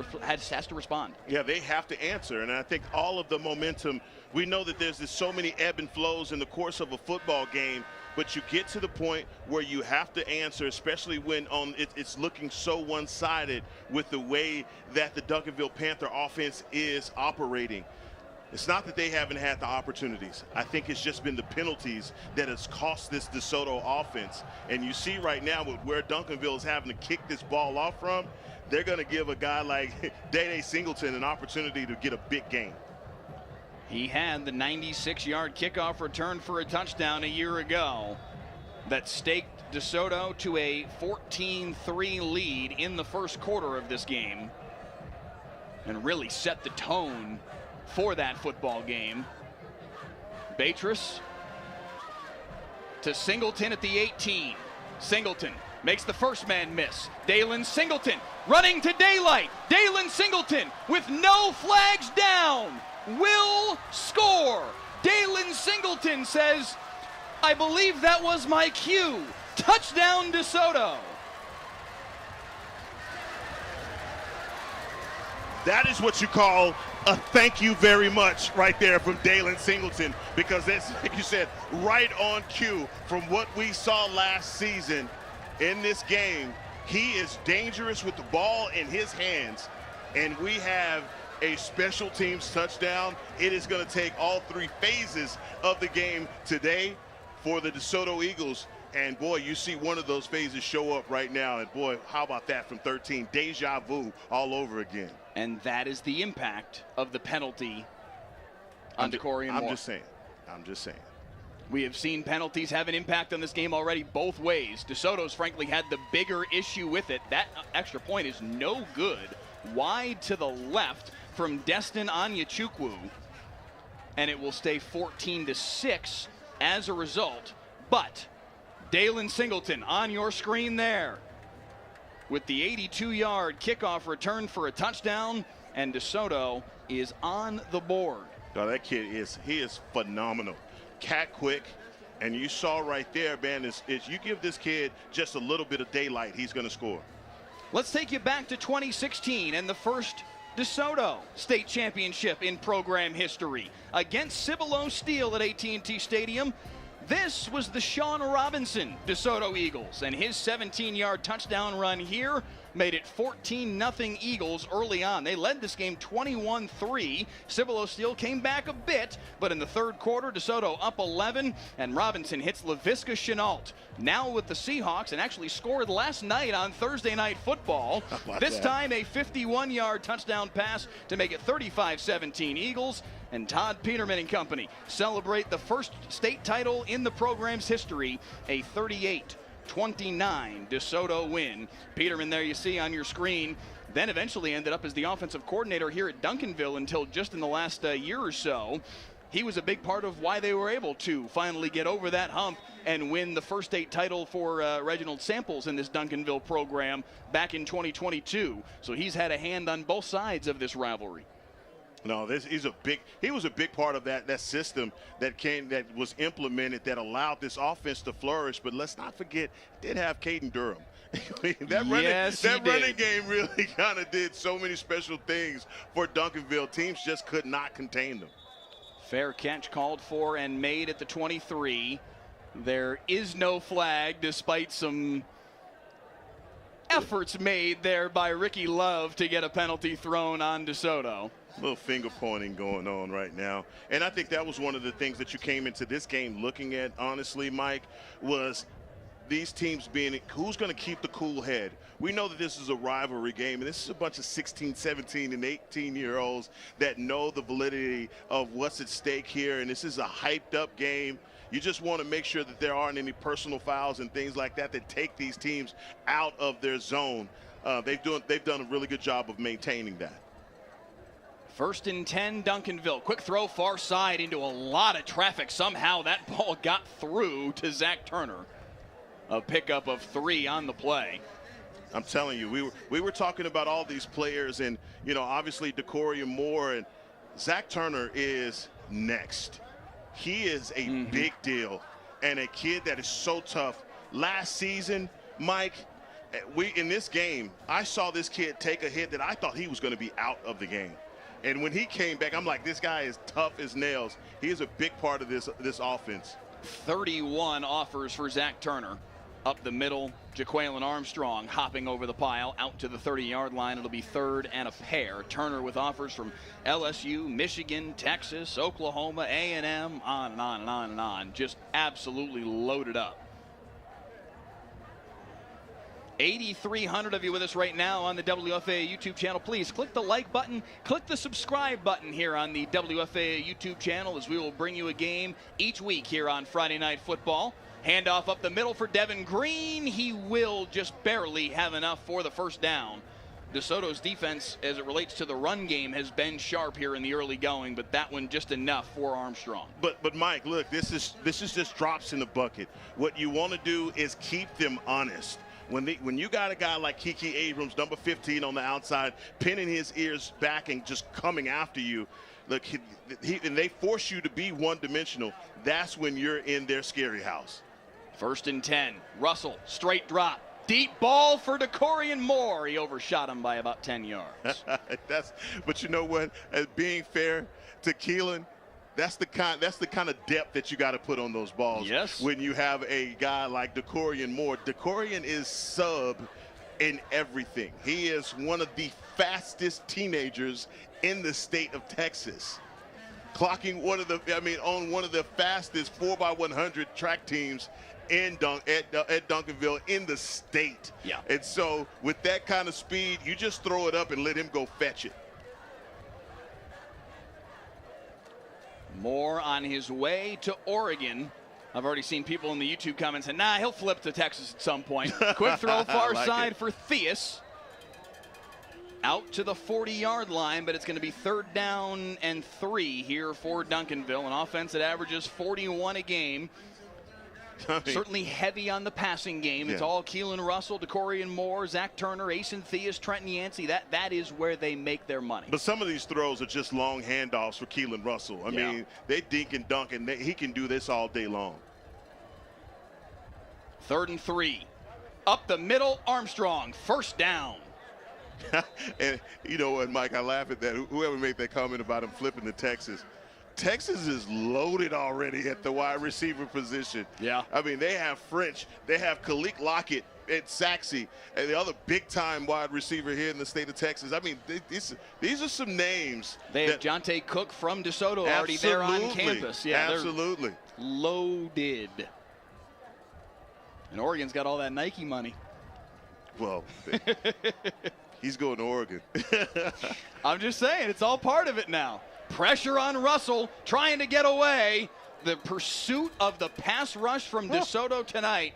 A: respond.
D: Yeah, they have to answer, and I think all of the momentum, we know that there's so many ebb and flows in the course of a football game, but you get to the point where you have to answer, especially when it's looking so one-sided with the way that the Duncanville Panther offense is operating. It's not that they haven't had the opportunities. I think it's just been the penalties that has cost this DeSoto offense. And you see right now with where Duncanville is having to kick this ball off from, they're going to give a guy like Day Singleton an opportunity to get a big game.
A: He had the 96-yard kickoff return for a touchdown a year ago that staked DeSoto to a 14-3 lead in the first quarter of this game and really set the tone for that football game. Beatrice to Singleton at the 18. Singleton makes the first man miss. Dalen Singleton running to daylight. Dalen Singleton with no flags down will score. Dalen Singleton says, I believe that was my cue. Touchdown DeSoto.
D: That is what you call a thank you very much right there from Dalen Singleton, because that's, like you said, right on cue from what we saw last season in this game. He is dangerous with the ball in his hands, and we have a special teams touchdown. It is going to take all three phases of the game today for the DeSoto Eagles. And boy, you see one of those phases show up right now. And boy, how about that from 13? Deja vu all over again.
A: And that is the impact of the penalty on Decorian Moore.
D: I'm just saying.
A: We have seen penalties have an impact on this game already both ways. DeSoto's frankly had the bigger issue with it. That extra point is no good. Wide to the left from Destin Anyachukwu. And it will stay 14-6 as a result. But Dalen Singleton on your screen there with the 82-yard kickoff return for a touchdown, and DeSoto is on the board.
D: No, that kid is phenomenal. Cat quick, and you saw right there, man, is you give this kid just a little bit of daylight, he's going to score.
A: Let's take you back to 2016 and the first DeSoto state championship in program history against Cibolo Steel at AT&T Stadium. This was the Sean Robinson DeSoto Eagles, and his 17-yard touchdown run here made it 14-0 Eagles early on. They led this game 21-3. Cibolo Steel came back a bit, but in the third quarter, DeSoto up 11, and Robinson hits LaVisca Chenault, now with the Seahawks, and actually scored last night on Thursday Night Football. This time a 51-yard touchdown pass to make it 35-17 Eagles. And Todd Peterman and company celebrate the first state title in the program's history, a 38-29 DeSoto win. Peterman there you see on your screen, then eventually ended up as the offensive coordinator here at Duncanville until just in the last year or so. He was a big part of why they were able to finally get over that hump and win the first state title for Reginald Samples in this Duncanville program back in 2022. So he's had a hand on both sides of this rivalry.
D: No, he was a big part of that system that was implemented that allowed this offense to flourish. But let's not forget, did have Caden Durham. that running game really kind of did so many special things for Duncanville. Teams just could not contain them.
A: Fair catch called for and made at the 23. There is no flag despite some efforts made there by Ricky Love to get a penalty thrown on DeSoto.
D: A little finger pointing going on right now. And I think that was one of the things that you came into this game looking at, honestly, Mike, was these teams being who's going to keep the cool head. We know that this is a rivalry game, and this is a bunch of 16, 17, and 18-year-olds that know the validity of what's at stake here, and this is a hyped-up game. You just want to make sure that there aren't any personal fouls and things like that that take these teams out of their zone. They've done a really good job of maintaining that.
A: 1st and 10, Duncanville. Quick throw far side into a lot of traffic. Somehow that ball got through to Zach Turner. A pickup of 3 on the play.
D: I'm telling you, we were talking about all these players, and obviously DeCorian Moore, and Zach Turner is next. He is a big deal and a kid that is so tough. Last season, Mike, in this game, I saw this kid take a hit that I thought he was going to be out of the game. And when he came back, I'm like, this guy is tough as nails. He is a big part of this offense.
A: 31 offers for Zach Turner. Up the middle, Jaquelin Armstrong hopping over the pile out to the 30-yard line. It'll be 3rd and a pair. Turner with offers from LSU, Michigan, Texas, Oklahoma, A&M, on and on and on and on. Just absolutely loaded up. 8,300 of you with us right now on the WFAA YouTube channel. Please click the like button, click the subscribe button here on the WFAA YouTube channel, as we will bring you a game each week here on Friday Night Football. Handoff up the middle for Devin Green. He will just barely have enough for the first down. DeSoto's defense, as it relates to the run game, has been sharp here in the early going, but that one just enough for Armstrong.
D: But Mike, look, this is just drops in the bucket. What you want to do is keep them honest. When you got a guy like Kiki Abrams, number 15 on the outside, pinning his ears back and just coming after you, look, and they force you to be one-dimensional, that's when you're in their scary house.
A: 1st and 10. Russell, straight drop. Deep ball for DeCorian Moore. He overshot him by about 10 yards.
D: But you know what? As being fair to Keelan, that's the kind of depth that you got to put on those balls.
A: Yes.
D: When you have a guy like DeCorian Moore. DeCorian is sub in everything. He is one of the fastest teenagers in the state of Texas. Clocking on one of the fastest 4x100 track teams at Duncanville in the state.
A: Yeah.
D: And so with that kind of speed, you just throw it up and let him go fetch it.
A: Moore on his way to Oregon. I've already seen people in the YouTube comments saying, nah, he'll flip to Texas at some point. Quick throw far side for Theus. Out to the 40-yard line, but it's going to be 3rd down and 3 here for Duncanville. An offense that averages 41 a game. Certainly heavy on the passing game. It's all Keelan Russell, DeCorian Moore, Zach Turner, Asen Theus, Trenton Yancey. That is where they make their money.
D: But some of these throws are just long handoffs for Keelan Russell. I mean, they dink and dunk, and he can do this all day long.
A: 3rd and 3. Up the middle, Armstrong. 1st down.
D: And you know what, Mike, I laugh at that. Whoever made that comment about him flipping to Texas. Texas is loaded already at the wide receiver position.
A: Yeah.
D: I mean, they have French. They have Kalik Lockett and Saxey, and the other big-time wide receiver here in the state of Texas. I mean, these are some names.
A: They have Jonte Cook from DeSoto already there on campus. Yeah,
D: absolutely.
A: Loaded. And Oregon's got all that Nike money.
D: Well, he's going to Oregon.
A: I'm just saying, it's all part of it now. Pressure on Russell, trying to get away. The pursuit of the pass rush from DeSoto tonight,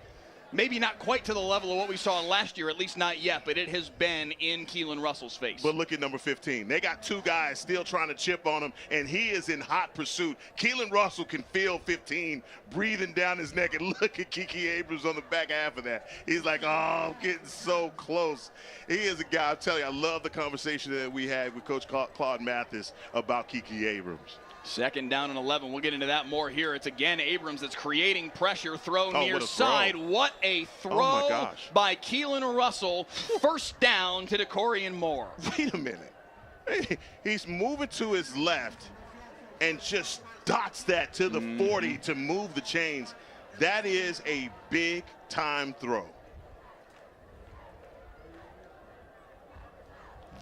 A: maybe not quite to the level of what we saw last year, at least not yet, but it has been in Keelan Russell's face.
D: But look at number 15. They got 2 guys still trying to chip on him, and he is in hot pursuit. Keelan Russell can feel 15 breathing down his neck, and look at Kiki Abrams on the back half of that. He's like, oh, I'm getting so close. He is a guy, I'm telling you, I love the conversation that we had with Coach Claude Mathis about Kiki Abrams.
A: 2nd down and 11. We'll get into that more here. It's again Abrams that's creating pressure. Throw near side. What a throw by Keelan Russell. 1st down to DeCorian Moore.
D: Wait a minute. He's moving to his left and just dots that to the 40 to move the chains. That is a big-time throw.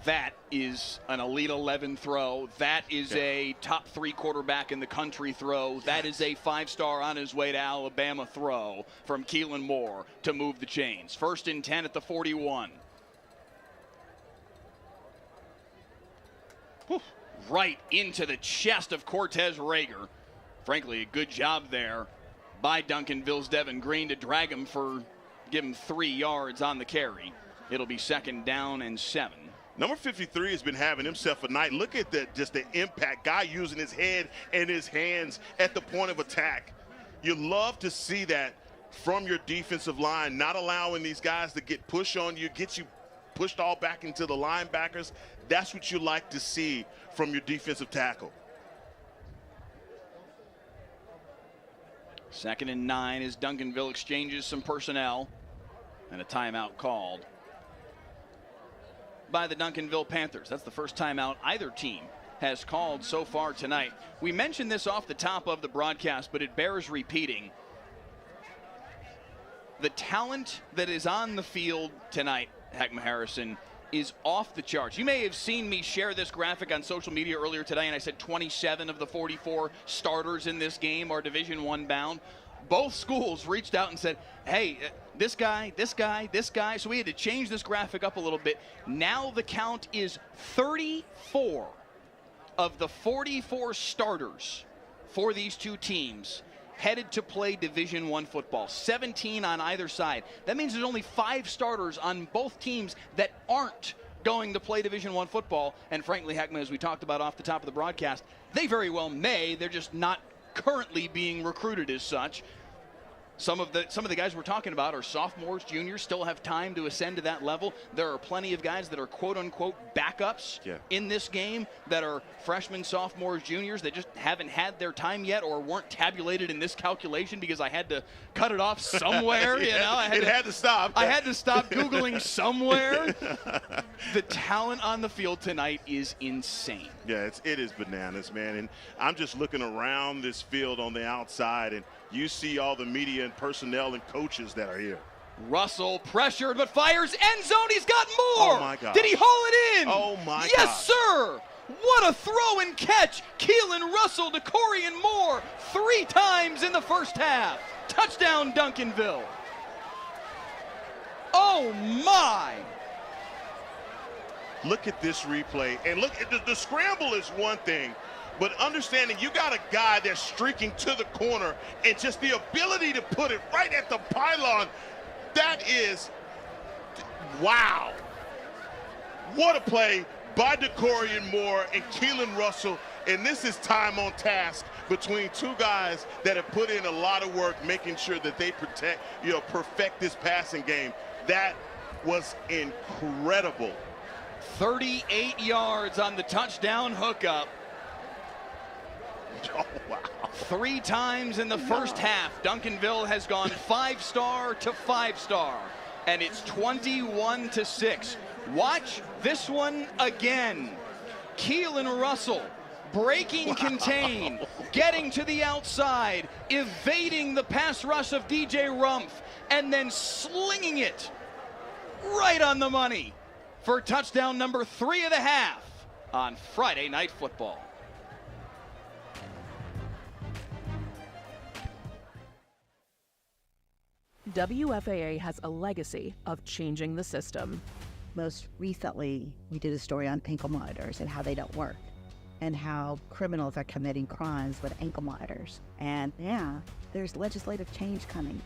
A: That is an Elite 11 throw. That is a top 3 quarterback in the country throw. That is a 5-star on his way to Alabama throw from Keelan Moore to move the chains. 1st and 10 at the 41. Whew. Right into the chest of Cortez Rager. Frankly, a good job there by Duncanville's Devin Green to drag him give him 3 yards on the carry. It'll be 2nd down and 7.
D: Number 53 has been having himself a night. Look at just the impact. Guy using his head and his hands at the point of attack. You love to see that from your defensive line, not allowing these guys to get push on you, get you pushed all back into the linebackers. That's what you like to see from your defensive tackle.
A: 2nd and 9 as Duncanville exchanges some personnel, and a timeout called by the Duncanville Panthers. That's the first timeout either team has called so far tonight. We mentioned this off the top of the broadcast, but it bears repeating. The talent that is on the field tonight, Heckma Harrison, is off the charts. You may have seen me share this graphic on social media earlier today, and I said 27 of the 44 starters in this game are Division I bound. Both schools reached out and said, hey, this guy, this guy, this guy. So we had to change this graphic up a little bit. Now the count is 34 of the 44 starters for these two teams headed to play Division I football. 17 on either side. That means there's only 5 starters on both teams that aren't going to play Division I football. And frankly, Heckma, as we talked about off the top of the broadcast, they very well may. They're just not currently being recruited as such. Some of the guys we're talking about are sophomores, juniors, still have time to ascend to that level. There are plenty of guys that are quote-unquote backups in this game that are freshmen, sophomores, juniors that just haven't had their time yet or weren't tabulated in this calculation because I had to cut it off somewhere. You know, I had to stop. I had to stop Googling somewhere. The talent on the field tonight is insane.
D: Yeah, it is bananas, man. And I'm just looking around this field on the outside, and you see all the media and personnel and coaches that are here.
A: Russell pressured, but fires end zone. He's got more.
D: Oh, my God.
A: Did he haul it in?
D: Oh, my God.
A: Yes, sir. What a throw and catch. Keelan Russell to Corian Moore 3 times in the first half. Touchdown, Duncanville. Oh, my.
D: Look at this replay. And look, the scramble is one thing. But understanding you got a guy that's streaking to the corner and just the ability to put it right at the pylon, that is, wow. What a play by DeCorian Moore and Keelan Russell. And this is time on task between 2 guys that have put in a lot of work making sure that they perfect this passing game. That was incredible.
A: 38 yards on the touchdown hookup.
D: Oh, wow.
A: 3 times in the first half. Duncanville has gone 5-star to 5-star, and it's 21-6. Watch this one again. Keelan Russell breaking contain, getting to the outside, evading the pass rush of DJ Rumpf, and then slinging it right on the money for touchdown number 3 of the half on Friday Night Football.
H: WFAA has a legacy of changing the system.
I: Most recently, we did a story on ankle monitors and how they don't work and how criminals are committing crimes with ankle monitors. And yeah, there's legislative change coming.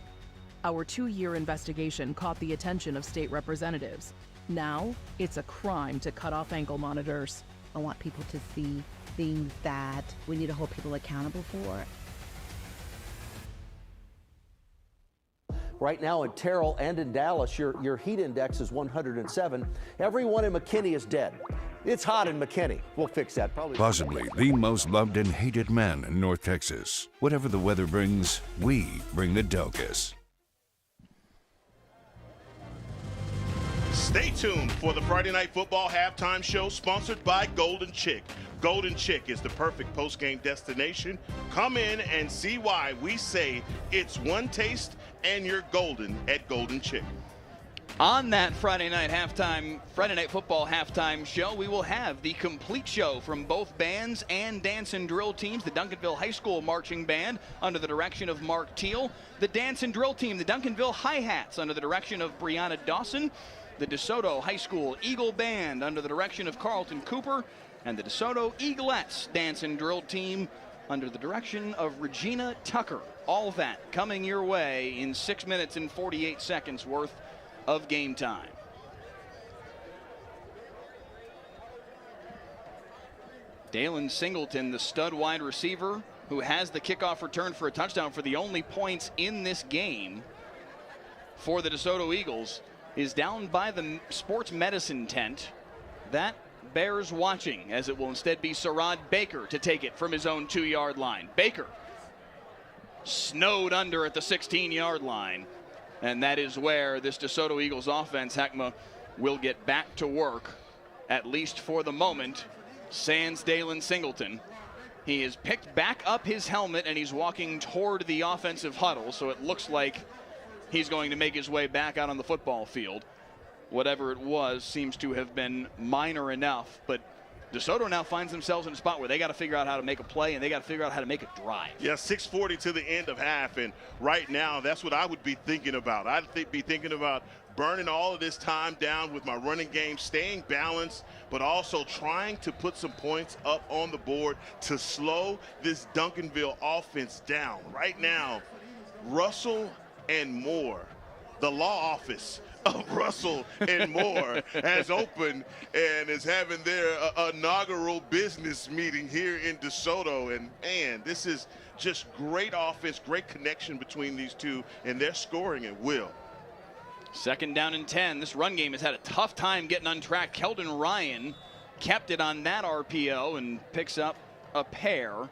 H: Our 2-year investigation caught the attention of state representatives. Now, it's a crime to cut off ankle monitors.
I: I want people to see things that we need to hold people accountable for.
J: Right now in Terrell and in Dallas, your heat index is 107. Everyone in McKinney is dead. It's hot in McKinney. We'll fix that probably.
K: Possibly the most loved and hated man in North Texas. Whatever the weather brings, we bring the Delcus.
D: Stay tuned for the Friday Night Football halftime show sponsored by Golden Chick. Golden Chick is the perfect post-game destination. Come in and see why we say it's one taste and you're golden at Golden Chick.
A: On that Friday night football halftime show, we will have the complete show from both bands and dance and drill teams. The Duncanville High School Marching Band under the direction of Mark Teal. The dance and drill team, the Duncanville Hi-Hats under the direction of Brianna Dawson. The DeSoto High School Eagle Band under the direction of Carlton Cooper. And the DeSoto Eaglettes dance and drill team under the direction of Regina Tucker. All that coming your way in 6 minutes and 48 seconds worth of game time. Dalen Singleton, the stud wide receiver who has the kickoff return for a touchdown for the only points in this game for the DeSoto Eagles, is down by the sports medicine tent. That bears watching, as it will instead be Sarad Baker to take it from his own 2-yard line. Baker snowed under at the 16-yard line. And that is where this DeSoto Eagles offense, Heckma, will get back to work, at least for the moment. Sans Dalen Singleton. He has picked back up his helmet and he's walking toward the offensive huddle, so it looks like he's going to make his way back out on the football field. Whatever it was seems to have been minor enough, but DeSoto now finds themselves in a spot where they got to figure out how to make a play and they got to figure out how to make a drive.
D: Yeah, 6:40 to the end of half, and right now that's what I would be thinking about. I'd be thinking about burning all of this time down with my running game, staying balanced, but also trying to put some points up on the board to slow this Duncanville offense down. Right now, Russell and Moore, the law office of Russell and Moore, has opened and is having their inaugural business meeting here in DeSoto. And man, this is just great offense, great connection between these two, and they're scoring at will.
A: 2nd down and 10. This run game has had a tough time getting on track. Keldon Ryan kept it on that RPO and picks up a pair.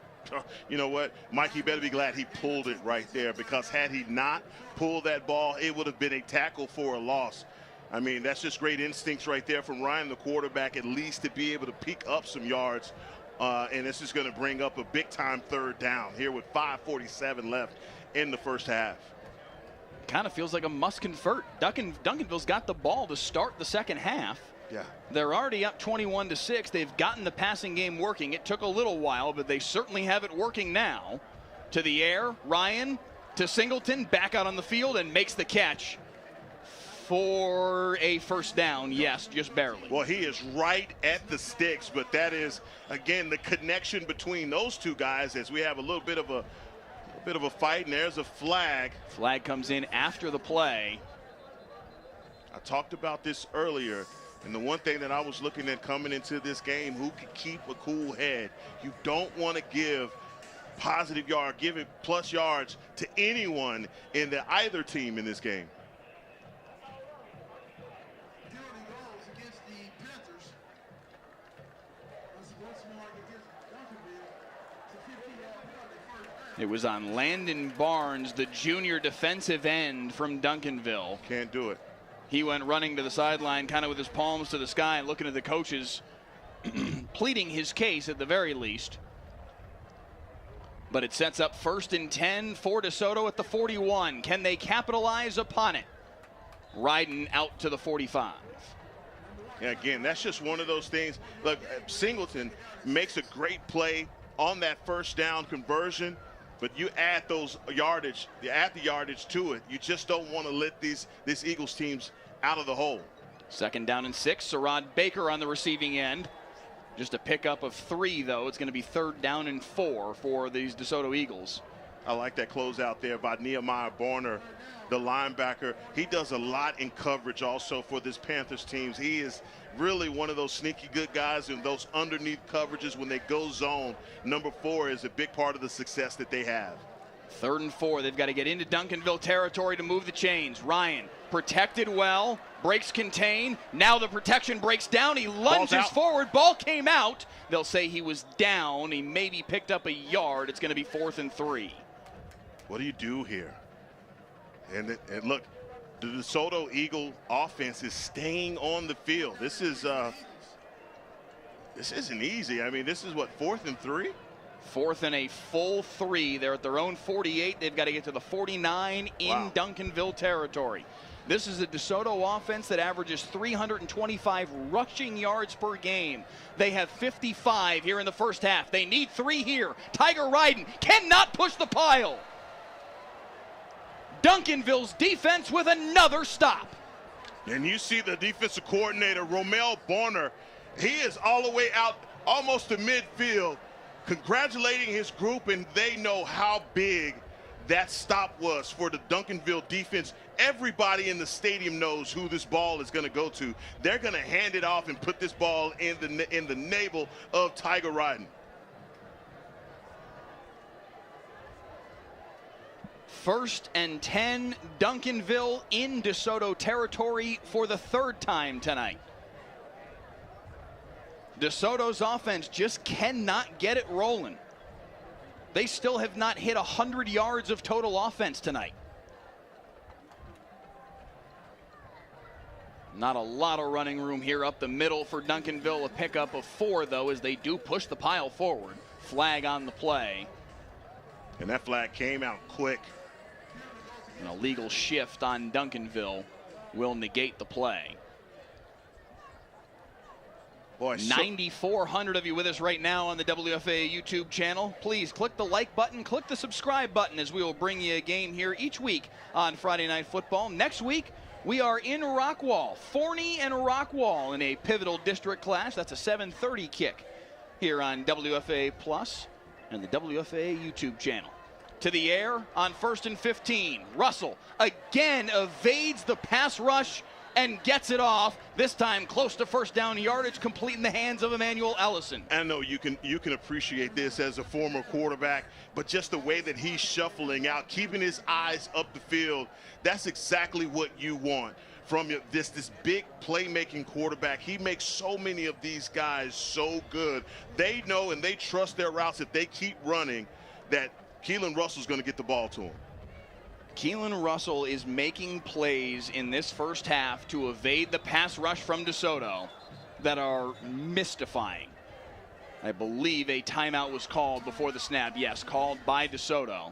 D: You know what, Mike, you better be glad he pulled it right there, because had he not pulled that ball, it would have been a tackle for a loss. I mean, that's just great instincts right there from Ryan, the quarterback, at least to be able to pick up some yards. And this is going to bring up a big-time 3rd down here with 5:47 left in the first half.
A: Kind of feels like a must convert. Duncanville's got the ball to start the second half.
D: Yeah.
A: They're already up 21-6. They've gotten the passing game working. It took a little while, but they certainly have it working now. To the air, Ryan to Singleton, back out on the field, and makes the catch for a 1st down. Yes, just barely.
D: Well, he is right at the sticks, but that is, again, the connection between those two guys, as we have a little bit of a fight, and there's a flag.
A: Flag comes in after the play.
D: I talked about this earlier. And the one thing that I was looking at coming into this game, who could keep a cool head? You don't want to give positive yard, give it plus yards to anyone in either team in this game.
A: It was on Landon Barnes, the junior defensive end from Duncanville.
D: Can't do it.
A: He went running to the sideline, kind of with his palms to the sky, looking at the coaches, pleading his case at the very least. But it sets up 1st and 10 for DeSoto at the 41. Can they capitalize upon it? Riding out to the 45.
D: Yeah, again, that's just one of those things. Look, Singleton makes a great play on that 1st down conversion, but you add those yardage, you add the yardage to it. You just don't want to let these Eagles teams out of the hole.
A: 2nd down and 6. Sarad Baker on the receiving end. Just a pickup of 3, though. It's going to be 3rd down and 4 for these DeSoto Eagles.
D: I like that closeout there by Nehemiah Barner, the linebacker. He does a lot in coverage also for this Panthers teams. He is really one of those sneaky good guys in those underneath coverages when they go zone. Number 4 is a big part of the success that they have.
A: 3rd and 4. They've got to get into Duncanville territory to move the chains. Ryan protected well, breaks contain. Now the protection breaks down. He lunges forward. Ball came out. They'll say he was down. He maybe picked up a yard. It's going to be 4th and 3.
D: What do you do here? And look, the DeSoto Eagle offense is staying on the field. This isn't easy. I mean, this is what, 4th and 3?
A: 4th and a full 3. They're at their own 48. They've got to get to the 49 in Duncanville territory. This is a DeSoto offense that averages 325 rushing yards per game. They have 55 here in the first half. They need 3 here. Tiger Ryden cannot push the pile. Duncanville's defense with another stop.
D: And you see the defensive coordinator, Romel Bonner. He is all the way out almost to midfield, congratulating his group, and they know how big that stop was for the Duncanville defense. Everybody in the stadium knows who this ball is going to go to. They're going to hand it off and put this ball in the navel of Tiger Ryden.
A: First and 10, Duncanville in DeSoto territory for the 3rd time tonight. DeSoto's offense just cannot get it rolling. They still have not hit 100 yards of total offense tonight. Not a lot of running room here up the middle for Duncanville. A pickup of 4, though, as they do push the pile forward. Flag on the play.
D: And that flag came out quick.
A: An illegal shift on Duncanville will negate the play.
D: Boy,
A: 9,400 of you with us right now on the WFAA YouTube channel. Please click the like button, click the subscribe button, as we will bring you a game here each week on Friday Night Football. Next week, we are in Rockwall, Forney and Rockwall in a pivotal district clash. That's a 7:30 kick here on WFAA Plus and the WFAA YouTube channel. To the air on 1st and 15. Russell again evades the pass rush and gets it off, this time close to first down yardage, complete in the hands of Emmanuel Ellison.
D: I know you can appreciate this as a former quarterback, but just the way that he's shuffling out, keeping his eyes up the field, that's exactly what you want from this big playmaking quarterback. He makes so many of these guys so good. They know and they trust their routes. If they keep running, that Keelan Russell's going to get the ball to him.
A: Keelan Russell is making plays in this first half to evade the pass rush from DeSoto that are mystifying. I believe a timeout was called before the snap. Yes, called by DeSoto.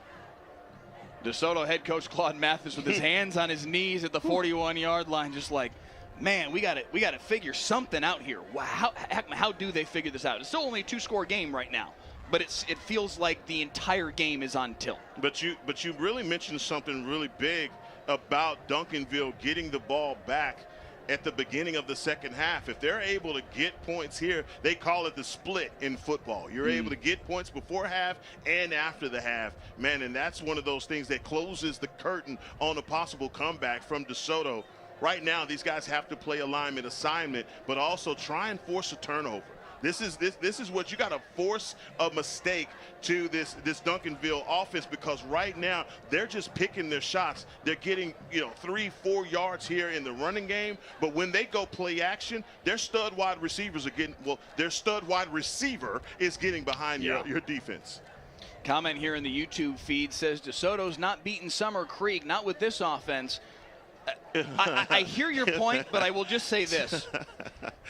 A: DeSoto head coach Claude Mathis with his hands on his knees at the 41-yard line, just like, man, we got to figure something out here. Wow, how do they figure this out? It's still only a 2-score game right now, but it feels like the entire game is on tilt.
D: But you really mentioned something really big about Duncanville getting the ball back at the beginning of the second half. If they're able to get points here, they call it the split in football. You're able to get points before half and after the half, man, and that's one of those things that closes the curtain on a possible comeback from DeSoto. Right now, these guys have to play alignment assignment, but also try and force a turnover. This is what you got to force a mistake to this Duncanville offense, because right now they're just picking their shots. They're getting 3-4 yards here in the running game, but when they go play action, their stud wide receivers are getting their stud wide receiver is getting behind your defense.
A: Comment here in the YouTube feed says DeSoto's not beating Summer Creek, not with this offense. I hear your point, but I will just say this.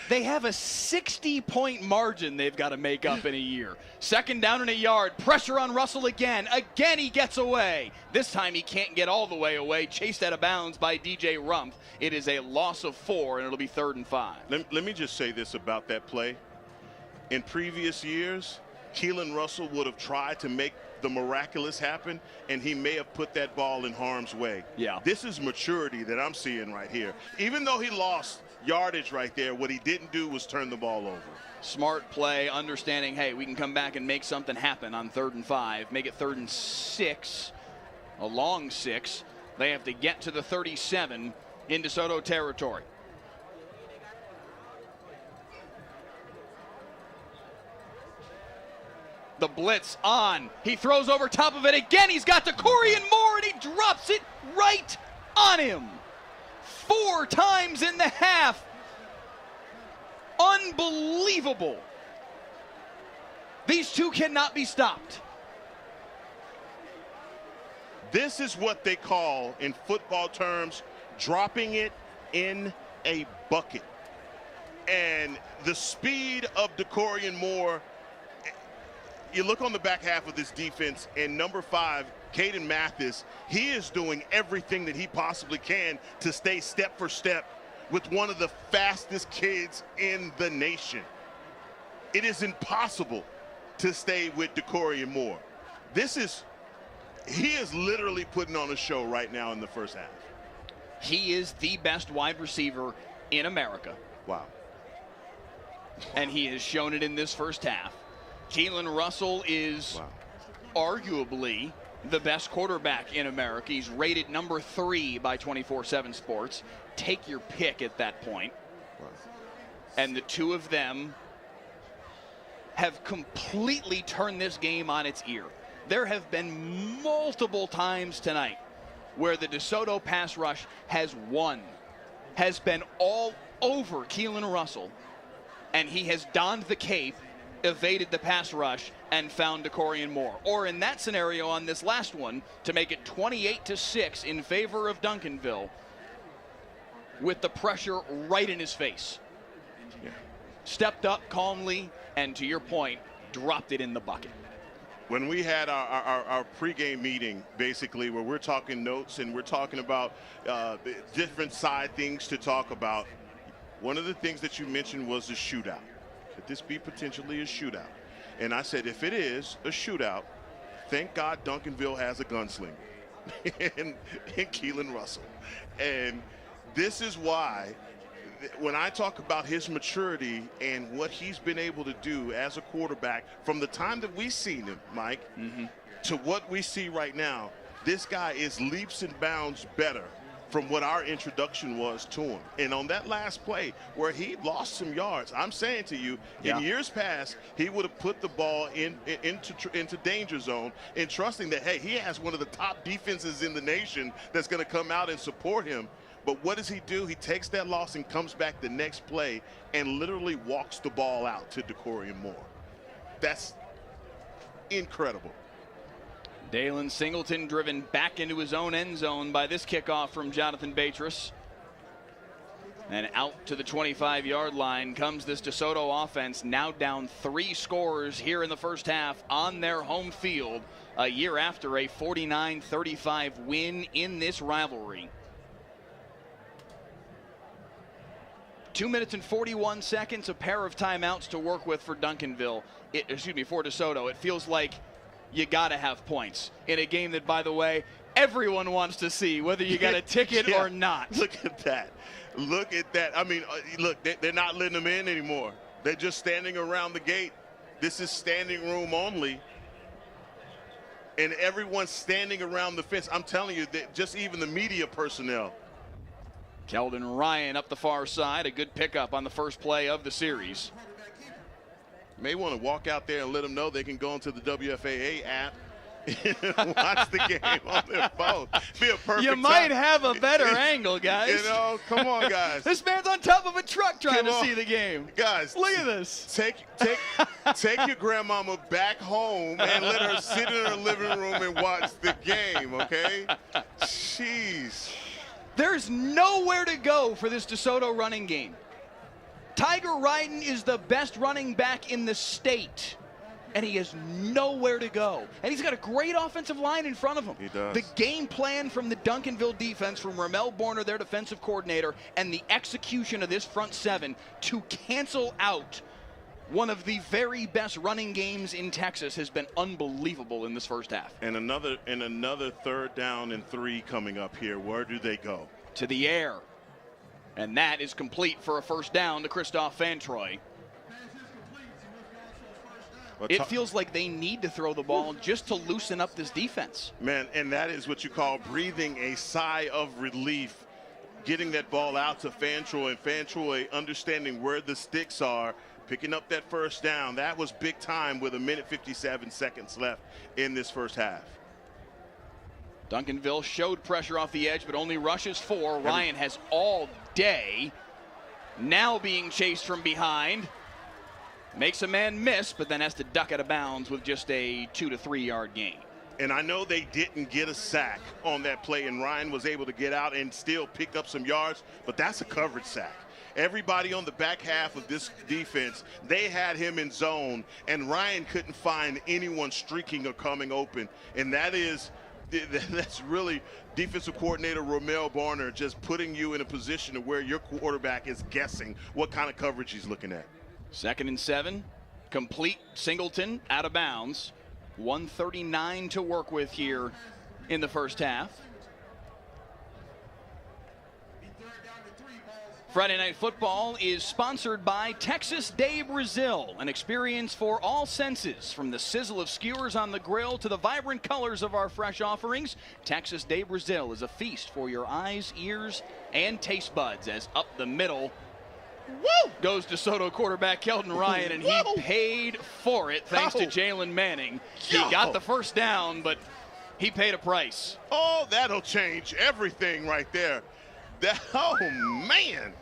A: They have a 60-point margin they've got to make up in a year. 2nd down and a yard. Pressure on Russell again. Again, he gets away. This time he can't get all the way away. Chased out of bounds by DJ Rumpf. It is a loss of 4, and it'll be 3rd and 5.
D: Let me just say this about that play. In previous years, Keelan Russell would have tried to make the miraculous happen, and he may have put that ball in harm's way.
A: Yeah.
D: This is maturity that I'm seeing right here. Even though he lost yardage right there, what he didn't do was turn the ball over.
A: Smart play, understanding, hey, we can come back and make something happen on 3rd and 5. Make it 3rd and 6, a long 6. They have to get to the 37 in DeSoto territory. The blitz on. He throws over top of it again. He's got Decorian Moore, and he drops it right on him. 4 times in the half. Unbelievable. These two cannot be stopped.
D: This is what they call, in football terms, dropping it in a bucket. And the speed of Decorian Moore, you look on the back half of this defense, and number 5 Caden Mathis, he is doing everything that he possibly can to stay step for step with one of the fastest kids in the nation. It is impossible to stay with Decorian Moore. He is literally putting on a show right now in the first half.
A: He is the best wide receiver in America.
D: Wow.
A: And he has shown it in this first half. Keelan Russell is arguably the best quarterback in America. He's rated number 3 by 24/7 Sports. Take your pick at that point.
D: Wow.
A: And the two of them have completely turned this game on its ear. There have been multiple times tonight where the DeSoto pass rush has won, has been all over Keelan Russell, and he has donned the cape, evaded the pass rush, and found Decorian Moore. Or in that scenario on this last one, to make it 28-6 in favor of Duncanville, with the pressure right in his face.
D: Yeah.
A: Stepped up calmly, and to your point, dropped it in the bucket.
D: When we had our pregame meeting, basically, where we're talking notes and we're talking about different side things to talk about, one of the things that you mentioned was the shootout. Could this be potentially a shootout? And I said, if it is a shootout, thank God Duncanville has a gunslinger in Keelan Russell. And this is why, when I talk about his maturity and what he's been able to do as a quarterback from the time that we've seen him, Mike, to what we see right now, this guy is leaps and bounds better from what our introduction was to him. And on that last play where he lost some yards, I'm saying to you, in years past, he would have put the ball into danger zone and trusting that, hey, he has one of the top defenses in the nation that's going to come out and support him. But what does he do? He takes that loss and comes back the next play and literally walks the ball out to Decorian Moore. That's incredible.
A: Dalen Singleton driven back into his own end zone by this kickoff from Jonathan Beatrice. And out to the 25-yard line comes this DeSoto offense, now down 3 scores here in the first half on their home field, a year after a 49-35 win in this rivalry. 2 minutes and 41 seconds, a pair of timeouts to work with for Duncanville. For DeSoto. It feels like you got to have points in a game that, by the way, everyone wants to see, whether you got a ticket or not.
D: Look at that. Look at that. I mean, look, they're not letting them in anymore. They're just standing around the gate. This is standing room only. And everyone's standing around the fence. I'm telling you, that just even the media personnel.
A: Keldon Ryan up the far side, a good pickup on the first play of the series.
D: May want to walk out there and let them know they can go into the WFAA app and watch the game on their phone. Be a perfect
A: You might
D: time.
A: have a better angle, guys.
D: You know, come on, guys.
A: This man's on top of a truck trying to see the game.
D: Guys,
A: look at this.
D: Take your grandmama back home and let her sit in her living room and watch the game, okay? Jeez.
A: There's nowhere to go for this DeSoto running game. Tiger Ryden is the best running back in the state, and he has nowhere to go. And he's got a great offensive line in front of him.
D: He does.
A: The game plan from the Duncanville defense, from Ramel Borner, their defensive coordinator, and the execution of this front seven to cancel out one of the very best running games in Texas has been unbelievable in this first half.
D: And another 3rd down and 3 coming up here. Where do they go?
A: To the air. And that is complete for a first down to Christoph Fantroy. It feels like they need to throw the ball just to loosen up this defense.
D: Man, and that is what you call breathing a sigh of relief. Getting that ball out to Fantroy, and Fantroy understanding where the sticks are, picking up that first down. That was big time with 1:57 seconds left in this first half.
A: Duncanville showed pressure off the edge, but only rushes 4. Ryan has all day. Now being chased from behind. Makes a man miss, but then has to duck out of bounds with just a 2 to 3 yard gain.
D: And I know they didn't get a sack on that play, and Ryan was able to get out and still pick up some yards, but that's a coverage sack. Everybody on the back half of this defense, they had him in zone, and Ryan couldn't find anyone streaking or coming open. And that is that's really defensive coordinator Romel Barner just putting you in a position of where your quarterback is guessing what kind of coverage he's looking at.
A: 2nd and 7, complete Singleton out of bounds. 1:39 to work with here in the first half. Friday Night Football is sponsored by Texas de Brazil, an experience for all senses. From the sizzle of skewers on the grill to the vibrant colors of our fresh offerings, Texas de Brazil is a feast for your eyes, ears, and taste buds. As up the middle, woo, goes DeSoto quarterback Keldon Ryan, and he paid for it thanks to Jalen Manning. He got the first down, but he paid a price.
D: Oh, that'll change everything right there. Oh, man.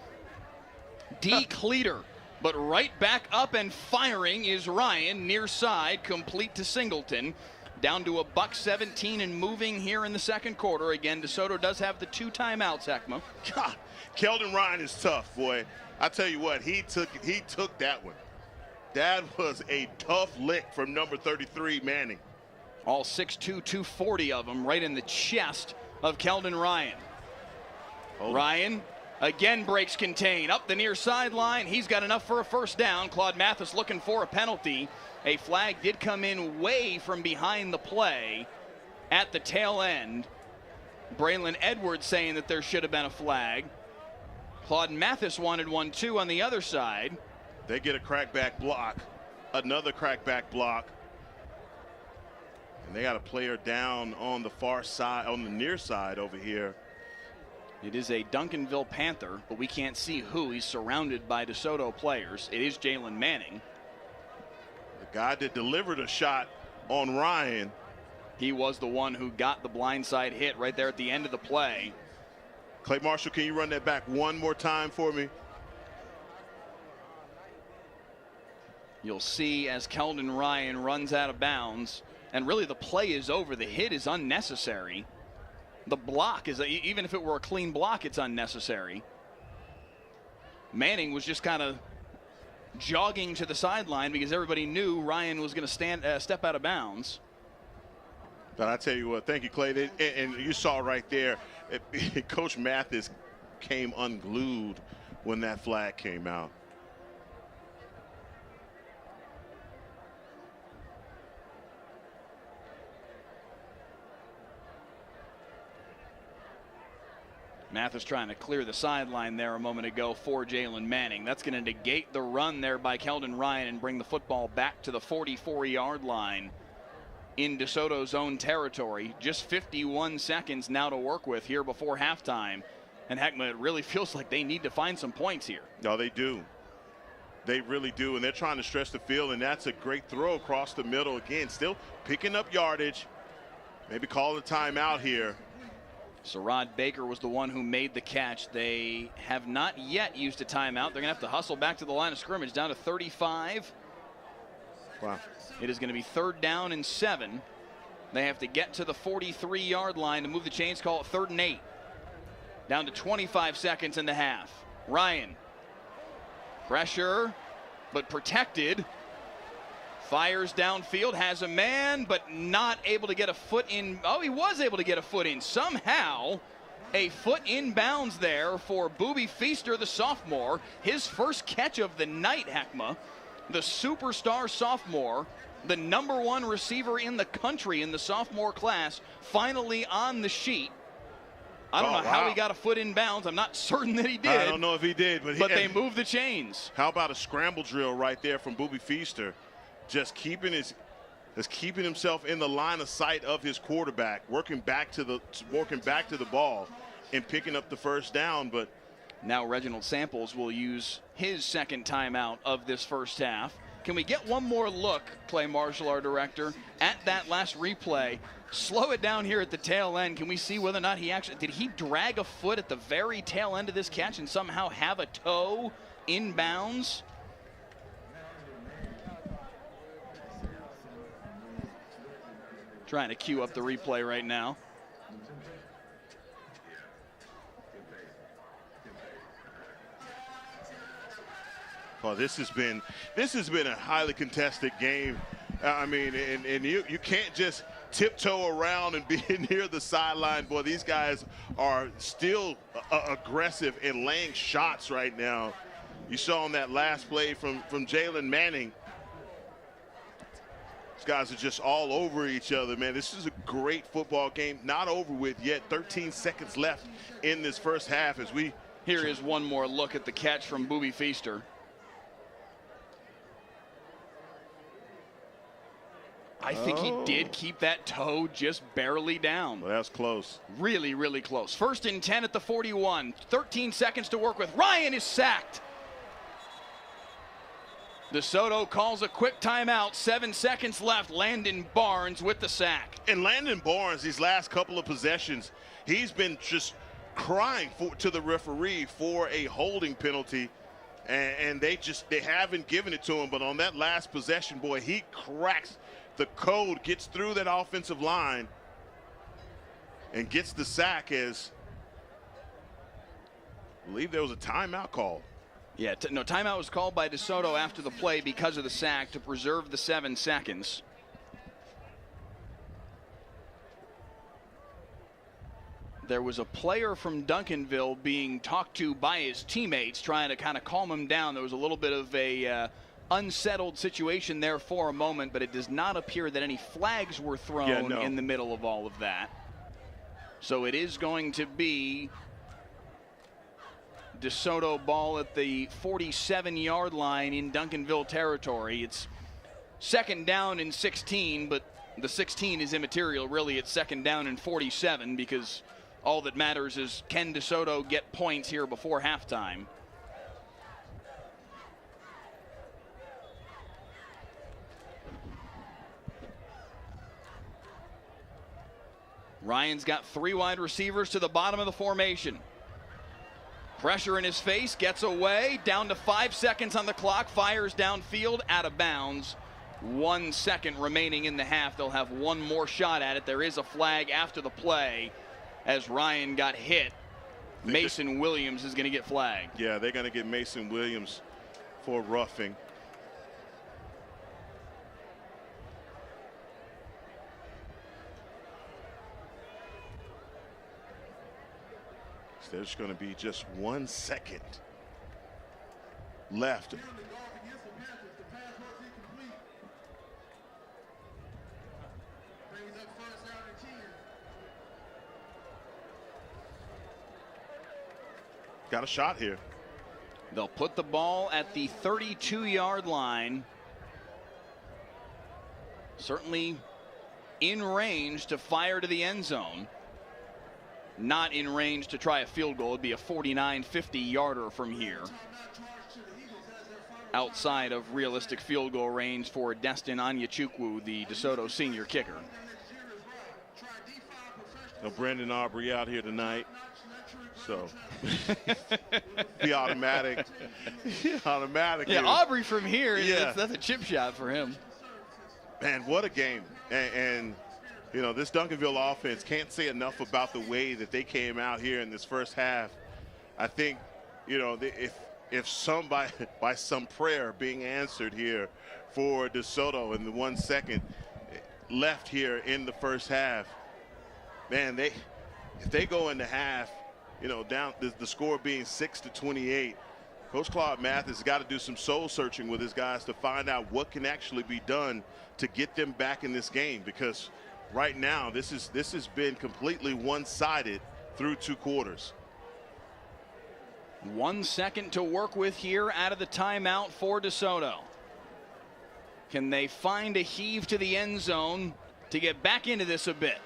A: D. Cleater, but right back up and firing is Ryan, near side, complete to Singleton. Down to $1:17 and moving here in the second quarter. Again, DeSoto does have the 2 timeouts, Heckma.
D: God, Keldon Ryan is tough, boy. I tell you what, he took that one. That was a tough lick from number 33, Manning.
A: All 6'2", 240 of them right in the chest of Keldon Ryan. Ryan again breaks contain up the near sideline. He's got enough for a first down. Claude Mathis looking for a penalty. A flag did come in way from behind the play at the tail end. Braylon Edwards saying that there should have been a flag. Claude Mathis wanted one too on the other side.
D: They get a crackback block, another crackback block. And they got a player down on the far side, on the near side over here.
A: It is a Duncanville Panther, but we can't see who. He's surrounded by DeSoto players. It is Jalen Manning.
D: The guy that delivered a shot on Ryan.
A: He was the one who got the blindside hit right there at the end of the play.
D: Clay Marshall, can you run that back one more time for me?
A: You'll see as Keldon Ryan runs out of bounds, and really the play is over. The hit is unnecessary. The block is, even if it were a clean block, it's unnecessary. Manning was just kind of jogging to the sideline because everybody knew Ryan was going to step out of bounds.
D: But I tell you what, thank you, Clay. And you saw right there, Coach Mathis came unglued when that flag came out.
A: Mathis trying to clear the sideline there a moment ago for Jalen Manning. That's going to negate the run there by Keldon Ryan and bring the football back to the 44-yard line in DeSoto's own territory. Just 51 seconds now to work with here before halftime. And Heckma, it really feels like they need to find some points here.
D: No, they do. They really do. And they're trying to stretch the field, and that's a great throw across the middle. Again, still picking up yardage. Maybe call a timeout here.
A: Sarad Baker was the one who made the catch. They have not yet used a timeout. They're going to have to hustle back to the line of scrimmage, down to 35.
D: Wow.
A: It is going to be 3rd down and 7. They have to get to the 43-yard line to move the chains, call it 3rd and 8. Down to 25 seconds in the half. Ryan. Pressure, but protected. Fires downfield, has a man, but not able to get a foot in. Oh, he was able to get a foot in. Somehow, a foot inbounds there for Boobie Feaster, the sophomore. His first catch of the night, Heckma. The superstar sophomore, the #1 receiver in the country in the sophomore class, finally on the sheet. I don't know how he got a foot in bounds. I'm not certain that he did.
D: I don't know if he did, but
A: they moved the chains.
D: How about a scramble drill right there from Boobie Feaster? Just keeping himself in the line of sight of his quarterback, working back to the ball and picking up the first down. But
A: now Reginald Samples will use his second timeout of this first half. Can we get one more look, Clay Marshall, our director, at that last replay? Slow it down here at the tail end. Can we see whether or not did he drag a foot at the very tail end of this catch and somehow have a toe inbounds? Trying to queue up the replay right now.
D: Oh, this has been a highly contested game. I mean, and you can't just tiptoe around and being near the sideline. Boy, these guys are still aggressive and laying shots right now. You saw on that last play from Jalen Manning. These guys are just all over each other, man. This is a great football game. Not over with yet. 13 seconds left in this first half as we...
A: Here is one more look at the catch from Boobie Feaster. I think he did keep that toe just barely down.
D: Well, that's close.
A: Really, really close. 1st and 10 at the 41. 13 seconds to work with. Ryan is sacked. DeSoto calls a quick timeout. 7 seconds left. Landon Barnes with the sack.
D: And Landon Barnes, these last couple of possessions, he's been just crying to the referee for a holding penalty. And they haven't given it to him. But on that last possession, boy, he cracks the code, gets through that offensive line, and gets the sack. As I believe there was a timeout call.
A: Yeah, no, timeout was called by DeSoto after the play because of the sack to preserve the 7 seconds. There was a player from Duncanville being talked to by his teammates, trying to kind of calm him down. There was a little bit of a unsettled situation there for a moment, but it does not appear that any flags were thrown in the middle of all of that. So it is going to be DeSoto ball at the 47-yard line in Duncanville territory. It's 2nd down and 16, but the 16 is immaterial. Really, it's 2nd down and 47 because all that matters is can DeSoto get points here before halftime. Ryan's got 3 wide receivers to the bottom of the formation. Pressure in his face, gets away, down to 5 seconds on the clock, fires downfield, out of bounds. 1 second remaining in the half. They'll have one more shot at it. There is a flag after the play as Ryan got hit. Mason Williams is going to get flagged.
D: Yeah, they're going to get Mason Williams for roughing. There's going to be just 1 second left. Got a shot here.
A: They'll put the ball at the 32-yard line. Certainly in range to fire to the end zone. Not in range to try a field goal. It'd be a 49-50-yarder from here. Outside of realistic field goal range for Destin Anyachukwu, the DeSoto senior kicker.
D: No Brandon Aubrey out here tonight, so be automatic. Automatic.
A: Yeah, Aubrey from here,
D: yeah.
A: That's a chip shot for him.
D: Man, what a game. And you know, this Duncanville offense, can't say enough about the way that they came out here in this first half. I think, you know, if somebody, by some prayer being answered here for DeSoto in the 1 second left here in the first half, man, if they go into half, you know, down the score being 6-28, Coach Claude Mathis has got to do some soul searching with his guys to find out what can actually be done to get them back in this game, because right now, this has been completely one-sided through 2 quarters.
A: 1 second to work with here out of the timeout for DeSoto. Can they find a heave to the end zone to get back into this a bit?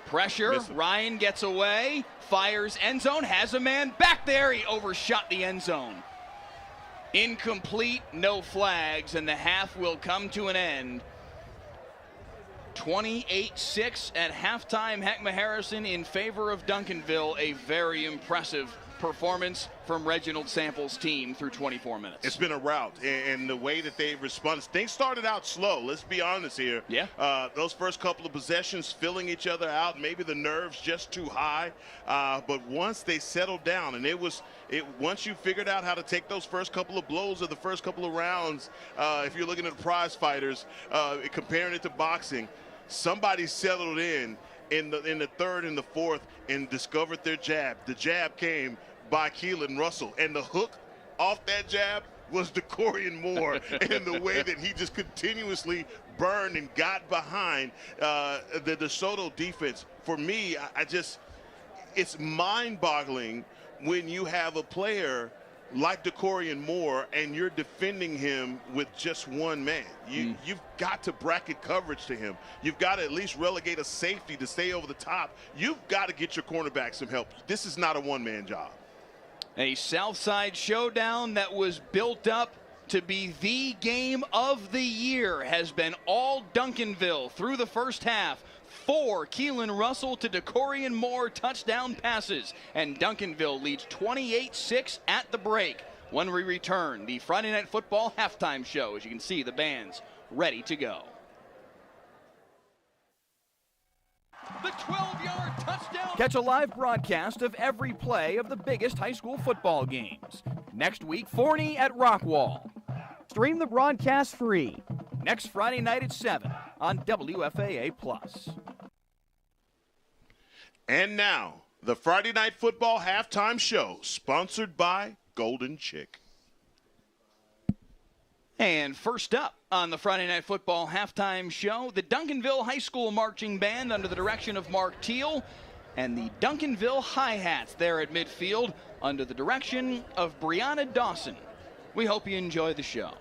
A: Pressure, Ryan gets away, fires end zone, has a man back there. He overshot the end zone. Incomplete, no flags, and the half will come to an end. 28-6 at halftime. Heckma Harrison in favor of Duncanville. A very impressive performance from Reginald Sample's team through 24 minutes.
D: It's been a rout, and the way that they responded. Things started out slow, let's be honest here.
A: Yeah.
D: Those first couple of possessions filling each other out, maybe the nerves just too high. But once they settled down, and once you figured out how to take those first couple of blows of the first couple of rounds, if you're looking at the prize fighters, comparing it to boxing, somebody settled in the third and the fourth and discovered their jab. The jab came by Keelan Russell, and the hook off that jab was DeCorian Moore, and the way that he just continuously burned and got behind the DeSoto defense. For me, it's mind-boggling when you have a player like DeCorian Moore and you're defending him with just one man. You've got to bracket coverage to him. You've got to at least relegate a safety to stay over the top. You've got to get your cornerback some help. This is not a one-man job.
A: A Southside showdown that was built up to be the game of the year has been all Duncanville through the first half. 4 Keelan Russell to DeCorian Moore touchdown passes, and Duncanville leads 28-6 at the break. When we return, the Friday Night Football halftime show. As you can see, the band's ready to go. The 12-yard touchdown.
C: Catch a live broadcast of every play of the biggest high school football games. Next week, Forney at Rockwall. Stream the broadcast free. Next Friday night at 7 on WFAA+.
D: And now, the Friday Night Football halftime show, sponsored by Golden Chick.
A: And first up on the Friday Night Football halftime show, the Duncanville High School Marching Band under the direction of Mark Teal, and the Duncanville Hi-Hats there at midfield under the direction of Brianna Dawson. We hope you enjoy the show.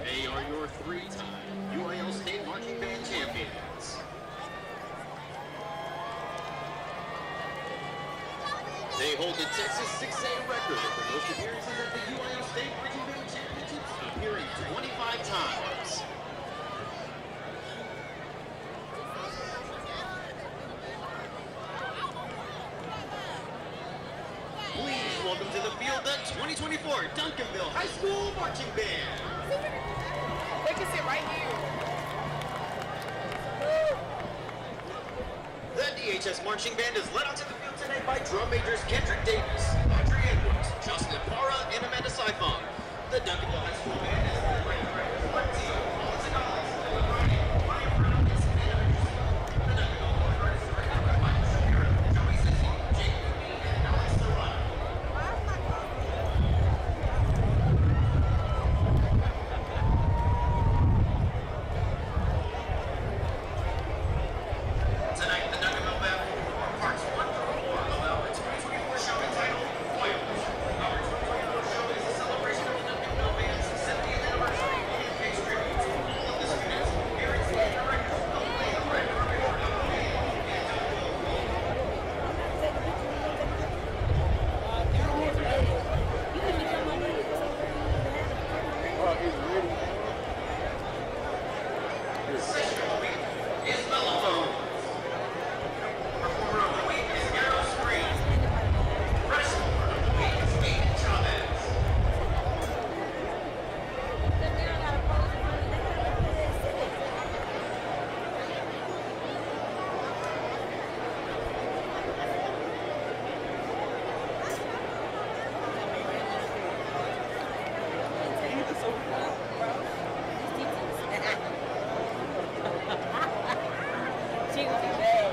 M: They are your three-time UIL State Marching Band champions. They hold the Texas 6A record for most appearances at the UIL State Marching Band Championships, appearing 25 times. welcome to the field the 2024 Duncanville High School Marching Band.
P: They can sit right here.
M: The DHS Marching Band is led onto the field today by drum majors Kendrick Davis, Audrey Edwards, Jocelyn Parra, and Amanda Sifon. The Duncanville High School Band is led by directors Martino, Paul Zagales, Ella Bryant, Ryan Fernandez, and others. The Duncanville Board is directed by Michael Shapiro, Joey Sissi, Jake Cooney, and Alex Serrano. Tonight, the Duncanville Band will perform parts 1 through 4 of our 2024 show entitled Foils. Our 2024 show is a celebration of the Duncanville Band's 70th anniversary and pays tribute to all of the students, parents, and directors who helped lay the red carpet for our band and Session of the week is Mellow. Performer of the week is Arrow Spring. Wrestler of the week is Aiden Chavez.
P: She gonna be bad.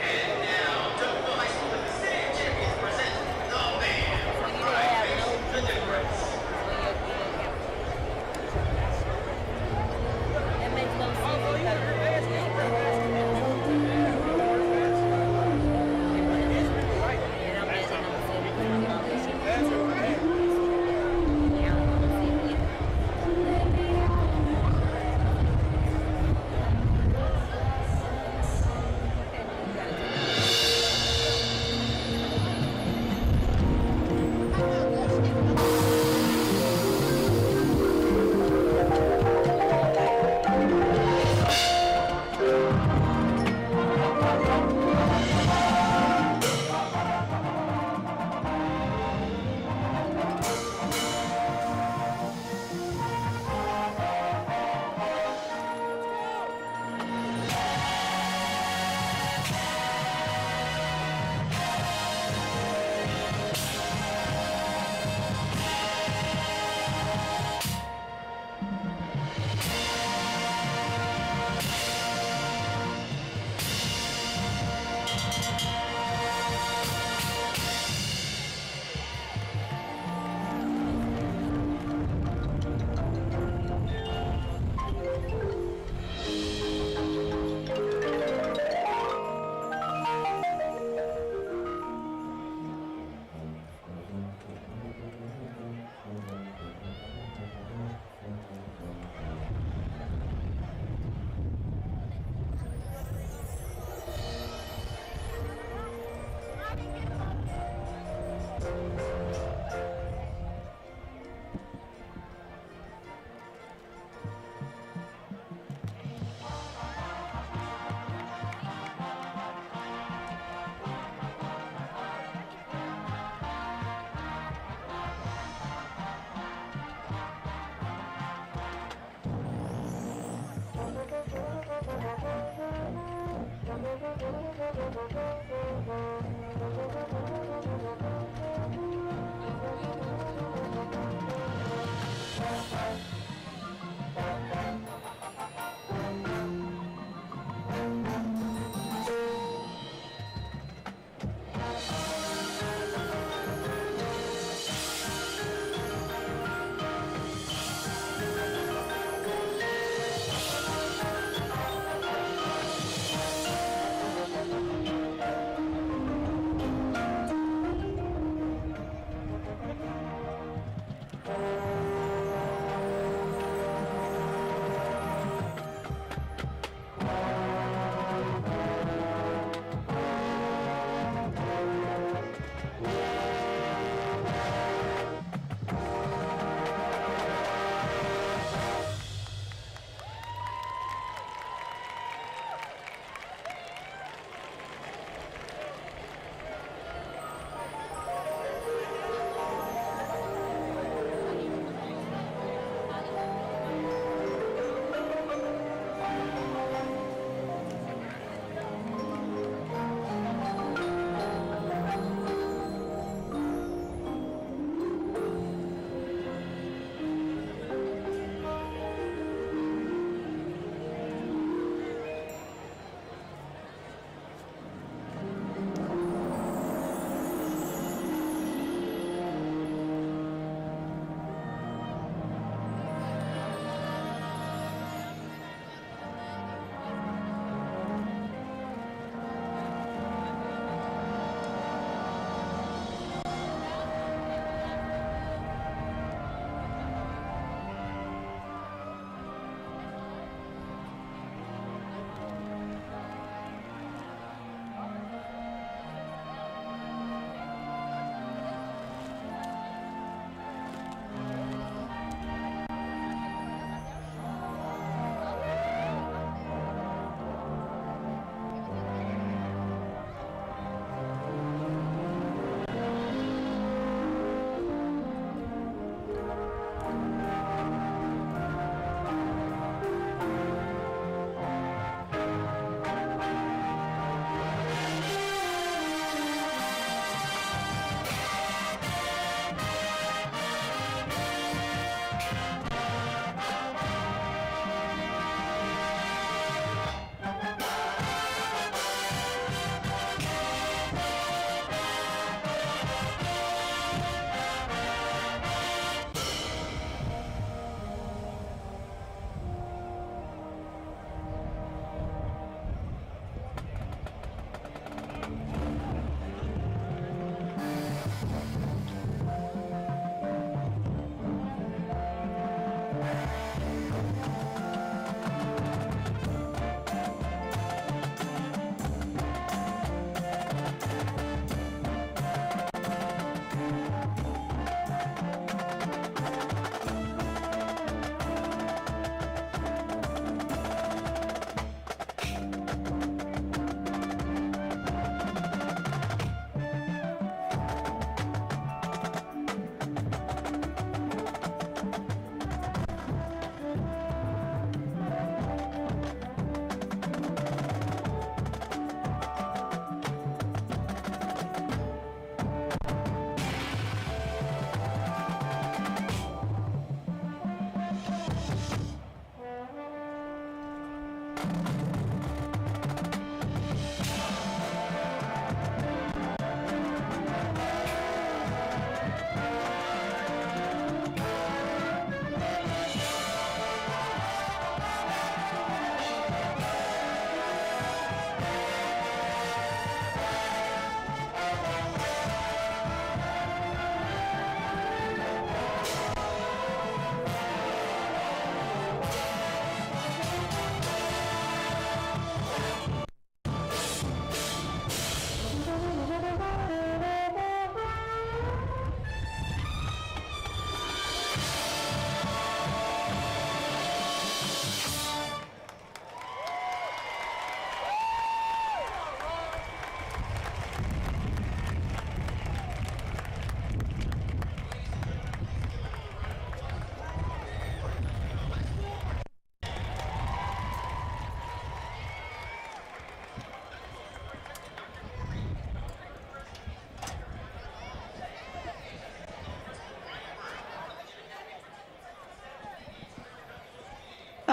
M: And now, Duncanville High School and the City Champions present the band. Pride makes the difference.
P: That makes no sense.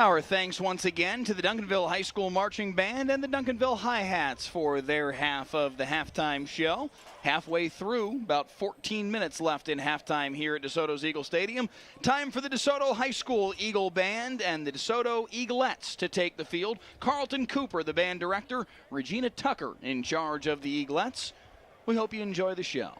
A: Our thanks once again to the Duncanville High School Marching Band and the Duncanville Hi-Hats for their half of the halftime show. Halfway through, about 14 minutes left in halftime here at DeSoto's Eagle Stadium. Time for the DeSoto High School Eagle Band and the DeSoto Eaglettes to take the field. Carlton Cooper, the band director, Regina Tucker in charge of the Eaglettes. We hope you enjoy the show.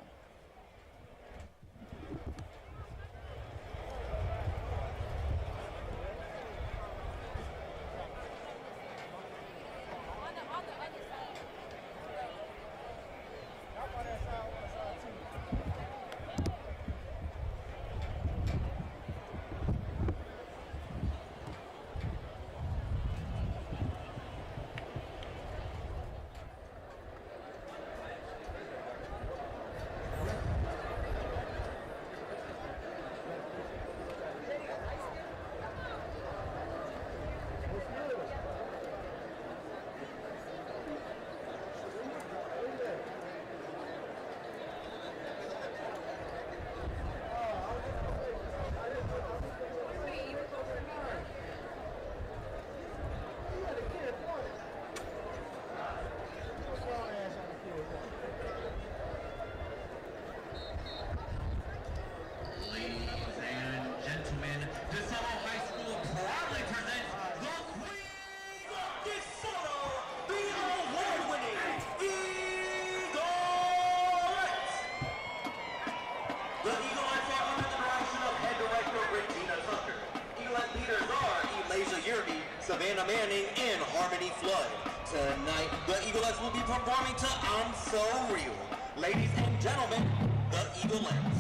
M: Savannah Manning, and Harmony Flood. Tonight, the Eaglettes will be performing to I'm So Real. Ladies and gentlemen, the Eaglettes.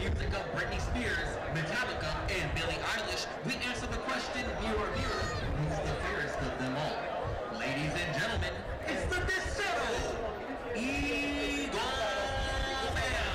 M: music of Britney Spears, Metallica, and Billie Eilish, we answer the question, mirror, mirror, who's the fairest of them all? Ladies and gentlemen, it's the DeSoto Eagle Band.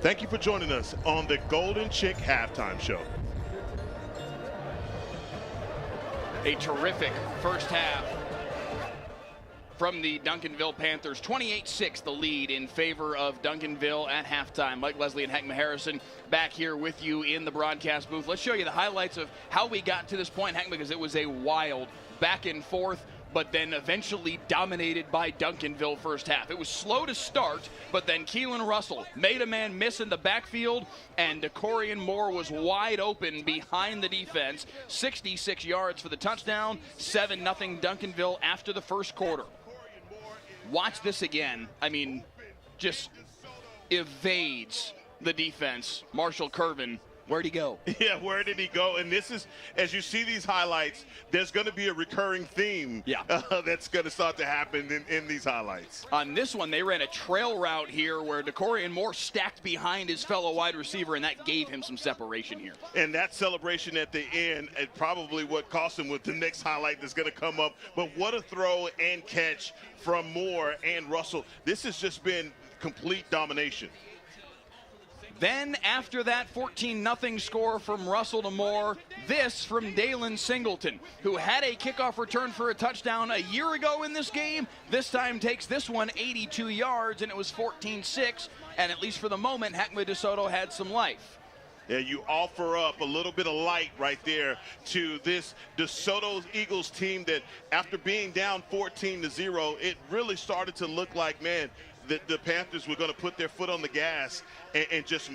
D: Thank you for joining us on the Golden Chick Halftime Show.
A: A terrific first half from the Duncanville Panthers. 28-6 the lead in favor of Duncanville at halftime. Mike Leslie and Heckma Harrison back here with you in the broadcast booth. Let's show you the highlights of how we got to this point, Heckma, because it was a wild back and forth, but then eventually dominated by Duncanville first half. It was slow to start, but then Keelan Russell made a man miss in the backfield, and DeCorian Moore was wide open behind the defense. 66 yards for the touchdown, 7-0 Duncanville after the first quarter. Watch this again. I mean, just evades the defense. Marshall Curvin, where'd he go?
D: Yeah, where did he go? And this is, as you see these highlights, there's going to be a recurring theme that's going to start to happen in these highlights.
A: On this one, they ran a trail route here where DeCorian Moore stacked behind his fellow wide receiver, and that gave him some separation here.
D: And that celebration at the end, and probably what cost him with the next highlight that's going to come up. But what a throw and catch from Moore and Russell. This has just been complete domination.
A: Then after that 14-0 score from Russell to Moore, this from Dalen Singleton, who had a kickoff return for a touchdown a year ago in this game. This time takes this one 82 yards, and it was 14-6. And at least for the moment, Duncanville-Desoto had some life.
D: Yeah, you offer up a little bit of light right there to this DeSoto Eagles team that after being down 14-0, it really started to look like, man, the Panthers were going to put their foot on the gas and just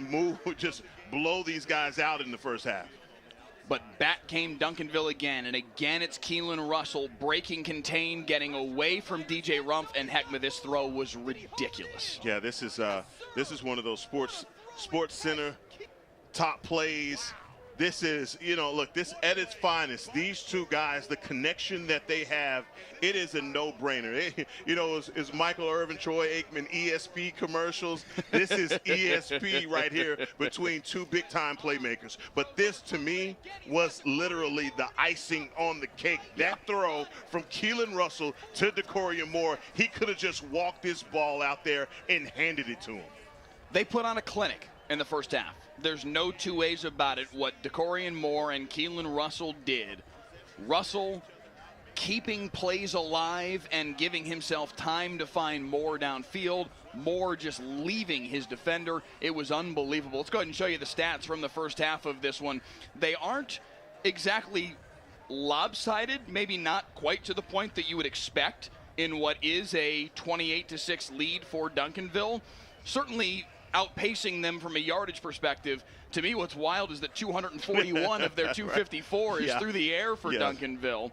D: blow these guys out in the first half.
A: But back came Duncanville again, and again it's Keelan Russell breaking contain, getting away from DJ Rumpf, and Heckma, this throw was ridiculous.
D: Yeah, this is one of those Sports Center top plays. This is, look, this at its finest. These two guys, the connection that they have, it is a no-brainer. It's Michael Irvin, Troy Aikman, ESP commercials. This is ESP right here between two big-time playmakers. But this, to me, was literally the icing on the cake. That throw from Keelan Russell to DeCorian Moore, he could have just walked this ball out there and handed it to him.
A: They put on a clinic in the first half. There's no two ways about it. What DeCorian Moore and Keelan Russell did, Russell keeping plays alive and giving himself time to find Moore downfield, Moore just leaving his defender. It was unbelievable. Let's go ahead and show you the stats from the first half of this one. They aren't exactly lopsided, maybe not quite to the point that you would expect in what is a 28-6 lead for Duncanville. Certainly outpacing them from a yardage perspective. To me, what's wild is that 241 of their 254 is through the air for Duncanville.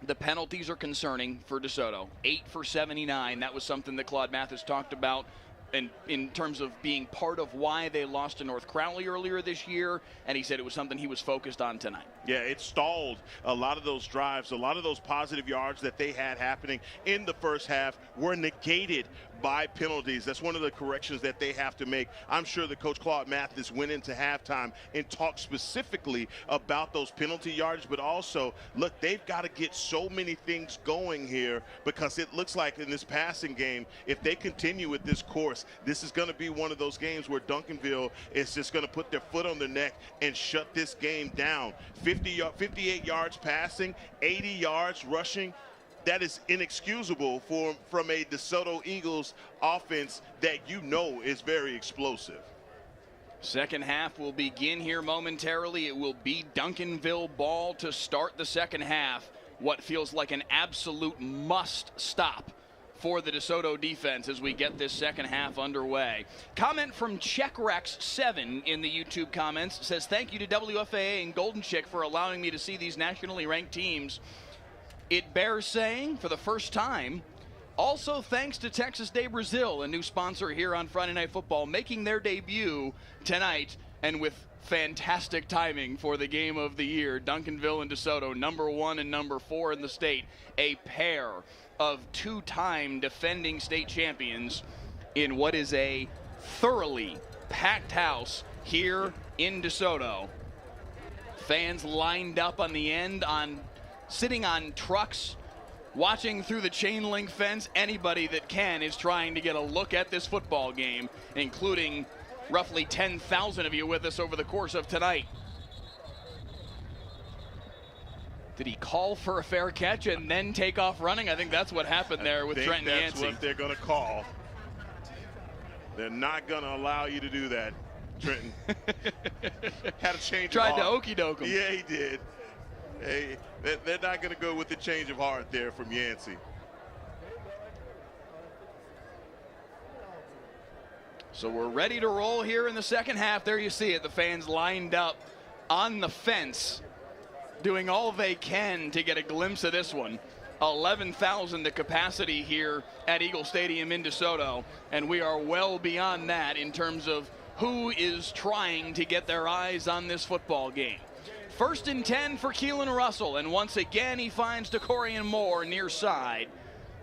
A: The penalties are concerning for DeSoto. 8 for 79. That was something that Claude Mathis talked about and in terms of being part of why they lost to North Crowley earlier this year, and he said it was something he was focused on tonight.
D: Yeah, it stalled a lot of those drives. A lot of those positive yards that they had happening in the first half were negated by penalties. That's one of the corrections that they have to make. I'm sure that Coach Claude Mathis went into halftime and talked specifically about those penalty yards, but also, look, they've got to get so many things going here because it looks like in this passing game, if they continue with this course, this is going to be one of those games where Duncanville is just going to put their foot on the neck and shut this game down. 58 yards passing, 80 yards rushing. That is inexcusable from a DeSoto Eagles offense that is very explosive.
A: Second half will begin here momentarily. It will be Duncanville ball to start the second half. What feels like an absolute must stop for the DeSoto defense as we get this second half underway. Comment from CheckRex7 in the YouTube comments says, thank you to WFAA and Golden Chick for allowing me to see these nationally ranked teams. It bears saying, for the first time, also thanks to Texas de Brazil, a new sponsor here on Friday Night Football, making their debut tonight, and with fantastic timing for the game of the year. Duncanville and DeSoto, number 1 and number 4 in the state, a pair of two-time defending state champions in what is a thoroughly packed house here in DeSoto. Fans lined up on the end, sitting on trucks, watching through the chain link fence. Anybody that can is trying to get a look at this football game, including roughly 10,000 of you with us over the course of tonight. Did he call for a fair catch and then take off running? I think that's what happened there with Trenton Yancey.
D: That's what they're going to call. They're not going to allow you to do that, Trenton. Had a change of heart.
A: Tried to okey-doke him.
D: Yeah, he did. Hey, they're not going to go with the change of heart there from Yancey.
A: So we're ready to roll here in the second half. There you see it, the fans lined up on the fence, doing all they can to get a glimpse of this one. 11,000 the capacity here at Eagle Stadium in DeSoto, and we are well beyond that in terms of who is trying to get their eyes on this football game. 1st and 10 for Keelan Russell, and once again he finds DeCorian Moore near side.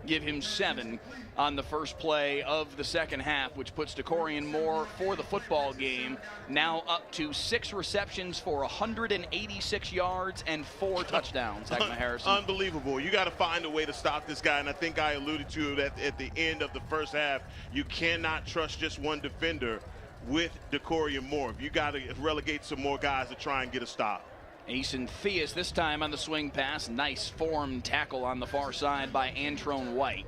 A: Give him 7 on the first play of the second half, which puts DeCorian Moore for the football game now up to 6 receptions for 186 yards and 4 touchdowns. Heckma Harrison.
D: Unbelievable. You got to find a way to stop this guy, and I think I alluded to it at the end of the first half. You cannot trust just one defender with DeCorian Moore. You got to relegate some more guys to try and get a stop.
A: Asen Theus this time on the swing pass. Nice form tackle on the far side by Antrone White.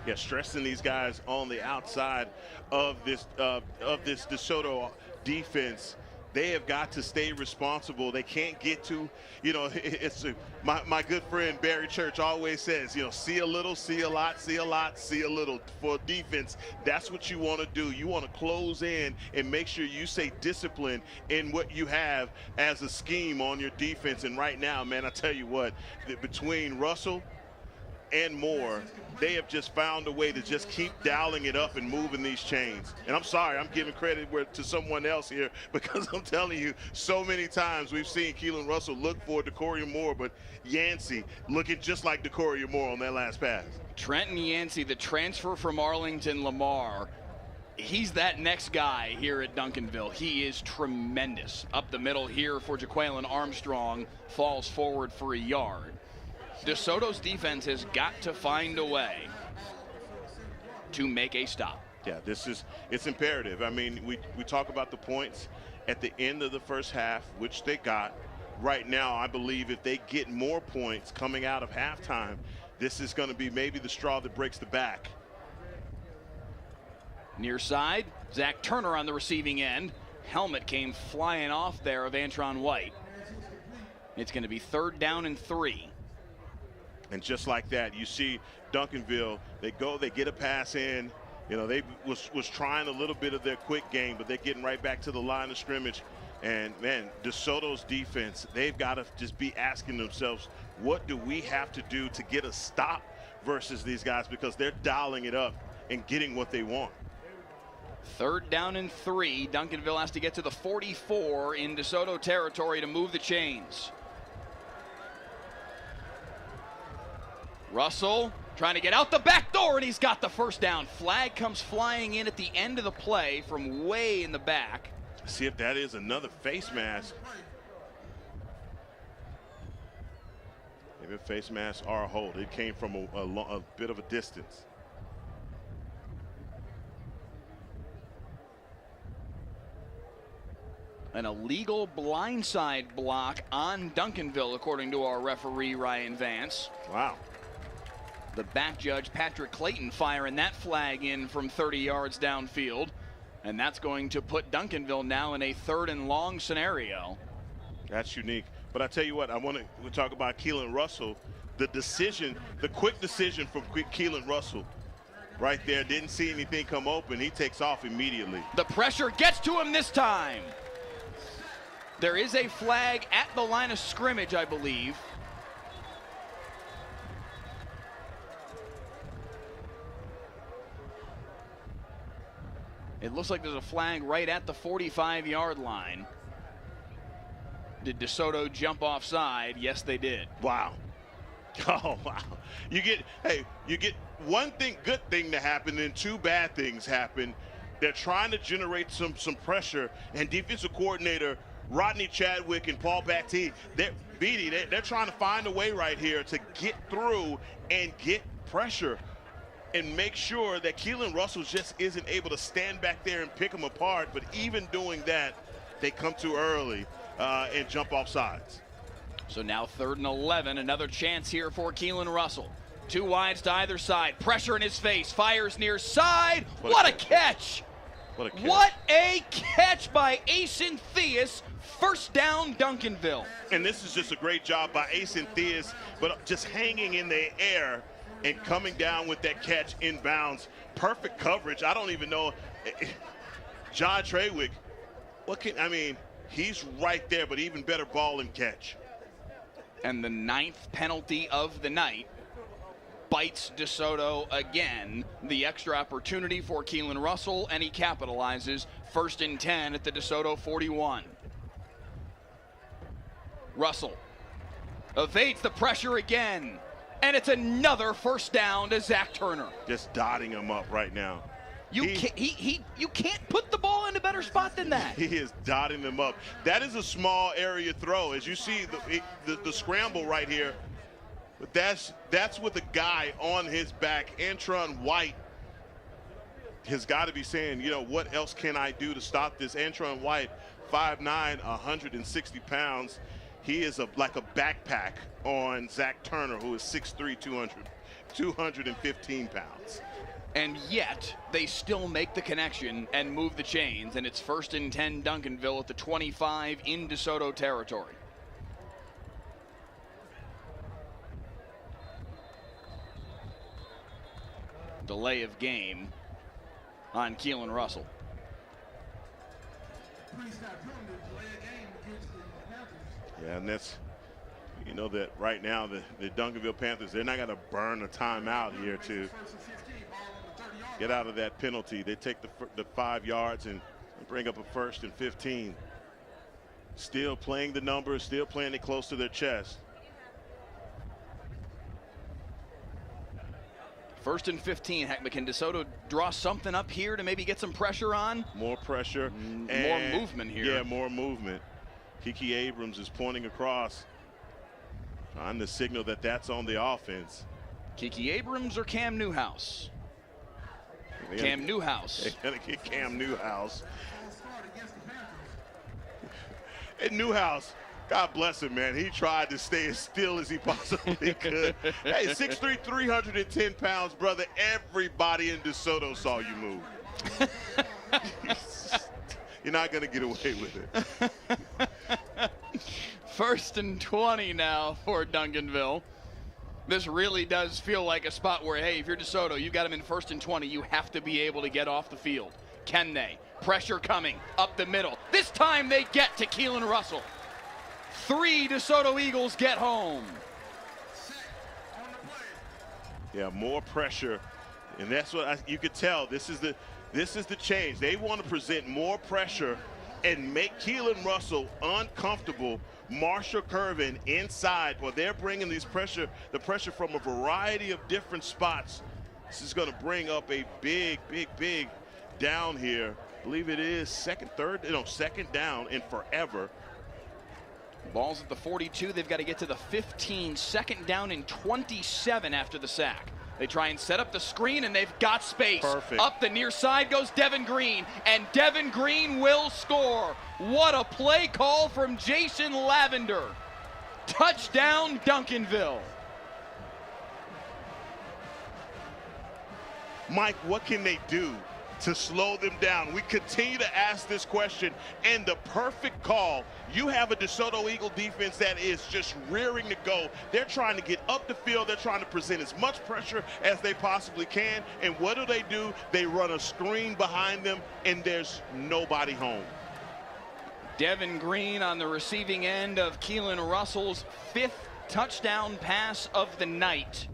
D: Yeah, stressing these guys on the outside of this DeSoto defense. They have got to stay responsible. They can't get to, my good friend Barry Church always says, see a little, see a lot, see a lot, see a little. For defense, that's what you want to do. You want to close in and make sure you stay disciplined in what you have as a scheme on your defense. And right now, man, I tell you what, between Russell and Moore, they have just found a way to just keep dialing it up and moving these chains. And I'm sorry, I'm giving credit to someone else here, because I'm telling you, so many times we've seen Keelan Russell look for DeCorian Moore, but Yancey looking just like DeCorian Moore on that last pass.
A: Trenton Yancey, the transfer from Arlington Lamar, he's that next guy here at Duncanville. He is tremendous. Up the middle here for Jaquelin Armstrong, falls forward for a yard. DeSoto's defense has got to find a way to make a stop.
D: Yeah, it's imperative. I mean, we talk about the points at the end of the first half, which they got. Right now, I believe if they get more points coming out of halftime, this is going to be maybe the straw that breaks the back.
A: Near side, Zach Turner on the receiving end. Helmet came flying off there of Antrone White. It's going to be 3rd down and 3.
D: And just like that, you see Duncanville, they get a pass in. They was trying a little bit of their quick game, but they're getting right back to the line of scrimmage. And, man, DeSoto's defense, they've got to just be asking themselves, what do we have to do to get a stop versus these guys? Because they're dialing it up and getting what they want.
A: 3rd down and 3. Duncanville has to get to the 44 in DeSoto territory to move the chains. Russell trying to get out the back door, and he's got the first down. Flag comes flying in at the end of the play from way in the back.
D: See if that is another face mask. Maybe a face mask or a hold. It came from a bit of a distance.
A: An illegal blindside block on Duncanville, according to our referee, Ryan Vance.
D: Wow.
A: The back judge, Patrick Clayton, firing that flag in from 30 yards downfield. And that's going to put Duncanville now in a 3rd and long scenario.
D: That's unique. But I tell you what, we talk about Keelan Russell. The quick decision from Keelan Russell right there. Didn't see anything come open. He takes off immediately.
A: The pressure gets to him this time. There is a flag at the line of scrimmage, I believe. It looks like there's a flag right at the 45-yard line. Did DeSoto jump offside? Yes, they did.
D: Wow. Oh, wow. You get one good thing to happen, and 2 bad things happen. They're trying to generate some pressure, and defensive coordinator Rodney Chadwick and Paul Batty, they're trying to find a way right here to get through and get pressure and make sure that Keelan Russell just isn't able to stand back there and pick them apart. But even doing that, they come too early and jump off sides.
A: So now 3rd and 11, another chance here for Keelan Russell. 2 wides to either side, pressure in his face, fires near side. What a catch!
D: What a catch.
A: What a catch by Asen Theus. First down, Duncanville.
D: And this is just a great job by Asen Theus, but just hanging in the air and coming down with that catch inbounds. Perfect coverage. I don't even know. John Trawick, he's right there, but even better ball and catch.
A: And the 9th penalty of the night bites DeSoto again. The extra opportunity for Keelan Russell, and he capitalizes. 1st and 10 at the DeSoto 41. Russell evades the pressure again, and it's another first down to Zach Turner.
D: Just dotting him up right now.
A: You can't put the ball in a better spot than that.
D: He is dotting them up. That is a small area throw. As you see the scramble right here, but that's with a guy on his back. Antron White has got to be saying, what else can I do to stop this? Antron White, 5'9", 160 pounds. He is like a backpack on Zach Turner, who is 6'3", 215 pounds.
A: And yet, they still make the connection and move the chains, and it's 1st and 10 Duncanville at the 25 in DeSoto territory. Delay of game on Keelan Russell.
D: Yeah, and that's, that right now the Duncanville Panthers, they're not going to burn a timeout here to get out of that penalty. They take the 5 yards and bring up a 1st and 15. Still playing the numbers, still playing it close to their chest.
A: 1st and 15. Heck, can DeSoto draw something up here to maybe get some pressure on?
D: More pressure.
A: More movement here.
D: Yeah, more movement. Kiki Abrams is pointing across, trying to signal that that's on the offense.
A: Kiki Abrams or Cam Newhouse? Cam Newhouse.
D: They're going to get Cam Newhouse. And Newhouse, God bless him, man. He tried to stay as still as he possibly could. Hey, 6'3", 310 pounds, brother. Everybody in DeSoto saw you move. You're not going to get away with it.
A: 1st and 20 now for Duncanville. This really does feel like a spot where, hey, if you're DeSoto, you've got them in 1st and 20. You have to be able to get off the field. Can they? Pressure coming up the middle. This time they get to Keelan Russell. 3 DeSoto Eagles get home.
D: Yeah, more pressure, and that's what you could tell. This is the change. They want to present more pressure and make Keelan Russell uncomfortable. Marshall Curvin inside. Well, they're bringing the pressure from a variety of different spots. This is going to bring up a big down here. I believe it is second down and forever.
A: Ball's at the 42. They've got to get to the 15. 2nd down and 27 after the sack. They try and set up the screen, and they've got space.
D: Perfect.
A: Up the near side goes Devin Green, and Devin Green will score. What a play call from Jason Lavender. Touchdown, Duncanville.
D: Mike, what can they do to slow them down? We continue to ask this question, and the perfect call. You have a DeSoto Eagle defense that is just rearing to go. They're trying to get up the field. They're trying to present as much pressure as they possibly can. And what do? They run a screen behind them, and there's nobody home.
A: Devin Green on the receiving end of Keelan Russell's 5th touchdown pass of the night.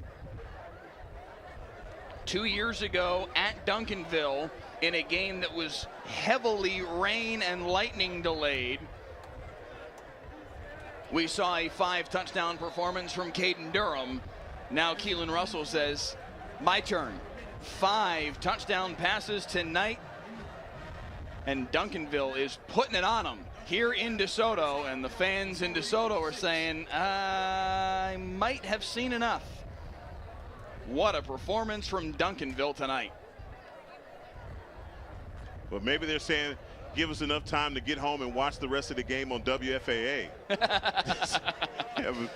A: 2 years ago at Duncanville in a game that was heavily rain and lightning delayed, we saw a 5-touchdown performance from Caden Durham. Now Keelan Russell says, my turn. 5 touchdown passes tonight, and Duncanville is putting it on them here in DeSoto, and the fans in DeSoto are saying, I might have seen enough. What a performance from Duncanville tonight.
D: But maybe they're saying, give us enough time to get home and watch the rest of the game on WFAA.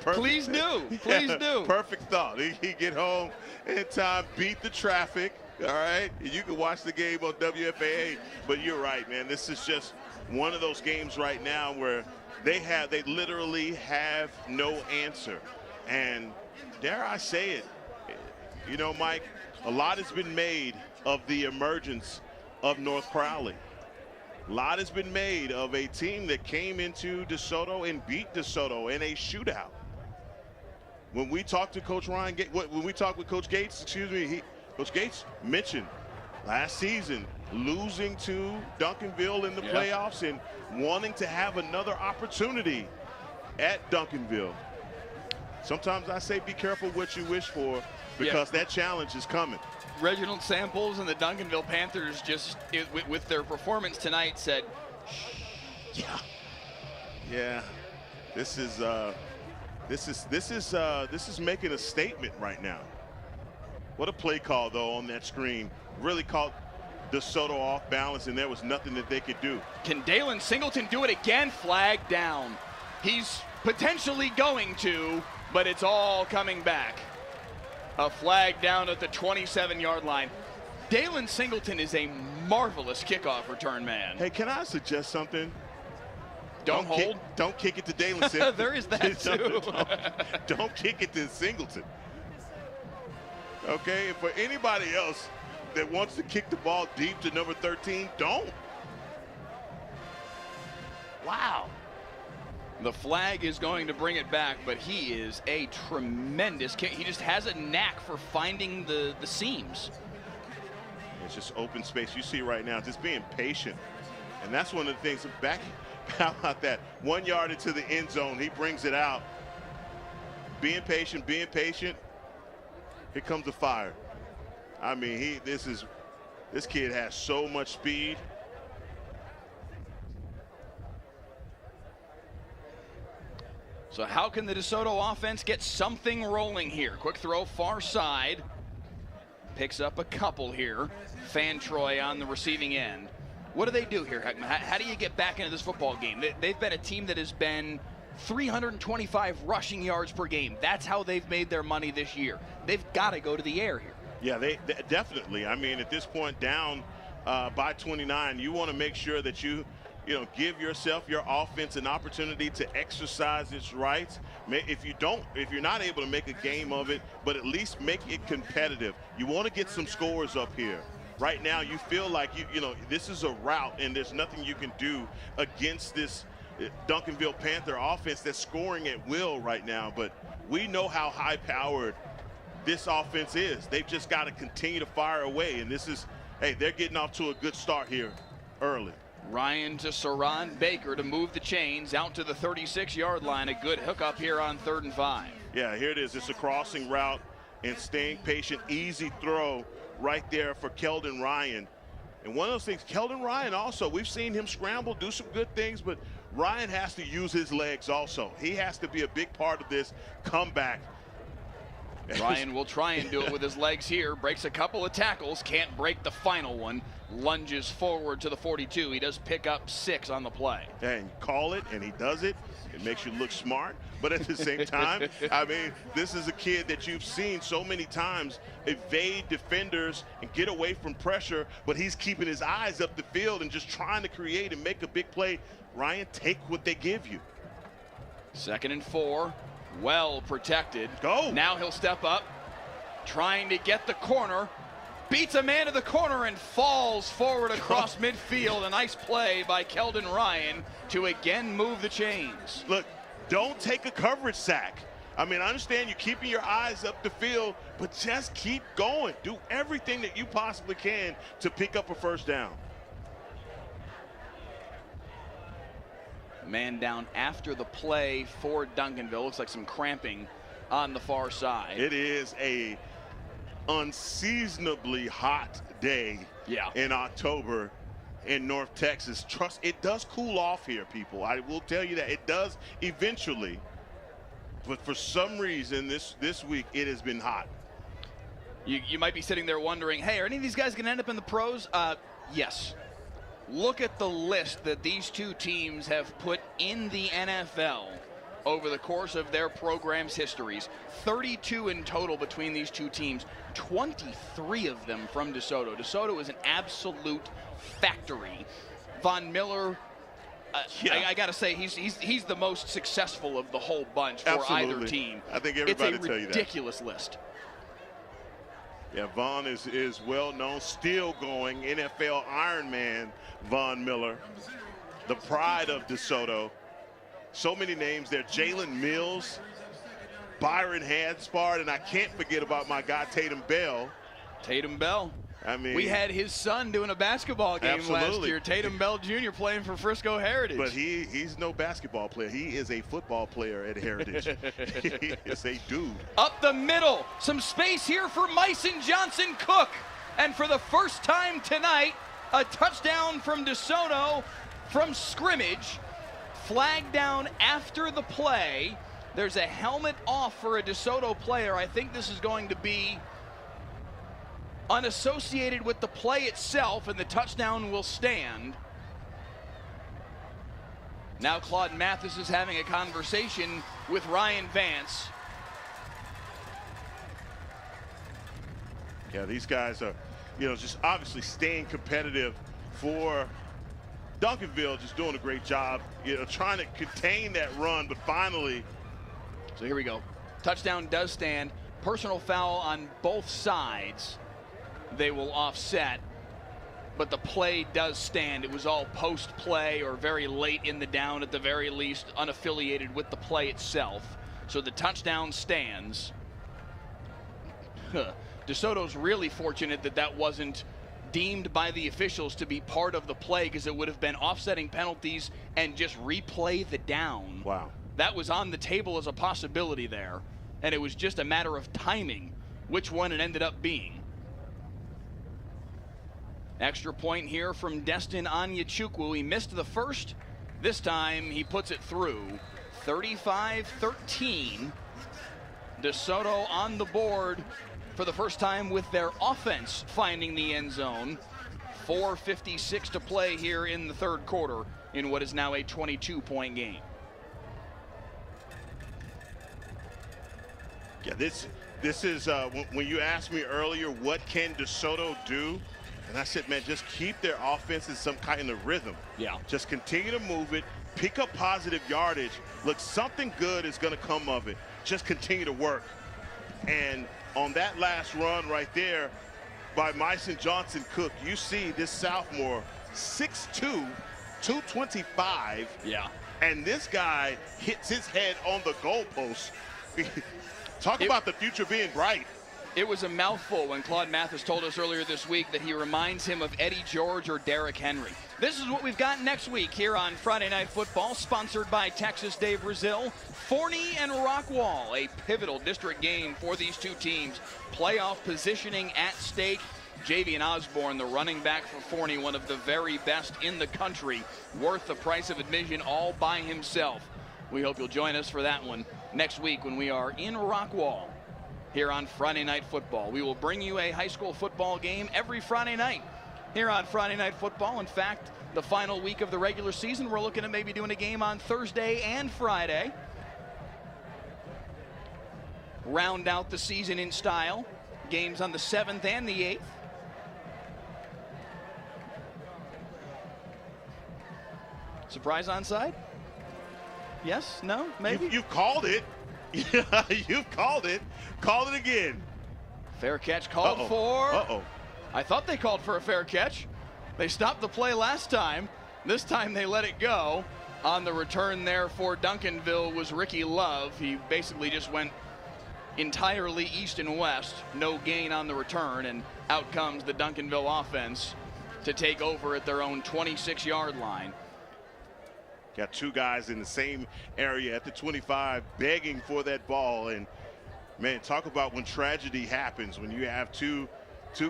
A: Please do. Please do.
D: Perfect thought. He get home in time, beat the traffic, all right? You can watch the game on WFAA. But you're right, man. This is just one of those games right now where they literally have no answer. And dare I say it, you know, Mike, a lot has been made of the emergence of North Crowley. A lot has been made of a team that came into DeSoto and beat DeSoto in a shootout. When we talked to Coach Ryan, when we talked with Coach Gates, Coach Gates mentioned last season losing to Duncanville in the playoffs and wanting to have another opportunity at Duncanville. Sometimes I say be careful what you wish for, because that challenge is coming.
A: Reginald Samples and the Duncanville Panthers with their performance tonight said,
D: yeah, this is making a statement right now. What a play call though on that screen. Really caught DeSoto off balance, and there was nothing that they could do.
A: Can Dalen Singleton do it again? Flag down. He's potentially going to, but it's all coming back. A flag down at the 27-yard line. Dalen Singleton is a marvelous kickoff return man.
D: Hey, can I suggest something?
A: Don't hold.
D: Don't kick it to Dalen Singleton.
A: There is that too.
D: Don't kick it to Singleton. Okay, and for anybody else that wants to kick the ball deep to number 13, don't. Wow.
A: The flag is going to bring it back, but he is a tremendous kick. He just has a knack for finding the seams.
D: It's just open space. You see right now, just being patient. And that's one of the things back. How about that? 1 yard into the end zone, he brings it out. Being patient, being patient. Here comes the fire. I mean, this kid has so much speed.
A: So how can the DeSoto offense get something rolling here? Quick throw far side. Picks up a couple here. Fantroy on the receiving end. What do they do here, Heckman? How do you get back into this football game? They've been a team that has been 325 rushing yards per game. That's how they've made their money this year. They've got to go to the air here.
D: Yeah, they definitely. I mean, at this point, down by 29, you want to make sure that you give yourself, your offense, an opportunity to exercise its rights. If you're not able to make a game of it, but at least make it competitive. You want to get some scores up here. Right now, you feel like this is a rout, and there's nothing you can do against this Duncanville Panther offense that's scoring at will right now. But we know how high-powered this offense is. They've just got to continue to fire away, and they're getting off to a good start here early.
A: Ryan to Saran Baker to move the chains out to the 36-yard line. A good hookup here on 3rd and 5.
D: Yeah, here it is. It's a crossing route and staying patient. Easy throw right there for Keldon Ryan. And one of those things, Keldon Ryan also, we've seen him scramble, do some good things, but Ryan has to use his legs also. He has to be a big part of this comeback.
A: Ryan will try and do it with his legs here. Breaks a couple of tackles, can't break the final one. Lunges forward to the 42. He does pick up 6 on the play.
D: And call it, and he does it. It makes you look smart, but at the same time, I mean, this is a kid that you've seen so many times evade defenders and get away from pressure, but he's keeping his eyes up the field and just trying to create and make a big play. Ryan, take what they give you.
A: 2nd and 4. Well protected.
D: Go.
A: Now he'll step up, trying to get the corner. Beats a man to the corner and falls forward across midfield. A nice play by Keldon Ryan to again move the chains.
D: Look, don't take a coverage sack. I mean, I understand you're keeping your eyes up the field, but just keep going. Do everything that you possibly can to pick up a first down.
A: Man down after the play for Duncanville. Looks like some cramping on the far side.
D: It is a unseasonably hot day in October in North Texas. Trust, it does cool off here, people. I will tell you that it does eventually, but for some reason this week it has been hot.
A: You might be sitting there wondering, hey, are any of these guys going to end up in the pros? Yes. Look at the list that these two teams have put in the NFL over the course of their program's histories. 32 in total between these two teams, 23 of them from DeSoto. DeSoto is an absolute factory. Von Miller, I got to say, he's the most successful of the whole bunch for either team.
D: I think everybody
A: it's a
D: tell you that.
A: Ridiculous list.
D: Yeah, Von is well known, still going. NFL Ironman Von Miller, the pride of DeSoto. So many names there. Jalen Mills, Byron Hanspard, and I can't forget about my guy Tatum Bell.
A: Tatum Bell.
D: I mean,
A: we had his son doing a basketball game last year. Tatum Bell Jr. playing for Frisco Heritage.
D: But he's no basketball player. He is a football player at Heritage. He is a dude.
A: Up the middle, some space here for Myson Johnson-Cook. And for the first time tonight, a touchdown from DeSoto from scrimmage. Flag down after the play. There's a helmet off for a DeSoto player. I think this is going to be unassociated with the play itself, and the touchdown will stand. Now Claude Mathis is having a conversation with Ryan Vance.
D: Yeah, these guys are, just obviously staying competitive for Duncanville, just doing a great job, trying to contain that run, but finally.
A: So here we go. Touchdown does stand. Personal foul on both sides. They will offset, but the play does stand. It was all post-play or very late in the down at the very least, unaffiliated with the play itself. So the touchdown stands. DeSoto's really fortunate that that wasn't deemed by the officials to be part of the play, because it would have been offsetting penalties and just replay the down.
D: Wow.
A: That was on the table as a possibility there, and it was just a matter of timing which one it ended up being. Extra point here from Destin Anyachukwu. He missed the first. This time he puts it through. 35-13. DeSoto on the board for the first time with their offense finding the end zone. 4:56 to play here in the third quarter in what is now a 22-point game.
D: Yeah, this is when you asked me earlier, what can DeSoto do? And I said, man, just keep their offense in some kind of rhythm.
A: Yeah.
D: Just continue to move it, pick up positive yardage. Look, something good is going to come of it. Just continue to work. And on that last run right there by Myson Johnson-Cook, you see this sophomore, 6'2", 225.
A: Yeah.
D: And this guy hits his head on the goalpost. Talk about the future being bright.
A: It was a mouthful when Claude Mathis told us earlier this week that he reminds him of Eddie George or Derrick Henry. This is what we've got next week here on Friday Night Football, sponsored by Texas Day Brazil. Forney and Rockwall, a pivotal district game for these two teams. Playoff positioning at stake. Javian Osborne, the running back for Forney, one of the very best in the country, worth the price of admission all by himself. We hope you'll join us for that one next week when we are in Rockwall here on Friday Night Football. We will bring you a high school football game every Friday night here on Friday Night Football. In fact, the final week of the regular season, we're looking at maybe doing a game on Thursday and Friday. Round out the season in style. Games on the 7th and the 8th. Surprise onside? Yes? No? Maybe?
D: You called it. You've called it. Call it again.
A: Fair catch called for.
D: Uh-oh.
A: I thought they called for a fair catch. They stopped the play last time. This time they let it go. On the return there for Duncanville was Ricky Love. He basically just went entirely east and west. No gain on the return, and out comes the Duncanville offense to take over at their own 26-yard line.
D: Got two guys in the same area at the 25 begging for that ball. And, man, talk about when tragedy happens, when you have two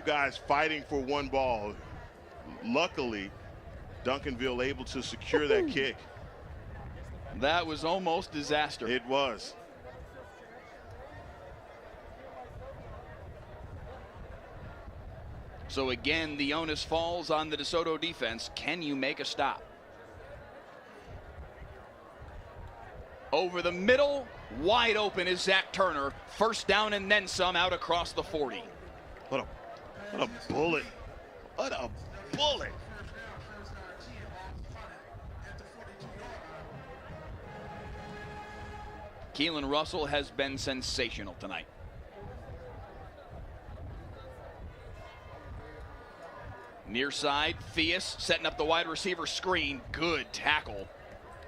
D: guys fighting for one ball. Luckily, Duncanville able to secure that kick.
A: That was almost disaster.
D: It was.
A: So again, the onus falls on the DeSoto defense. Can you make a stop? Over the middle, wide open is Zach Turner. First down and then some out across the 40.
D: What a bullet. What a bullet.
A: Keelan Russell has been sensational tonight. Near side, Theus setting up the wide receiver screen. Good tackle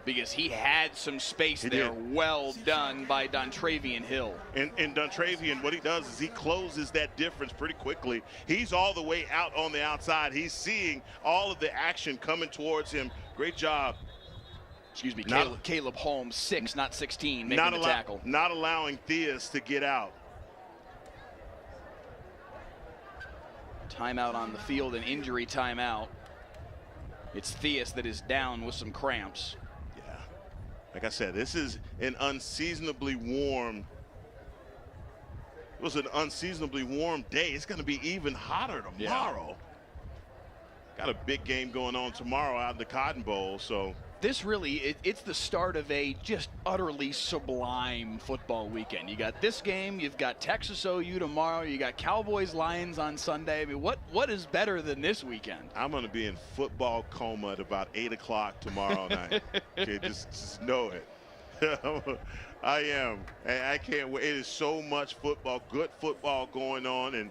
A: because he had some space there. Well done by Dontravian Hill.
D: And Dontravian, what he does is he closes that difference pretty quickly. He's all the way out on the outside. He's seeing all of the action coming towards him. Great job.
A: Excuse me, Caleb Holmes, 6, not 16, making the tackle.
D: Not allowing Theus to get out.
A: Timeout on the field, an injury timeout. It's Theus that is down with some cramps.
D: Yeah. Like I said, this is an unseasonably warm. It was an unseasonably warm day. It's going to be even hotter tomorrow. Yeah. Got a big game going on tomorrow out in the Cotton Bowl, so.
A: This really, it's the start of a just utterly sublime football weekend. You got this game, you've got Texas OU tomorrow, you got Cowboys Lions on Sunday. I mean, what is better than this weekend?
D: I'm going to be in football coma at about 8 o'clock tomorrow night. Okay, just know it. I am. I can't wait. It is so much football, good football going on, and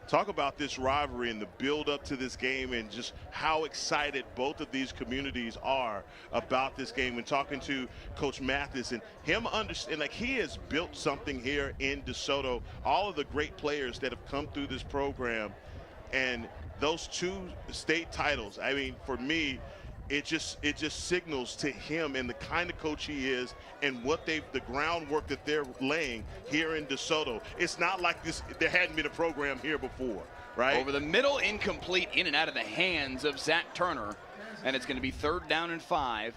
D: talk about this rivalry and the build up to this game and just how excited both of these communities are about this game. And talking to Coach Mathis and him understand, like, he has built something here in DeSoto. All of the great players that have come through this program and those 2 state titles. I mean, for me, it just signals to him and the kind of coach he is and what the groundwork that they're laying here in DeSoto. It's not like there hadn't been a program here before, right?
A: Over the middle, incomplete, in and out of the hands of Zach Turner, and it's going to be 3rd down and 5.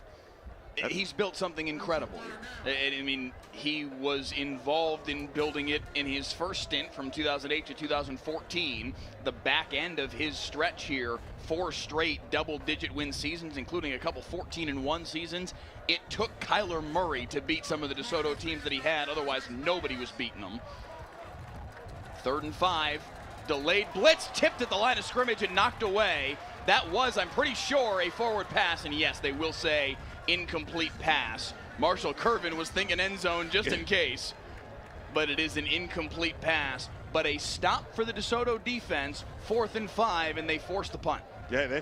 A: He's built something incredible here. I mean, he was involved in building it in his first stint from 2008 to 2014. The back end of his stretch here, 4 straight double-digit win seasons, including a couple 14-1 seasons. It took Kyler Murray to beat some of the DeSoto teams that he had. Otherwise, nobody was beating them. 3rd and 5. Delayed blitz, tipped at the line of scrimmage and knocked away. That was, I'm pretty sure, a forward pass. And yes, they will say incomplete pass. Marshall Curvin was thinking end zone just in case. But it is an incomplete pass. But a stop for the DeSoto defense, 4th and 5, and they forced the punt.
D: Yeah,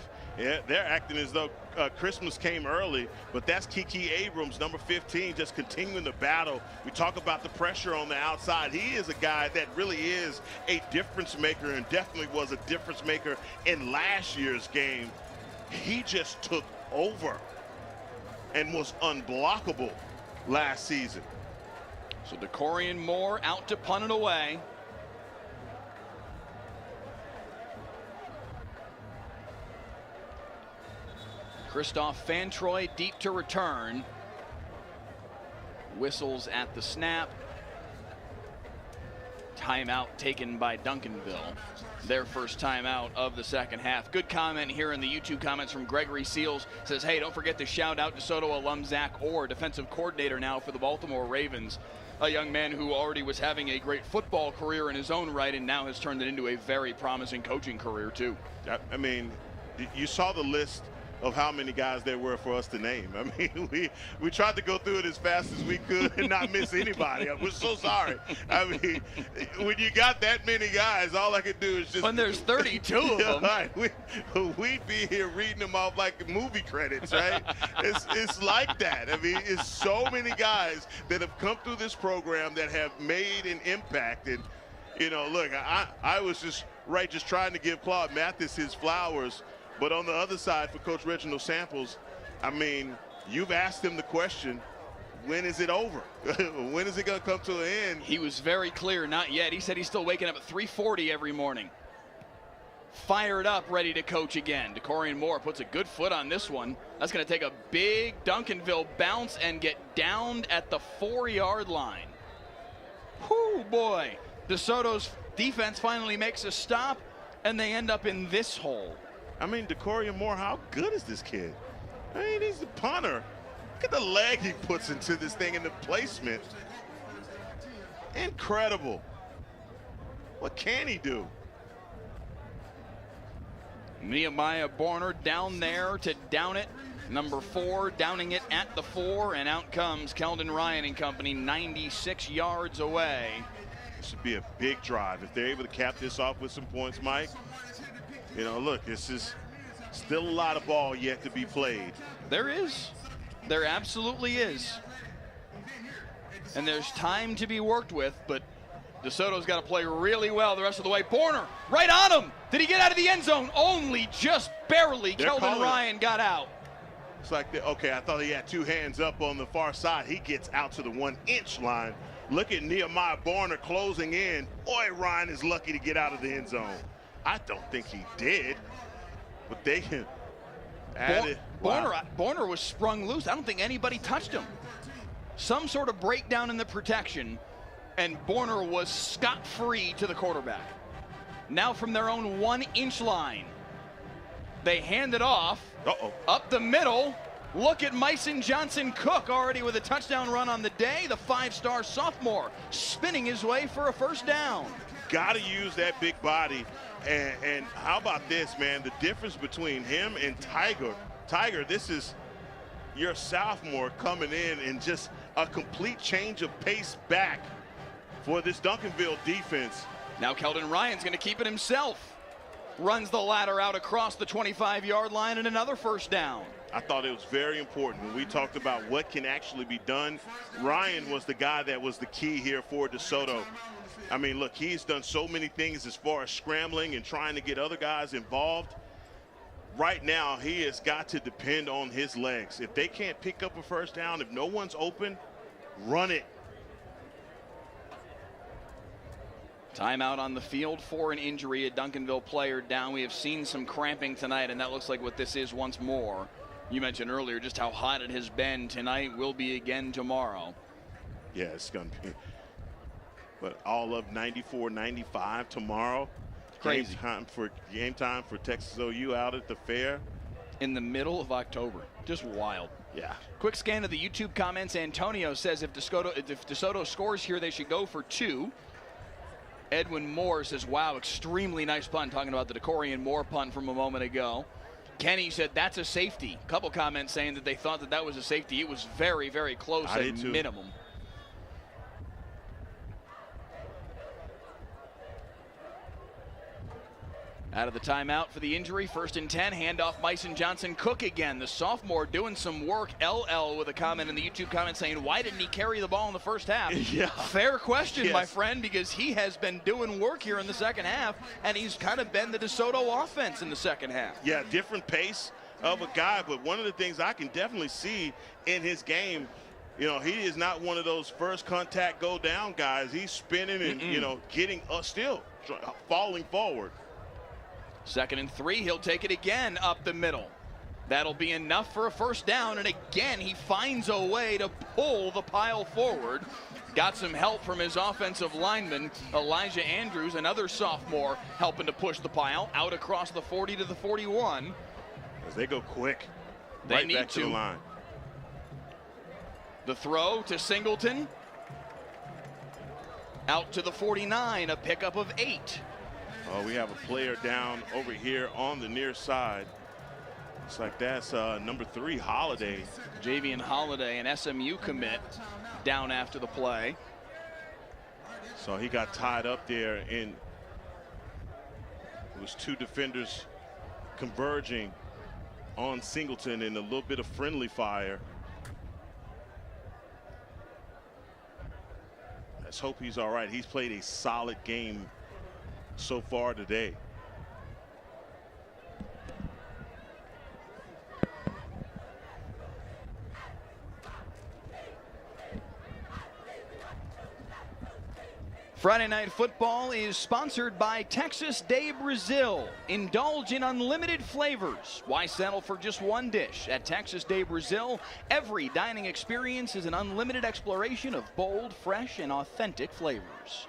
D: they're acting as though Christmas came early, but that's Kiki Abrams, number 15, just continuing the battle. We talk about the pressure on the outside. He is a guy that really is a difference maker and definitely was a difference maker in last year's game. He just took over and was unblockable last season.
A: So DeCorian Moore out to punt it away. Christoph Fantroy deep to return. Whistles at the snap. Timeout taken by Duncanville. Their first timeout of the second half. Good comment here in the YouTube comments from Gregory Seals. Says, hey, don't forget to shout out DeSoto alum Zach Orr, defensive coordinator now for the Baltimore Ravens. A young man who already was having a great football career in his own right and now has turned it into a very promising coaching career too.
D: I mean, you saw the list of how many guys there were for us to name. I mean, we tried to go through it as fast as we could and not miss anybody. We're so sorry. I mean, when you got that many guys, all I could do is just...
A: When there's 32 of them.
D: Right. We'd be here reading them off like movie credits, right? It's like that. I mean, it's so many guys that have come through this program that have made an impact. And, you know, look, I was just trying to give Claude Mathis his flowers. But on the other side, for Coach Reginald Samples, I mean, you've asked him the question, when is it over? When is it going to come to an end?
A: He was very clear, not yet. He said he's still waking up at 3:40 every morning. Fired up, ready to coach again. DeCorian Moore puts a good foot on this one. That's going to take a big Duncanville bounce and get downed at the 4-yard line. Whoo, boy. DeSoto's defense finally makes a stop. and they end up in this hole.
D: I mean, Decorian Moore, how good is this kid? I mean, he's the punter. Look at the leg he puts into this thing and the placement. Incredible. What can he do?
A: Nehemiah Borner down there to down it. Number 4, downing it at the 4, and out comes Keldon Ryan and company 96 yards away.
D: This would be a big drive if they're able to cap this off with some points, Mike. You know, look, this is still a lot of ball yet to be played.
A: There is. There absolutely is. And there's time to be worked with, but DeSoto's got to play really well the rest of the way. Borner, right on him. Did he get out of the end zone? Only just barely. Keldon Ryan got out.
D: It's like, okay, I thought he had 2 hands up on the far side. He gets out to the 1-inch line. Look at Nehemiah Borner closing in. Boy, Ryan is lucky to get out of the end zone. I don't think he did, but they can add it.
A: Borner was sprung loose. I don't think anybody touched him. Some sort of breakdown in the protection, and Borner was scot-free to the quarterback. Now from their own 1-inch line, they hand it off. Up the middle. Look at Myson Johnson-Cook already with a touchdown run on the day. The 5-star sophomore spinning his way for a first down.
D: Got to use that big body. And how about this, man? The difference between him and Tiger. Tiger, this is your sophomore coming in and just a complete change of pace back for this Duncanville defense.
A: Now Keldon Ryan's going to keep it himself. Runs the ladder out across the 25-yard line and another first down.
D: I thought it was very important when we talked about what can actually be done. Ryan was the guy that was the key here for DeSoto. I mean, look, he's done so many things as far as scrambling and trying to get other guys involved. Right now, he has got to depend on his legs. If they can't pick up a first down, if no one's open, run it.
A: Timeout on the field for an injury, a Duncanville player down. We have seen some cramping tonight, and that looks like what this is once more. You mentioned earlier just how hot it has been tonight, will be again tomorrow.
D: Yeah, it's going to be, but all of 94, 95 tomorrow.
A: Crazy.
D: Game time for Texas OU out at the fair.
A: In the middle of October. Just wild.
D: Yeah.
A: Quick scan of the YouTube comments. Antonio says if DeSoto scores here, they should go for 2. Edwin Moore says, wow, extremely nice punt, talking about the Decorian Moore punt from a moment ago. Kenny said, that's a safety. A couple comments saying that they thought that was a safety. It was very, very close at minimum. Out of the timeout for the injury, 1st and 10, handoff Myson Johnson-Cook again. The sophomore doing some work. LL with a comment in the YouTube comment saying, why didn't he carry the ball in the first half?
D: Yeah.
A: Fair question, my friend, because he has been doing work here in the second half, and he's kind of been the DeSoto offense in the second half.
D: Yeah, different pace of a guy, but one of the things I can definitely see in his game, you know, he is not one of those first contact go down guys. He's spinning and, you know, getting still falling forward.
A: 2nd and 3, he'll take it again up the middle. That'll be enough for a first down, and again he finds a way to pull the pile forward. Got some help from his offensive lineman, Elijah Andrews, another sophomore, helping to push the pile out across the 40 to the 41.
D: As they go quick,
A: they
D: right
A: need
D: back to the line.
A: The throw to Singleton. Out to the 49, a pickup of 8.
D: Oh, we have a player down over here on the near side. Looks like that's number 3, Holiday.
A: Javian Holiday, an SMU commit, down after the play.
D: So he got tied up there, and it was 2 defenders converging on Singleton and a little bit of friendly fire. Let's hope he's all right. He's played a solid game so far today.
A: Friday Night Football is sponsored by Texas de Brazil. Indulge in unlimited flavors. Why settle for just one dish? At Texas de Brazil, every dining experience is an unlimited exploration of bold, fresh, and authentic flavors.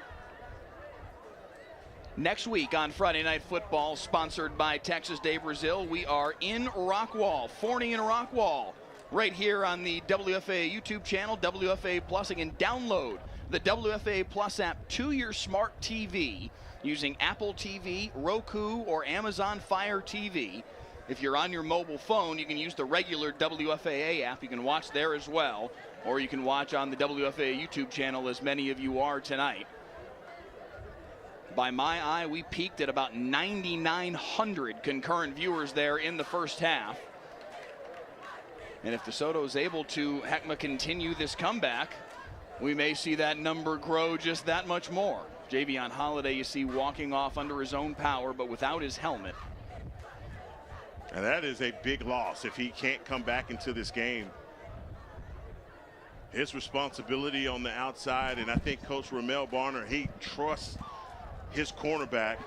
A: Next week on Friday Night Football, sponsored by Texas Day Brazil, we are in Rockwall, Forney and Rockwall, right here on the WFA YouTube channel, WFA Plus. Again, download the WFA Plus app to your smart TV using Apple TV, Roku, or Amazon Fire TV. If you're on your mobile phone, you can use the regular WFAA app. You can watch there as well, or you can watch on the WFAA YouTube channel, as many of you are tonight. By my eye, we peaked at about 9,900 concurrent viewers there in the first half. And if DeSoto is able to, Heckma, continue this comeback, we may see that number grow just that much more. Javion Holiday, you see, walking off under his own power, but without his helmet.
D: And that is a big loss if he can't come back into this game. His responsibility on the outside, and I think Coach Ramel Barner, he trusts his cornerback.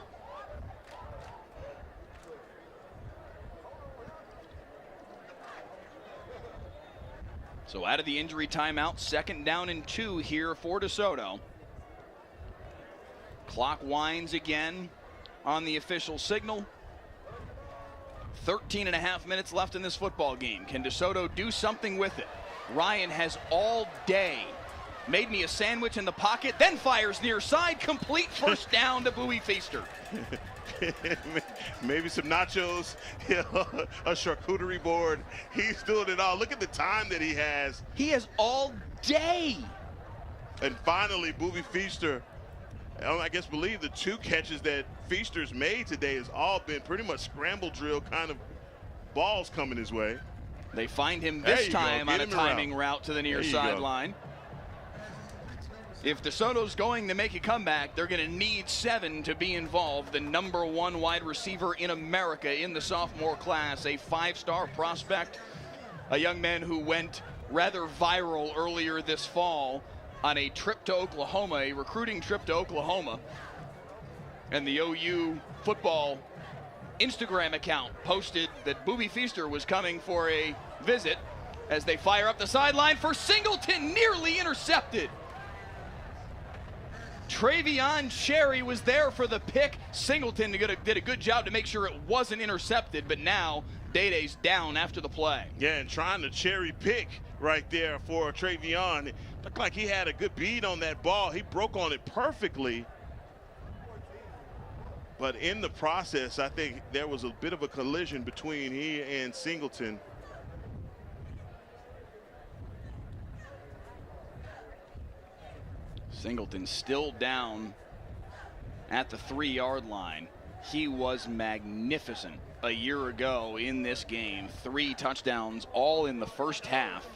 A: So out of the injury timeout, 2nd down and 2 here for DeSoto. Clock winds again on the official signal. 13.5 minutes left in this football game. Can DeSoto do something with it? Ryan has all day made me a sandwich in the pocket, then fires near side, complete first down to Bowie Feaster.
D: Maybe some nachos, a charcuterie board. He's doing it all. Look at the time that he has.
A: He has all day.
D: And finally, Bowie Feaster, I guess, believe the 2 catches that Feaster's made today has all been pretty much scramble drill kind of balls coming his way.
A: They find him this time on a timing route to the near sideline. If DeSoto's going to make a comeback, they're going to need 7 to be involved. The #1 wide receiver in America in the sophomore class, a 5-star prospect, a young man who went rather viral earlier this fall on a trip to Oklahoma, a recruiting trip to Oklahoma. And the OU football Instagram account posted that Bowie Feaster was coming for a visit as they fire up the sideline for Singleton, nearly intercepted. Travion Cherry was there for the pick. Singleton did a good job to make sure it wasn't intercepted, but now Day-Day's down after the play.
D: Yeah, and trying to cherry pick right there for Travion. It looked like he had a good beat on that ball. He broke on it perfectly. But in the process, I think there was a bit of a collision between he and Singleton.
A: Singleton still down at the 3-yard line. He was magnificent a year ago in this game. 3 touchdowns all in the first half.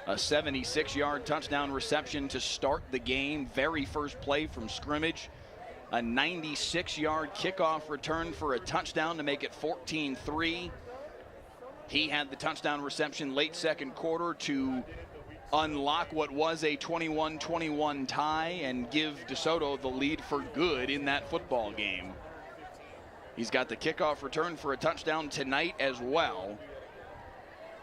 A: A 76-yard touchdown reception to start the game. Very first play from scrimmage. A 96-yard kickoff return for a touchdown to make it 14-3. He had the touchdown reception late second quarter to unlock what was a 21-21 tie and give DeSoto the lead for good in that football game. He's got the kickoff return for a touchdown tonight as well.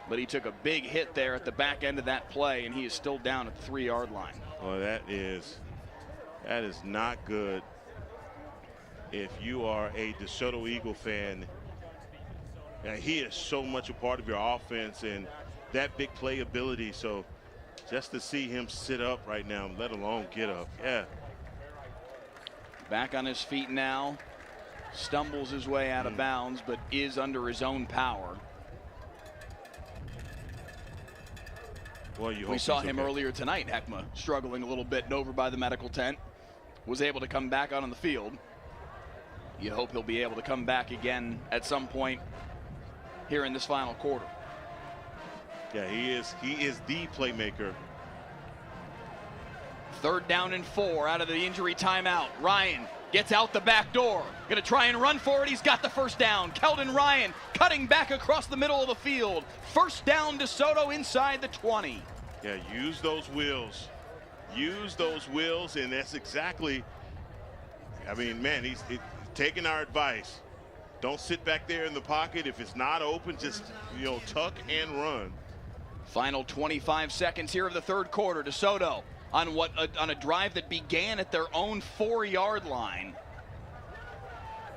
A: But he took a big hit there at the back end of that play, and he is still down at the 3-yard line.
D: Well, that is not good. If you are a DeSoto Eagle fan, he is so much a part of your offense and that big playability. So just to see him sit up right now, let alone get up, yeah.
A: Back on his feet now, stumbles his way out of bounds, but is under his own power.
D: Well,
A: we saw him earlier tonight, Heckma, struggling a little bit and over by the medical tent. Was able to come back out on the field. You hope he'll be able to come back again at some point here in this final quarter.
D: Yeah, he is the playmaker.
A: 3rd down and 4 out of the injury timeout. Ryan gets out the back door. Going to try and run for it. He's got the first down. Keldon Ryan cutting back across the middle of the field. First down, DeSoto inside the 20.
D: Yeah, use those wheels. Use those wheels, and that's exactly, I mean, man, he's taking our advice. Don't sit back there in the pocket. If it's not open, just, tuck and run.
A: Final 25 seconds here of the 3rd quarter. DeSoto on a drive that began at their own 4-yard line.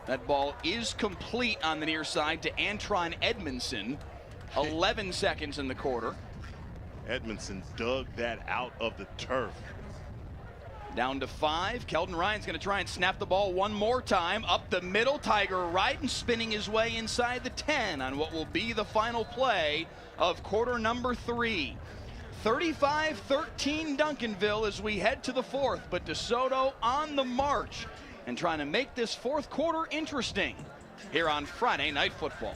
A: That ball is complete on the near side to Antron Edmondson. 11 seconds in the quarter.
D: Edmondson dug that out of the turf.
A: Down to 5. Keldon Ryan's going to try and snap the ball one more time. Up the middle, Tiger Ryden spinning his way inside the 10 on what will be the final play of quarter number 3. 35-13 Duncanville as we head to the 4th, but DeSoto on the march and trying to make this 4th quarter interesting here on Friday Night Football.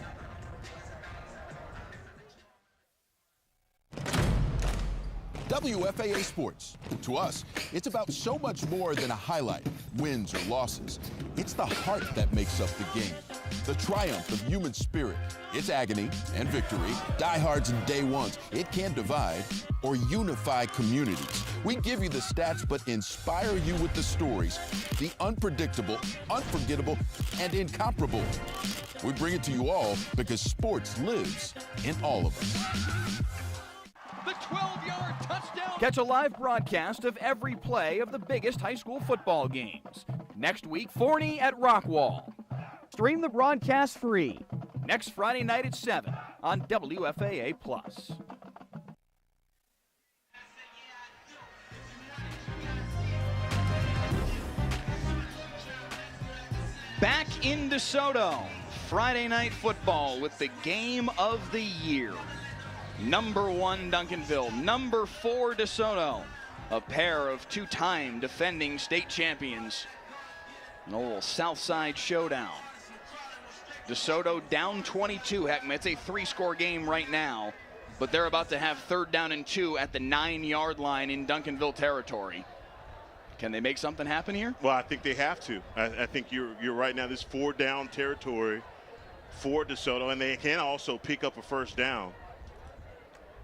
N: WFAA Sports. To us, it's about so much more than a highlight, wins or losses. It's the heart that makes up the game. The triumph of human spirit. It's agony and victory. Diehards and day ones. It can divide or unify communities. We give you the stats, but inspire you with the stories. The unpredictable, unforgettable, and incomparable. We bring it to you all because sports lives in all of us.
A: The 12-yard touchdown.
C: Catch a live broadcast of every play of the biggest high school football games. Next week, Forney at Rockwall. Stream the broadcast free. Next Friday night at 7 on WFAA+.
A: Back in DeSoto, Friday Night Football with the game of the year. Number 1 Duncanville, number 4 DeSoto, a pair of two-time defending state champions. An old Southside showdown. DeSoto down 22, Heckman. It's a 3-score game right now, but they're about to have 3rd down and 2 at the 9-yard line in Duncanville territory. Can they make something happen here?
D: Well, I think they have to. I think you're right now. This 4-down territory for DeSoto, and they can also pick up a 1st down.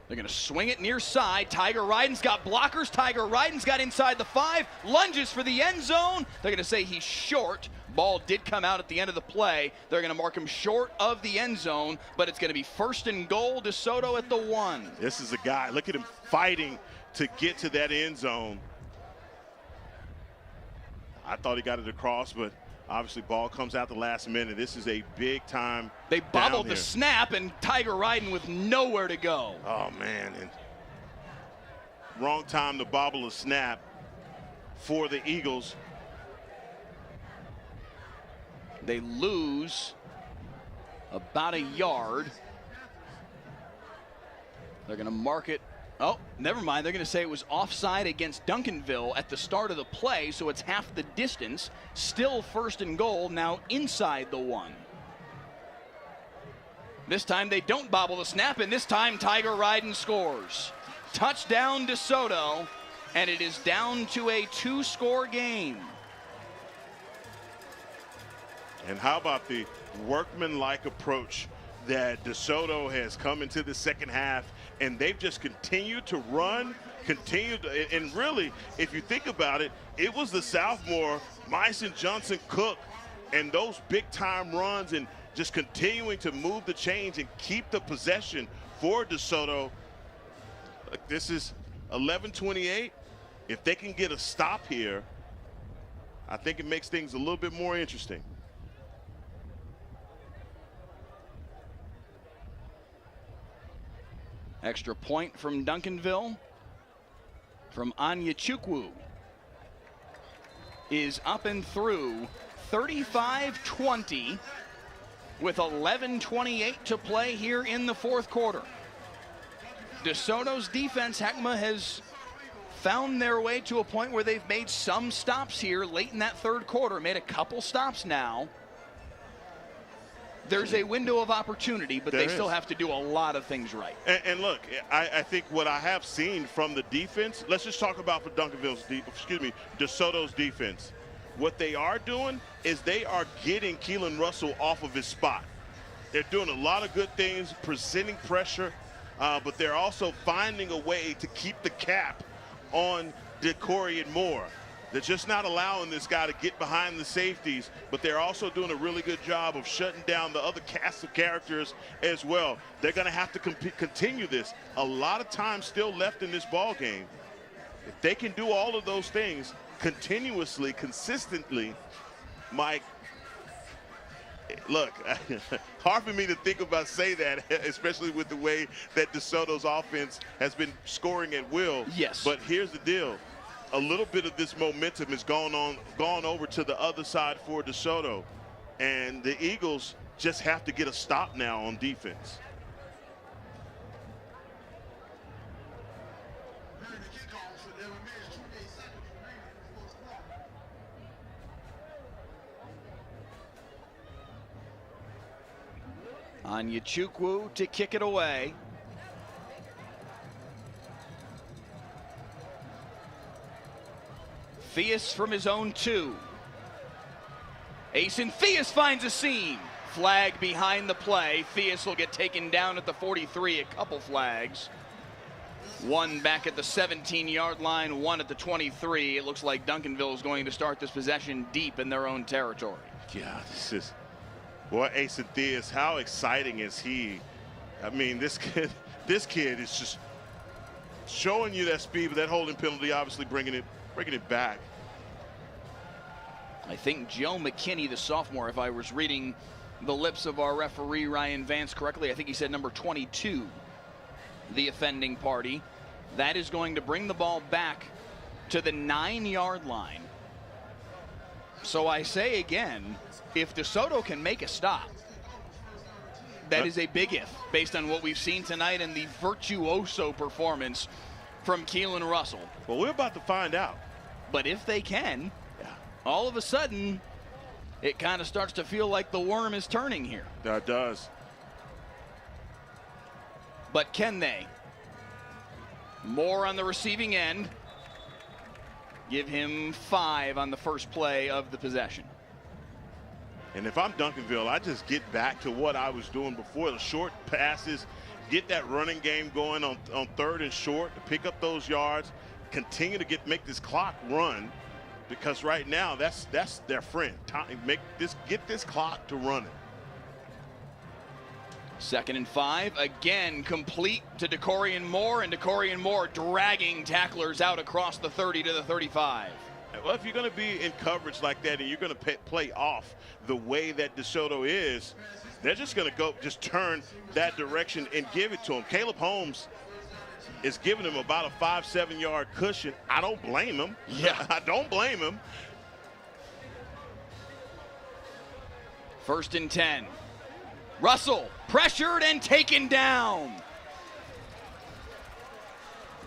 A: They're going to swing it near side. Tiger Ryden's got blockers. Tiger Ryden's got inside the 5. Lunges for the end zone. They're going to say he's short. Ball did come out at the end of the play. They're going to mark him short of the end zone, but it's going to be 1st and goal. DeSoto at the 1.
D: This is a guy. Look at him fighting to get to that end zone. I thought he got it across, but obviously ball comes out the last minute. This is a big time.
A: They bobbled the snap, and Tiger Ryden with nowhere to go.
D: Oh, man. And wrong time to bobble a snap for the Eagles.
A: They lose about a yard. They're going to mark it. Oh, never mind. They're going to say it was offside against Duncanville at the start of the play, so it's half the distance. Still 1st and goal, now inside the 1. This time they don't bobble the snap, and this time Tiger Ryden scores. Touchdown DeSoto, and it is down to a 2-score game.
D: And how about the workmanlike approach that DeSoto has come into the second half, and they've just continued to run, and really, if you think about it, it was the sophomore Myson Johnson Cook and those big-time runs and just continuing to move the chains and keep the possession for DeSoto. This is 11-28. If they can get a stop here, I think it makes things a little bit more interesting.
A: Extra point from Duncanville from Anya Chukwu is up and through. 35-20 with 11:28 to play here in the 4th quarter. DeSoto's defense, Heckma, has found their way to a point where they've made some stops here late in that 3rd quarter. Made a couple stops now. There's a window of opportunity, but they still have to do a lot of things right.
D: And look, I think what I have seen from the defense, let's just talk about for DeSoto's defense. What they are doing is they are getting Keelan Russell off of his spot. They're doing a lot of good things, presenting pressure, but they're also finding a way to keep the cap on DeCorian Moore. They're just not allowing this guy to get behind the safeties, but they're also doing a really good job of shutting down the other cast of characters as well. They're going to have to continue this. A lot of time still left in this ball game. If they can do all of those things continuously, consistently, Mike, look, hard for me to think about say that, especially with the way that DeSoto's offense has been scoring at will.
A: Yes.
D: But here's the deal. A little bit of this momentum has gone over to the other side for DeSoto. And the Eagles just have to get a stop now on defense.
A: Onyechukwu to kick it away. Theus from his own 2. Asen Theus finds a seam. Flag behind the play. Theus will get taken down at the 43. A couple flags. One back at the 17-yard line, one at the 23. It looks like Duncanville is going to start this possession deep in their own territory.
D: Yeah, this is, boy, Asen Theus, how exciting is he? I mean, this kid is just showing you that speed, but that holding penalty obviously bringing it back.
A: I think Joe McKinney, the sophomore, if I was reading the lips of our referee Ryan Vance correctly, I think he said number 22, the offending party. That is going to bring the ball back to the 9-yard line. So I say again, if DeSoto can make a stop, that is a big if, based on what we've seen tonight and the virtuoso performance from Keelan Russell.
D: Well, we're about to find out.
A: But if they can, all of a sudden, it kind of starts to feel like the worm is turning here.
D: That does.
A: But can they? Moore on the receiving end. Give him 5 on the first play of the possession.
D: And if I'm Duncanville, I just get back to what I was doing before. The short passes, get that running game going on 3rd and short to pick up those yards, continue to make this clock run, because right now that's their friend. Get this clock to running.
A: 2nd and 5, again complete to DeCorian Moore, and DeCorian Moore dragging tacklers out across the 30 to the 35.
D: Well, if you're going to be in coverage like that and you're going to play off the way that DeSoto is, they're just going to just turn that direction and give it to him. Caleb Holmes is giving him about a 5-7 yard cushion. I don't blame him.
A: Yeah,
D: I don't blame him.
A: 1st and 10. Russell pressured and taken down.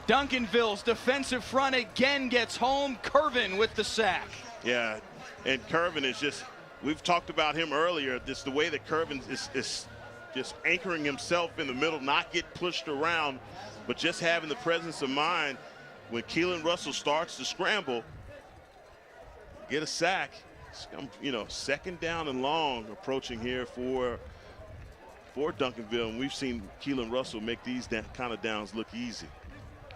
A: Duncanville's defensive front again gets home. Curvin with the sack.
D: Yeah, and Curvin is just, we've talked about him earlier, just the way that Curvin is just anchoring himself in the middle, not get pushed around, but just having the presence of mind when Keelan Russell starts to scramble, get a sack. You know, 2nd down and long approaching here for Duncanville, and we've seen Keelan Russell make these kind of downs look easy.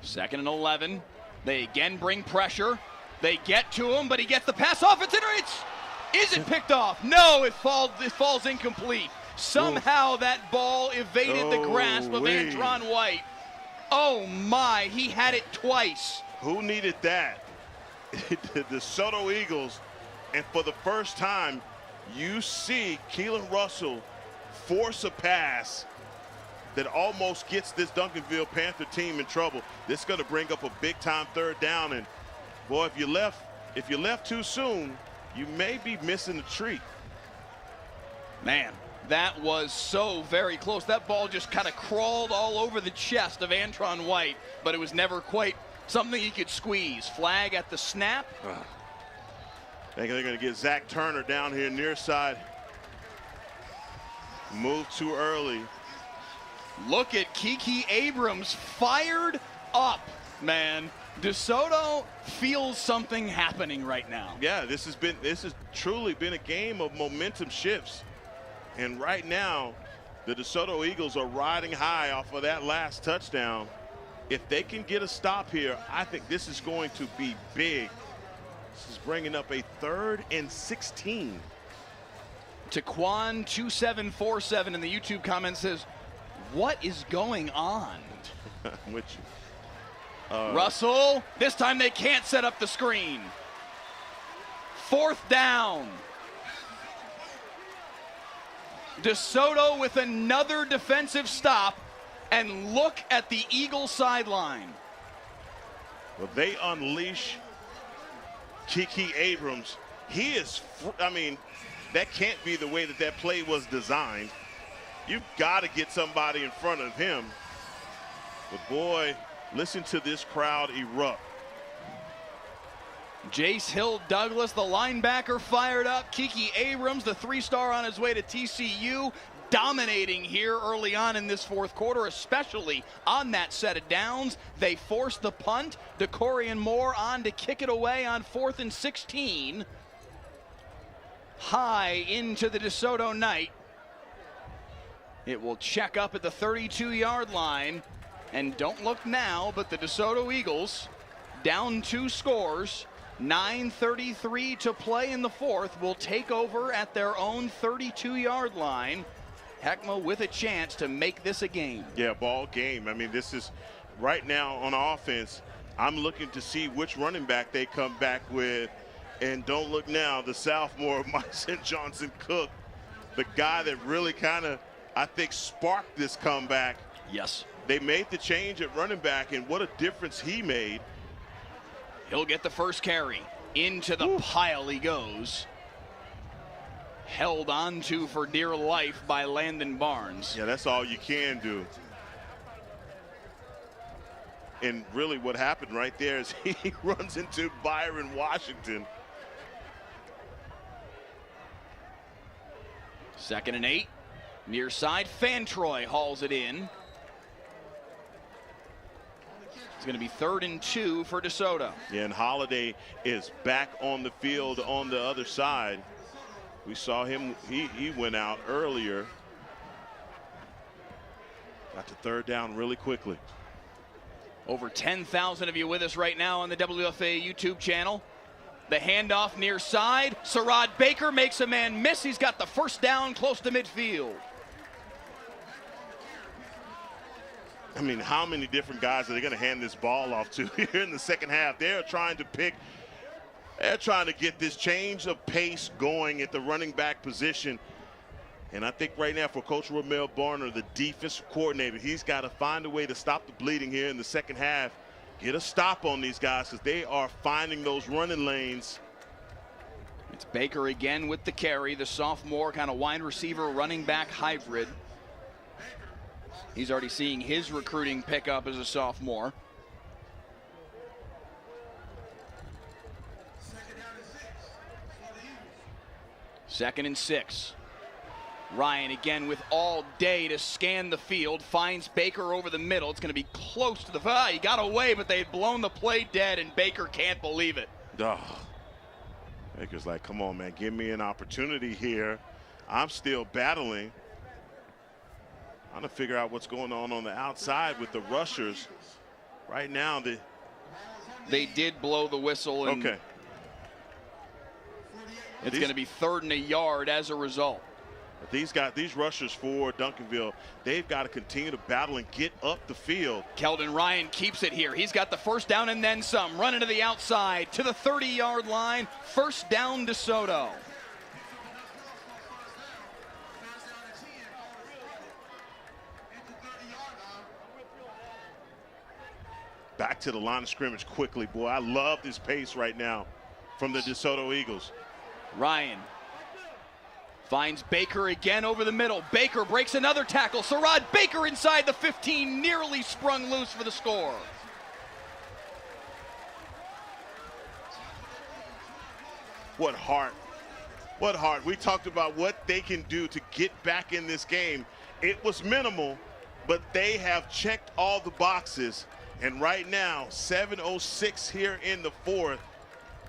A: 2nd and 11. They again bring pressure. They get to him, but he gets the pass off. Is it picked off? No, it falls incomplete. Somehow that ball evaded the grasp of Antron White. Oh my, he had it twice.
D: Who needed that? The DeSoto Eagles, and for the first time, you see Keelan Russell force a pass that almost gets this Duncanville Panther team in trouble. This is going to bring up a big-time 3rd down, and boy, if you left too soon, you may be missing the treat.
A: Man, that was so very close. That ball just kind of crawled all over the chest of Antron White, but it was never quite something he could squeeze. Flag at the snap.
D: I think they're going to get Zach Turner down here near side. Moved too early.
A: Look at Kiki Abrams fired up, man. DeSoto feels something happening right now.
D: Yeah, this has truly been a game of momentum shifts. And right now, the DeSoto Eagles are riding high off of that last touchdown. If they can get a stop here, I think this is going to be big. This is bringing up a 3rd and 16.
A: Taquan 2747 in the YouTube comments says, what is going on?
D: Which
A: Russell, this time they can't set up the screen. 4th down. DeSoto with another defensive stop, and look at the Eagle sideline.
D: Well, they unleash Kiki Abrams. He is, I mean, that can't be the way that that play was designed. You've got to get somebody in front of him. But boy, listen to this crowd erupt.
A: Jace Hill-Douglas, the linebacker, fired up. Kiki Abrams, the 3-star on his way to TCU, dominating here early on in this fourth quarter, especially on that set of downs. They forced the punt. DeCorian Moore on to kick it away on 4th and 16. High into the DeSoto night. It will check up at the 32-yard line. And don't look now, but the DeSoto Eagles, down 2 scores, 9:33 to play in the fourth, will take over at their own 32-yard line. Heckma with a chance to make this a game.
D: Yeah, ball game. I mean, this is right now on offense. I'm looking to see which running back they come back with. And don't look now, the sophomore, Mike St. Johnson Cook, the guy that really kind of, I think, sparked this comeback.
A: Yes.
D: They made the change at running back, and what a difference he made.
A: He'll get the first carry. Into the pile he goes. Held on to for dear life by Landon Barnes.
D: Yeah, that's all you can do. And really what happened right there is he runs into Byron Washington.
A: 2nd and 8. Near side, Fantroy hauls it in. It's going to be 3rd and 2 for DeSoto.
D: Yeah, and Holiday is back on the field on the other side. We saw him, he went out earlier. Got to 3rd down really quickly.
A: Over 10,000 of you with us right now on the WFA YouTube channel. The handoff near side. Sarad Baker makes a man miss. He's got the first down close to midfield.
D: I mean, how many different guys are they going to hand this ball off to here in the second half? They're trying to get this change of pace going at the running back position. And I think right now for Coach Ramel Barner, the defensive coordinator, he's got to find a way to stop the bleeding here in the second half. Get a stop on these guys because they are finding those running lanes.
A: It's Baker again with the carry, the sophomore kind of wide receiver running back hybrid. He's already seeing his recruiting pick up as a sophomore. Second and 6. Ryan again with all day to scan the field, finds Baker over the middle. It's going to be close to the, he got away, but they had blown the play dead, and Baker can't believe it.
D: Baker's like, come on, man, give me an opportunity here. I'm still battling. I'm going to figure out what's going on the outside with the rushers. Right now,
A: they did blow the whistle. And
D: okay.
A: It's going to be 3rd and a yard as a result.
D: These rushers for Duncanville, they've got to continue to battle and get up the field.
A: Keldon Ryan keeps it here. He's got the first down and then some. Running to the outside to the 30-yard line. First down DeSoto.
D: Back to the line of scrimmage quickly, boy. I love this pace right now from the DeSoto Eagles.
A: Ryan finds Baker again over the middle. Baker breaks another tackle. Sarad Baker inside the 15, nearly sprung loose for the score.
D: What heart. What heart. We talked about what they can do to get back in this game. It was minimal, but they have checked all the boxes. And right now, 7:06 here in the fourth.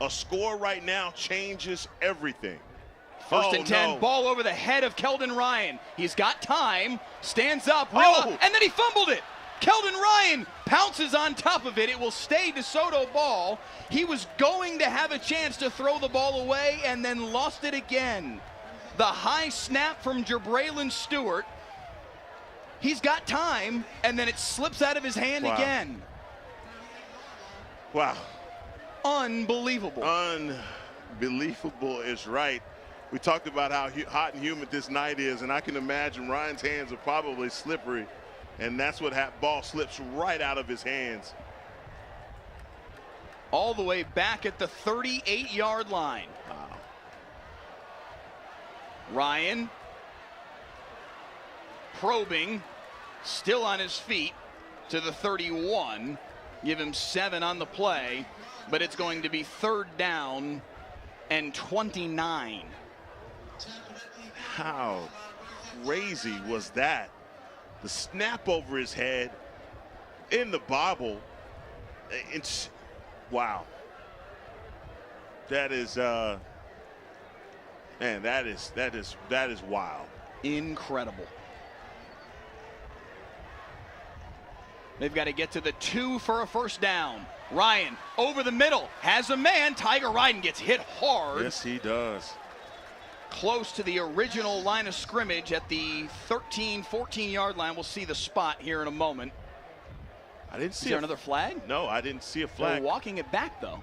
D: A score right now changes everything.
A: First and 10,
D: no.
A: Ball over the head of Keldon Ryan. He's got time, stands up, and then he fumbled it. Keldon Ryan pounces on top of it. It will stay DeSoto ball. He was going to have a chance to throw the ball away and then lost it again. The high snap from Jabraylon Stewart. He's got time, and then it slips out of his hand again.
D: Wow.
A: Unbelievable.
D: Unbelievable is right. We talked about how hot and humid this night is, and I can imagine Ryan's hands are probably slippery, and that's what ball slips right out of his hands.
A: All the way back at the 38-yard line.
D: Wow.
A: Ryan probing, still on his feet to the 31. Give him 7 on the play, but it's going to be 3rd down and 29.
D: How crazy was that? The snap over his head in the bobble. It's wow. That is man, that is wild.
A: Incredible. They've got to get to the 2 for a 1st down. Ryan over the middle, has a man. Tiger Ryden gets hit hard.
D: Yes, he does.
A: Close to the original line of scrimmage at the 13, 14-yard line. We'll see the spot here in a moment.
D: I didn't see
A: Is there another flag?
D: No, I didn't see a flag.
A: They're walking it back, though.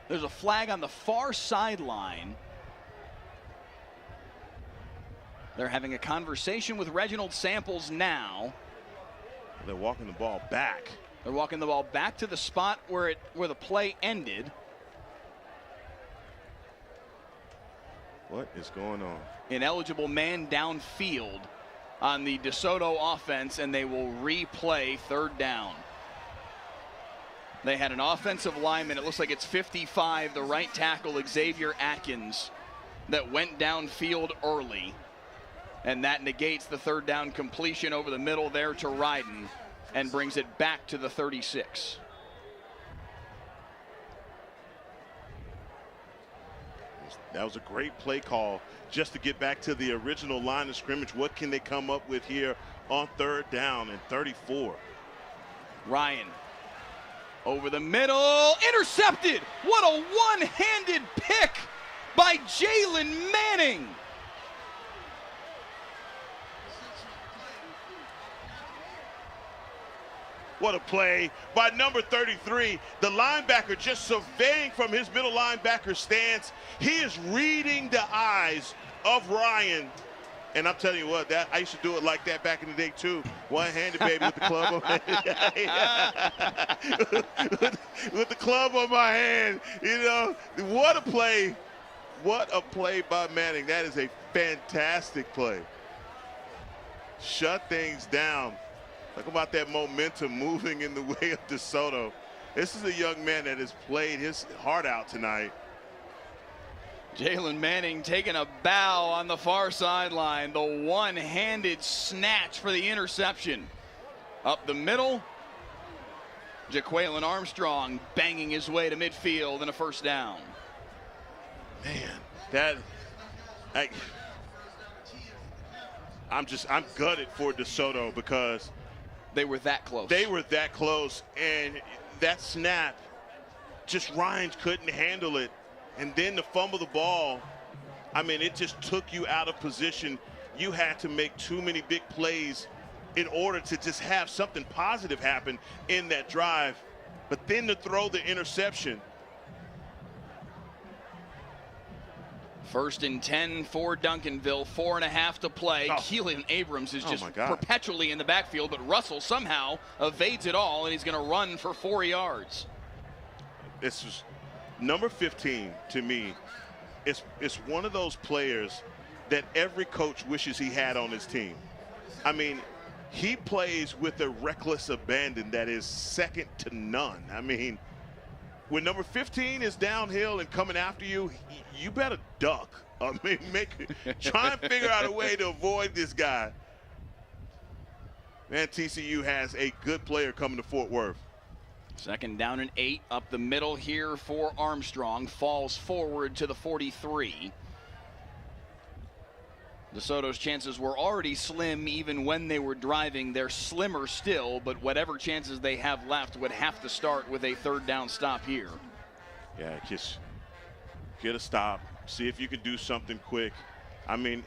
A: There's a flag on the far sideline. They're having a conversation with Reginald Samples now.
D: They're walking the ball back.
A: They're walking the ball back to the spot where the play ended.
D: What is going on?
A: Ineligible man downfield on the DeSoto offense, and they will replay 3rd down. They had an offensive lineman, it looks like it's 55, the right tackle, Xavier Atkins, that went downfield early. And that negates the 3rd down completion over the middle there to Ryden and brings it back to the 36.
D: That was a great play call just to get back to the original line of scrimmage. What can they come up with here on 3rd down and 34?
A: Ryan over the middle, intercepted. What a one-handed pick by Jalen Manning.
D: What a play by number 33. The linebacker just surveying from his middle linebacker stance. He is reading the eyes of Ryan. And I'm telling you what, that I used to do it like that back in the day too. One-handed, baby, with the club on my hand. with the club on my hand. You know, what a play. What a play by Manning. That is a fantastic play. Shut things down. Talk about that momentum moving in the way of DeSoto. This is a young man that has played his heart out tonight.
A: Jalen Manning taking a bow on the far sideline. The one-handed snatch for the interception. Up the middle, Jaquaylin Armstrong banging his way to midfield and a 1st down.
D: Man, I'm gutted for DeSoto because
A: they were that close.
D: They were that close, and that snap, just Ryan couldn't handle it. And then to fumble the ball, I mean, it just took you out of position. You had to make too many big plays in order to just have something positive happen in that drive. But then to throw the interception.
A: 1st and 10 for Duncanville, 4.5 to play. Keelan Abrams is just perpetually in the backfield, but Russell somehow evades it all, and he's going to run for 4 yards.
D: This is number 15 to me. It's one of those players that every coach wishes he had on his team. I mean, he plays with a reckless abandon that is second to none. I mean, when number 15 is downhill and coming after you, you better duck. I mean, try and figure out a way to avoid this guy. Man, TCU has a good player coming to Fort Worth.
A: 2nd down and 8 up the middle here for Armstrong. Falls forward to the 43. DeSoto's chances were already slim even when they were driving. They're slimmer still, but whatever chances they have left would have to start with a 3rd down stop here.
D: Yeah, just get a stop. See if you can do something quick. I mean,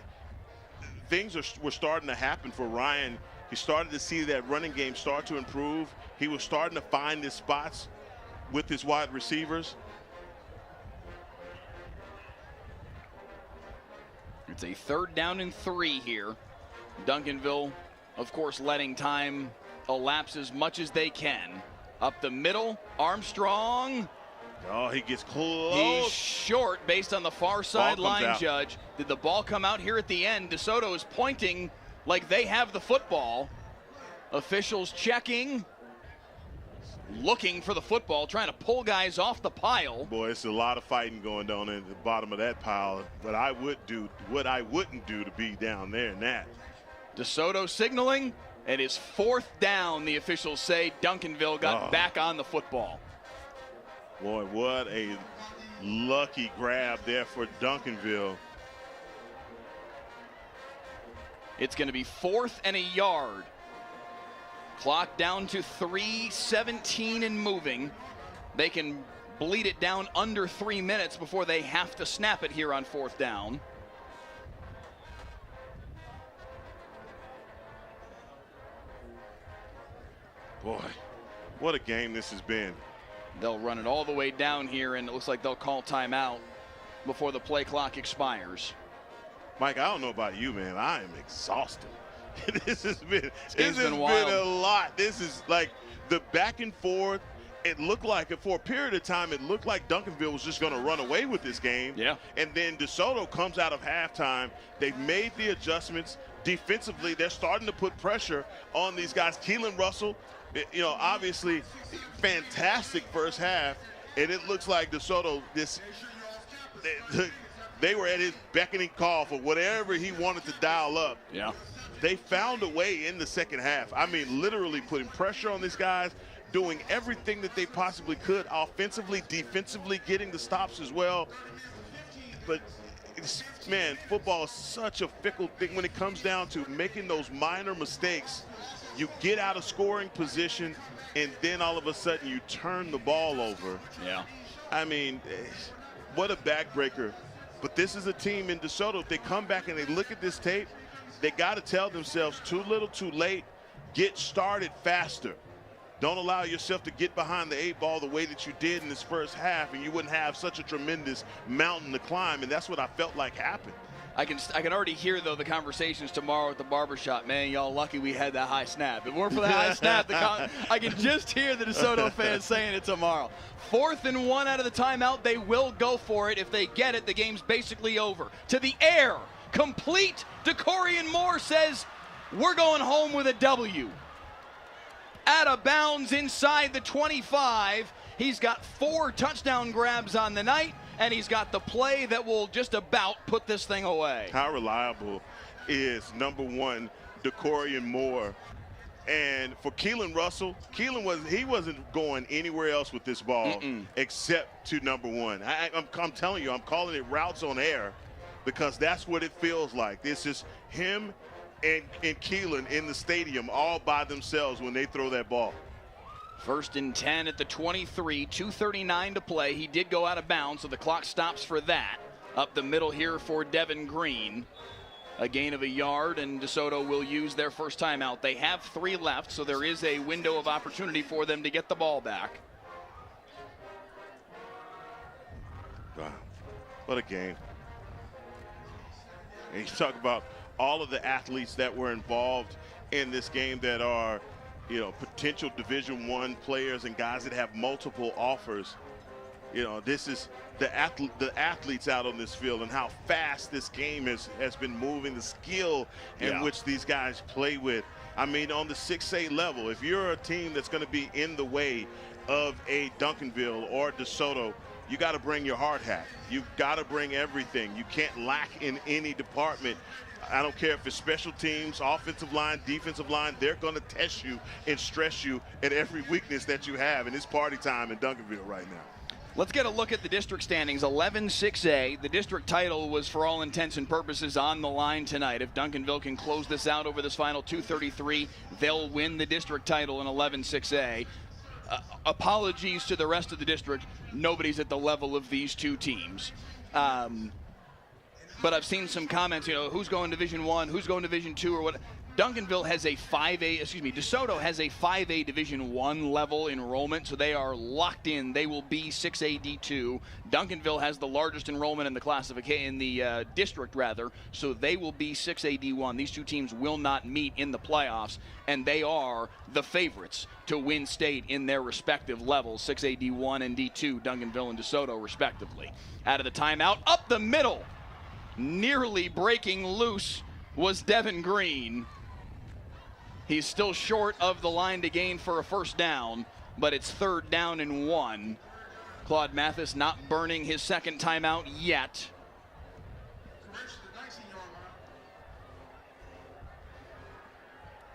D: things were starting to happen for Ryan. He started to see that running game start to improve. He was starting to find his spots with his wide receivers.
A: It's a 3rd down and 3 here. Duncanville, of course, letting time elapse as much as they can. Up the middle, Armstrong.
D: Oh, he gets close.
A: He's short based on the far side line judge. Did the ball come out here at the end? DeSoto is pointing like they have the football. Officials checking, looking for the football, trying to pull guys off the pile.
D: Boy, it's a lot of fighting going on at the bottom of that pile. But I would do what I wouldn't do to be down there in that.
A: DeSoto signaling. It is 4th down, the officials say. Duncanville got back on the football.
D: Boy, what a lucky grab there for Duncanville.
A: It's going to be 4th and a yard. Clock down to 3:17 and moving. They can bleed it down under 3 minutes before they have to snap it here on 4th down.
D: Boy, what a game this has been.
A: They'll run it all the way down here, and it looks like they'll call timeout before the play clock expires.
D: Mike, I don't know about you, man. I am exhausted. This has been
A: wild.
D: A lot. This is like the back and forth. It looked like, for a period of time, it looked like Duncanville was just going to run away with this game.
A: Yeah.
D: And then DeSoto comes out of halftime. They've made the adjustments. Defensively, they're starting to put pressure on these guys. Keelan Russell, you know, obviously fantastic first half. And it looks like DeSoto, they were at his beckoning call for whatever he wanted to dial up.
A: Yeah.
D: They found a way in the second half. I mean, literally putting pressure on these guys, doing everything that they possibly could, offensively, defensively, getting the stops as well. But, man, football is such a fickle thing when it comes down to making those minor mistakes. You get out of scoring position, and then all of a sudden you turn the ball over.
A: Yeah.
D: I mean, what a backbreaker. But this is a team in DeSoto. If they come back and they look at this tape, they got to tell themselves, too little, too late. Get started faster. Don't allow yourself to get behind the 8 ball the way that you did in this first half, and you wouldn't have such a tremendous mountain to climb, and that's what I felt like happened.
A: I can already hear, though, the conversations tomorrow at the barbershop. Man, y'all lucky we had that high snap. If it weren't for that high snap, I can just hear the DeSoto fans saying it tomorrow. 4th and 1 out of the timeout. They will go for it. If they get it, the game's basically over. To the air, complete. DeCorian Moore says, we're going home with a W. Out of bounds inside the 25. He's got 4 touchdown grabs on the night, and he's got the play that will just about put this thing away.
D: How reliable is number 1, DeCorian Moore? And for Keelan Russell, he wasn't going anywhere else with this ball except to number 1. I'm telling you, I'm calling it routes on air because that's what it feels like. This is him and Keelan in the stadium all by themselves when they throw that ball.
A: 1st and 10 at the 23, 2:39 to play. He did go out of bounds, so the clock stops for that. Up the middle here for Devin Green. A gain of a yard, and DeSoto will use their first timeout. They have 3 left, so there is a window of opportunity for them to get the ball back.
D: Wow, what a game. And you talk about all of the athletes that were involved in this game that are, you know, potential Division I players and guys that have multiple offers. You know, this is the athletes out on this field and how fast this game has been moving, the skill in which these guys play with. I mean, on the 6A level, if you're a team that's going to be in the way of a Duncanville or DeSoto, you got to bring your hard hat. You've got to bring everything. You can't lack in any department. I don't care if it's special teams, offensive line, defensive line, they're going to test you and stress you at every weakness that you have, and it's party time in Duncanville right now.
A: Let's get a look at the district standings. 11-6A. The district title was, for all intents and purposes, on the line tonight. If Duncanville can close this out over this final 2:33, they'll win the district title in 11-6A. Apologies to the rest of the district. Nobody's at the level of these two teams. But I've seen some comments, you know, who's going Division I, who's going Division II, or what. Duncanville has a 5A, DeSoto has a 5A Division I level enrollment, so they are locked in. They will be 6A D2. Duncanville has the largest enrollment in the classification, in the district rather, so they will be 6A D1. These two teams will not meet in the playoffs, and they are the favorites to win state in their respective levels, 6A D1 and D2, Duncanville and DeSoto respectively. Out of the timeout, up the middle, nearly breaking loose was Devin Green. He's still short of the line to gain for a first down, but it's 3rd down and 1. Claude Mathis not burning his second timeout yet.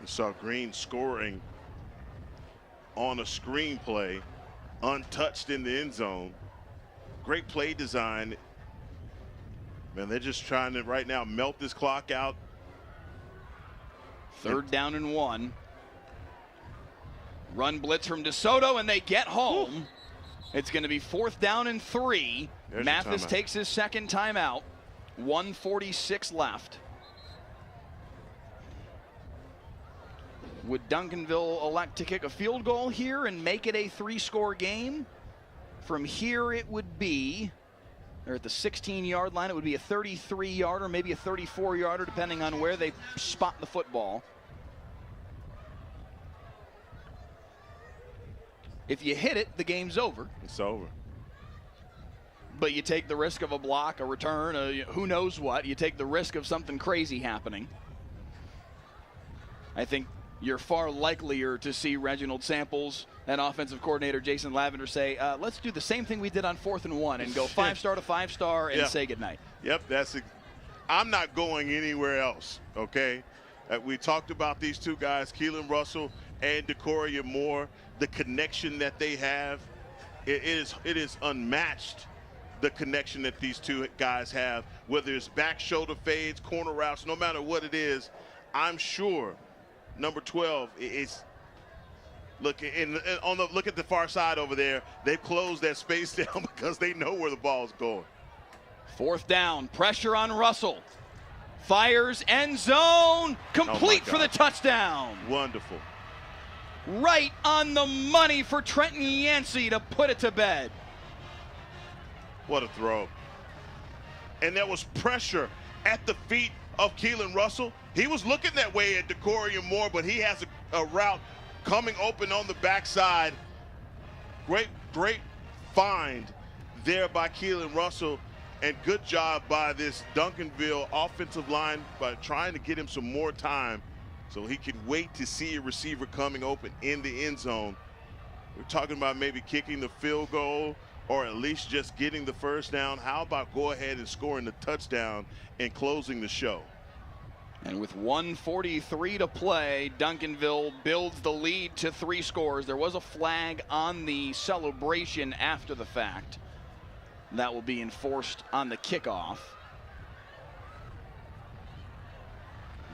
D: We saw Green scoring on a screenplay, untouched in the end zone. Great play design. Man, they're just trying to right now melt this clock out.
A: 3rd down and 1. Run blitz from DeSoto, and they get home. It's going to be 4th down and 3.
D: There's
A: Mathis takes his second timeout. 1:46 left. Would Duncanville elect to kick a field goal here and make it a 3-score game? From here it would be, they're at the 16-yard line, it would be a 33-yarder, maybe a 34-yarder, depending on where they spot the football. If you hit it, the game's over.
D: It's over.
A: But you take the risk of a block, a return, who knows what. You take the risk of something crazy happening. I think you're far likelier to see Reginald Samples and offensive coordinator Jason Lavender say, let's do the same thing we did on 4th and 1 and go 5-star to 5-star and say goodnight.
D: Yep, I'm not going anywhere else, okay? We talked about these two guys, Keelan Russell and Decoria Moore, the connection that they have. It is unmatched, the connection that these two guys have, whether it's back shoulder fades, corner routes, no matter what it is. I'm sure number 12 is look at the far side over there. They've closed that space down because they know where the ball's going.
A: 4th down, pressure on Russell. Fires, end zone, complete for the touchdown.
D: Wonderful.
A: Right on the money for Trenton Yancey to put it to bed.
D: What a throw. And there was pressure at the feet of Keelan Russell. He was looking that way at Decoria Moore, but he has a route coming open on the backside. Great find there by Keelan Russell, and good job by this Duncanville offensive line by trying to get him some more time so he could wait to see a receiver coming open in the end zone. We're talking about maybe kicking the field goal or at least just getting the first down. How about go ahead and scoring the touchdown and closing the show?
A: And with 1:43 to play, Duncanville builds the lead to 3 scores. There was a flag on the celebration after the fact. That will be enforced on the kickoff.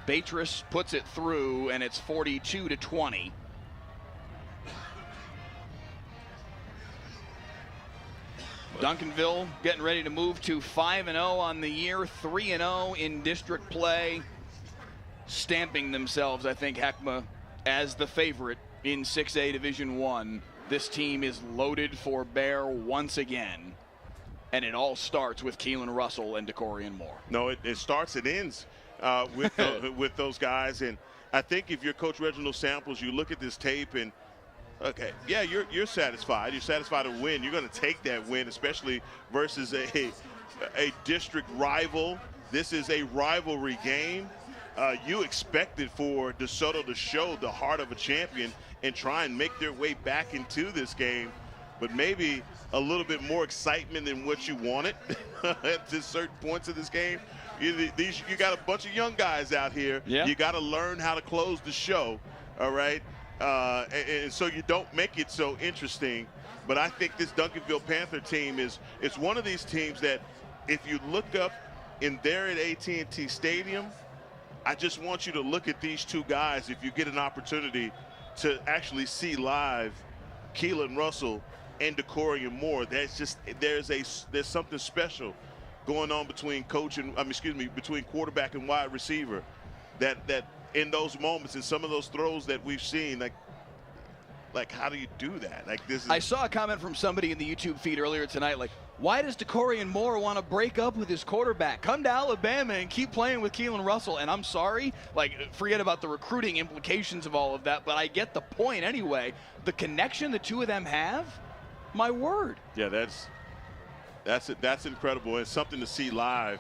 A: Beatrice puts it through, and it's 42-20. Duncanville getting ready to move to 5-0 on the year, 3-0 in district play. Stamping themselves, I think, Heckma, as the favorite in 6A Division I. This team is loaded for bear once again. And it all starts with Keelan Russell and Decorian Moore.
D: No, it starts and ends with those guys. And I think if you're Coach Reginald Samples, you look at this tape and, okay, yeah, you're satisfied. You're satisfied to win. You're going to take that win, especially versus a district rival. This is a rivalry game. You expected for DeSoto to show the heart of a champion and try and make their way back into this game, but maybe a little bit more excitement than what you wanted at certain points of this game. You got a bunch of young guys out here.
A: Yeah.
D: You got to learn how to close the show, all right? And so you don't make it so interesting. But I think this Duncanville Panther team it's one of these teams that if you look up in there at AT&T Stadium, I just want you to look at these two guys if you get an opportunity to actually see live Keelan Russell and Decorian Moore. There's something special going on between between quarterback and wide receiver that in those moments and some of those throws that we've seen, like how do you do that? Like this is
A: I saw a comment from somebody in the YouTube feed earlier tonight, like, why does DeCorian Moore want to break up with his quarterback? Come to Alabama and keep playing with Keelan Russell. And I'm sorry, like, forget about the recruiting implications of all of that, but I get the point anyway. The connection the two of them have, my word.
D: Yeah, that's incredible. It's something to see live.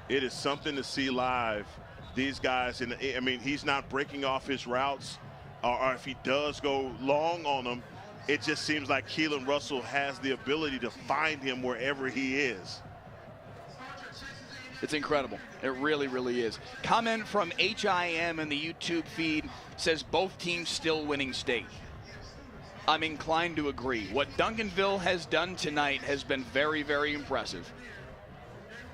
D: It is something to see live. These guys, and I mean, he's not breaking off his routes, or if he does go long on them, it just seems like Keelan Russell has the ability to find him wherever he is.
A: It's incredible. It really, really is. Comment from HIM in the YouTube feed says both teams still winning state. I'm inclined to agree. What Duncanville has done tonight has been very, very impressive.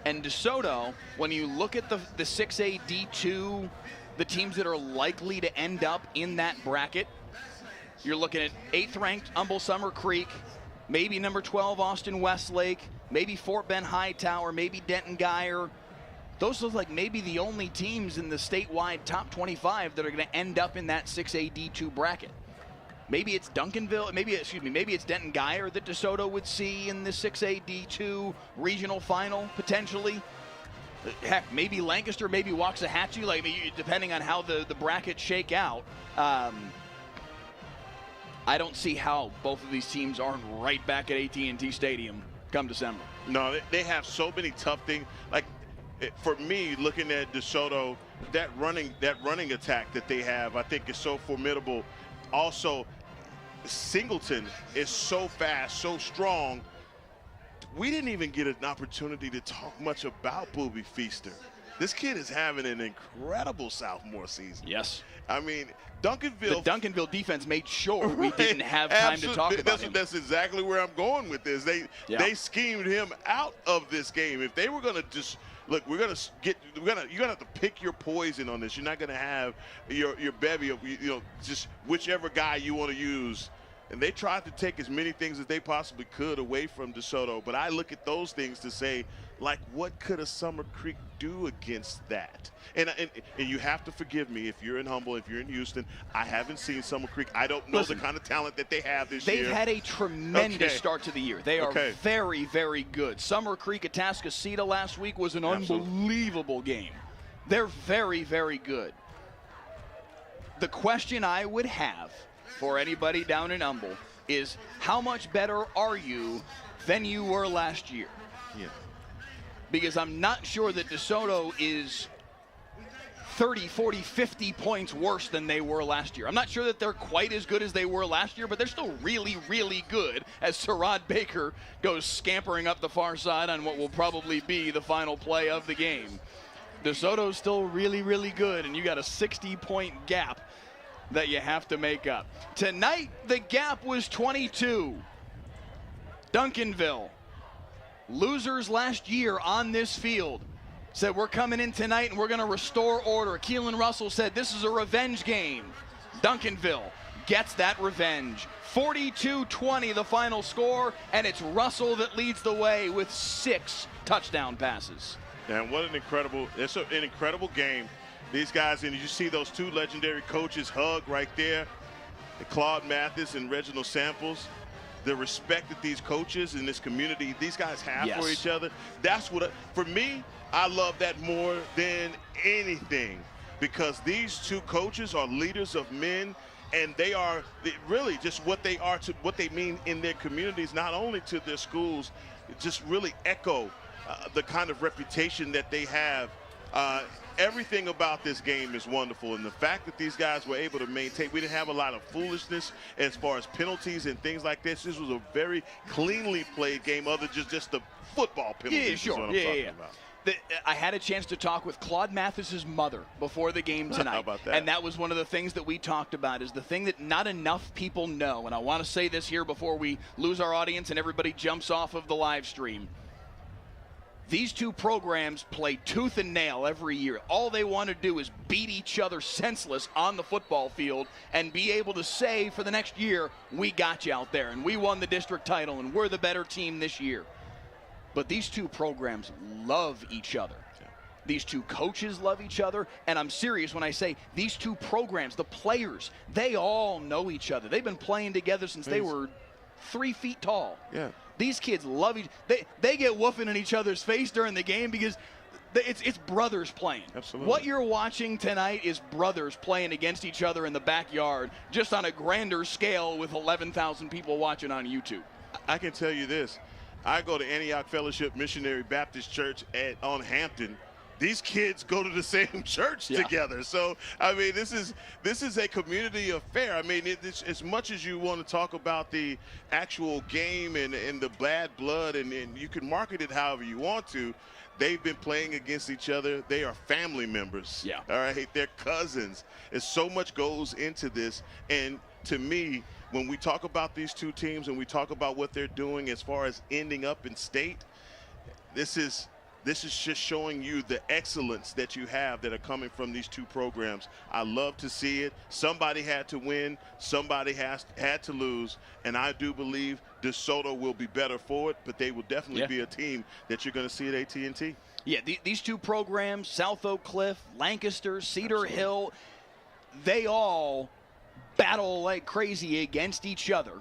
A: And DeSoto, when you look at the 6A D2, the teams that are likely to end up in that bracket, you're looking at 8th-ranked Humble Summer Creek, maybe number 12 Austin Westlake, maybe Fort Bend Hightower, maybe Denton Guyer. Those look like maybe the only teams in the statewide top 25 that are going to end up in that 6A D2 bracket. Maybe it's Duncanville, maybe it's Denton Guyer that DeSoto would see in the 6A D2 regional final potentially. Heck, maybe Lancaster, maybe Waxahachie, like depending on how the brackets shake out. I don't see how both of these teams aren't right back at AT&T Stadium come December.
D: No, they have so many tough things. Like, for me, looking at DeSoto, that running attack that they have, I think is so formidable. Also, Singleton is so fast, so strong. We didn't even get an opportunity to talk much about Booby Feaster. This kid is having an incredible sophomore season.
A: Yes.
D: I mean, Duncanville.
A: The Duncanville defense made sure we didn't have time to talk about him.
D: That's exactly where I'm going with this. They schemed him out of this game. If they were going to just look, you're gonna have to pick your poison on this. You're not gonna have your bevy of just whichever guy you want to use. And they tried to take as many things as they possibly could away from DeSoto. But I look at those things to say, like, what could a Summer Creek do against that? And you have to forgive me if you're in Humble, if you're in Houston. I haven't seen Summer Creek. I don't know the kind of talent that they have this year.
A: They've had a tremendous start to the year. They are very, very good. Summer Creek at Atascocita last week was an unbelievable game. They're very, very good. The question I would have for anybody down in Humble is, how much better are you than you were last year?
D: Yeah.
A: Because I'm not sure that DeSoto is 30, 40, 50 points worse than they were last year. I'm not sure that they're quite as good as they were last year, but they're still really, really good as Sarad Baker goes scampering up the far side on what will probably be the final play of the game. DeSoto's still really, really good, and you got a 60-point gap that you have to make up. Tonight, the gap was 22. Duncanville, losers last year on this field, said we're coming in tonight and we're going to restore order. Keelan Russell said this is a revenge game. Duncanville gets that revenge. 42-20 the final score, and it's Russell that leads the way with 6 touchdown passes.
D: And what an incredible game. These guys, and you see those two legendary coaches hug right there, Claude Mathis and Reginald Samples. The respect that these coaches in this community, these guys have for each other. That's what, for me, I love that more than anything, because these two coaches are leaders of men, and they are really just what they are to what they mean in their communities, not only to their schools, just really echo the kind of reputation that they have. Everything about this game is wonderful, and the fact that these guys were able to maintain, we didn't have a lot of foolishness as far as penalties and things like this. This was a very cleanly played game, other than just the football penalties.
A: Yeah, sure.
D: Is what I'm talking about.
A: I had a chance to talk with Claude Mathis's mother before the game tonight.
D: How about that?
A: And that was one of the things that we talked about, is the thing that not enough people know. And I want to say this here before we lose our audience and everybody jumps off of the live stream. These two programs play tooth and nail every year. All they want to do is beat each other senseless on the football field and be able to say for the next year, we got you out there and we won the district title and we're the better team this year. But these two programs love each other. These two coaches love each other, and I'm serious when I say these two programs, the players, they all know each other. They've been playing together since they were 3 feet tall.
D: Yeah.
A: These kids love each other. They get woofing in each other's face during the game because it's brothers playing.
D: Absolutely.
A: What you're watching tonight is brothers playing against each other in the backyard, just on a grander scale with 11,000 people watching on YouTube.
D: I can tell you this. I go to Antioch Fellowship Missionary Baptist Church on Hampton. These kids go to the same church together. So, I mean, this is a community affair. I mean, it's as much as you want to talk about the actual game and the bad blood, and you can market it however you want to, they've been playing against each other. They are family members.
A: Yeah.
D: All right? They're cousins. And so much goes into this. And to me, when we talk about these two teams and we talk about what they're doing as far as ending up in state, this is just showing you the excellence that you have that are coming from these two programs. I love to see it. Somebody had to win. Somebody had to lose. And I do believe DeSoto will be better for it, but they will definitely be a team that you're going to see at AT&T.
A: Yeah, these two programs, South Oak Cliff, Lancaster, Cedar Hill, they all battle like crazy against each other.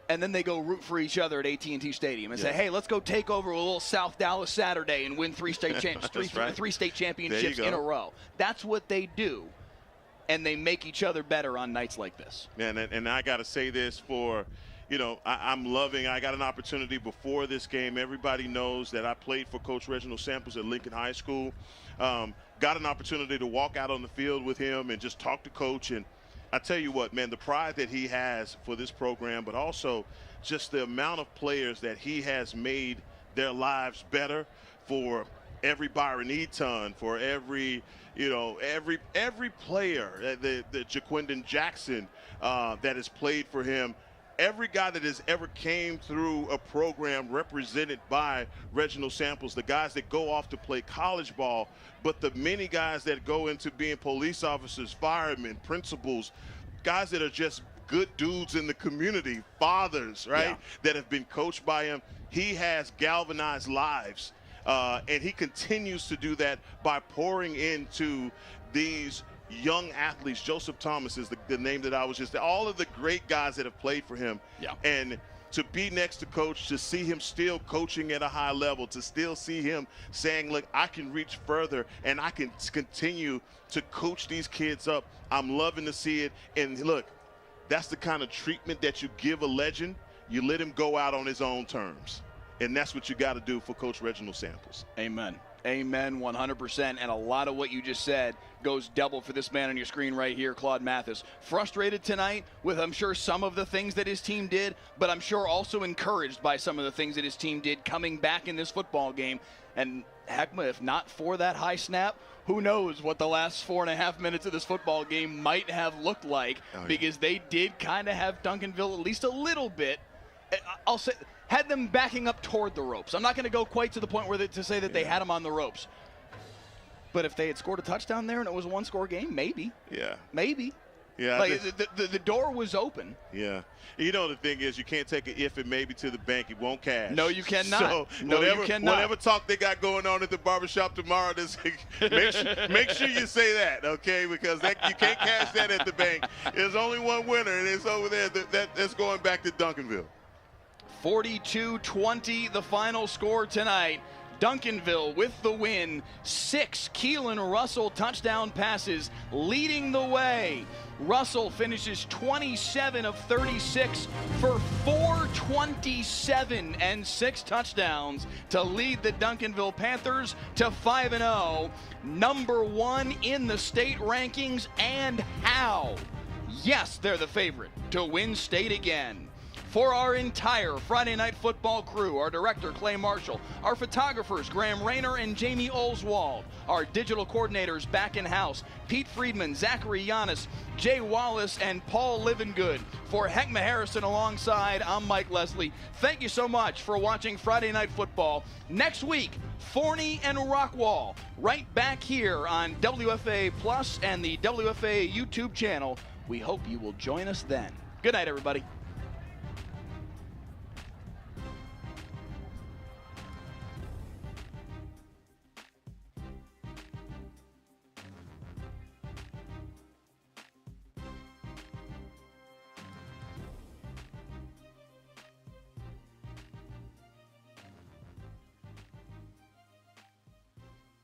A: And then they go root for each other at AT&T Stadium and say, hey, let's go take over a little South Dallas Saturday and win three state championships in a row. That's what they do, and they make each other better on nights like this.
D: Man, and I got to say this for, you know, I'm loving, I got an opportunity before this game. Everybody knows that I played for Coach Reginald Samples at Lincoln High School. Got an opportunity to walk out on the field with him and just talk to Coach, and I tell you what, man, the pride that he has for this program, but also just the amount of players that he has made their lives better, for every Byron Eaton, for every, you know, every player, the Jaquindon Jackson that has played for him, every guy that has ever came through a program represented by Reginald Samples, the guys that go off to play college ball, but the many guys that go into being police officers, firemen, principals, guys that are just good dudes in the community, fathers, right, that have been coached by him. He has galvanized lives, and he continues to do that by pouring into these young athletes. Joseph Thomas is the name that I was just, all of the great guys that have played for him. And to be next to Coach, to see him still coaching at a high level, to still see him saying, look, I can reach further and I can continue to coach these kids up. I'm loving to see it. And look, that's the kind of treatment that you give a legend. You let him go out on his own terms. And that's what you got to do for Coach Reginald Samples.
A: Amen. Amen, 100%. And a lot of what you just said goes double for this man on your screen right here, Claude Mathis. Frustrated tonight with, I'm sure, some of the things that his team did, but I'm sure also encouraged by some of the things that his team did coming back in this football game. And heck, if not for that high snap, who knows what the last 4.5 minutes of this football game might have looked like, because they did kind of have Duncanville at least a little bit, I'll say, had them backing up toward the ropes. I'm not going to go quite to the point where to say that they had them on the ropes. But if they had scored a touchdown there and it was a one-score game, maybe.
D: Yeah.
A: Maybe.
D: Yeah.
A: Like, the door was open.
D: Yeah. You know, the thing is, you can't take an if and maybe to the bank. It won't cash.
A: No, you cannot.
D: So
A: you cannot.
D: Whatever talk they got going on at the barbershop tomorrow, make sure you say that, okay? Because you can't cash that at the bank. There's only one winner, and it's over there. That's going back to Duncanville.
A: 42-20, the final score tonight. Duncanville with the win. 6 Keelan Russell touchdown passes leading the way. Russell finishes 27 of 36 for 427 and 6 touchdowns to lead the Duncanville Panthers to 5-0. Number 1 in the state rankings, and how? Yes, they're the favorite to win state again. For our entire Friday Night Football crew, our director, Clay Marshall, our photographers, Graham Rayner and Jamie Oswald, our digital coordinators back in house, Pete Friedman, Zachary Giannis, Jay Wallace, and Paul Livengood. For Heckma Harrison alongside, I'm Mike Leslie. Thank you so much for watching Friday Night Football. Next week, Forney and Rockwall, right back here on WFA Plus and the WFA YouTube channel. We hope you will join us then. Good night, everybody.